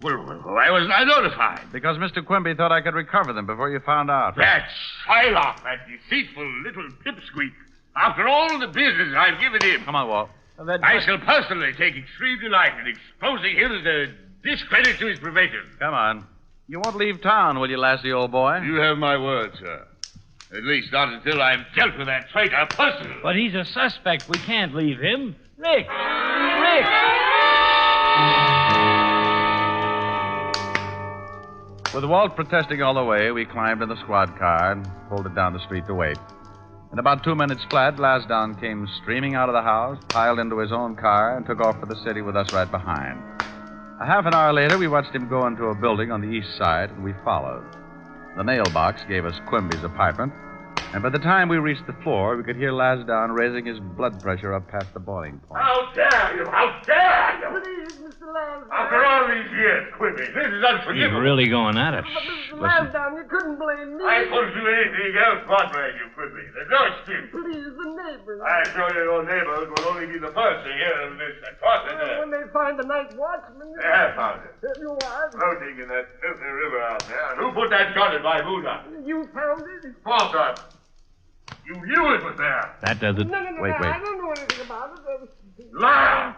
Well, why wasn't I notified? Because Mr. Quimby thought I could recover them before you found out. That Shylock, that deceitful little pipsqueak. After all the business I've given him. Come on, Walt. I shall personally take extreme delight in exposing him as a discredit to his profession. Come on. You won't leave town, will you, Lassie, old boy? You have my word, sir. At least not until I've dealt with that traitor personally. But he's a suspect. We can't leave him. Rick! Rick! With Walt protesting all the way, we climbed in the squad car and pulled it down the street to wait. In about 2 minutes flat, Lasdown came streaming out of the house, piled into his own car, and took off for the city with us right behind. A half an hour later, we watched him go into a building on the east side, and we followed. The mailbox gave us Quimby's apartment, and by the time we reached the floor, we could hear Lasdown raising his blood pressure up past the boiling point. How dare you! How dare you! Please, Mr. Lasdown. After all these years, Quimby, this is He's unforgivable. really going at it. Mr. Lasdown, you couldn't blame me. I couldn't do anything else but blame you, Quimby. There's no excuse. Please, the neighbors. I'm sure your neighbors will only be the first to hear of this atrocity. When they find the night watchman... They have found it. You what? Floating in that filthy river out there. And who put that gun in my boot up? You found it? False up. You knew it was there. That does it. No, Wait. I don't know anything about it. Liar!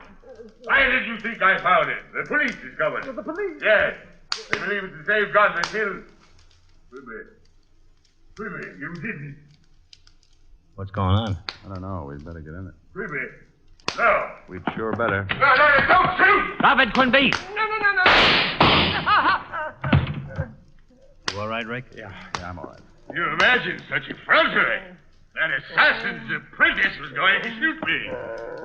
Why did you think I found it? The police discovered it. The police? Yes. They believe it's the same gun that killed... Quimby, you didn't. What's going on? I don't know. We'd better get in it. Quimby. No. We'd sure better. No, don't shoot! Stop it, Quimby! No. You all right, Rick? Yeah, I'm all right. You imagine such effrontery? That assassin's apprentice was going to shoot me.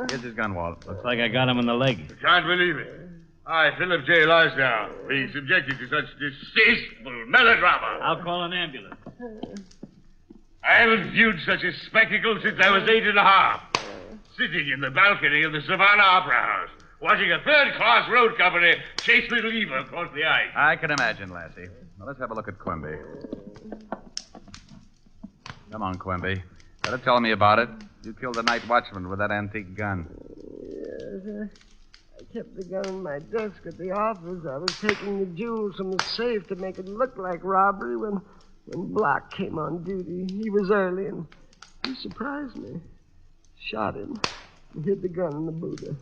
Here's his gun, Walt. Looks like I got him in the leg. I can't believe it. I, Philip J. Lasdown, being subjected to such distasteful melodrama. I'll call an ambulance. I haven't viewed such a spectacle since I was 8 and a half. Sitting in the balcony of the Savannah Opera House, watching a third-class road company chase little Eva across the ice. I can imagine, Lassie. Now, let's have a look at Quimby. Come on, Quimby. Better tell me about it. You killed the night watchman with that antique gun. Yes, I kept the gun in my desk at the office. I was taking the jewels from the safe to make it look like robbery when Block came on duty. He was early, and he surprised me. Shot him and hid the gun in the Buddha.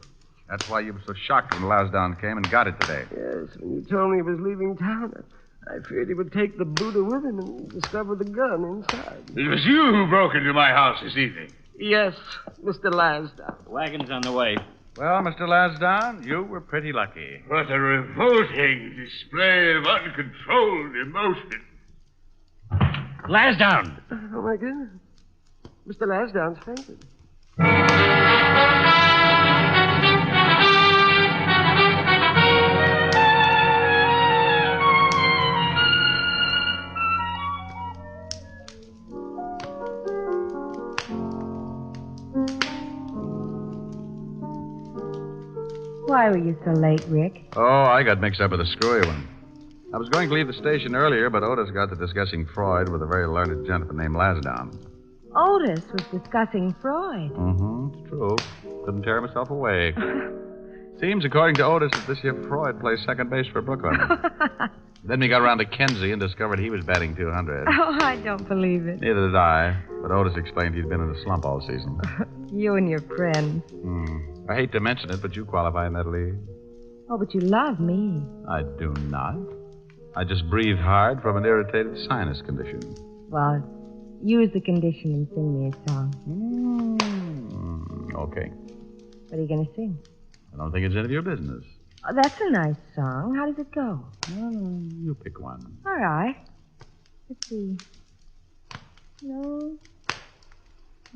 That's why you were so shocked when Lasdown came and got it today. Yes, when you told me he was leaving town, I feared he would take the Buddha with him and discover the gun inside. It was you who broke into my house this evening. Yes, Mr. Lasdown. Wagon's on the way. Well, Mr. Lasdown, you were pretty lucky. What a revolting display of uncontrolled emotion. Lasdown! Oh, my goodness. Mr. Lasdown's fainted. Why were you so late, Rick? Oh, I got mixed up with a screwy one. I was going to leave the station earlier, but Otis got to discussing Freud with a very learned gentleman named Lasdown. Otis was discussing Freud. Mm-hmm. It's true. Couldn't tear himself away. Seems, according to Otis, that this year Freud plays second base for Brooklyn. Then we got around to Kenzie and discovered he was batting 200. Oh, I don't believe it. Neither did I, but Otis explained he'd been in a slump all season. You and your friends. I hate to mention it, but you qualify in that league. Oh, but you love me. I do not. I just breathe hard from an irritated sinus condition. Well, use the condition and sing me a song. Okay. What are you going to sing? I don't think it's any of your business. Oh, that's a nice song. How does it go? You pick one. All right. Let's see. No.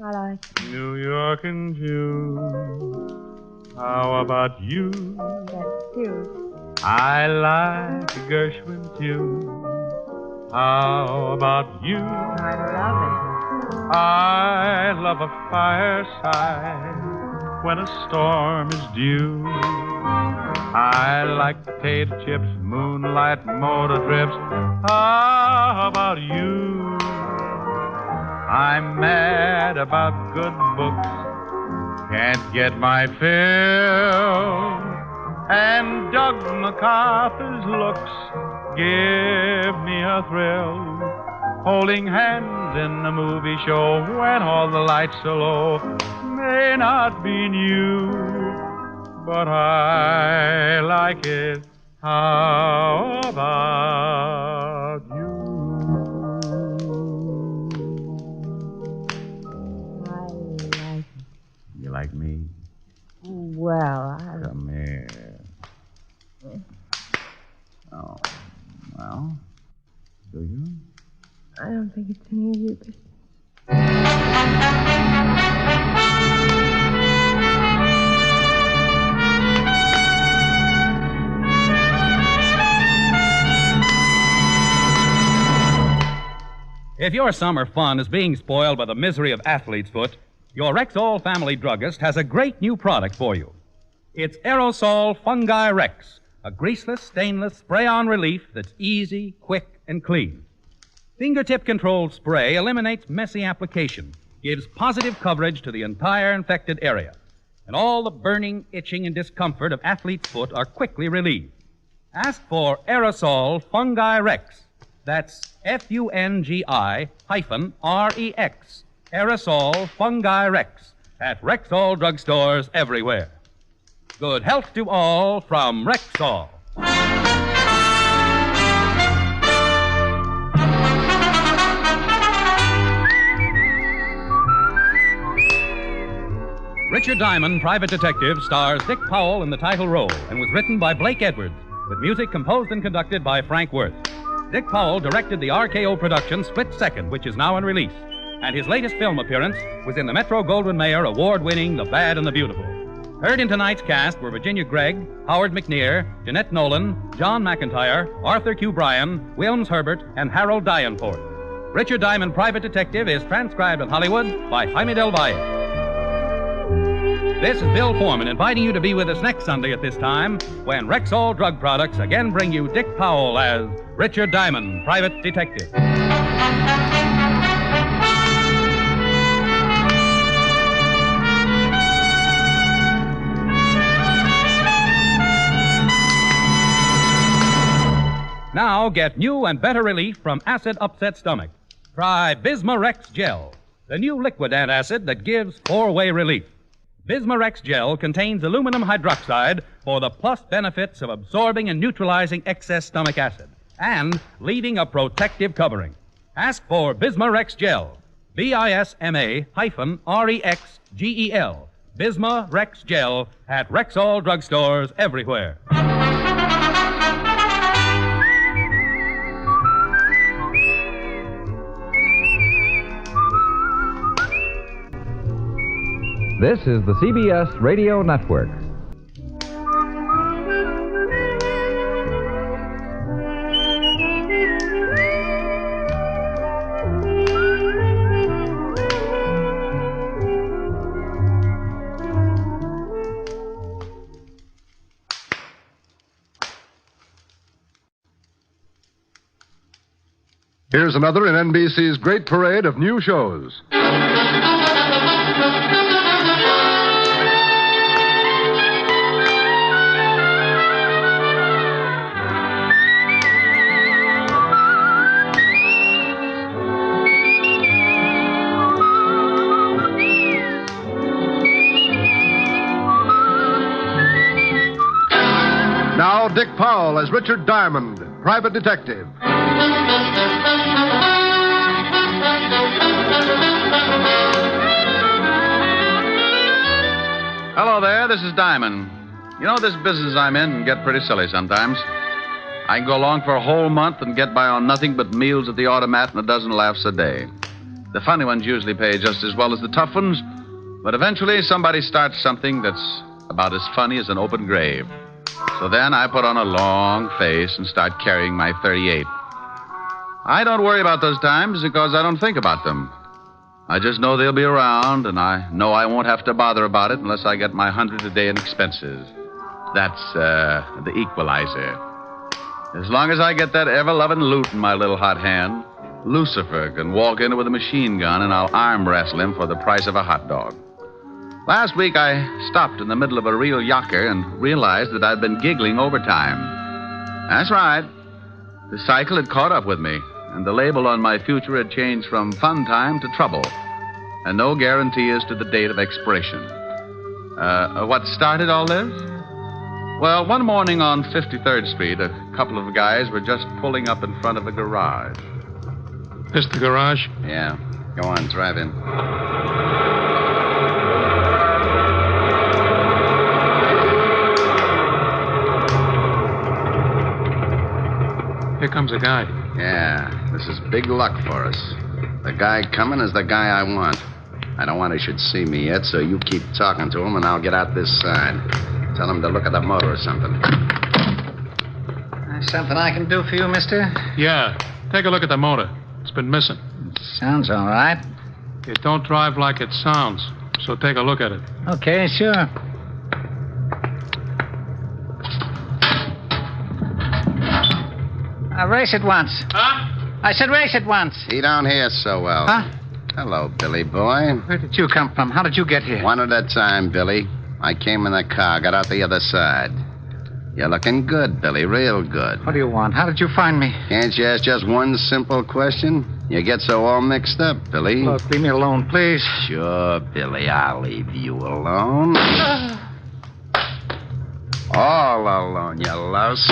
I like New York in June. How about you? That's too. I like a Gershwin tune. How about you? I love it. I love a fireside when a storm is due. I like potato chips, moonlight motor trips. How about you? I'm mad about good books, can't get my fill. And Doug MacArthur's looks give me a thrill. Holding hands in a movie show when all the lights are low may not be new, but I like it. How about you? I like it. You like me? Well, Come here. Oh, well, do you? I don't think it's any of your business. If your summer fun is being spoiled by the misery of athlete's foot, your Rexall family druggist has a great new product for you. It's Aerosol Fungi Rex, a greaseless, stainless spray-on relief that's easy, quick, and clean. Fingertip-controlled spray eliminates messy application, gives positive coverage to the entire infected area, and all the burning, itching, and discomfort of athlete's foot are quickly relieved. Ask for Aerosol Fungi Rex. That's Fungi-Rex. Aerosol Fungi Rex at Rexall drugstores everywhere. Good health to all from Rexall. Richard Diamond, Private Detective, stars Dick Powell in the title role and was written by Blake Edwards, with music composed and conducted by Frank Worth. Dick Powell directed the RKO production Split Second, which is now in release, and his latest film appearance was in the Metro-Goldwyn-Mayer award-winning The Bad and the Beautiful. Heard in tonight's cast were Virginia Gregg, Howard McNear, Jeanette Nolan, John McIntyre, Arthur Q. Bryan, Wilms Herbert, and Harold Dayenfort. Richard Diamond, Private Detective is transcribed in Hollywood by Jaime Del Valle. This is Bill Foreman inviting you to be with us next Sunday at this time when Rexall Drug Products again bring you Dick Powell as Richard Diamond, Private Detective. Now get new and better relief from acid upset stomach. Try Bismarex Gel, the new liquid antacid that gives four-way relief. Bismarex Gel contains aluminum hydroxide for the plus benefits of absorbing and neutralizing excess stomach acid and leaving a protective covering. Ask for Bismarex Gel, Bisma-Rexgel, Bismarex Gel at Rexall drugstores everywhere. This is the CBS Radio Network. Here's another in NBC's great parade of new shows. Now, Dick Powell as Richard Diamond, Private Detective. Hello there, this is Diamond. You know, this business I'm in can get pretty silly sometimes. I can go along for a whole month and get by on nothing but meals at the automat and a dozen laughs a day. The funny ones usually pay just as well as the tough ones, but eventually somebody starts something that's about as funny as an open grave. So then I put on a long face and start carrying my .38. I don't worry about those times because I don't think about them. I just know they'll be around, and I know I won't have to bother about it unless I get my 100 a day in expenses. That's, the equalizer. As long as I get that ever-loving loot in my little hot hand, Lucifer can walk in with a machine gun and I'll arm wrestle him for the price of a hot dog. Last week, I stopped in the middle of a real yocker and realized that I'd been giggling overtime. That's right. The cycle had caught up with me, and the label on my future had changed from fun time to trouble, and no guarantee as to the date of expiration. What started all this? Well, one morning on 53rd Street, a couple of guys were just pulling up in front of a garage. This the garage? Yeah. Go on, drive in. Here comes a guy. Yeah, this is big luck for us. The guy coming is the guy I want. I don't want he should see me yet, so you keep talking to him and I'll get out this side. Tell him to look at the motor or something. Something I can do for you, mister? Yeah. Take a look at the motor. It's been missing. Sounds all right. It don't drive like it sounds, so take a look at it. Okay, sure. Race it once. Huh? I said race it once. He don't hear so well. Huh? Hello, Billy boy. Where did you come from? How did you get here? One at a time, Billy. I came in the car, got out the other side. You're looking good, Billy, real good. What do you want? How did you find me? Can't you ask just one simple question? You get so all mixed up, Billy. Look, leave me alone, please. Sure, Billy, I'll leave you alone. All alone, you louse.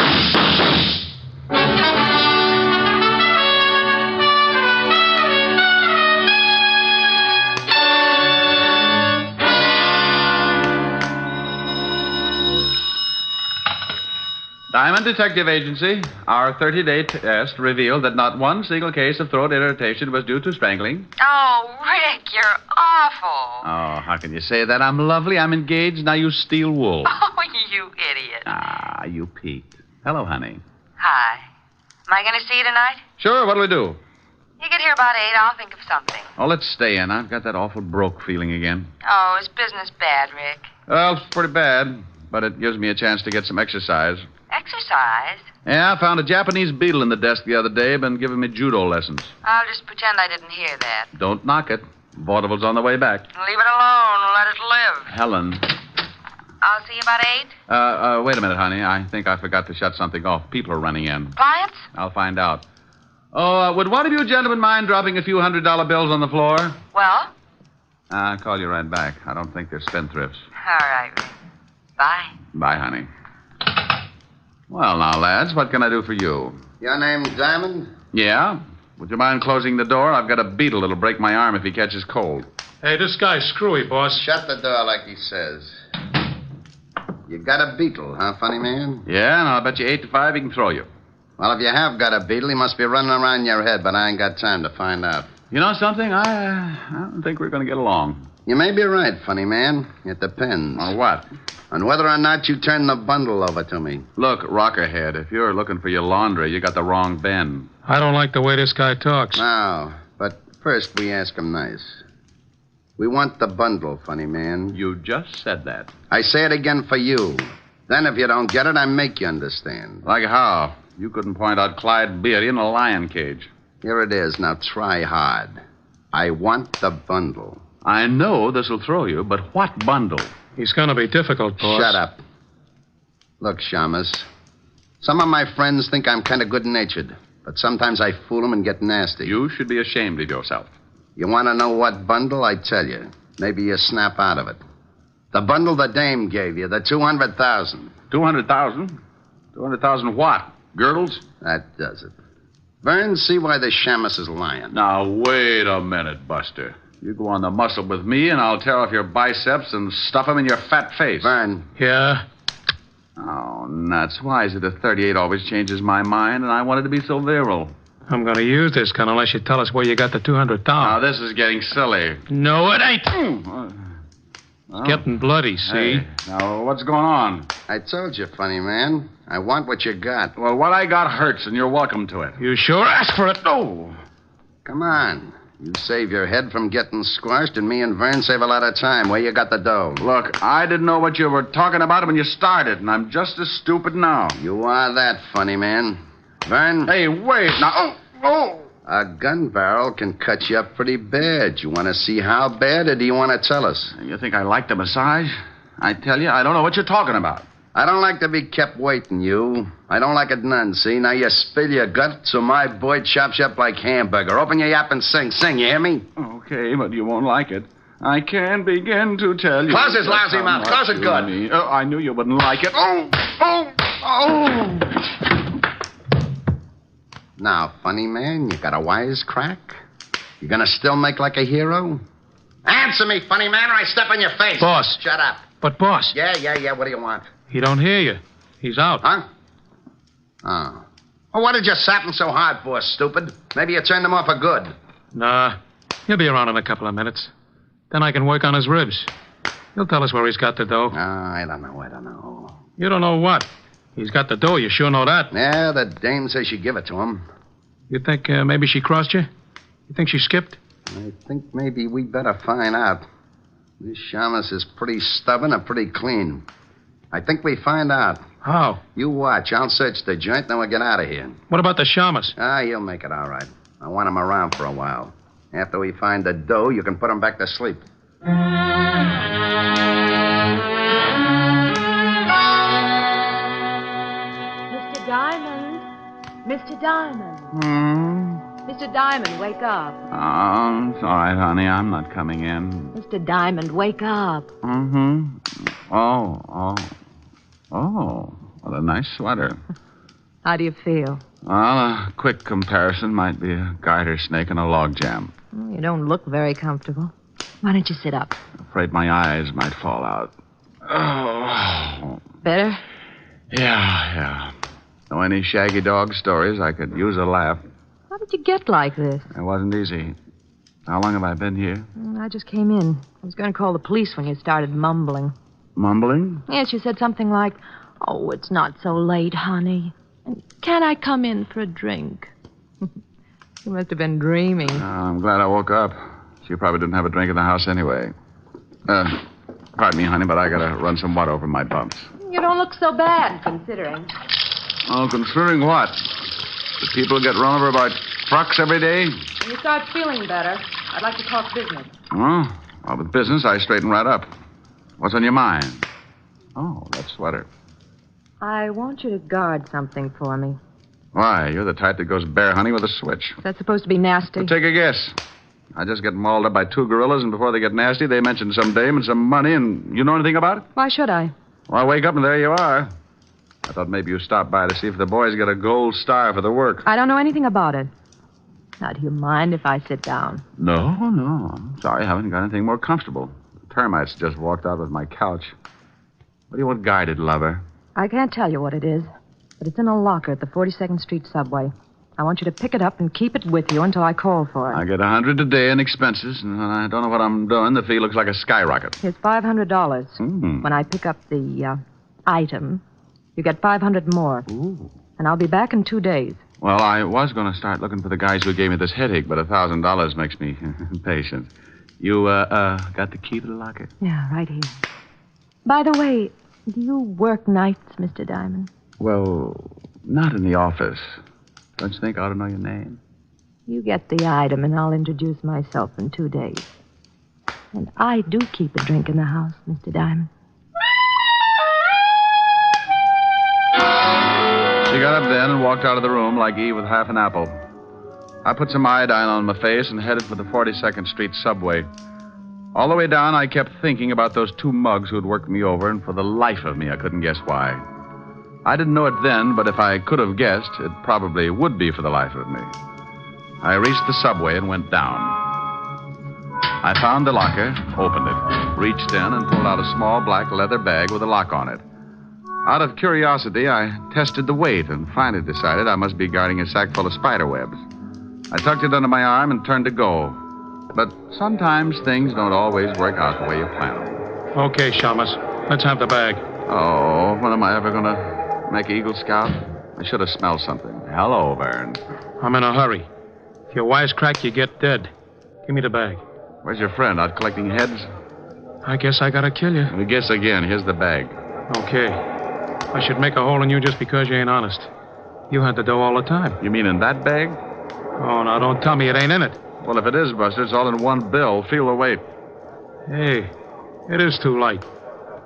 Diamond Detective Agency, our 30-day test revealed that not one single case of throat irritation was due to strangling. Oh, Rick, you're awful. Oh, how can you say that? I'm lovely, I'm engaged, now you steal wool. Oh, you idiot. Ah, you peaked. Hello, honey. Hi. Am I going to see you tonight? Sure, what'll we do? You get here about 8, I'll think of something. Oh, let's stay in. I've got that awful broke feeling again. Oh, is business bad, Rick? Well, it's pretty bad, but it gives me a chance to get some exercise. Exercise? Yeah, I found a Japanese beetle in the desk the other day, been giving me judo lessons. I'll just pretend I didn't hear that. Don't knock it. Vaudeville's on the way back. Leave it alone. Let it live. Helen. I'll see you about 8. Wait a minute, honey. I think I forgot to shut something off. People are running in. Clients? I'll find out. Oh, would one of you gentlemen mind dropping a few $100 bills on the floor? Well? I'll call you right back. I don't think they're spendthrifts. All right, Rick. Bye. Bye, honey. Well, now, lads, what can I do for you? Your name's Diamond? Yeah? Would you mind closing the door? I've got a beetle that'll break my arm if he catches cold. Hey, this guy's screwy, boss. Shut the door like he says. You got a beetle, huh, funny man? Yeah, and I'll bet you 8 to 5 he can throw you. Well, if you have got a beetle, he must be running around your head, but I ain't got time to find out. You know something? I don't think we're going to get along. You may be right, funny man. It depends. On what? On whether or not you turn the bundle over to me. Look, Rockerhead, if you're looking for your laundry, you got the wrong Ben. I don't like the way this guy talks. No, but first we ask him nice. We want the bundle, funny man. You just said that. I say it again for you. Then if you don't get it, I make you understand. Like how? You couldn't point out Clyde Beatty in a lion cage. Here it is. Now try hard. I want the bundle. I know this'll throw you, but what bundle? He's going to be difficult, boss. Shut up. Look, Shamus, some of my friends think I'm kind of good-natured, but sometimes I fool them and get nasty. You should be ashamed of yourself. You want to know what bundle? I tell you. Maybe you snap out of it. The bundle the dame gave you, the 200,000. 200,000? 200,000 what? Girdles? That does it. Vern, see why the Shamus is lying. Now, wait a minute, Buster. You go on the muscle with me, and I'll tear off your biceps and stuff them in your fat face. Vern. Yeah? Oh, nuts. Why is it a 38 always changes my mind, and I wanted to be so virile? I'm going to use this gun unless you tell us where you got the 200,000. Now, this is getting silly. No, it ain't. It's getting bloody, see? Hey, now, what's going on? I told you, funny man. I want what you got. Well, what I got hurts, and you're welcome to it. You sure? Ask for it. No. Come on. You save your head from getting squashed, and me and Vern save a lot of time. Where you got the dough? Look, I didn't know what you were talking about when you started, and I'm just as stupid now. You are that, funny man. Vern? Hey, wait. Now, oh! A gun barrel can cut you up pretty bad. You want to see how bad, or do you want to tell us? You think I like the massage? I tell you, I don't know what you're talking about. I don't like to be kept waiting, you. I don't like it none, see? Now you spill your guts, so my boy chops you up like hamburger. Open your yap and sing. Sing, you hear me? Okay, but you won't like it. I can't begin to tell you. Close his lousy mouth. Close it good. Oh, I knew you wouldn't like it. Oh! Now, funny man, you got a wisecrack? You gonna still make like a hero? Answer me, funny man, or I step on your face. Boss. Shut up. But, boss. Yeah. What do you want? He don't hear you. He's out. Huh? Oh. Well, what did you sap him so hard for, stupid? Maybe you turned him off for good. Nah. He'll be around in a couple of minutes. Then I can work on his ribs. He'll tell us where he's got the dough. I don't know. You don't know what? He's got the dough, you sure know that. Yeah, the dame says she give it to him. You think maybe she crossed you? You think she skipped? I think maybe we better find out. This shamus is pretty stubborn and pretty clean. I think we find out. How? You watch. I'll search the joint, then we'll get out of here. What about the shamus? You'll make it all right. I want him around for a while. After we find the dough, you can put him back to sleep. Mr. Diamond. Mr. Diamond. Mr. Diamond, wake up. Oh, it's all right, honey. I'm not coming in. Mr. Diamond, wake up. Oh, what a nice sweater. How do you feel? Well, a quick comparison might be a garter snake and a log jam. You don't look very comfortable. Why don't you sit up? Afraid my eyes might fall out. Oh. Better? Yeah. Know any shaggy dog stories? I could use a laugh. How did you get like this? It wasn't easy. How long have I been here? I just came in. I was going to call the police when you started mumbling. Mumbling? Yes, you said something like, "Oh, it's not so late, honey. And can't I come in for a drink?" You must have been dreaming. I'm glad I woke up. She probably didn't have a drink in the house anyway. Pardon me, honey, but I gotta run some water over my bumps. You don't look so bad, considering. Oh, considering what? Do people get run over by trucks every day? When you start feeling better, I'd like to talk business. Well, with business, I straighten right up. What's on your mind? Oh, that sweater. I want you to guard something for me. Why? You're the type that goes bear hunting with a switch. Is that supposed to be nasty? Well, take a guess. I just get mauled up by two gorillas, and before they get nasty, they mention some dame and some money, and you know anything about it? Why should I? Well, I wake up, and there you are. I thought maybe you stopped by to see if the boys get a gold star for the work. I don't know anything about it. Now, do you mind if I sit down? No. I'm sorry, I haven't got anything more comfortable. The termites just walked out with my couch. What do you want guided, lover? I can't tell you what it is, but it's in a locker at the 42nd Street subway. I want you to pick it up and keep it with you until I call for it. I get $100 a day in expenses, and when I don't know what I'm doing, the fee looks like a skyrocket. Here's $500. When I pick up the item, you get $500 more. Ooh. And I'll be back in 2 days. Well, I was going to start looking for the guys who gave me this headache, but $1,000 makes me impatient. You, got the key to the locker? Yeah, right here. By the way, do you work nights, Mr. Diamond? Well, not in the office. Don't you think I ought to know your name? You get the item, and I'll introduce myself in 2 days. And I do keep a drink in the house, Mr. Diamond. She got up then and walked out of the room like Eve with half an apple. I put some iodine on my face and headed for the 42nd Street subway. All the way down, I kept thinking about those two mugs who had worked me over, and for the life of me, I couldn't guess why. I didn't know it then, but if I could have guessed, it probably would be for the life of me. I reached the subway and went down. I found the locker, opened it, reached in, and pulled out a small black leather bag with a lock on it. Out of curiosity, I tested the weight and finally decided I must be guarding a sack full of spider webs. I tucked it under my arm and turned to go. But sometimes things don't always work out the way you plan them. Okay, Shamus. Let's have the bag. Oh, when am I ever going to make Eagle Scout? I should have smelled something. Hello, Vern. I'm in a hurry. If you wisecrack, you get dead. Give me the bag. Where's your friend? Out collecting heads? I guess I gotta kill you. We guess again. Here's the bag. Okay. I should make a hole in you just because you ain't honest. You had the dough all the time. You mean in that bag? Oh, now don't tell me it ain't in it. Well, if it is, Buster, it's all in one bill. Feel the weight. Hey, it is too light.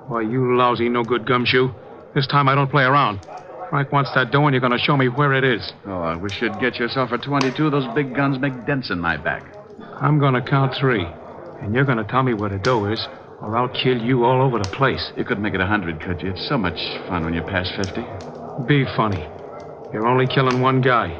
Why, you lousy, no-good gumshoe. This time I don't play around. Frank wants that dough, and you're going to show me where it is. Oh, I wish you'd get yourself a 22. Those big guns make dents in my back. I'm going to count 3, and you're going to tell me where the dough is, or I'll kill you all over the place. You could make it 100, could you? It's so much fun when you pass 50. Be funny. You're only killing one guy.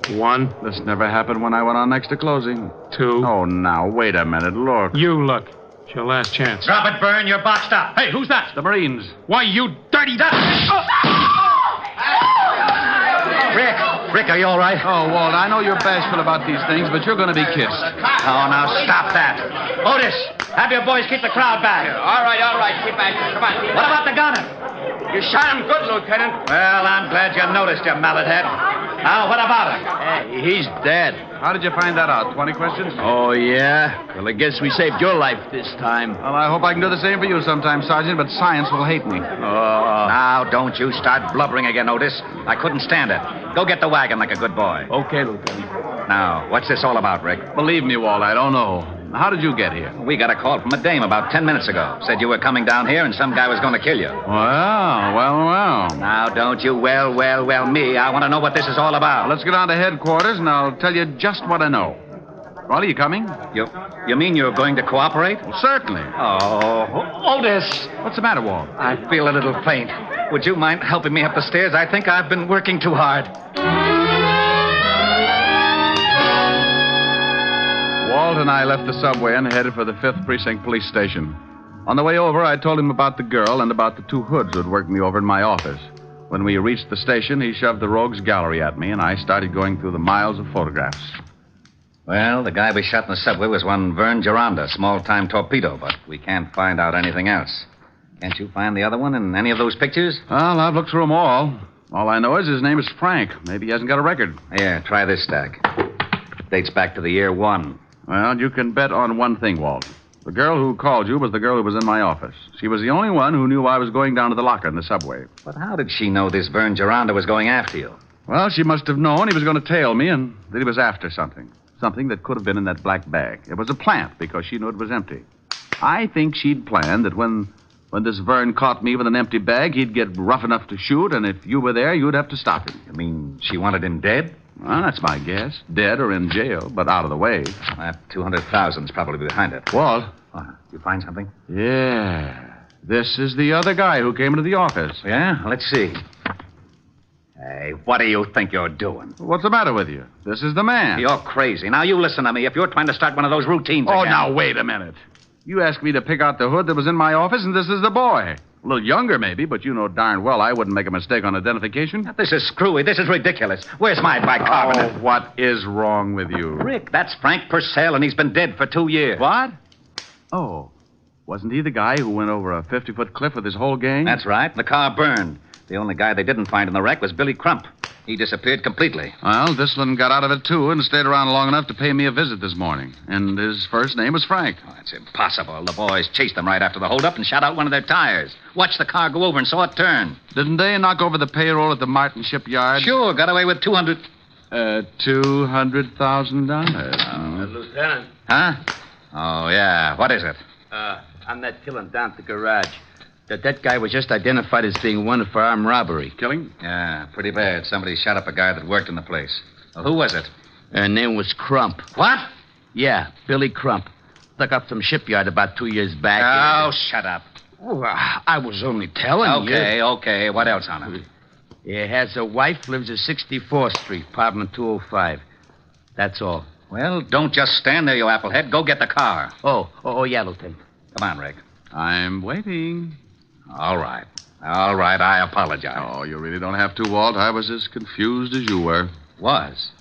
1. This never happened when I went on next to closing. 2. Oh, now, wait a minute. Look. You look. It's your last chance. Drop it, Byrne. You're boxed up. Hey, who's that? The Marines. Why, you dirty... Rick, are you all right? Oh, Walt, I know you're bashful about these things, but you're going to be kissed. Oh, now stop that. Otis, have your boys keep the crowd back. All right. Keep back. Come on. What about the gunner? You shot him good, Lieutenant. Well, I'm glad you noticed, you mallet head. Now, what about him? He's dead. How did you find that out? 20 questions? Oh, yeah? Well, I guess we saved your life this time. Well, I hope I can do the same for you sometime, Sergeant, but science will hate me. Now, don't you start blubbering again, Otis. I couldn't stand it. Go get the wagon like a good boy. Okay, Lieutenant. Now, what's this all about, Rick? Believe me, Walt, I don't know. How did you get here? We got a call from a dame about 10 minutes ago. Said you were coming down here and some guy was going to kill you. Well. Now, don't you me. I want to know what this is all about. Let's get on to headquarters, and I'll tell you just what I know. Well, are you coming? You mean you're going to cooperate? Well, certainly. Oh, Otis. What's the matter, Walt? I feel a little faint. Would you mind helping me up the stairs? I think I've been working too hard. Walt and I left the subway and headed for the 5th Precinct Police Station. On the way over, I told him about the girl and about the 2 hoods who'd worked me over in my office. When we reached the station, he shoved the rogues gallery at me, and I started going through the miles of photographs. Well, the guy we shot in the subway was one Vern Geronda, small-time torpedo, but we can't find out anything else. Can't you find the other one in any of those pictures? Well, I've looked through them all. All I know is his name is Frank. Maybe he hasn't got a record. Here, try this stack. Dates back to the year 1. Well, you can bet on one thing, Walt. The girl who called you was the girl who was in my office. She was the only one who knew I was going down to the locker in the subway. But how did she know this Vern Geronda was going after you? Well, she must have known he was going to tail me and that he was after something. Something that could have been in that black bag. It was a plant because she knew it was empty. I think she'd planned that when this Vern caught me with an empty bag, he'd get rough enough to shoot, and if you were there, you'd have to stop him. You mean she wanted him dead? Well, that's my guess. Dead or in jail, but out of the way. That 200,000's probably behind it. Walt? You find something? Yeah. This is the other guy who came into the office. Yeah? Let's see. Hey, what do you think you're doing? What's the matter with you? This is the man. You're crazy. Now, you listen to me. If you're trying to start one of those routines Oh, again... now, wait a minute. You asked me to pick out the hood that was in my office, and this is the boy. A little younger, maybe, but you know darn well I wouldn't make a mistake on identification. This is screwy. This is ridiculous. Where's my bicarbonate? Oh, what is wrong with you? Rick, that's Frank Purcell, and he's been dead for 2 years. What? Oh, wasn't he the guy who went over a 50-foot cliff with his whole gang? That's right. The car burned. The only guy they didn't find in the wreck was Billy Crump. He disappeared completely. Well, this one got out of it, too, and stayed around long enough to pay me a visit this morning. And his first name was Frank. Oh, that's impossible. The boys chased them right after the holdup and shot out one of their tires. Watched the car go over and saw it turn. Didn't they knock over the payroll at the Martin shipyard? Sure, got away with $200,000. Lieutenant. Huh? Oh, yeah. What is it? I'm not killing down at the garage. That guy was just identified as being wanted for armed robbery. Killing? Yeah, pretty bad. Somebody shot up a guy that worked in the place. Well, who was it? Her name was Crump. What? Yeah, Billy Crump. Stuck up some shipyard about 2 years back. Oh, shut up. Oh, I was only telling you. Okay. What else on him? He has a wife, lives at 64th Street, apartment 205. That's all. Well, don't just stand there, you applehead. Go get the car. Oh, yeah, Lieutenant. Come on, Rick. I'm waiting. All right. I apologize. Oh, you really don't have to, Walt. I was as confused as you were. Was?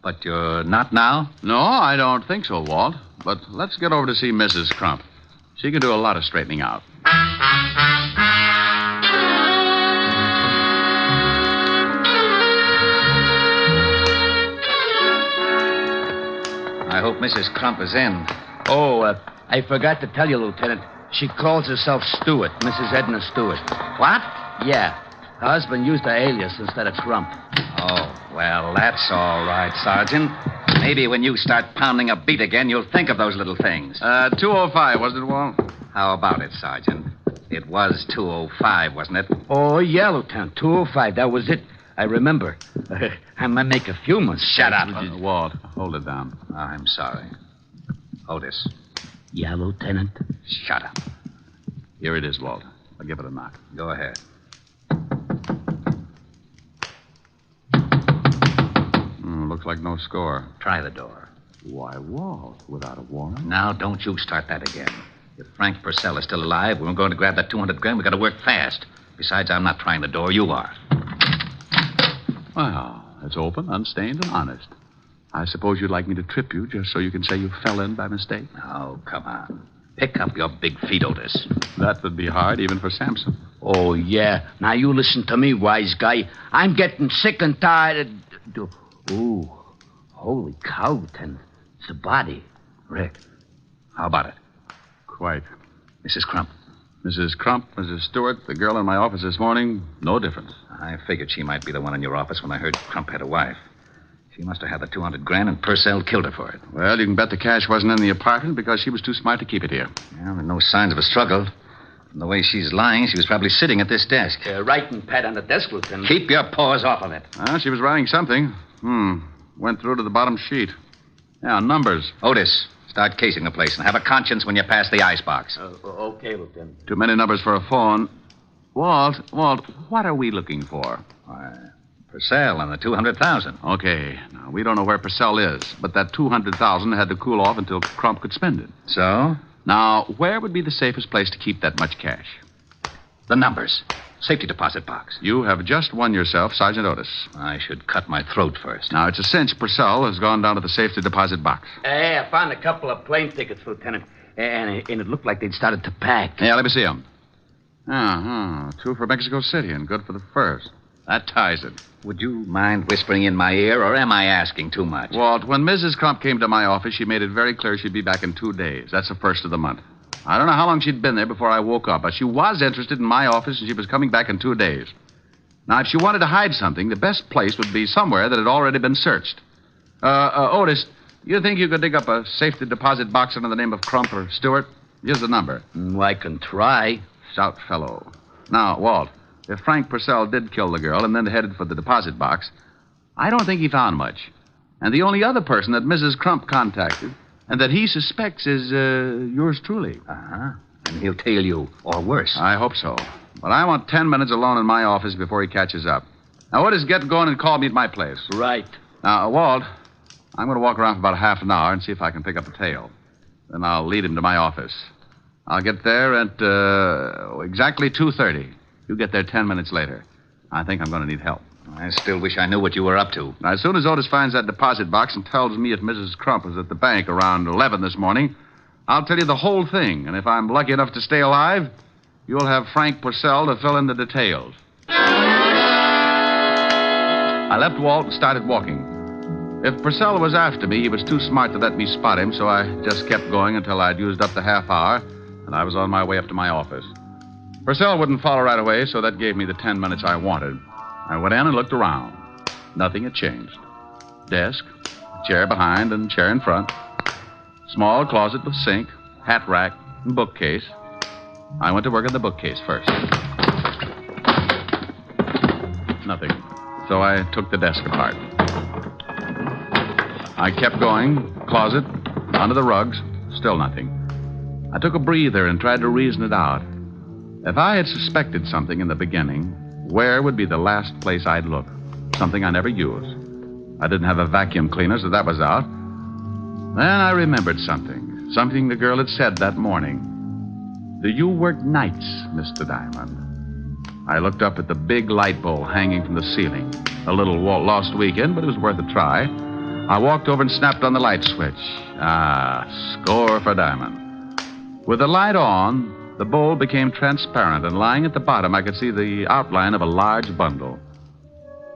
But you're not now? No, I don't think so, Walt. But let's get over to see Mrs. Crump. She can do a lot of straightening out. I hope Mrs. Crump is in. Oh, I forgot to tell you, Lieutenant. She calls herself Stewart, Mrs. Edna Stewart. What? Yeah. Her husband used her alias instead of Crump. Oh, well, that's all right, Sergeant. Maybe when you start pounding a beat again, you'll think of those little things. 205, wasn't it, Walt? How about it, Sergeant? It was 205, wasn't it? Oh, yeah, Lieutenant. 205. That was it. I remember. I might make a few months. Shut up. Walt, hold it down. I'm sorry. Otis. Yeah, Lieutenant. Shut up. Here it is, Walt. I'll give it a knock. Go ahead. Looks like no score. Try the door. Why, Walt, without a warrant? Now, don't you start that again. If Frank Purcell is still alive, we're going to grab that 200 grand. We've got to work fast. Besides, I'm not trying the door. You are. Well, it's open, unstained, and honest. I suppose you'd like me to trip you just so you can say you fell in by mistake? Oh, come on. Pick up your big feet, Otis. That would be hard, even for Samson. Oh, yeah. Now, you listen to me, wise guy. I'm getting sick and tired of... Ooh, holy cow, Lieutenant. It's a body. Rick, how about it? Quite. Mrs. Crump. Mrs. Crump, Mrs. Stewart, the girl in my office this morning, no difference. I figured she might be the one in your office when I heard Crump had a wife. She must have had the 200 grand and Purcell killed her for it. Well, you can bet the cash wasn't in the apartment because she was too smart to keep it here. Well, there are no signs of a struggle. From the way she's lying, she was probably sitting at this desk. Writing pad on the desk, Lieutenant. Keep your paws off of it. She was writing something. Went through to the bottom sheet. Yeah, numbers. Otis, start casing the place and have a conscience when you pass the icebox. Okay, Lieutenant. Too many numbers for a phone. Walt, what are we looking for? Purcell and the 200,000. Okay. Now, we don't know where Purcell is, but that 200,000 had to cool off until Crump could spend it. So? Now, where would be the safest place to keep that much cash? The numbers. Safety deposit box. You have just won yourself Sergeant Otis. I should cut my throat first. Now, it's a cinch Purcell has gone down to the safety deposit box. Hey, I found a couple of plane tickets, Lieutenant. And it looked like they'd started to pack. Yeah, let me see them. 2 for Mexico City and good for the first. That ties it. Would you mind whispering in my ear, or am I asking too much? Walt, when Mrs. Crump came to my office, she made it very clear she'd be back in 2 days. That's the first of the month. I don't know how long she'd been there before I woke up, but she was interested in my office and she was coming back in 2 days. Now, if she wanted to hide something, the best place would be somewhere that had already been searched. Otis, you think you could dig up a safety deposit box under the name of Crump or Stewart? Here's the number. I can try. Stout fellow. Now, Walt, if Frank Purcell did kill the girl and then headed for the deposit box, I don't think he found much. And the only other person that Mrs. Crump contacted and that he suspects is yours truly. Uh-huh. And he'll tail you, or worse. I hope so. But I want 10 minutes alone in my office before he catches up. Now, Otis, get going and call me at my place. Right. Now, Walt, I'm going to walk around for about half an hour and see if I can pick up a tail. Then I'll lead him to my office. I'll get there at exactly 2:30. You get there 10 minutes later. I think I'm going to need help. I still wish I knew what you were up to. Now, as soon as Otis finds that deposit box and tells me if Mrs. Crump was at the bank around 11 this morning, I'll tell you the whole thing. And if I'm lucky enough to stay alive, you'll have Frank Purcell to fill in the details. I left Walt and started walking. If Purcell was after me, he was too smart to let me spot him, so I just kept going until I'd used up the half hour, and I was on my way up to my office. Purcell wouldn't follow right away, so that gave me the 10 minutes I wanted. I went in and looked around. Nothing had changed. Desk, chair behind and chair in front. Small closet with sink, hat rack, and bookcase. I went to work on the bookcase first. Nothing. So I took the desk apart. I kept going. Closet, under the rugs, still nothing. I took a breather and tried to reason it out. If I had suspected something in the beginning, where would be the last place I'd look? Something I never used. I didn't have a vacuum cleaner, so that was out. Then I remembered something. Something the girl had said that morning. Do you work nights, Mr. Diamond? I looked up at the big light bulb hanging from the ceiling. A little lost weekend, but it was worth a try. I walked over and snapped on the light switch. Score for Diamond. With the light on, the bowl became transparent, and lying at the bottom, I could see the outline of a large bundle.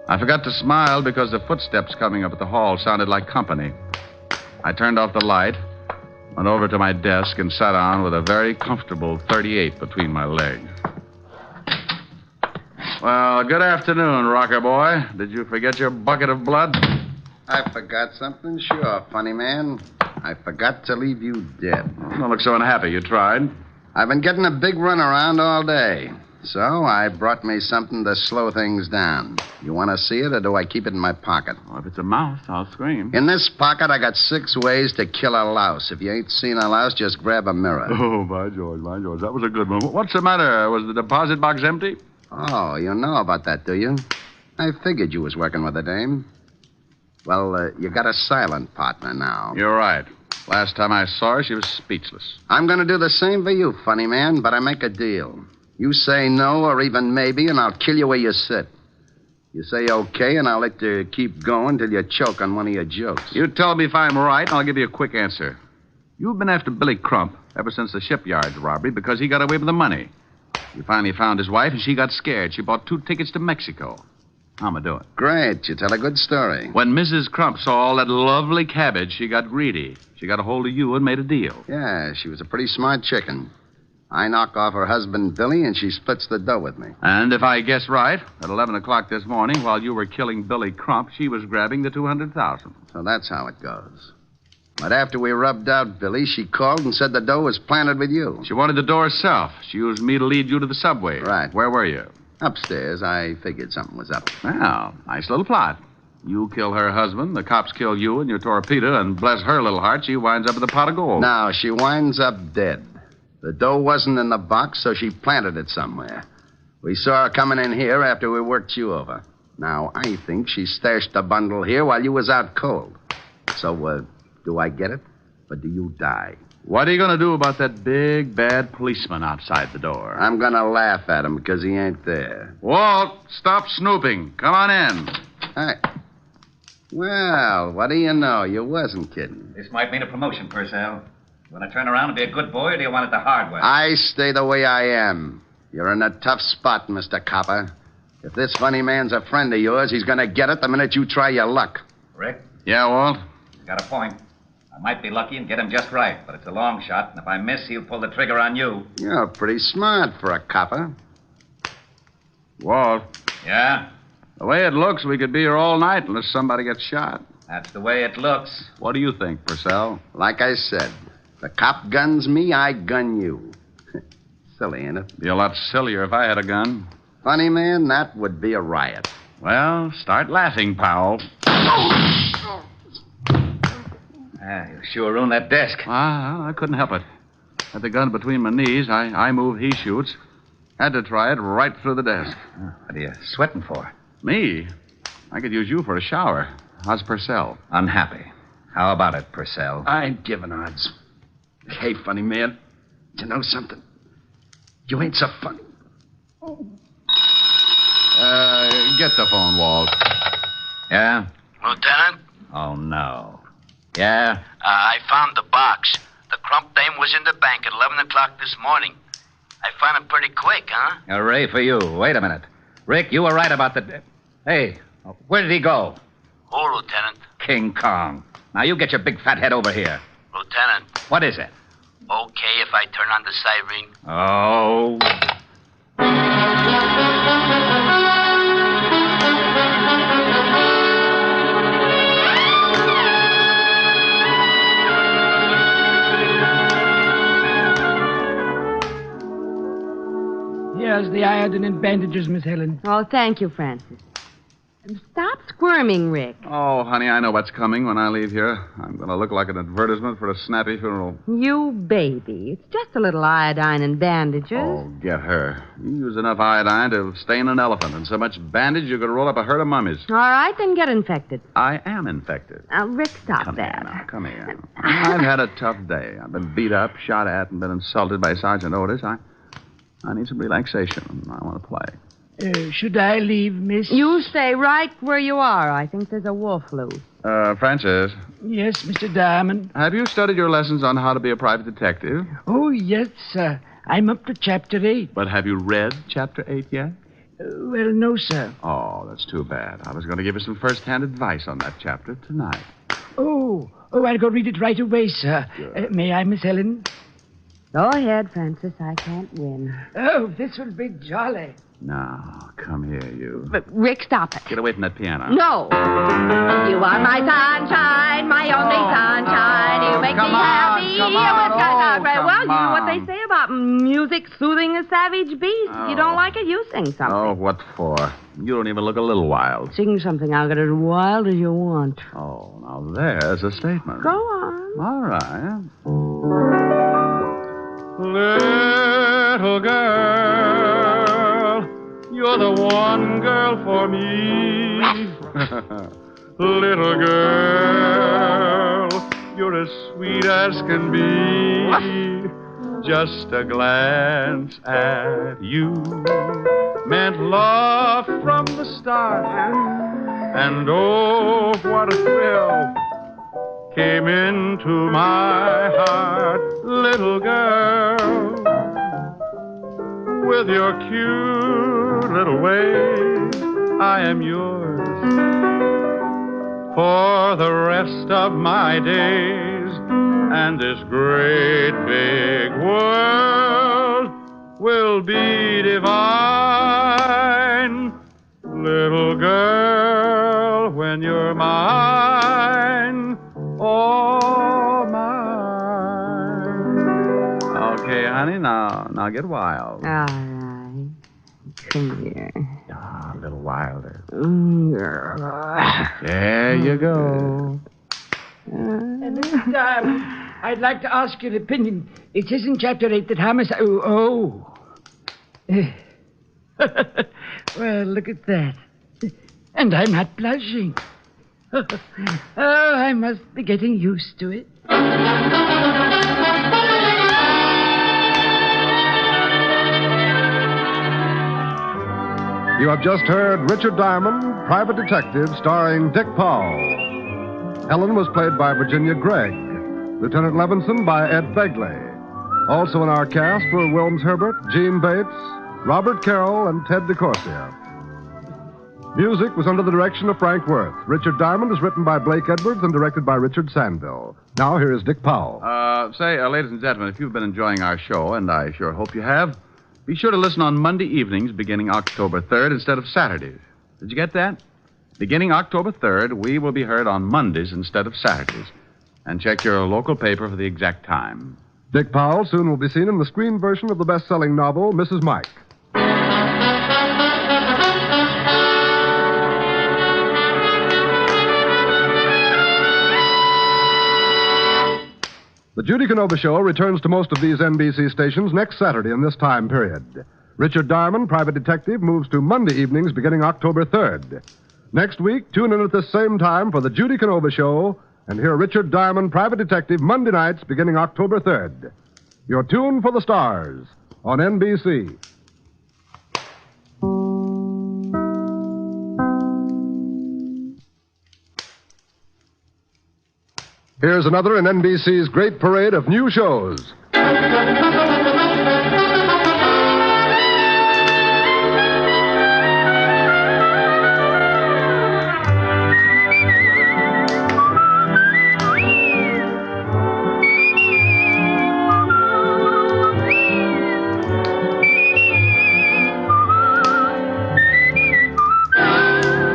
I forgot to smile because the footsteps coming up at the hall sounded like company. I turned off the light, went over to my desk, and sat down with a very comfortable 38 between my legs. Well, good afternoon, rocker boy. Did you forget your bucket of blood? I forgot something? Sure, funny man. I forgot to leave you dead. Don't look so unhappy. You tried. I've been getting a big run around all day. So I brought me something to slow things down. You want to see it, or do I keep it in my pocket? Well, if it's a mouse, I'll scream. In this pocket, I got 6 ways to kill a louse. If you ain't seen a louse, just grab a mirror. Oh, by George, by George. That was a good one. What's the matter? Was the deposit box empty? Oh, you know about that, do you? I figured you was working with a dame. Well, you got a silent partner now. You're right. Last time I saw her, she was speechless. I'm going to do the same for you, funny man, but I make a deal. You say no or even maybe, and I'll kill you where you sit. You say okay, and I'll let you keep going till you choke on one of your jokes. You tell me if I'm right, and I'll give you a quick answer. You've been after Billy Crump ever since the shipyard robbery because he got away with the money. You finally found his wife, and she got scared. She bought 2 tickets to Mexico. How am I doing? Great. You tell a good story. When Mrs. Crump saw all that lovely cabbage, she got greedy. She got a hold of you and made a deal. Yeah, she was a pretty smart chicken. I knock off her husband, Billy, and she splits the dough with me. And if I guess right, at 11 o'clock this morning, while you were killing Billy Crump, she was grabbing the $200,000. So that's how it goes. But after we rubbed out Billy, she called and said the dough was planted with you. She wanted the dough herself. She used me to lead you to the subway. Right. Where were you? Upstairs. I figured something was up. Well, nice little plot. You kill her husband, the cops kill you and your torpedo, and bless her little heart, she winds up with a pot of gold. No, she winds up dead. The dough wasn't in the box, so she planted it somewhere. We saw her coming in here after we worked you over. Now, I think she stashed the bundle here while you was out cold. So, do I get it, or do you die? What are you going to do about that big, bad policeman outside the door? I'm going to laugh at him because he ain't there. Walt, stop snooping. Come on in. Hey. Well, what do you know? You wasn't kidding. This might mean a promotion, Purcell. You want to turn around and be a good boy, or do you want it the hard way? I stay the way I am. You're in a tough spot, Mr. Copper. If this funny man's a friend of yours, he's going to get it the minute you try your luck. Rick? Yeah, Walt? He's got a point. I might be lucky and get him just right, but it's a long shot, and if I miss, he'll pull the trigger on you. You're pretty smart for a copper. Walt? Yeah? The way it looks, we could be here all night unless somebody gets shot. That's the way it looks. What do you think, Purcell? Like I said, the cop guns me, I gun you. Silly, ain't it? Be a lot sillier if I had a gun. Funny, man, that would be a riot. Well, start laughing, pal. You sure ruined that desk. I couldn't help it. Had the gun between my knees. I move, he shoots. Had to try it right through the desk. What are you sweating for? Me? I could use you for a shower. How's Purcell? Unhappy. How about it, Purcell? I ain't giving odds. Hey, funny man, you know something? You ain't so funny. Get the phone, Walt. Yeah? Lieutenant? Oh, no. Yeah? I found the box. The Crump dame was in the bank at 11 o'clock this morning. I found it pretty quick, huh? Hooray for you. Wait a minute. Rick, you were right about the... Hey, where did he go? Who, Lieutenant? King Kong. Now, you get your big fat head over here. Lieutenant. What is it? Okay if I turn on the siren? Oh... Here's the iodine and bandages, Miss Helen. Oh, thank you, Francis. And stop squirming, Rick. Oh, honey, I know what's coming when I leave here. I'm going to look like an advertisement for a snappy funeral. You baby. It's just a little iodine and bandages. Oh, get her. You use enough iodine to stain an elephant, and so much bandage you could roll up a herd of mummies. All right, then get infected. I am infected. Now, Rick, stop Come that. Here now. Come here. I've had a tough day. I've been beat up, shot at, and been insulted by Sergeant Otis. I need some relaxation. I want to play. Should I leave, miss? You stay right where you are. I think there's a wolf loose. Francis. Yes, Mr. Diamond. Have you studied your lessons on how to be a private detective? Oh, yes, sir. I'm up to Chapter 8. But have you read Chapter 8 yet? Well, no, sir. Oh, that's too bad. I was going to give you some first-hand advice on that chapter tonight. Oh, I'll go read it right away, sir. May I, Miss Helen? Go ahead, Francis. I can't win. Oh, this will be jolly. Now, come here, you. But, Rick, stop it. Get away from that piano. No. You are my sunshine, my only sunshine. You make me happy. Come on. Well, you know what they say about music soothing a savage beast. If you don't like it, you sing something. Oh, what for? You don't even look a little wild. Sing something. I'll get as wild as you want. Oh, now there's a statement. Go on. All right. Little girl, you're the one girl for me. Little girl, you're as sweet as can be. Just a glance at you meant love from the start. And oh, what a thrill came into my heart. Little girl, with your cute little ways, I am yours for the rest of my days. And this great big world will be divine. Little girl, when you're mine, all mine. Okay, honey, now get wild. All right. Come here. Ah, a little wilder. Yeah. There you go. Mr. Diamond, I'd like to ask your opinion. It says in Chapter 8 that homicide... Oh. Well, look at that. And I'm not blushing. Oh, I must be getting used to it. You have just heard Richard Diamond, Private Detective, starring Dick Powell. Helen was played by Virginia Gregg. Lieutenant Levinson by Ed Begley. Also in our cast were Wilms Herbert, Gene Bates, Robert Carroll, and Ted DeCorsia. Music was under the direction of Frank Worth. Richard Diamond is written by Blake Edwards and directed by Richard Sandville. Now here is Dick Powell. Ladies and gentlemen, if you've been enjoying our show, and I sure hope you have, be sure to listen on Monday evenings beginning October 3rd instead of Saturdays. Did you get that? Beginning October 3rd, we will be heard on Mondays instead of Saturdays. And check your local paper for the exact time. Dick Powell soon will be seen in the screen version of the best-selling novel, Mrs. Mike. The Judy Canova Show returns to most of these NBC stations next Saturday in this time period. Richard Diamond, Private Detective, moves to Monday evenings beginning October 3rd. Next week, tune in at this same time for the Judy Canova Show and hear Richard Diamond, Private Detective, Monday nights beginning October 3rd. Your tune for the stars on NBC. Here's another in NBC's great parade of new shows.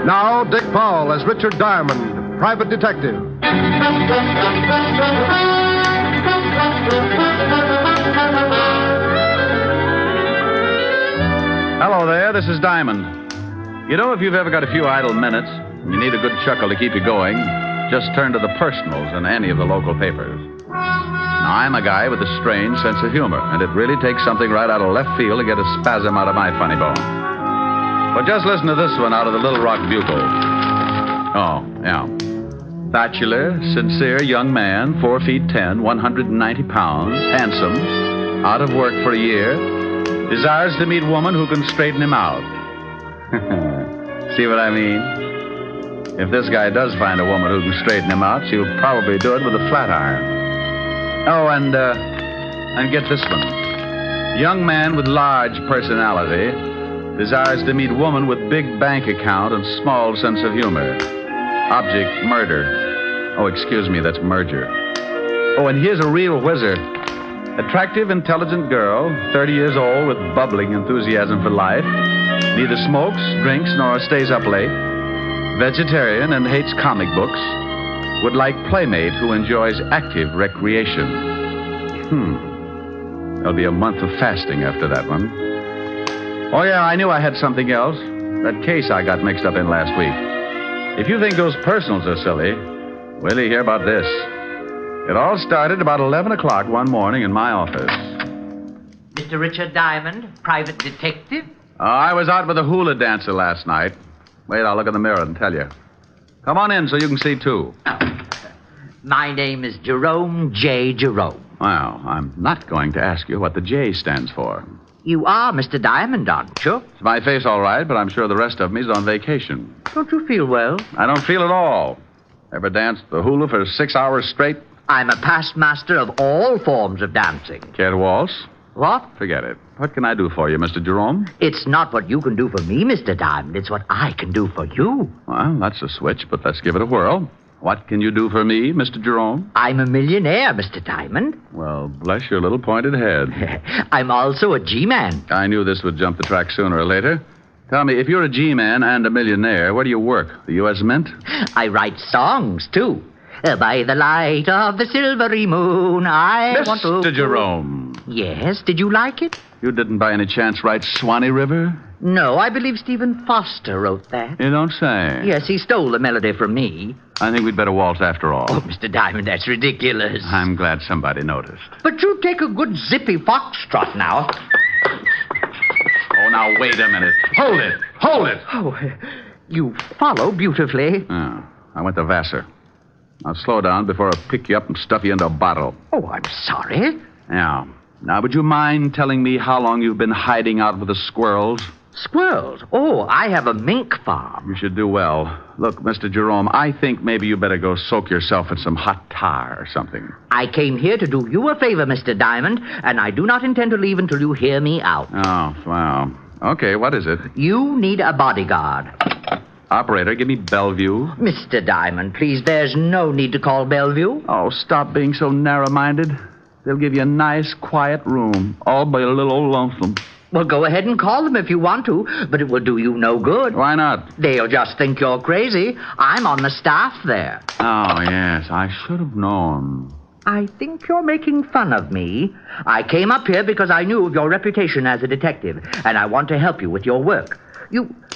Now, Dick Powell as Richard Diamond, Private Detective. Hello there, this is Diamond. You know, if you've ever got a few idle minutes and you need a good chuckle to keep you going, just turn to the personals in any of the local papers. Now, I'm a guy with a strange sense of humor, and it really takes something right out of left field to get a spasm out of my funny bone. But just listen to this one out of the Little Rock Bugle. Oh, yeah. Bachelor, sincere young man, 4 feet 10, 190 pounds, handsome, out of work for a year, desires to meet woman who can straighten him out. See what I mean? If this guy does find a woman who can straighten him out, she'll probably do it with a flat iron. Oh, and get this one. Young man with large personality desires to meet woman with big bank account and small sense of humor. Object, murder. Oh, excuse me, that's merger. Oh, and here's a real whizzer. Attractive, intelligent girl, 30 years old with bubbling enthusiasm for life. Neither smokes, drinks, nor stays up late. Vegetarian and hates comic books. Would like playmate who enjoys active recreation. There'll be a month of fasting after that one. Oh, yeah, I knew I had something else. That case I got mixed up in last week. If you think those personals are silly, wait till you hear about this. It all started about 11 o'clock one morning in my office. Mr. Richard Diamond, private detective? I was out with a hula dancer last night. Wait, I'll look in the mirror and tell you. Come on in so you can see, too. My name is Jerome J Jerome. Well, I'm not going to ask you what the J stands for. You are Mr. Diamond, aren't you? It's my face, all right, but I'm sure the rest of me's on vacation. Don't you feel well? I don't feel at all. Ever danced the hula for 6 hours straight? I'm a past master of all forms of dancing. Care to waltz? What? Forget it. What can I do for you, Mr. Jerome? It's not what you can do for me, Mr. Diamond. It's what I can do for you. Well, that's a switch, but let's give it a whirl. What can you do for me, Mr. Jerome? I'm a millionaire, Mr. Diamond. Well, bless your little pointed head. I'm also a G-man. I knew this would jump the track sooner or later. Tell me, if you're a G-man and a millionaire, where do you work? The U.S. Mint? I write songs, too. By the light of the silvery moon, I want to... Mr. Jerome. Yes, did you like it? You didn't by any chance write Swanee River? No, I believe Stephen Foster wrote that. You don't say. Yes, he stole the melody from me. I think we'd better waltz after all. Oh, Mr. Diamond, that's ridiculous. I'm glad somebody noticed. But you take a good zippy foxtrot now. Oh, now, wait a minute. Hold it! Hold it! Oh, you follow beautifully. Oh, I went to Vassar. Now, slow down before I pick you up and stuff you into a bottle. Oh, I'm sorry. Yeah. Now, would you mind telling me how long you've been hiding out with the squirrels? Squirrels? Oh, I have a mink farm. You should do well. Look, Mr. Jerome, I think maybe you better go soak yourself in some hot tar or something. I came here to do you a favor, Mr. Diamond, and I do not intend to leave until you hear me out. Oh, wow. Okay, what is it? You need a bodyguard. Operator, give me Bellevue. Mr. Diamond, please, there's no need to call Bellevue. Oh, stop being so narrow-minded. They'll give you a nice, quiet room, all by a little old lonesome. Well, go ahead and call them if you want to, but it will do you no good. Why not? They'll just think you're crazy. I'm on the staff there. Oh, yes, I should have known. I think you're making fun of me. I came up here because I knew of your reputation as a detective, and I want to help you with your work.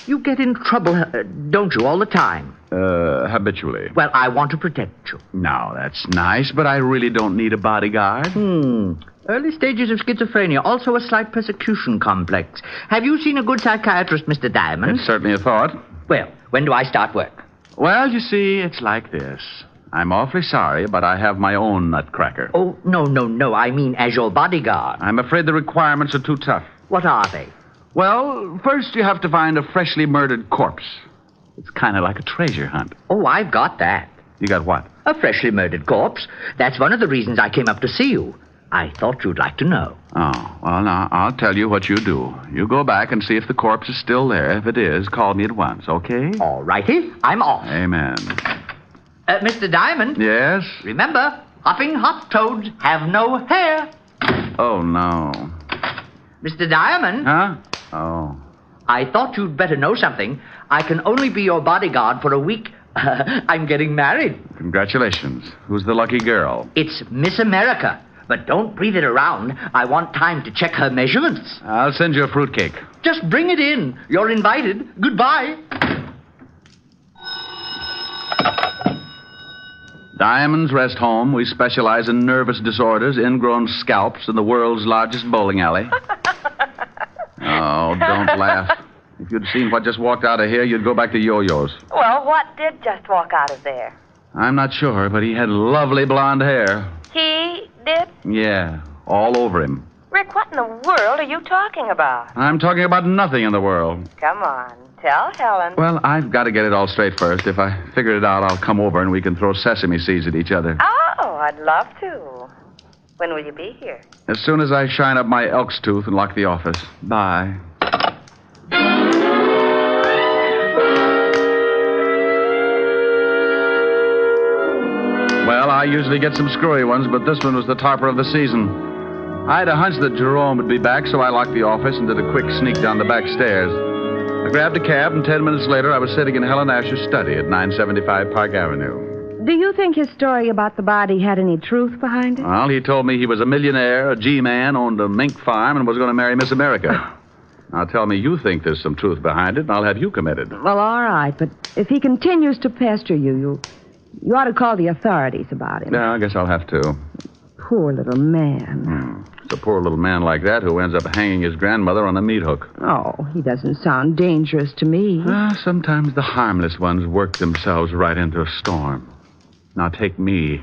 You get in trouble, don't you, all the time? Habitually. Well, I want to protect you. Now, that's nice, but I really don't need a bodyguard. Early stages of schizophrenia, also a slight persecution complex. Have you seen a good psychiatrist, Mr. Diamond? It's certainly a thought. Well, when do I start work? Well, you see, it's like this. I'm awfully sorry, but I have my own nutcracker. Oh, no. I mean as your bodyguard. I'm afraid the requirements are too tough. What are they? Well, first you have to find a freshly murdered corpse. It's kind of like a treasure hunt. Oh, I've got that. You got what? A freshly murdered corpse. That's one of the reasons I came up to see you. I thought you'd like to know. Oh, well, now, I'll tell you what you do. You go back and see if the corpse is still there. If it is, call me at once, okay? All righty. I'm off. Amen. Mr. Diamond? Yes? Remember, hopping hop toads have no hair. Oh, no. Mr. Diamond? Huh? Oh. I thought you'd better know something. I can only be your bodyguard for a week. I'm getting married. Congratulations. Who's the lucky girl? It's Miss America. But don't breathe it around. I want time to check her measurements. I'll send you a fruitcake. Just bring it in. You're invited. Goodbye. Diamond's Rest Home. We specialize in nervous disorders, ingrown scalps, and the world's largest bowling alley. Oh, don't laugh. If you'd seen what just walked out of here, you'd go back to yo-yos. Well, what did just walk out of there? I'm not sure, but he had lovely blonde hair. He did? Yeah, all over him. Rick, what in the world are you talking about? I'm talking about nothing in the world. Come on, tell Helen. Well, I've got to get it all straight first. If I figure it out, I'll come over and we can throw sesame seeds at each other. Oh, I'd love to. When will you be here? As soon as I shine up my elk's tooth and lock the office. Bye. I usually get some screwy ones, but this one was the topper of the season. I had a hunch that Jerome would be back, so I locked the office and did a quick sneak down the back stairs. I grabbed a cab, and 10 minutes later, I was sitting in Helen Asher's study at 975 Park Avenue. Do you think his story about the body had any truth behind it? Well, he told me he was a millionaire, a G-man, owned a mink farm, and was going to marry Miss America. Now, tell me you think there's some truth behind it, and I'll have you committed. Well, all right, but if he continues to pester you ought to call the authorities about him. Yeah, I guess I'll have to. Poor little man. It's a poor little man like that who ends up hanging his grandmother on a meat hook. Oh, he doesn't sound dangerous to me. Sometimes the harmless ones work themselves right into a storm. Now, take me.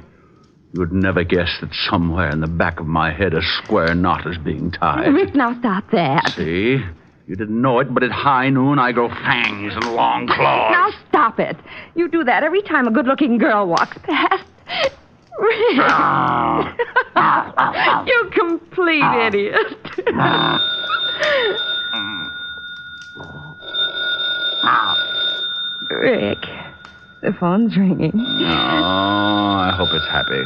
You'd never guess that somewhere in the back of my head a square knot is being tied. Rick, now stop that. See? You didn't know it, but at high noon I grow fangs and long claws. Now stop it. You do that every time a good-looking girl walks past. Rick. You complete idiot. Rick, the phone's ringing. Oh, I hope it's happy.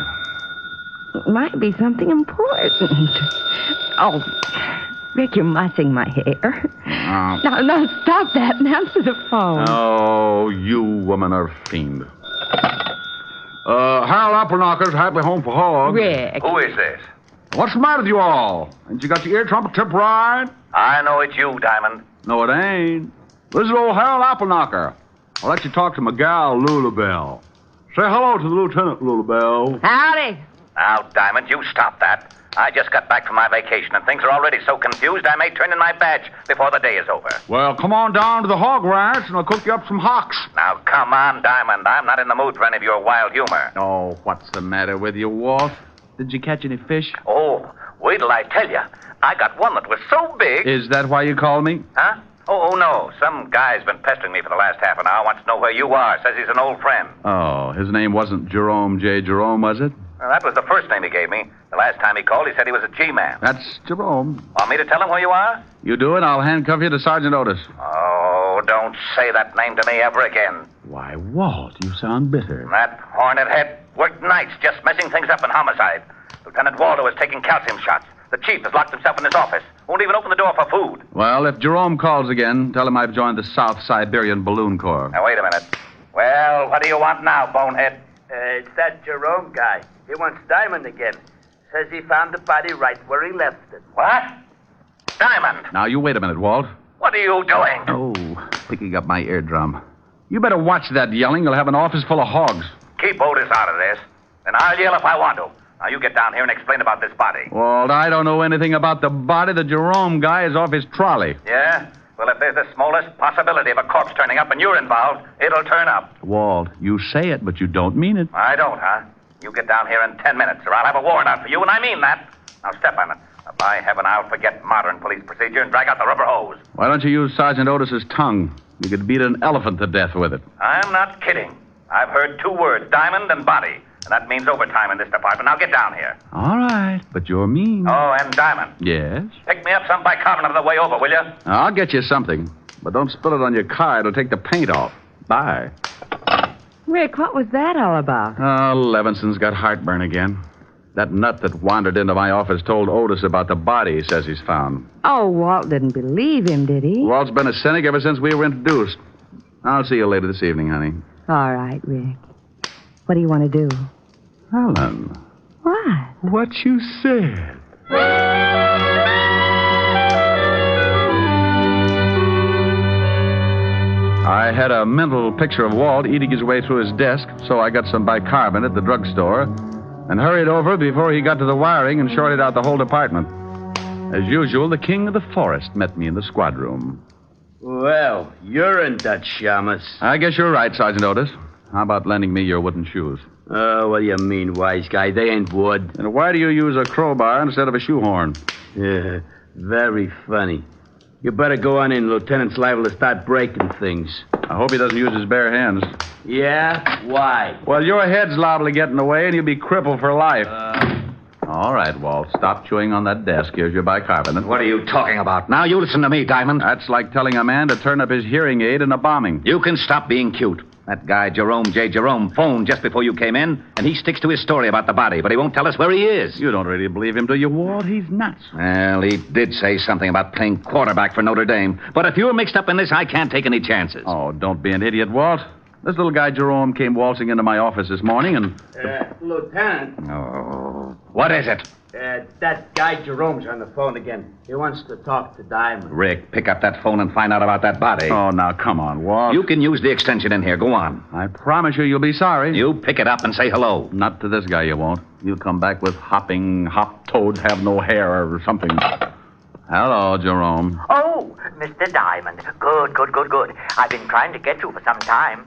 It might be something important. Oh, Rick, you're mussing my hair. Now, stop that and answer the phone. Oh, you woman are a fiend. Harold Appleknocker's happy home for hogs. Rick. Who is this? What's the matter with you all? Ain't you got your ear trumpet tip right? I know it's you, Diamond. No, it ain't. This is old Harold Appleknocker. I'll let you talk to my gal, Lulabelle. Say hello to the Lieutenant, Lulabelle. Howdy. Now, Diamond, you stop that. I just got back from my vacation, and things are already so confused I may turn in my badge before the day is over. Well, come on down to the hog ranch, and I'll cook you up some hocks. Now, come on, Diamond. I'm not in the mood for any of your wild humor. Oh, what's the matter with you, Walt? Did you catch any fish? Oh, wait till I tell you. I got one that was so big. Is that why you called me? Huh? Oh, no. Some guy's been pestering me for the last half an hour. Wants to know where you are. Says he's an old friend. Oh, his name wasn't Jerome J Jerome, was it? Well, that was the first name he gave me. The last time he called, he said he was a G-man. That's Jerome. Want me to tell him where you are? You do it, I'll handcuff you to Sergeant Otis. Oh, don't say that name to me ever again. Why, Walt, you sound bitter. That hornet head worked nights just messing things up in homicide. Lieutenant Waldo is taking calcium shots. The chief has locked himself in his office. Won't even open the door for food. Well, if Jerome calls again, tell him I've joined the South Siberian Balloon Corps. Now, wait a minute. Well, what do you want now, bonehead? It's that Jerome guy. He wants Diamond again. Says he found the body right where he left it. What? Diamond! Now, you wait a minute, Walt. What are you doing? Oh, picking up my eardrum. You better watch that yelling. You'll have an office full of hogs. Keep Otis out of this. And I'll yell if I want to. Now, you get down here and explain about this body. Walt, I don't know anything about the body. The Jerome guy is off his trolley. Yeah? Well, if there's the smallest possibility of a corpse turning up and you're involved, it'll turn up. Walt, you say it, but you don't mean it. I don't, huh? You get down here in 10 minutes, or I'll have a warrant out for you, and I mean that. Now, step on it. By heaven, I'll forget modern police procedure and drag out the rubber hose. Why don't you use Sergeant Otis's tongue? You could beat an elephant to death with it. I'm not kidding. I've heard two words, diamond and body, and that means overtime in this department. Now, get down here. All right, but you're mean. Oh, and Diamond. Yes? Pick me up some bicarbonate on the way over, will you? I'll get you something, but don't spill it on your car. It'll take the paint off. Bye. Rick, what was that all about? Oh, Levinson's got heartburn again. That nut that wandered into my office told Otis about the body he says he's found. Oh, Walt didn't believe him, did he? Walt's been a cynic ever since we were introduced. I'll see you later this evening, honey. All right, Rick. What do you want to do? Helen. What? What you said. I had a mental picture of Walt eating his way through his desk, so I got some bicarbonate at the drugstore and hurried over before he got to the wiring and shorted out the whole department. As usual, the king of the forest met me in the squad room. Well, you're in Dutch, Shamus. I guess you're right, Sergeant Otis. How about lending me your wooden shoes? Oh, what do you mean, wise guy? They ain't wood. And why do you use a crowbar instead of a shoehorn? Yeah, very funny. You better go on in. Lieutenant's liable to start breaking things. I hope he doesn't use his bare hands. Yeah? Why? Well, your head's liable to get in the way, and you'll be crippled for life. All right, Walt. Stop chewing on that desk. Here's your bicarbonate. What are you talking about? Now you listen to me, Diamond. That's like telling a man to turn up his hearing aid in a bombing. You can stop being cute. That guy, Jerome J Jerome, phoned just before you came in, and he sticks to his story about the body, but he won't tell us where he is. You don't really believe him, do you, Walt? He's nuts. Well, he did say something about playing quarterback for Notre Dame, but if you're mixed up in this, I can't take any chances. Oh, don't be an idiot, Walt. This little guy, Jerome, came waltzing into my office this morning and... Lieutenant. Oh, what is it? That guy Jerome's on the phone again. He wants to talk to Diamond. Rick, pick up that phone and find out about that body. Oh, now, come on, Walt. You can use the extension in here. Go on. I promise you'll be sorry. You pick it up and say hello. Not to this guy, you won't. You'll come back with hop toads have no hair or something. Hello, Jerome. Oh, Mr. Diamond. Good. I've been trying to get you for some time.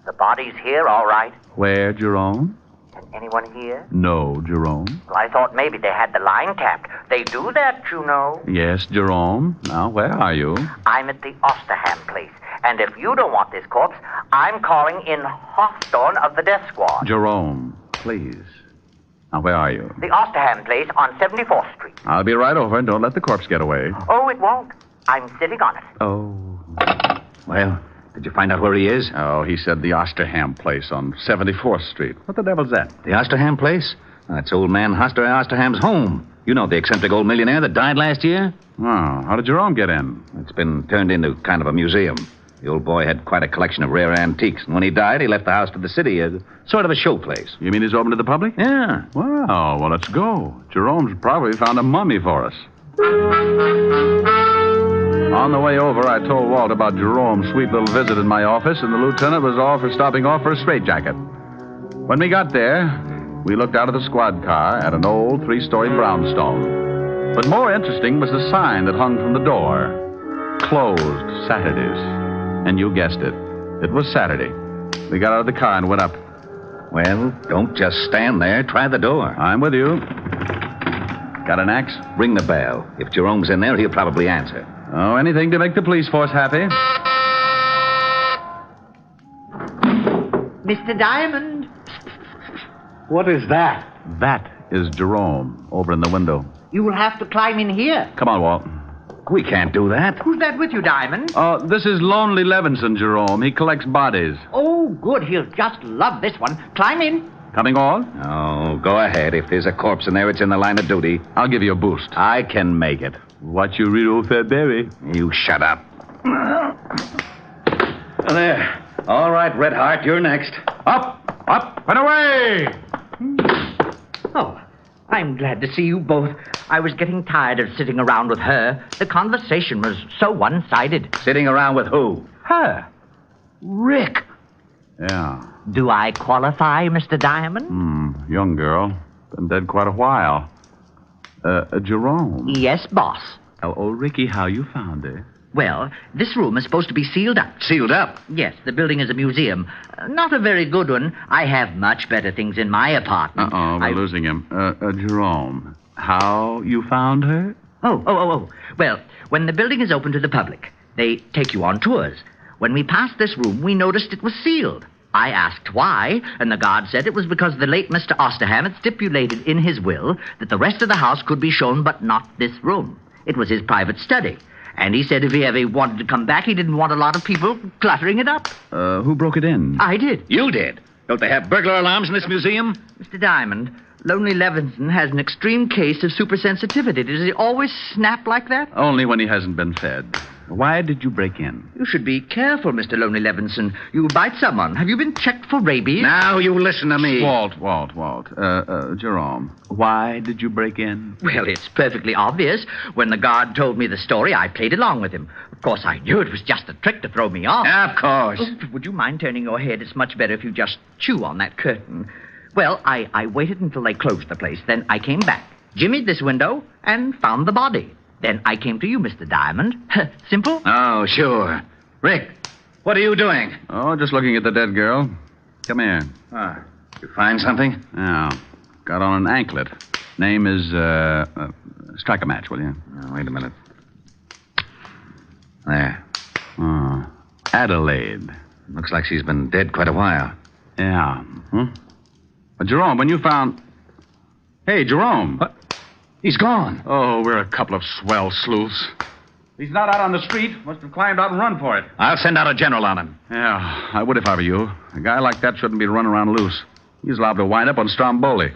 The body's here, all right. Where, Jerome? Can anyone hear? No, Jerome. Well, I thought maybe they had the line tapped. They do that, you know. Yes, Jerome. Now, where are you? I'm at the Osterham place. And if you don't want this corpse, I'm calling in Hawthorne of the death squad. Jerome, please. Now, where are you? The Osterham place on 74th Street. I'll be right over, and don't let the corpse get away. Oh, it won't. I'm sitting on it. Oh. Well, did you find out where he is? Oh, he said the Osterham place on 74th Street. What the devil's that? The Osterham place? That's old man Hoster Osterham's home. You know, the eccentric old millionaire that died last year? Oh, how did Jerome get in? It's been turned into kind of a museum. The old boy had quite a collection of rare antiques, and when he died, he left the house to the city as sort of a showplace. You mean he's open to the public? Yeah. Wow, well, let's go. Jerome's probably found a mummy for us. On the way over, I told Walt about Jerome's sweet little visit in my office, and the lieutenant was all for stopping off for a straitjacket. When we got there, we looked out of the squad car at an old three-story brownstone. But more interesting was the sign that hung from the door. Closed Saturdays. And you guessed it. It was Saturday. We got out of the car and went up. Well, don't just stand there. Try the door. I'm with you. Got an axe? Ring the bell. If Jerome's in there, he'll probably answer. Oh, anything to make the police force happy. Mr. Diamond. What is that? That is Jerome over in the window. You will have to climb in here. Come on, Walt. We can't do that. Who's that with you, Diamond? This is Lonely Levinson, Jerome. He collects bodies. Oh, good. He'll just love this one. Climb in. Coming on? Oh, go ahead. If there's a corpse in there, it's in the line of duty. I'll give you a boost. I can make it. What you read, old fat berry? You shut up. There. All right, Red Heart, you're next. Up, and away! Oh, I'm glad to see you both. I was getting tired of sitting around with her. The conversation was so one-sided. Sitting around with who? Her. Rick. Yeah. Do I qualify, Mr. Diamond? Young girl. Been dead quite a while. Jerome. Yes, boss. Oh, Ricky, how you found her? Well, this room is supposed to be sealed up. Sealed up? Yes, the building is a museum. Not a very good one. I have much better things in my apartment. We're losing him. Jerome, how you found her? Oh. Well, when the building is open to the public, they take you on tours. When we passed this room, we noticed it was sealed. I asked why, and the guard said it was because the late Mr. Osterham had stipulated in his will that the rest of the house could be shown, but not this room. It was his private study. And he said if he ever wanted to come back, he didn't want a lot of people cluttering it up. Who broke it in? I did. You did? Don't they have burglar alarms in this museum? Mr. Diamond, Lonely Levinson has an extreme case of supersensitivity. Does he always snap like that? Only when he hasn't been fed. Why did you break in? You should be careful, Mr. Lonely Levinson. You bite someone. Have you been checked for rabies? Now you listen to me. Walt. Jerome, why did you break in? Well, it's perfectly obvious. When the guard told me the story, I played along with him. Of course, I knew it was just a trick to throw me off. Of course. Oh, would you mind turning your head? It's much better if you just chew on that curtain. Well, I waited until they closed the place. Then I came back, jimmied this window, and found the body. Then I came to you, Mr. Diamond. Simple? Oh, sure. Rick, what are you doing? Oh, just looking at the dead girl. Come here. You find something? Yeah. Got on an anklet. Name is, strike a match, will you? Oh, wait a minute. There. Oh, Adelaide. Looks like she's been dead quite a while. Yeah. But Jerome, when you found... Hey, Jerome. What? He's gone. Oh, we're a couple of swell sleuths. He's not out on the street. Must have climbed out and run for it. I'll send out a general on him. Yeah, I would if I were you. A guy like that shouldn't be running around loose. He's liable to wind up on Stromboli.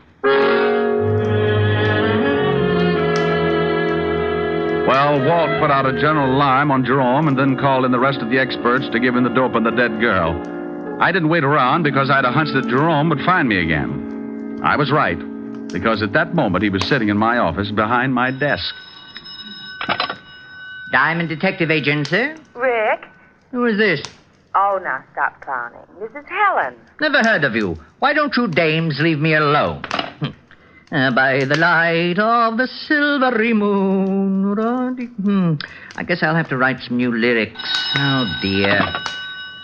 Well, Walt put out a general alarm on Jerome and then called in the rest of the experts to give him the dope on the dead girl. I didn't wait around because I had a hunch that Jerome would find me again. I was right, because at that moment he was sitting in my office behind my desk. Diamond Detective Agency? Rick? Who is this? Oh, now stop clowning. This is Helen. Never heard of you. Why don't you dames leave me alone? By the light of the silvery moon. I guess I'll have to write some new lyrics. Oh, dear.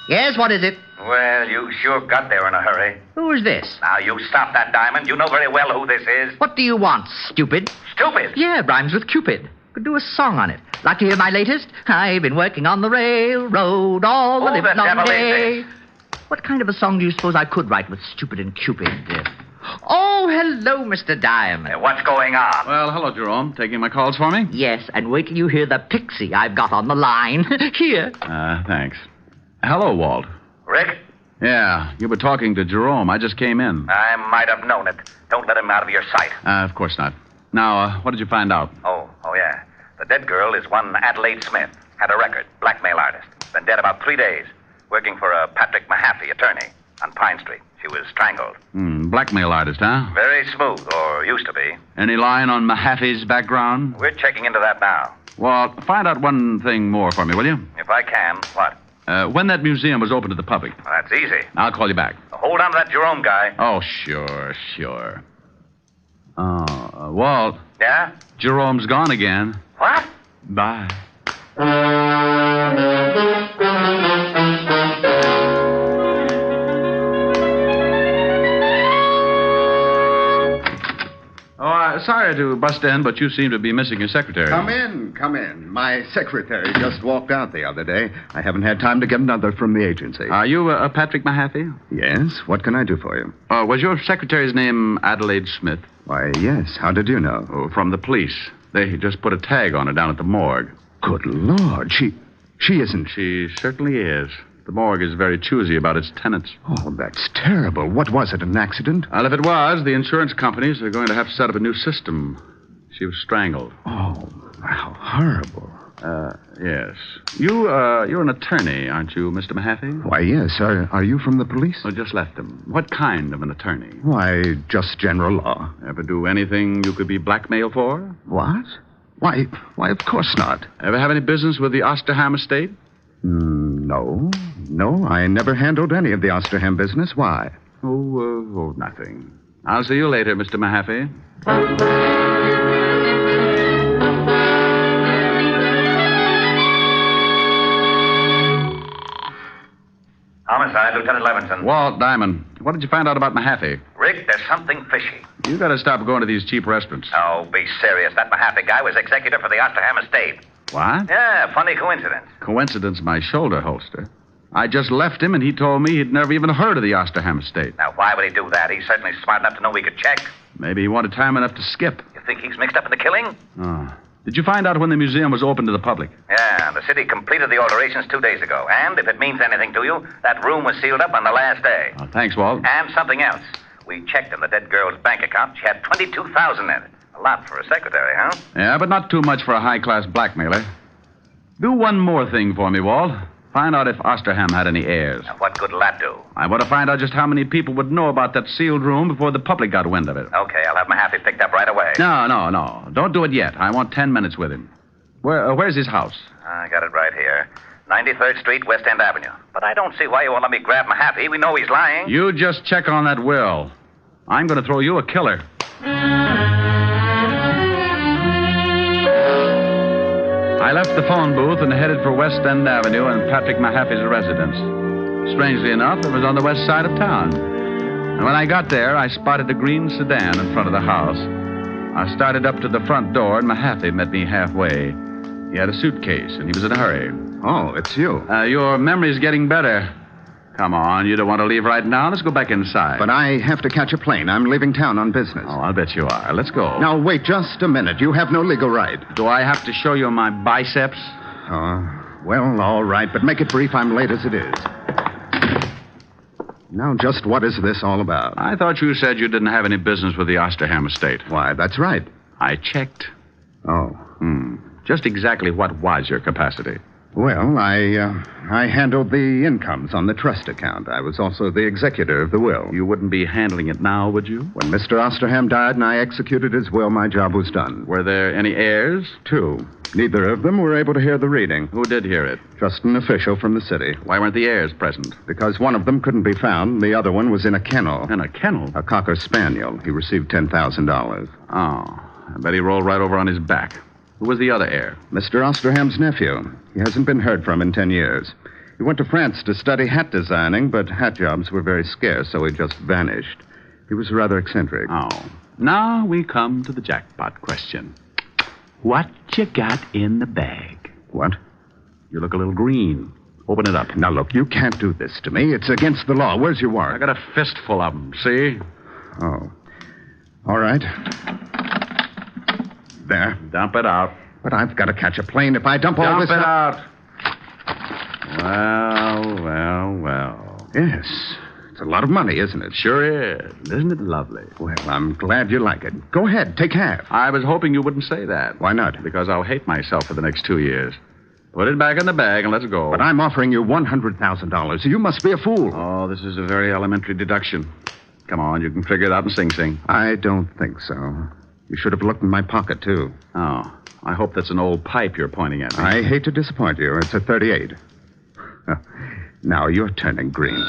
Yes, what is it? Well, you sure got there in a hurry. Who is this? Now, you stop that, Diamond. You know very well who this is. What do you want, stupid? Stupid? Yeah, rhymes with Cupid. Could do a song on it. Like to hear my latest? I've been working on the railroad all the live long day. What kind of a song do you suppose I could write with stupid and Cupid? Oh, hello, Mr. Diamond. What's going on? Well, hello, Jerome. Taking my calls for me? Yes, and wait till you hear the pixie I've got on the line. Here. Thanks. Hello, Walt. Rick? Yeah, you were talking to Jerome. I just came in. I might have known it. Don't let him out of your sight. Of course not. Now, what did you find out? Oh, yeah. The dead girl is one Adelaide Smith. Had a record, blackmail artist. Been dead about 3 days. Working for a Patrick Mahaffey, attorney, on Pine Street. She was strangled. Blackmail artist, huh? Very smooth, or used to be. Any line on Mahaffey's background? We're checking into that now. Well, find out one thing more for me, will you? If I can, what? When that museum was open to the public. Well, that's easy. I'll call you back. Hold on to that Jerome guy. Oh, sure. Walt. Yeah? Jerome's gone again. What? Bye. Sorry to bust in, but you seem to be missing your secretary. Come in. My secretary just walked out the other day. I haven't had time to get another from the agency. Are you Patrick Mahaffey? Yes. What can I do for you? Was your secretary's name Adelaide Smith? Why, yes. How did you know? Oh, from the police. They just put a tag on her down at the morgue. Good Lord. She isn't... She certainly is. The morgue is very choosy about its tenants. Oh, that's terrible. What was it, an accident? Well, if it was, the insurance companies are going to have to set up a new system. She was strangled. Oh, how horrible. Yes. You're an attorney, aren't you, Mr. Mahaffey? Why, yes. Are you from the police? I just left them. What kind of an attorney? Why, just general law. Ever do anything you could be blackmailed for? What? Why, of course not. Ever have any business with the Osterham estate? No, I never handled any of the Osterham business. Why? Oh, nothing. I'll see you later, Mr. Mahaffey. Homicide, Lieutenant Levinson. Walt Diamond. What did you find out about Mahaffey? Rick, there's something fishy. You gotta stop going to these cheap restaurants. Oh, be serious. That Mahaffey guy was executor for the Osterham estate. What? Yeah, funny coincidence. Coincidence, my shoulder holster. I just left him, and he told me he'd never even heard of the Osterham estate. Now, why would he do that? He's certainly smart enough to know we could check. Maybe he wanted time enough to skip. You think he's mixed up in the killing? Oh. Did you find out when the museum was open to the public? Yeah, the city completed the alterations 2 days ago. And if it means anything to you, that room was sealed up on the last day. Oh, thanks, Walt. And something else. We checked in the dead girl's bank account. She had $22,000 in it. A lot for a secretary, huh? Yeah, but not too much for a high-class blackmailer. Do one more thing for me, Walt. Find out if Osterham had any heirs. Now, what good will that do? I want to find out just how many people would know about that sealed room before the public got wind of it. Okay, I'll have Mahaffey picked up right away. No. Don't do it yet. I want 10 minutes with him. Where's his house? I got it right here. 93rd Street, West End Avenue. But I don't see why you won't let me grab Mahaffey. We know he's lying. You just check on that will. I'm going to throw you a killer. I left the phone booth and headed for West End Avenue and Patrick Mahaffey's residence. Strangely enough, it was on the west side of town. And when I got there, I spotted a green sedan in front of the house. I started up to the front door, and Mahaffey met me halfway. He had a suitcase, and he was in a hurry. Oh, it's you. Your memory's getting better. Come on, you don't want to leave right now? Let's go back inside. But I have to catch a plane. I'm leaving town on business. Oh, I'll bet you are. Let's go. Now, wait just a minute. You have no legal right. Do I have to show you my biceps? Well, all right, but make it brief. I'm late as it is. Now, just what is this all about? I thought you said you didn't have any business with the Osterham estate. Why, that's right. I checked. Oh. Just exactly what was your capacity? Well, I handled the incomes on the trust account. I was also the executor of the will. You wouldn't be handling it now, would you? When Mr. Osterham died and I executed his will, my job was done. Were there any heirs? 2. Neither of them were able to hear the reading. Who did hear it? Just an official from the city. Why weren't the heirs present? Because one of them couldn't be found. The other one was in a kennel. In a kennel? A cocker spaniel. He received $10,000. Oh, I bet he rolled right over on his back. Who was the other heir? Mr. Osterham's nephew. He hasn't been heard from in 10 years. He went to France to study hat designing, but hat jobs were very scarce, so he just vanished. He was rather eccentric. Oh. Now we come to the jackpot question. What you got in the bag? What? You look a little green. Open it up. Now, look, you can't do this to me. It's against the law. Where's your warrant? I got a fistful of them, see? Oh. All right. There. Dump it out. But I've got to catch a plane. If I dump all this... Dump it out. Well. Yes. It's a lot of money, isn't it? Sure is. Isn't it lovely? Well, I'm glad you like it. Go ahead. Take half. I was hoping you wouldn't say that. Why not? Because I'll hate myself for the next 2 years. Put it back in the bag and let's go. But I'm offering you $100,000. You must be a fool. Oh, this is a very elementary deduction. Come on, you can figure it out in Sing Sing. I don't think so. You should have looked in my pocket, too. Oh, I hope that's an old pipe you're pointing at me. I hate to disappoint you. It's a 38. Now you're turning green.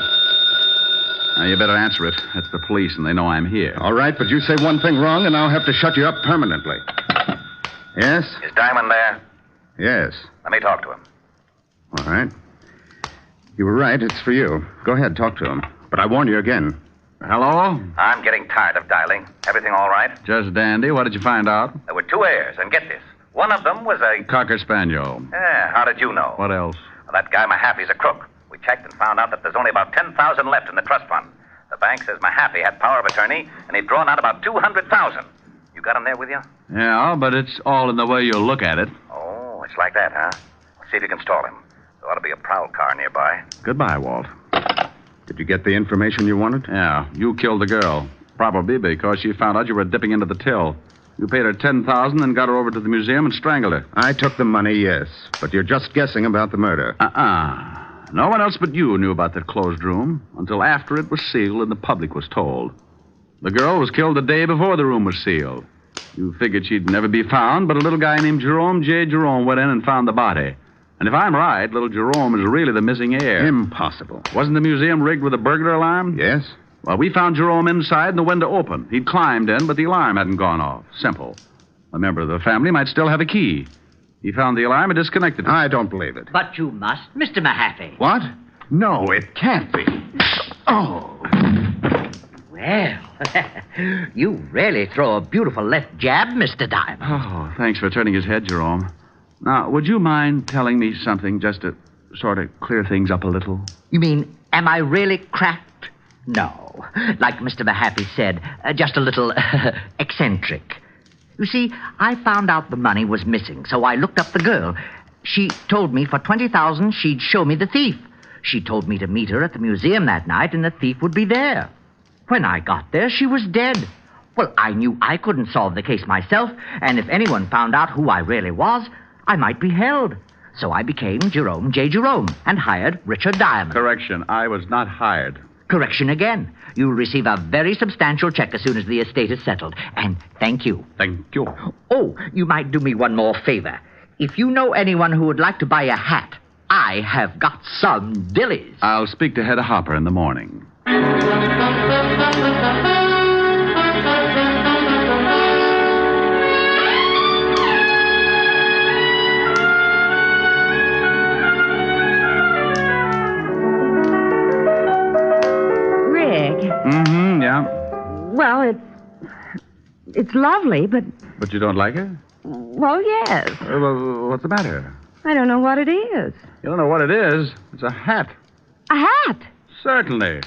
Now, you better answer it. That's the police, and they know I'm here. All right, but you say one thing wrong, and I'll have to shut you up permanently. Yes? Is Diamond there? Yes. Let me talk to him. All right. You were right. It's for you. Go ahead, talk to him. But I warn you again. Hello? I'm getting tired of dialing. Everything all right? Just dandy. What did you find out? There were 2 heirs, and get this. One of them was a... Cocker Spaniel. Yeah, how did you know? What else? Well, that guy Mahaffey's a crook. We checked and found out that there's only about $10,000 left in the trust fund. The bank says Mahaffey had power of attorney, and he'd drawn out about $200,000. You got him there with you? Yeah, but it's all in the way you look at it. Oh, it's like that, huh? See if you can stall him. There ought to be a prowl car nearby. Goodbye, Walt. Did you get the information you wanted? Yeah, you killed the girl. Probably because she found out you were dipping into the till. You paid her $10,000 and got her over to the museum and strangled her. I took the money, yes. But you're just guessing about the murder. No one else but you knew about that closed room until after it was sealed and the public was told. The girl was killed the day before the room was sealed. You figured she'd never be found, but a little guy named Jerome J Jerome went in and found the body. And if I'm right, little Jerome is really the missing heir. Impossible. Wasn't the museum rigged with a burglar alarm? Yes. Well, we found Jerome inside and the window open. He'd climbed in, but the alarm hadn't gone off. Simple. A member of the family might still have a key. He found the alarm and disconnected it. I don't believe it. But you must, Mr. Mahaffey. What? No, it can't be. Oh. Well, you really throw a beautiful left jab, Mr. Diamond. Oh, thanks for turning his head, Jerome. Now, would you mind telling me something just to sort of clear things up a little? You mean, am I really cracked? No. Like Mr. Mahaffey said, just a little eccentric. You see, I found out the money was missing, so I looked up the girl. She told me for $20,000 she'd show me the thief. She told me to meet her at the museum that night and the thief would be there. When I got there, she was dead. Well, I knew I couldn't solve the case myself, and if anyone found out who I really was, I might be held. So I became Jerome J. Jerome and hired Richard Diamond. Correction, I was not hired. Correction again. You'll receive a very substantial check as soon as the estate is settled. And thank you. Thank you. Oh, you might do me one more favor. If you know anyone who would like to buy a hat, I have got some dillies. I'll speak to Hedda Hopper in the morning. Mm-hmm, yeah. Well, it's lovely, but... But you don't like it? Well, yes. What's the matter? I don't know what it is. You don't know what it is? It's a hat. A hat? Certainly.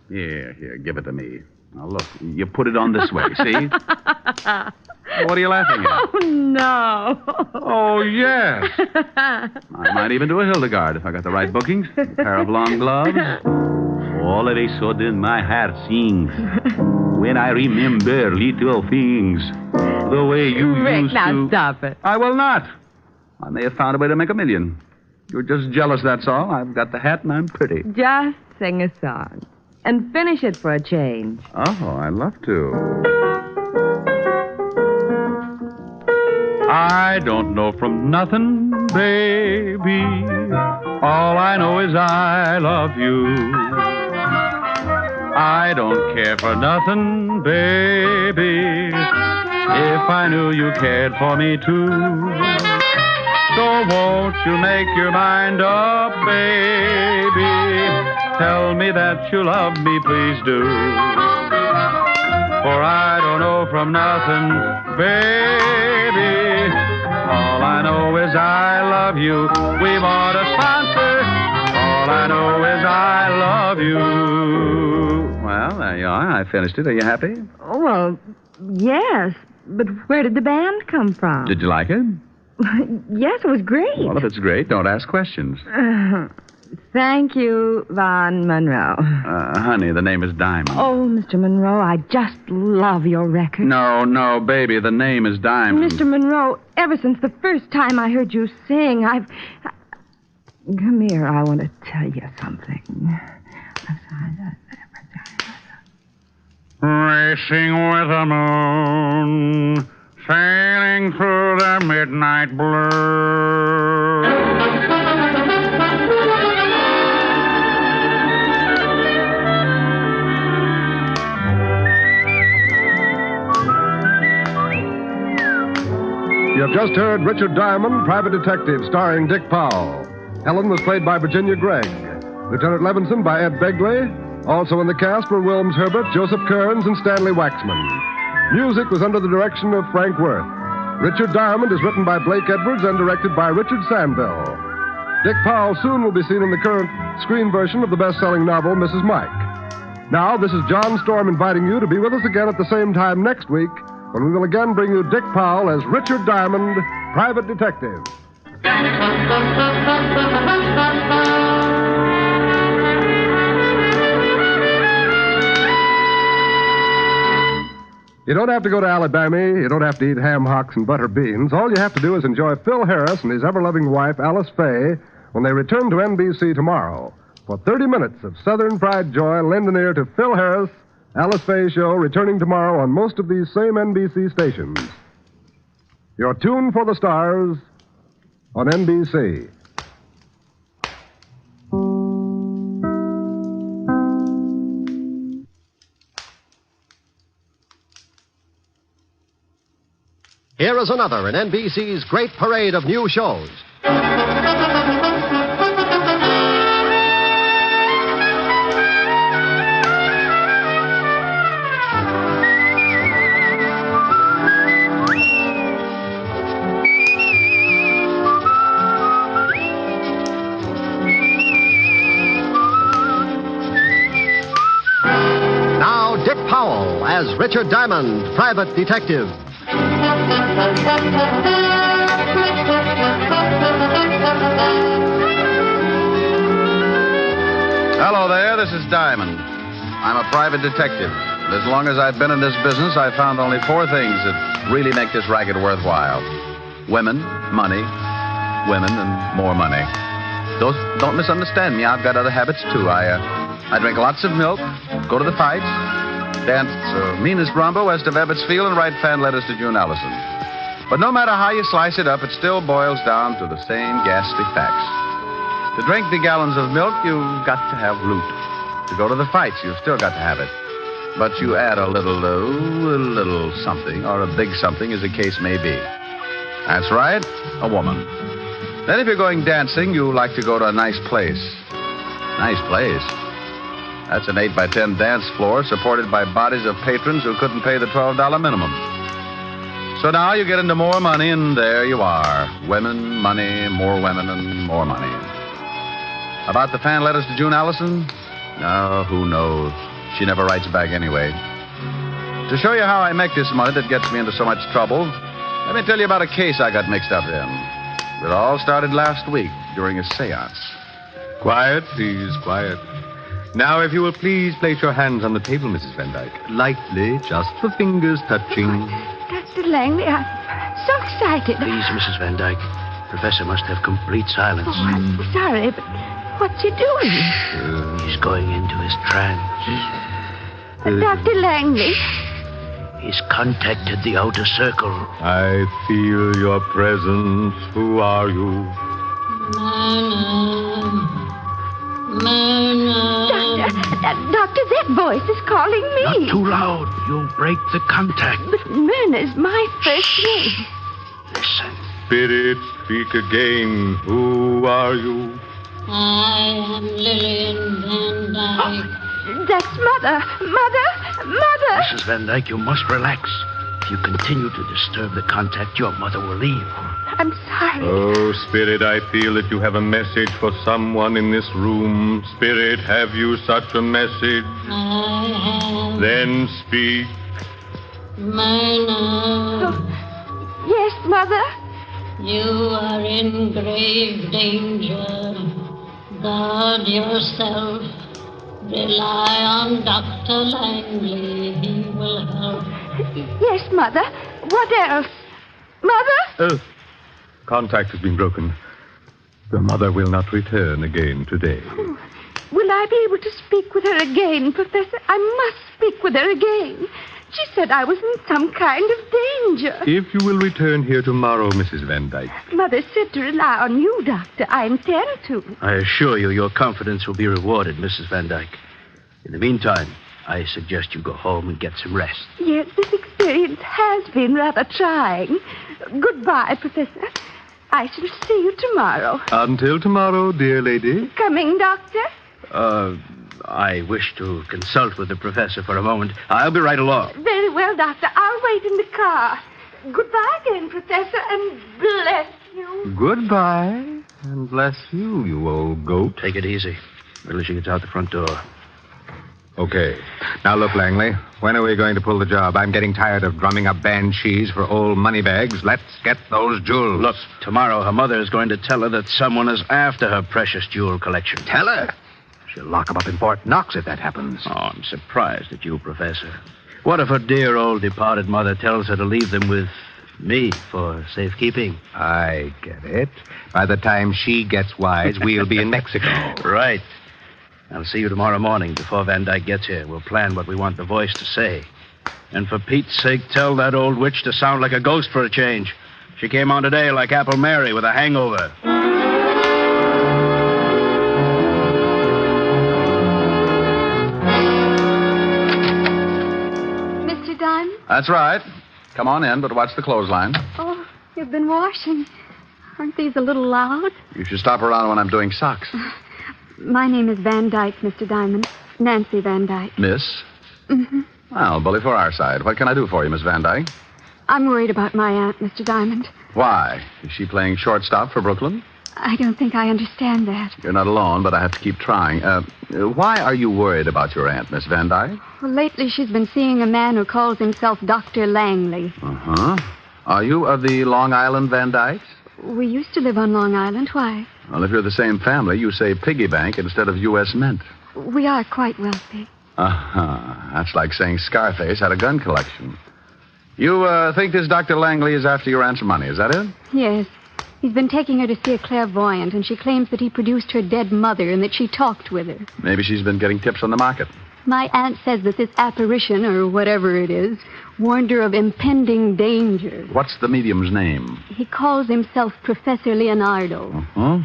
Here, give it to me. Now, look, you put it on this way, see? What are you laughing at? Oh, no. Oh, yes. I might even do a Hildegard if I got the right bookings. A pair of long gloves. All of a sudden, my heart sings when I remember little things. The way you Rick, used now to... stop it. I will not. I may have found a way to make $1 million. You're just jealous, that's all. I've got the hat and I'm pretty. Just sing a song. And finish it for a change. Oh, I'd love to. I don't know from nothing, baby. All I know is I love you. I don't care for nothing, baby. If I knew you cared for me too. So won't you make your mind up, baby? Tell me that you love me, please do. For I don't know from nothing, baby. All I know is I love you. We want a sponsor. All I know is I love you. Well, there you are. I finished it. Are you happy? Oh, well, yes. But where did the band come from? Did you like it? Yes, it was great. Well, if it's great, don't ask questions. Thank you, Von Monroe. Honey, the name is Diamond. Oh, Mr. Monroe, I just love your record. No, baby, the name is Diamond. Mr. Monroe, ever since the first time I heard you sing, Come here, I want to tell you something. Racing with the moon, sailing through the midnight blue. You have just heard Richard Diamond, Private Detective, starring Dick Powell. Helen was played by Virginia Gregg. Lieutenant Levinson by Ed Begley. Also in the cast were Wilms Herbert, Joseph Kearns, and Stanley Waxman. Music was under the direction of Frank Worth. Richard Diamond is written by Blake Edwards and directed by Richard Sandville. Dick Powell soon will be seen in the current screen version of the best-selling novel, Mrs. Mike. Now, this is John Storm inviting you to be with us again at the same time next week, when we will again bring you Dick Powell as Richard Diamond, Private Detective. You don't have to go to Alabama. You don't have to eat ham hocks and butter beans. All you have to do is enjoy Phil Harris and his ever-loving wife, Alice Faye, when they return to NBC tomorrow. For 30 minutes of Southern Pride Joy, lend an ear to Phil Harris, Alice Faye Show, returning tomorrow on most of these same NBC stations. Your tune for the stars on NBC. Here is another in NBC's great parade of new shows. Now, Dick Powell as Richard Diamond, Private Detective. Hello there, this is Diamond. I'm a private detective. And as long as I've been in this business, I've found only 4 things that really make this racket worthwhile. Women, money, women, and more money. Don't misunderstand me. I've got other habits, too. I drink lots of milk, go to the fights, dance meanest rumba west of Ebbetsfield, and write fan letters to June Allison. But no matter how you slice it up, it still boils down to the same ghastly facts. To drink the gallons of milk, you've got to have loot. To go to the fights, you've still got to have it. But you add a little something, or a big something, as the case may be. That's right, a woman. Then if you're going dancing, you like to go to a nice place. Nice place. That's an 8x10 dance floor supported by bodies of patrons who couldn't pay the $12 minimum. So now you get into more money, and there you are. Women, money, more women, and more money. About the fan letters to June Allison? Oh, who knows? She never writes back anyway. To show you how I make this money that gets me into so much trouble, let me tell you about a case I got mixed up in. It all started last week during a seance. Quiet, please, quiet. Now, if you will please place your hands on the table, Mrs. Van Dyke. Lightly, just the fingers touching. Dr. Langley, I'm so excited. Please, Mrs. Van Dyke. Professor must have complete silence. Oh, I'm sorry, but what's he doing? He's going into his trance. Dr. Langley? He's contacted the outer circle. I feel your presence. Who are you? Doctor, that voice is calling me. Not too loud. You'll break the contact. But Myrna's my first name. Listen. Spirit, speak again. Who are you? I am Lillian Van Dyke. That's Mother. Mother. Mrs. Van Dyke, you must relax. If you continue to disturb the contact, your mother will leave. I'm sorry. Oh, Spirit, I feel that you have a message for someone in this room. Spirit, have you such a message? I have. Then speak. Myrna. Oh, yes, Mother? You are in grave danger. Guard yourself. Rely on Dr. Langley. He will help. Yes, Mother. What else? Mother? Contact has been broken. The mother will not return again today. Oh, will I be able to speak with her again, Professor? I must speak with her again. She said I was in some kind of danger. If you will return here tomorrow, Mrs. Van Dyke. Mother said to rely on you, Doctor. I intend to. I assure you your confidence will be rewarded, Mrs. Van Dyke. In the meantime, I suggest you go home and get some rest. Yes, this experience has been rather trying. Goodbye, Professor. I shall see you tomorrow. Until tomorrow, dear lady. Coming, Doctor? I wish to consult with the professor for a moment. I'll be right along. Very well, Doctor. I'll wait in the car. Goodbye again, Professor, and bless you. Goodbye, and bless you, you old goat. Take it easy. Until she gets out the front door. Okay. Now, look, Langley. When are we going to pull the job? I'm getting tired of drumming up banshees for old moneybags. Let's get those jewels. Look, tomorrow her mother is going to tell her that someone is after her precious jewel collection. Tell her. She'll lock him up in Fort Knox if that happens. Oh, I'm surprised at you, Professor. What if her dear old departed mother tells her to leave them with me for safekeeping? I get it. By the time she gets wise, we'll be in Mexico. Right. I'll see you tomorrow morning before Van Dyke gets here. We'll plan what we want the voice to say. And for Pete's sake, tell that old witch to sound like a ghost for a change. She came on today like Apple Mary with a hangover. Mr. Diamond? That's right. Come on in, but watch the clothesline. Oh, you've been washing. Aren't these a little loud? You should stop around when I'm doing socks. My name is Van Dyke, Mr. Diamond. Nancy Van Dyke. Miss? Mm-hmm. Well, bully for our side. What can I do for you, Miss Van Dyke? I'm worried about my aunt, Mr. Diamond. Why? Is she playing shortstop for Brooklyn? I don't think I understand that. You're not alone, but I have to keep trying. Why are you worried about your aunt, Miss Van Dyke? Well, lately she's been seeing a man who calls himself Dr. Langley. Uh-huh. Are you of the Long Island Van Dykes? We used to live on Long Island. Why? Well, if you're the same family, you say piggy bank instead of U.S. Mint. We are quite wealthy. Uh-huh. That's like saying Scarface had a gun collection. You think this Dr. Langley is after your aunt's money, is that it? Yes. He's been taking her to see a clairvoyant, and she claims that he produced her dead mother and that she talked with her. Maybe she's been getting tips on the market. My aunt says that this apparition, or whatever it is, warned her of impending danger. What's the medium's name? He calls himself Professor Leonardo. Uh-huh.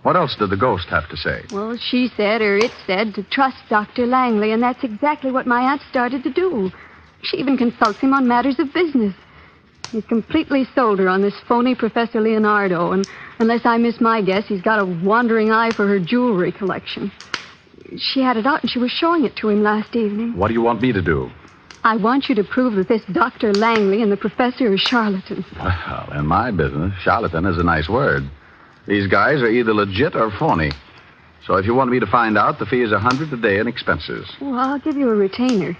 What else did the ghost have to say? Well, she said, or it said, to trust Dr. Langley, and that's exactly what my aunt started to do. She even consults him on matters of business. He's completely sold her on this phony Professor Leonardo, and unless I miss my guess, he's got a wandering eye for her jewelry collection. She had it out, and she was showing it to him last evening. What do you want me to do? I want you to prove that this Dr. Langley and the professor are charlatans. Well, in my business, charlatan is a nice word. These guys are either legit or phony. So if you want me to find out, the fee is $100 a day in expenses. Well, I'll give you a retainer.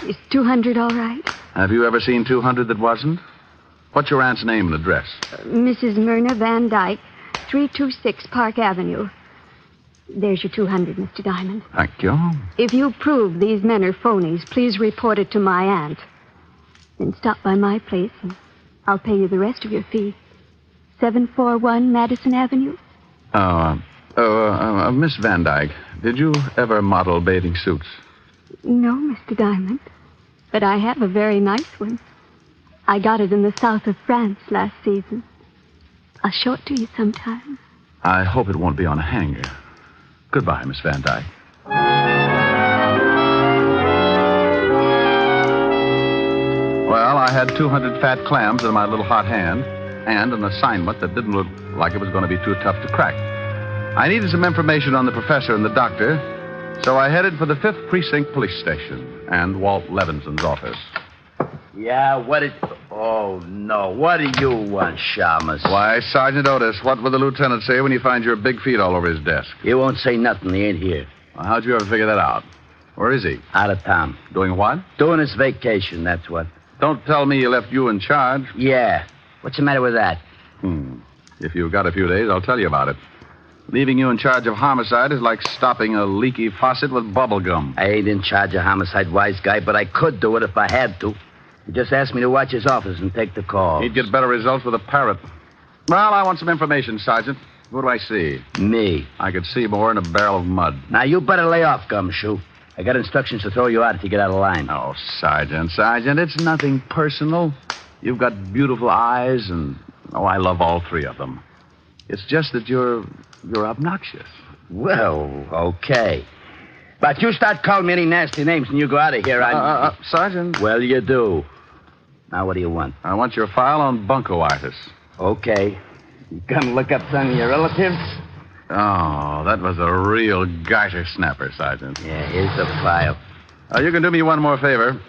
Is $200 all right? Have you ever seen 200 that wasn't? What's your aunt's name and address? Mrs. Myrna Van Dyke, 326 Park Avenue. There's your 200, Mr. Diamond. Thank you. If you prove these men are phonies, please report it to my aunt. Then stop by my place and I'll pay you the rest of your fee. 741 Madison Avenue. Miss Van Dyke, did you ever model bathing suits? No, Mr. Diamond. But I have a very nice one. I got it in the south of France last season. I'll show it to you sometime. I hope it won't be on a hanger. Goodbye, Miss Van Dyke. Well, I had 200 fat clams in my little hot hand and an assignment that didn't look like it was going to be too tough to crack. I needed some information on the professor and the doctor, so I headed for the 5th Precinct Police Station and Walt Levinson's office. Yeah, what is... Oh, no. What do you want, Shamus? Why, Sergeant Otis, what will the lieutenant say when he finds your big feet all over his desk? He won't say nothing. He ain't here. Well, how'd you ever figure that out? Where is he? Out of town. Doing what? Doing his vacation, that's what. Don't tell me he left you in charge. Yeah. What's the matter with that? If you've got a few days, I'll tell you about it. Leaving you in charge of homicide is like stopping a leaky faucet with bubble gum. I ain't in charge of homicide, wise guy, but I could do it if I had to. He just asked me to watch his office and take the call. He'd get better results with a parrot. Well, I want some information, Sergeant. What do I see? Me. I could see more in a barrel of mud. Now, you better lay off, Gumshoe. I got instructions to throw you out if you get out of line. Oh, Sergeant, it's nothing personal. You've got beautiful eyes, and, I love all three of them. It's just that you're obnoxious. Well, okay. But you start calling me any nasty names and you go out of here, Sergeant. Well, you do. Now, what do you want? I want your file on buncoitis. Okay. You gonna look up some of your relatives? Oh, that was a real garter snapper, Sergeant. Yeah, here's the file. You can do me one more favor.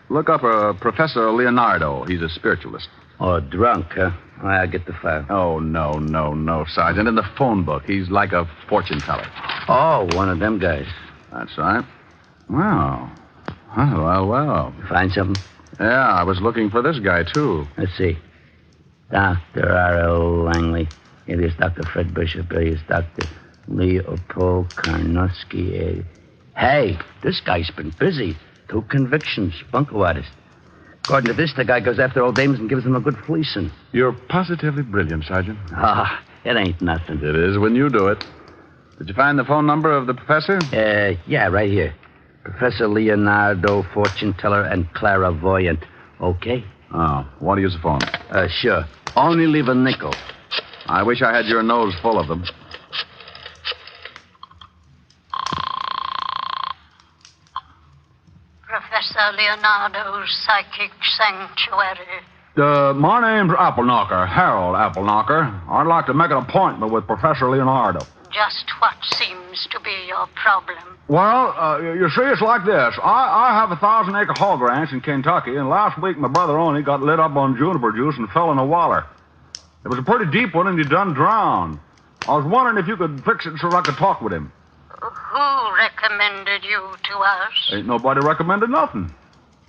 Look up Professor Leonardo. He's a spiritualist. Oh, drunk, huh? I'll get the file. Oh, no, Sergeant. In the phone book, he's like a fortune teller. Oh, one of them guys. That's right. Wow. Well. Find something? Yeah, I was looking for this guy, too. Let's see. Dr. R.L. Langley. Alias Dr. Fred Bishop. Alias Dr. Leopold Karnowski. Hey, this guy's been busy. 2 convictions. Buncoitis. According to this, the guy goes after old dames and gives them a good fleecing. You're positively brilliant, Sergeant. It ain't nothing. It is when you do it. Did you find the phone number of the professor? Yeah, right here. Professor Leonardo, fortune teller and clairvoyant. Okay? Oh, want to use the phone? Sure. Only leave a nickel. I wish I had your nose full of them. Professor Leonardo's Psychic Sanctuary. My name's Appleknocker, Harold Appleknocker. I'd like to make an appointment with Professor Leonardo. Just what seems to be your problem? Well, you see, it's like this. I have a 1,000-acre hog ranch in Kentucky, and last week my brother Oney got lit up on juniper juice and fell in a water. It was a pretty deep one, and he done drowned. I was wondering if you could fix it so I could talk with him. Who recommended you to us? Ain't nobody recommended nothing.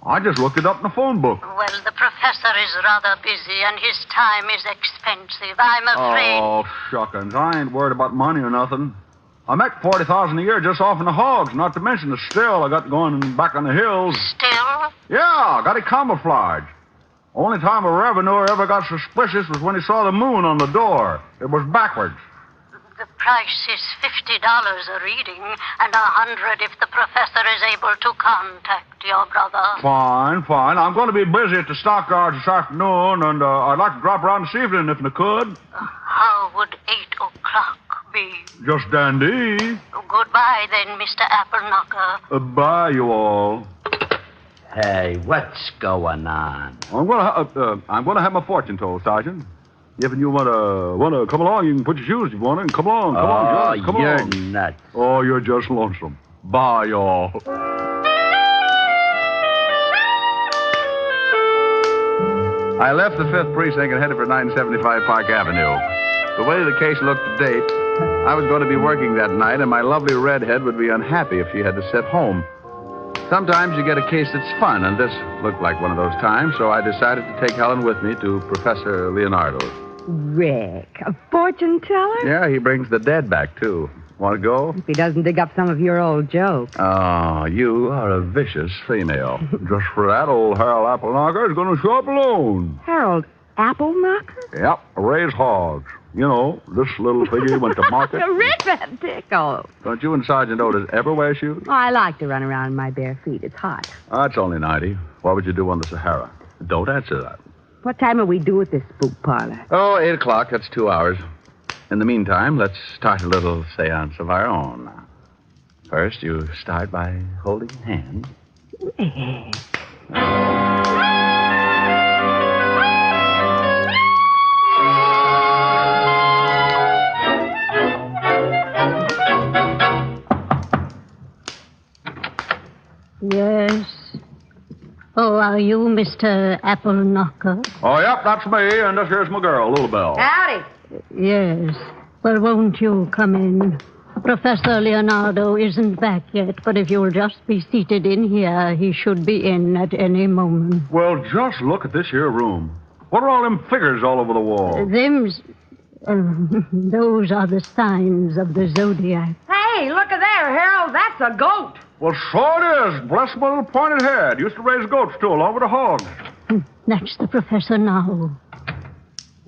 I just looked it up in the phone book. Well, the professor is rather busy, and his time is expensive. I'm afraid... Oh, shuckins. I ain't worried about money or nothing. I make $40,000 a year just off in the hogs, not to mention the still I got going back on the hills. Still? Yeah, got it camouflaged. Only time a revenuer ever got suspicious was when he saw the moon on the door. It was backwards. The price is $50 a reading, and $100 if the professor is able to contact your brother. Fine. I'm going to be busy at the stockyards this afternoon, and I'd like to drop around this evening if I could. How would 8 o'clock be? Just dandy. Goodbye, then, Mr. Appleknocker. Bye, you all. Hey, what's going on? I'm going to have my fortune told, Sergeant. If you want to come along, you can put your shoes if you want to, and come along, come you're along. nuts. Oh, you're just lonesome. Bye, y'all. I left the 5th Precinct and headed for 975 Park Avenue. The way the case looked to date, I was going to be working that night, and my lovely redhead would be unhappy if she had to sit home. Sometimes you get a case that's fun, and this looked like one of those times, so I decided to take Helen with me to Professor Leonardo's. Rick, a fortune teller? Yeah, he brings the dead back, too. Want to go? If he doesn't dig up some of your old jokes. Oh, you are a vicious female. Just for that, old Harold Appleknocker is going to show up alone. Harold Appleknocker? Yep, raise hogs. You know, this little piggy went to market. Rick, that tickle. Don't you and Sergeant Otis ever wear shoes? Oh, I like to run around in my bare feet. It's hot. That's only 90. What would you do on the Sahara? Don't answer that. What time will we do at this spook parlor? Oh, 8 o'clock. That's 2 hours. In the meantime, let's start a little seance of our own. First, you start by holding hands. Yes. Oh, are you Mr. Appleknocker? Oh, yep, that's me, and this here's my girl, Lulabelle. Howdy. Yes. Well, won't you come in? Professor Leonardo isn't back yet, but if you'll just be seated in here, he should be in at any moment. Well, just look at this here room. What are all them figures all over the wall? Those are the signs of the zodiac. Hey, look at there, Harold. That's a goat. Well, so it is. Bless my little pointed head. Used to raise goats, too, along with the hogs. That's the professor now.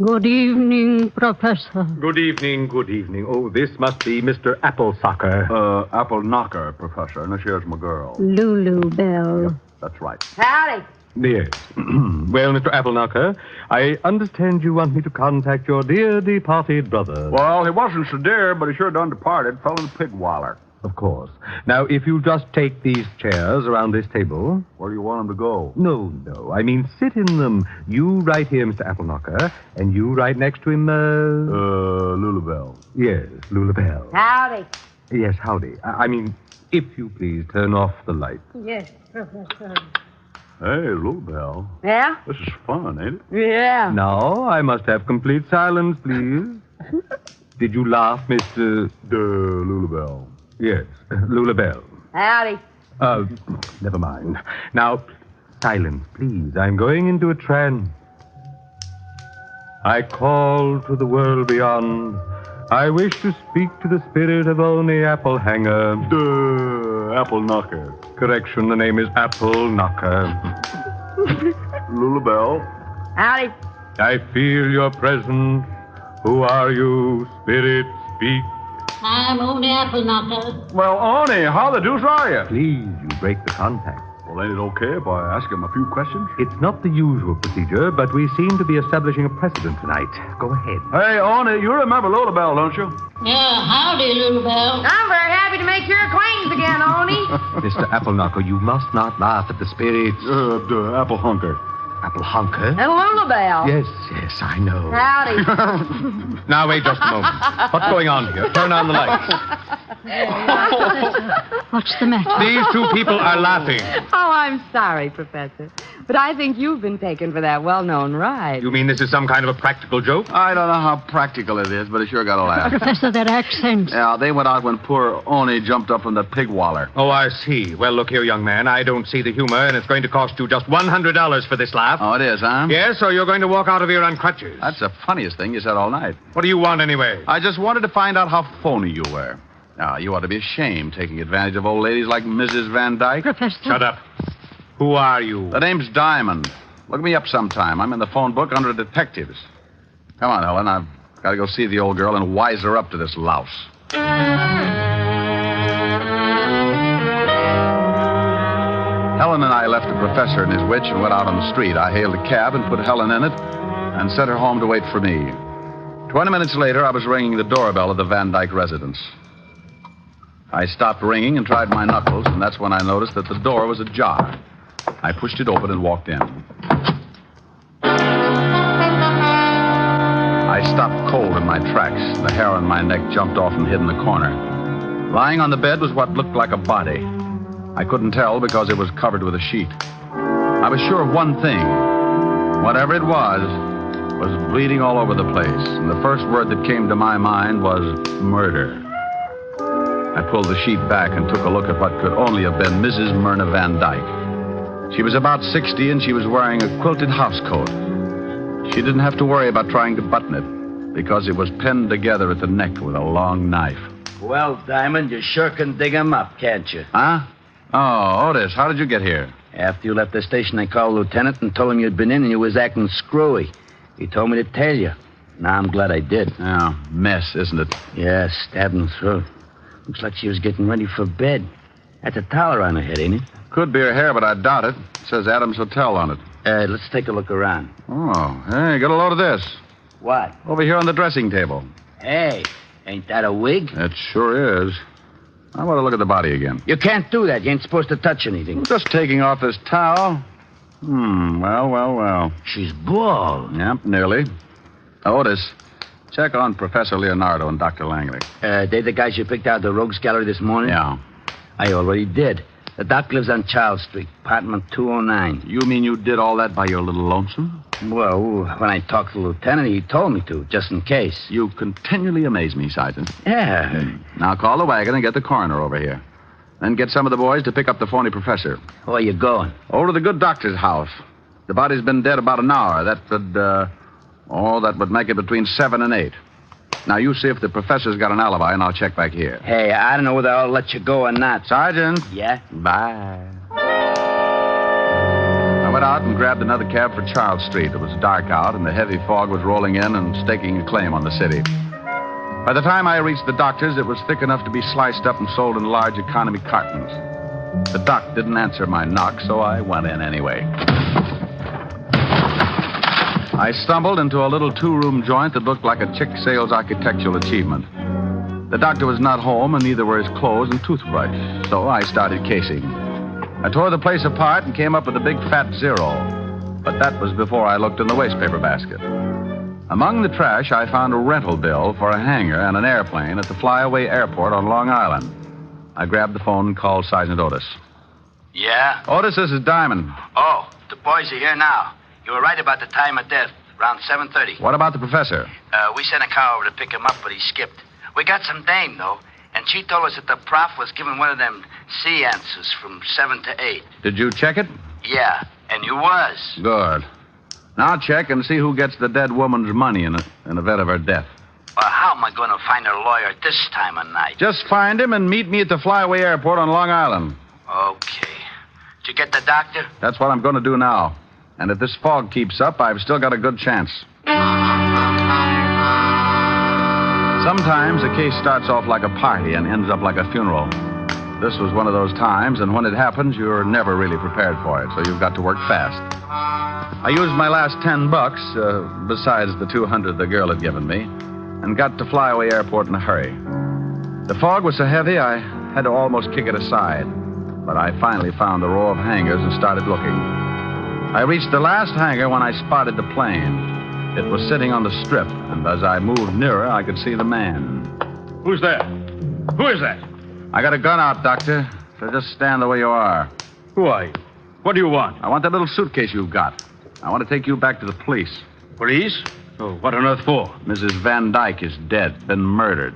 Good evening, Professor. Good evening, good evening. Oh, this must be Mr. Applesucker. Appleknocker, Professor. And this here's my girl. Lulu Bell. Yep, that's right. Howdy. Yes. Well, Mr. Appleknocker, I understand you want me to contact your dear departed brother. Well, he wasn't so dear, but he sure done departed. Fell in a pig waller. Of course. Now, if you just take these chairs around this table. Where do you want him to go? No. I mean, sit in them. You right here, Mr. Appleknocker, and you right next to him, Lulabelle. Yes, Lulabelle. Howdy. Yes, howdy. I mean, if you please, turn off the light. Yes, Professor. Hey, Lulabelle. Yeah? This is fun, ain't it? Yeah. Now, I must have complete silence, please. Did you laugh, Mr. Lulabelle? Yes, Lulabelle. Howdy. Never mind. Now, silence, please. I'm going into a trance. I call to the world beyond. I wish to speak to the spirit of only Apple Hanger. Appleknocker. Correction, the name is Appleknocker. Lulabelle. Howdy. I feel your presence. Who are you, spirit? Speak. I'm only Appleknocker. Well, Oni, how the deuce are you? Please, you break the contact. Well, ain't it okay if I ask him a few questions? It's not the usual procedure, but we seem to be establishing a precedent tonight. Go ahead. Hey, Oni, you remember Lulabelle, don't you? Yeah, howdy, Lulu Bell. I'm very happy to make your acquaintance again, Oni. Mr. Appleknocker, you must not laugh at the spirits. Applehunker. Applehunker? And Lulabelle. Yes, I know. Howdy. Now, wait just a moment. What's going on here? Turn on the lights. What's the matter? These two people are laughing. Oh, I'm sorry, Professor. But I think you've been taken for that well-known ride. You mean this is some kind of a practical joke? I don't know how practical it is, but it sure got a laugh. Professor, that accent. Yeah, they went out when poor Oni jumped up from the pig waller. Oh, I see. Well, look here, young man. I don't see the humor, and it's going to cost you just $100 for this laugh. Oh, it is, huh? Yes, so you're going to walk out of here on crutches. That's the funniest thing you said all night. What do you want, anyway? I just wanted to find out how phony you were. Now, you ought to be ashamed taking advantage of old ladies like Mrs. Van Dyke. Professor. Shut up. Who are you? The name's Diamond. Look me up sometime. I'm in the phone book under detectives. Come on, Helen. I've got to go see the old girl and wise her up to this louse. Helen and I left the professor and his witch and went out on the street. I hailed a cab and put Helen in it and sent her home to wait for me. 20 minutes later, I was ringing the doorbell of the Van Dyke residence. I stopped ringing and tried my knuckles, and that's when I noticed that the door was ajar. I pushed it open and walked in. I stopped cold in my tracks. The hair on my neck jumped off and hid in the corner. Lying on the bed was what looked like a body. I couldn't tell because it was covered with a sheet. I was sure of one thing. Whatever it was was bleeding all over the place, and the first word that came to my mind was murder. I pulled the sheet back and took a look at what could only have been Mrs. Myrna Van Dyke. She was about 60, and she was wearing a quilted housecoat. She didn't have to worry about trying to button it, because it was pinned together at the neck with a long knife. Well, Diamond, you sure can dig 'em up, can't you? Huh? Oh, Otis, how did you get here? After you left the station, I called the lieutenant and told him you'd been in and you was acting screwy. He told me to tell you. Now, I'm glad I did. Oh, mess, isn't it? Yeah, stabbed in the throat. Looks like she was getting ready for bed. That's a towel around her head, ain't it? Could be her hair, but I doubt it. It says Adams Hotel on it. Let's take a look around. Oh, hey, got a load of this. What? Over here on the dressing table. Hey, ain't that a wig? It sure is. I want to look at the body again. You can't do that. You ain't supposed to touch anything. Just taking off this towel. Well. She's bald. Yep, nearly. Otis, check on Professor Leonardo and Dr. Langley. They the guys you picked out of the Rogues Gallery this morning? Yeah. I already did. The doc lives on Charles Street, apartment 209. You mean you did all that by your little lonesome? Well, when I talked to the lieutenant, he told me to, just in case. You continually amaze me, Sergeant. Yeah. Now call the wagon and get the coroner over here. Then get some of the boys to pick up the phony professor. Where you going? Over to the good doctor's house. The body's been dead about an hour. That would make it between 7 and 8. Now, you see if the professor's got an alibi, and I'll check back here. Hey, I don't know whether I'll let you go or not. Sergeant. Yeah? Bye. I went out and grabbed another cab for Charles Street. It was dark out, and the heavy fog was rolling in and staking a claim on the city. By the time I reached the doctor's, it was thick enough to be sliced up and sold in large economy cartons. The doc didn't answer my knock, so I went in anyway. I stumbled into a little two-room joint that looked like a chick sales architectural achievement. The doctor was not home, and neither were his clothes and toothbrush, so I started casing. I tore the place apart and came up with a big fat 0. But that was before I looked in the wastepaper basket. Among the trash, I found a rental bill for a hangar and an airplane at the Flyaway Airport on Long Island. I grabbed the phone and called Sergeant Otis. Yeah? Otis, this is Diamond. Oh, the boys are here now. You were right about the time of death, around 7:30. What about the professor? We sent a car over to pick him up, but he skipped. We got some dame, though, and she told us that the prof was giving one of them seances from 7 to 8. Did you check it? Yeah, and you was. Good. Now check and see who gets the dead woman's money in event of her death. Well, how am I going to find her lawyer at this time of night? Just find him and meet me at the Flyaway Airport on Long Island. Okay. Did you get the doctor? That's what I'm going to do now. And if this fog keeps up, I've still got a good chance. Sometimes a case starts off like a party and ends up like a funeral. This was one of those times, and when it happens, you're never really prepared for it, so you've got to work fast. I used my last $10, besides the $200 the girl had given me, and got to Flyaway Airport in a hurry. The fog was so heavy, I had to almost kick it aside. But I finally found the row of hangars and started looking. I reached the last hangar when I spotted the plane. It was sitting on the strip, and as I moved nearer, I could see the man. Who's there? Who is that? I got a gun out, Doctor, so just stand the way you are. Who are you? What do you want? I want that little suitcase you've got. I want to take you back to the police. Police? Oh, what on earth for? Mrs. Van Dyke is dead, been murdered.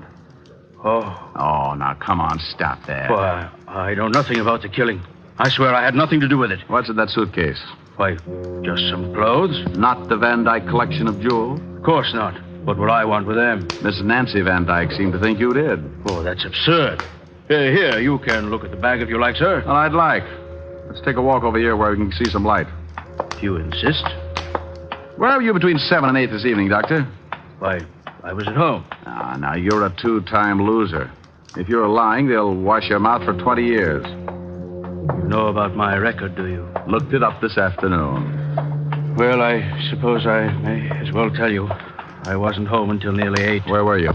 Oh. Oh, now, come on, stop that. Why, I know nothing about the killing. I swear I had nothing to do with it. What's in that suitcase? Why, just some clothes. Not the Van Dyke collection of jewels? Of course not. What would I want with them? Miss Nancy Van Dyke seemed to think you did. Oh, that's absurd. Here, you can look at the bag if you like, sir. Well, I'd like. Let's take a walk over here where we can see some light. If you insist. Where were you between 7 and 8 this evening, Doctor? Why, I was at home. Ah, now, you're a two-time loser. If you're lying, they'll wash your mouth for 20 years. You know about my record, do you? Looked it up this afternoon. Well, I suppose I may as well tell you. I wasn't home until nearly 8. Where were you?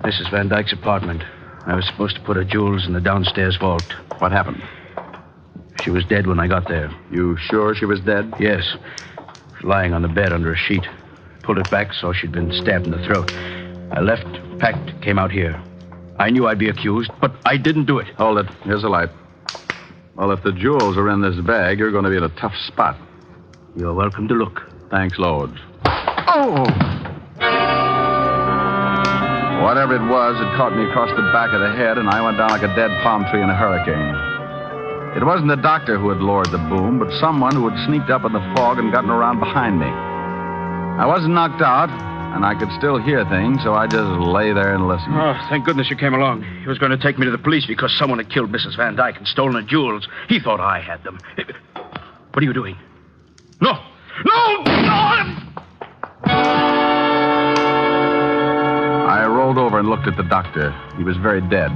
Mrs. Van Dyke's apartment. I was supposed to put her jewels in the downstairs vault. What happened? She was dead when I got there. You sure she was dead? Yes. Lying on the bed under a sheet. Pulled it back, saw she'd been stabbed in the throat. I left, packed, came out here. I knew I'd be accused, but I didn't do it. Hold it. Here's the light. Well, if the jewels are in this bag, you're going to be in a tough spot. You're welcome to look. Thanks, loads. Oh! Whatever it was, it caught me across the back of the head, and I went down like a dead palm tree in a hurricane. It wasn't the doctor who had lowered the boom, but someone who had sneaked up in the fog and gotten around behind me. I wasn't knocked out, and I could still hear things, so I just lay there and listened. Oh, thank goodness you came along. He was going to take me to the police because someone had killed Mrs. Van Dyke and stolen the jewels. He thought I had them. What are you doing? No! No! No! I rolled over and looked at the doctor. He was very dead.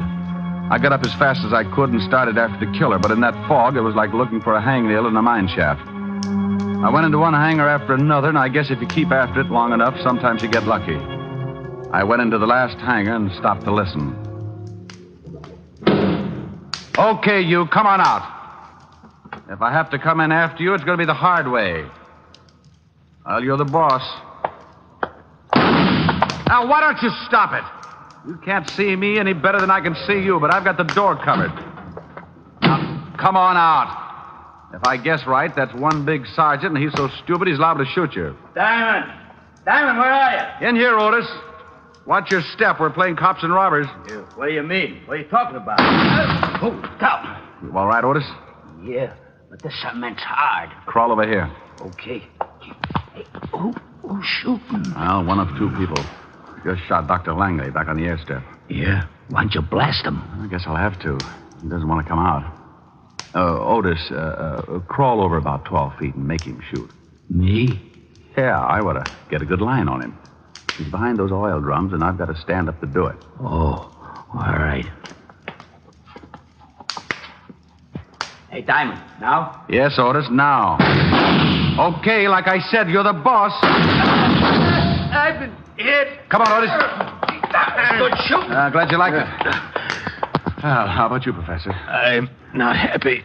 I got up as fast as I could and started after the killer, but in that fog, it was like looking for a hangnail in a mine shaft. I went into one hangar after another, and I guess if you keep after it long enough, sometimes you get lucky. I went into the last hangar and stopped to listen. Okay, you, come on out. If I have to come in after you, it's going to be the hard way. Well, you're the boss. Now, why don't you stop it? You can't see me any better than I can see you, but I've got the door covered. Now, come on out. If I guess right, that's one big sergeant, and he's so stupid he's liable to shoot you. Diamond! Diamond, where are you? In here, Otis. Watch your step. We're playing cops and robbers. What do you mean? What are you talking about? Oh, stop. You all right, Otis? Yeah, but this cement's hard. Crawl over here. Okay. Hey, who's shooting? Well, one of two people. Just shot Dr. Langley back on the airstrip. Yeah? Why don't you blast him? I guess I'll have to. He doesn't want to come out. Otis, crawl over about 12 feet and make him shoot. Me? Yeah, I ought to get a good line on him. He's behind those oil drums, and I've got to stand up to do it. Oh, all right. Hey, Diamond, now? Yes, Otis, now. Okay, like I said, you're the boss. I've been hit. Come on, Otis. Good shooting. Glad you liked it. Well, how about you, Professor? I'm not happy.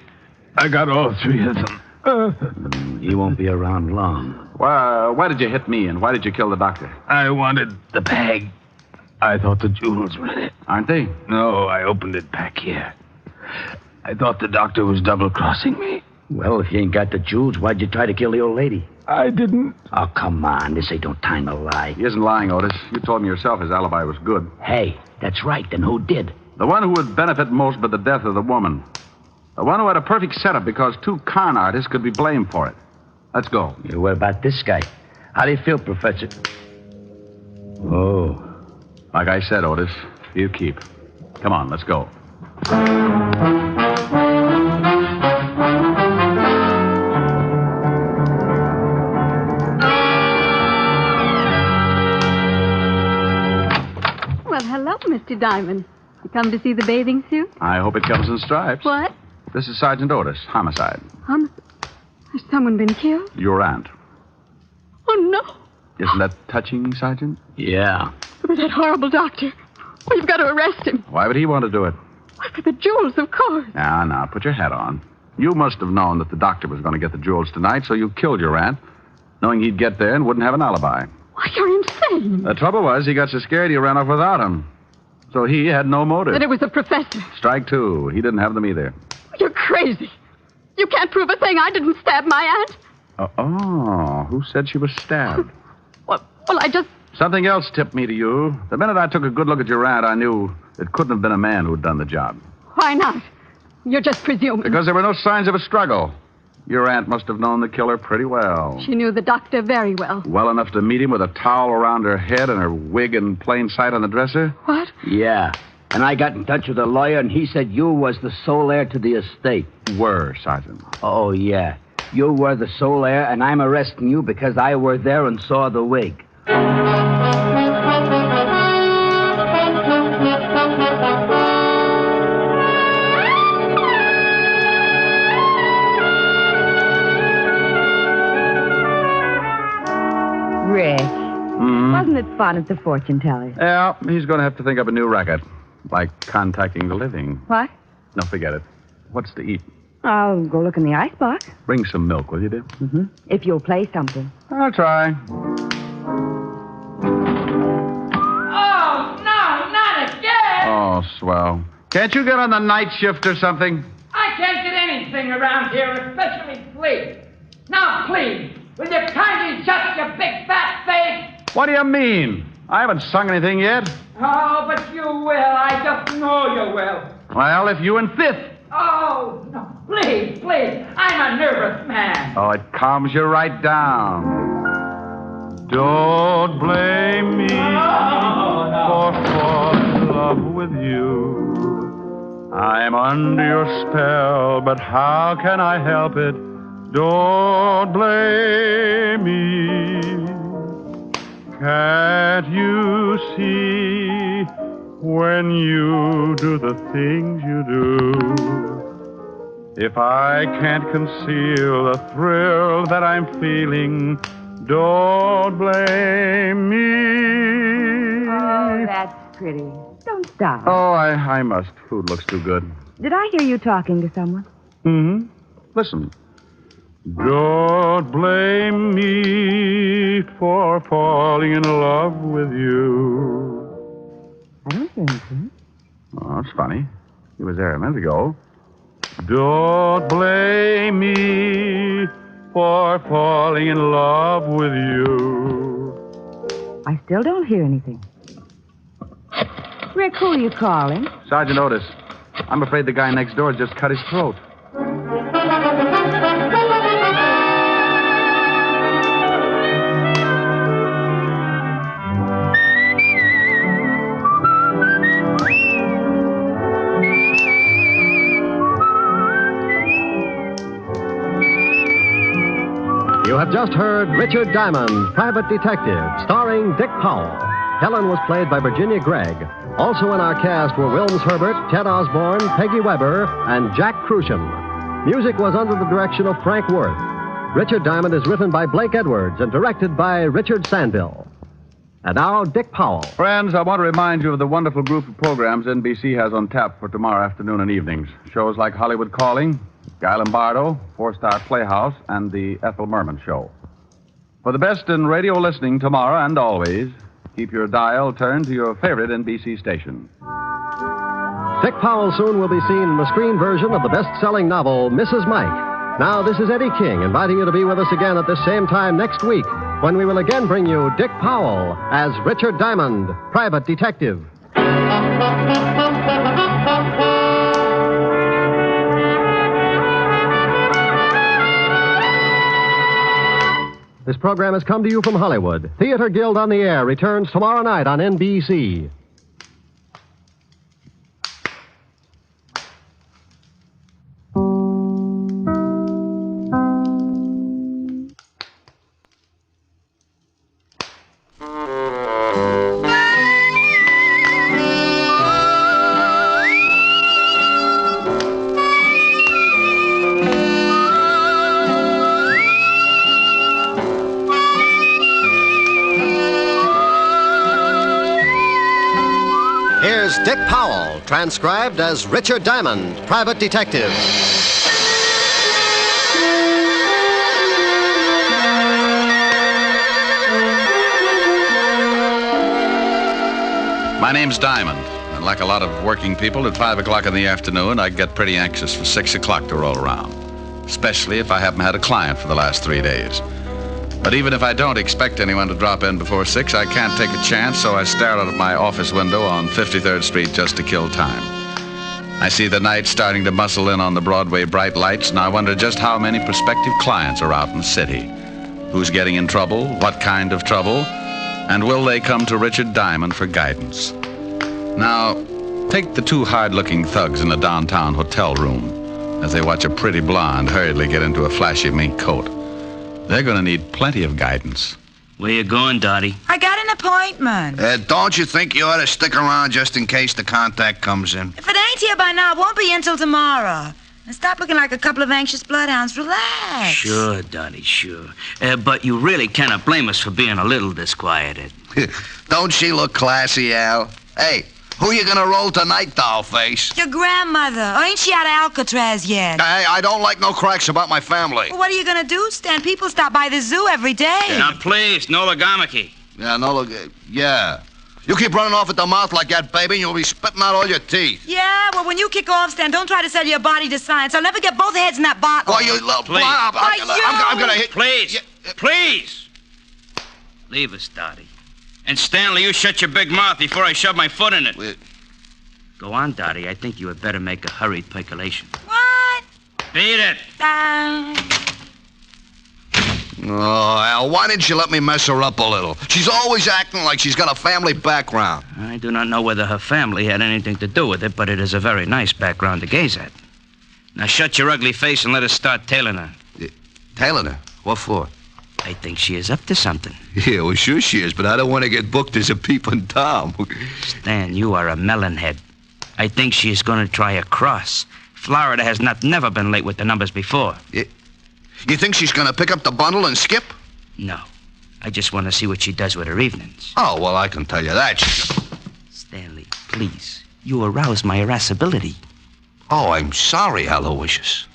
I got all three of them. He won't be around long. Why did you hit me, and why did you kill the doctor? I wanted the bag. I thought the jewels were in it. Aren't they? No, I opened it back here. I thought the doctor was double-crossing me. Well, if you ain't got the jewels, why'd you try to kill the old lady? I didn't. Oh, come on. This ain't no time to lie. He isn't lying, Otis. You told me yourself his alibi was good. Hey, that's right. Then who did? The one who would benefit most by the death of the woman. The one who had a perfect setup because two con artists could be blamed for it. Let's go. Yeah, what about this guy? How do you feel, Professor? Oh. Like I said, Otis, you keep. Come on, let's go. Well, hello, Mr. Diamond. You come to see the bathing suit? I hope it comes in stripes. What? This is Sergeant Otis, homicide. Has someone been killed? Your aunt. Oh, no. Isn't that touching, Sergeant? Yeah. But that horrible doctor. Well, you've got to arrest him. Why would he want to do it? Why, for the jewels, of course. Now, put your hat on. You must have known that the doctor was going to get the jewels tonight, so you killed your aunt, knowing he'd get there and wouldn't have an alibi. Why, you're insane. The trouble was, he got so scared he ran off without him. So he had no motive. That it was the professor. Strike two. He didn't have them either. You're crazy. You can't prove a thing. I didn't stab my aunt. Who said she was stabbed? Well, I just... Something else tipped me to you. The minute I took a good look at your aunt, I knew it couldn't have been a man who'd done the job. Why not? You're just presuming. Because there were no signs of a struggle. Your aunt must have known the killer pretty well. She knew the doctor very well. Well enough to meet him with a towel around her head and her wig in plain sight on the dresser? What? Yeah. And I got in touch with a lawyer, and he said you was the sole heir to the estate. Were, Sergeant. Oh, yeah. You were the sole heir, and I'm arresting you because I were there and saw the wig. Rick, wasn't it fun at the fortune teller? Yeah, he's going to have to think up a new racket. Like contacting the living. What? No, forget it. What's to eat? I'll go look in the icebox. Bring some milk, will you, dear? Mm-hmm. If you'll play something. I'll try. Oh, no, not again! Oh, swell. Can't you get on the night shift or something? I can't get anything around here, especially sleep. Now, please, Will you kindly shut your big fat face? What do you mean? I haven't sung anything yet. Oh, but you will. I just know you will. Well, if you insist. Oh, no. Please, please. I'm a nervous man. Oh, it calms you right down. Don't blame me for falling in love with you. I'm under your spell, but how can I help it? Don't blame me. Can't you see when you do the things you do? If I can't conceal the thrill that I'm feeling, don't blame me. Oh, that's pretty. Don't stop. Oh, I must. Food looks too good. Did I hear you talking to someone? Mm-hmm. Listen. Don't blame me for falling in love with you. I don't think so. Oh, that's funny. He was there a minute ago. Don't blame me for falling in love with you. I still don't hear anything. Rick, who are you calling? Sergeant Otis. I'm afraid the guy next door just cut his throat. You have just heard Richard Diamond, Private Detective, starring Dick Powell. Helen was played by Virginia Gregg. Also in our cast were Wilms Herbert, Ted Osborne, Peggy Weber, and Jack Crucian. Music was under the direction of Frank Worth. Richard Diamond is written by Blake Edwards and directed by Richard Sandville. And now, Dick Powell. Friends, I want to remind you of the wonderful group of programs NBC has on tap for tomorrow afternoon and evenings. Shows like Hollywood Calling, Guy Lombardo, Four-Star Playhouse, and the Ethel Merman Show. For the best in radio listening tomorrow and always, keep your dial turned to your favorite NBC station. Dick Powell soon will be seen in the screen version of the best-selling novel, Mrs. Mike. Now, this is Eddie King inviting you to be with us again at the same time next week when we will again bring you Dick Powell as Richard Diamond, Private Detective. This program has come to you from Hollywood. Theater Guild on the Air returns tomorrow night on NBC. Here's Dick Powell, transcribed as Richard Diamond, Private Detective. My name's Diamond, and like a lot of working people, at 5 o'clock in the afternoon, I get pretty anxious for 6 o'clock to roll around, especially if I haven't had a client for the last 3 days. But even if I don't expect anyone to drop in before 6, I can't take a chance, so I stare out of my office window on 53rd Street just to kill time. I see the night starting to muscle in on the Broadway bright lights, and I wonder just how many prospective clients are out in the city. Who's getting in trouble, what kind of trouble, and will they come to Richard Diamond for guidance? Now, take the two hard-looking thugs in a downtown hotel room as they watch a pretty blonde hurriedly get into a flashy mink coat. They're going to need plenty of guidance. Where you going, Dottie? I got an appointment. Don't you think you ought to stick around just in case the contact comes in? If it ain't here by now, it won't be until tomorrow. Now stop looking like a couple of anxious bloodhounds. Relax. Sure, Dottie, sure. But you really cannot blame us for being a little disquieted. Don't she look classy, Al? Hey, who you gonna roll tonight, dollface? Your grandmother. Or ain't she out of Alcatraz yet? Hey, I don't like no cracks about my family. Well, what are you gonna do, Stan? People stop by the zoo every day. Now, please, no logamaki. Yeah. You keep running off at the mouth like that, baby, and you'll be spitting out all your teeth. Yeah, well, when you kick off, Stan, don't try to sell your body to science. I'll never get both heads in that bottle. Why, you little... Please. I'm gonna hit... Please. Please! Leave us, Dottie. And Stanley, you shut your big mouth before I shove my foot in it. Go on, Dottie. I think you had better make a hurried percolation. What? Beat it. Oh, Al, why didn't you let me mess her up a little? She's always acting like she's got a family background. I do not know whether her family had anything to do with it, but it is a very nice background to gaze at. Now shut your ugly face and let us start tailing her. Tailing her? What for? I think she is up to something. Yeah, well, sure she is, but I don't want to get booked as a peeping Tom. Stan, you are a melonhead. I think she is going to try a cross. Florida has never been late with the numbers before. You think she's going to pick up the bundle and skip? No. I just want to see what she does with her evenings. Oh, well, I can tell you that. Stanley, please. You arouse my irascibility. Oh, I'm sorry, Aloysius.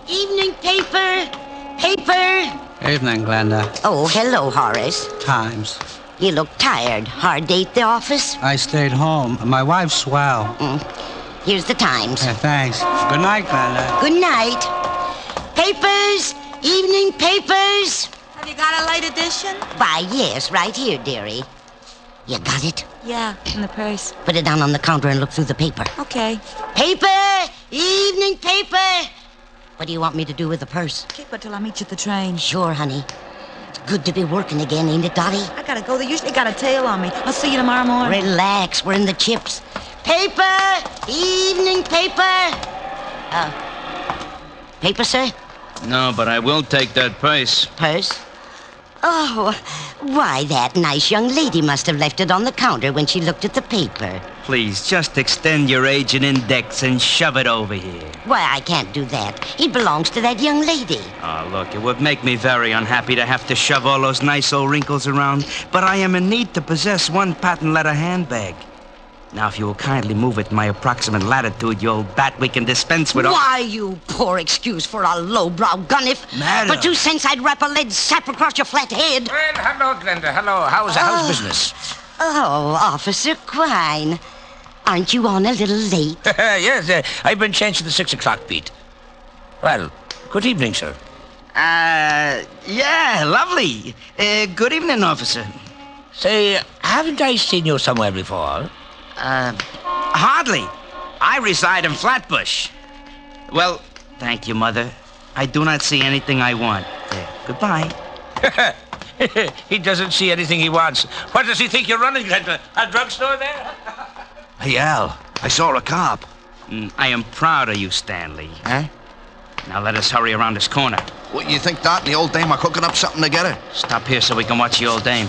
Evening paper. Paper. Evening, Glenda. Oh, hello, Horace. Times. You look tired. Hard day at the office? I stayed home. My wife's swell. Here's the Times. Yeah, thanks. Good night, Glenda. Good night. Papers. Evening papers. Have you got a late edition? Why, yes, right here, dearie. You got it? Yeah, in the purse. Put it down on the counter and look through the paper. Okay. Paper! Evening paper! What do you want me to do with the purse? Keep it till I meet you at the train. Sure, honey. It's good to be working again, ain't it, Dottie? I gotta go. They usually got a tail on me. I'll see you tomorrow morning. Relax. We're in the chips. Paper! Evening paper! Paper, sir? No, but I will take that purse. Purse? Oh, why, that nice young lady must have left it on the counter when she looked at the paper. Please, just extend your agent index and shove it over here. Why, I can't do that. It belongs to that young lady. Oh, look, it would make me very unhappy to have to shove all those nice old wrinkles around, but I am in need to possess one patent leather handbag. Now, if you will kindly move it in my approximate latitude, you old bat, we can dispense with all... Why, you poor excuse for a lowbrow gunnif. Madam. For 2 cents, I'd wrap a lead sap across your flat head. Well, hello, Glenda. Hello. How's business? Oh, Officer Quine. Aren't you on a little late? Yes, I've been changed to the 6 o'clock beat. Well, good evening, sir. Yeah, lovely. Good evening, officer. Say, haven't I seen you somewhere before? Hardly. I reside in Flatbush. Well, thank you, Mother. I do not see anything I want. There, goodbye. He doesn't see anything he wants. What does he think you're running? A drugstore there? Hey, Al, I saw a cop. I am proud of you, Stanley. Huh? Now let us hurry around this corner. What, you think Dot and the old dame are cooking up something together? Stop here so we can watch the old dame.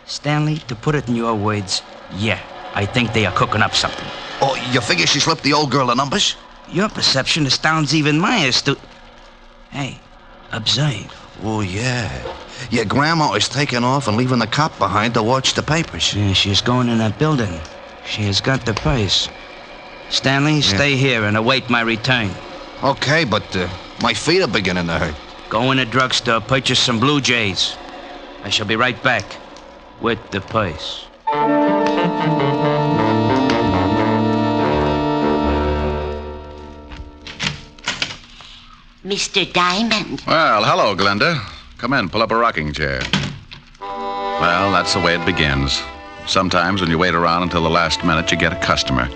Stanley, to put it in your words, yeah, I think they are cooking up something. Oh, you figure she slipped the old girl the numbers? Your perception astounds even my Hey, observe. Oh, yeah. Your grandma is taking off and leaving the cop behind to watch the papers. Yeah, she's going in that building. She has got the purse. Stanley, stay here and await my return. Okay, but my feet are beginning to hurt. Go in a drugstore, purchase some Blue Jays. I shall be right back with the purse. Mr. Diamond. Well, hello, Glenda. Come in, pull up a rocking chair. Well, that's the way it begins. Sometimes when you wait around until the last minute, you get a customer.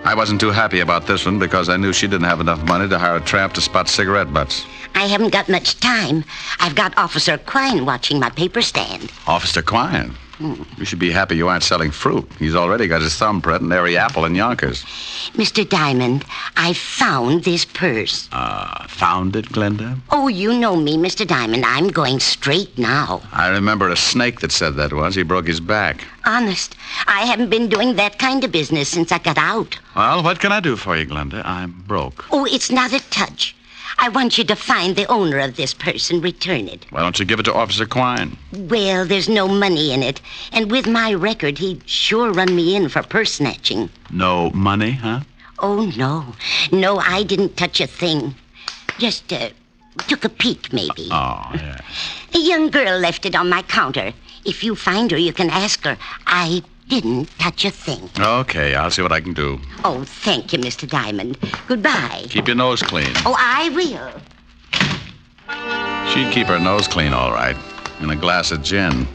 I wasn't too happy about this one because I knew she didn't have enough money to hire a tramp to spot cigarette butts. I haven't got much time. I've got Officer Quine watching my paper stand. Officer Quine? You should be happy you aren't selling fruit. He's already got his thumbprint in every apple in Yonkers. Mr. Diamond, I found this purse. Found it, Glenda? Oh, you know me, Mr. Diamond. I'm going straight now. I remember a snake that said that once. He broke his back. Honest, I haven't been doing that kind of business since I got out. Well, what can I do for you, Glenda? I'm broke. Oh, it's not a touch. I want you to find the owner of this purse and return it. Why don't you give it to Officer Quine? Well, there's no money in it. And with my record, he'd sure run me in for purse snatching. No money, huh? Oh, no. No, I didn't touch a thing. Just took a peek, maybe. Oh, yeah. A young girl left it on my counter. If you find her, you can ask her. I Didn't touch a thing. Okay, I'll see what I can do. Oh, thank you, Mr. Diamond. Goodbye. Keep your nose clean. Oh, I will. She'd keep her nose clean, all right, in a glass of gin.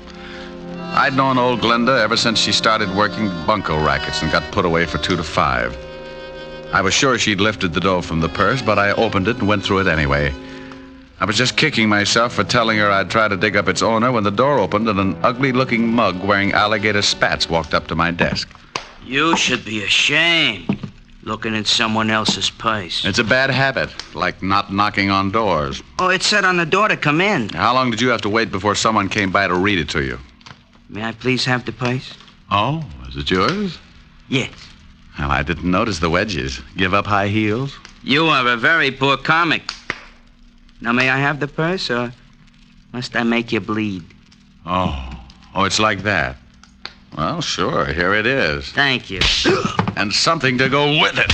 I'd known old Glenda ever since she started working bunco rackets and got put away for 2 to 5. I was sure she'd lifted the dough from the purse, but I opened it and went through it anyway. I was just kicking myself for telling her I'd try to dig up its owner when the door opened and an ugly-looking mug wearing alligator spats walked up to my desk. You should be ashamed, looking at someone else's purse. It's a bad habit, like not knocking on doors. Oh, it said on the door to come in. How long did you have to wait before someone came by to read it to you? May I please have the purse? Oh, is it yours? Yes. Well, I didn't notice the wedges. Give up high heels? You are a very poor comic. Now, may I have the purse, or must I make you bleed? Oh, it's like that. Well, sure, here it is. Thank you. And something to go with it.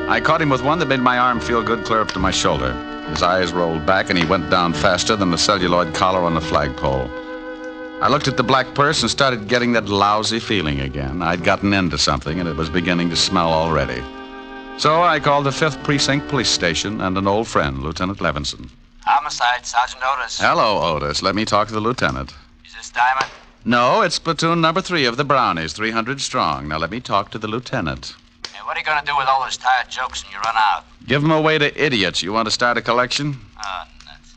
I caught him with one that made my arm feel good clear up to my shoulder. His eyes rolled back, and he went down faster than the celluloid collar on the flagpole. I looked at the black purse and started getting that lousy feeling again. I'd gotten into something, and it was beginning to smell already. So I called the 5th Precinct Police Station and an old friend, Lieutenant Levinson. Homicide, Sergeant Otis. Hello, Otis. Let me talk to the lieutenant. Is this Diamond? No, it's platoon number 3 of the Brownies, 300 strong. Now let me talk to the lieutenant. Hey, what are you going to do with all those tired jokes when you run out? Give them away to idiots. You want to start a collection? Oh, nuts.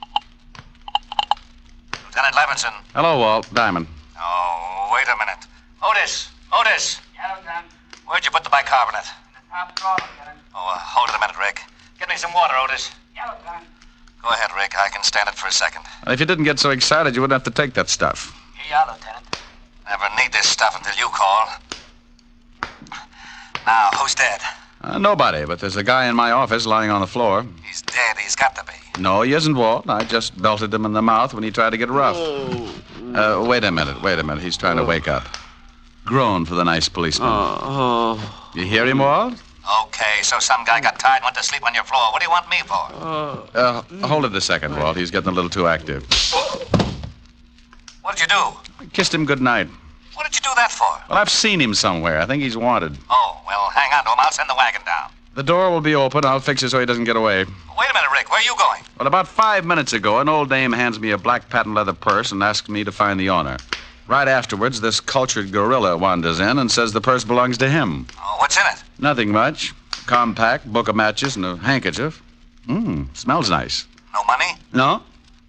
Lieutenant Levinson. Hello, Walt. Diamond. Oh, wait a minute. Otis! Yeah, Lieutenant. Where'd you put the bicarbonate? Top drawer, Lieutenant. Oh, hold it a minute, Rick. Get me some water, Otis. Yeah, Lieutenant. Go ahead, Rick. I can stand it for a second. If you didn't get so excited, you wouldn't have to take that stuff. Here you are, Lieutenant. Never need this stuff until you call. Now, who's dead? Nobody, but there's a guy in my office lying on the floor. He's dead. He's got to be. No, he isn't, Walt. I just belted him in the mouth when he tried to get rough. Wait a minute. He's trying to wake up. Groan for the nice policeman. You hear him, Walt? Okay, so some guy got tired and went to sleep on your floor. What do you want me for? Hold it a second, Walt. He's getting a little too active. What did you do? I kissed him good night. What did you do that for? Well, I've seen him somewhere. I think he's wanted. Oh, well, hang on to him. I'll send the wagon down. The door will be open. I'll fix it so he doesn't get away. Wait a minute, Rick. Where are you going? Well, about 5 minutes ago, an old dame hands me a black patent leather purse and asks me to find the owner. Right afterwards, this cultured gorilla wanders in and says the purse belongs to him. Oh, what's in it? Nothing much. Compact, book of matches, and a handkerchief. Smells nice. No money? No?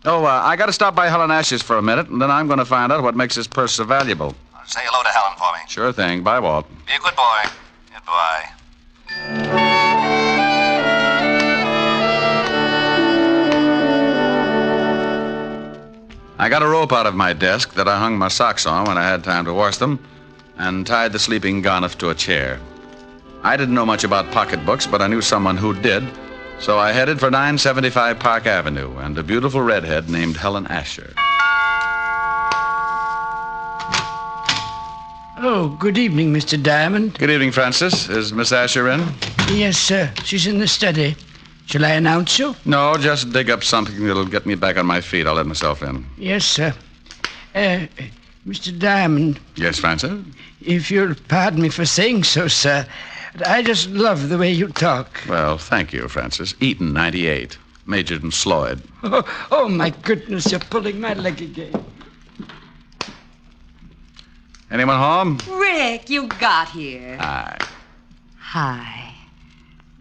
Oh, I got to stop by Helen Ash's for a minute, and then I'm going to find out what makes this purse so valuable. Say hello to Helen for me. Sure thing. Bye, Walt. Be a good boy. Goodbye. I got a rope out of my desk that I hung my socks on when I had time to wash them and tied the sleeping Garniff to a chair. I didn't know much about pocketbooks, but I knew someone who did, so I headed for 975 Park Avenue and a beautiful redhead named Helen Asher. Oh, good evening, Mr. Diamond. Good evening, Francis. Is Miss Asher in? Yes, sir. She's in the study. Shall I announce you? No, just dig up something that'll get me back on my feet. I'll let myself in. Yes, sir. Mr. Diamond. Yes, Francis? If you'll pardon me for saying so, sir, I just love the way you talk. Well, thank you, Francis. Eaton, 98. Majored in Sloyd. Oh, my goodness, you're pulling my leg again. Anyone home? Rick, you got here. Hi. Hi.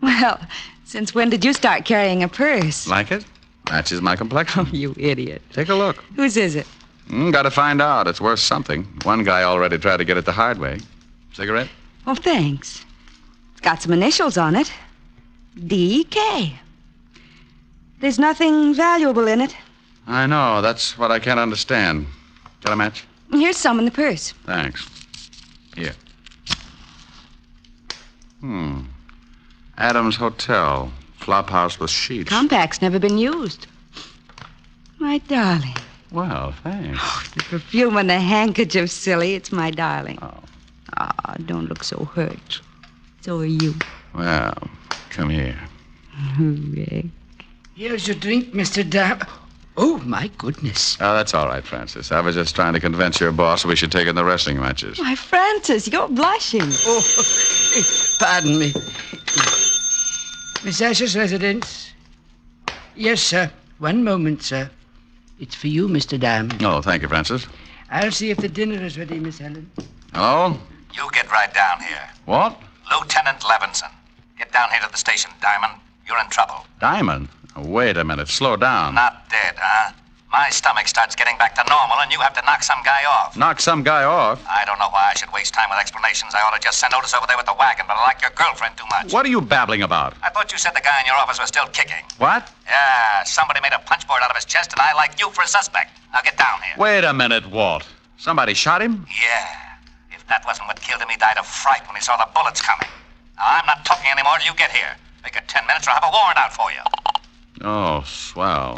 Well, since when did you start carrying a purse? Like it? Matches my complexion. Oh, you idiot. Take a look. Whose is it? Gotta find out. It's worth something. One guy already tried to get it the hard way. Cigarette? Oh, thanks. It's got some initials on it. D.K. There's nothing valuable in it. I know. That's what I can't understand. Got a match? Here's some in the purse. Thanks. Here. Adams Hotel. Flophouse with sheets. Compact's never been used. My darling. Well, thanks. Oh, the perfume and the handkerchief, silly. It's my darling. Don't look so hurt. So are you. Well, come here. Rick. Here's your drink, Mr. Diamond. Oh, my goodness. Oh, that's all right, Francis. I was just trying to convince your boss we should take in the wrestling matches. Why, Francis, you're blushing. Oh, pardon me. Miss Asher's residence? Yes, sir. One moment, sir. It's for you, Mr. Diamond. Oh, thank you, Francis. I'll see if the dinner is ready, Miss Helen. Hello? You get right down here. What? Lieutenant Levinson. Get down here to the station, Diamond. You're in trouble. Diamond? Oh, wait a minute. Slow down. Not dead, huh? My stomach starts getting back to normal, and you have to knock some guy off. Knock some guy off? I don't know why I should waste time with explanations. I ought to just send Otis over there with the wagon, but I like your girlfriend too much. What are you babbling about? I thought you said the guy in your office was still kicking. What? Yeah, somebody made a punchboard out of his chest, and I like you for a suspect. Now get down here. Wait a minute, Walt. Somebody shot him? Yeah. If that wasn't what killed him, he died of fright when he saw the bullets coming. Now, I'm not talking anymore till you get here. Make it 10 minutes or I'll have a warrant out for you. Oh, swell.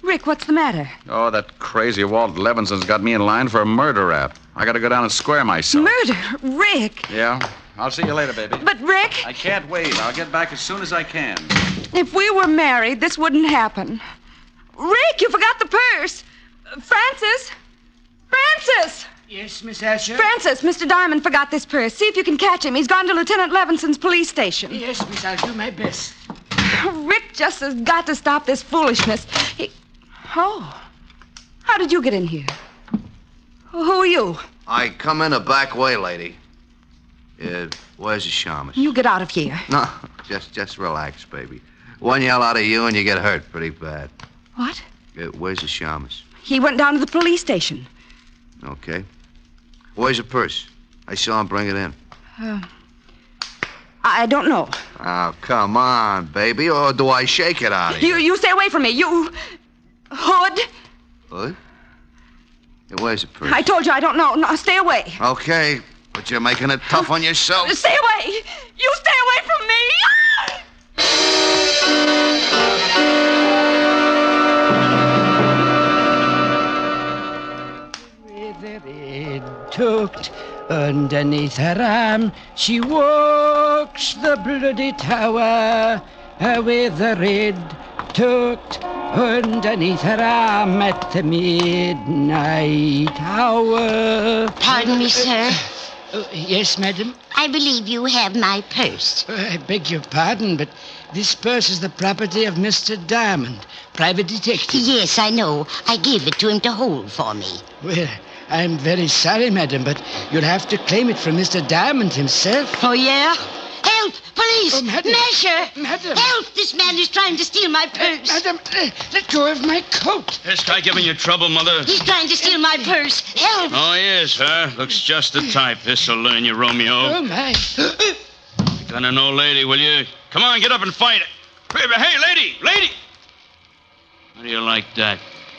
Rick, what's the matter? Oh, that crazy Walt Levinson's got me in line for a murder rap. I gotta go down and square myself. Murder? Rick! Yeah? I'll see you later, baby. But, Rick... I can't wait. I'll get back as soon as I can. If we were married, this wouldn't happen. Rick, you forgot the purse. Francis? Francis! Yes, Miss Asher? Francis, Mr. Diamond forgot this purse. See if you can catch him. He's gone to Lieutenant Levinson's police station. Yes, Miss, I'll do my best. Rick just has got to stop this foolishness. Oh. How did you get in here? Who are you? I come in a back way, lady. Where's the shamus? You get out of here. No, just relax, baby. One yell out of you and you get hurt pretty bad. What? Where's the shamus? He went down to the police station. Okay. Where's the purse? I saw him bring it in. I don't know. Oh, come on, baby, or do I shake it out of you? You stay away from me. You... Hood? What? Where's the purse? I told you I don't know. No, stay away. Okay, but you're making it tough on yourself. Stay away. You stay away from me. With the red tucked underneath her arm, she walks the bloody tower with the red tucked underneath her arm at the midnight hour. Pardon me, sir. Yes, madam? I believe you have my purse. I beg your pardon, but this purse is the property of Mr. Diamond, private detective. Yes, I know. I gave it to him to hold for me. Well, I'm very sorry, madam, but you'll have to claim it from Mr. Diamond himself. Oh, yeah? Help! Police! Oh, madam. Masher! Madam! Help! This man is trying to steal my purse. Madam, let go of my coat. This guy giving you trouble, Mother? He's trying to steal my purse. Help! Oh, yes, huh? Looks just the type. This'll learn you, Romeo. Oh, my. Got an old lady, will you? Come on, get up and fight. Hey, lady! How do you like that?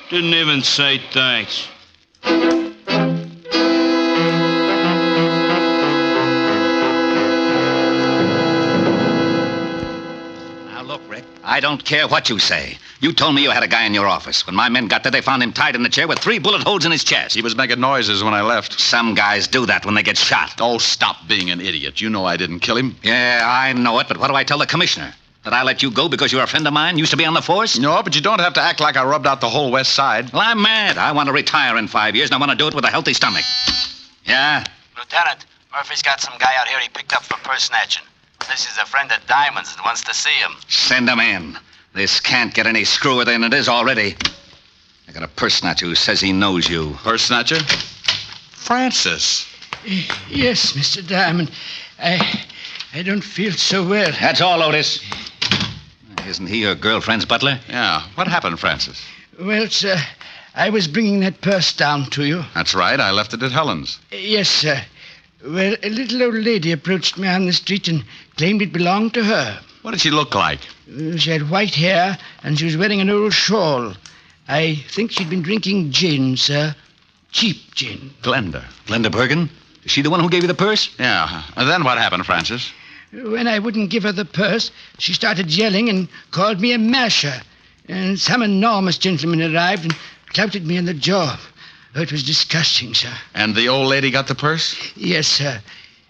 Didn't even say thanks. I don't care what you say. You told me you had a guy in your office. When my men got there, they found him tied in the chair with 3 bullet holes in his chest. He was making noises when I left. Some guys do that when they get shot. Oh, stop being an idiot. You know I didn't kill him. Yeah, I know it, but what do I tell the commissioner? That I let you go because you're a friend of mine? Used to be on the force? No, but you don't have to act like I rubbed out the whole West Side. Well, I'm mad. I want to retire in 5 years, and I want to do it with a healthy stomach. Yeah? Lieutenant, Murphy's got some guy out here he picked up for purse snatching. This is a friend of Diamond's that wants to see him. Send him in. This can't get any screwier than it is already. I got a purse snatcher who says he knows you. Purse snatcher? Francis. Yes, Mr. Diamond. I don't feel so well. That's all, Otis. Isn't he your girlfriend's butler? Yeah. What happened, Francis? Well, sir, I was bringing that purse down to you. That's right. I left it at Helen's. Yes, sir. Well, a little old lady approached me on the street and claimed it belonged to her. What did she look like? She had white hair, and she was wearing an old shawl. I think she'd been drinking gin, sir. Cheap gin. Glenda. Glenda Bergen? Is she the one who gave you the purse? Yeah. And then what happened, Francis? When I wouldn't give her the purse, she started yelling and called me a masher. And some enormous gentleman arrived and clouted me in the jaw. Oh, it was disgusting, sir. And the old lady got the purse? Yes, sir.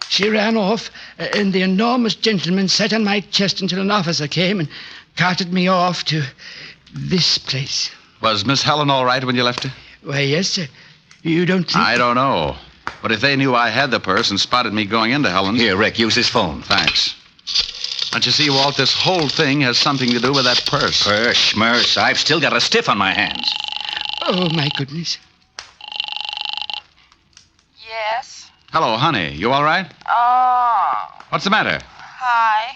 She ran off, and the enormous gentleman sat on my chest until an officer came and carted me off to this place. Was Miss Helen all right when you left her? Why, yes, sir. You don't think... I don't know. But if they knew I had the purse and spotted me going into Helen's... Here, Rick, use his phone. Thanks. Don't you see, Walt, this whole thing has something to do with that purse. Schmurse, I've still got a stiff on my hands. Oh, my goodness. Yes? Hello, honey. You all right? Oh. What's the matter? Hi.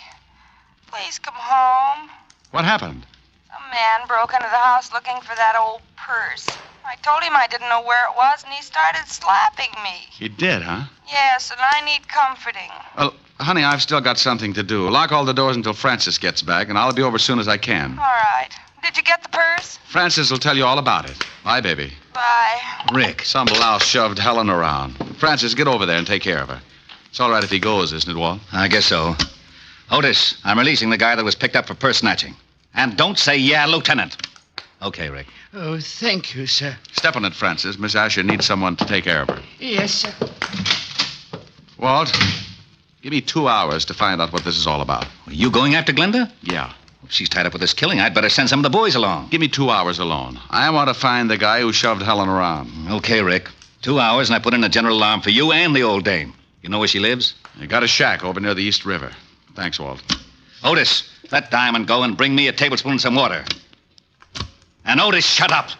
Please come home. What happened? A man broke into the house looking for that old purse. I told him I didn't know where it was, and he started slapping me. He did, huh? Yes, and I need comforting. Well, honey, I've still got something to do. Lock all the doors until Francis gets back, and I'll be over as soon as I can. All right. Did you get the purse? Francis will tell you all about it. Bye, baby. Bye. Rick, some louse shoved Helen around. Francis, get over there and take care of her. It's all right if he goes, isn't it, Walt? I guess so. Otis, I'm releasing the guy that was picked up for purse snatching. And don't say yeah, Lieutenant. Okay, Rick. Oh, thank you, sir. Step on it, Francis. Miss Asher needs someone to take care of her. Yes, sir. Walt, give me 2 hours to find out what this is all about. Are you going after Glenda? Yeah. If she's tied up with this killing, I'd better send some of the boys along. Give me 2 hours alone. I want to find the guy who shoved Helen around. Okay, Rick. 2 hours, and I put in a general alarm for you and the old dame. You know where she lives? I got a shack over near the East River. Thanks, Walt. Otis, let Diamond go and bring me a tablespoon and some water. And Otis, shut up.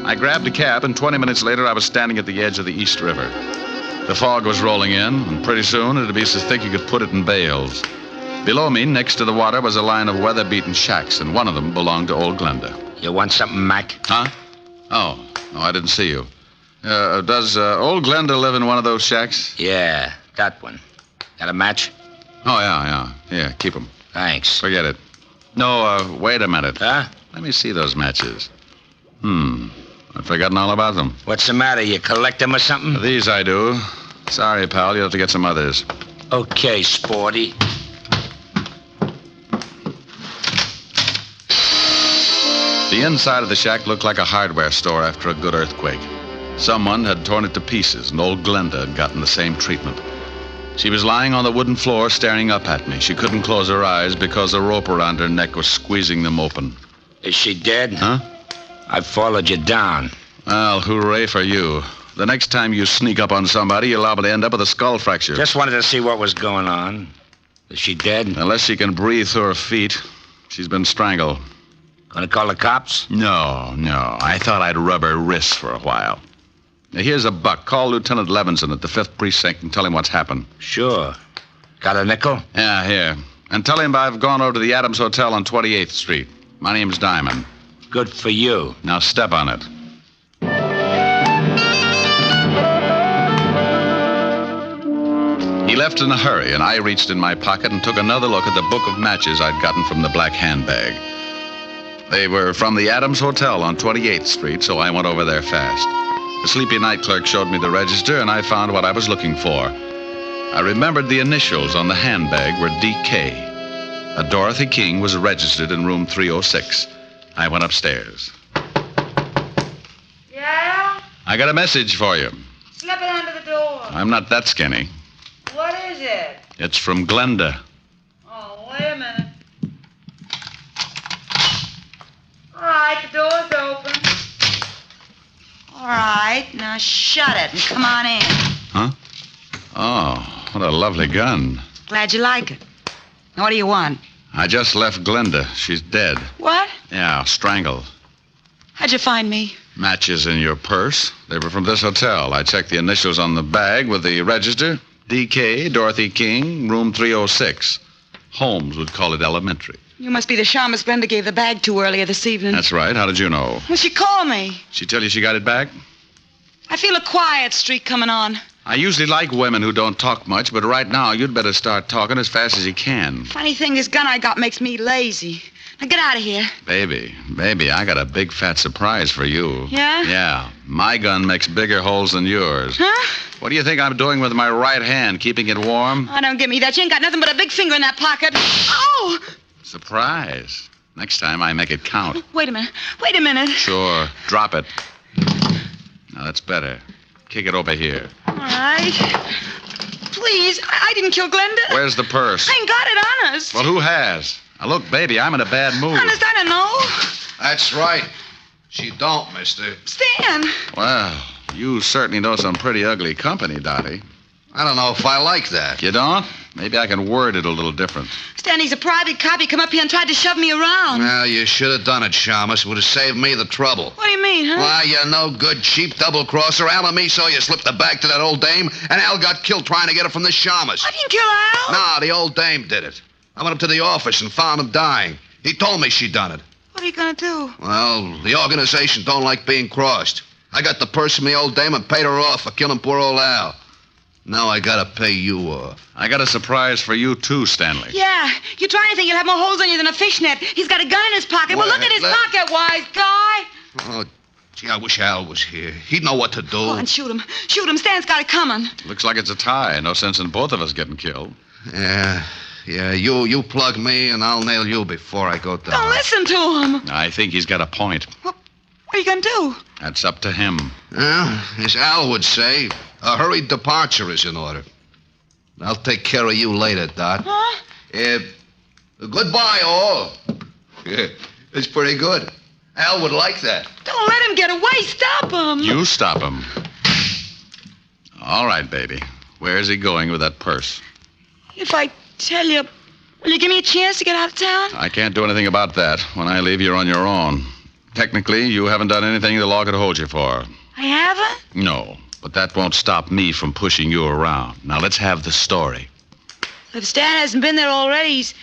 I grabbed a cab, and 20 minutes later, I was standing at the edge of the East River. The fog was rolling in, and pretty soon it'd be so thick you could put it in bales. Below me, next to the water, was a line of weather-beaten shacks, and one of them belonged to old Glenda. You want something, Mac? Huh? Oh, I didn't see you. Does old Glenda live in one of those shacks? Yeah, that one. Got a match? Oh, yeah. Here, keep them. Thanks. Forget it. No, wait a minute. Huh? Let me see those matches. I've forgotten all about them. What's the matter? You collect them or something? These I do. Sorry, pal. You'll have to get some others. Okay, sporty. The inside of the shack looked like a hardware store after a good earthquake. Someone had torn it to pieces, and old Glenda had gotten the same treatment. She was lying on the wooden floor staring up at me. She couldn't close her eyes because a rope around her neck was squeezing them open. Is she dead? Huh? I followed you down. Well, hooray for you. The next time you sneak up on somebody, you're liable to end up with a skull fracture. Just wanted to see what was going on. Is she dead? Unless she can breathe through her feet. She's been strangled. Gonna call the cops? No. I thought I'd rub her wrists for a while. Now, here's a buck. Call Lieutenant Levinson at the 5th Precinct and tell him what's happened. Sure. Got a nickel? Yeah, here. And tell him I've gone over to the Adams Hotel on 28th Street. My name's Diamond. Good for you. Now step on it. He left in a hurry, and I reached in my pocket and took another look at the book of matches I'd gotten from the black handbag. They were from the Adams Hotel on 28th Street, so I went over there fast. The sleepy night clerk showed me the register, and I found what I was looking for. I remembered the initials on the handbag were D.K. A Dorothy King was registered in room 306. I went upstairs. Yeah? I got a message for you. Slip it under the door. I'm not that skinny. What is it? It's from Glenda. Oh, wait a minute. All right, the door's open. All right, now shut it and come on in. Huh? Oh, what a lovely gun. Glad you like it. Now, what do you want? I just left Glenda. She's dead. What? Yeah, strangled. How'd you find me? Matches in your purse. They were from this hotel. I checked the initials on the bag with the register. D.K., Dorothy King, room 306. Holmes would call it elementary. You must be the shamus Glenda gave the bag to earlier this evening. That's right. How did you know? Well, she called me. She tell you she got it back? I feel a quiet streak coming on. I usually like women who don't talk much, but right now you'd better start talking as fast as you can. Funny thing, this gun I got makes me lazy. Now get out of here. Baby, I got a big fat surprise for you. Yeah? Yeah. My gun makes bigger holes than yours. Huh? What do you think I'm doing with my right hand, keeping it warm? Oh, don't give me that. You ain't got nothing but a big finger in that pocket. Oh! Surprise. Next time I make it count. Wait a minute. Sure. Drop it. Now that's better. Kick it over here. All right. please. I didn't kill Glenda. Where's the purse? I ain't got it, honest. Well, who has? Now, look, baby, I'm in a bad mood. Honest, I don't know. That's right. She don't, mister. Stan. Well, you certainly know some pretty ugly company, Dottie. I don't know if I like that. You don't? Maybe I can word it a little different. Stan, he's a private cop. He come up here and tried to shove me around. Well, you should have done it, Shamus. It would have saved me the trouble. What do you mean, huh? Why, you no good, cheap double-crosser. Al and me saw you slip the bag to that old dame, and Al got killed trying to get her from the Shamus. I didn't kill Al. Nah, the old dame did it. I went up to the office and found him dying. He told me she'd done it. What are you gonna do? Well, the organization don't like being crossed. I got the purse from the old dame and paid her off for killing poor old Al. Now I gotta pay you off. I got a surprise for you, too, Stanley. Yeah, you try anything, you'll have more holes on you than a fishnet. He's got a gun in his pocket. Well, look at his pocket, wise guy. Oh, gee, I wish Al was here. He'd know what to do. Go on, shoot him. Shoot him. Stan's got it coming. Looks like it's a tie. No sense in both of us getting killed. Yeah, you plug me and I'll nail you before I go down. Don't listen to him. I think he's got a point. What are you gonna do? That's up to him. Well, as Al would say, a hurried departure is in order. I'll take care of you later, Dot. Huh? Goodbye, all. Yeah, it's pretty good. Al would like that. Don't let him get away. Stop him. You stop him. All right, baby. Where's he going with that purse? If I tell you, will you give me a chance to get out of town? I can't do anything about that. When I leave, you're on your own. Technically, you haven't done anything the law could hold you for. I haven't? No, but that won't stop me from pushing you around. Now, let's have the story. If Stan hasn't been there already, he's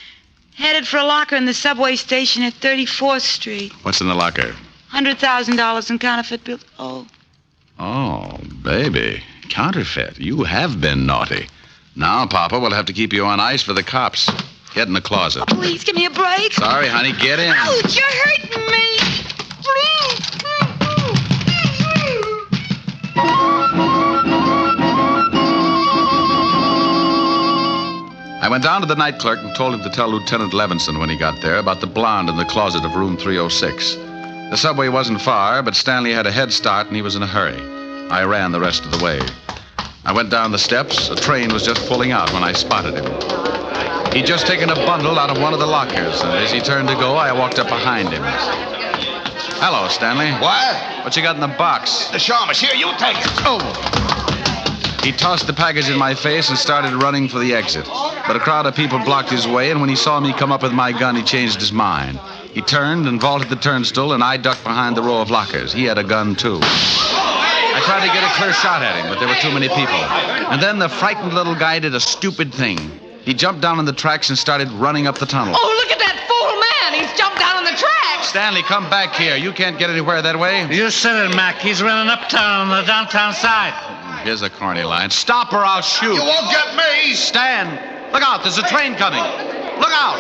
headed for a locker in the subway station at 34th Street. What's in the locker? $100,000 in counterfeit bills. Oh, baby. Counterfeit. You have been naughty. Now, Papa, we'll have to keep you on ice for the cops. Get in the closet. Oh, please, give me a break. Sorry, honey. Get in. Ouch, you're hurting me. I went down to the night clerk and told him to tell Lieutenant Levinson when he got there about the blonde in the closet of room 306. The subway wasn't far, but Stanley had a head start and he was in a hurry. I ran the rest of the way. I went down the steps. A train was just pulling out when I spotted him. He'd just taken a bundle out of one of the lockers, and as he turned to go, I walked up behind him. Hello, Stanley. What? What you got in the box? The Shamus. Here, you take it. Oh! He tossed the package in my face and started running for the exit. But a crowd of people blocked his way, and when he saw me come up with my gun, he changed his mind. He turned and vaulted the turnstile, and I ducked behind the row of lockers. He had a gun, too. I tried to get a clear shot at him, but there were too many people. And then the frightened little guy did a stupid thing. He jumped down on the tracks and started running up the tunnel. Oh, look at that fool man. He's jumped down on the tracks. Stanley, come back here. You can't get anywhere that way. You said it, Mac. He's running uptown on the downtown side. Here's a corny line. Stop or I'll shoot. You won't get me. Stan, look out. There's a train coming. Look out.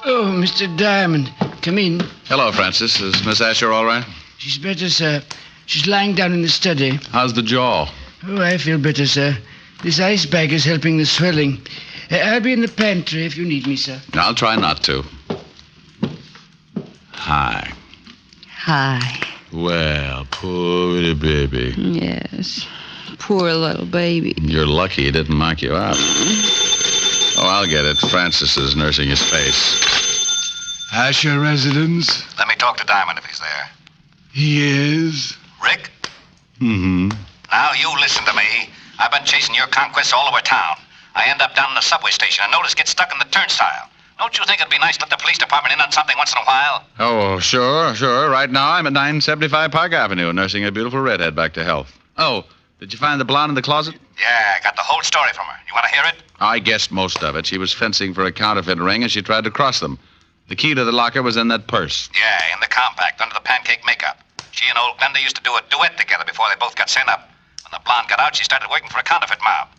Oh, Mr. Diamond, come in. Hello, Francis. Is Miss Asher all right? She's better, sir. She's lying down in the study. How's the jaw? Oh, I feel better, sir. This ice bag is helping the swelling. I'll be in the pantry if you need me, sir. I'll try not to. Hi. Hi. Well, poor little baby. Yes. Poor little baby. You're lucky he didn't knock you out. Oh, I'll get it. Francis is nursing his face. Asher residence? Let me talk to Diamond if he's there. He is. Rick? Mm-hmm. Now you listen to me. I've been chasing your conquests all over town. I end up down in the subway station and notice get stuck in the turnstile. Don't you think it'd be nice to let the police department in on something once in a while? Oh, sure. Right now, I'm at 975 Park Avenue, nursing a beautiful redhead back to health. Oh, did you find the blonde in the closet? Yeah, I got the whole story from her. You want to hear it? I guessed most of it. She was fencing for a counterfeit ring, and she tried to cross them. The key to the locker was in that purse. Yeah, in the compact, under the pancake makeup. She and old Glenda used to do a duet together before they both got sent up. When the blonde got out, she started working for a counterfeit mob.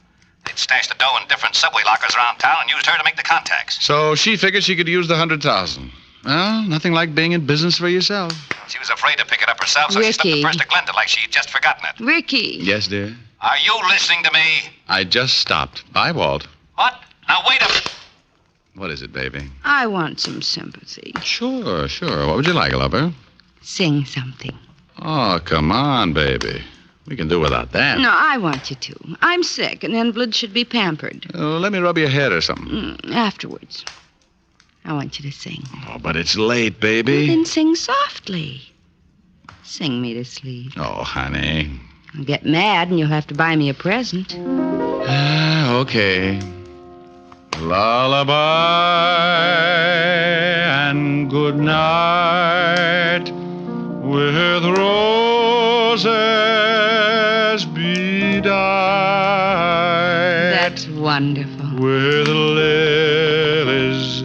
They'd stashed the dough in different subway lockers around town and used her to make the contacts. So she figured she could use the 100,000. Well, nothing like being in business for yourself. She was afraid to pick it up herself, so she stuck the purse to Glenda like she'd just forgotten it. Ricky. Yes, dear? Are you listening to me? I just stopped. Bye, Walt. What? Now, wait a... What is it, baby? I want some sympathy. Sure. What would you like, lover? Sing something. Oh, come on, baby. We can do without that. No, I want you to. I'm sick. An invalid should be pampered. Let me rub your head or something. Afterwards. I want you to sing. Oh, but it's late, baby. Well, then sing softly. Sing me to sleep. Oh, honey. I'll get mad and you'll have to buy me a present. Okay. Lullaby and good night with roses bedight. That's wonderful. With lilies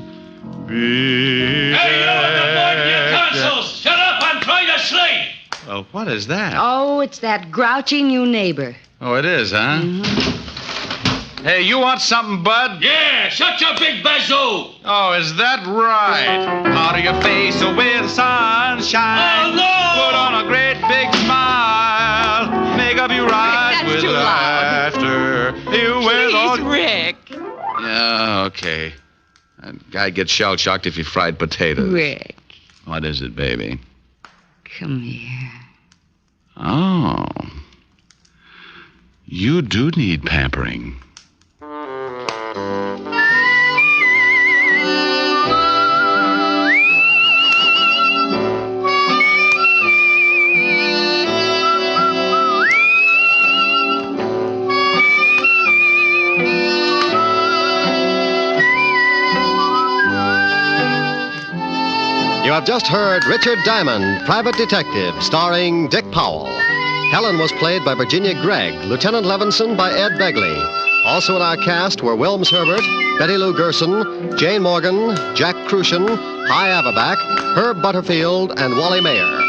bedecked. Hey, you at the board in your consoles! Shut up, I'm trying to sleep! Well, what is that? Oh, it's that grouchy new neighbor. Oh, it is, huh? Hey, you want something, bud? Yeah, shut your big bazoo! Oh, is that right? Powder your face with sunshine. Oh, no! Put on a great big smile. Make up your eyes with laughter. You will all... Rick. Yeah, okay. That guy gets shell-shocked if you fried potatoes. Rick. What is it, baby? Come here. Oh. You do need pampering. You have just heard Richard Diamond, Private Detective, starring Dick Powell. Helen was played by Virginia Gregg, Lieutenant Levinson by Ed Begley. Also in our cast were Wilms Herbert, Betty Lou Gerson, Jane Morgan, Jack Crucian, Hy Averback, Herb Butterfield, and Wally Mayer.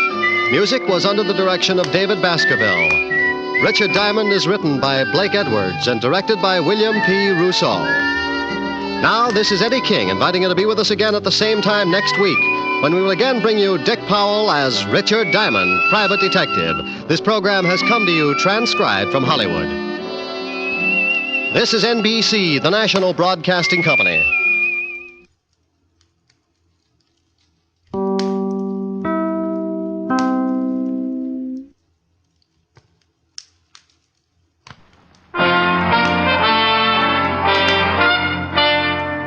Music was under the direction of David Baskerville. Richard Diamond is written by Blake Edwards and directed by William P. Rousseau. Now, this is Eddie King inviting you to be with us again at the same time next week, when we will again bring you Dick Powell as Richard Diamond, Private Detective. This program has come to you transcribed from Hollywood. This is NBC, the national broadcasting company.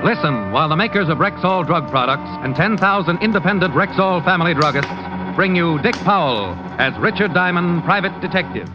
Listen while the makers of Rexall drug products and 10,000 independent Rexall family druggists bring you Dick Powell as Richard Diamond, Private Detective.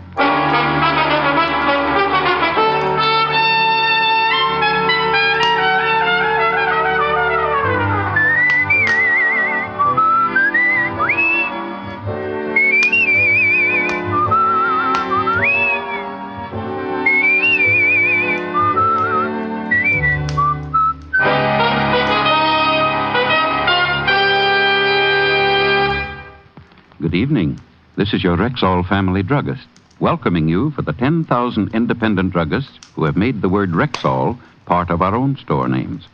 Good evening. This is your Rexall family druggist, welcoming you for the 10,000 independent druggists who have made the word Rexall part of our own store names.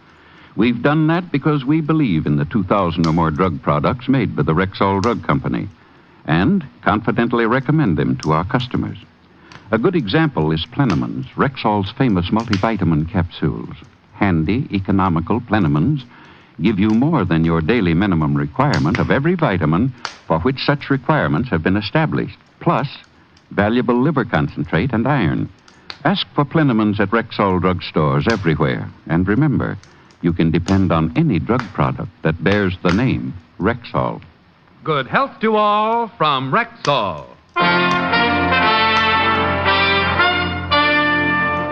We've done that because we believe in the 2,000 or more drug products made by the Rexall Drug Company and confidently recommend them to our customers. A good example is Plenamins, Rexall's famous multivitamin capsules. Handy, economical Plenamins give you more than your daily minimum requirement of every vitamin for which such requirements have been established, plus valuable liver concentrate and iron. Ask for Plenamins at Rexall drug stores everywhere. And remember, you can depend on any drug product that bears the name Rexall. Good health to all from Rexall.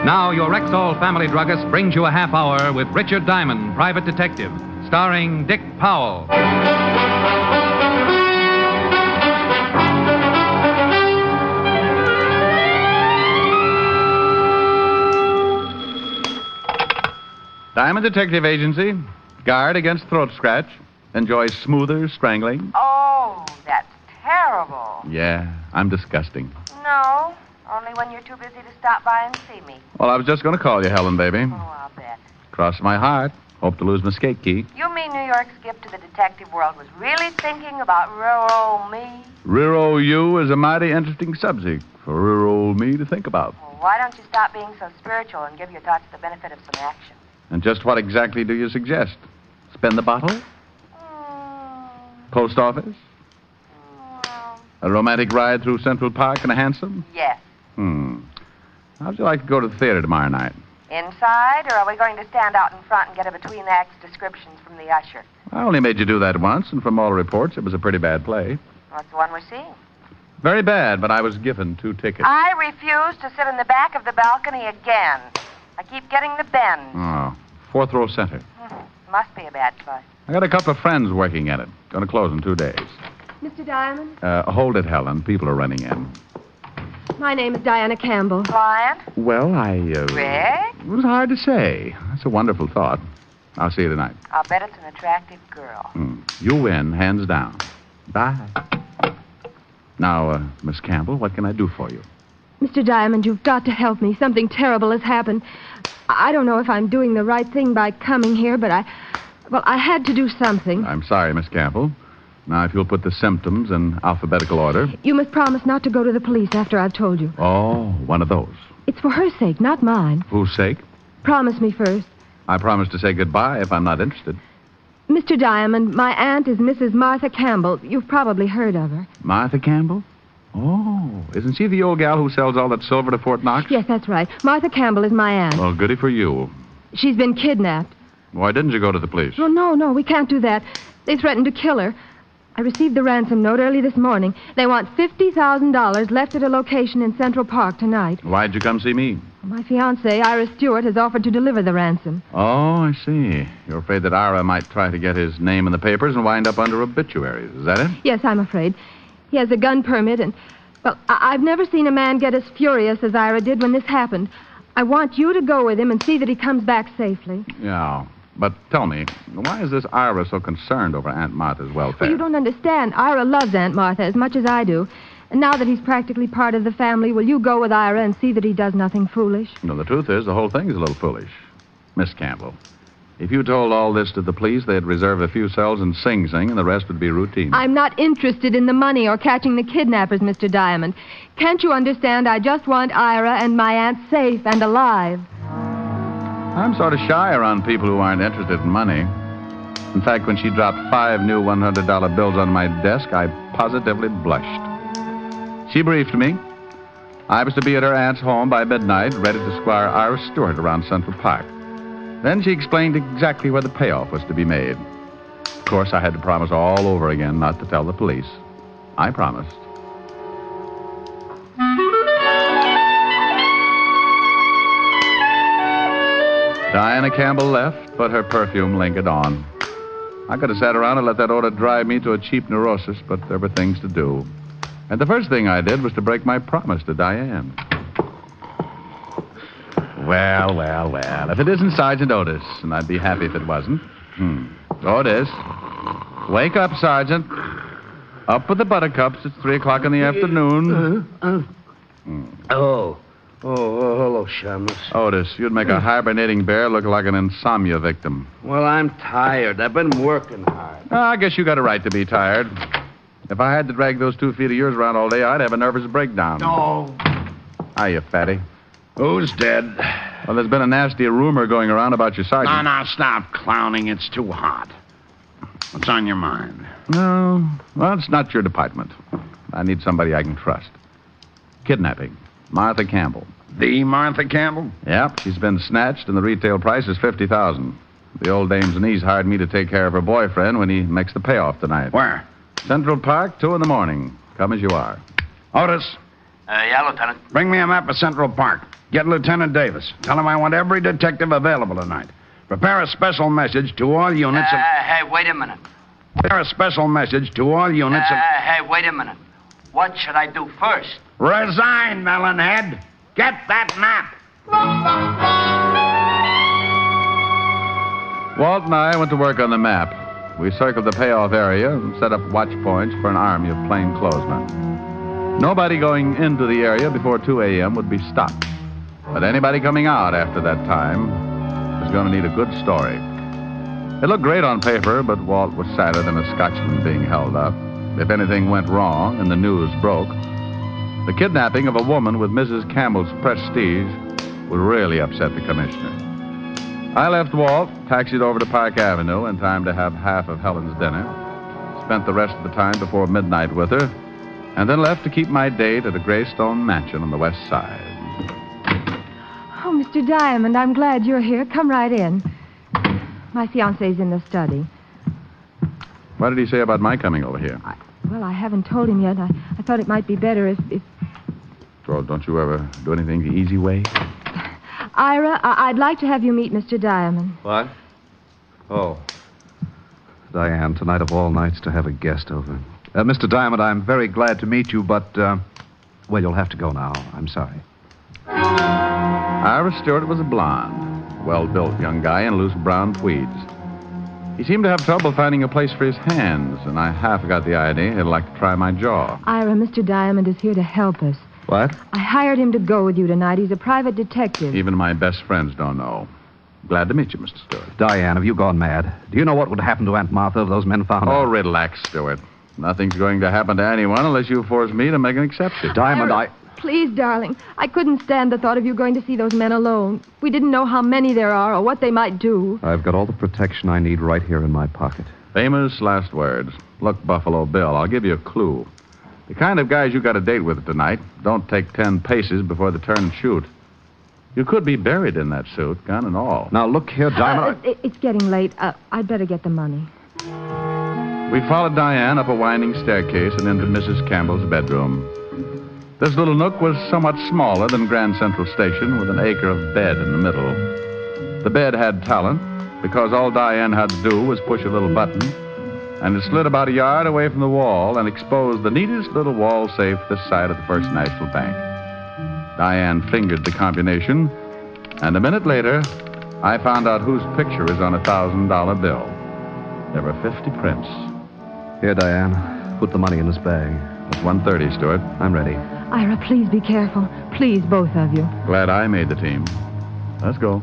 Now, your Rexall family druggist brings you a half hour with Richard Diamond, Private Detective, starring Dick Powell. Diamond Detective Agency. Guard against throat scratch. Enjoys smoother strangling. Oh, that's terrible. Yeah, I'm disgusting. No, only when you're too busy to stop by and see me. Well, I was just going to call you, Helen, baby. Oh, I'll bet. Cross my heart. Hope to lose my skate key. You mean New York's gift to the detective world was really thinking about rural me? Rural you is a mighty interesting subject for rural me to think about. Well, why don't you stop being so spiritual and give your thoughts the benefit of some action? And just what exactly do you suggest? Spend the bottle? Post office? A romantic ride through Central Park in a hansom? Yes. How'd you like to go to the theater tomorrow night? Inside, or are we going to stand out in front and get a between-acts descriptions from the usher? I only made you do that once, and from all reports, it was a pretty bad play. What's the one we're seeing? Very bad, but I was given 2 tickets. I refuse to sit in the back of the balcony again. I keep getting the bend. Oh, 4th row center. Must be a bad choice. I got a couple of friends working at it. Going to close in 2 days. Mr. Diamond? Hold it, Helen. People are running in. My name is Diana Campbell. Client? Well, Rick? It was hard to say. That's a wonderful thought. I'll see you tonight. I'll bet it's an attractive girl. You win, hands down. Bye. Now, Miss Campbell, what can I do for you? Mr. Diamond, you've got to help me. Something terrible has happened. I don't know if I'm doing the right thing by coming here, but I had to do something. I'm sorry, Miss Campbell. Now, if you'll put the symptoms in alphabetical order. You must promise not to go to the police after I've told you. Oh, one of those. It's for her sake, not mine. Whose sake? Promise me first. I promise to say goodbye if I'm not interested. Mr. Diamond, my aunt is Mrs. Martha Campbell. You've probably heard of her. Martha Campbell? Oh, isn't she the old gal who sells all that silver to Fort Knox? Yes, that's right. Martha Campbell is my aunt. Well, goody for you. She's been kidnapped. Why didn't you go to the police? Oh, no, we can't do that. They threatened to kill her. I received the ransom note early this morning. They want $50,000 left at a location in Central Park tonight. Why'd you come see me? My fiancée, Ira Stewart, has offered to deliver the ransom. Oh, I see. You're afraid that Ira might try to get his name in the papers and wind up under obituaries. Is that it? Yes, I'm afraid. He has a gun permit and... Well, I've never seen a man get as furious as Ira did when this happened. I want you to go with him and see that he comes back safely. Yeah. But tell me, why is this Ira so concerned over Aunt Martha's welfare? Well, you don't understand. Ira loves Aunt Martha as much as I do. And now that he's practically part of the family, will you go with Ira and see that he does nothing foolish? No, the truth is, the whole thing is a little foolish. Miss Campbell, if you told all this to the police, they'd reserve a few cells in Sing Sing, and the rest would be routine. I'm not interested in the money or catching the kidnappers, Mr. Diamond. Can't you understand? I just want Ira and my aunt safe and alive. I'm sort of shy around people who aren't interested in money. In fact, when she dropped 5 new $100 bills on my desk, I positively blushed. She briefed me. I was to be at her aunt's home by midnight, ready to squire Ira Stewart around Central Park. Then she explained exactly where the payoff was to be made. Of course, I had to promise all over again not to tell the police. I promised. Diana Campbell left, but her perfume lingered on. I could have sat around and let that odor drive me to a cheap neurosis, but there were things to do. And the first thing I did was to break my promise to Diane. Well. If it isn't Sergeant Otis, and I'd be happy if it wasn't. Otis. Wake up, Sergeant. Up with the buttercups. It's 3 o'clock in the afternoon. Oh, hello, Shamus. Otis, you'd make a hibernating bear look like an insomnia victim. Well, I'm tired. I've been working hard. I guess you got a right to be tired. If I had to drag those 2 feet of yours around all day, I'd have a nervous breakdown. Oh. Hiya, fatty. Who's dead? Well, there's been a nasty rumor going around about your sergeant. No, stop clowning. It's too hot. What's on your mind? No, well, it's not your department. I need somebody I can trust. Kidnapping. Martha Campbell. The Martha Campbell? Yep, she's been snatched, and the retail price is $50,000. The old dame's niece hired me to take care of her boyfriend when he makes the payoff tonight. Where? Central Park, 2 in the morning. Come as you are. Otis. Yeah, Lieutenant. Bring me a map of Central Park. Get Lieutenant Davis. Tell him I want every detective available tonight. Prepare a special message to all units of... Hey, wait a minute. Prepare a special message to all units of... Hey, wait a minute. What should I do first? Resign, melonhead. Get that map. Walt and I went to work on the map. We circled the payoff area and set up watch points for an army of plainclothesmen. Nobody going into the area before 2 a.m. would be stopped. But anybody coming out after that time was going to need a good story. It looked great on paper, but Walt was sadder than a Scotchman being held up. If anything went wrong and the news broke, the kidnapping of a woman with Mrs. Campbell's prestige would really upset the commissioner. I left Walt, taxied over to Park Avenue in time to have half of Helen's dinner, spent the rest of the time before midnight with her, and then left to keep my date at a gray stone mansion on the west side. Oh, Mr. Diamond, I'm glad you're here. Come right in. My fiancé's in the study. What did he say about my coming over here? Well, I haven't told him yet. I thought it might be better if... Well, don't you ever do anything the easy way? Ira, I'd like to have you meet Mr. Diamond. What? Oh. Diane, tonight of all nights to have a guest over. Mr. Diamond, I'm very glad to meet you, but, well, you'll have to go now. I'm sorry. Ira Stewart was a blonde, well-built young guy in loose brown tweeds. He seemed to have trouble finding a place for his hands, and I half got the idea he'd like to try my jaw. Ira, Mr. Diamond is here to help us. What? I hired him to go with you tonight. He's a private detective. Even my best friends don't know. Glad to meet you, Mr. Stewart. Diane, have you gone mad? Do you know what would happen to Aunt Martha if those men found her? Oh, relax, Stewart. Nothing's going to happen to anyone unless you force me to make an exception. Diamond, Ira, please, darling. I couldn't stand the thought of you going to see those men alone. We didn't know how many there are or what they might do. I've got all the protection I need right here in my pocket. Famous last words. Look, Buffalo Bill, I'll give you a clue. The kind of guys you got a date with tonight don't take 10 paces before the turn and shoot. You could be buried in that suit, gun and all. Now, look here, Diamond. It's getting late. I'd better get the money. We followed Diane up a winding staircase and into Mrs. Campbell's bedroom. This little nook was somewhat smaller than Grand Central Station, with an acre of bed in the middle. The bed had talent, because all Diane had to do was push a little button, and it slid about a yard away from the wall and exposed the neatest little wall safe this side of the First National Bank. Diane fingered the combination, and a minute later, I found out whose picture is on a $1,000 bill. There were 50 prints. Here, Diane. Put the money in this bag. It's $130, Stewart. I'm ready. Ira, please be careful. Please, both of you. Glad I made the team. Let's go.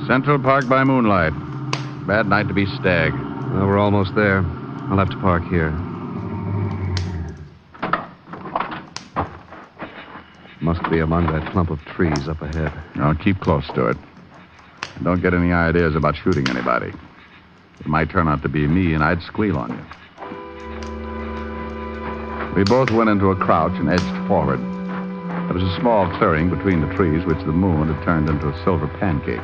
Central Park by moonlight. Bad night to be stag. Well, we're almost there. I'll have to park here. Must be among that clump of trees up ahead. Now, keep close, Stewart. And don't get any ideas about shooting anybody. It might turn out to be me, and I'd squeal on you. We both went into a crouch and edged forward. There was a small clearing between the trees, which the moon had turned into a silver pancake.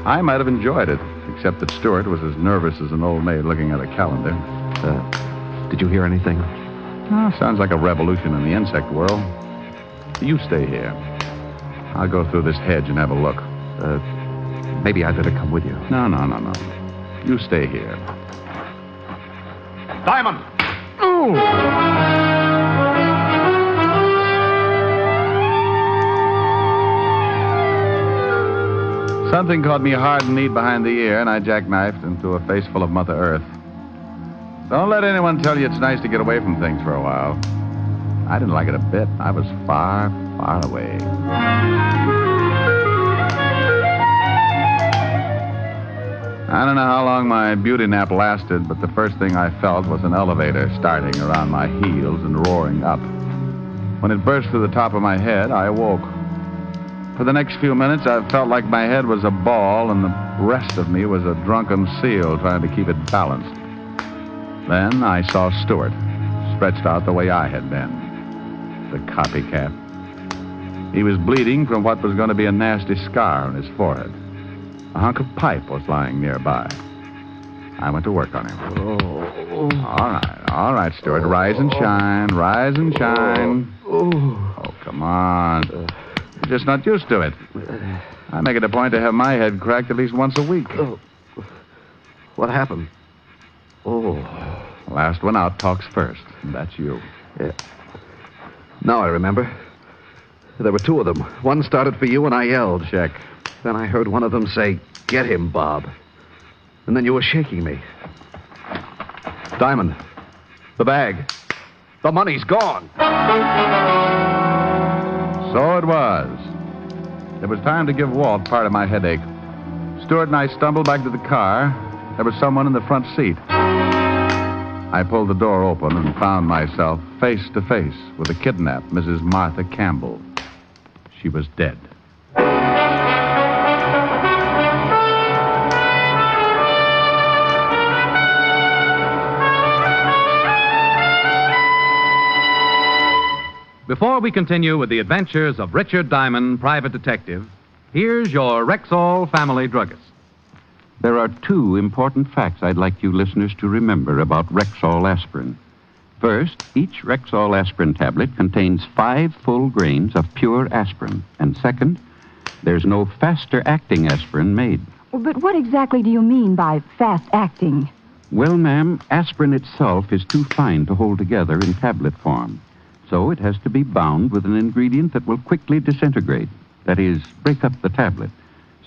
I might have enjoyed it, except that Stewart was as nervous as an old maid looking at a calendar. Did you hear anything? Oh, sounds like a revolution in the insect world. You stay here. I'll go through this hedge and have a look. Maybe I'd better come with you. No. You stay here. Diamond! Oh! Something caught me hard and neat behind the ear, and I jackknifed into a face full of Mother Earth. Don't let anyone tell you it's nice to get away from things for a while. I didn't like it a bit. I was far, far away. I don't know how long my beauty nap lasted, but the first thing I felt was an elevator starting around my heels and roaring up. When it burst through the top of my head, I awoke. For the next few minutes, I felt like my head was a ball and the rest of me was a drunken seal trying to keep it balanced. Then I saw Stewart, stretched out the way I had been. The copycat. He was bleeding from what was going to be a nasty scar on his forehead. A hunk of pipe was lying nearby. I went to work on him. All right, Stewart. Rise and shine, rise and shine. Oh, come on. You're just not used to it. I make it a point to have my head cracked at least once a week. What happened? Last one out talks first. That's you. Yeah. Now I remember. There were two of them. One started for you and I yelled. Check. Then I heard one of them say, "Get him, Bob." And then you were shaking me. Diamond. The bag. The money's gone. So it was. It was time to give Walt part of my headache. Stewart and I stumbled back to the car. There was someone in the front seat. I pulled the door open and found myself face to face with the kidnapped Mrs. Martha Campbell. She was dead. Before we continue with the adventures of Richard Diamond, private detective, here's your Rexall family druggist. There are two important facts I'd like you listeners to remember about Rexall aspirin. First, each Rexall aspirin tablet contains 5 full grains of pure aspirin. And second, there's no faster-acting aspirin made. But what exactly do you mean by fast-acting? Well, ma'am, aspirin itself is too fine to hold together in tablet form. So it has to be bound with an ingredient that will quickly disintegrate. That is, break up the tablet.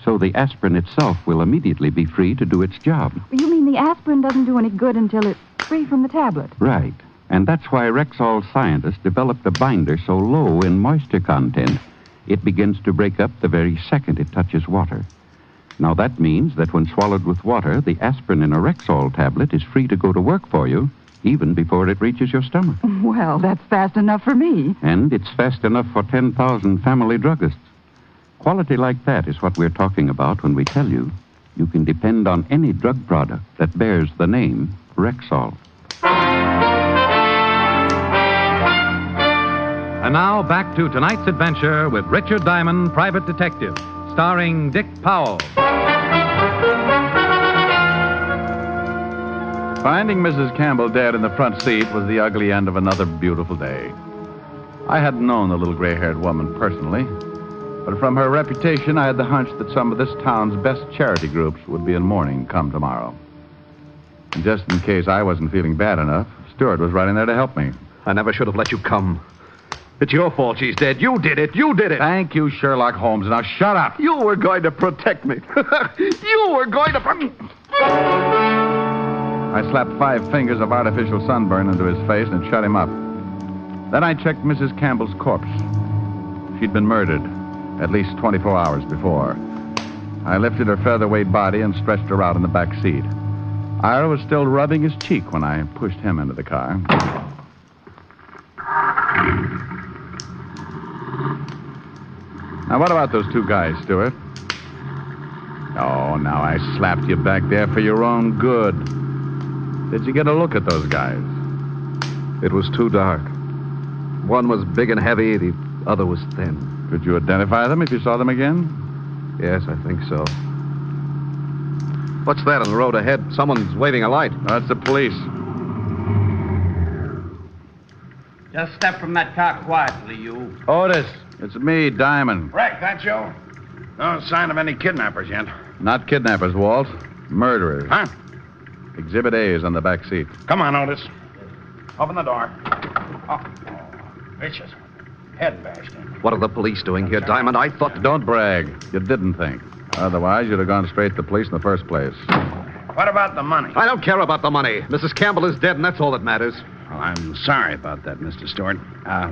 So the aspirin itself will immediately be free to do its job. You mean the aspirin doesn't do any good until it's free from the tablet? Right. And that's why Rexall scientists developed a binder so low in moisture content, it begins to break up the very second it touches water. Now that means that when swallowed with water, the aspirin in a Rexall tablet is free to go to work for you, even before it reaches your stomach. Well, that's fast enough for me. And it's fast enough for 10,000 family druggists. Quality like that is what we're talking about when we tell you you can depend on any drug product that bears the name Rexall. And now back to tonight's adventure with Richard Diamond, private detective, starring Dick Powell. Finding Mrs. Campbell dead in the front seat was the ugly end of another beautiful day. I hadn't known the little gray-haired woman personally, but from her reputation, I had the hunch that some of this town's best charity groups would be in mourning come tomorrow. And just in case I wasn't feeling bad enough, Stuart was right in there to help me. I never should have let you come. It's your fault she's dead. You did it. You did it. Thank you, Sherlock Holmes. Now shut up. You were going to protect me. You were going to... I slapped 5 fingers of artificial sunburn into his face and shut him up. Then I checked Mrs. Campbell's corpse. She'd been murdered at least 24 hours before. I lifted her featherweight body and stretched her out in the back seat. Ira was still rubbing his cheek when I pushed him into the car. Now, what about those 2 guys, Stuart? Oh, now I slapped you back there for your own good. Did you get a look at those guys? It was too dark. One was big and heavy, the other was thin. Could you identify them if you saw them again? Yes, I think so. What's that on the road ahead? Someone's waving a light. That's the police. Just step from that car quietly, you. Otis, it's me, Diamond. Rick, that you? No sign of any kidnappers yet. Not kidnappers, Walt. Murderers. Huh? Exhibit A is on the back seat. Come on, Otis. Open the door. Oh, vicious. Head bashed in. What are the police doing here, Diamond? I thought... Don't brag. You didn't think. Otherwise, you'd have gone straight to the police in the first place. What about the money? I don't care about the money. Mrs. Campbell is dead, and that's all that matters. Well, I'm sorry about that, Mr. Stewart.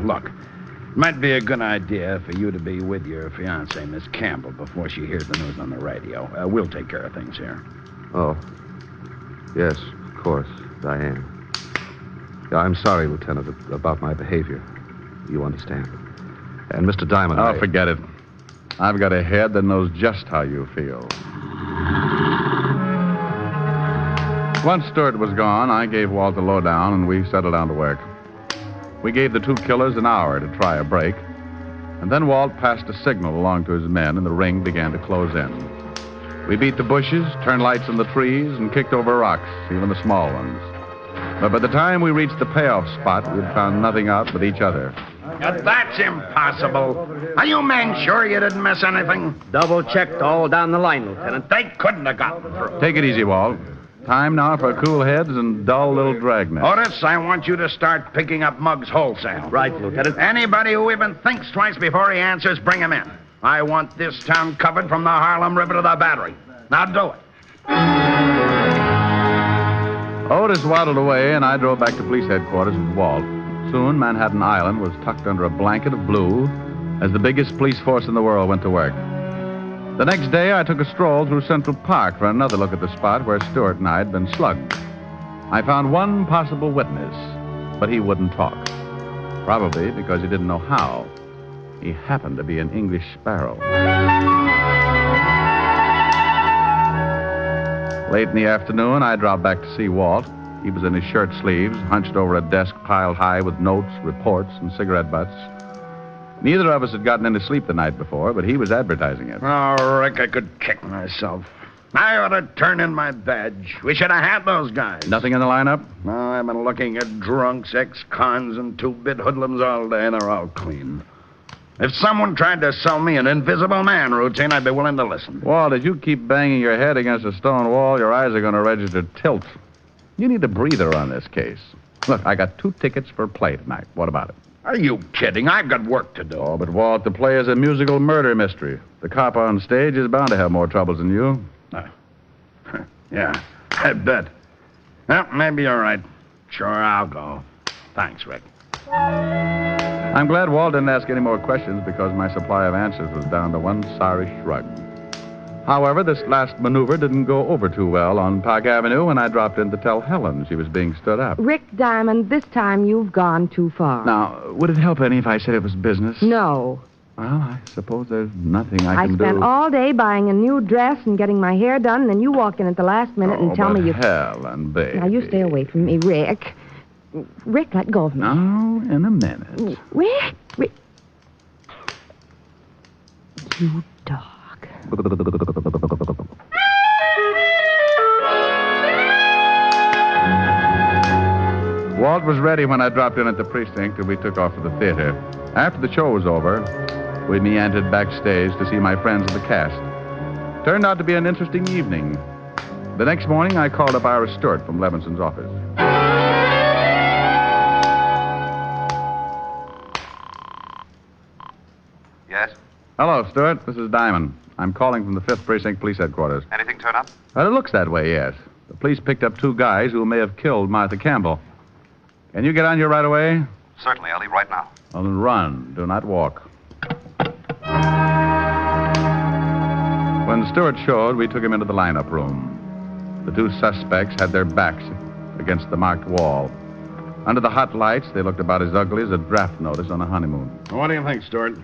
Look, it might be a good idea for you to be with your fiancée, Miss Campbell, before she hears the news on the radio. We'll take care of things here. Oh. Yes, of course, Diane. Yeah, I'm sorry, Lieutenant, about my behavior. You understand. And Mr. Diamond, Oh, forget it. I've got a head that knows just how you feel. Once Stuart was gone, I gave Walt the lowdown, and we settled down to work. We gave the 2 killers an hour to try a break, and then Walt passed a signal along to his men, and the ring began to close in. We beat the bushes, turned lights in the trees, and kicked over rocks, even the small ones. But by the time we reached the payoff spot, we'd found nothing out but each other. That's impossible. Are you men sure you didn't miss anything? Double-checked all down the line, Lieutenant. They couldn't have gotten through. Take it easy, Walt. Time now for cool heads and dull little dragnets. Otis, I want you to start picking up mugs wholesale. Right, Lieutenant. Anybody who even thinks twice before he answers, bring him in. I want this town covered from the Harlem River to the Battery. Now do it. Otis waddled away, and I drove back to police headquarters with Walt. Soon, Manhattan Island was tucked under a blanket of blue as the biggest police force in the world went to work. The next day, I took a stroll through Central Park for another look at the spot where Stuart and I had been slugged. I found one possible witness, but he wouldn't talk. Probably because he didn't know how. He happened to be an English sparrow. Late in the afternoon, I dropped back to see Walt. He was in his shirt sleeves, hunched over a desk piled high with notes, reports, and cigarette butts. Neither of us had gotten any sleep the night before, but he was advertising it. Oh, Rick, I could kick myself. I ought to turn in my badge. We should have had those guys. Nothing in the lineup? No, I've been looking at drunks, ex-cons, and two-bit hoodlums all day, and they're all clean. If someone tried to sell me an invisible man routine, I'd be willing to listen. Walt, as you keep banging your head against a stone wall, your eyes are going to register tilt. You need a breather on this case. Look, I got 2 tickets for play tonight. What about it? Are you kidding? I've got work to do. Oh, but Walt, the play is a musical murder mystery. The cop on stage is bound to have more troubles than you. Yeah, I bet. Well, maybe you're right. Sure, I'll go. Thanks, Rick. I'm glad Walt didn't ask any more questions because my supply of answers was down to one sorry shrug. However, this last maneuver didn't go over too well on Park Avenue when I dropped in to tell Helen she was being stood up. Rick Diamond, this time you've gone too far. Now, would it help any if I said it was business? No. Well, I suppose there's nothing I can do. I spent all day buying a new dress and getting my hair done, and then you walk in at the last minute and tell me you... Helen, baby. Now, you stay away from me, Rick. Rick, let go of me. Oh, in a minute. Rick. You dog. Walt was ready when I dropped in at the precinct and we took off to the theater. After the show was over, we meandered backstage to see my friends of the cast. Turned out to be an interesting evening. The next morning, I called up Ira Stewart from Levinson's office. Yes? Hello, Stewart. This is Diamond. I'm calling from the 5th Precinct Police Headquarters. Anything turn up? Well, it looks that way, yes. The police picked up 2 guys who may have killed Martha Campbell. Can you get on here right away? Certainly. I'll leave right now. Well, then run. Do not walk. When Stewart showed, we took him into the lineup room. The 2 suspects had their backs against the marked wall. Under the hot lights, they looked about as ugly as a draft notice on a honeymoon. What do you think, Stewart?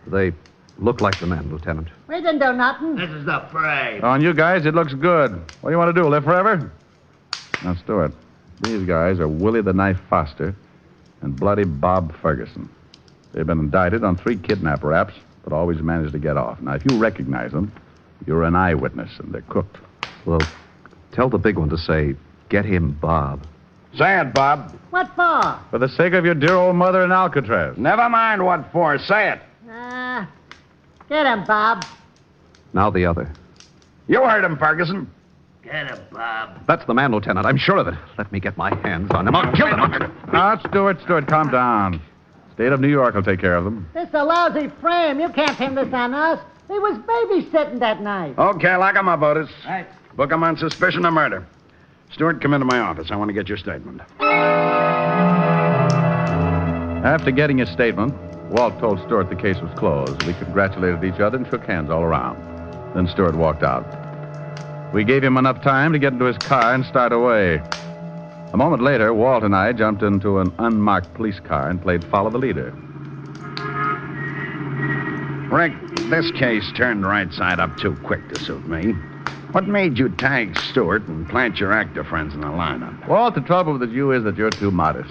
They look like the men, Lieutenant. We didn't do nothing. This is the parade. On you guys, it looks good. What do you want to do, live forever? Now, Stewart, these guys are Willie the Knife Foster and Bloody Bob Ferguson. They've been indicted on 3 kidnap raps, but always managed to get off. Now, if you recognize them, you're an eyewitness, and they're cooked. Well, tell the big one to say, get him, Bob. Say it, Bob. What for? For the sake of your dear old mother in Alcatraz. Never mind what for. Say it. Get him, Bob. Now the other. You heard him, Ferguson. Get him, Bob. That's the man, Lieutenant. I'm sure of it. Let me get my hands on him. I'll kill him. Now, Stewart, calm down. State of New York will take care of them. This is a lousy frame. You can't pin this on us. He was babysitting that night. Okay, lock him up, Otis. Right. Book him on suspicion of murder. Stewart, come into my office. I want to get your statement. After getting his statement, Walt told Stewart the case was closed. We congratulated each other and shook hands all around. Then Stewart walked out. We gave him enough time to get into his car and start away. A moment later, Walt and I jumped into an unmarked police car and played Follow the Leader. Rick, this case turned right side up too quick to suit me. What made you tag Stewart and plant your actor friends in the lineup? Walt, the trouble with you is that you're too modest.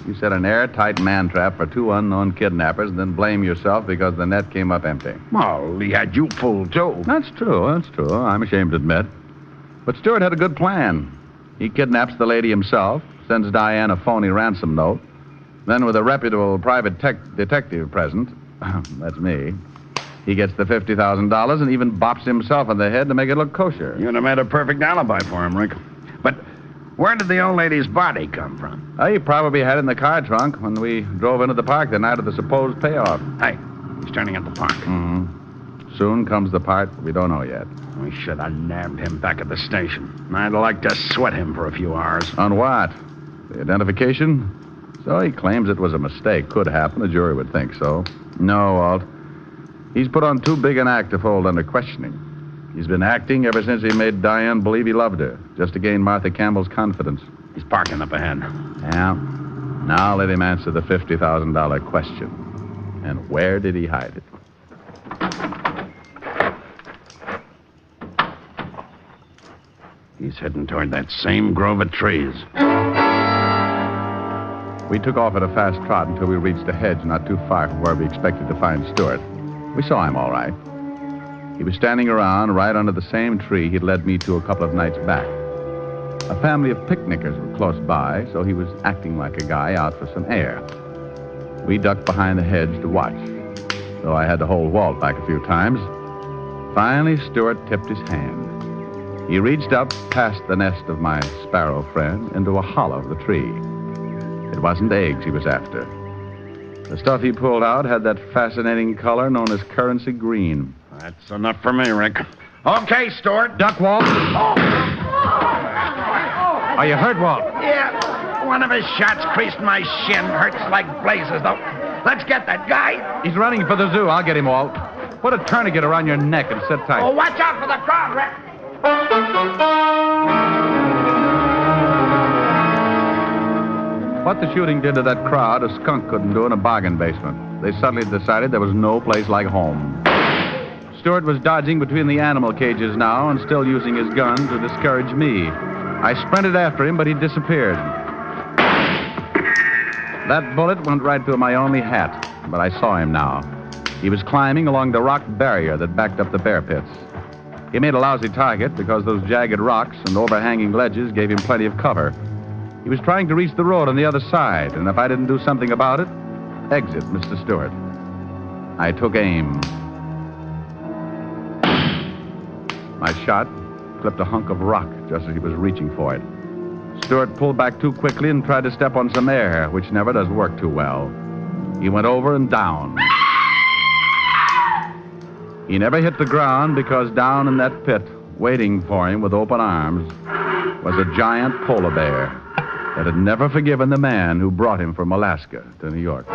You set an airtight man trap for 2 unknown kidnappers and then blame yourself because the net came up empty. Well, he had you fooled, too. That's true. I'm ashamed to admit. But Stewart had a good plan. He kidnaps the lady himself, sends Diane a phony ransom note. Then, with a reputable private detective present, that's me, he gets the $50,000 and even bops himself on the head to make it look kosher. You'd have made a perfect alibi for him, Rick. But where did the old lady's body come from? He probably had it in the car trunk when we drove into the park the night of the supposed payoff. Hey, he's turning at the park. Mm-hmm. Soon comes the part we don't know yet. We should have nabbed him back at the station. I'd like to sweat him for a few hours. On what? The identification? So he claims it was a mistake. Could happen. A jury would think so. No, Walt. He's put on too big an act to fold under questioning. He's been acting ever since he made Diane believe he loved her, just to gain Martha Campbell's confidence. He's parking up ahead. Yeah. Now let him answer the $50,000 question. And where did he hide it? He's heading toward that same grove of trees. We took off at a fast trot until we reached a hedge not too far from where we expected to find Stewart. We saw him all right. He was standing around right under the same tree he'd led me to a couple of nights back. A family of picnickers were close by, so he was acting like a guy out for some air. We ducked behind the hedge to watch, though I had to hold Walt back a few times. Finally, Stewart tipped his hand. He reached up past the nest of my sparrow friend into a hollow of the tree. It wasn't eggs he was after. The stuff he pulled out had that fascinating color known as currency green. That's enough for me, Rick. Okay, Stewart. Duck, Walt. Are you hurt, Walt? Yeah. One of his shots creased my shin. Hurts like blazes, though. Let's get that guy. He's running for the zoo. I'll get him, Walt. Put a tourniquet around your neck and sit tight. Oh, watch out for the crowd, Rick. What the shooting did to that crowd, a skunk couldn't do in a bargain basement. They suddenly decided there was no place like home. Stewart was dodging between the animal cages now and still using his gun to discourage me. I sprinted after him, but he disappeared. That bullet went right through my only hat, but I saw him now. He was climbing along the rock barrier that backed up the bear pits. He made a lousy target because those jagged rocks and overhanging ledges gave him plenty of cover. He was trying to reach the road on the other side, and if I didn't do something about it, exit Mr. Stewart. I took aim. My shot clipped a hunk of rock just as he was reaching for it. Stewart pulled back too quickly and tried to step on some air, which never does work too well. He went over and down. He never hit the ground because down in that pit, waiting for him with open arms, was a giant polar bear that had never forgiven the man who brought him from Alaska to New York.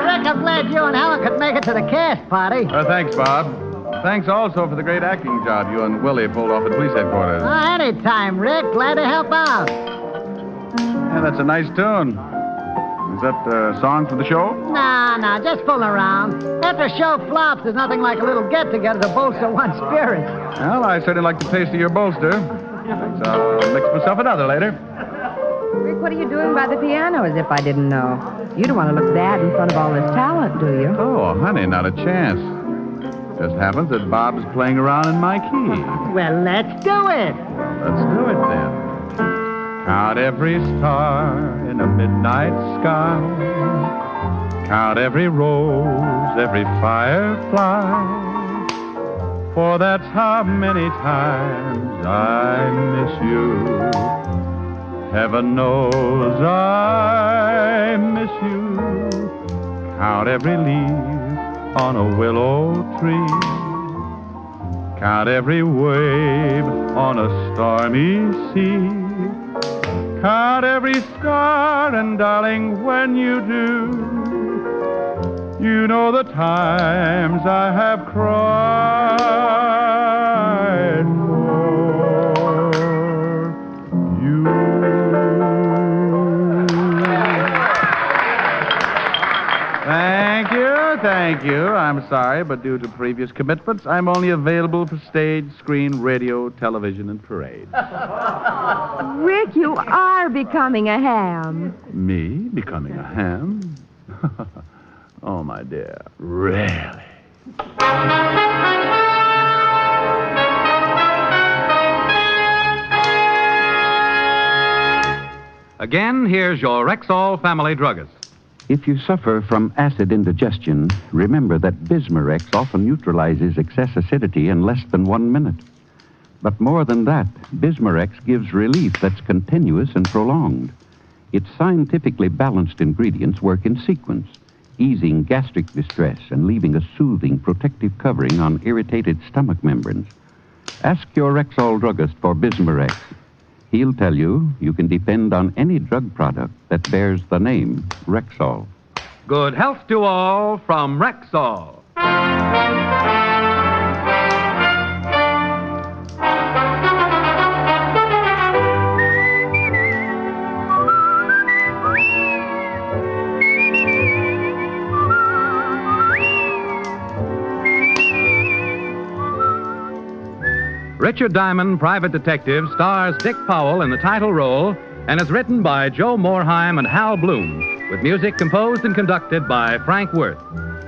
Rick, I'm glad you and Helen could make it to the cast party. Thanks, Bob. Thanks also for the great acting job you and Willie pulled off at police headquarters. Anytime, Rick. Glad to help out. Yeah, that's a nice tune. Is that a song for the show? Nah, just fooling around. After a show flops, there's nothing like a little get-together to bolster one's spirits. Well, I certainly like the taste of your bolster. So I'll mix myself another later. Rick, what are you doing by the piano as if I didn't know? You don't want to look bad in front of all this talent, do you? Oh, honey, not a chance. Just happens that Bob's playing around in my key. Well, let's do it. Let's do it then. Count every star in a midnight sky. Count every rose, every firefly. For that's how many times I miss you. Heaven knows I miss you. Count every leaf on a willow tree. Count every wave on a stormy sea. Count every star, and darling, when you do, you know the times I have cried for you. Thank you. I'm sorry, but due to previous commitments, I'm only available for stage, screen, radio, television, and parade. Rick, you are becoming a ham. Me? Becoming a ham? Oh, my dear. Really? Again, here's your Rexall family druggist. If you suffer from acid indigestion, remember that Bismarex often neutralizes excess acidity in less than 1 minute. But more than that, Bismarex gives relief that's continuous and prolonged. Its scientifically balanced ingredients work in sequence, easing gastric distress and leaving a soothing protective covering on irritated stomach membranes. Ask your Rexall druggist for Bismarex. He'll tell you you can depend on any drug product that bears the name Rexall. Good health to all from Rexall. Richard Diamond, Private Detective, stars Dick Powell in the title role and is written by Joe Morheim and Hal Bloom, with music composed and conducted by Frank Worth.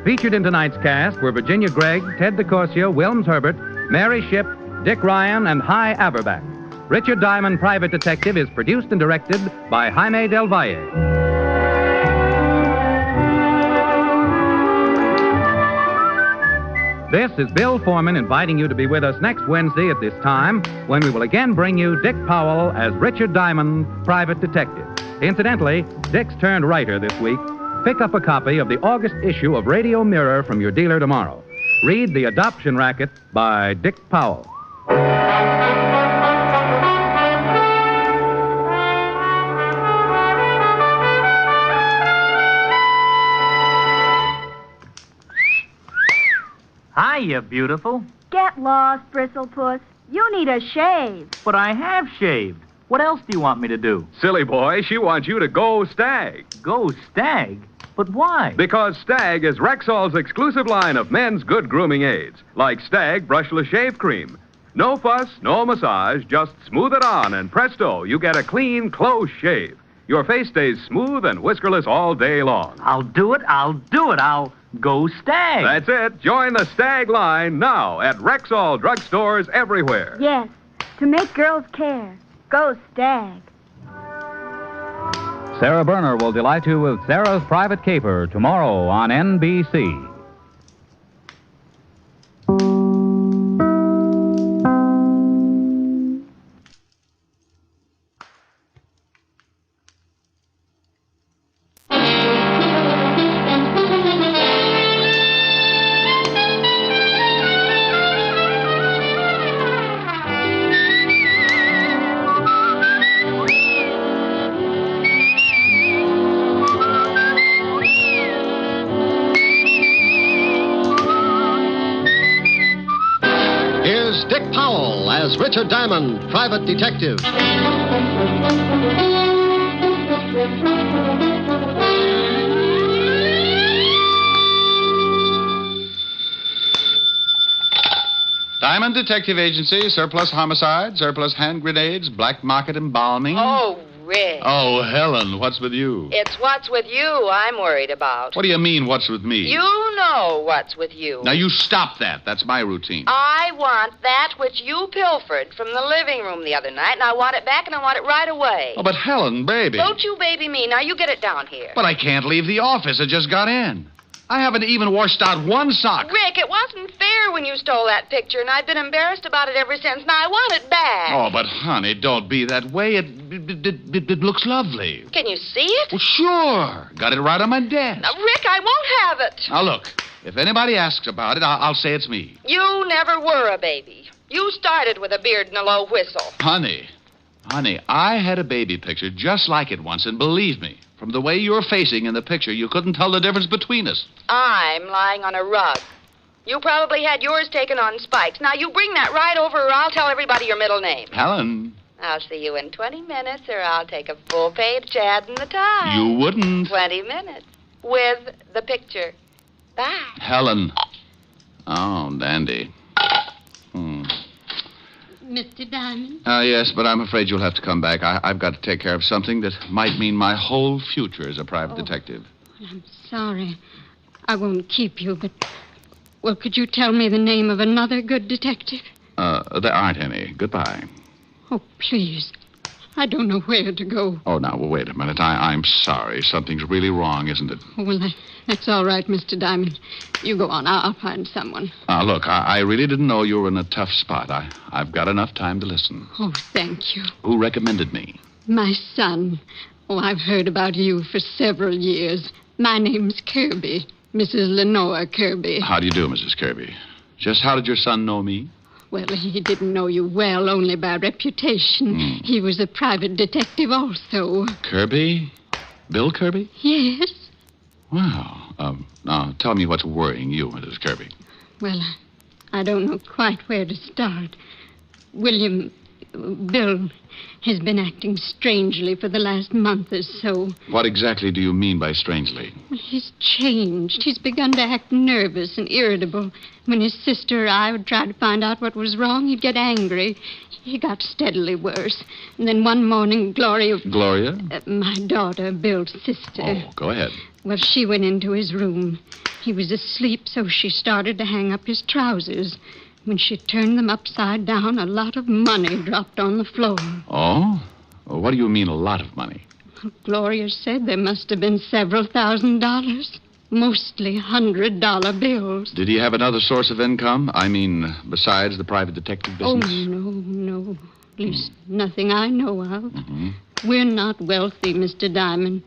Featured in tonight's cast were Virginia Gregg, Ted DeCorsia, Wilms Herbert, Mary Shipp, Dick Ryan, and Hy Averback. Richard Diamond, Private Detective is produced and directed by Jaime Del Valle. This is Bill Foreman inviting you to be with us next Wednesday at this time when we will again bring you Dick Powell as Richard Diamond, Private Detective. Incidentally, Dick's turned writer this week. Pick up a copy of the August issue of Radio Mirror from your dealer tomorrow. Read The Adoption Racket by Dick Powell. Hiya, beautiful. Get lost, Bristlepuss. You need a shave. But I have shaved. What else do you want me to do? Silly boy, she wants you to go Stag. Go Stag? But why? Because Stag is Rexall's exclusive line of men's good grooming aids, like Stag Brushless Shave Cream. No fuss, no massage, just smooth it on, and presto, you get a clean, close shave. Your face stays smooth and whiskerless all day long. I'll do it. I'll go Stag. That's it. Join the Stag line now at Rexall drugstores everywhere. Yes, to make girls care. Go Stag. Sarah Berner will delight you with Sarah's Private Caper tomorrow on NBC. Richard Diamond, Private Detective. Diamond Detective Agency, surplus homicide, surplus hand grenades, black market embalming. Oh, Rick. Oh, Helen, what's with you? It's what's with you I'm worried about. What do you mean, what's with me? You know what's with you. Now, you stop that. That's my routine. I want that which you pilfered from the living room the other night, and I want it back, and I want it right away. Oh, but Helen, baby. Don't you baby me. Now, you get it down here. But I can't leave the office. I just got in. I haven't even washed out one sock. Rick, it wasn't fair when you stole that picture, and I've been embarrassed about it ever since. Now, I want it back. Oh, but, honey, don't be that way. It looks lovely. Can you see it? Well, sure. Got it right on my desk. Now, Rick, I won't have it. Now, look, if anybody asks about it, I'll say it's me. You never were a baby. You started with a beard and a low whistle. Honey, I had a baby picture just like it once, and believe me, from the way you were facing in the picture, you couldn't tell the difference between us. I'm lying on a rug. You probably had yours taken on spikes. Now, you bring that right over, or I'll tell everybody your middle name. Helen. I'll see you in 20 minutes, or I'll take a full-page ad in the Times. You wouldn't. 20 minutes. With the picture. Bye. Helen. Oh, dandy. Mr. Diamond? Yes, but I'm afraid you'll have to come back. I've got to take care of something that might mean my whole future as a private detective. I'm sorry. I won't keep you, but... Well, could you tell me the name of another good detective? There aren't any. Goodbye. Oh, please. I don't know where to go. Oh, now, well, wait a minute. I'm sorry. Something's really wrong, isn't it? Oh, well, that's all right, Mr. Diamond. You go on. I'll find someone. Look, I really didn't know you were in a tough spot. I've got enough time to listen. Oh, thank you. Who recommended me? My son. Oh, I've heard about you for several years. My name's Kirby. Mrs. Lenore Kirby. How do you do, Mrs. Kirby? Just how did your son know me? Well, he didn't know you well, only by reputation. He was a private detective also. Kirby? Bill Kirby? Yes. Wow. Now, tell me what's worrying you, Mrs. Kirby. Well, I don't know quite where to start. Bill has been acting strangely for the last month or so. What exactly do you mean by strangely? Well, he's changed. He's begun to act nervous and irritable. When his sister or I would try to find out what was wrong, he'd get angry. He got steadily worse. And then one morning, Gloria... Gloria? My daughter, Bill's sister. Oh, go ahead. Well, she went into his room. He was asleep, so she started to hang up his trousers. When she turned them upside down, a lot of money dropped on the floor. Oh? Well, what do you mean, a lot of money? Gloria said there must have been several $1,000s. Mostly $100 bills. Did he have another source of income? I mean, besides the private detective business? Oh, no. At least nothing I know of. Mm-hmm. We're not wealthy, Mr. Diamond.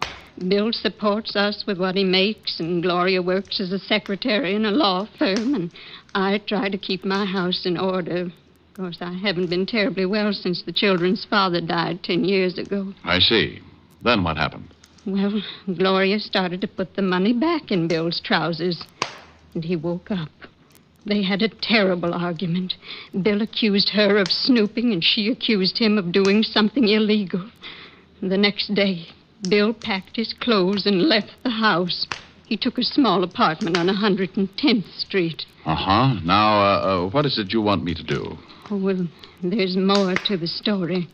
Bill supports us with what he makes, and Gloria works as a secretary in a law firm, and I try to keep my house in order. Of course, I haven't been terribly well since the children's father died 10 years ago. I see. Then what happened? Well, Gloria started to put the money back in Bill's trousers, and he woke up. They had a terrible argument. Bill accused her of snooping, and she accused him of doing something illegal. The next day, Bill packed his clothes and left the house. He took a small apartment on 110th Street. Uh-huh. Now, what is it you want me to do? Oh, well, there's more to the story.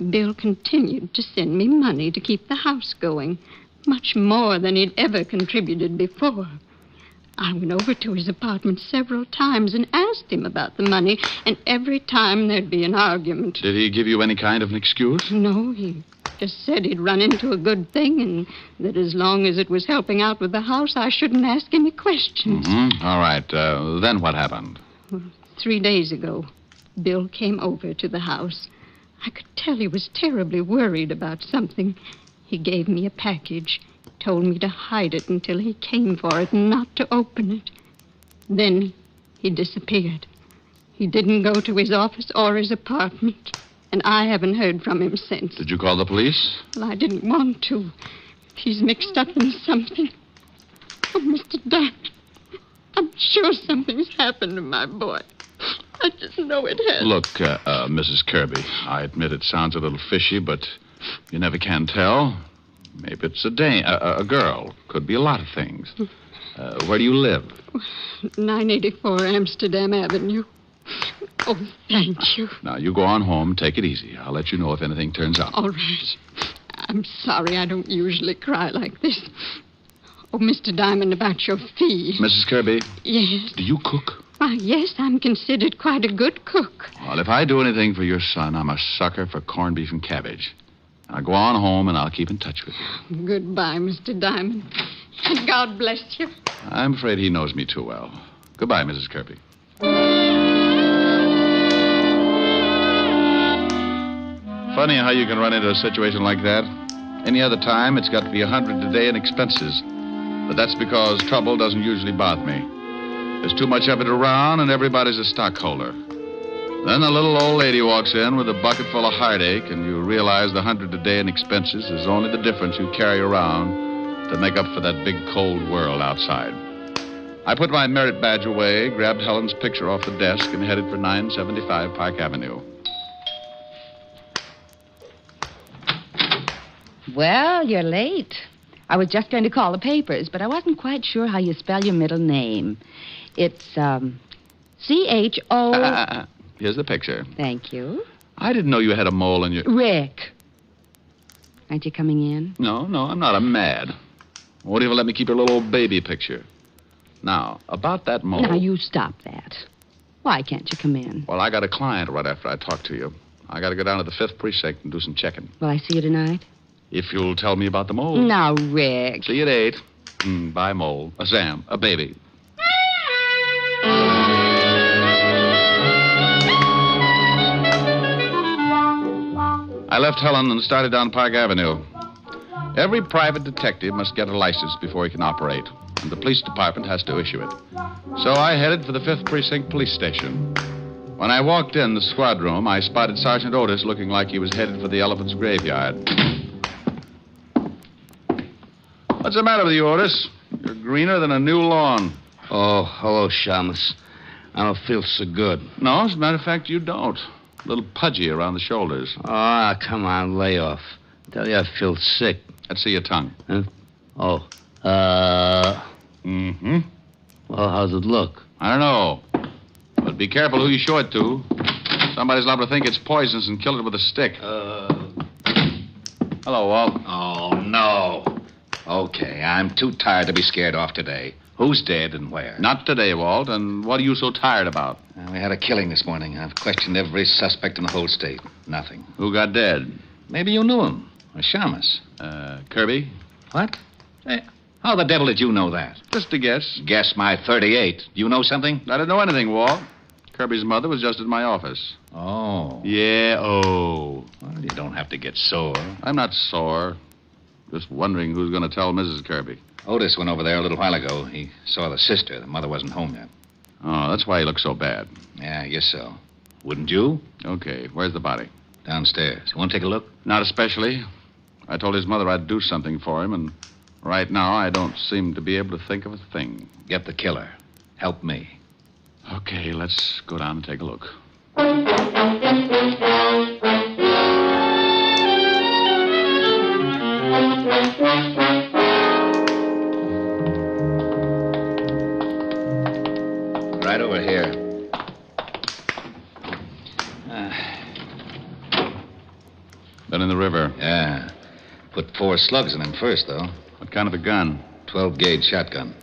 Bill continued to send me money to keep the house going, much more than he'd ever contributed before. I went over to his apartment several times and asked him about the money, and every time there'd be an argument. Did he give you any kind of an excuse? No, he just said he'd run into a good thing, and that as long as it was helping out with the house, I shouldn't ask any questions. Mm-hmm. All right. Then what happened? Well, 3 days ago, Bill came over to the house. I could tell he was terribly worried about something. He gave me a package, told me to hide it until he came for it and not to open it. Then he disappeared. He didn't go to his office or his apartment, and I haven't heard from him since. Did you call the police? Well, I didn't want to. He's mixed up in something. Oh, Mr. Diamond, I'm sure something's happened to my boy. I just know it has. Look, Mrs. Kirby, I admit it sounds a little fishy, but you never can tell. Maybe it's a girl. Could be a lot of things. Where do you live? 984 Amsterdam Avenue. Oh, thank you. Now, you go on home. Take it easy. I'll let you know if anything turns up. All right. I'm sorry I don't usually cry like this. Oh, Mr. Diamond, about your fee. Mrs. Kirby? Yes? Do you cook? Why, yes, I'm considered quite a good cook. Well, if I do anything for your son, I'm a sucker for corned beef and cabbage. Now, go on home, and I'll keep in touch with you. Goodbye, Mr. Diamond. And God bless you. I'm afraid he knows me too well. Goodbye, Mrs. Kirby. Funny how you can run into a situation like that. Any other time, it's got to be $100 a day in expenses. But that's because trouble doesn't usually bother me. There's too much of it around, and everybody's a stockholder. Then a little old lady walks in with a bucket full of heartache, and you realize the $100 a day in expenses is only the difference you carry around to make up for that big, cold world outside. I put my merit badge away, grabbed Helen's picture off the desk, and headed for 975 Park Avenue. Well, you're late. I was just going to call the papers, but I wasn't quite sure how you spell your middle name. It's, C-H-O... Here's the picture. Thank you. I didn't know you had a mole in your... Rick. Aren't you coming in? No, I'm not. I'm mad. Won't even let me keep your little old baby picture. Now, about that mole... Now, you stop that. Why can't you come in? Well, I got a client right after I talk to you. I got to go down to the 5th Precinct and do some checking. Will I see you tonight? If you'll tell me about the mole. Now, Rick. See you at 8. Bye, mole. Sam, a baby. I left Helen and started down Park Avenue. Every private detective must get a license before he can operate, and the police department has to issue it. So I headed for the 5th Precinct Police Station. When I walked in the squad room, I spotted Sergeant Otis looking like he was headed for the elephant's graveyard. What's the matter with you, Otis? You're greener than a new lawn. Oh, hello, Shamus. I don't feel so good. No, as a matter of fact, you don't. A little pudgy around the shoulders. Ah, come on, lay off. I tell you, I feel sick. Let's see your tongue. Huh? Oh, Mm-hmm. Well, how's it look? I don't know. But be careful who you show it to. Somebody's liable to think it's poisonous and kill it with a stick. Hello, Walt. Oh, no. Okay, I'm too tired to be scared off today. Who's dead and where? Not today, Walt. And what are you so tired about? We had a killing this morning. I've questioned every suspect in the whole state. Nothing. Who got dead? Maybe you knew him. A shamus. Kirby? What? Hey, how the devil did you know that? Just a guess. Guess my 38. Do you know something? I didn't know anything, Walt. Kirby's mother was just at my office. Oh. Yeah, oh. Well, you don't have to get sore. I'm not sore. Just wondering who's going to tell Mrs. Kirby. Otis went over there a little while ago. He saw the sister. The mother wasn't home yet. Oh, that's why he looks so bad. Yeah, I guess so. Wouldn't you? Okay, where's the body? Downstairs. You want to take a look? Not especially. I told his mother I'd do something for him, and right now I don't seem to be able to think of a thing. Get the killer. Help me. Okay, let's go down and take a look. Right over here. Then in the river. Yeah. Put 4 slugs in him first, though. What kind of a gun? 12-gauge shotgun.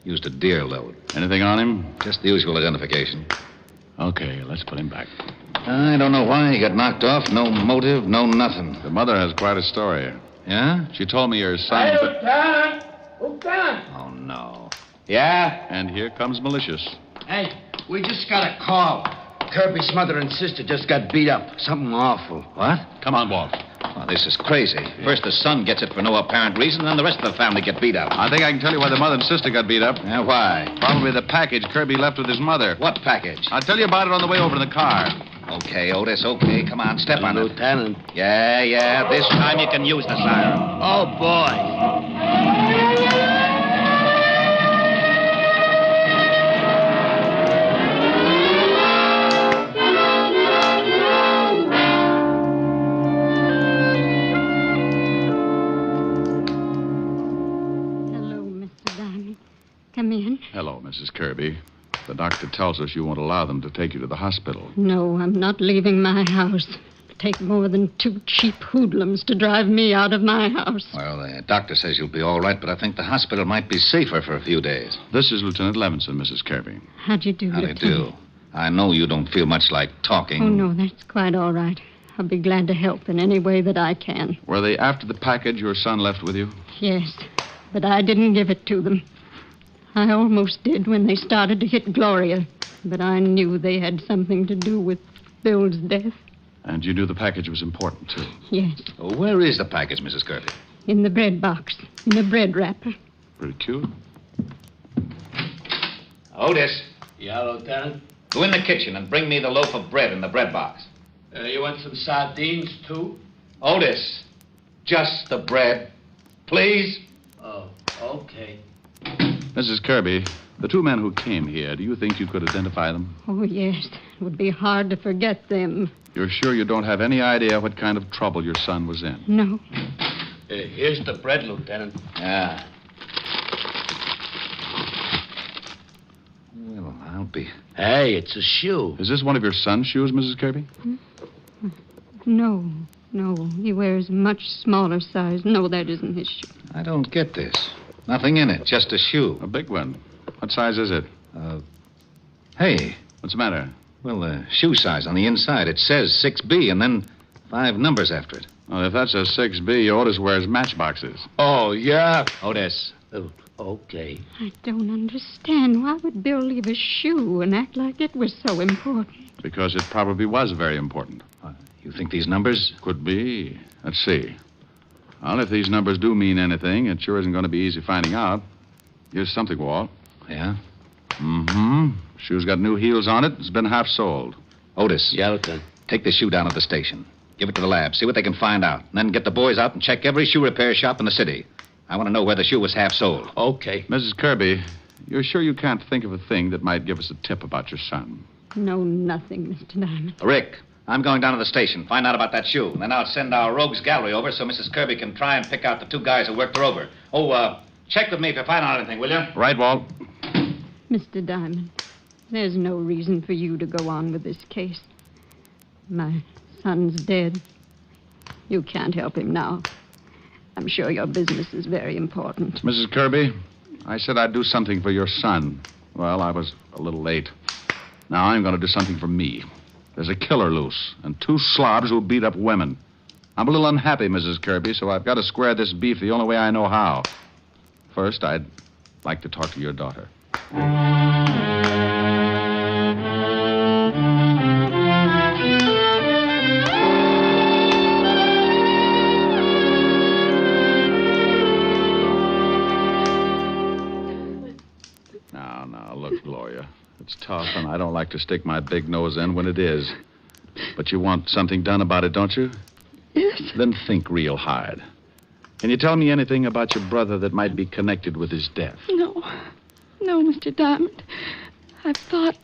Used a deer load. Anything on him? Just the usual identification. Okay, let's put him back. I don't know why he got knocked off. No motive, no nothing. The mother has quite a story. Yeah? She told me your son... Hey, Lieutenant! Lieutenant! Oh, no. Yeah? And here comes Malicious. Hey, we just got a call. Kirby's mother and sister just got beat up. Something awful. What? Come on, Walt. Oh, this is crazy. First the son gets it for no apparent reason, then the rest of the family get beat up. I think I can tell you why the mother and sister got beat up. Yeah, why? Probably the package Kirby left with his mother. What package? I'll tell you about it on the way over in the car. Okay, Otis, okay. Come on, step on it. Lieutenant. Yeah. This time you can use the siren. Oh, boy. Come in. Hello, Mrs. Kirby. The doctor tells us you won't allow them to take you to the hospital. No, I'm not leaving my house. It'll take more than 2 cheap hoodlums to drive me out of my house. Well, the doctor says you'll be all right, but I think the hospital might be safer for a few days. This is Lieutenant Levinson, Mrs. Kirby. How'd you do, How do you Lieutenant? do? I know you don't feel much like talking. Oh, no, that's quite all right. I'll be glad to help in any way that I can. Were they after the package your son left with you? Yes, but I didn't give it to them. I almost did when they started to hit Gloria, but I knew they had something to do with Bill's death. And you knew the package was important, too? Yes, Oh, where is the package, Mrs. Kirby? in the bread box, in the bread wrapper. Pretty cute. Otis, Yeah, Lieutenant? go in the kitchen and bring me the loaf of bread in the bread box. You want some sardines, too? Otis, just the bread, please. Oh, okay. Mrs. Kirby, the 2 men who came here, do you think you could identify them? Oh, yes, it would be hard to forget them. You're sure you don't have any idea what kind of trouble your son was in? No. Here's the bread, Lieutenant. Yeah. Well, I'll be... Hey, it's a shoe. Is this one of your son's shoes, Mrs. Kirby? No, he wears a much smaller size. No, that isn't his shoe. I don't get this. Nothing in it, just a shoe. A big one. What size is it? Hey. What's the matter? Well, the shoe size on the inside, it says 6B and then 5 numbers after it. Well, if that's a 6B, Otis wears matchboxes. Oh, yeah. Otis. Oh, okay. I don't understand. Why would Bill leave a shoe and act like it was so important? Because it probably was very important. You think these numbers? Could be. Let's see. Well, if these numbers do mean anything, it sure isn't going to be easy finding out. Here's something, Walt. Yeah? Mm-hmm. Shoe's got new heels on it. It's been half soled. Otis. Yeah, Lieutenant. Take the shoe down at the station. Give it to the lab. See what they can find out. And then get the boys out and check every shoe repair shop in the city. I want to know where the shoe was half sold. Okay. Mrs. Kirby, you're sure you can't think of a thing that might give us a tip about your son? No, nothing, Mr. Diamond. Rick, I'm going down to the station. Find out about that shoe. And then I'll send our rogues gallery over so Mrs. Kirby can try and pick out the two guys who worked her over. Oh, check with me if you find out anything, will you? Right, Walt. Mr. Diamond, there's no reason for you to go on with this case. My son's dead. You can't help him now. I'm sure your business is very important. Mrs. Kirby, I said I'd do something for your son. Well, I was a little late. Now I'm going to do something for me. There's a killer loose, and two slobs who beat up women. I'm a little unhappy, Mrs. Kirby, so I've got to square this beef the only way I know how. First, I'd like to talk to your daughter. Now, look, Gloria. It's tough, and I don't like to stick my big nose in when it is. But you want something done about it, don't you? Yes. Then think real hard. Can you tell me anything about your brother that might be connected with his death? No, Mr. Diamond. I've thought.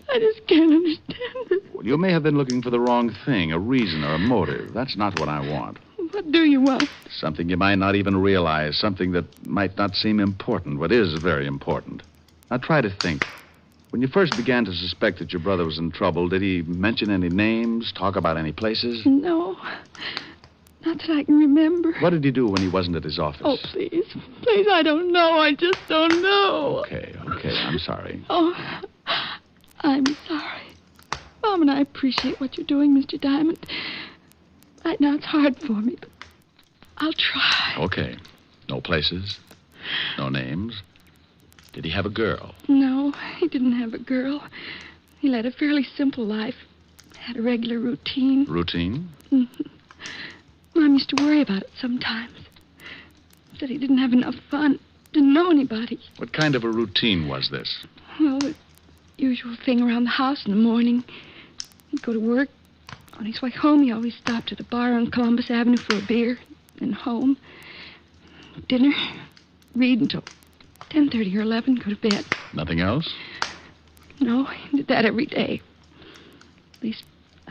I just can't understand it. Well, you may have been looking for the wrong thing, a reason or a motive. That's not what I want. What do you want? Something you might not even realize, something that might not seem important, but is very important. Now, try to think. When you first began to suspect that your brother was in trouble, did he mention any names, talk about any places? No. Not that I can remember. What did he do when he wasn't at his office? Oh, please. Please, I don't know. I just don't know. Okay, I'm sorry. Oh, I'm sorry. Mom and I appreciate what you're doing, Mr. Diamond. Right now it's hard for me, but I'll try. Okay. No places? No names? Did he have a girl? No, he didn't have a girl. He led a fairly simple life. Had a regular routine. Routine? Mm-hmm. Mom used to worry about it sometimes. Said he didn't have enough fun. Didn't know anybody. What kind of a routine was this? Well, the usual thing around the house in the morning. He'd go to work. On his way home, he always stopped at a bar on Columbus Avenue for a beer. Then home. Dinner. Read until 10:30 or 11. Go to bed. Nothing else? No, he did that every day. At least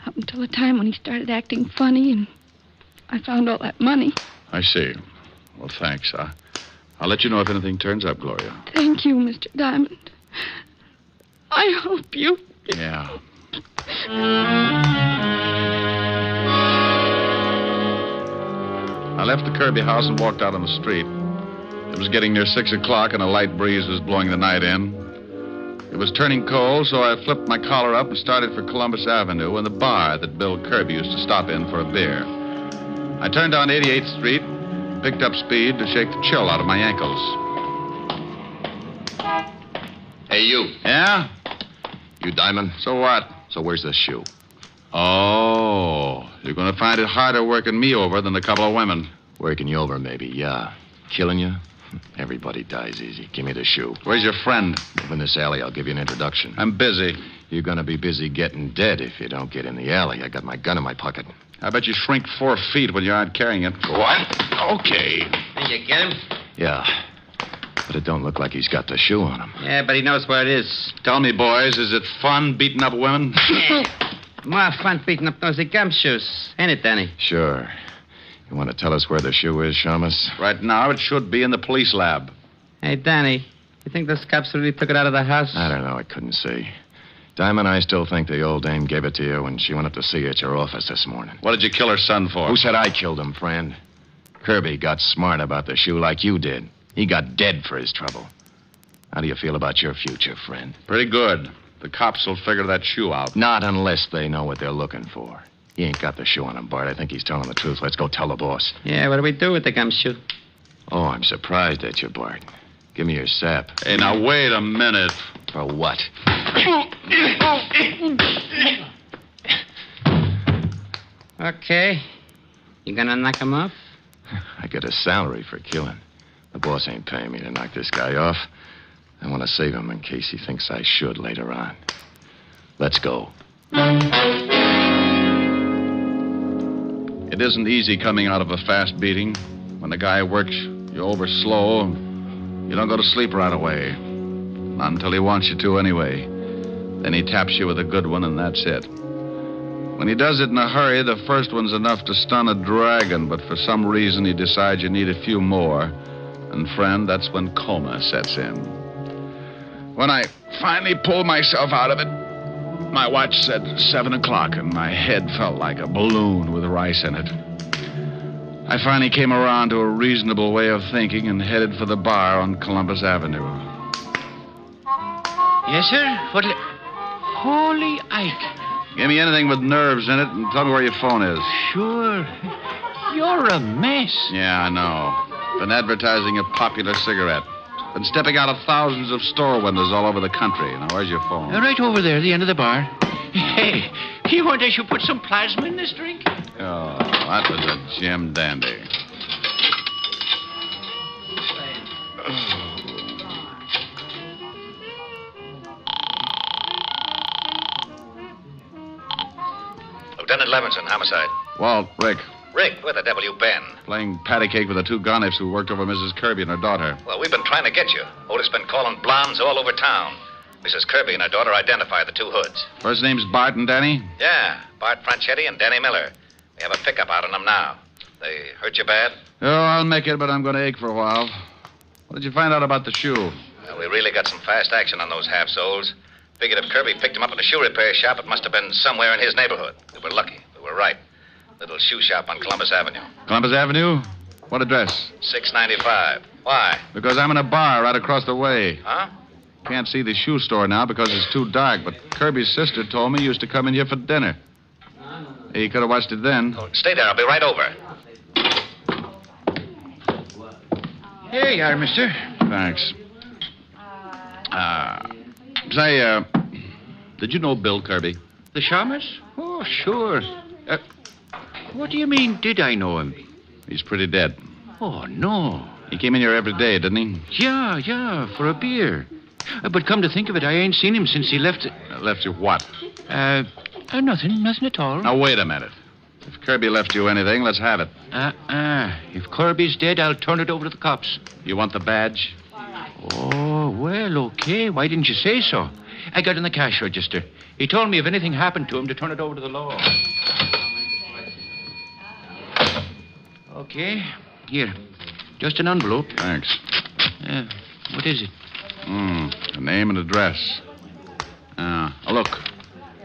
up until the time when he started acting funny and I found all that money. I see. Well, thanks. I'll let you know if anything turns up, Gloria. Thank you, Mr. Diamond. I hope you... Yeah. I left the Kirby house and walked out on the street. It was getting near 6 o'clock and a light breeze was blowing the night in. It was turning cold, so I flipped my collar up and started for Columbus Avenue and the bar that Bill Kirby used to stop in for a beer. I turned down 88th Street, picked up speed to shake the chill out of my ankles. Hey, you. Yeah? You Diamond? So what? So where's this shoe? Oh, you're going to find it harder working me over than a couple of women. Working you over, maybe, yeah. Killing you? Everybody dies easy. Give me the shoe. Where's your friend? Move in this alley. I'll give you an introduction. I'm busy. You're going to be busy getting dead if you don't get in the alley. I got my gun in my pocket. I bet you shrink 4 feet when you aren't carrying it. What? Okay. Did you get him? Yeah. But it don't look like he's got the shoe on him. Yeah, but he knows where it is. Tell me, boys, is it fun beating up women? More fun beating up those gumshoes. Ain't it, Danny? Sure. You want to tell us where the shoe is, Shamus? Right now, it should be in the police lab. Hey, Danny, you think those cops really took it out of the house? I don't know. I couldn't see. Diamond, I still think the old dame gave it to you when she went up to see you at your office this morning. What did you kill her son for? Who said I killed him, friend? Kirby got smart about the shoe like you did. He got dead for his trouble. How do you feel about your future, friend? Pretty good. The cops will figure that shoe out. Not unless they know what they're looking for. He ain't got the shoe on him, Bart. I think he's telling the truth. Let's go tell the boss. Yeah, what do we do with the gumshoe? Oh, I'm surprised at you, Bart. Give me your sap. Hey, now, wait a minute. For what? Okay. You gonna knock him off? I get a salary for killing. The boss ain't paying me to knock this guy off. I want to save him in case he thinks I should later on. Let's go. It isn't easy coming out of a fast beating. When the guy works you over slow, you don't go to sleep right away. Not until he wants you to, anyway. Then he taps you with a good one, and that's it. When he does it in a hurry, the first one's enough to stun a dragon, but for some reason he decides you need a few more. And, friend, that's when coma sets in. When I finally pulled myself out of it, my watch said 7 o'clock, and my head felt like a balloon with rice in it. I finally came around to a reasonable way of thinking and headed for the bar on Columbus Avenue. Yes, sir? Holy Ike. Give me anything with nerves in it and tell me where your phone is. Sure. You're a mess. Yeah, I know. Been advertising a popular cigarette. Been stepping out of thousands of store windows all over the country. Now, where's your phone? Right over there, the end of the bar. Hey, you want I should put some plasma in this drink? Oh, that was a gem dandy. Lieutenant Levinson, homicide. Walt, Rick. Rick, where the devil you been? Playing patty cake with the two gonifs who worked over Mrs. Kirby and her daughter. Well, we've been trying to get you. Otis been calling blondes all over town. Mrs. Kirby and her daughter identified the two hoods. First name's Bart and Danny? Yeah, Bart Franchetti and Danny Miller. We have a pickup out on them now. They hurt you bad? Oh, I'll make it, but I'm going to ache for a while. What did you find out about the shoe? Well, we really got some fast action on those half-soles. Figured if Kirby picked him up in a shoe repair shop, it must have been somewhere in his neighborhood. We were lucky. We were right. Little shoe shop on Columbus Avenue. Columbus Avenue? What address? 695. Why? Because I'm in a bar right across the way. Huh? Can't see the shoe store now because it's too dark, but Kirby's sister told me he used to come in here for dinner. He could have watched it then. Oh, stay there. I'll be right over. Here you are, mister. Thanks. Say, did you know Bill Kirby? The shamus? Oh, sure. What do you mean, did I know him? He's pretty dead. Oh, no. He came in here every day, didn't he? Yeah, for a beer. But come to think of it, I ain't seen him since he left... Left you what? Nothing at all. Now, wait a minute. If Kirby left you anything, let's have it. If Kirby's dead, I'll turn it over to the cops. You want the badge? Oh, well, okay. Why didn't you say so? I got in the cash register. He told me if anything happened to him to turn it over to the law. Okay. Here. Just an envelope. Thanks. What is it? A name and address. Look.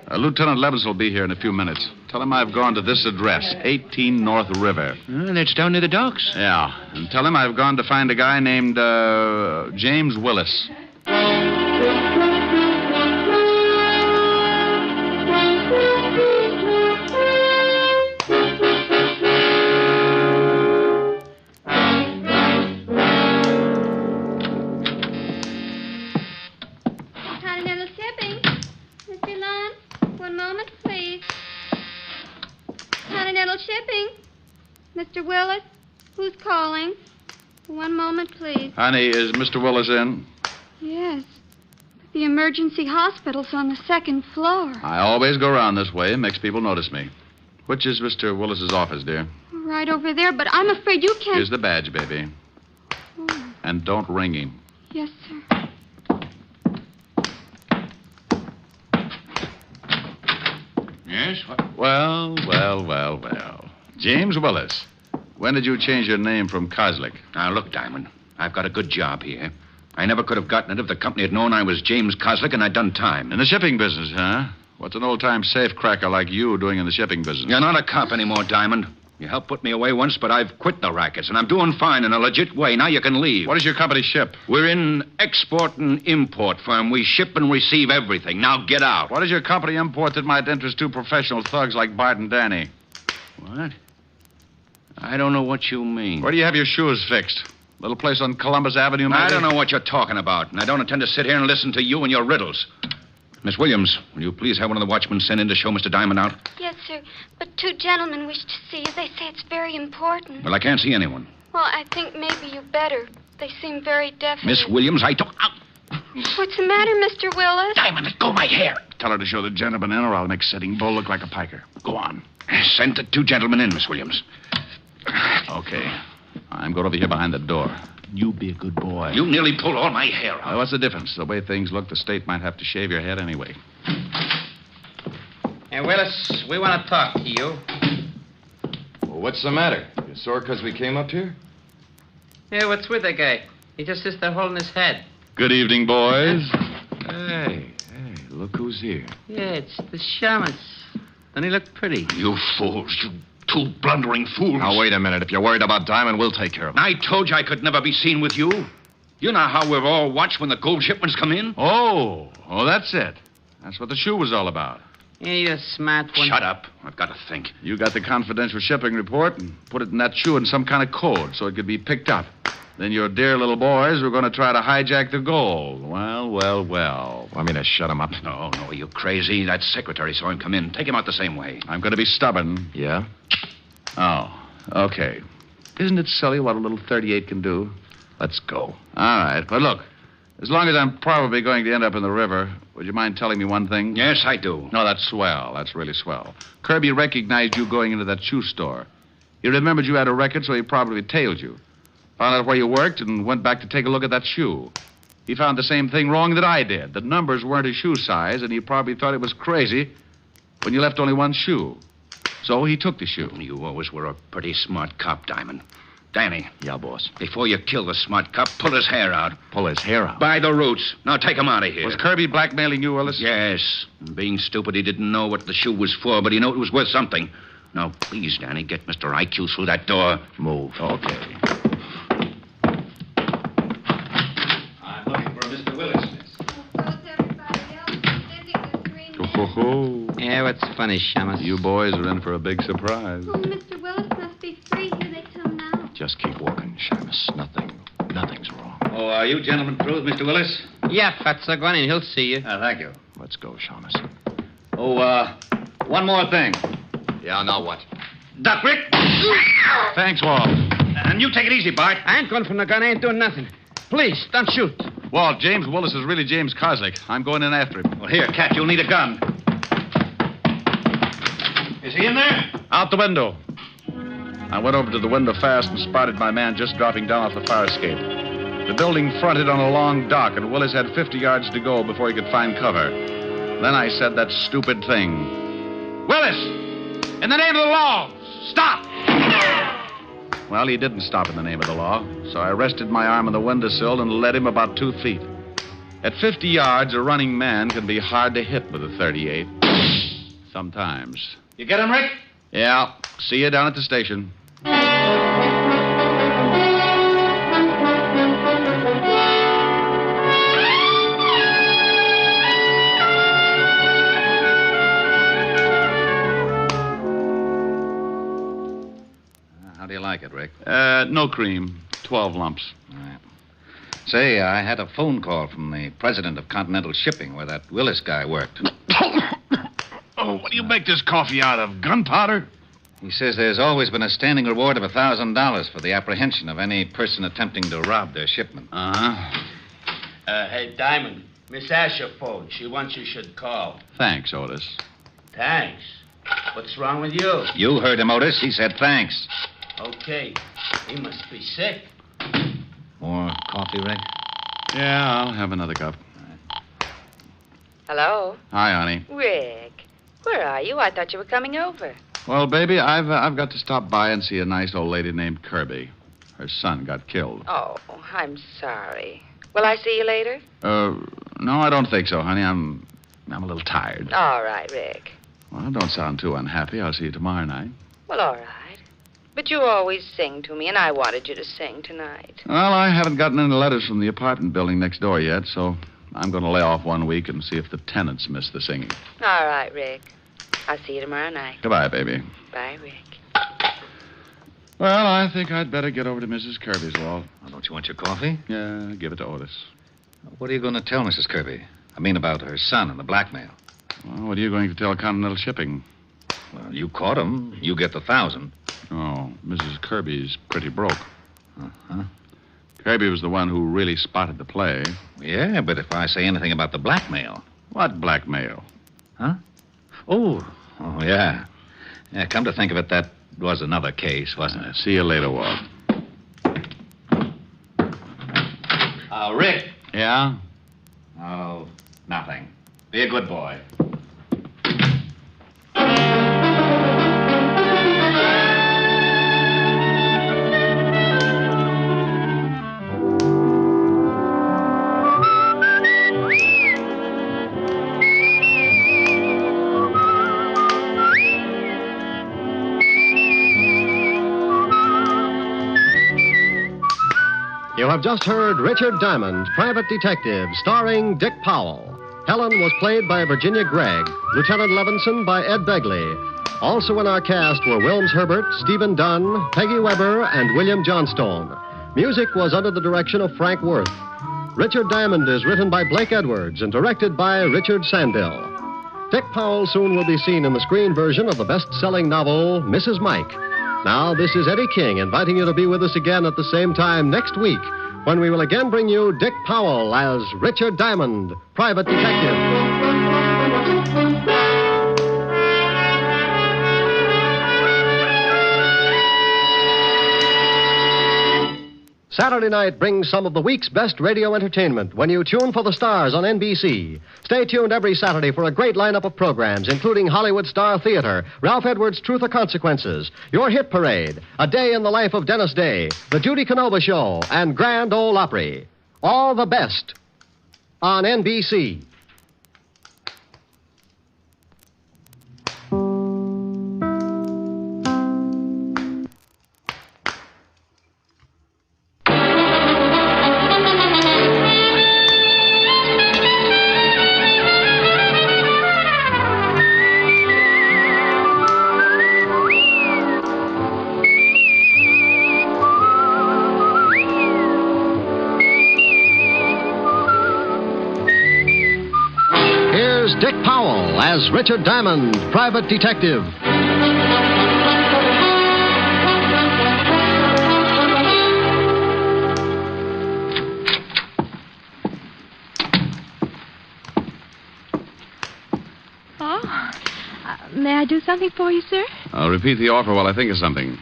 Lieutenant Levinson will be here in a few minutes. Tell him I've gone to this address, 18 North River. That's down near the docks. Yeah. And tell him I've gone to find a guy named, James Willis. Continental Shipping. Mr. Lund, one moment, please. Continental Shipping. Mr. Willis, who's calling? One moment, please. Honey, is Mr. Willis in? Yes. The emergency hospital's on the second floor. I always go around this way. It makes people notice me. Which is Mr. Willis's office, dear? Right over there, but I'm afraid you can't... Here's the badge, baby. Oh. And don't ring him. Yes, sir. Yes? What? Well. James Willis. When did you change your name from Kozlik? Now, look, Diamond. I've got a good job here. I never could have gotten it if the company had known I was James Kozlik and I'd done time. In the shipping business, huh? What's an old-time safe-cracker like you doing in the shipping business? You're not a cop anymore, Diamond. You helped put me away once, but I've quit the rackets, and I'm doing fine in a legit way. Now you can leave. What does your company ship? We're in export and import firm. We ship and receive everything. Now get out. What does your company import that might interest two professional thugs like Bart and Danny? What? I don't know what you mean. Where do you have your shoes fixed? Little place on Columbus Avenue, maybe? I don't know what you're talking about, and I don't intend to sit here and listen to you and your riddles. Miss Williams, will you please have one of the watchmen sent in to show Mr. Diamond out? Yes, sir. But two gentlemen wish to see you. They say it's very important. Well, I can't see anyone. Well, I think maybe you better. They seem very definite. Miss Williams, I don't... What's the matter, Mr. Willis? Diamond, let go my hair. Tell her to show the gentleman in, or I'll make Sitting Bull look like a piker. Go on. Send the two gentlemen in, Miss Williams. Okay. I'm going over here behind the door. You be a good boy. You nearly pulled all my hair out. What's the difference? The way things look, the state might have to shave your head anyway. Hey, Willis, we want to talk to you. Well, what's the matter? You sore because we came up here? Yeah, what's with the guy? He just sits there holding his head. Good evening, boys. Hey, look who's here. Yeah, it's the shamus. Doesn't he look pretty? You fools, you two blundering fools. Now, wait a minute. If you're worried about Diamond, we'll take care of him. I told you I could never be seen with you. You know how we've all watched when the gold shipments come in? Oh, that's it. That's what the shoe was all about. Yeah, you're a smart one. Shut up. I've got to think. You got the confidential shipping report and put it in that shoe in some kind of code so it could be picked up. Then your dear little boys were going to try to hijack the gold. Well. Want me to shut him up? No, you crazy. That secretary saw him come in. Take him out the same way. I'm going to be stubborn. Yeah? Oh, okay. Isn't it silly what a little 38 can do? Let's go. All right, but look, as long as I'm probably going to end up in the river, would you mind telling me one thing? Yes, I do. No, that's swell. That's really swell. Kirby recognized you going into that shoe store. He remembered you had a record, so he probably tailed you. Found out where you worked and went back to take a look at that shoe. He found the same thing wrong that I did. The numbers weren't his shoe size, and he probably thought it was crazy when you left only one shoe. So he took the shoe. You always were a pretty smart cop, Diamond. Danny. Yeah, boss. Before you kill the smart cop, pull his hair out. Pull his hair out? By the roots. Now take him out of here. Was Kirby blackmailing you, Willis? Yes. And being stupid, he didn't know what the shoe was for, but he knew it was worth something. Now, please, Danny, get Mr. IQ through that door. Move. Okay. I'm looking for Mr. Willis. Yeah, what's funny, Shamus? You boys are in for a big surprise. Oh, Mr. Willis must be free. Here they come now. Just keep walking, Shamus. Nothing's wrong. Oh, are you gentlemen through with Mr. Willis? Yeah, Fatso, go on in. He'll see you. Thank you. Let's go, Shamus. Oh, one more thing. Yeah, now what? Duck, Rick! Thanks, Walt. And you take it easy, Bart. I ain't going from the gun. I ain't doing nothing. Please, don't shoot. Walt, James Willis is really James Kozlik. I'm going in after him. Well, here, Cat, you'll need a gun. Is he in there? Out the window. I went over to the window fast and spotted my man just dropping down off the fire escape. The building fronted on a long dock, and Willis had 50 yards to go before he could find cover. Then I said that stupid thing. Willis! In the name of the law, stop! Well, he didn't stop in the name of the law, so I rested my arm on the windowsill and led him about 2 feet. At 50 yards, a running man can be hard to hit with a 38. Sometimes. You get him, Rick? Yeah. See you down at the station. How do you like it, Rick? No cream. 12 lumps. All right. Say, I had a phone call from the president of Continental Shipping where that Willis guy worked. Oh, what do you make this coffee out of? Gunpowder? He says there's always been a standing reward of $1,000 for the apprehension of any person attempting to rob their shipment. Uh-huh. Hey, Diamond, Miss Asher phoned. She wants you should call. Thanks, Otis. Thanks. What's wrong with you? You heard him, Otis. He said thanks. Okay. He must be sick. More coffee, Rick? Yeah, I'll have another cup. Hello? Hi, honey. Rick, where are you? I thought you were coming over. Well, baby, I've got to stop by and see a nice old lady named Kirby. Her son got killed. Oh, I'm sorry. Will I see you later? No, I don't think so, honey. I'm a little tired. All right, Rick. Well, don't sound too unhappy. I'll see you tomorrow night. Well, all right. But you always sing to me, and I wanted you to sing tonight. Well, I haven't gotten any letters from the apartment building next door yet, so I'm going to lay off 1 week and see if the tenants miss the singing. All right, Rick. I'll see you tomorrow night. Goodbye, baby. Bye, Rick. Well, I think I'd better get over to Mrs. Kirby's, Walt. Oh, don't you want your coffee? Yeah, give it to Otis. What are you going to tell Mrs. Kirby? I mean about her son and the blackmail. Well, what are you going to tell Continental Shipping? Well, you caught him. You get the 1,000. Oh, Mrs. Kirby's pretty broke. Uh-huh. Kirby was the one who really spotted the play. Yeah, but if I say anything about the blackmail. What blackmail? Huh? Oh, yeah. Yeah, come to think of it, that was another case, wasn't it? See you later, Walt. Rick. Yeah? Oh, nothing. Be a good boy. You have just heard Richard Diamond, Private Detective, starring Dick Powell. Helen was played by Virginia Gregg, Lieutenant Levinson by Ed Begley. Also in our cast were Wilms Herbert, Stephen Dunn, Peggy Weber, and William Johnstone. Music was under the direction of Frank Worth. Richard Diamond is written by Blake Edwards and directed by Richard Sandell. Dick Powell soon will be seen in the screen version of the best-selling novel, Mrs. Mike. Now, this is Eddie King inviting you to be with us again at the same time next week when we will again bring you Dick Powell as Richard Diamond, Private Detective. Saturday night brings some of the week's best radio entertainment when you tune for the stars on NBC. Stay tuned every Saturday for a great lineup of programs, including Hollywood Star Theater, Ralph Edwards' Truth or Consequences, Your Hit Parade, A Day in the Life of Dennis Day, The Judy Canova Show, and Grand Ole Opry. All the best on NBC. Dick Powell as Richard Diamond, Private Detective. May I do something for you, sir? I'll repeat the offer while I think of something.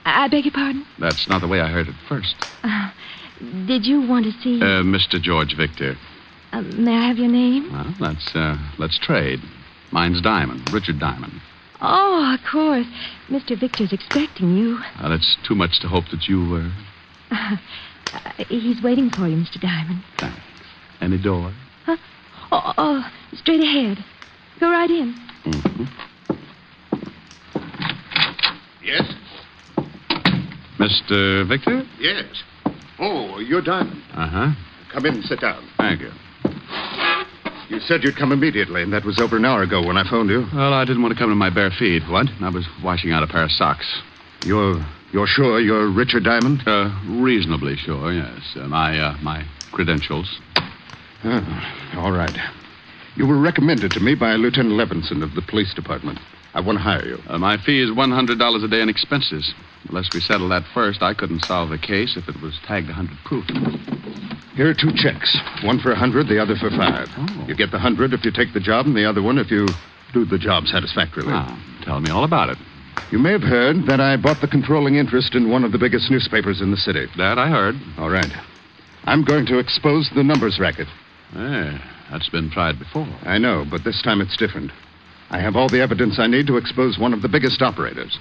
I beg your pardon? That's not the way I heard it first. Did you want to see... Mr. George Victor. May I have your name? Well, let's trade. Mine's Diamond, Richard Diamond. Oh, of course. Mr. Victor's expecting you. It's too much to hope that you were... He's waiting for you, Mr. Diamond. Thanks. Any door? Huh? Oh, straight ahead. Go right in. Mm-hmm. Yes? Mr. Victor? Yes. Oh, you're Diamond. Uh-huh. Come in and sit down. Thank you. You said you'd come immediately, and that was over an hour ago when I phoned you. Well, I didn't want to come to my bare feet. What? I was washing out a pair of socks. You're sure you're Richard Diamond? Reasonably sure, yes. My credentials. All right. You were recommended to me by Lieutenant Levinson of the police department. I want to hire you. My fee is $100 a day in expenses. Unless we settle that first, I couldn't solve the case if it was tagged 100 proof. Here are 2 checks. One for 100, the other for 5. Oh. You get the 100 if you take the job, and the other one if you do the job satisfactorily. Tell me all about it. You may have heard that I bought the controlling interest in one of the biggest newspapers in the city. That I heard. All right. I'm going to expose the numbers racket. That's been tried before. I know, but this time it's different. I have all the evidence I need to expose one of the biggest operators,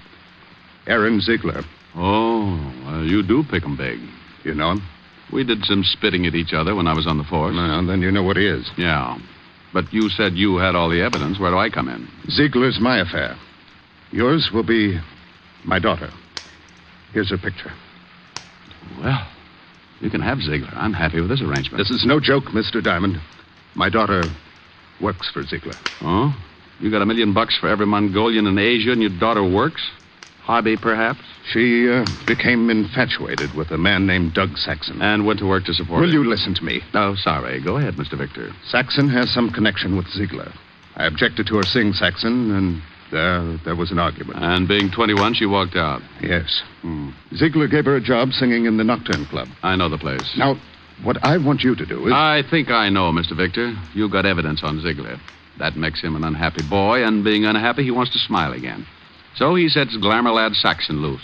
Aaron Ziegler. Oh, well, you do pick 'em big. You know him? We did some spitting at each other when I was on the force. Well, then you know what he is. Yeah. But you said you had all the evidence. Where do I come in? Ziegler's my affair. Yours will be my daughter. Here's her picture. Well, you can have Ziegler. I'm happy with this arrangement. This is no joke, Mr. Diamond. My daughter works for Ziegler. Oh? You got $1 million for every Mongolian in Asia and your daughter works? Hobby, perhaps? She became infatuated with a man named Doug Saxon. And went to work to support Will him. you listen to me? Oh, sorry. Go ahead, Mr. Victor. Saxon has some connection with Ziegler. I objected to her seeing Saxon, and There was an argument. And being 21, she walked out. Yes. Ziegler gave her a job singing in the Nocturne Club. I know the place. Now, what I want you to do is... I think I know, Mr. Victor. You got evidence on Ziegler. That makes him an unhappy boy, and being unhappy, he wants to smile again. So he sets glamour lad Saxon loose.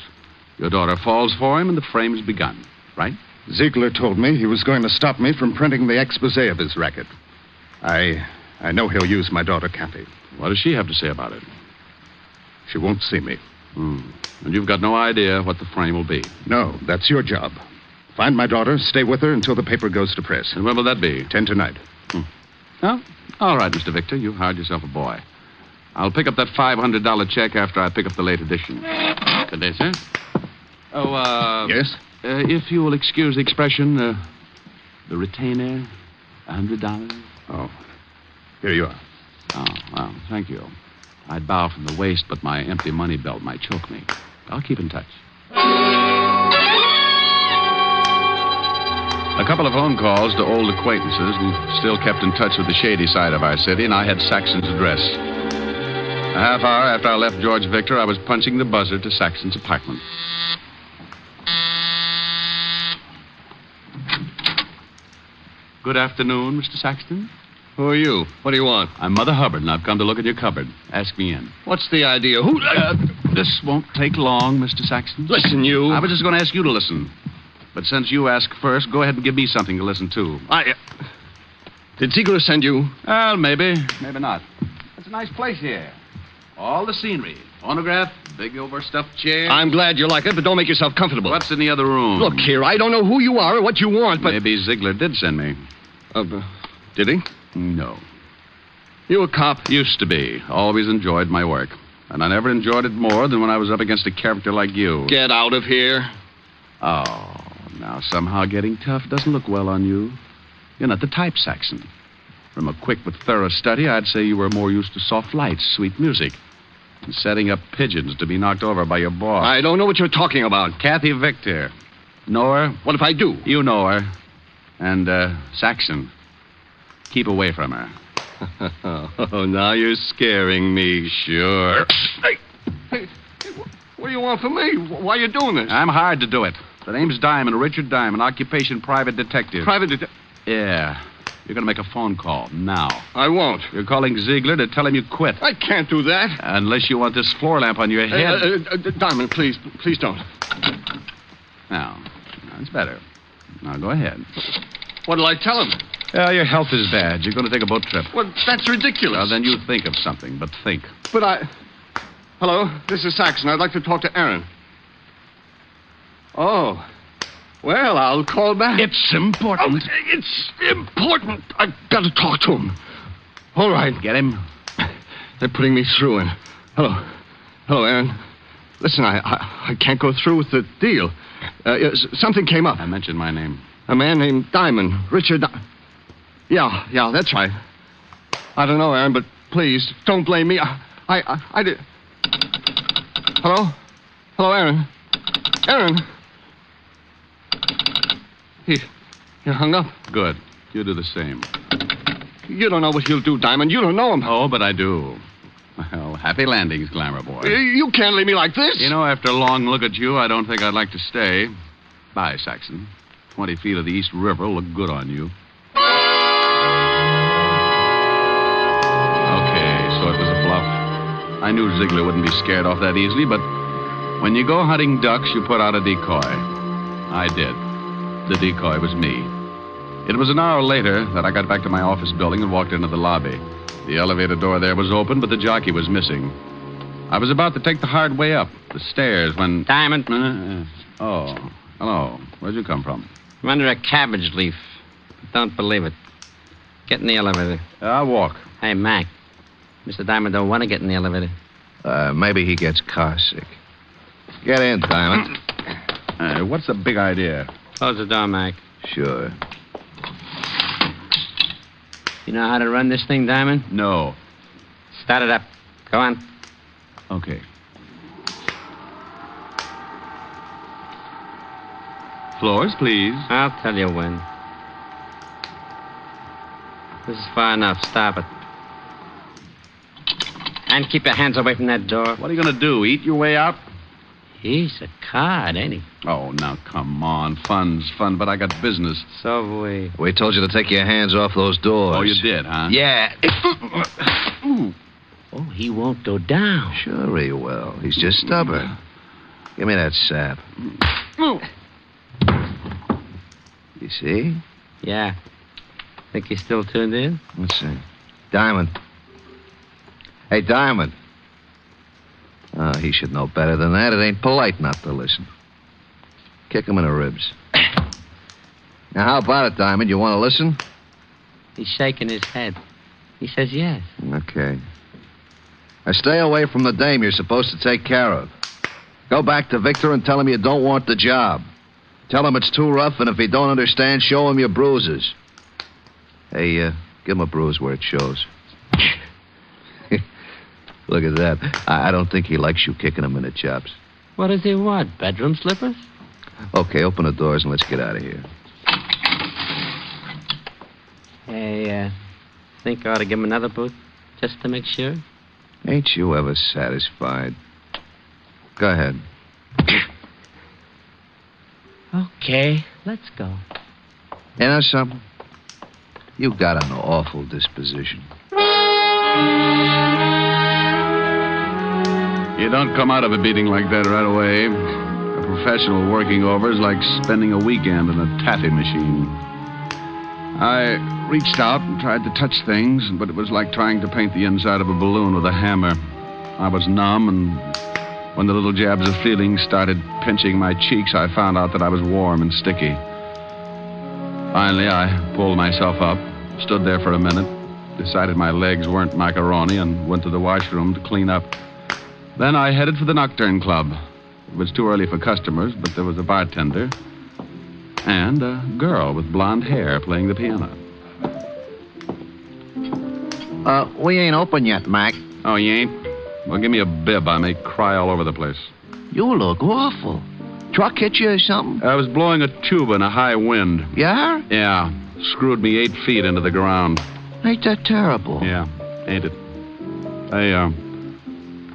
Your daughter falls for him, and the frame's begun, right? Ziegler told me he was going to stop me from printing the expose of his racket. I know he'll use my daughter, Kathy. What does she have to say about it? She won't see me. And you've got no idea what the frame will be? No, that's your job. Find my daughter, stay with her until the paper goes to press. And when will that be? 10 tonight. Oh, all right, Mr. Victor. You've hired yourself a boy. I'll pick up that $500 check after I pick up the late edition. Good day, sir. Oh, Yes? If you will excuse the expression, the retainer, $100. Oh, here you are. Oh, well, thank you. I'd bow from the waist, but my empty money belt might choke me. I'll keep in touch. A couple of phone calls to old acquaintances who still kept in touch with the shady side of our city, and I had Saxon's address. A half hour after I left George Victor, I was punching the buzzer to Saxon's apartment. Good afternoon, Mr. Saxton. Who are you? What do you want? I'm Mother Hubbard, and I've come to look in your cupboard. Ask me in. What's the idea? Who... This won't take long, Mr. Saxton. Listen, you... I was just going to ask you to listen. But since you asked first, go ahead and give me something to listen to. Did Ziegler send you? Well, maybe. Maybe not. It's a nice place here. All the scenery. Phonograph, big overstuffed chair. I'm glad you like it, but don't make yourself comfortable. What's in the other room? Look here, I don't know who you are or what you want, but... Maybe Ziegler did send me. Did he? No. You a cop? Used to be. Always enjoyed my work. And I never enjoyed it more than when I was up against a character like you. Get out of here. Oh, now somehow getting tough doesn't look well on you. You're not the type, Saxon. From a quick but thorough study, I'd say you were more used to soft lights, sweet music, and setting up pigeons to be knocked over by your boss. I don't know what you're talking about. Kathy Victor. Know her? What if I do? You know her. And, Saxon. Keep away from her. Oh, now you're scaring me. Sure. Hey, what do you want from me? Why are you doing this? I'm hired to do it. The name's Diamond, Richard Diamond, occupation private detective. Private detective? Yeah. You're going to make a phone call now. I won't. You're calling Ziegler to tell him you quit. I can't do that. Unless you want this floor lamp on your head. Diamond, please don't. Now, that's better. Now, go ahead. What'll I tell him? Your health is bad. You're going to take a boat trip. Well, that's ridiculous. Well, then you think of something, but think. But Hello, this is Saxon. I'd like to talk to Aaron. Oh. Well, I'll call back. It's important. Oh, it's important. I've got to talk to him. All right. Get him. They're putting me through. And hello, Aaron. Listen, I can't go through with the deal. Something came up. I mentioned my name. A man named Diamond, Richard. Yeah, that's right. I don't know, Aaron, but please don't blame me. I did. Hello, Aaron. Aaron. He hung up. Good. You do the same. You don't know what he'll do, Diamond. You don't know him. Oh, but I do. Well, happy landings, glamour boy. You can't leave me like this. You know, after a long look at you, I don't think I'd like to stay. Bye, Saxon. 20 feet of the East River will look good on you. Okay, so it was a bluff. I knew Ziegler wouldn't be scared off that easily, but when you go hunting ducks, you put out a decoy. I did. The decoy was me. It was an hour later that I got back to my office building and walked into the lobby. The elevator door there was open, but the jockey was missing. I was about to take the hard way up, the stairs, when... Diamond. Oh, hello. Where'd you come from? I'm under a cabbage leaf. Don't believe it. Get in the elevator. I'll walk. Hey, Mac. Mr. Diamond don't want to get in the elevator. Maybe he gets car sick. Get in, Diamond. What's the big idea? Close the door, Mac. Sure. You know how to run this thing, Diamond? No. Start it up. Go on. Okay. Floors, please. I'll tell you when. This is far enough. Stop it. And keep your hands away from that door. What are you going to do, eat your way out? He's a card, ain't he? Oh, now, come on. Fun's fun, but I got business. So We told you to take your hands off those doors. Oh, you did, huh? Yeah. Oh, he won't go down. Sure he will. He's just stubborn. Give me that sap. You see? Yeah. Think he's still tuned in? Let's see. Diamond. Hey, Diamond. Oh, he should know better than that. It ain't polite not to listen. Kick him in the ribs. Now, how about it, Diamond? You want to listen? He's shaking his head. He says yes. Okay. Now, stay away from the dame you're supposed to take care of. Go back to Victor and tell him you don't want the job. Tell him it's too rough, and if he don't understand, show him your bruises. Hey, give him a bruise where it shows. Look at that. I don't think he likes you kicking him in the chops. What does he want? Bedroom slippers? Okay, open the doors and let's get out of here. Hey, think I ought to give him another boot, just to make sure? Ain't you ever satisfied? Go ahead. Okay, let's go. You know something? You got an awful disposition. You don't come out of a beating like that right away. A professional working over is like spending a weekend in a taffy machine. I reached out and tried to touch things, but it was like trying to paint the inside of a balloon with a hammer. I was numb, and when the little jabs of feeling started pinching my cheeks, I found out that I was warm and sticky. Finally, I pulled myself up, stood there for a minute, decided my legs weren't macaroni, and went to the washroom to clean up. Then I headed for the Nocturne Club. It was too early for customers, but there was a bartender and a girl with blonde hair playing the piano. We ain't open yet, Mac. Oh, you ain't? Well, give me a bib. I may cry all over the place. You look awful. Truck hit you or something? I was blowing a tuba in a high wind. Yeah? Yeah. Screwed me 8 feet into the ground. Ain't that terrible? Yeah, ain't it? Hey,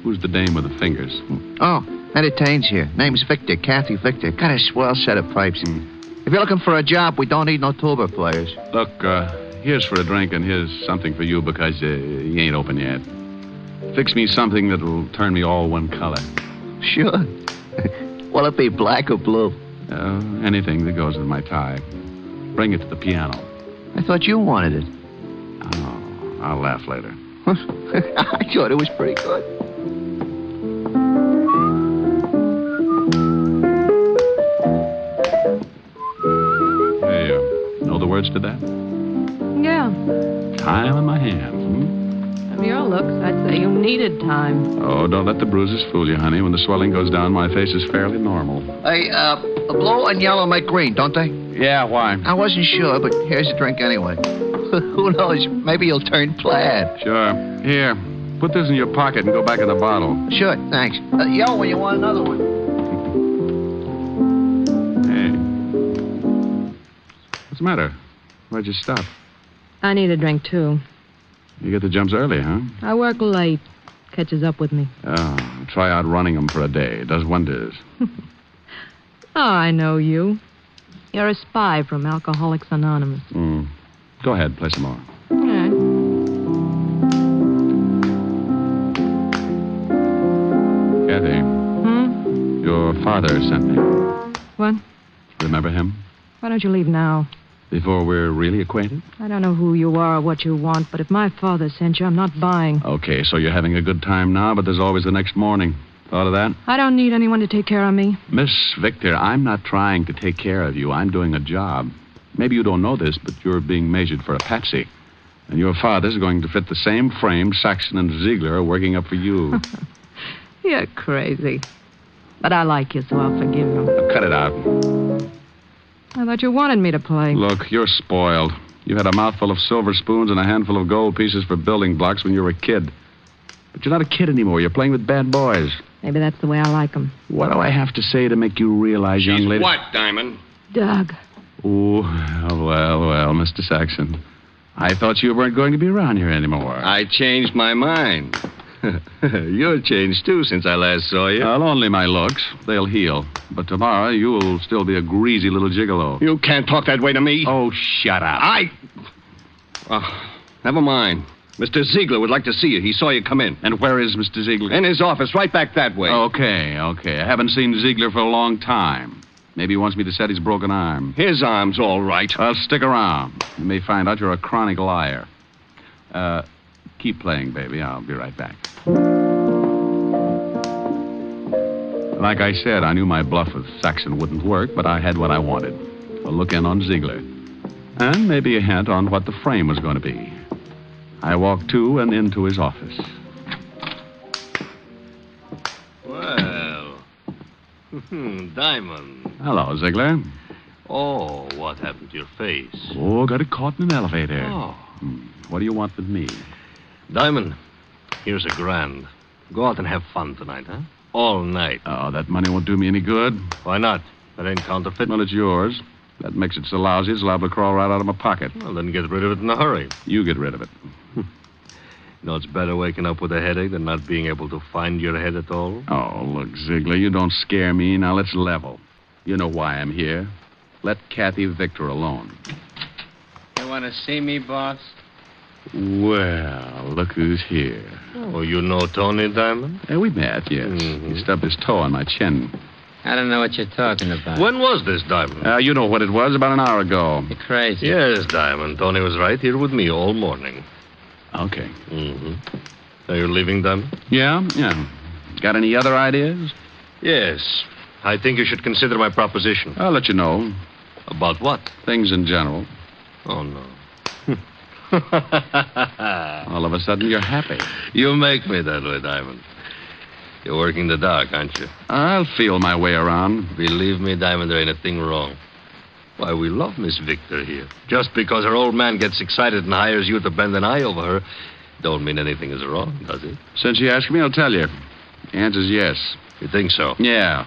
who's the dame with the fingers? Oh, entertains here. Name's Victor, Kathy Victor. Got a swell set of pipes. If you're looking for a job, we don't need no tuba players. Look, here's for a drink and here's something for you because you ain't open yet. Fix me something that'll turn me all one color. Sure. Will it be black or blue? Anything that goes with my tie. Bring it to the piano. I thought you wanted it. Oh, I'll laugh later. I thought it was pretty good. Hey, know the words to that? Yeah. Time in my hands. From your looks, I'd say you needed time. Oh, don't let the bruises fool you, honey. When the swelling goes down, my face is fairly normal. Hey, blue and yellow make green, don't they? Yeah, why? I wasn't sure, but here's a drink anyway. Who knows? Maybe you'll turn plaid. Sure. Here, put this in your pocket and go back in the bottle. Sure, thanks. Yell when you want another one. Hey. What's the matter? Why'd you stop? I need a drink, too. You get the jumps early, huh? I work late. Catches up with me. Oh, try out running them for a day. It does wonders. Oh, I know you. You're a spy from Alcoholics Anonymous. Go ahead, play some more. All right. Kathy. Your father sent me. What? Remember him? Why don't you leave now? Before we're really acquainted? I don't know who you are or what you want, but if my father sent you, I'm not buying. Okay, so you're having a good time now, but there's always the next morning. Thought of that? I don't need anyone to take care of me. Miss Victor, I'm not trying to take care of you. I'm doing a job. Maybe you don't know this, but you're being measured for a patsy. And your father's going to fit the same frame Saxon and Ziegler are working up for you. You're crazy. But I like you, so I'll forgive you. Cut it out. I thought you wanted me to play. Look, you're spoiled. You had a mouthful of silver spoons and a handful of gold pieces for building blocks when you were a kid. But you're not a kid anymore. You're playing with bad boys. Maybe that's the way I like them. What do I have to say to make you realize, young lady? What, Diamond? Doug. Oh, well, Mr. Saxon. I thought you weren't going to be around here anymore. I changed my mind. You're changed, too, since I last saw you. Well, only my looks. They'll heal. But tomorrow, you'll still be a greasy little gigolo. You can't talk that way to me. Oh, shut up. Never mind. Mr. Ziegler would like to see you. He saw you come in. And where is Mr. Ziegler? In his office, right back that way. Okay. I haven't seen Ziegler for a long time. Maybe he wants me to set his broken arm. His arm's all right. Well, stick around. You may find out you're a chronic liar. Keep playing, baby. I'll be right back. Like I said, I knew my bluff with Saxon wouldn't work, but I had what I wanted. A look in on Ziegler. And maybe a hint on what the frame was going to be. I walked to and into his office. Well, Diamond. Hello, Ziegler. Oh, what happened to your face? Oh, got it caught in an elevator. Oh. What do you want with me? Diamond, here's $1,000. Go out and have fun tonight, huh? All night. Oh, that money won't do me any good. Why not? That ain't counterfeit. Well, it's yours. That makes it so lousy, it's liable to crawl right out of my pocket. Well, then get rid of it in a hurry. You get rid of it. You know, it's better waking up with a headache than not being able to find your head at all. Oh, look, Ziegler, you don't scare me. Now, let's level. You know why I'm here. Let Kathy Victor alone. You want to see me, boss? Well, look who's here. Oh, you know Tony Diamond? Yeah, we met, yes. Mm-hmm. He stubbed his toe on my chin. I don't know what you're talking about. When was this, Diamond? You know what it was, about an hour ago. You're crazy. Yes, Diamond. Tony was right here with me all morning. Okay. Mm-hmm. Are you leaving, Diamond? Yeah. Got any other ideas? Yes. I think you should consider my proposition. I'll let you know. About what? Things in general. Oh, no. All of a sudden, you're happy. You make me that way, Diamond. You're working the dark, aren't you? I'll feel my way around. Believe me, Diamond, there ain't a thing wrong. Why, we love Miss Victor here. Just because her old man gets excited and hires you to bend an eye over her, don't mean anything is wrong, does it? Since you asked me, I'll tell you. The answer's yes. You think so? Yeah.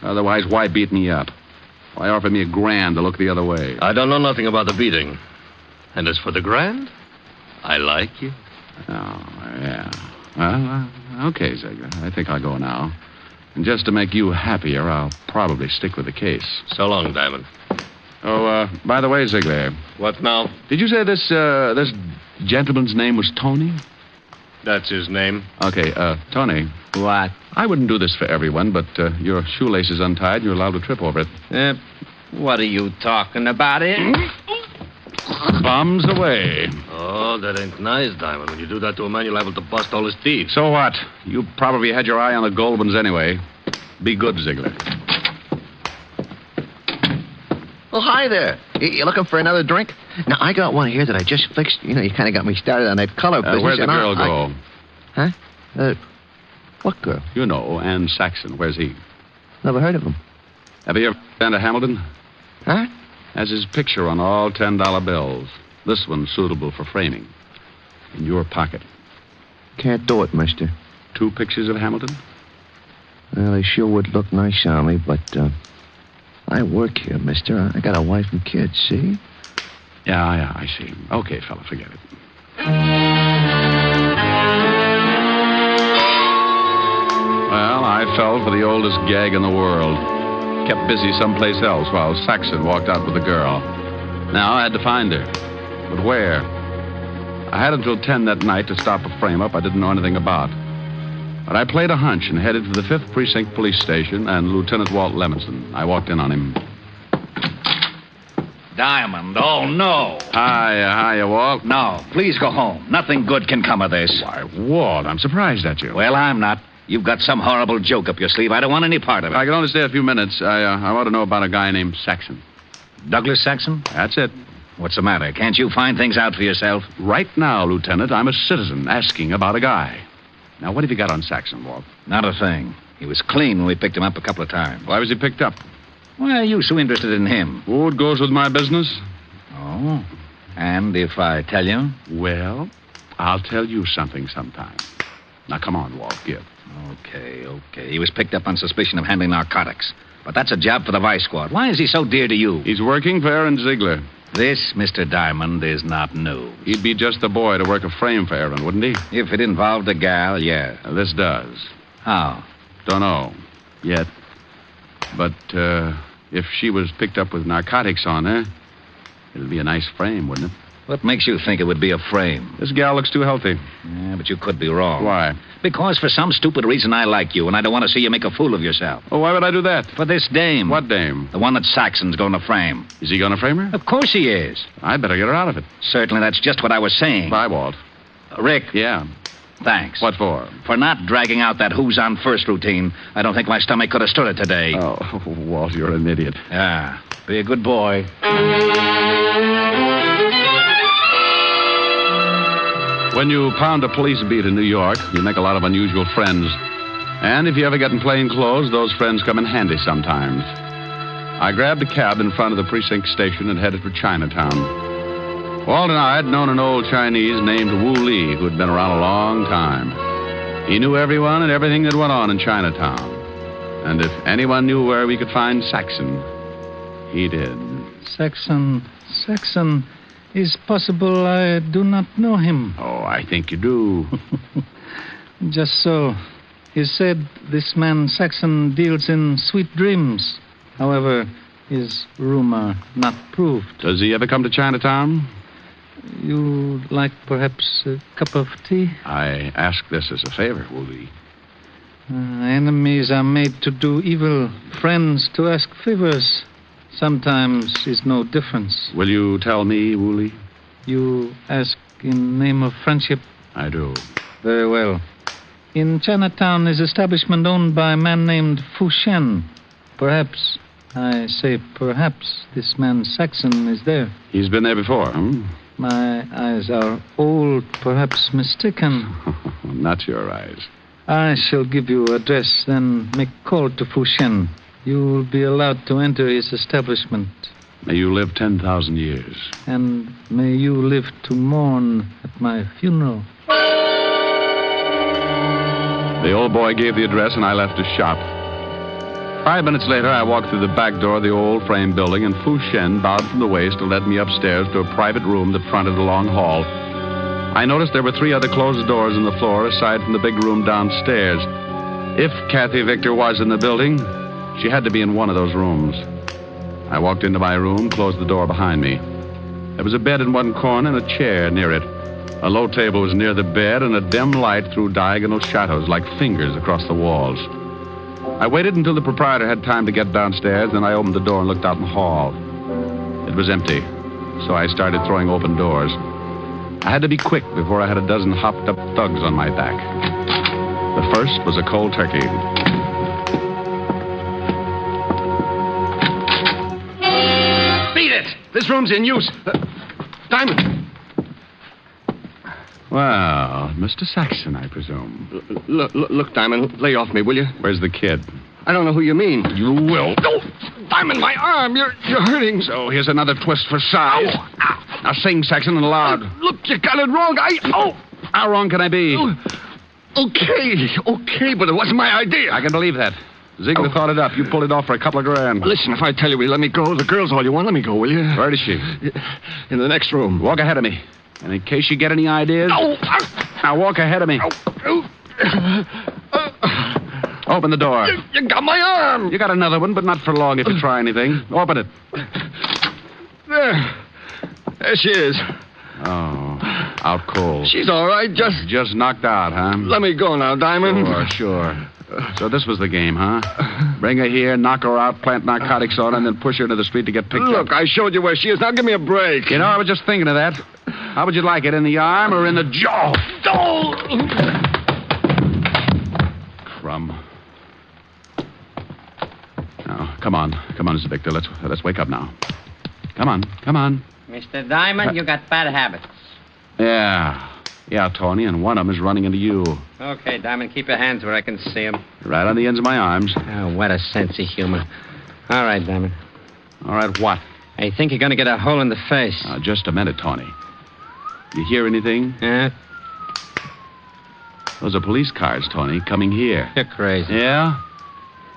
Otherwise, why beat me up? Why offer me $1,000 to look the other way? I don't know nothing about the beating. And as for the grand, I like you. Oh, yeah. Well, okay, Ziegler. I think I'll go now. And just to make you happier, I'll probably stick with the case. So long, Diamond. Oh, by the way, Ziegler. What now? Did you say this gentleman's name was Tony? That's his name. Okay, Tony. What? I wouldn't do this for everyone, but your shoelace is untied and you're allowed to trip over it. What are you talking about, Bombs away. Oh, that ain't nice, Diamond. When you do that to a man, you're liable to bust all his teeth. So what? You probably had your eye on the gold ones anyway. Be good, Ziegler. Well, hi there. You looking for another drink? Now, I got one here that I just fixed. You know, you kind of got me started on that color business. Where'd the girl go? Huh? What girl? You know, Ann Saxon. Where's he? Never heard of him. Have you ever been to Hamilton? Huh? Has his picture on all $10 bills. This one's suitable for framing. In your pocket. Can't do it, mister. 2 pictures of Hamilton? Well, they sure would look nice on me, but, I work here, mister. I got a wife and kids, see? Yeah, I see. Okay, fella, forget it. Well, I fell for the oldest gag in the world. Kept busy someplace else while Saxon walked out with the girl. Now I had to find her. But where? I had until 10 that night to stop a frame-up I didn't know anything about. But I played a hunch and headed for the 5th Precinct Police Station and Lieutenant Walt Lemonson. I walked in on him. Diamond, oh, no. Hiya, Walt. No, please go home. Nothing good can come of this. Why, Walt, I'm surprised at you. Well, I'm not. You've got some horrible joke up your sleeve. I don't want any part of it. I can only stay a few minutes. I want to know about a guy named Saxon. Douglas Saxon? That's it. What's the matter? Can't you find things out for yourself? Right now, Lieutenant, I'm a citizen asking about a guy. Now, what have you got on Saxon, Walt? Not a thing. He was clean when we picked him up a couple of times. Why was he picked up? Why are you so interested in him? Oh, it goes with my business. Oh? And if I tell you? Well, I'll tell you something sometime. Now, come on, Walt, give. Okay. He was picked up on suspicion of handling narcotics. But that's a job for the Vice Squad. Why is he so dear to you? He's working for Aaron Ziegler. This, Mr. Diamond, is not new. He'd be just the boy to work a frame for Aaron, wouldn't he? If it involved a gal, yeah. This does. How? Don't know. Yet. But, if she was picked up with narcotics on her, it'd be a nice frame, wouldn't it? What makes you think it would be a frame? This gal looks too healthy. Yeah, but you could be wrong. Why? Because for some stupid reason I like you, and I don't want to see you make a fool of yourself. Oh, why would I do that? For this dame. What dame? The one that Saxon's going to frame. Is he going to frame her? Of course he is. I better get her out of it. Certainly, that's just what I was saying. Bye, Walt. Rick. Yeah? Thanks. What for? For not dragging out that who's on first routine. I don't think my stomach could have stood it today. Oh, Walt, you're an idiot. Yeah. Be a good boy. When you pound a police beat in New York, you make a lot of unusual friends. And if you ever get in plain clothes, those friends come in handy sometimes. I grabbed a cab in front of the precinct station and headed for Chinatown. Walt and I had known an old Chinese named Wu Li who had been around a long time. He knew everyone and everything that went on in Chinatown. And if anyone knew where we could find Saxon, he did. Saxon. Is possible I do not know him. Oh, I think you do. Just so. He said this man Saxon deals in sweet dreams. However, is rumor not proved. Does he ever come to Chinatown? You like perhaps a cup of tea? I ask this as a favor, Wu Li. Enemies are made to do evil. Friends to ask favors. Sometimes is no difference. Will you tell me, Wu Li? You ask in name of friendship? I do. Very well. In Chinatown is establishment owned by a man named Fu Shen. Perhaps, I say perhaps, this man Saxon is there. He's been there before, My eyes are old, perhaps mistaken. Not your eyes. I shall give you address, then make call to Fu Shen. You will be allowed to enter his establishment. May you live 10,000 years. And may you live to mourn at my funeral. The old boy gave the address, and I left his shop. 5 minutes later, I walked through the back door of the old frame building, and Fu Shen bowed from the waist to let me upstairs to a private room that fronted a long hall. I noticed there were 3 other closed doors in the floor, aside from the big room downstairs. If Kathy Victor was in the building, she had to be in one of those rooms. I walked into my room, closed the door behind me. There was a bed in one corner and a chair near it. A low table was near the bed, and a dim light threw diagonal shadows like fingers across the walls. I waited until the proprietor had time to get downstairs, then I opened the door and looked out in the hall. It was empty, so I started throwing open doors. I had to be quick before I had a dozen hopped-up thugs on my back. The first was a cold turkey. This room's in use. Diamond. Well, Mr. Saxon, I presume. Look, Diamond, lay off me, will you? Where's the kid? I don't know who you mean. You will. No! Diamond, my arm! You're hurting. So here's another twist for size. Ow. Now sing, Saxon, and loud. Look, you got it wrong. How wrong can I be? Okay, but it wasn't my idea. I can believe that. Ziegler thought it up. You pulled it off for a couple of grand. Listen, if I tell you, will you let me go? The girl's all you want. Let me go, will you? Where is she? In the next room. Walk ahead of me. And in case you get any ideas... Now walk ahead of me. Open the door. You got my arm. You got another one, but not for long if you try anything. Open it. There she is. Oh, out cold. She's all right, Just knocked out, huh? Let me go now, Diamond. Sure. So this was the game, huh? Bring her here, knock her out, plant narcotics on her, and then push her into the street to get picked up. Look, I showed you where she is. Now give me a break. You know, I was just thinking of that. How would you like it, in the arm or in the jaw? Crumb. Now, come on, Mr. Victor. Let's wake up now. Come on. Mr. Diamond, you got bad habits. Yeah, Tony, and one of them is running into you. Okay, Diamond, keep your hands where I can see them. Right on the ends of my arms. Oh, what a sense of humor. All right, Diamond. All right, what? I think you're going to get a hole in the face. Just a minute, Tony. You hear anything? Yeah? Those are police cars, Tony, coming here. You're crazy. Yeah?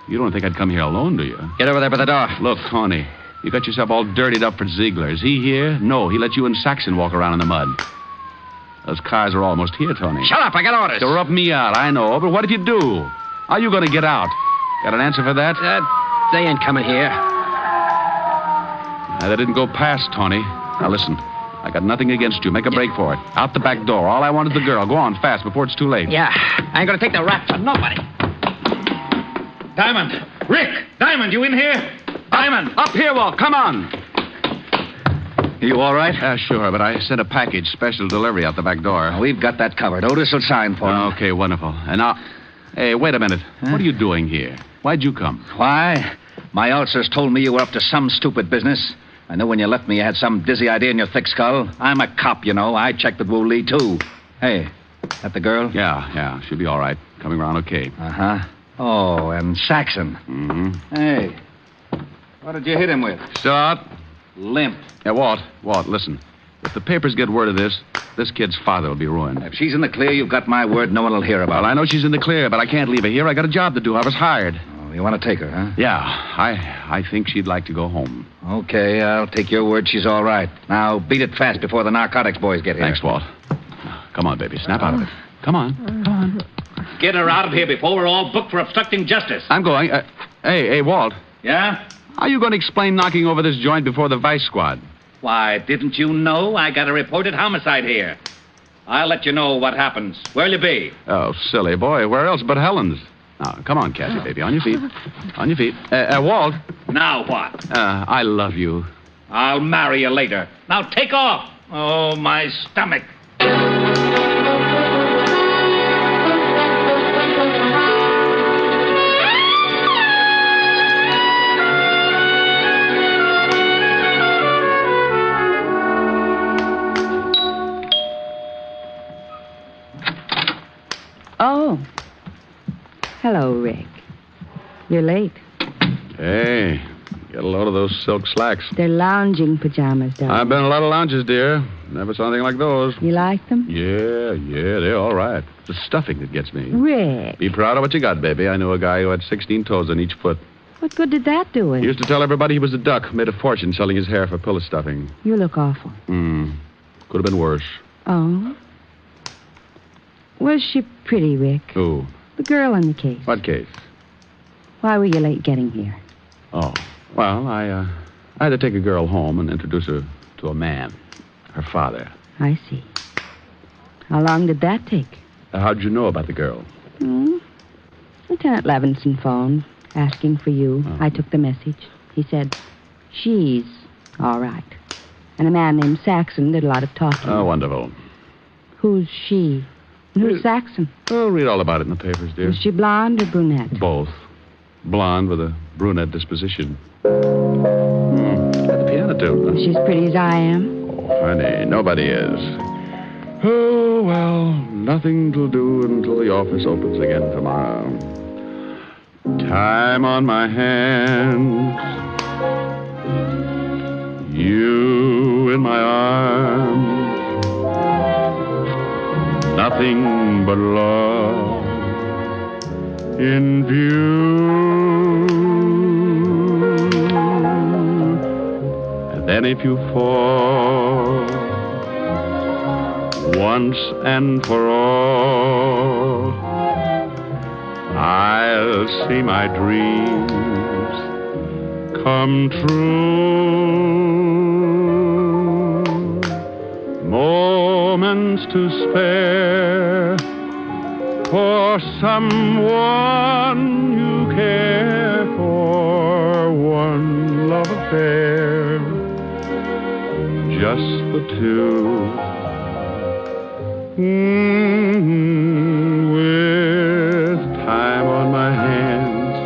You don't think I'd come here alone, do you? Get over there by the door. Look, Tony, you got yourself all dirtied up for Ziegler. Is he here? No, he let you and Saxon walk around in the mud. Those cars are almost here, Tony. Shut up, I got orders. To rub me out, I know, but what if you do? How are you going to get out? Got an answer for that? They ain't coming here. That didn't go past, Tony. Now listen, I got nothing against you. Make a break for it. Out the back door. All I want is the girl. Go on, fast, before it's too late. Yeah, I ain't gonna take the rap for nobody. Diamond! Rick! Diamond, you in here? Diamond! Up here, Walt. Come on. You all right? Sure, but I sent a package, special delivery out the back door. We've got that covered. Otis will sign for him. Okay, wonderful. And now, hey, wait a minute. Huh? What are you doing here? Why'd you come? Why? My ulcers told me you were up to some stupid business. I knew when you left me you had some dizzy idea in your thick skull. I'm a cop, you know. I checked with Wu Lee, too. Hey, that the girl? Yeah. She'll be all right. Coming around okay. Uh-huh. Oh, and Saxon. Mm-hmm. Hey, what did you hit him with? Still out? Limp. Yeah, Walt, listen. If the papers get word of this kid's father will be ruined. If she's in the clear, you've got my word no one will hear about it. Well, I know she's in the clear, but I can't leave her here. I got a job to do. I was hired. Oh, you want to take her, huh? Yeah, I think she'd like to go home. Okay, I'll take your word she's all right. Now, beat it fast before the narcotics boys get here. Thanks, Walt. Come on, baby. Snap out of it. Come on. Get her out of here before we're all booked for obstructing justice. I'm going. Hey, Walt. Yeah? How are you going to explain knocking over this joint before the vice squad? Why, didn't you know I got a reported homicide here? I'll let you know what happens. Where'll you be? Oh, silly boy. Where else but Helen's? Now, come on, Cassie, baby. On your feet. On your feet. Walt. Now what? I love you. I'll marry you later. Now take off. Oh, my stomach. Oh. Hello, Rick. You're late. Hey, get a load of those silk slacks. They're lounging pajamas, darling. I've been in a lot of lounges, dear. Never saw anything like those. You like them? Yeah, they're all right. It's the stuffing that gets me. Rick. Be proud of what you got, baby. I knew a guy who had 16 toes on each foot. What good did that do him? He used to tell everybody he was a duck, made a fortune selling his hair for pillow stuffing. You look awful. Could have been worse. Oh? Was she pretty, Rick? Who? The girl in the case. What case? Why were you late getting here? Oh, well, I had to take a girl home and introduce her to a man, her father. I see. How long did that take? How'd you know about the girl? Lieutenant Levinson phoned, asking for you. Oh. I took the message. He said, she's all right. And a man named Saxon did a lot of talking. Oh, wonderful. Who's she? Who's Saxon? Oh, read all about it in the papers, dear. Is she blonde or brunette? Both. Blonde with a brunette disposition. Got the piano too, huh? She's pretty as I am. Oh, honey, nobody is. Oh, well, nothing to do until the office opens again tomorrow. Time on my hands. You in my arms. Nothing but love in view. And then if you fall once and for all, I'll see my dreams come true. Moments to spare for someone you care for. One love affair, just the two. With time on my hands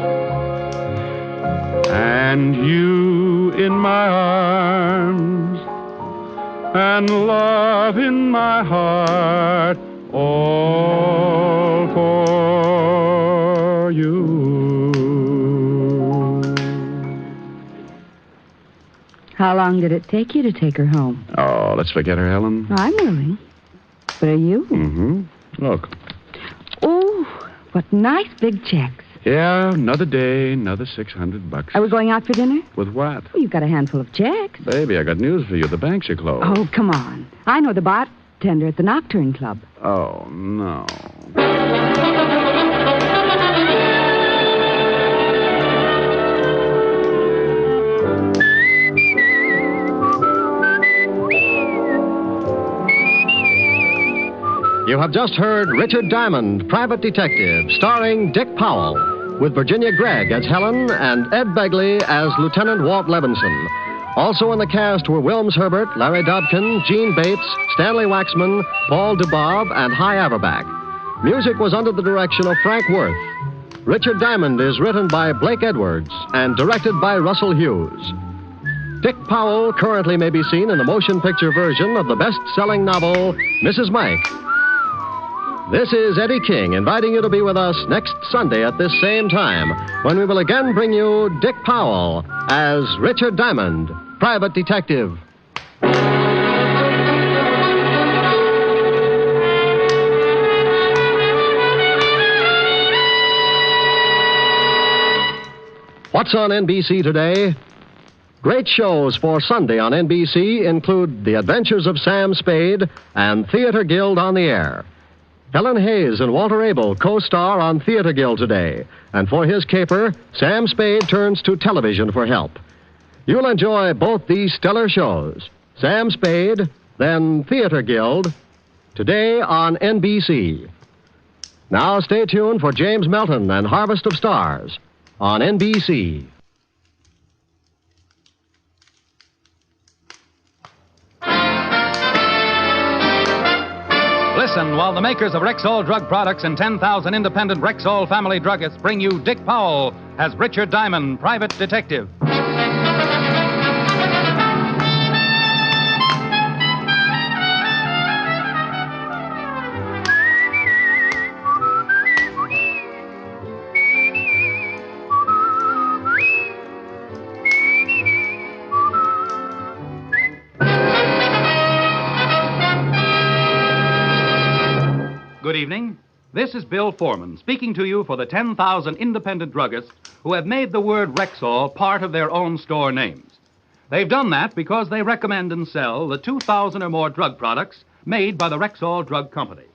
and you in my arms and love in my heart, all for you. How long did it take you to take her home? Oh, let's forget her, Helen. I'm willing. But are you? Mm-hmm. Look. Oh, what nice big checks. Yeah, another day, another $600. Are we going out for dinner? With what? Well, you've got a handful of checks. Baby, I got news for you. The banks are closed. Oh, come on. I know the bartender at the Nocturne Club. Oh, no. You have just heard Richard Diamond, Private Detective, starring Dick Powell, with Virginia Gregg as Helen and Ed Begley as Lieutenant Walt Levinson. Also in the cast were Wilms Herbert, Larry Dobkin, Gene Bates, Stanley Waxman, Paul DeBob, and Hy Averback. Music was under the direction of Frank Worth. Richard Diamond is written by Blake Edwards and directed by Russell Hughes. Dick Powell currently may be seen in the motion picture version of the best-selling novel, Mrs. Mike. This is Eddie King inviting you to be with us next Sunday at this same time when we will again bring you Dick Powell as Richard Diamond, Private Detective. What's on NBC today? Great shows for Sunday on NBC include The Adventures of Sam Spade and Theater Guild on the Air. Helen Hayes and Walter Abel co-star on Theater Guild today, and for his caper, Sam Spade turns to television for help. You'll enjoy both these stellar shows, Sam Spade, then Theater Guild, today on NBC. Now stay tuned for James Melton and Harvest of Stars on NBC. Listen while the makers of Rexall drug products and 10,000 independent Rexall family druggists bring you Dick Powell as Richard Diamond, Private Detective. Good evening. This is Bill Foreman speaking to you for the 10,000 independent druggists who have made the word Rexall part of their own store names. They've done that because they recommend and sell the 2,000 or more drug products made by the Rexall Drug Company.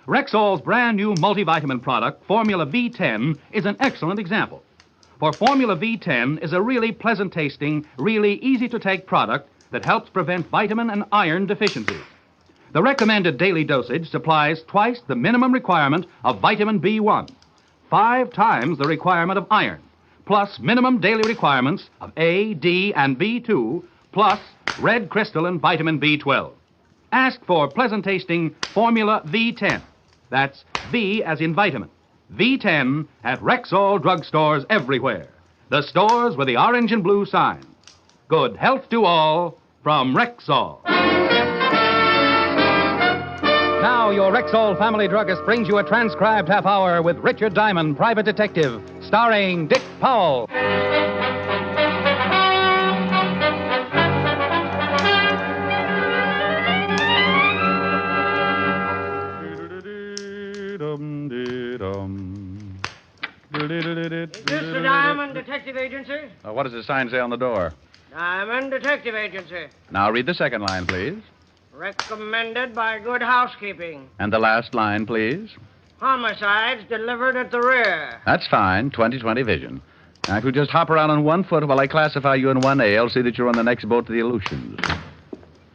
Rexall's brand new multivitamin product, Formula V10, is an excellent example. For Formula V10 is a really pleasant tasting, really easy to take product that helps prevent vitamin and iron deficiencies. The recommended daily dosage supplies twice the minimum requirement of vitamin B1, 5 times the requirement of iron, plus minimum daily requirements of A, D, and B2, plus red crystalline vitamin B12. Ask for pleasant-tasting Formula V10. That's V as in vitamin. V10 at Rexall drugstores everywhere. The stores with the orange and blue signs. Good health to all from Rexall. Now, your Rexall family druggist brings you a transcribed half hour with Richard Diamond, Private Detective, starring Dick Powell. Is this the Diamond Detective Agency? What does the sign say on the door? Diamond Detective Agency. Now read the second line, please. Recommended by good housekeeping. And the last line, please. Homicides delivered at the rear. That's fine. 20/20 vision. Now, if you just hop around on one foot while I classify you in 1A, I'll see that you're on the next boat to the Aleutians.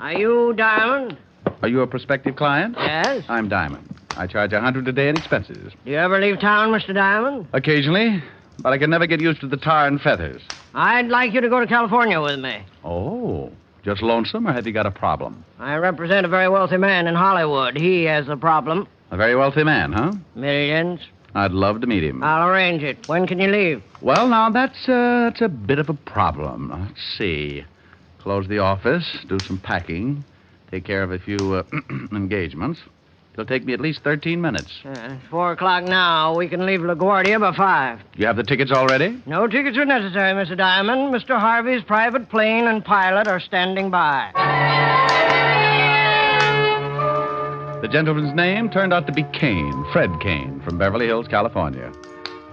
Are you Diamond? Are you a prospective client? Yes. I'm Diamond. I charge $100 a day in expenses. Do you ever leave town, Mr. Diamond? Occasionally, but I can never get used to the tar and feathers. I'd like you to go to California with me. Oh, just lonesome, or have you got a problem? I represent a very wealthy man in Hollywood. He has a problem. A very wealthy man, huh? Millions. I'd love to meet him. I'll arrange it. When can you leave? Well, now, that's a bit of a problem. Let's see. Close the office, do some packing, take care of a few engagements. It'll take me at least 13 minutes. 4 o'clock now. We can leave LaGuardia by 5. You have the tickets already? No tickets are necessary, Mr. Diamond. Mr. Harvey's private plane and pilot are standing by. The gentleman's name turned out to be Kane, Fred Kane, from Beverly Hills, California.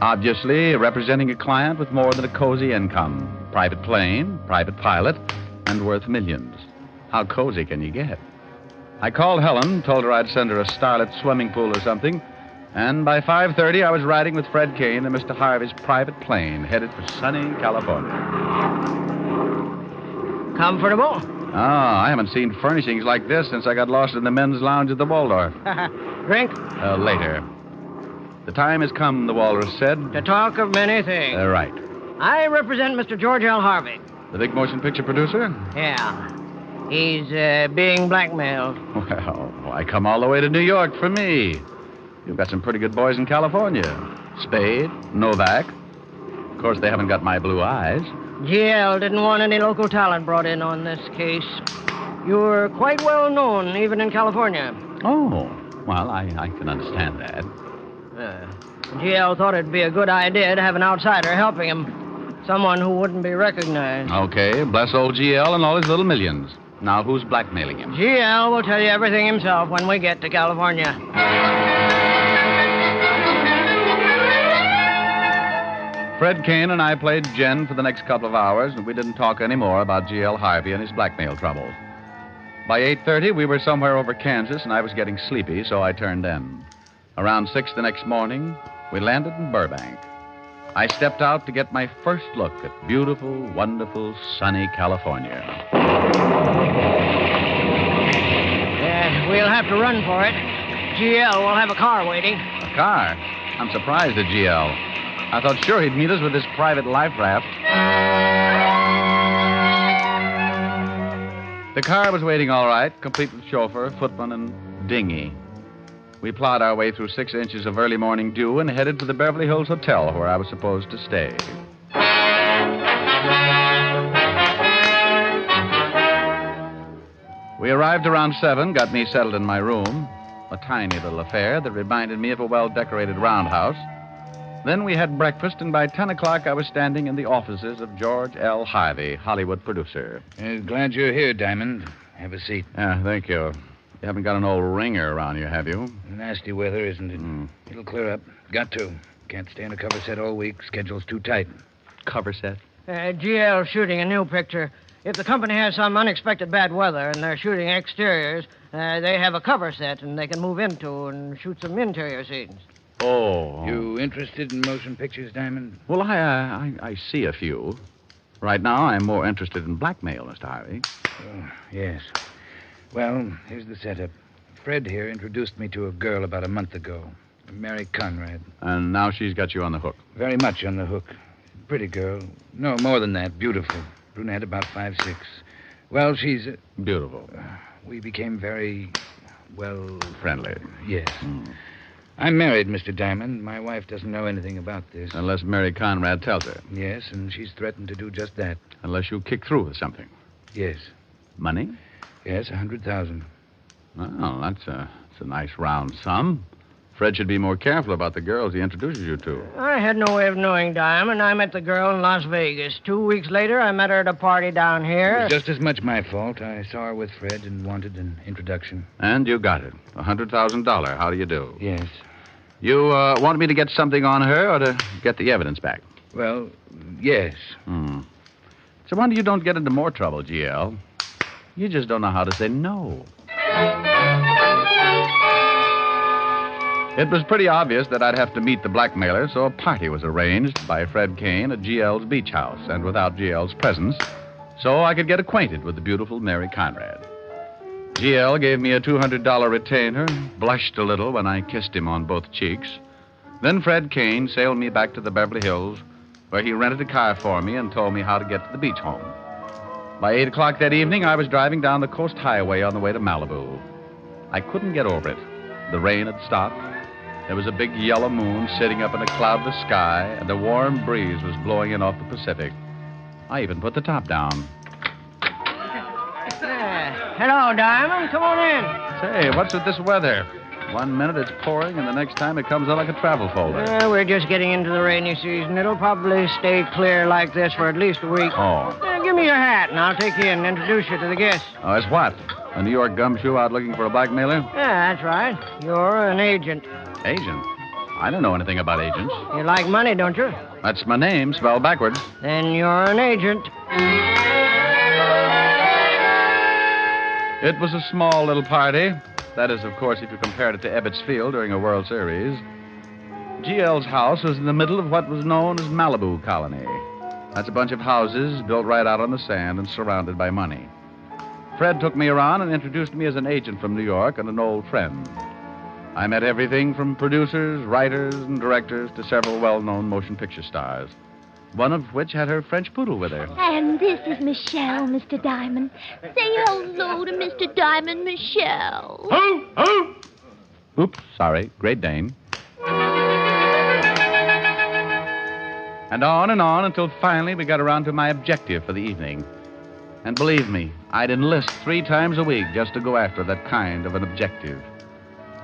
Obviously, representing a client with more than a cozy income. Private plane, private pilot, and worth millions. How cozy can you get? I called Helen, told her I'd send her a starlit swimming pool or something, and by 5:30 I was riding with Fred Kane in Mr. Harvey's private plane, headed for sunny California. Comfortable? Oh, I haven't seen furnishings like this since I got lost in the men's lounge at the Waldorf. Drink? Later. The time has come, the walrus said. To talk of many things. Right. I represent Mr. George L. Harvey. The big motion picture producer? Yeah. He's being blackmailed. Well, why come all the way to New York for me? You've got some pretty good boys in California. Spade, Novak. Of course, they haven't got my blue eyes. GL didn't want any local talent brought in on this case. You're quite well known, even in California. Oh, well, I can understand that. GL thought it'd be a good idea to have an outsider helping him. Someone who wouldn't be recognized. Okay, bless old GL and all his little millions. Now, who's blackmailing him? GL will tell you everything himself when we get to California. Fred Kane and I played gin for the next couple of hours, and we didn't talk any more about G.L. Harvey and his blackmail troubles. By 8:30, we were somewhere over Kansas, and I was getting sleepy, so I turned in. Around 6 the next morning, we landed in Burbank. I stepped out to get my first look at beautiful, wonderful, sunny California. We'll have to run for it. GL will have a car waiting. A car? I'm surprised at GL. I thought sure he'd meet us with his private life raft. The car was waiting all right, complete with chauffeur, footman, and dinghy. We plowed our way through 6 inches of early morning dew and headed for the Beverly Hills Hotel where I was supposed to stay. We arrived around 7, got me settled in my room, a tiny little affair that reminded me of a well-decorated roundhouse. Then we had breakfast, and by 10 o'clock I was standing in the offices of George L. Harvey, Hollywood producer. Glad you're here, Diamond. Have a seat. Yeah, thank you. You haven't got an old ringer around here, have you? Nasty weather, isn't it? It'll clear up. Got to. Can't stay in a cover set all week. Schedule's too tight. Cover set? GL shooting a new picture. If the company has some unexpected bad weather and they're shooting exteriors, they have a cover set and they can move into and shoot some interior scenes. Oh. You interested in motion pictures, Diamond? Well, I see a few. Right now, I'm more interested in blackmail, Mr. Harvey. Oh, yes. Well, here's the setup. Fred here introduced me to a girl about a month ago, Mary Conrad. And now she's got you on the hook. Very much on the hook. Pretty girl. No, more than that. Beautiful. Brunette, about 5'6". Well, she's... Beautiful. We became very, well... Friendly. Yes. I'm married, Mr. Diamond. My wife doesn't know anything about this. Unless Mary Conrad tells her. Yes, and she's threatened to do just that. Unless you kick through with something. Yes. Money? Yes, $100,000. Well, that's a nice round sum. Fred should be more careful about the girls he introduces you to. I had no way of knowing, Diamond. I met the girl in Las Vegas. 2 weeks later, I met her at a party down here. It was just as much my fault. I saw her with Fred and wanted an introduction. And you got it. $100,000. How do you do? Yes. You want me to get something on her or to get the evidence back? Well, yes. It's a wonder you don't get into more trouble, GL. You just don't know how to say no. It was pretty obvious that I'd have to meet the blackmailer, so a party was arranged by Fred Kane at GL's beach house, and without GL's presence, so I could get acquainted with the beautiful Mary Conrad. GL gave me a $200 retainer, blushed a little when I kissed him on both cheeks. Then Fred Kane sailed me back to the Beverly Hills, where he rented a car for me and told me how to get to the beach home. By 8 o'clock that evening, I was driving down the coast highway on the way to Malibu. I couldn't get over it. The rain had stopped. There was a big yellow moon sitting up in a cloudless sky, and a warm breeze was blowing in off the Pacific. I even put the top down. Hello, Diamond. Come on in. Say, what's with this weather? 1 minute it's pouring, and the next time it comes out like a travel folder. We're just getting into the rainy season. It'll probably stay clear like this for at least a week. Oh. Give me your hat, and I'll take you in and introduce you to the guests. Oh, it's what? A New York gumshoe out looking for a blackmailer? Yeah, that's right. You're an agent. Agent? I don't know anything about agents. You like money, don't you? That's my name, spelled backwards. Then you're an agent. It was a small little party. That is, of course, if you compared it to Ebbets Field during a World Series. GL's house was in the middle of what was known as Malibu Colony. That's a bunch of houses built right out on the sand and surrounded by money. Fred took me around and introduced me as an agent from New York and an old friend. I met everything from producers, writers, and directors to several well-known motion picture stars, one of which had her French poodle with her. And this is Michelle, Mr. Diamond. Say hello to Mr. Diamond, Michelle. Oops, sorry, Great Dane. And on until finally we got around to my objective for the evening. And believe me, I'd enlist 3 times a week just to go after that kind of an objective.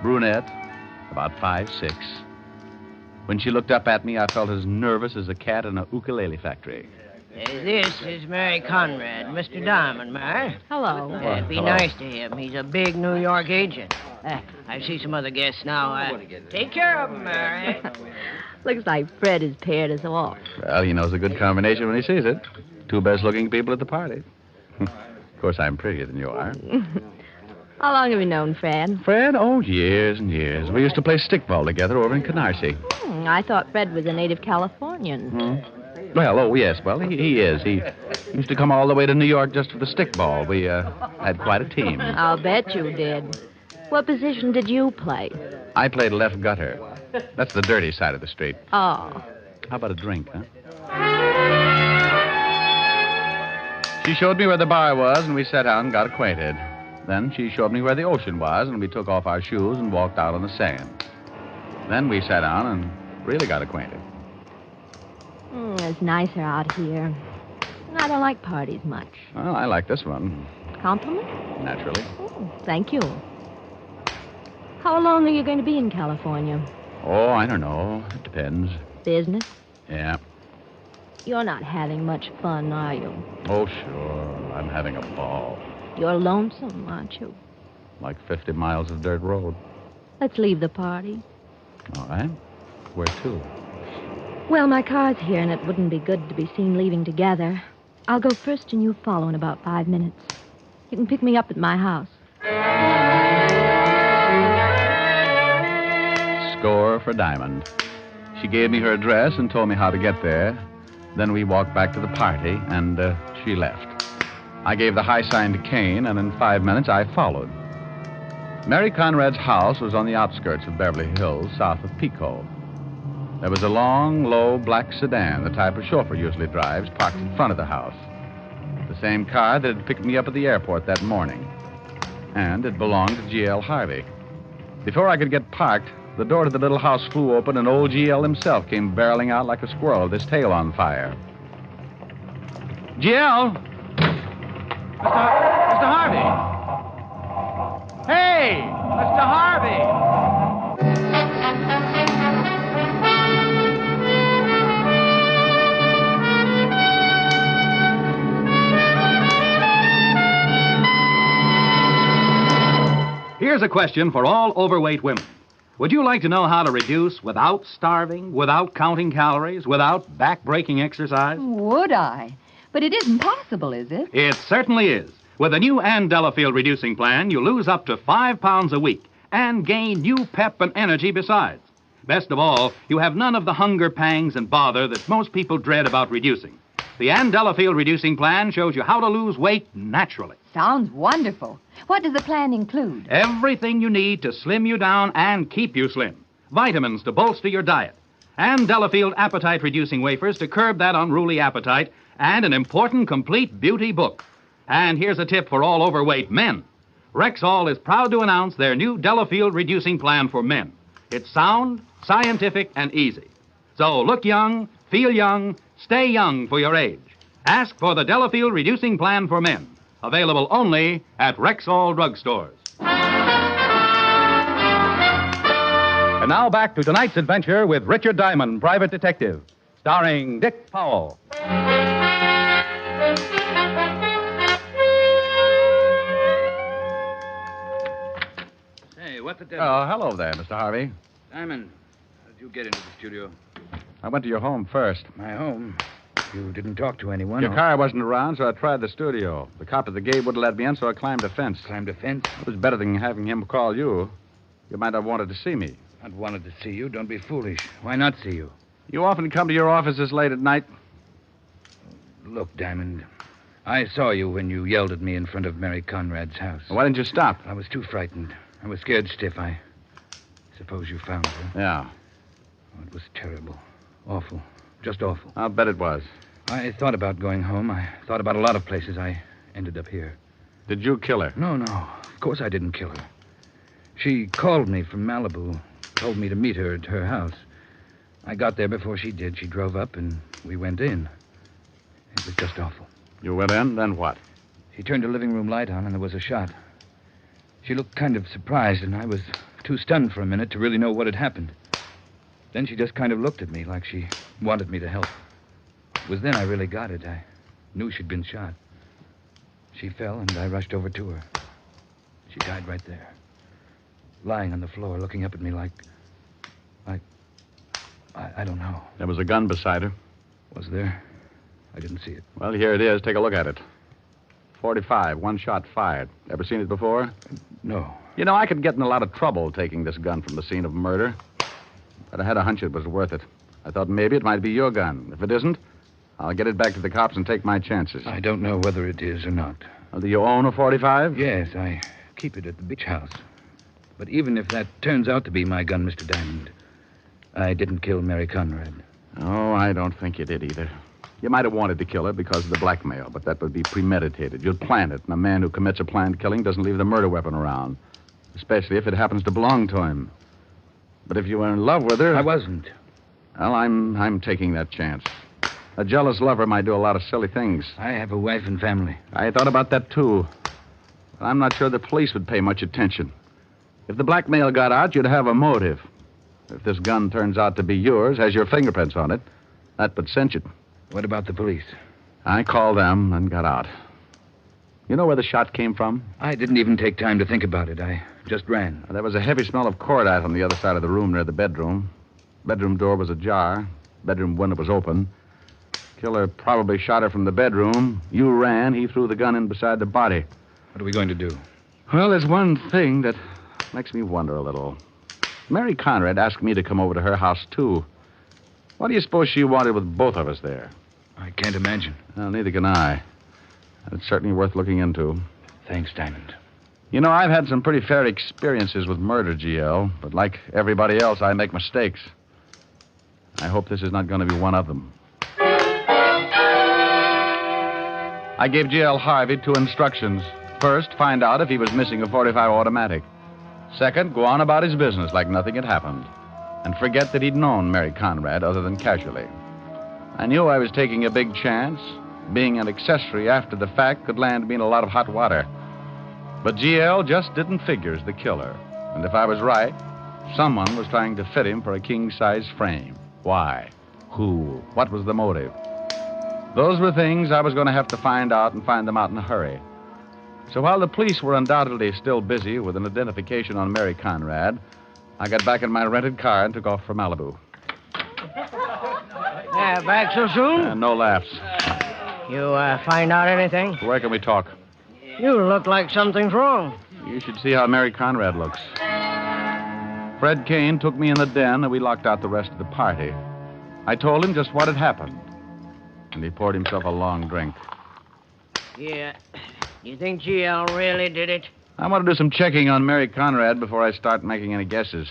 Brunette, about 5'6". When she looked up at me, I felt as nervous as a cat in a ukulele factory. This is Mary Conrad, Mr. Diamond, Mary. Hello. Be Hello. nice to him. He's a big New York agent. I see some other guests now. Take care of him, Mary. Looks like Fred has paired us off. Well, he knows a good combination when he sees it. 2 best-looking people at the party. Of course, I'm prettier than you are. How long have you known Fred? Fred? Oh, years and years. We used to play stickball together over in Canarsie. I thought Fred was a native Californian. Well, oh, yes. Well, he is. He used to come all the way to New York just for the stickball. We had quite a team. I'll bet you did. What position did you play? I played left gutter. That's the dirty side of the street. Oh. How about a drink, huh? She showed me where the bar was, and we sat down and got acquainted. Then she showed me where the ocean was, and we took off our shoes and walked out on the sand. Then we sat down and really got acquainted. It's nicer out here. I don't like parties much. Well, I like this one. Compliment? Naturally. Thank you. How long are you going to be in California? Oh, I don't know. It depends. Business? Yeah. You're not having much fun, are you? Oh, sure. I'm having a ball. You're lonesome, aren't you? Like 50 miles of dirt road. Let's leave the party. All right. Where to? Well, my car's here, and it wouldn't be good to be seen leaving together. I'll go first, and you follow in about 5 minutes. You can pick me up at my house. Score for Diamond. She gave me her address and told me how to get there. Then we walked back to the party, and she left. I gave the high sign to Kane, and in 5 minutes I followed. Mary Conrad's house was on the outskirts of Beverly Hills, south of Pico. There was a long, low, black sedan, the type a chauffeur usually drives, parked in front of the house. The same car that had picked me up at the airport that morning. And it belonged to G.L. Harvey. Before I could get parked, the door to the little house flew open, and old G.L. himself came barreling out like a squirrel with his tail on fire. G.L.! Mr. Harvey! Hey! Mr. Harvey! Here's a question for all overweight women. Would you like to know how to reduce without starving, without counting calories, without back-breaking exercise? Would I? But it isn't possible, is it? It certainly is. With the new Ann Delafield reducing plan, you lose up to 5 pounds a week and gain new pep and energy besides. Best of all, you have none of the hunger pangs and bother that most people dread about reducing. The Ann Delafield reducing plan shows you how to lose weight naturally. Sounds wonderful. What does the plan include? Everything you need to slim you down and keep you slim. Vitamins to bolster your diet. Ann Delafield appetite-reducing wafers to curb that unruly appetite, and an important complete beauty book. And here's a tip for all overweight men. Rexall is proud to announce their new Delafield reducing plan for men. It's sound, scientific, and easy. So look young, feel young, stay young for your age. Ask for the Delafield reducing plan for men. Available only at Rexall drugstores. And now back to tonight's adventure with Richard Diamond, Private Detective, starring Dick Powell. Hey, what the devil? Oh, hello there, Mr. Harvey. Diamond, did you get into the studio? I went to your home first. My home? You didn't talk to anyone? Your car wasn't around, so I tried the studio. The cop at the gate wouldn't let me in, so I climbed a fence. Climbed a fence? It was better than having him call you. You might have wanted to see me. I'd wanted to see you. Don't be foolish. Why not see you? You often come to your office this late at night? Look, Diamond, I saw you when you yelled at me in front of Mary Conrad's house. Why didn't you stop? I was too frightened. I was scared stiff. I suppose you found her. Yeah. Oh, it was terrible. Awful. Just awful. I'll bet it was. I thought about going home. I thought about a lot of places. I ended up here. Did you kill her? No. Of course I didn't kill her. She called me from Malibu, told me to meet her at her house. I got there before she did. She drove up, and we went in. It was just awful. You went in, then what? She turned the living room light on, and there was a shot. She looked kind of surprised, and I was too stunned for a minute to really know what had happened. Then she just kind of looked at me like she wanted me to help. It was then I really got it. I knew she'd been shot. She fell, and I rushed over to her. She died right there, lying on the floor, looking up at me like... I don't know. There was a gun beside her. Was there? I didn't see it. Well, here it is. Take a look at it. 45, one shot fired. Ever seen it before? No. You know, I could get in a lot of trouble taking this gun from the scene of murder. But I had a hunch it was worth it. I thought maybe it might be your gun. If it isn't, I'll get it back to the cops and take my chances. I don't know whether it is or not. Oh, do you own a 45? Yes, I keep it at the beach house. But even if that turns out to be my gun, Mr. Diamond, I didn't kill Mary Conrad. Oh, I don't think you did either. You might have wanted to kill her because of the blackmail, but that would be premeditated. You'd plan it, and a man who commits a planned killing doesn't leave the murder weapon around, especially if it happens to belong to him. But if you were in love with her... I wasn't. Well, I'm taking that chance. A jealous lover might do a lot of silly things. I have a wife and family. I thought about that, too. But I'm not sure the police would pay much attention. If the blackmail got out, you'd have a motive. If this gun turns out to be yours, has your fingerprints on it, that would cinch it. What about the police? I called them and got out. You know where the shot came from? I didn't even take time to think about it. I just ran. There was a heavy smell of cordite on the other side of the room near the bedroom. Bedroom door was ajar. Bedroom window was open. Killer probably shot her from the bedroom. You ran. He threw the gun in beside the body. What are we going to do? Well, there's one thing that makes me wonder a little. Mary Conrad asked me to come over to her house, too. What do you suppose she wanted with both of us there? I can't imagine. Well, neither can I. It's certainly worth looking into. Thanks, Diamond. You know, I've had some pretty fair experiences with murder, GL, but like everybody else, I make mistakes. I hope this is not going to be one of them. I gave GL Harvey 2 instructions. First, find out if he was missing a .45 automatic. Second, go on about his business like nothing had happened. And forget that he'd known Mary Conrad other than casually. I knew I was taking a big chance. Being an accessory after the fact could land me in a lot of hot water. But GL just didn't figure as the killer. And if I was right, someone was trying to fit him for a king-size frame. Why? Who? What was the motive? Those were things I was going to have to find out and find them out in a hurry. So while the police were undoubtedly still busy with an identification on Mary Conrad, I got back in my rented car and took off for Malibu. Yeah, back so soon? No laughs. You find out anything? Where can we talk? You look like something's wrong. You should see how Mary Conrad looks. Fred Kane took me in the den and we locked out the rest of the party. I told him just what had happened. And he poured himself a long drink. Yeah. You think GL really did it? I want to do some checking on Mary Conrad before I start making any guesses.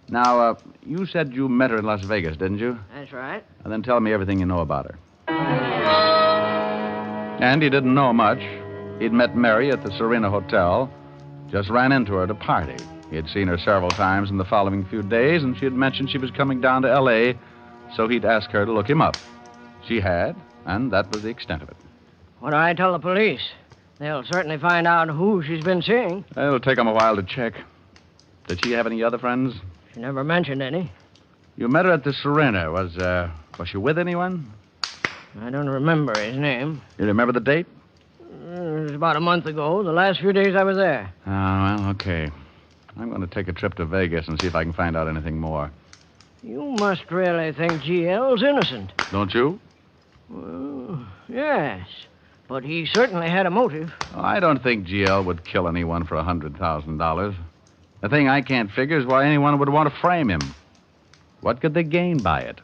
Now, you said you met her in Las Vegas, didn't you? That's right. And then tell me everything you know about her. And he didn't know much. He'd met Mary at the Serena Hotel, just ran into her at a party. He had seen her several times in the following few days, and she had mentioned she was coming down to L.A., so he'd ask her to look him up. She had, and that was the extent of it. What do I tell the police? They'll certainly find out who she's been seeing. It'll take them a while to check. Did she have any other friends? She never mentioned any. You met her at the Serena. Was she with anyone? I don't remember his name. You remember the date? It was about a month ago, the last few days I was there. Oh, well, okay. I'm going to take a trip to Vegas and see if I can find out anything more. You must really think GL's innocent. Don't you? Well, yes. But he certainly had a motive. I don't think GL would kill anyone for $100,000. The thing I can't figure is why anyone would want to frame him. What could they gain by it?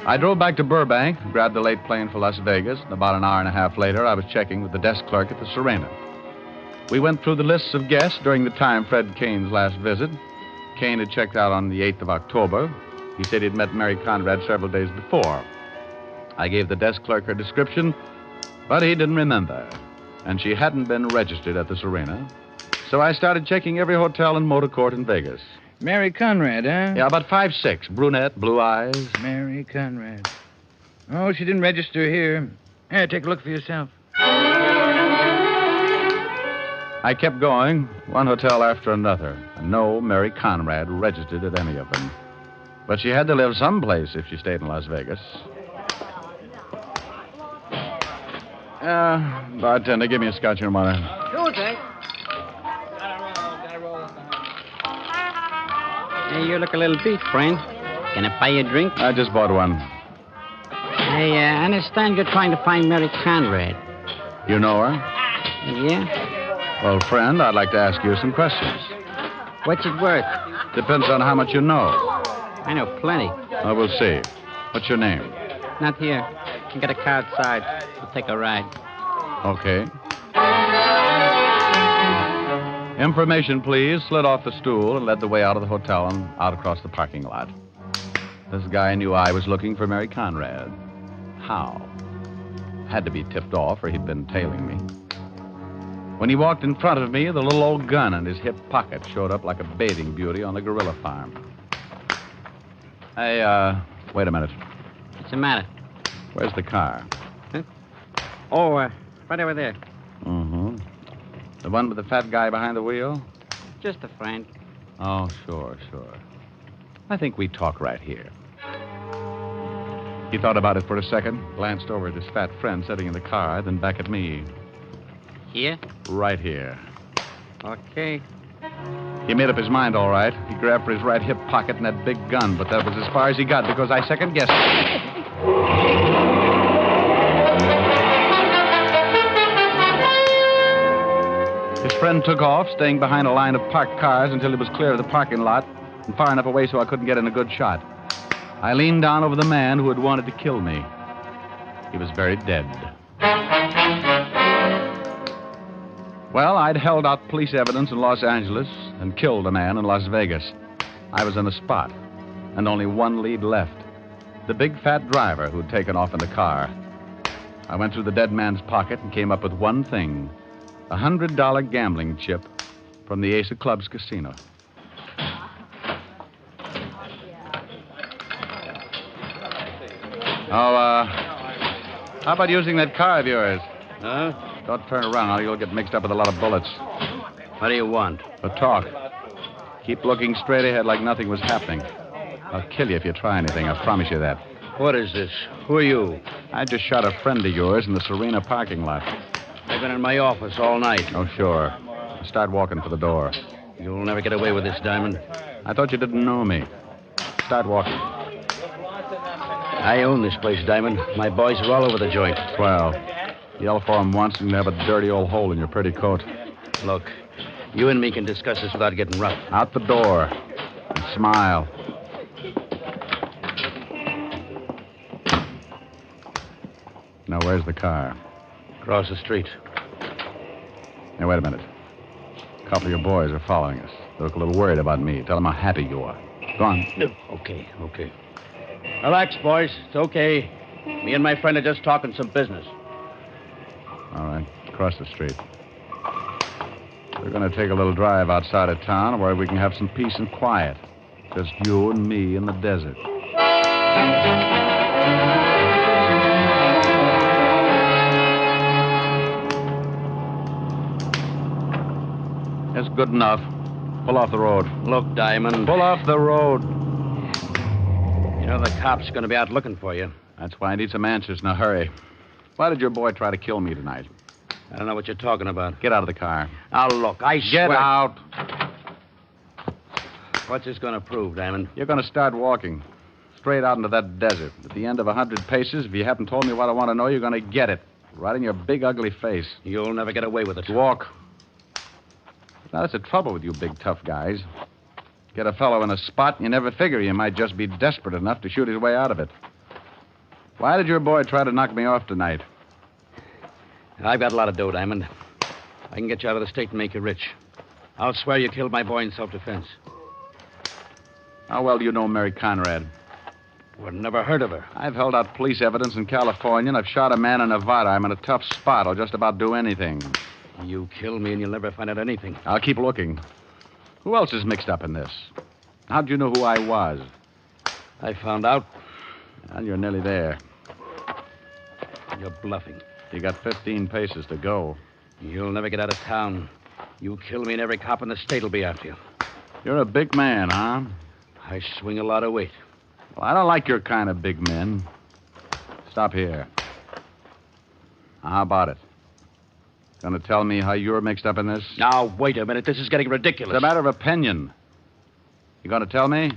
I drove back to Burbank, grabbed a late plane for Las Vegas, and about an hour and a half later, I was checking with the desk clerk at the Serena. We went through the lists of guests during the time Fred Kane's last visit. Kane had checked out on the 8th of October. He said he'd met Mary Conrad several days before. I gave the desk clerk her description, but he didn't remember. And she hadn't been registered at the Serena. So I started checking every hotel and motor court in Vegas. Mary Conrad, huh? Yeah, about 5'6", brunette, blue eyes. Mary Conrad. Oh, she didn't register here. Here, take a look for yourself. I kept going, one hotel after another, and no Mary Conrad registered at any of them. But she had to live someplace if she stayed in Las Vegas. Bartender, give me a scotch and water. Sure thing. Hey, you look a little beat, friend. Can I buy you a drink? I just bought one. Hey, I understand you're trying to find Mary Conrad. You know her? Yeah? Well, friend, I'd like to ask you some questions. What's it worth? Depends on how much you know. I know plenty. Oh, we'll see. What's your name? Not here. You can get a car outside. We'll take a ride. Okay. Information, please. Slid off the stool and led the way out of the hotel and out across the parking lot. This guy knew I was looking for Mary Conrad. How? Had to be tipped off or he'd been tailing me. When he walked in front of me, the little old gun in his hip pocket showed up like a bathing beauty on the gorilla farm. Hey, wait a minute. What's the matter? Where's the car? Huh? Oh, right over there. Mm-hmm. The one with the fat guy behind the wheel? Just a friend. Oh, sure. I think we talk right here. He thought about it for a second, glanced over at his fat friend sitting in the car, then back at me. Here? Right here. Okay. He made up his mind, all right. He grabbed for his right hip pocket and that big gun, but that was as far as he got because I second-guessed it. His friend took off, staying behind a line of parked cars until he was clear of the parking lot and far enough away so I couldn't get in a good shot. I leaned down over the man who had wanted to kill me. He was very dead. Well, I'd held out police evidence in Los Angeles and killed a man in Las Vegas. I was in the spot, and only one lead left. The big fat driver who'd taken off in the car. I went through the dead man's pocket and came up with one thing. A $100 gambling chip from the Ace of Clubs casino. Oh, how about using that car of yours? Huh? Don't turn around, or you'll get mixed up with a lot of bullets. What do you want? A talk. Keep looking straight ahead like nothing was happening. I'll kill you if you try anything, I promise you that. What is this? Who are you? I just shot a friend of yours in the Serena parking lot. I've been in my office all night. Oh, sure. Start walking for the door. You'll never get away with this, Diamond. I thought you didn't know me. Start walking. I own this place, Diamond. My boys are all over the joint. Swell. Yell for them once and you have a dirty old hole in your pretty coat. Look, you and me can discuss this without getting rough. Out the door. And smile. Now, where's the car? Across the street. Now, wait a minute. A couple of your boys are following us. They look a little worried about me. Tell them how happy you are. Go on. Okay. Relax, boys. It's okay. Me and my friend are just talking some business. All right. Across the street. We're going to take a little drive outside of town where we can have some peace and quiet. Just you and me in the desert. That's good enough. Pull off the road. Look, Diamond. Pull off the road. You know the cop's going to be out looking for you. That's why I need some answers in a hurry. Why did your boy try to kill me tonight? I don't know what you're talking about. Get out of the car. Now, look, I swear... Get out. What's this going to prove, Diamond? You're going to start walking. Straight out into that desert. At the end of 100 paces, if you haven't told me what I want to know, you're going to get it. Right in your big, ugly face. You'll never get away with it. Walk. Now, that's the trouble with you big, tough guys. Get a fellow in a spot, and you never figure he might just be desperate enough to shoot his way out of it. Why did your boy try to knock me off tonight? I've got a lot of dough, Diamond. I can get you out of the state and make you rich. I'll swear you killed my boy in self-defense. How well do you know Mary Conrad? Well, never heard of her. I've held out police evidence in California, and I've shot a man in Nevada. I'm in a tough spot. I'll just about do anything. You kill me, and you'll never find out anything. I'll keep looking. Who else is mixed up in this? How'd you know who I was? I found out. Well, you're nearly there. You're bluffing. You got 15 paces to go. You'll never get out of town. You kill me, and every cop in the state will be after you. You're a big man, huh? I swing a lot of weight. Well, I don't like your kind of big men. Stop here. Now, how about it? Gonna tell me how you're mixed up in this? Now, wait a minute. This is getting ridiculous. It's a matter of opinion. You gonna tell me?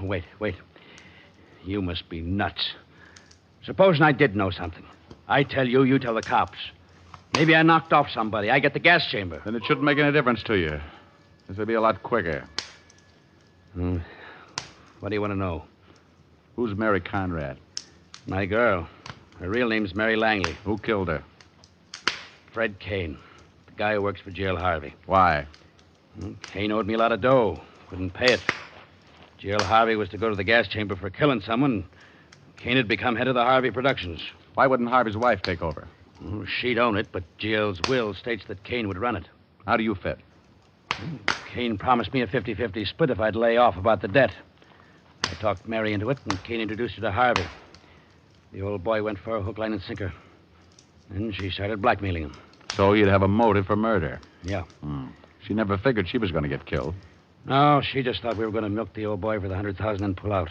Wait. You must be nuts. Supposing I did know something. I tell you, you tell the cops. Maybe I knocked off somebody. I get the gas chamber. Then it shouldn't make any difference to you. This will be a lot quicker. What do you want to know? Who's Mary Conrad? My girl. Her real name's Mary Langley. Who killed her? Fred Kane. The guy who works for Jail Harvey. Why? Kane owed me a lot of dough. Couldn't pay it. Jail Harvey was to go to the gas chamber for killing someone. Kane had become head of the Harvey Productions. Why wouldn't Harvey's wife take over? She'd own it, but Jail's will states that Kane would run it. How do you fit? Kane promised me a 50-50 split if I'd lay off about the debt. I talked Mary into it, and Kane introduced her to Harvey. The old boy went for a hook, line, and sinker. Then she started blackmailing him. So you'd have a motive for murder? Yeah. She never figured she was going to get killed. No, she just thought we were going to milk the old boy for the $100,000 and pull out.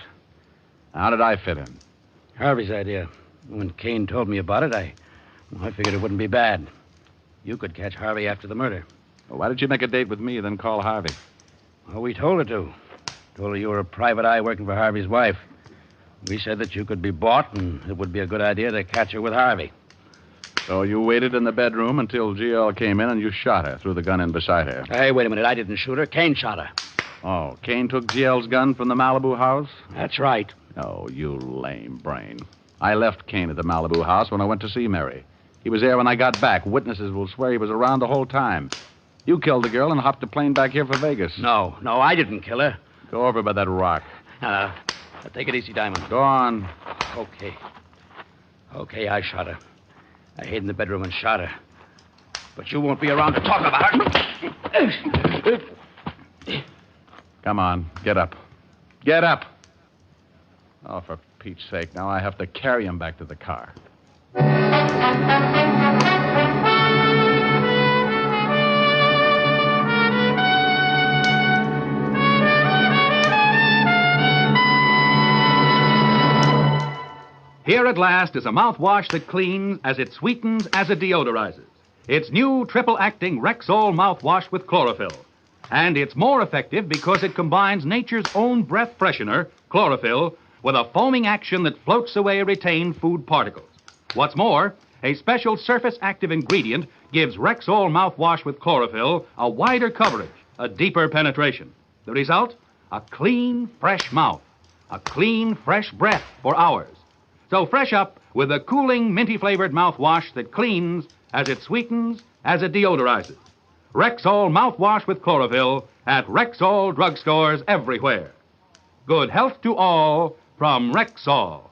How did I fit in? Harvey's idea. When Kane told me about it, I figured it wouldn't be bad. You could catch Harvey after the murder. Well, why did you make a date with me, then call Harvey? Well, we told her to. Told her you were a private eye working for Harvey's wife. We said that you could be bought, and it would be a good idea to catch her with Harvey. So you waited in the bedroom until GL came in and you shot her, threw the gun in beside her. Hey, wait a minute. I didn't shoot her. Kane shot her. Oh, Kane took GL's gun from the Malibu house? That's right. Oh, you lame brain. I left Kane at the Malibu house when I went to see Mary. He was there when I got back. Witnesses will swear he was around the whole time. You killed the girl and hopped the plane back here for Vegas. No, I didn't kill her. Go over by that rock. Take it easy, Diamond. Go on. Okay, I shot her. I hid in the bedroom and shot her. But you won't be around to talk about her. Come on, get up. Get up! Oh, for Pete's sake, now I have to carry him back to the car. Here at last is a mouthwash that cleans as it sweetens as it deodorizes. It's new triple-acting Rexall mouthwash with chlorophyll. And it's more effective because it combines nature's own breath freshener, chlorophyll, with a foaming action that floats away retained food particles. What's more, a special surface-active ingredient gives Rexall mouthwash with chlorophyll a wider coverage, a deeper penetration. The result? A clean, fresh mouth. A clean, fresh breath for hours. So fresh up with a cooling, minty-flavored mouthwash that cleans as it sweetens, as it deodorizes. Rexall mouthwash with chlorophyll at Rexall drugstores everywhere. Good health to all from Rexall.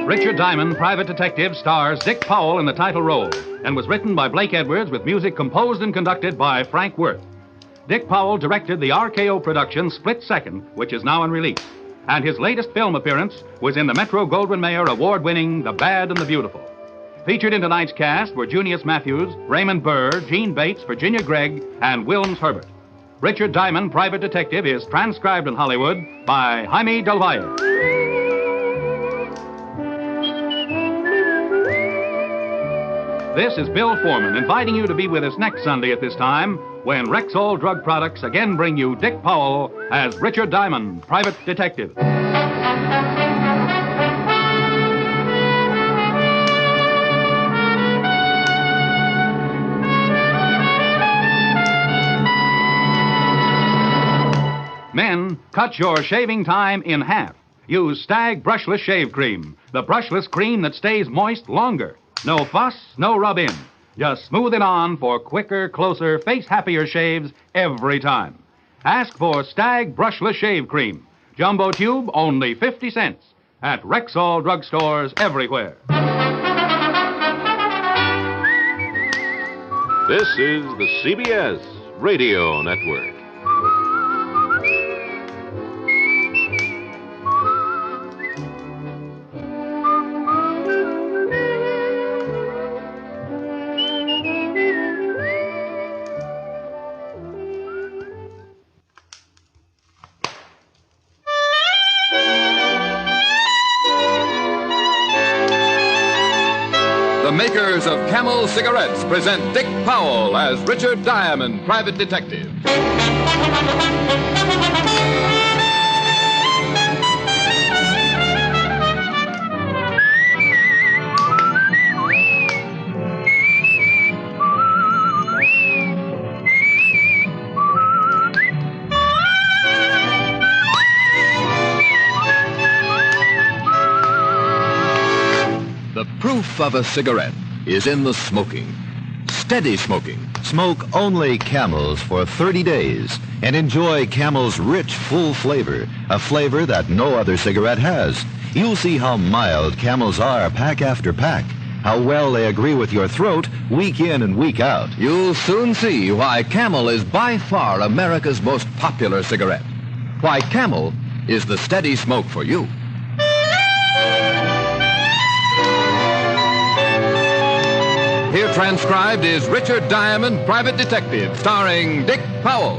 Richard Diamond, Private Detective, stars Dick Powell in the title role and was written by Blake Edwards with music composed and conducted by Frank Worth. Dick Powell directed the RKO production Split Second, which is now in release, and his latest film appearance was in the Metro-Goldwyn-Mayer award-winning The Bad and the Beautiful. Featured in tonight's cast were Junius Matthews, Raymond Burr, Gene Bates, Virginia Gregg, and Wilms Herbert. Richard Diamond, Private Detective, is transcribed in Hollywood by Jaime Del Valle. This is Bill Foreman inviting you to be with us next Sunday at this time when Rexall Drug Products again bring you Dick Powell as Richard Diamond, Private Detective. Men, cut your shaving time in half. Use Stag Brushless Shave Cream, the brushless cream that stays moist longer. No fuss, no rub-in. Just smooth it on for quicker, closer, face-happier shaves every time. Ask for Stag Brushless Shave Cream. Jumbo tube, only 50 cents. At Rexall drugstores everywhere. This is the CBS Radio Network. The makers of Camel cigarettes present Dick Powell as Richard Diamond, Private Detective. The proof of a cigarette is in the smoking. Steady smoking. Smoke only Camels for 30 days and enjoy Camel's rich, full flavor, a flavor that no other cigarette has. You'll see how mild Camels are pack after pack, how well they agree with your throat week in and week out. You'll soon see why Camel is by far America's most popular cigarette. Why Camel is the steady smoke for you. Here transcribed is Richard Diamond, Private Detective, starring Dick Powell.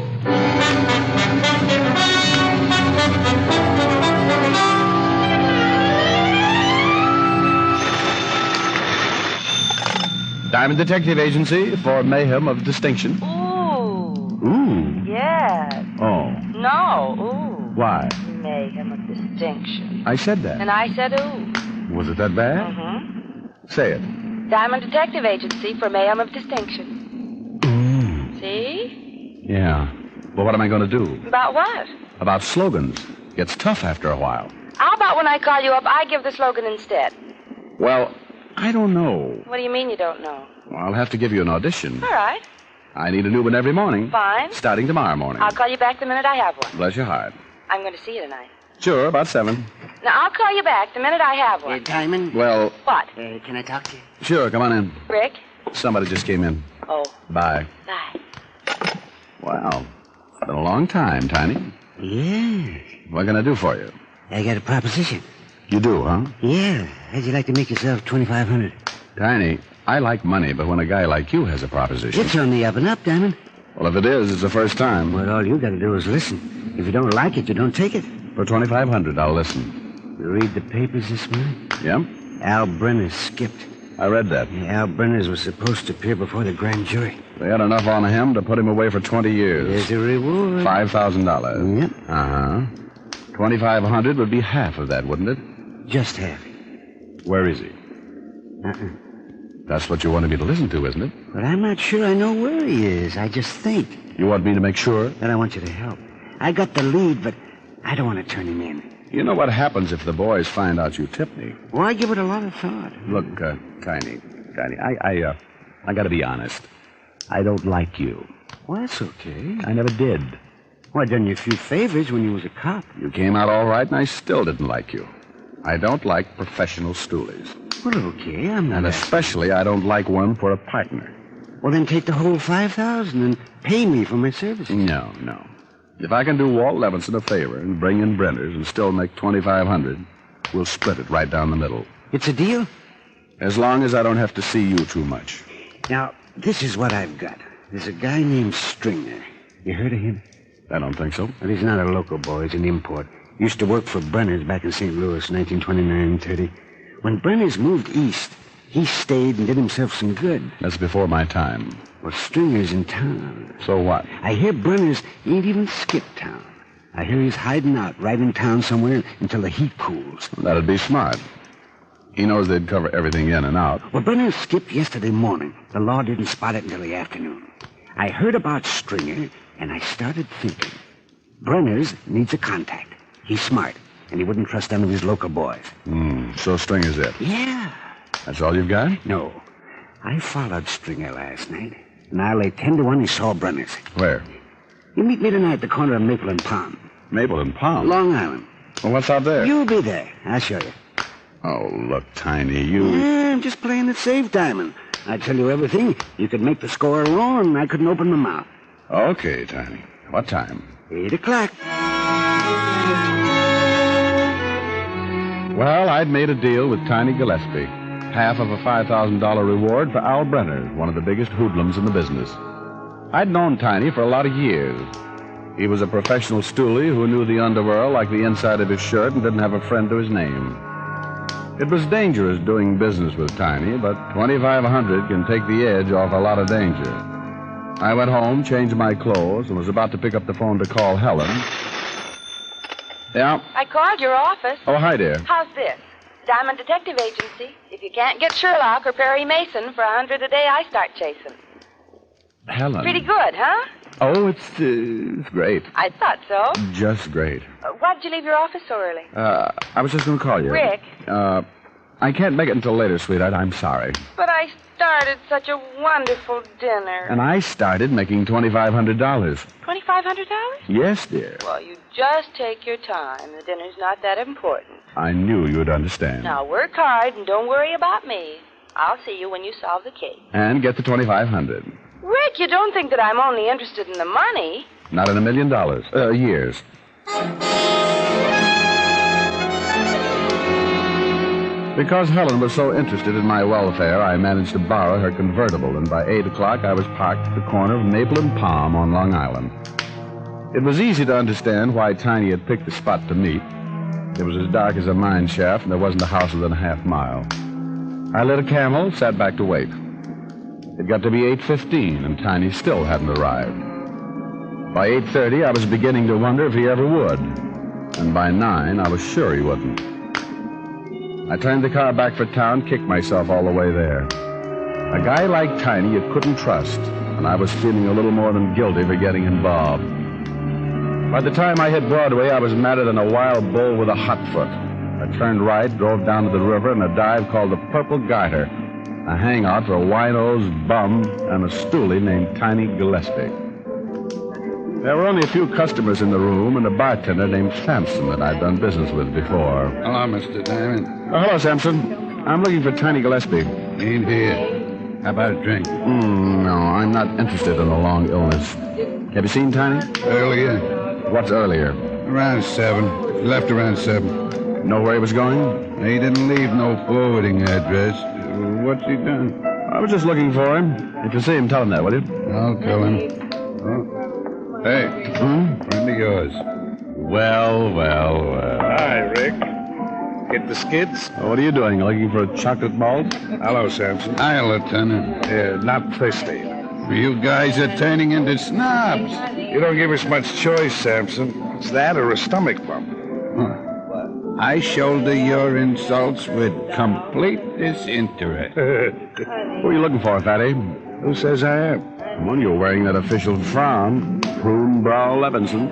Diamond Detective Agency for mayhem of distinction. Ooh. Yes. Oh. No, ooh. Why? Mayhem of distinction. I said that. And I said ooh. Was it that bad? Mm-hmm. Say it. Diamond Detective Agency for mayhem of distinction. See? Yeah. Well, what am I going to do? About what? About slogans. Gets tough after a while. How about when I call you up, I give the slogan instead? Well, I don't know. What do you mean you don't know? Well, I'll have to give you an audition. All right. I need a new one every morning. Fine. Starting tomorrow morning. I'll call you back the minute I have one. Bless your heart. I'm going to see you tonight. Sure, about 7. Now, I'll call you back the minute I have one. Diamond? Well... What? Can I talk to you? Sure, come on in. Rick? Somebody just came in. Oh. Bye. Bye. Wow. Been a long time, Tiny. Yeah. What can I do for you? I got a proposition. You do, huh? Yeah. How'd you like to make yourself $2,500? Tiny, I like money, but when a guy like you has a proposition... It's on the up and up, Diamond. Well, if it is, it's the first time. Well, all you got to do is listen. If you don't like it, you don't take it. For $2,500, I'll listen. You read the papers this morning? Yep. Al Brenners skipped. I read that. Yeah, Al Brenners was supposed to appear before the grand jury. They had enough on him to put him away for 20 years. There's a reward. $5,000. Yep. Uh-huh. $2,500 would be half of that, wouldn't it? Just half. Where is he? That's what you wanted me to listen to, isn't it? But I'm not sure I know where he is. I just think. You want me to make sure? Then I want you to help. I got the lead, but I don't want to turn him in. You know what happens if the boys find out you tipped me? Well, I give it a lot of thought. Look, Tiny, I gotta be honest. I don't like you. Well, that's okay. I never did. Well, I done you a few favors when you was a cop. You came out all right, and I still didn't like you. I don't like professional stoolies. Well, okay, I'm not... And especially, I don't like one for a partner. Well, then take the whole $5,000 and pay me for my services. No. If I can do Walt Levinson a favor and bring in Brenners and still make $2,500, we'll split it right down the middle. It's a deal? As long as I don't have to see you too much. Now, this is what I've got. There's a guy named Stringer. You heard of him? I don't think so. Well, he's not a local boy. He's an import. Used to work for Brenners back in St. Louis, 1929-30. When Brenners moved east, he stayed and did himself some good. That's before my time. Well, Stringer's in town. So what? I hear Brenners ain't even skipped town. I hear he's hiding out right in town somewhere until the heat cools. That'd be smart. He knows they'd cover everything in and out. Well, Brenners skipped yesterday morning. The law didn't spot it until the afternoon. I heard about Stringer, and I started thinking. Brenners needs a contact. He's smart, and he wouldn't trust none of his local boys. So Stringer's it? Yeah. That's all you've got? No. I followed Stringer last night, and I lay 10-1 he saw Brenners. Where? You meet me tonight at the corner of Maple and Palm. Maple and Palm? Long Island. Well, what's out there? You'll be there. I'll show you. Oh, look, Tiny, you... Yeah, I'm just playing it safe, Diamond. I tell you everything. You could make the score alone, and I couldn't open my mouth. Okay, Tiny. What time? 8 o'clock. Well, I'd made a deal with Tiny Gillespie. Half of a $5,000 reward for Al Brenner, one of the biggest hoodlums in the business. I'd known Tiny for a lot of years. He was a professional stoolie who knew the underworld like the inside of his shirt and didn't have a friend to his name. It was dangerous doing business with Tiny, but $2,500 can take the edge off a lot of danger. I went home, changed my clothes, and was about to pick up the phone to call Helen. Yeah? I called your office. Oh, hi, dear. How's this? Diamond Detective Agency. If you can't get Sherlock or Perry Mason for $100 a day, I start chasing. Helen. Pretty good, huh? Oh, it's great. I thought so. Just great. Why'd you leave your office so early? I was just going to call you. Rick. I can't make it until later, sweetheart. I'm sorry. But I started such a wonderful dinner. And I started making $2,500. $2,500? Yes, dear. Well, you just take your time. The dinner's not that important. I knew you'd understand. Now, work hard and don't worry about me. I'll see you when you solve the case. And get the $2,500. Rick, you don't think that I'm only interested in the money? Not in $1 million. Years. Because Helen was so interested in my welfare, I managed to borrow her convertible, and by 8 o'clock I was parked at the corner of Maple and Palm on Long Island. It was easy to understand why Tiny had picked the spot to meet. It was as dark as a mine shaft, and there wasn't a house within a half mile. I lit a Camel, sat back to wait. It got to be 8:15, and Tiny still hadn't arrived. By 8:30, I was beginning to wonder if he ever would. And by 9, I was sure he wouldn't. I turned the car back for town, kicked myself all the way there. A guy like Tiny you couldn't trust, and I was feeling a little more than guilty for getting involved. By the time I hit Broadway, I was madder than a wild bull with a hot foot. I turned right, drove down to the river in a dive called the Purple Garter, a hangout for a wine-nosed bum and a stoolie named Tiny Gillespie. There were only a few customers in the room and a bartender named Sampson that I'd done business with before. Hello, Mr. Diamond. Oh, hello, Sampson. I'm looking for Tiny Gillespie. Ain't here. How about a drink? No, I'm not interested in a long illness. Have you seen Tiny? Earlier. What's earlier? Around 7. He left around 7. Know where he was going? He didn't leave no forwarding address. What's he done? I was just looking for him. If you see him, tell him that, will you? I'll tell him. Oh. Hey, friend of yours. Well. Hi, Rick. Get the skids? What are you doing? Looking for a chocolate malt? Hello, Sampson. Hi, Lieutenant. Not thirsty. You guys are turning into snobs. You don't give us much choice, Sampson. It's that or a stomach bump. I shoulder your insults with complete disinterest. Who are you looking for, Fatty? Who says I am? Well, you're wearing that official frown. Prune Brow Levinson.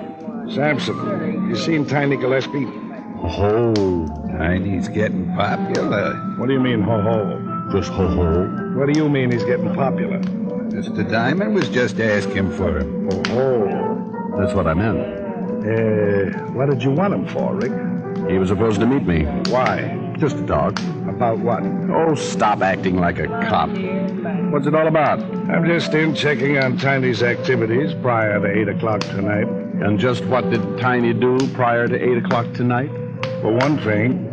Sampson, you seen Tiny Gillespie? Ho-ho. Tiny's getting popular. What do you mean, ho-ho? Just ho-ho. What do you mean he's getting popular? Mr. Diamond was just asking for him. Ho-ho. That's what I meant. What did you want him for, Rick? He was supposed to meet me. Why? Just to talk. About what? Oh, stop acting like a cop. What's it all about? I'm just in checking on Tiny's activities prior to 8 o'clock tonight. And just what did Tiny do prior to 8 o'clock tonight? For one thing,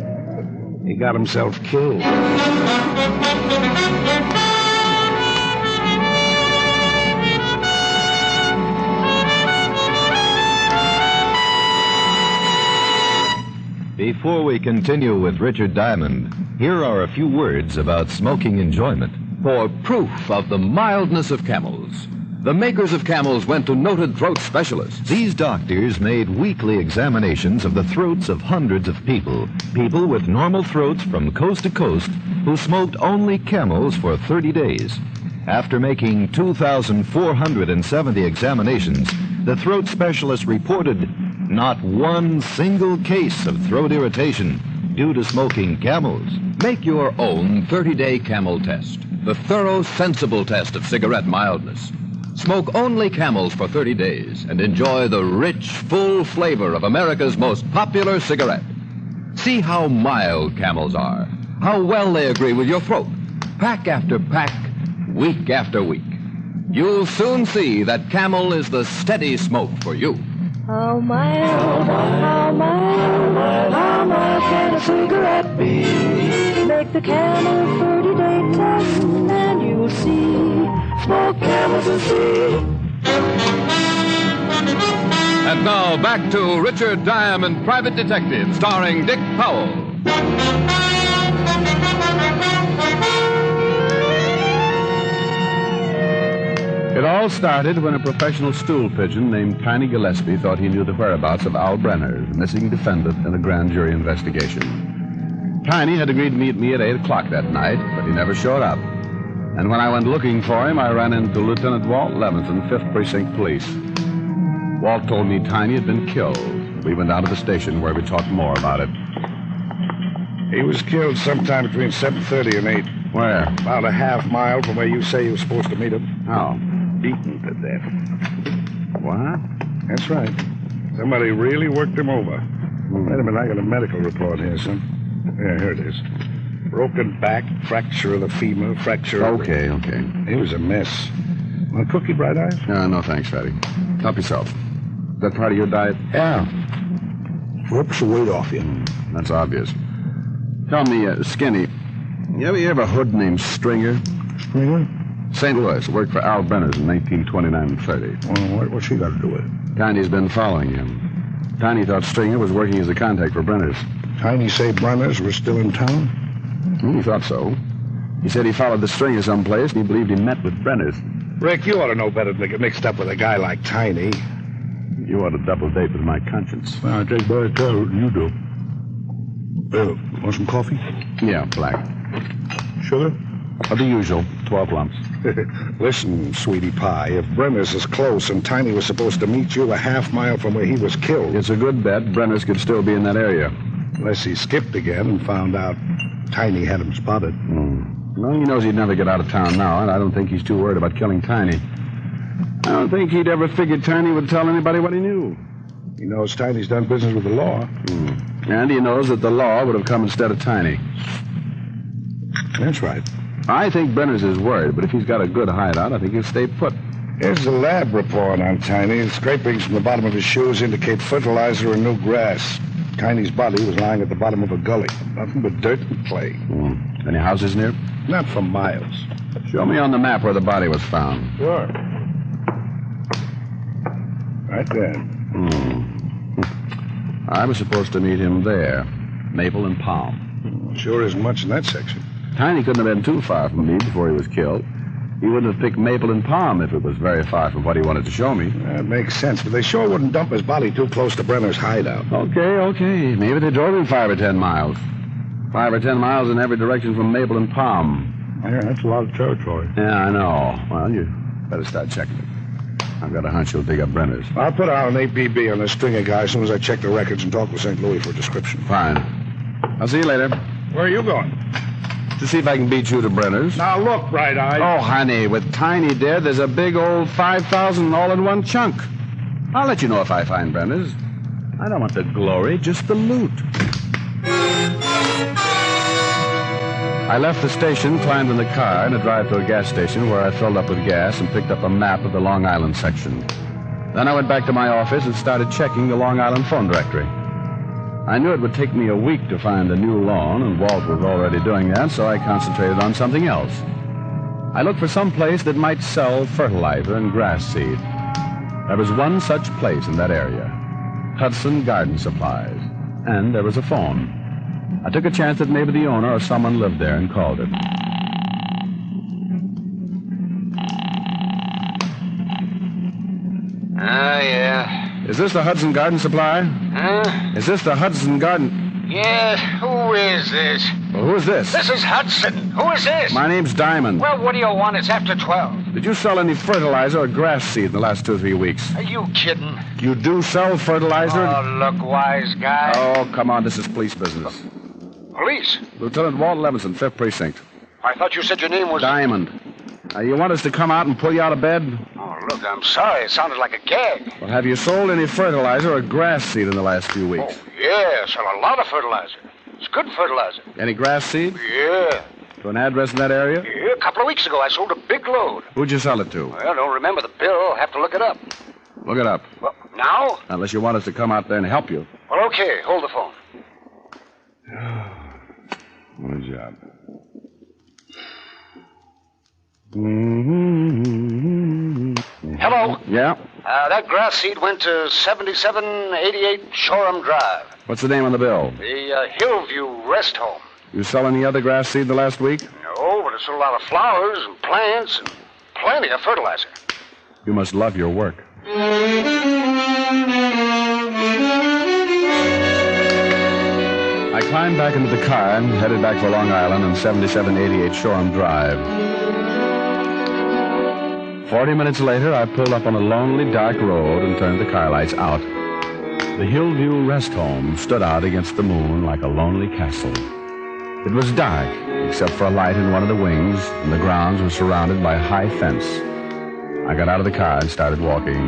He got himself killed. Before we continue with Richard Diamond, here are a few words about smoking enjoyment. For proof of the mildness of camels, the makers of camels went to noted throat specialists. These doctors made weekly examinations of the throats of hundreds of people with normal throats from coast to coast, who smoked only camels for 30 days. After making 2,470 examinations, the throat specialists reported not one single case of throat irritation due to smoking camels. Make your own 30-day camel test, the thorough, sensible test of cigarette mildness. Smoke only camels for 30 days and enjoy the rich, full flavor of America's most popular cigarette. See how mild camels are, how well they agree with your throat, pack after pack, week after week. You'll soon see that Camel is the steady smoke for you. How mild can a cigarette be? Make the Camel 30-day test, and you'll see. Smoke Camels and see. And now back to Richard Diamond, Private Detective, starring Dick Powell. It all started when a professional stool pigeon named Tiny Gillespie thought he knew the whereabouts of Al Brenners, the missing defendant in a grand jury investigation. Tiny had agreed to meet me at 8 o'clock that night, but he never showed up. And when I went looking for him, I ran into Lieutenant Walt Levinson, 5th Precinct Police. Walt told me Tiny had been killed. We went down to the station where we talked more about it. He was killed sometime between 7:30 and 8. Where? About a half mile from where you say you were supposed to meet him. How? Beaten to death. What? That's right. Somebody really worked him over. Wait a minute, I got a medical report here, son. Yeah, here it is. Broken back, fracture of the femur, fracture of... Okay. He was a mess. Want a cookie, Bright Eyes? No, thanks, Fatty. Help yourself. Is that part of your diet? Yeah. Rips the weight off you. That's obvious. Tell me, Skinny, you ever a hood named Stringer? Stringer? St. Louis. Worked for Al Brenners in 1929 and 30. Well, what's she got to do with it? Tiny's been following him. Tiny thought Stringer was working as a contact for Brenners. Tiny say Brenners were still in town? He thought so. He said he followed the Stringer someplace, and he believed he met with Brenners. Rick, you ought to know better than to get mixed up with a guy like Tiny. You ought to double date with my conscience. Well, I take better care than you do. Want some coffee? Yeah, black. Sugar? The usual, 12 lumps. Listen, sweetie pie, if Brenners is close and Tiny was supposed to meet you a half mile from where he was killed... It's a good bet Brenners could still be in that area. Unless he skipped again and found out Tiny had him spotted. Well, he knows he'd never get out of town now, and I don't think he's too worried about killing Tiny. I don't think he'd ever figured Tiny would tell anybody what he knew. He knows Tiny's done business with the law. And he knows that the law would have come instead of Tiny. That's right. I think Brenners is worried, but if he's got a good hideout, I think he'll stay put. Here's the lab report on Tiny. Scrapings from the bottom of his shoes indicate fertilizer and new grass. Tiny's body was lying at the bottom of a gully. Nothing but dirt and clay. Any houses near? Not for miles. Show me on the map where the body was found. Sure. Right there. I was supposed to meet him there. Maple and Palm. Sure isn't much in that section. Tiny couldn't have been too far from me before he was killed. He wouldn't have picked Maple and Palm if it was very far from what he wanted to show me. That makes sense, but they sure wouldn't dump his body too close to Brenners' hideout. Okay. Maybe they drove him 5 or 10 miles. 5 or 10 miles in every direction from Maple and Palm. Yeah, that's a lot of territory. Yeah, I know. Well, you better start checking it. I've got a hunch he'll dig up Brenners. I'll put out an APB on this Stringer guy as soon as I check the records and talk with St. Louis for a description. Fine. I'll see you later. Where are you going? To see if I can beat you to Brenners. Now, look, Bright Eye. Oh, honey, with Tiny dead, there's a big old 5,000 all in one chunk. I'll let you know if I find Brenners. I don't want the glory, just the loot. I left the station, climbed in the car, and a drive to a gas station where I filled up with gas and picked up a map of the Long Island section. Then I went back to my office and started checking the Long Island phone directory. I knew it would take me a week to find a new lawn, and Walt was already doing that, so I concentrated on something else. I looked for some place that might sell fertilizer and grass seed. There was one such place in that area, Hudson Garden Supplies, and there was a phone. I took a chance that maybe the owner or someone lived there and called it. Yeah. Is this the Hudson Garden Supply? Huh? Is this the Hudson Garden... Yeah, who is this? Well, who is this? This is Hudson. Who is this? My name's Diamond. Well, what do you want? It's after 12. Did you sell any fertilizer or grass seed in the last 2 or 3 weeks? Are you kidding? You do sell fertilizer? Oh, look, wise guy. Oh, come on. This is police business. Police? Lieutenant Walt Levinson, 5th Precinct. I thought you said your name was... Diamond. You want us to come out and pull you out of bed? Oh, look, I'm sorry. It sounded like a gag. Well, have you sold any fertilizer or grass seed in the last few weeks? Oh, yeah, sell a lot of fertilizer. It's good fertilizer. Any grass seed? Yeah. To an address in that area? Yeah, a couple of weeks ago I sold a big load. Who'd you sell it to? Well, I don't remember the bill. I'll have to look it up. Look it up. Well, now? Unless you want us to come out there and help you. Well, okay. Hold the phone. What a job. Hello? Yeah? That grass seed went to 7788 Shoreham Drive. What's the name on the bill? The Hillview Rest Home. You sell any other grass seed the last week? No, but I sold a lot of flowers and plants and plenty of fertilizer. You must love your work. I climbed back into the car and headed back for Long Island and 7788 Shoreham Drive. 40 minutes later, I pulled up on a lonely, dark road and turned the car lights out. The Hillview Rest Home stood out against the moon like a lonely castle. It was dark, except for a light in one of the wings, and the grounds were surrounded by a high fence. I got out of the car and started walking.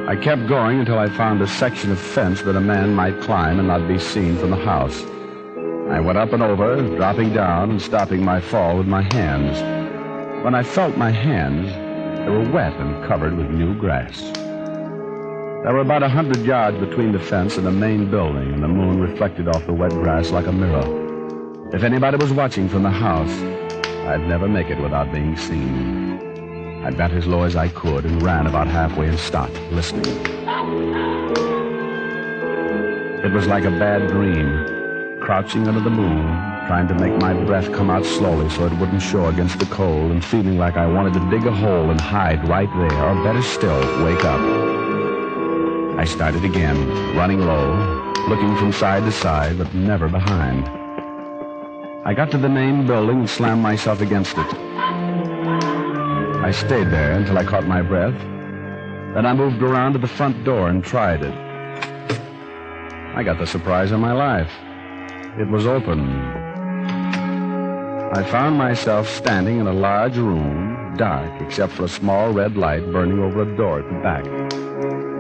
I kept going until I found a section of fence that a man might climb and not be seen from the house. I went up and over, dropping down and stopping my fall with my hands. When I felt my hands, they were wet and covered with new grass. There were about 100 yards between the fence and the main building, and the moon reflected off the wet grass like a mirror. If anybody was watching from the house, I'd never make it without being seen. I bent as low as I could and ran about halfway and stopped, listening. It was like a bad dream. Crouching under the moon, trying to make my breath come out slowly so it wouldn't show against the cold, and feeling like I wanted to dig a hole and hide right there, or better still, wake up. I started again, running low, looking from side to side, but never behind. I got to the main building and slammed myself against it. I stayed there until I caught my breath. Then I moved around to the front door and tried it. I got the surprise of my life. It was open. I found myself standing in a large room, dark except for a small red light burning over a door at the back.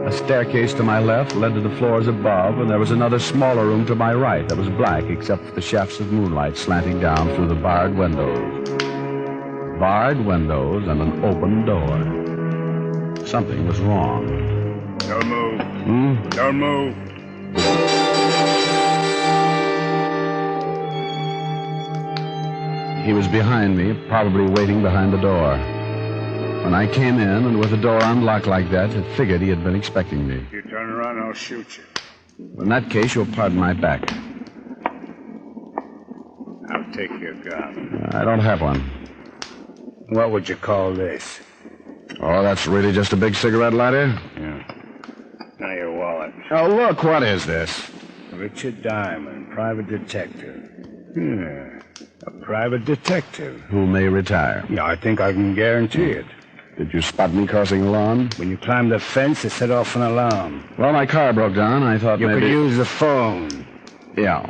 A staircase to my left led to the floors above, and there was another smaller room to my right that was black except for the shafts of moonlight slanting down through the barred windows. Barred windows and an open door. Something was wrong. Don't move. Don't move. He was behind me, probably waiting behind the door. When I came in, and with the door unlocked like that, I figured he had been expecting me. If you turn around, I'll shoot you. In that case, you'll pardon my back. I'll take your gun. I don't have one. What would you call this? Oh, that's really just a big cigarette lighter? Yeah. Now your wallet. Oh, look, what is this? Richard Diamond, private detective. Yeah. A private detective. Who may retire. Yeah, I think I can guarantee it. Did you spot me crossing the lawn? When you climbed the fence, it set off an alarm. Well, my car broke down. I thought you maybe... could use the phone. Yeah.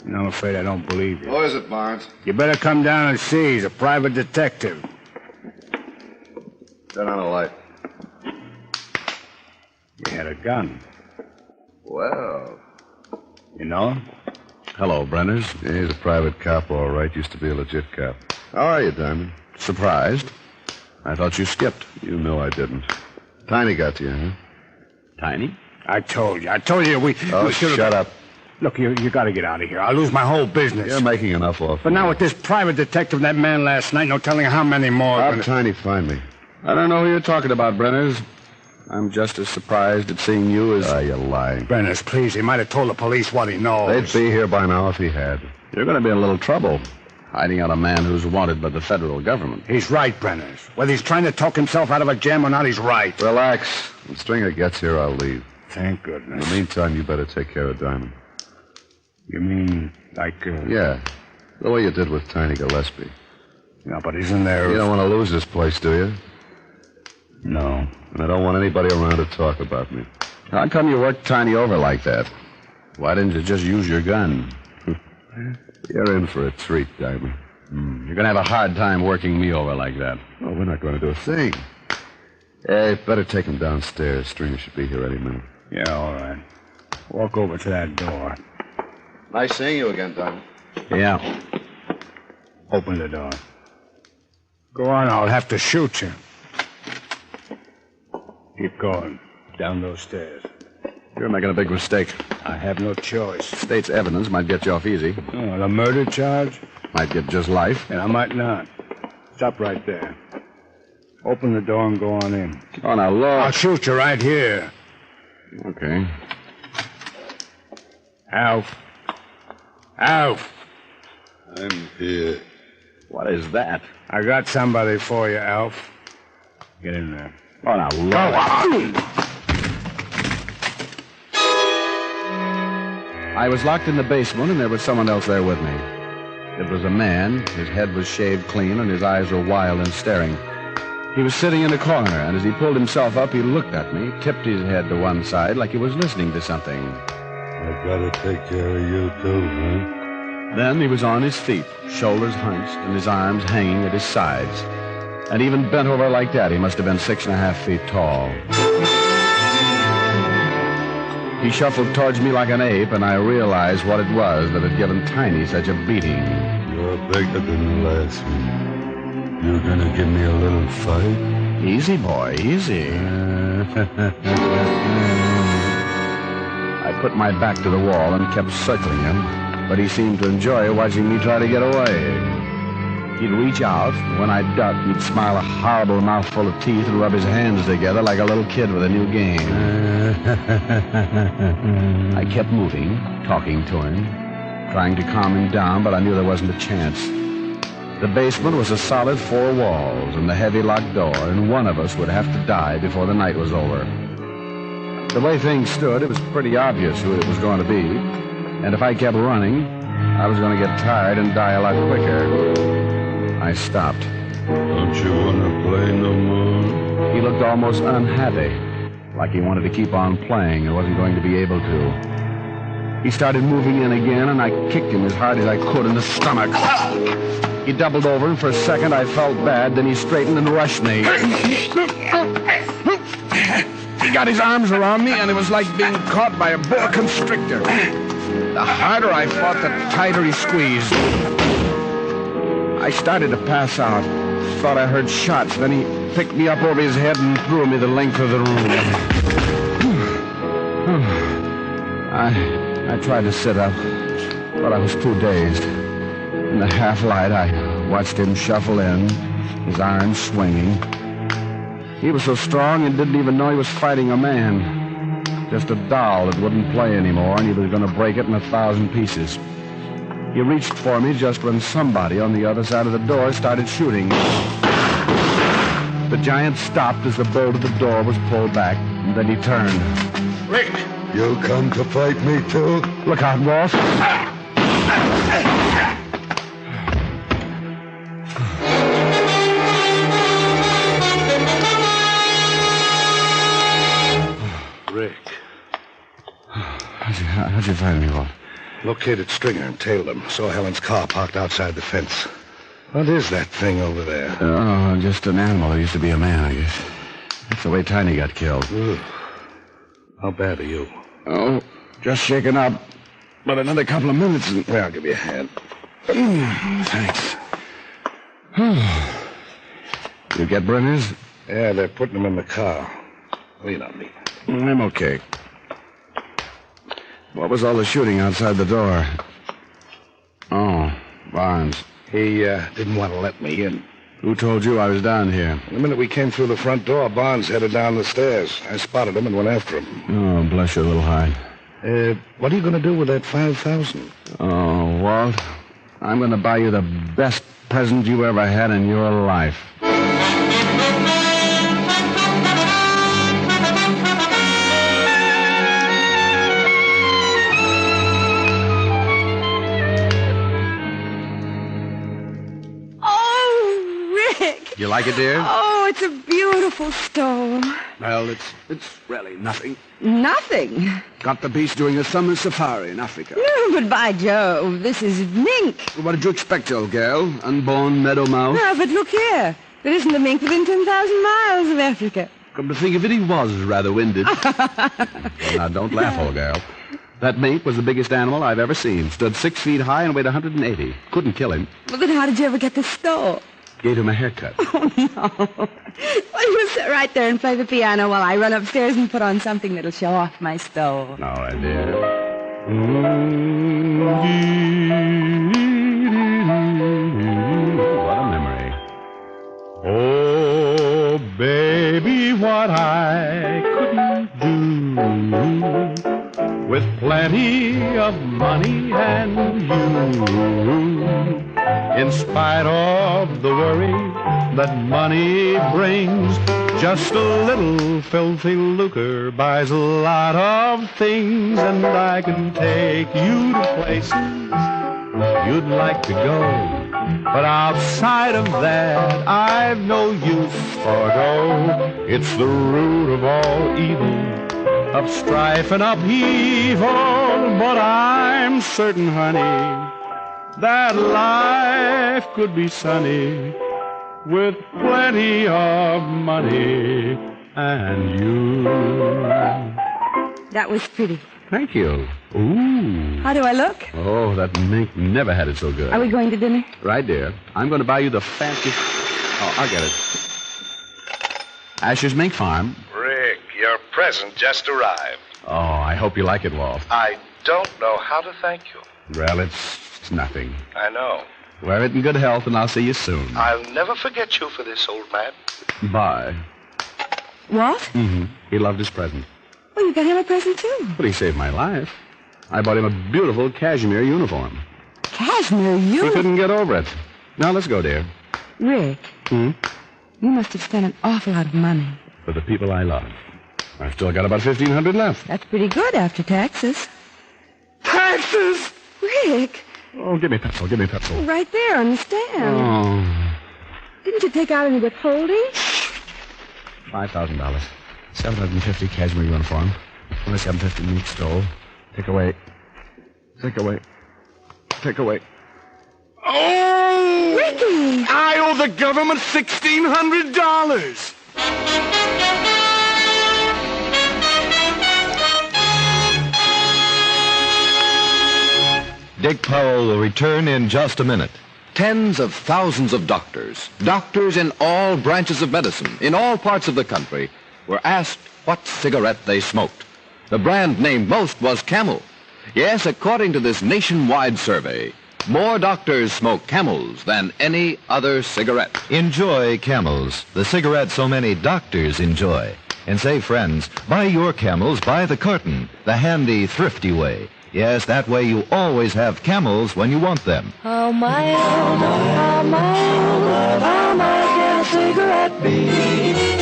And I'm afraid I don't believe you. What is it, Barnes? You better come down and see. He's a private detective. Turn on a light. You had a gun. Well. You know him? Hello, Brenners. Yeah, he's a private cop, all right. Used to be a legit cop. How are you, Diamond? Surprised? I thought you skipped. You know I didn't. Tiny got to you, huh? Tiny? I told you. We should've... shut up. Look, you got to get out of here. I'll lose my whole business. You're making enough off. But now with this private detective and that man last night, no telling how many more. How'd Tiny find me? I don't know who you're talking about, Brenners. I'm just as surprised at seeing you as... You lie. Brenners, please. He might have told the police what he knows. They'd be here by now if he had. You're going to be in a little trouble, hiding out a man who's wanted by the federal government. He's right, Brenners. Whether he's trying to talk himself out of a jam or not, he's right. Relax. When Stringer gets here, I'll leave. Thank goodness. In the meantime, you better take care of Diamond. You mean like... Yeah. The way you did with Tiny Gillespie. Yeah, but isn't there... You don't want to lose this place, do you? No. And I don't want anybody around to talk about me. How come you worked Tiny over like that? Why didn't you just use your gun? You're in for a treat, Diamond. You're going to have a hard time working me over like that. Oh, we're not going to do a thing. Hey, better take him downstairs. Stringer should be here any minute. Yeah, all right. Walk over to that door. Nice seeing you again, Diamond. Yeah. Open the door. Go on, I'll have to shoot you. Keep going. Down those stairs. You're making a big mistake. I have no choice. State's evidence might get you off easy. Oh, the murder charge? Might get just life. And I might not. Stop right there. Open the door and go on in. Oh, now, look. I'll shoot you right here. Okay. Alf. Alf. I'm here. What is that? I got somebody for you, Alf. Get in there. Oh, now, look. Go on. I was locked in the basement, and there was someone else there with me. It was a man. His head was shaved clean, and his eyes were wild and staring. He was sitting in a corner, and as he pulled himself up, he looked at me, tipped his head to one side like he was listening to something. I gotta take care of you, too, huh? Then he was on his feet, shoulders hunched, and his arms hanging at his sides. And even bent over like that, he must have been 6.5 feet tall. He shuffled towards me like an ape, and I realized what it was that had given Tiny such a beating. You're bigger than the last one. You're gonna give me a little fight? Easy, boy, easy. I put my back to the wall and kept circling him, but he seemed to enjoy watching me try to get away. He'd reach out, and when I'd duck, he'd smile a horrible mouthful of teeth and rub his hands together like a little kid with a new game. I kept moving, talking to him, trying to calm him down, but I knew there wasn't a chance. The basement was a solid 4 walls and a heavy locked door, and one of us would have to die before the night was over. The way things stood, it was pretty obvious who it was going to be, and if I kept running, I was going to get tired and die a lot quicker. I stopped. Don't you want to play no more? He looked almost unhappy, like he wanted to keep on playing and wasn't going to be able to. He started moving in again, and I kicked him as hard as I could in the stomach. He doubled over, and for a second I felt bad. Then he straightened and rushed me. He got his arms around me, and it was like being caught by a boa constrictor. The harder I fought, the tighter he squeezed. I started to pass out. Thought I heard shots. Then he picked me up over his head and threw me the length of the room. I tried to sit up, but I was too dazed. In the half-light, I watched him shuffle in, his arms swinging. He was so strong he didn't even know he was fighting a man. Just a doll that wouldn't play anymore, and he was going to break it in 1,000 pieces. He reached for me just when somebody on the other side of the door started shooting. The giant stopped as the bolt of the door was pulled back, and then he turned. Rick! You come to fight me, too? Look out, Wolf. Rick. How'd you find me, Wolf? Located Stringer and tailed him. Saw Helen's car parked outside the fence. What is that thing over there? Oh, just an animal. It used to be a man, I guess. That's the way Tiny got killed. Ugh. How bad are you? Oh, just shaken up. But another couple of minutes and... Well, I'll give you a hand. Thanks. You get Brenners? Yeah, they're putting them in the car. Lean on me. I'm okay. What was all the shooting outside the door? Oh, Barnes. He didn't want to let me in. Who told you I was down here? The minute we came through the front door, Barnes headed down the stairs. I spotted him and went after him. Oh, bless your little heart. What are you going to do with that $5,000? Oh, Walt, I'm going to buy you the best present you ever had in your life. You like it, dear? Oh, it's a beautiful stove. Well, it's really nothing. Nothing. Got the beast doing a summer safari in Africa. No, but by Jove, this is mink. What did you expect, old girl? Unborn meadow mouse? No, but look here. There isn't a mink within 10,000 miles of Africa. Come to think of it, he was rather winded. Well, now, don't laugh, old girl. That mink was the biggest animal I've ever seen. Stood 6 feet high and weighed 180. Couldn't kill him. Well, then how did you ever get the stove? Gave him a haircut. Oh, no. Well, you sit right there and play the piano while I run upstairs and put on something that'll show off my stove. All right, dear. What a memory. Oh, baby, what I couldn't do with plenty of money and you. In spite of the worry that money brings, just a little filthy lucre buys a lot of things, and I can take you to places you'd like to go. But outside of that, I've no use for dough. It's the root of all evil, of strife and upheaval. But I'm certain, honey, that life could be sunny with plenty of money and you. That was pretty. Thank you. Ooh. How do I look? Oh, that mink never had it so good. Are we going to dinner? Right, dear. I'm going to buy you the fanciest... Oh, I'll get it. Asher's Mink Farm. Rick, your present just arrived. Oh, I hope you like it, Walt. I don't know how to thank you. Well, it's nothing. I know. Wear it in good health, and I'll see you soon. I'll never forget you for this, old man. Bye. What? Mm-hmm. He loved his present. Well, you got him a present, too. But he saved my life. I bought him a beautiful cashmere uniform. Cashmere uniform? He couldn't get over it. Now, let's go, dear. Rick, you must have spent an awful lot of money. For the people I love. I've still got about $1,500 left. That's pretty good after taxes. Taxes? Rick. Oh, give me petrol, give me petrol. Right there on the stand. Oh. Didn't you take out any withholding? $5,000. $750 cashmere uniform. $27.50 meat stove. Take away. Take away. Take away. Oh! Ricky! I owe the government $1,600. Dick Powell will return in just a minute. Tens of thousands of doctors in all branches of medicine, in all parts of the country, were asked what cigarette they smoked. The brand named most was Camel. Yes, according to this nationwide survey, more doctors smoke Camels than any other cigarette. Enjoy Camels, the cigarette so many doctors enjoy. And say, friends, buy your Camels by the carton, the handy, thrifty way. Yes, that way you always have Camels when you want them. How my, how my, how my can a cigarette be?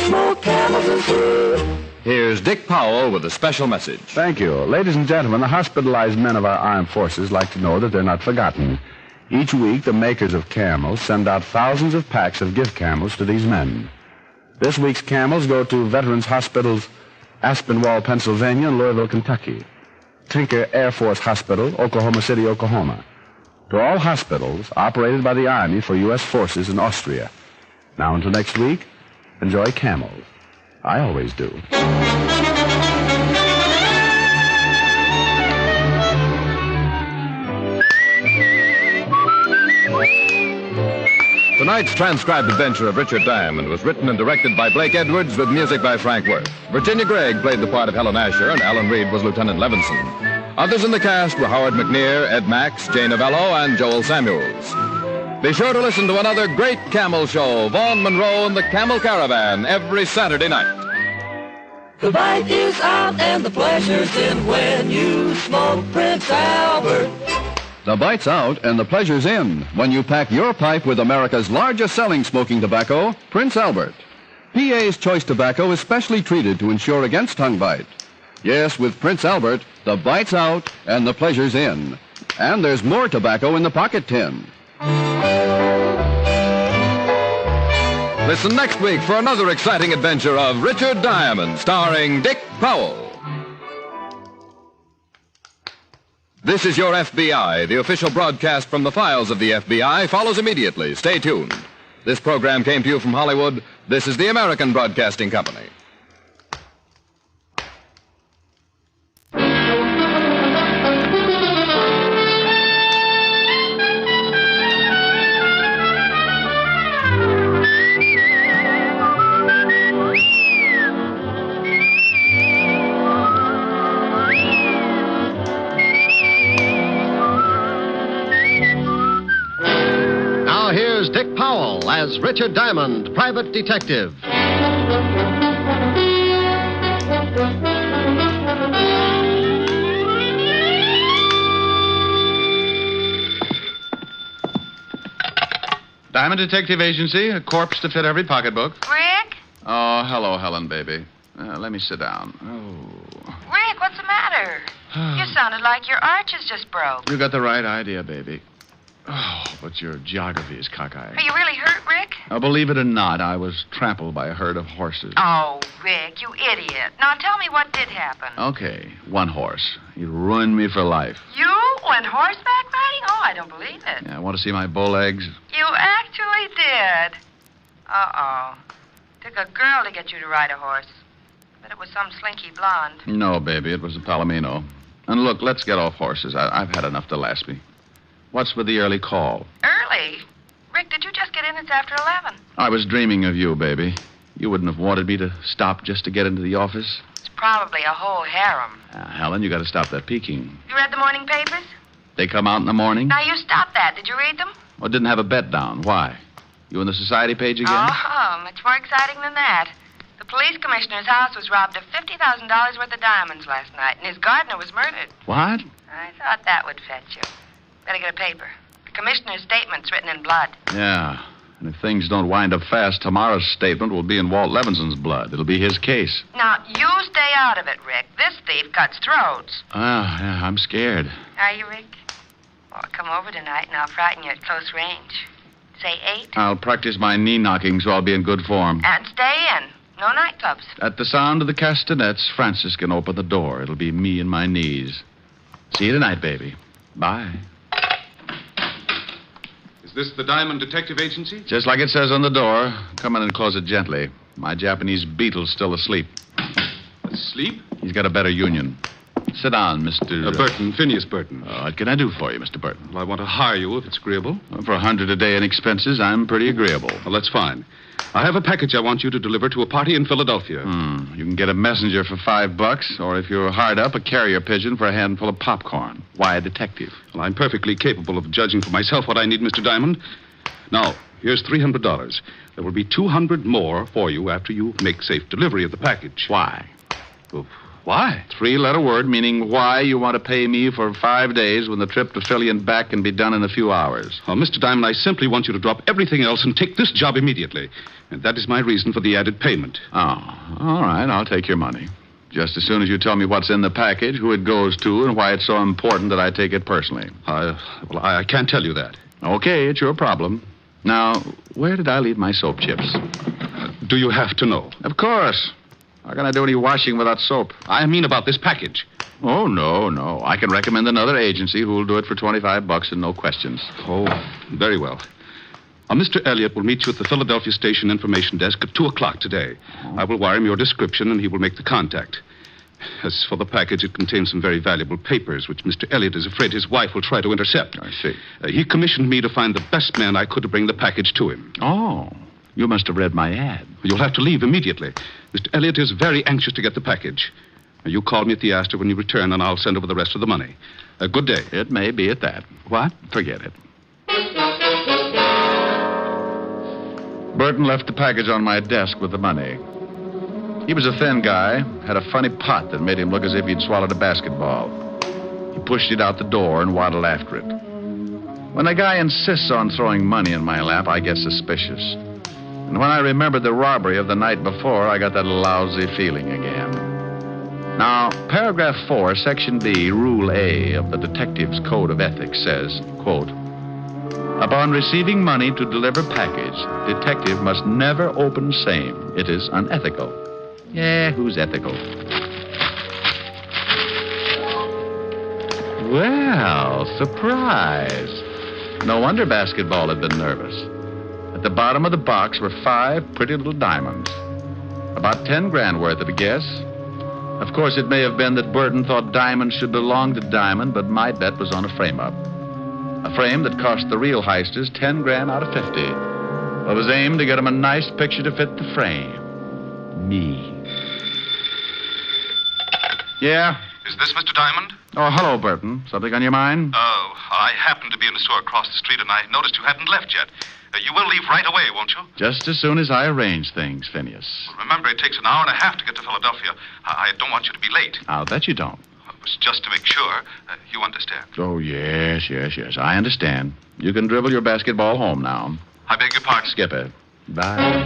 Smoke Camels and sweet. Here's Dick Powell with a special message. Thank you. Ladies and gentlemen, the hospitalized men of our armed forces like to know that they're not forgotten. Each week, the makers of Camels send out thousands of packs of gift Camels to these men. This week's Camels go to Veterans Hospitals, Aspinwall, Pennsylvania, and Louisville, Kentucky. Tinker Air Force Hospital, Oklahoma City, Oklahoma. To all hospitals operated by the Army for U.S. forces in Austria. Now until next week, enjoy Camels. I always do. Tonight's transcribed adventure of Richard Diamond was written and directed by Blake Edwards with music by Frank Worth. Virginia Gregg played the part of Helen Asher, and Alan Reed was Lieutenant Levinson. Others in the cast were Howard McNear, Ed Max, Jane Novello, and Joel Samuels. Be sure to listen to another great camel show, Vaughn Monroe and the Camel Caravan, every Saturday night. The bite is out and the pleasure's in when you smoke Prince Albert. The bite's out and the pleasure's in when you pack your pipe with America's largest selling smoking tobacco, Prince Albert. PA's Choice Tobacco is specially treated to ensure against tongue bite. Yes, with Prince Albert, the bite's out and the pleasure's in. And there's more tobacco in the pocket tin. Listen next week for another exciting adventure of Richard Diamond, starring Dick Powell. This is Your FBI. The official broadcast from the files of the FBI follows immediately. Stay tuned. This program came to you from Hollywood. This is the American Broadcasting Company. Dick Powell as Richard Diamond, private detective. Diamond Detective Agency, a corpse to fit every pocketbook. Rick? Oh, hello, Helen, baby. Let me sit down. Oh. Rick, what's the matter? You sounded like your arches just broke. You got the right idea, baby. Oh, but your geography is cockeyed. Are you really hurt, Rick? Believe it or not, I was trampled by a herd of horses. Oh, Rick, you idiot. Now tell me what did happen. Okay, one horse. He ruined me for life. You went horseback riding? Oh, I don't believe it. Yeah, want to see my bull eggs? You actually did. Uh-oh. Took a girl to get you to ride a horse. But it was some slinky blonde. No, baby, it was a Palomino. And look, let's get off horses. I've had enough to last me. What's with the early call? Early? Rick, did you just get in? It's after 11. I was dreaming of you, baby. You wouldn't have wanted me to stop just to get into the office. It's probably a whole harem. Helen, you got to stop that peeking. You read the morning papers? They come out in the morning? Now, you stop that. Did you read them? Well, didn't have a bet down. Why? You in the society page again? Oh, much more exciting than that. The police commissioner's house was robbed of $50,000 worth of diamonds last night, and his gardener was murdered. What? I thought that would fetch you. Better get a paper. The commissioner's statement's written in blood. Yeah. And if things don't wind up fast, tomorrow's statement will be in Walt Levinson's blood. It'll be his case. Now, you stay out of it, Rick. This thief cuts throats. Yeah, I'm scared. Are you, Rick? Well, come over tonight and I'll frighten you at close range. Say 8. I'll practice my knee knocking so I'll be in good form. And stay in. No nightclubs. At the sound of the castanets, Francis can open the door. It'll be me and my knees. See you tonight, baby. Bye. Is this the Diamond Detective Agency? Just like it says on the door. Come in and close it gently. My Japanese beetle's still asleep. Asleep? He's got a better union. Sit down, Mr. Burton, Phineas Burton. What can I do for you, Mr. Burton? Well, I want to hire you if it's agreeable. Well, for $100 a day in expenses, I'm pretty agreeable. Well, that's fine. I have a package I want you to deliver to a party in Philadelphia. You can get a messenger for $5, or if you're hard up, a carrier pigeon for a handful of popcorn. Why a detective? Well, I'm perfectly capable of judging for myself what I need, Mr. Diamond. Now, here's $300. There will be $200 more for you after you make safe delivery of the package. Why? Why? 3-letter word meaning why you want to pay me for 5 days when the trip to Philly and back can be done in a few hours. Oh, Mr. Diamond, I simply want you to drop everything else and take this job immediately. And that is my reason for the added payment. Oh, all right. I'll take your money. Just as soon as you tell me what's in the package, who it goes to, and why it's so important that I take it personally. I can't tell you that. Okay, it's your problem. Now, where did I leave my soap chips? Do you have to know? Of course. How can I do any washing without soap? I mean about this package. Oh, no. I can recommend another agency who will do it for $25 and no questions. Oh, very well. Mr. Elliott will meet you at the Philadelphia Station Information Desk at 2 o'clock today. I will wire him your description, and he will make the contact. As for the package, it contains some very valuable papers, which Mr. Elliott is afraid his wife will try to intercept. I see. He commissioned me to find the best man I could to bring the package to him. Oh, you must have read my ad. You'll have to leave immediately. Mr. Elliott is very anxious to get the package. You call me at the Astor when you return, and I'll send over the rest of the money. Good day. It may be at that. What? Forget it. Burton left the package on my desk with the money. He was a thin guy, had a funny pot that made him look as if he'd swallowed a basketball. He pushed it out the door and waddled after it. When a guy insists on throwing money in my lap, I get suspicious. And when I remembered the robbery of the night before, I got that lousy feeling again. Now, paragraph 4, section B, rule A of the Detective's Code of Ethics says, quote, upon receiving money to deliver package, detective must never open same. It is unethical. Yeah, who's ethical? Well, surprise. No wonder basketball had been nervous. At the bottom of the box were 5 pretty little diamonds. About 10 grand worth of a guess. Of course, it may have been that Burton thought diamonds should belong to Diamond, but my bet was on a frame-up. A frame that cost the real heisters 10 grand out of 50. It was aimed to get him a nice picture to fit the frame. Me. Yeah? Is this Mr. Diamond? Oh, hello, Burton. Something on your mind? Oh, I happened to be in the store across the street, and I noticed you hadn't left yet. You will leave right away, won't you? Just as soon as I arrange things, Phineas. Well, remember, it takes an hour and a half to get to Philadelphia. I don't want you to be late. I'll bet you don't. It was just to make sure. You understand? Oh, yes. I understand. You can dribble your basketball home now. I beg your pardon? Skip it. Bye.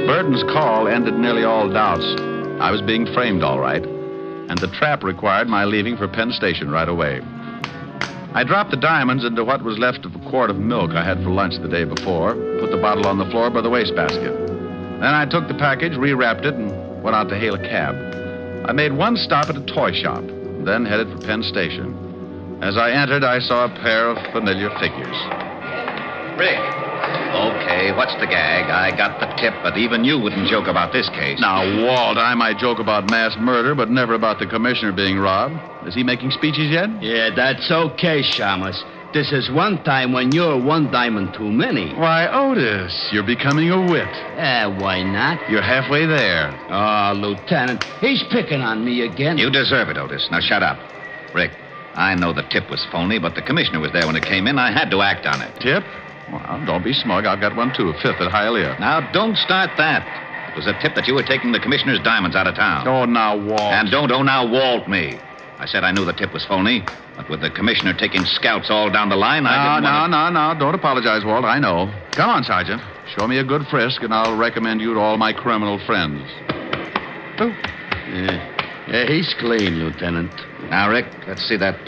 Burton's call ended nearly all doubts. I was being framed all right, and the trap required my leaving for Penn Station right away. I dropped the diamonds into what was left of a quart of milk I had for lunch the day before, put the bottle on the floor by the wastebasket. Then I took the package, rewrapped it, and went out to hail a cab. I made one stop at a toy shop, then headed for Penn Station. As I entered, I saw a pair of familiar figures. Rick. Okay, what's the gag? I got the tip, but even you wouldn't joke about this case. Now, Walt, I might joke about mass murder, but never about the commissioner being robbed. Is he making speeches yet? Yeah, that's okay, Shamus. This is one time when you're one diamond too many. Why, Otis, you're becoming a wit. Why not? You're halfway there. Oh, Lieutenant, he's picking on me again. You deserve it, Otis. Now shut up. Rick, I know the tip was phony, but the commissioner was there when it came in. I had to act on it. Tip? Well, don't be smug. I've got one, too. 5th at Hialeah. Now, don't start that. It was a tip that you were taking the commissioner's diamonds out of town. Oh, now, Walt. And don't now Walt me. I said I knew the tip was phony, but with the commissioner taking scouts all down the line, I didn't want to... No. Don't apologize, Walt. I know. Come on, Sergeant. Show me a good frisk, and I'll recommend you to all my criminal friends. Yeah, he's clean, Lieutenant. Now, Rick, let's see that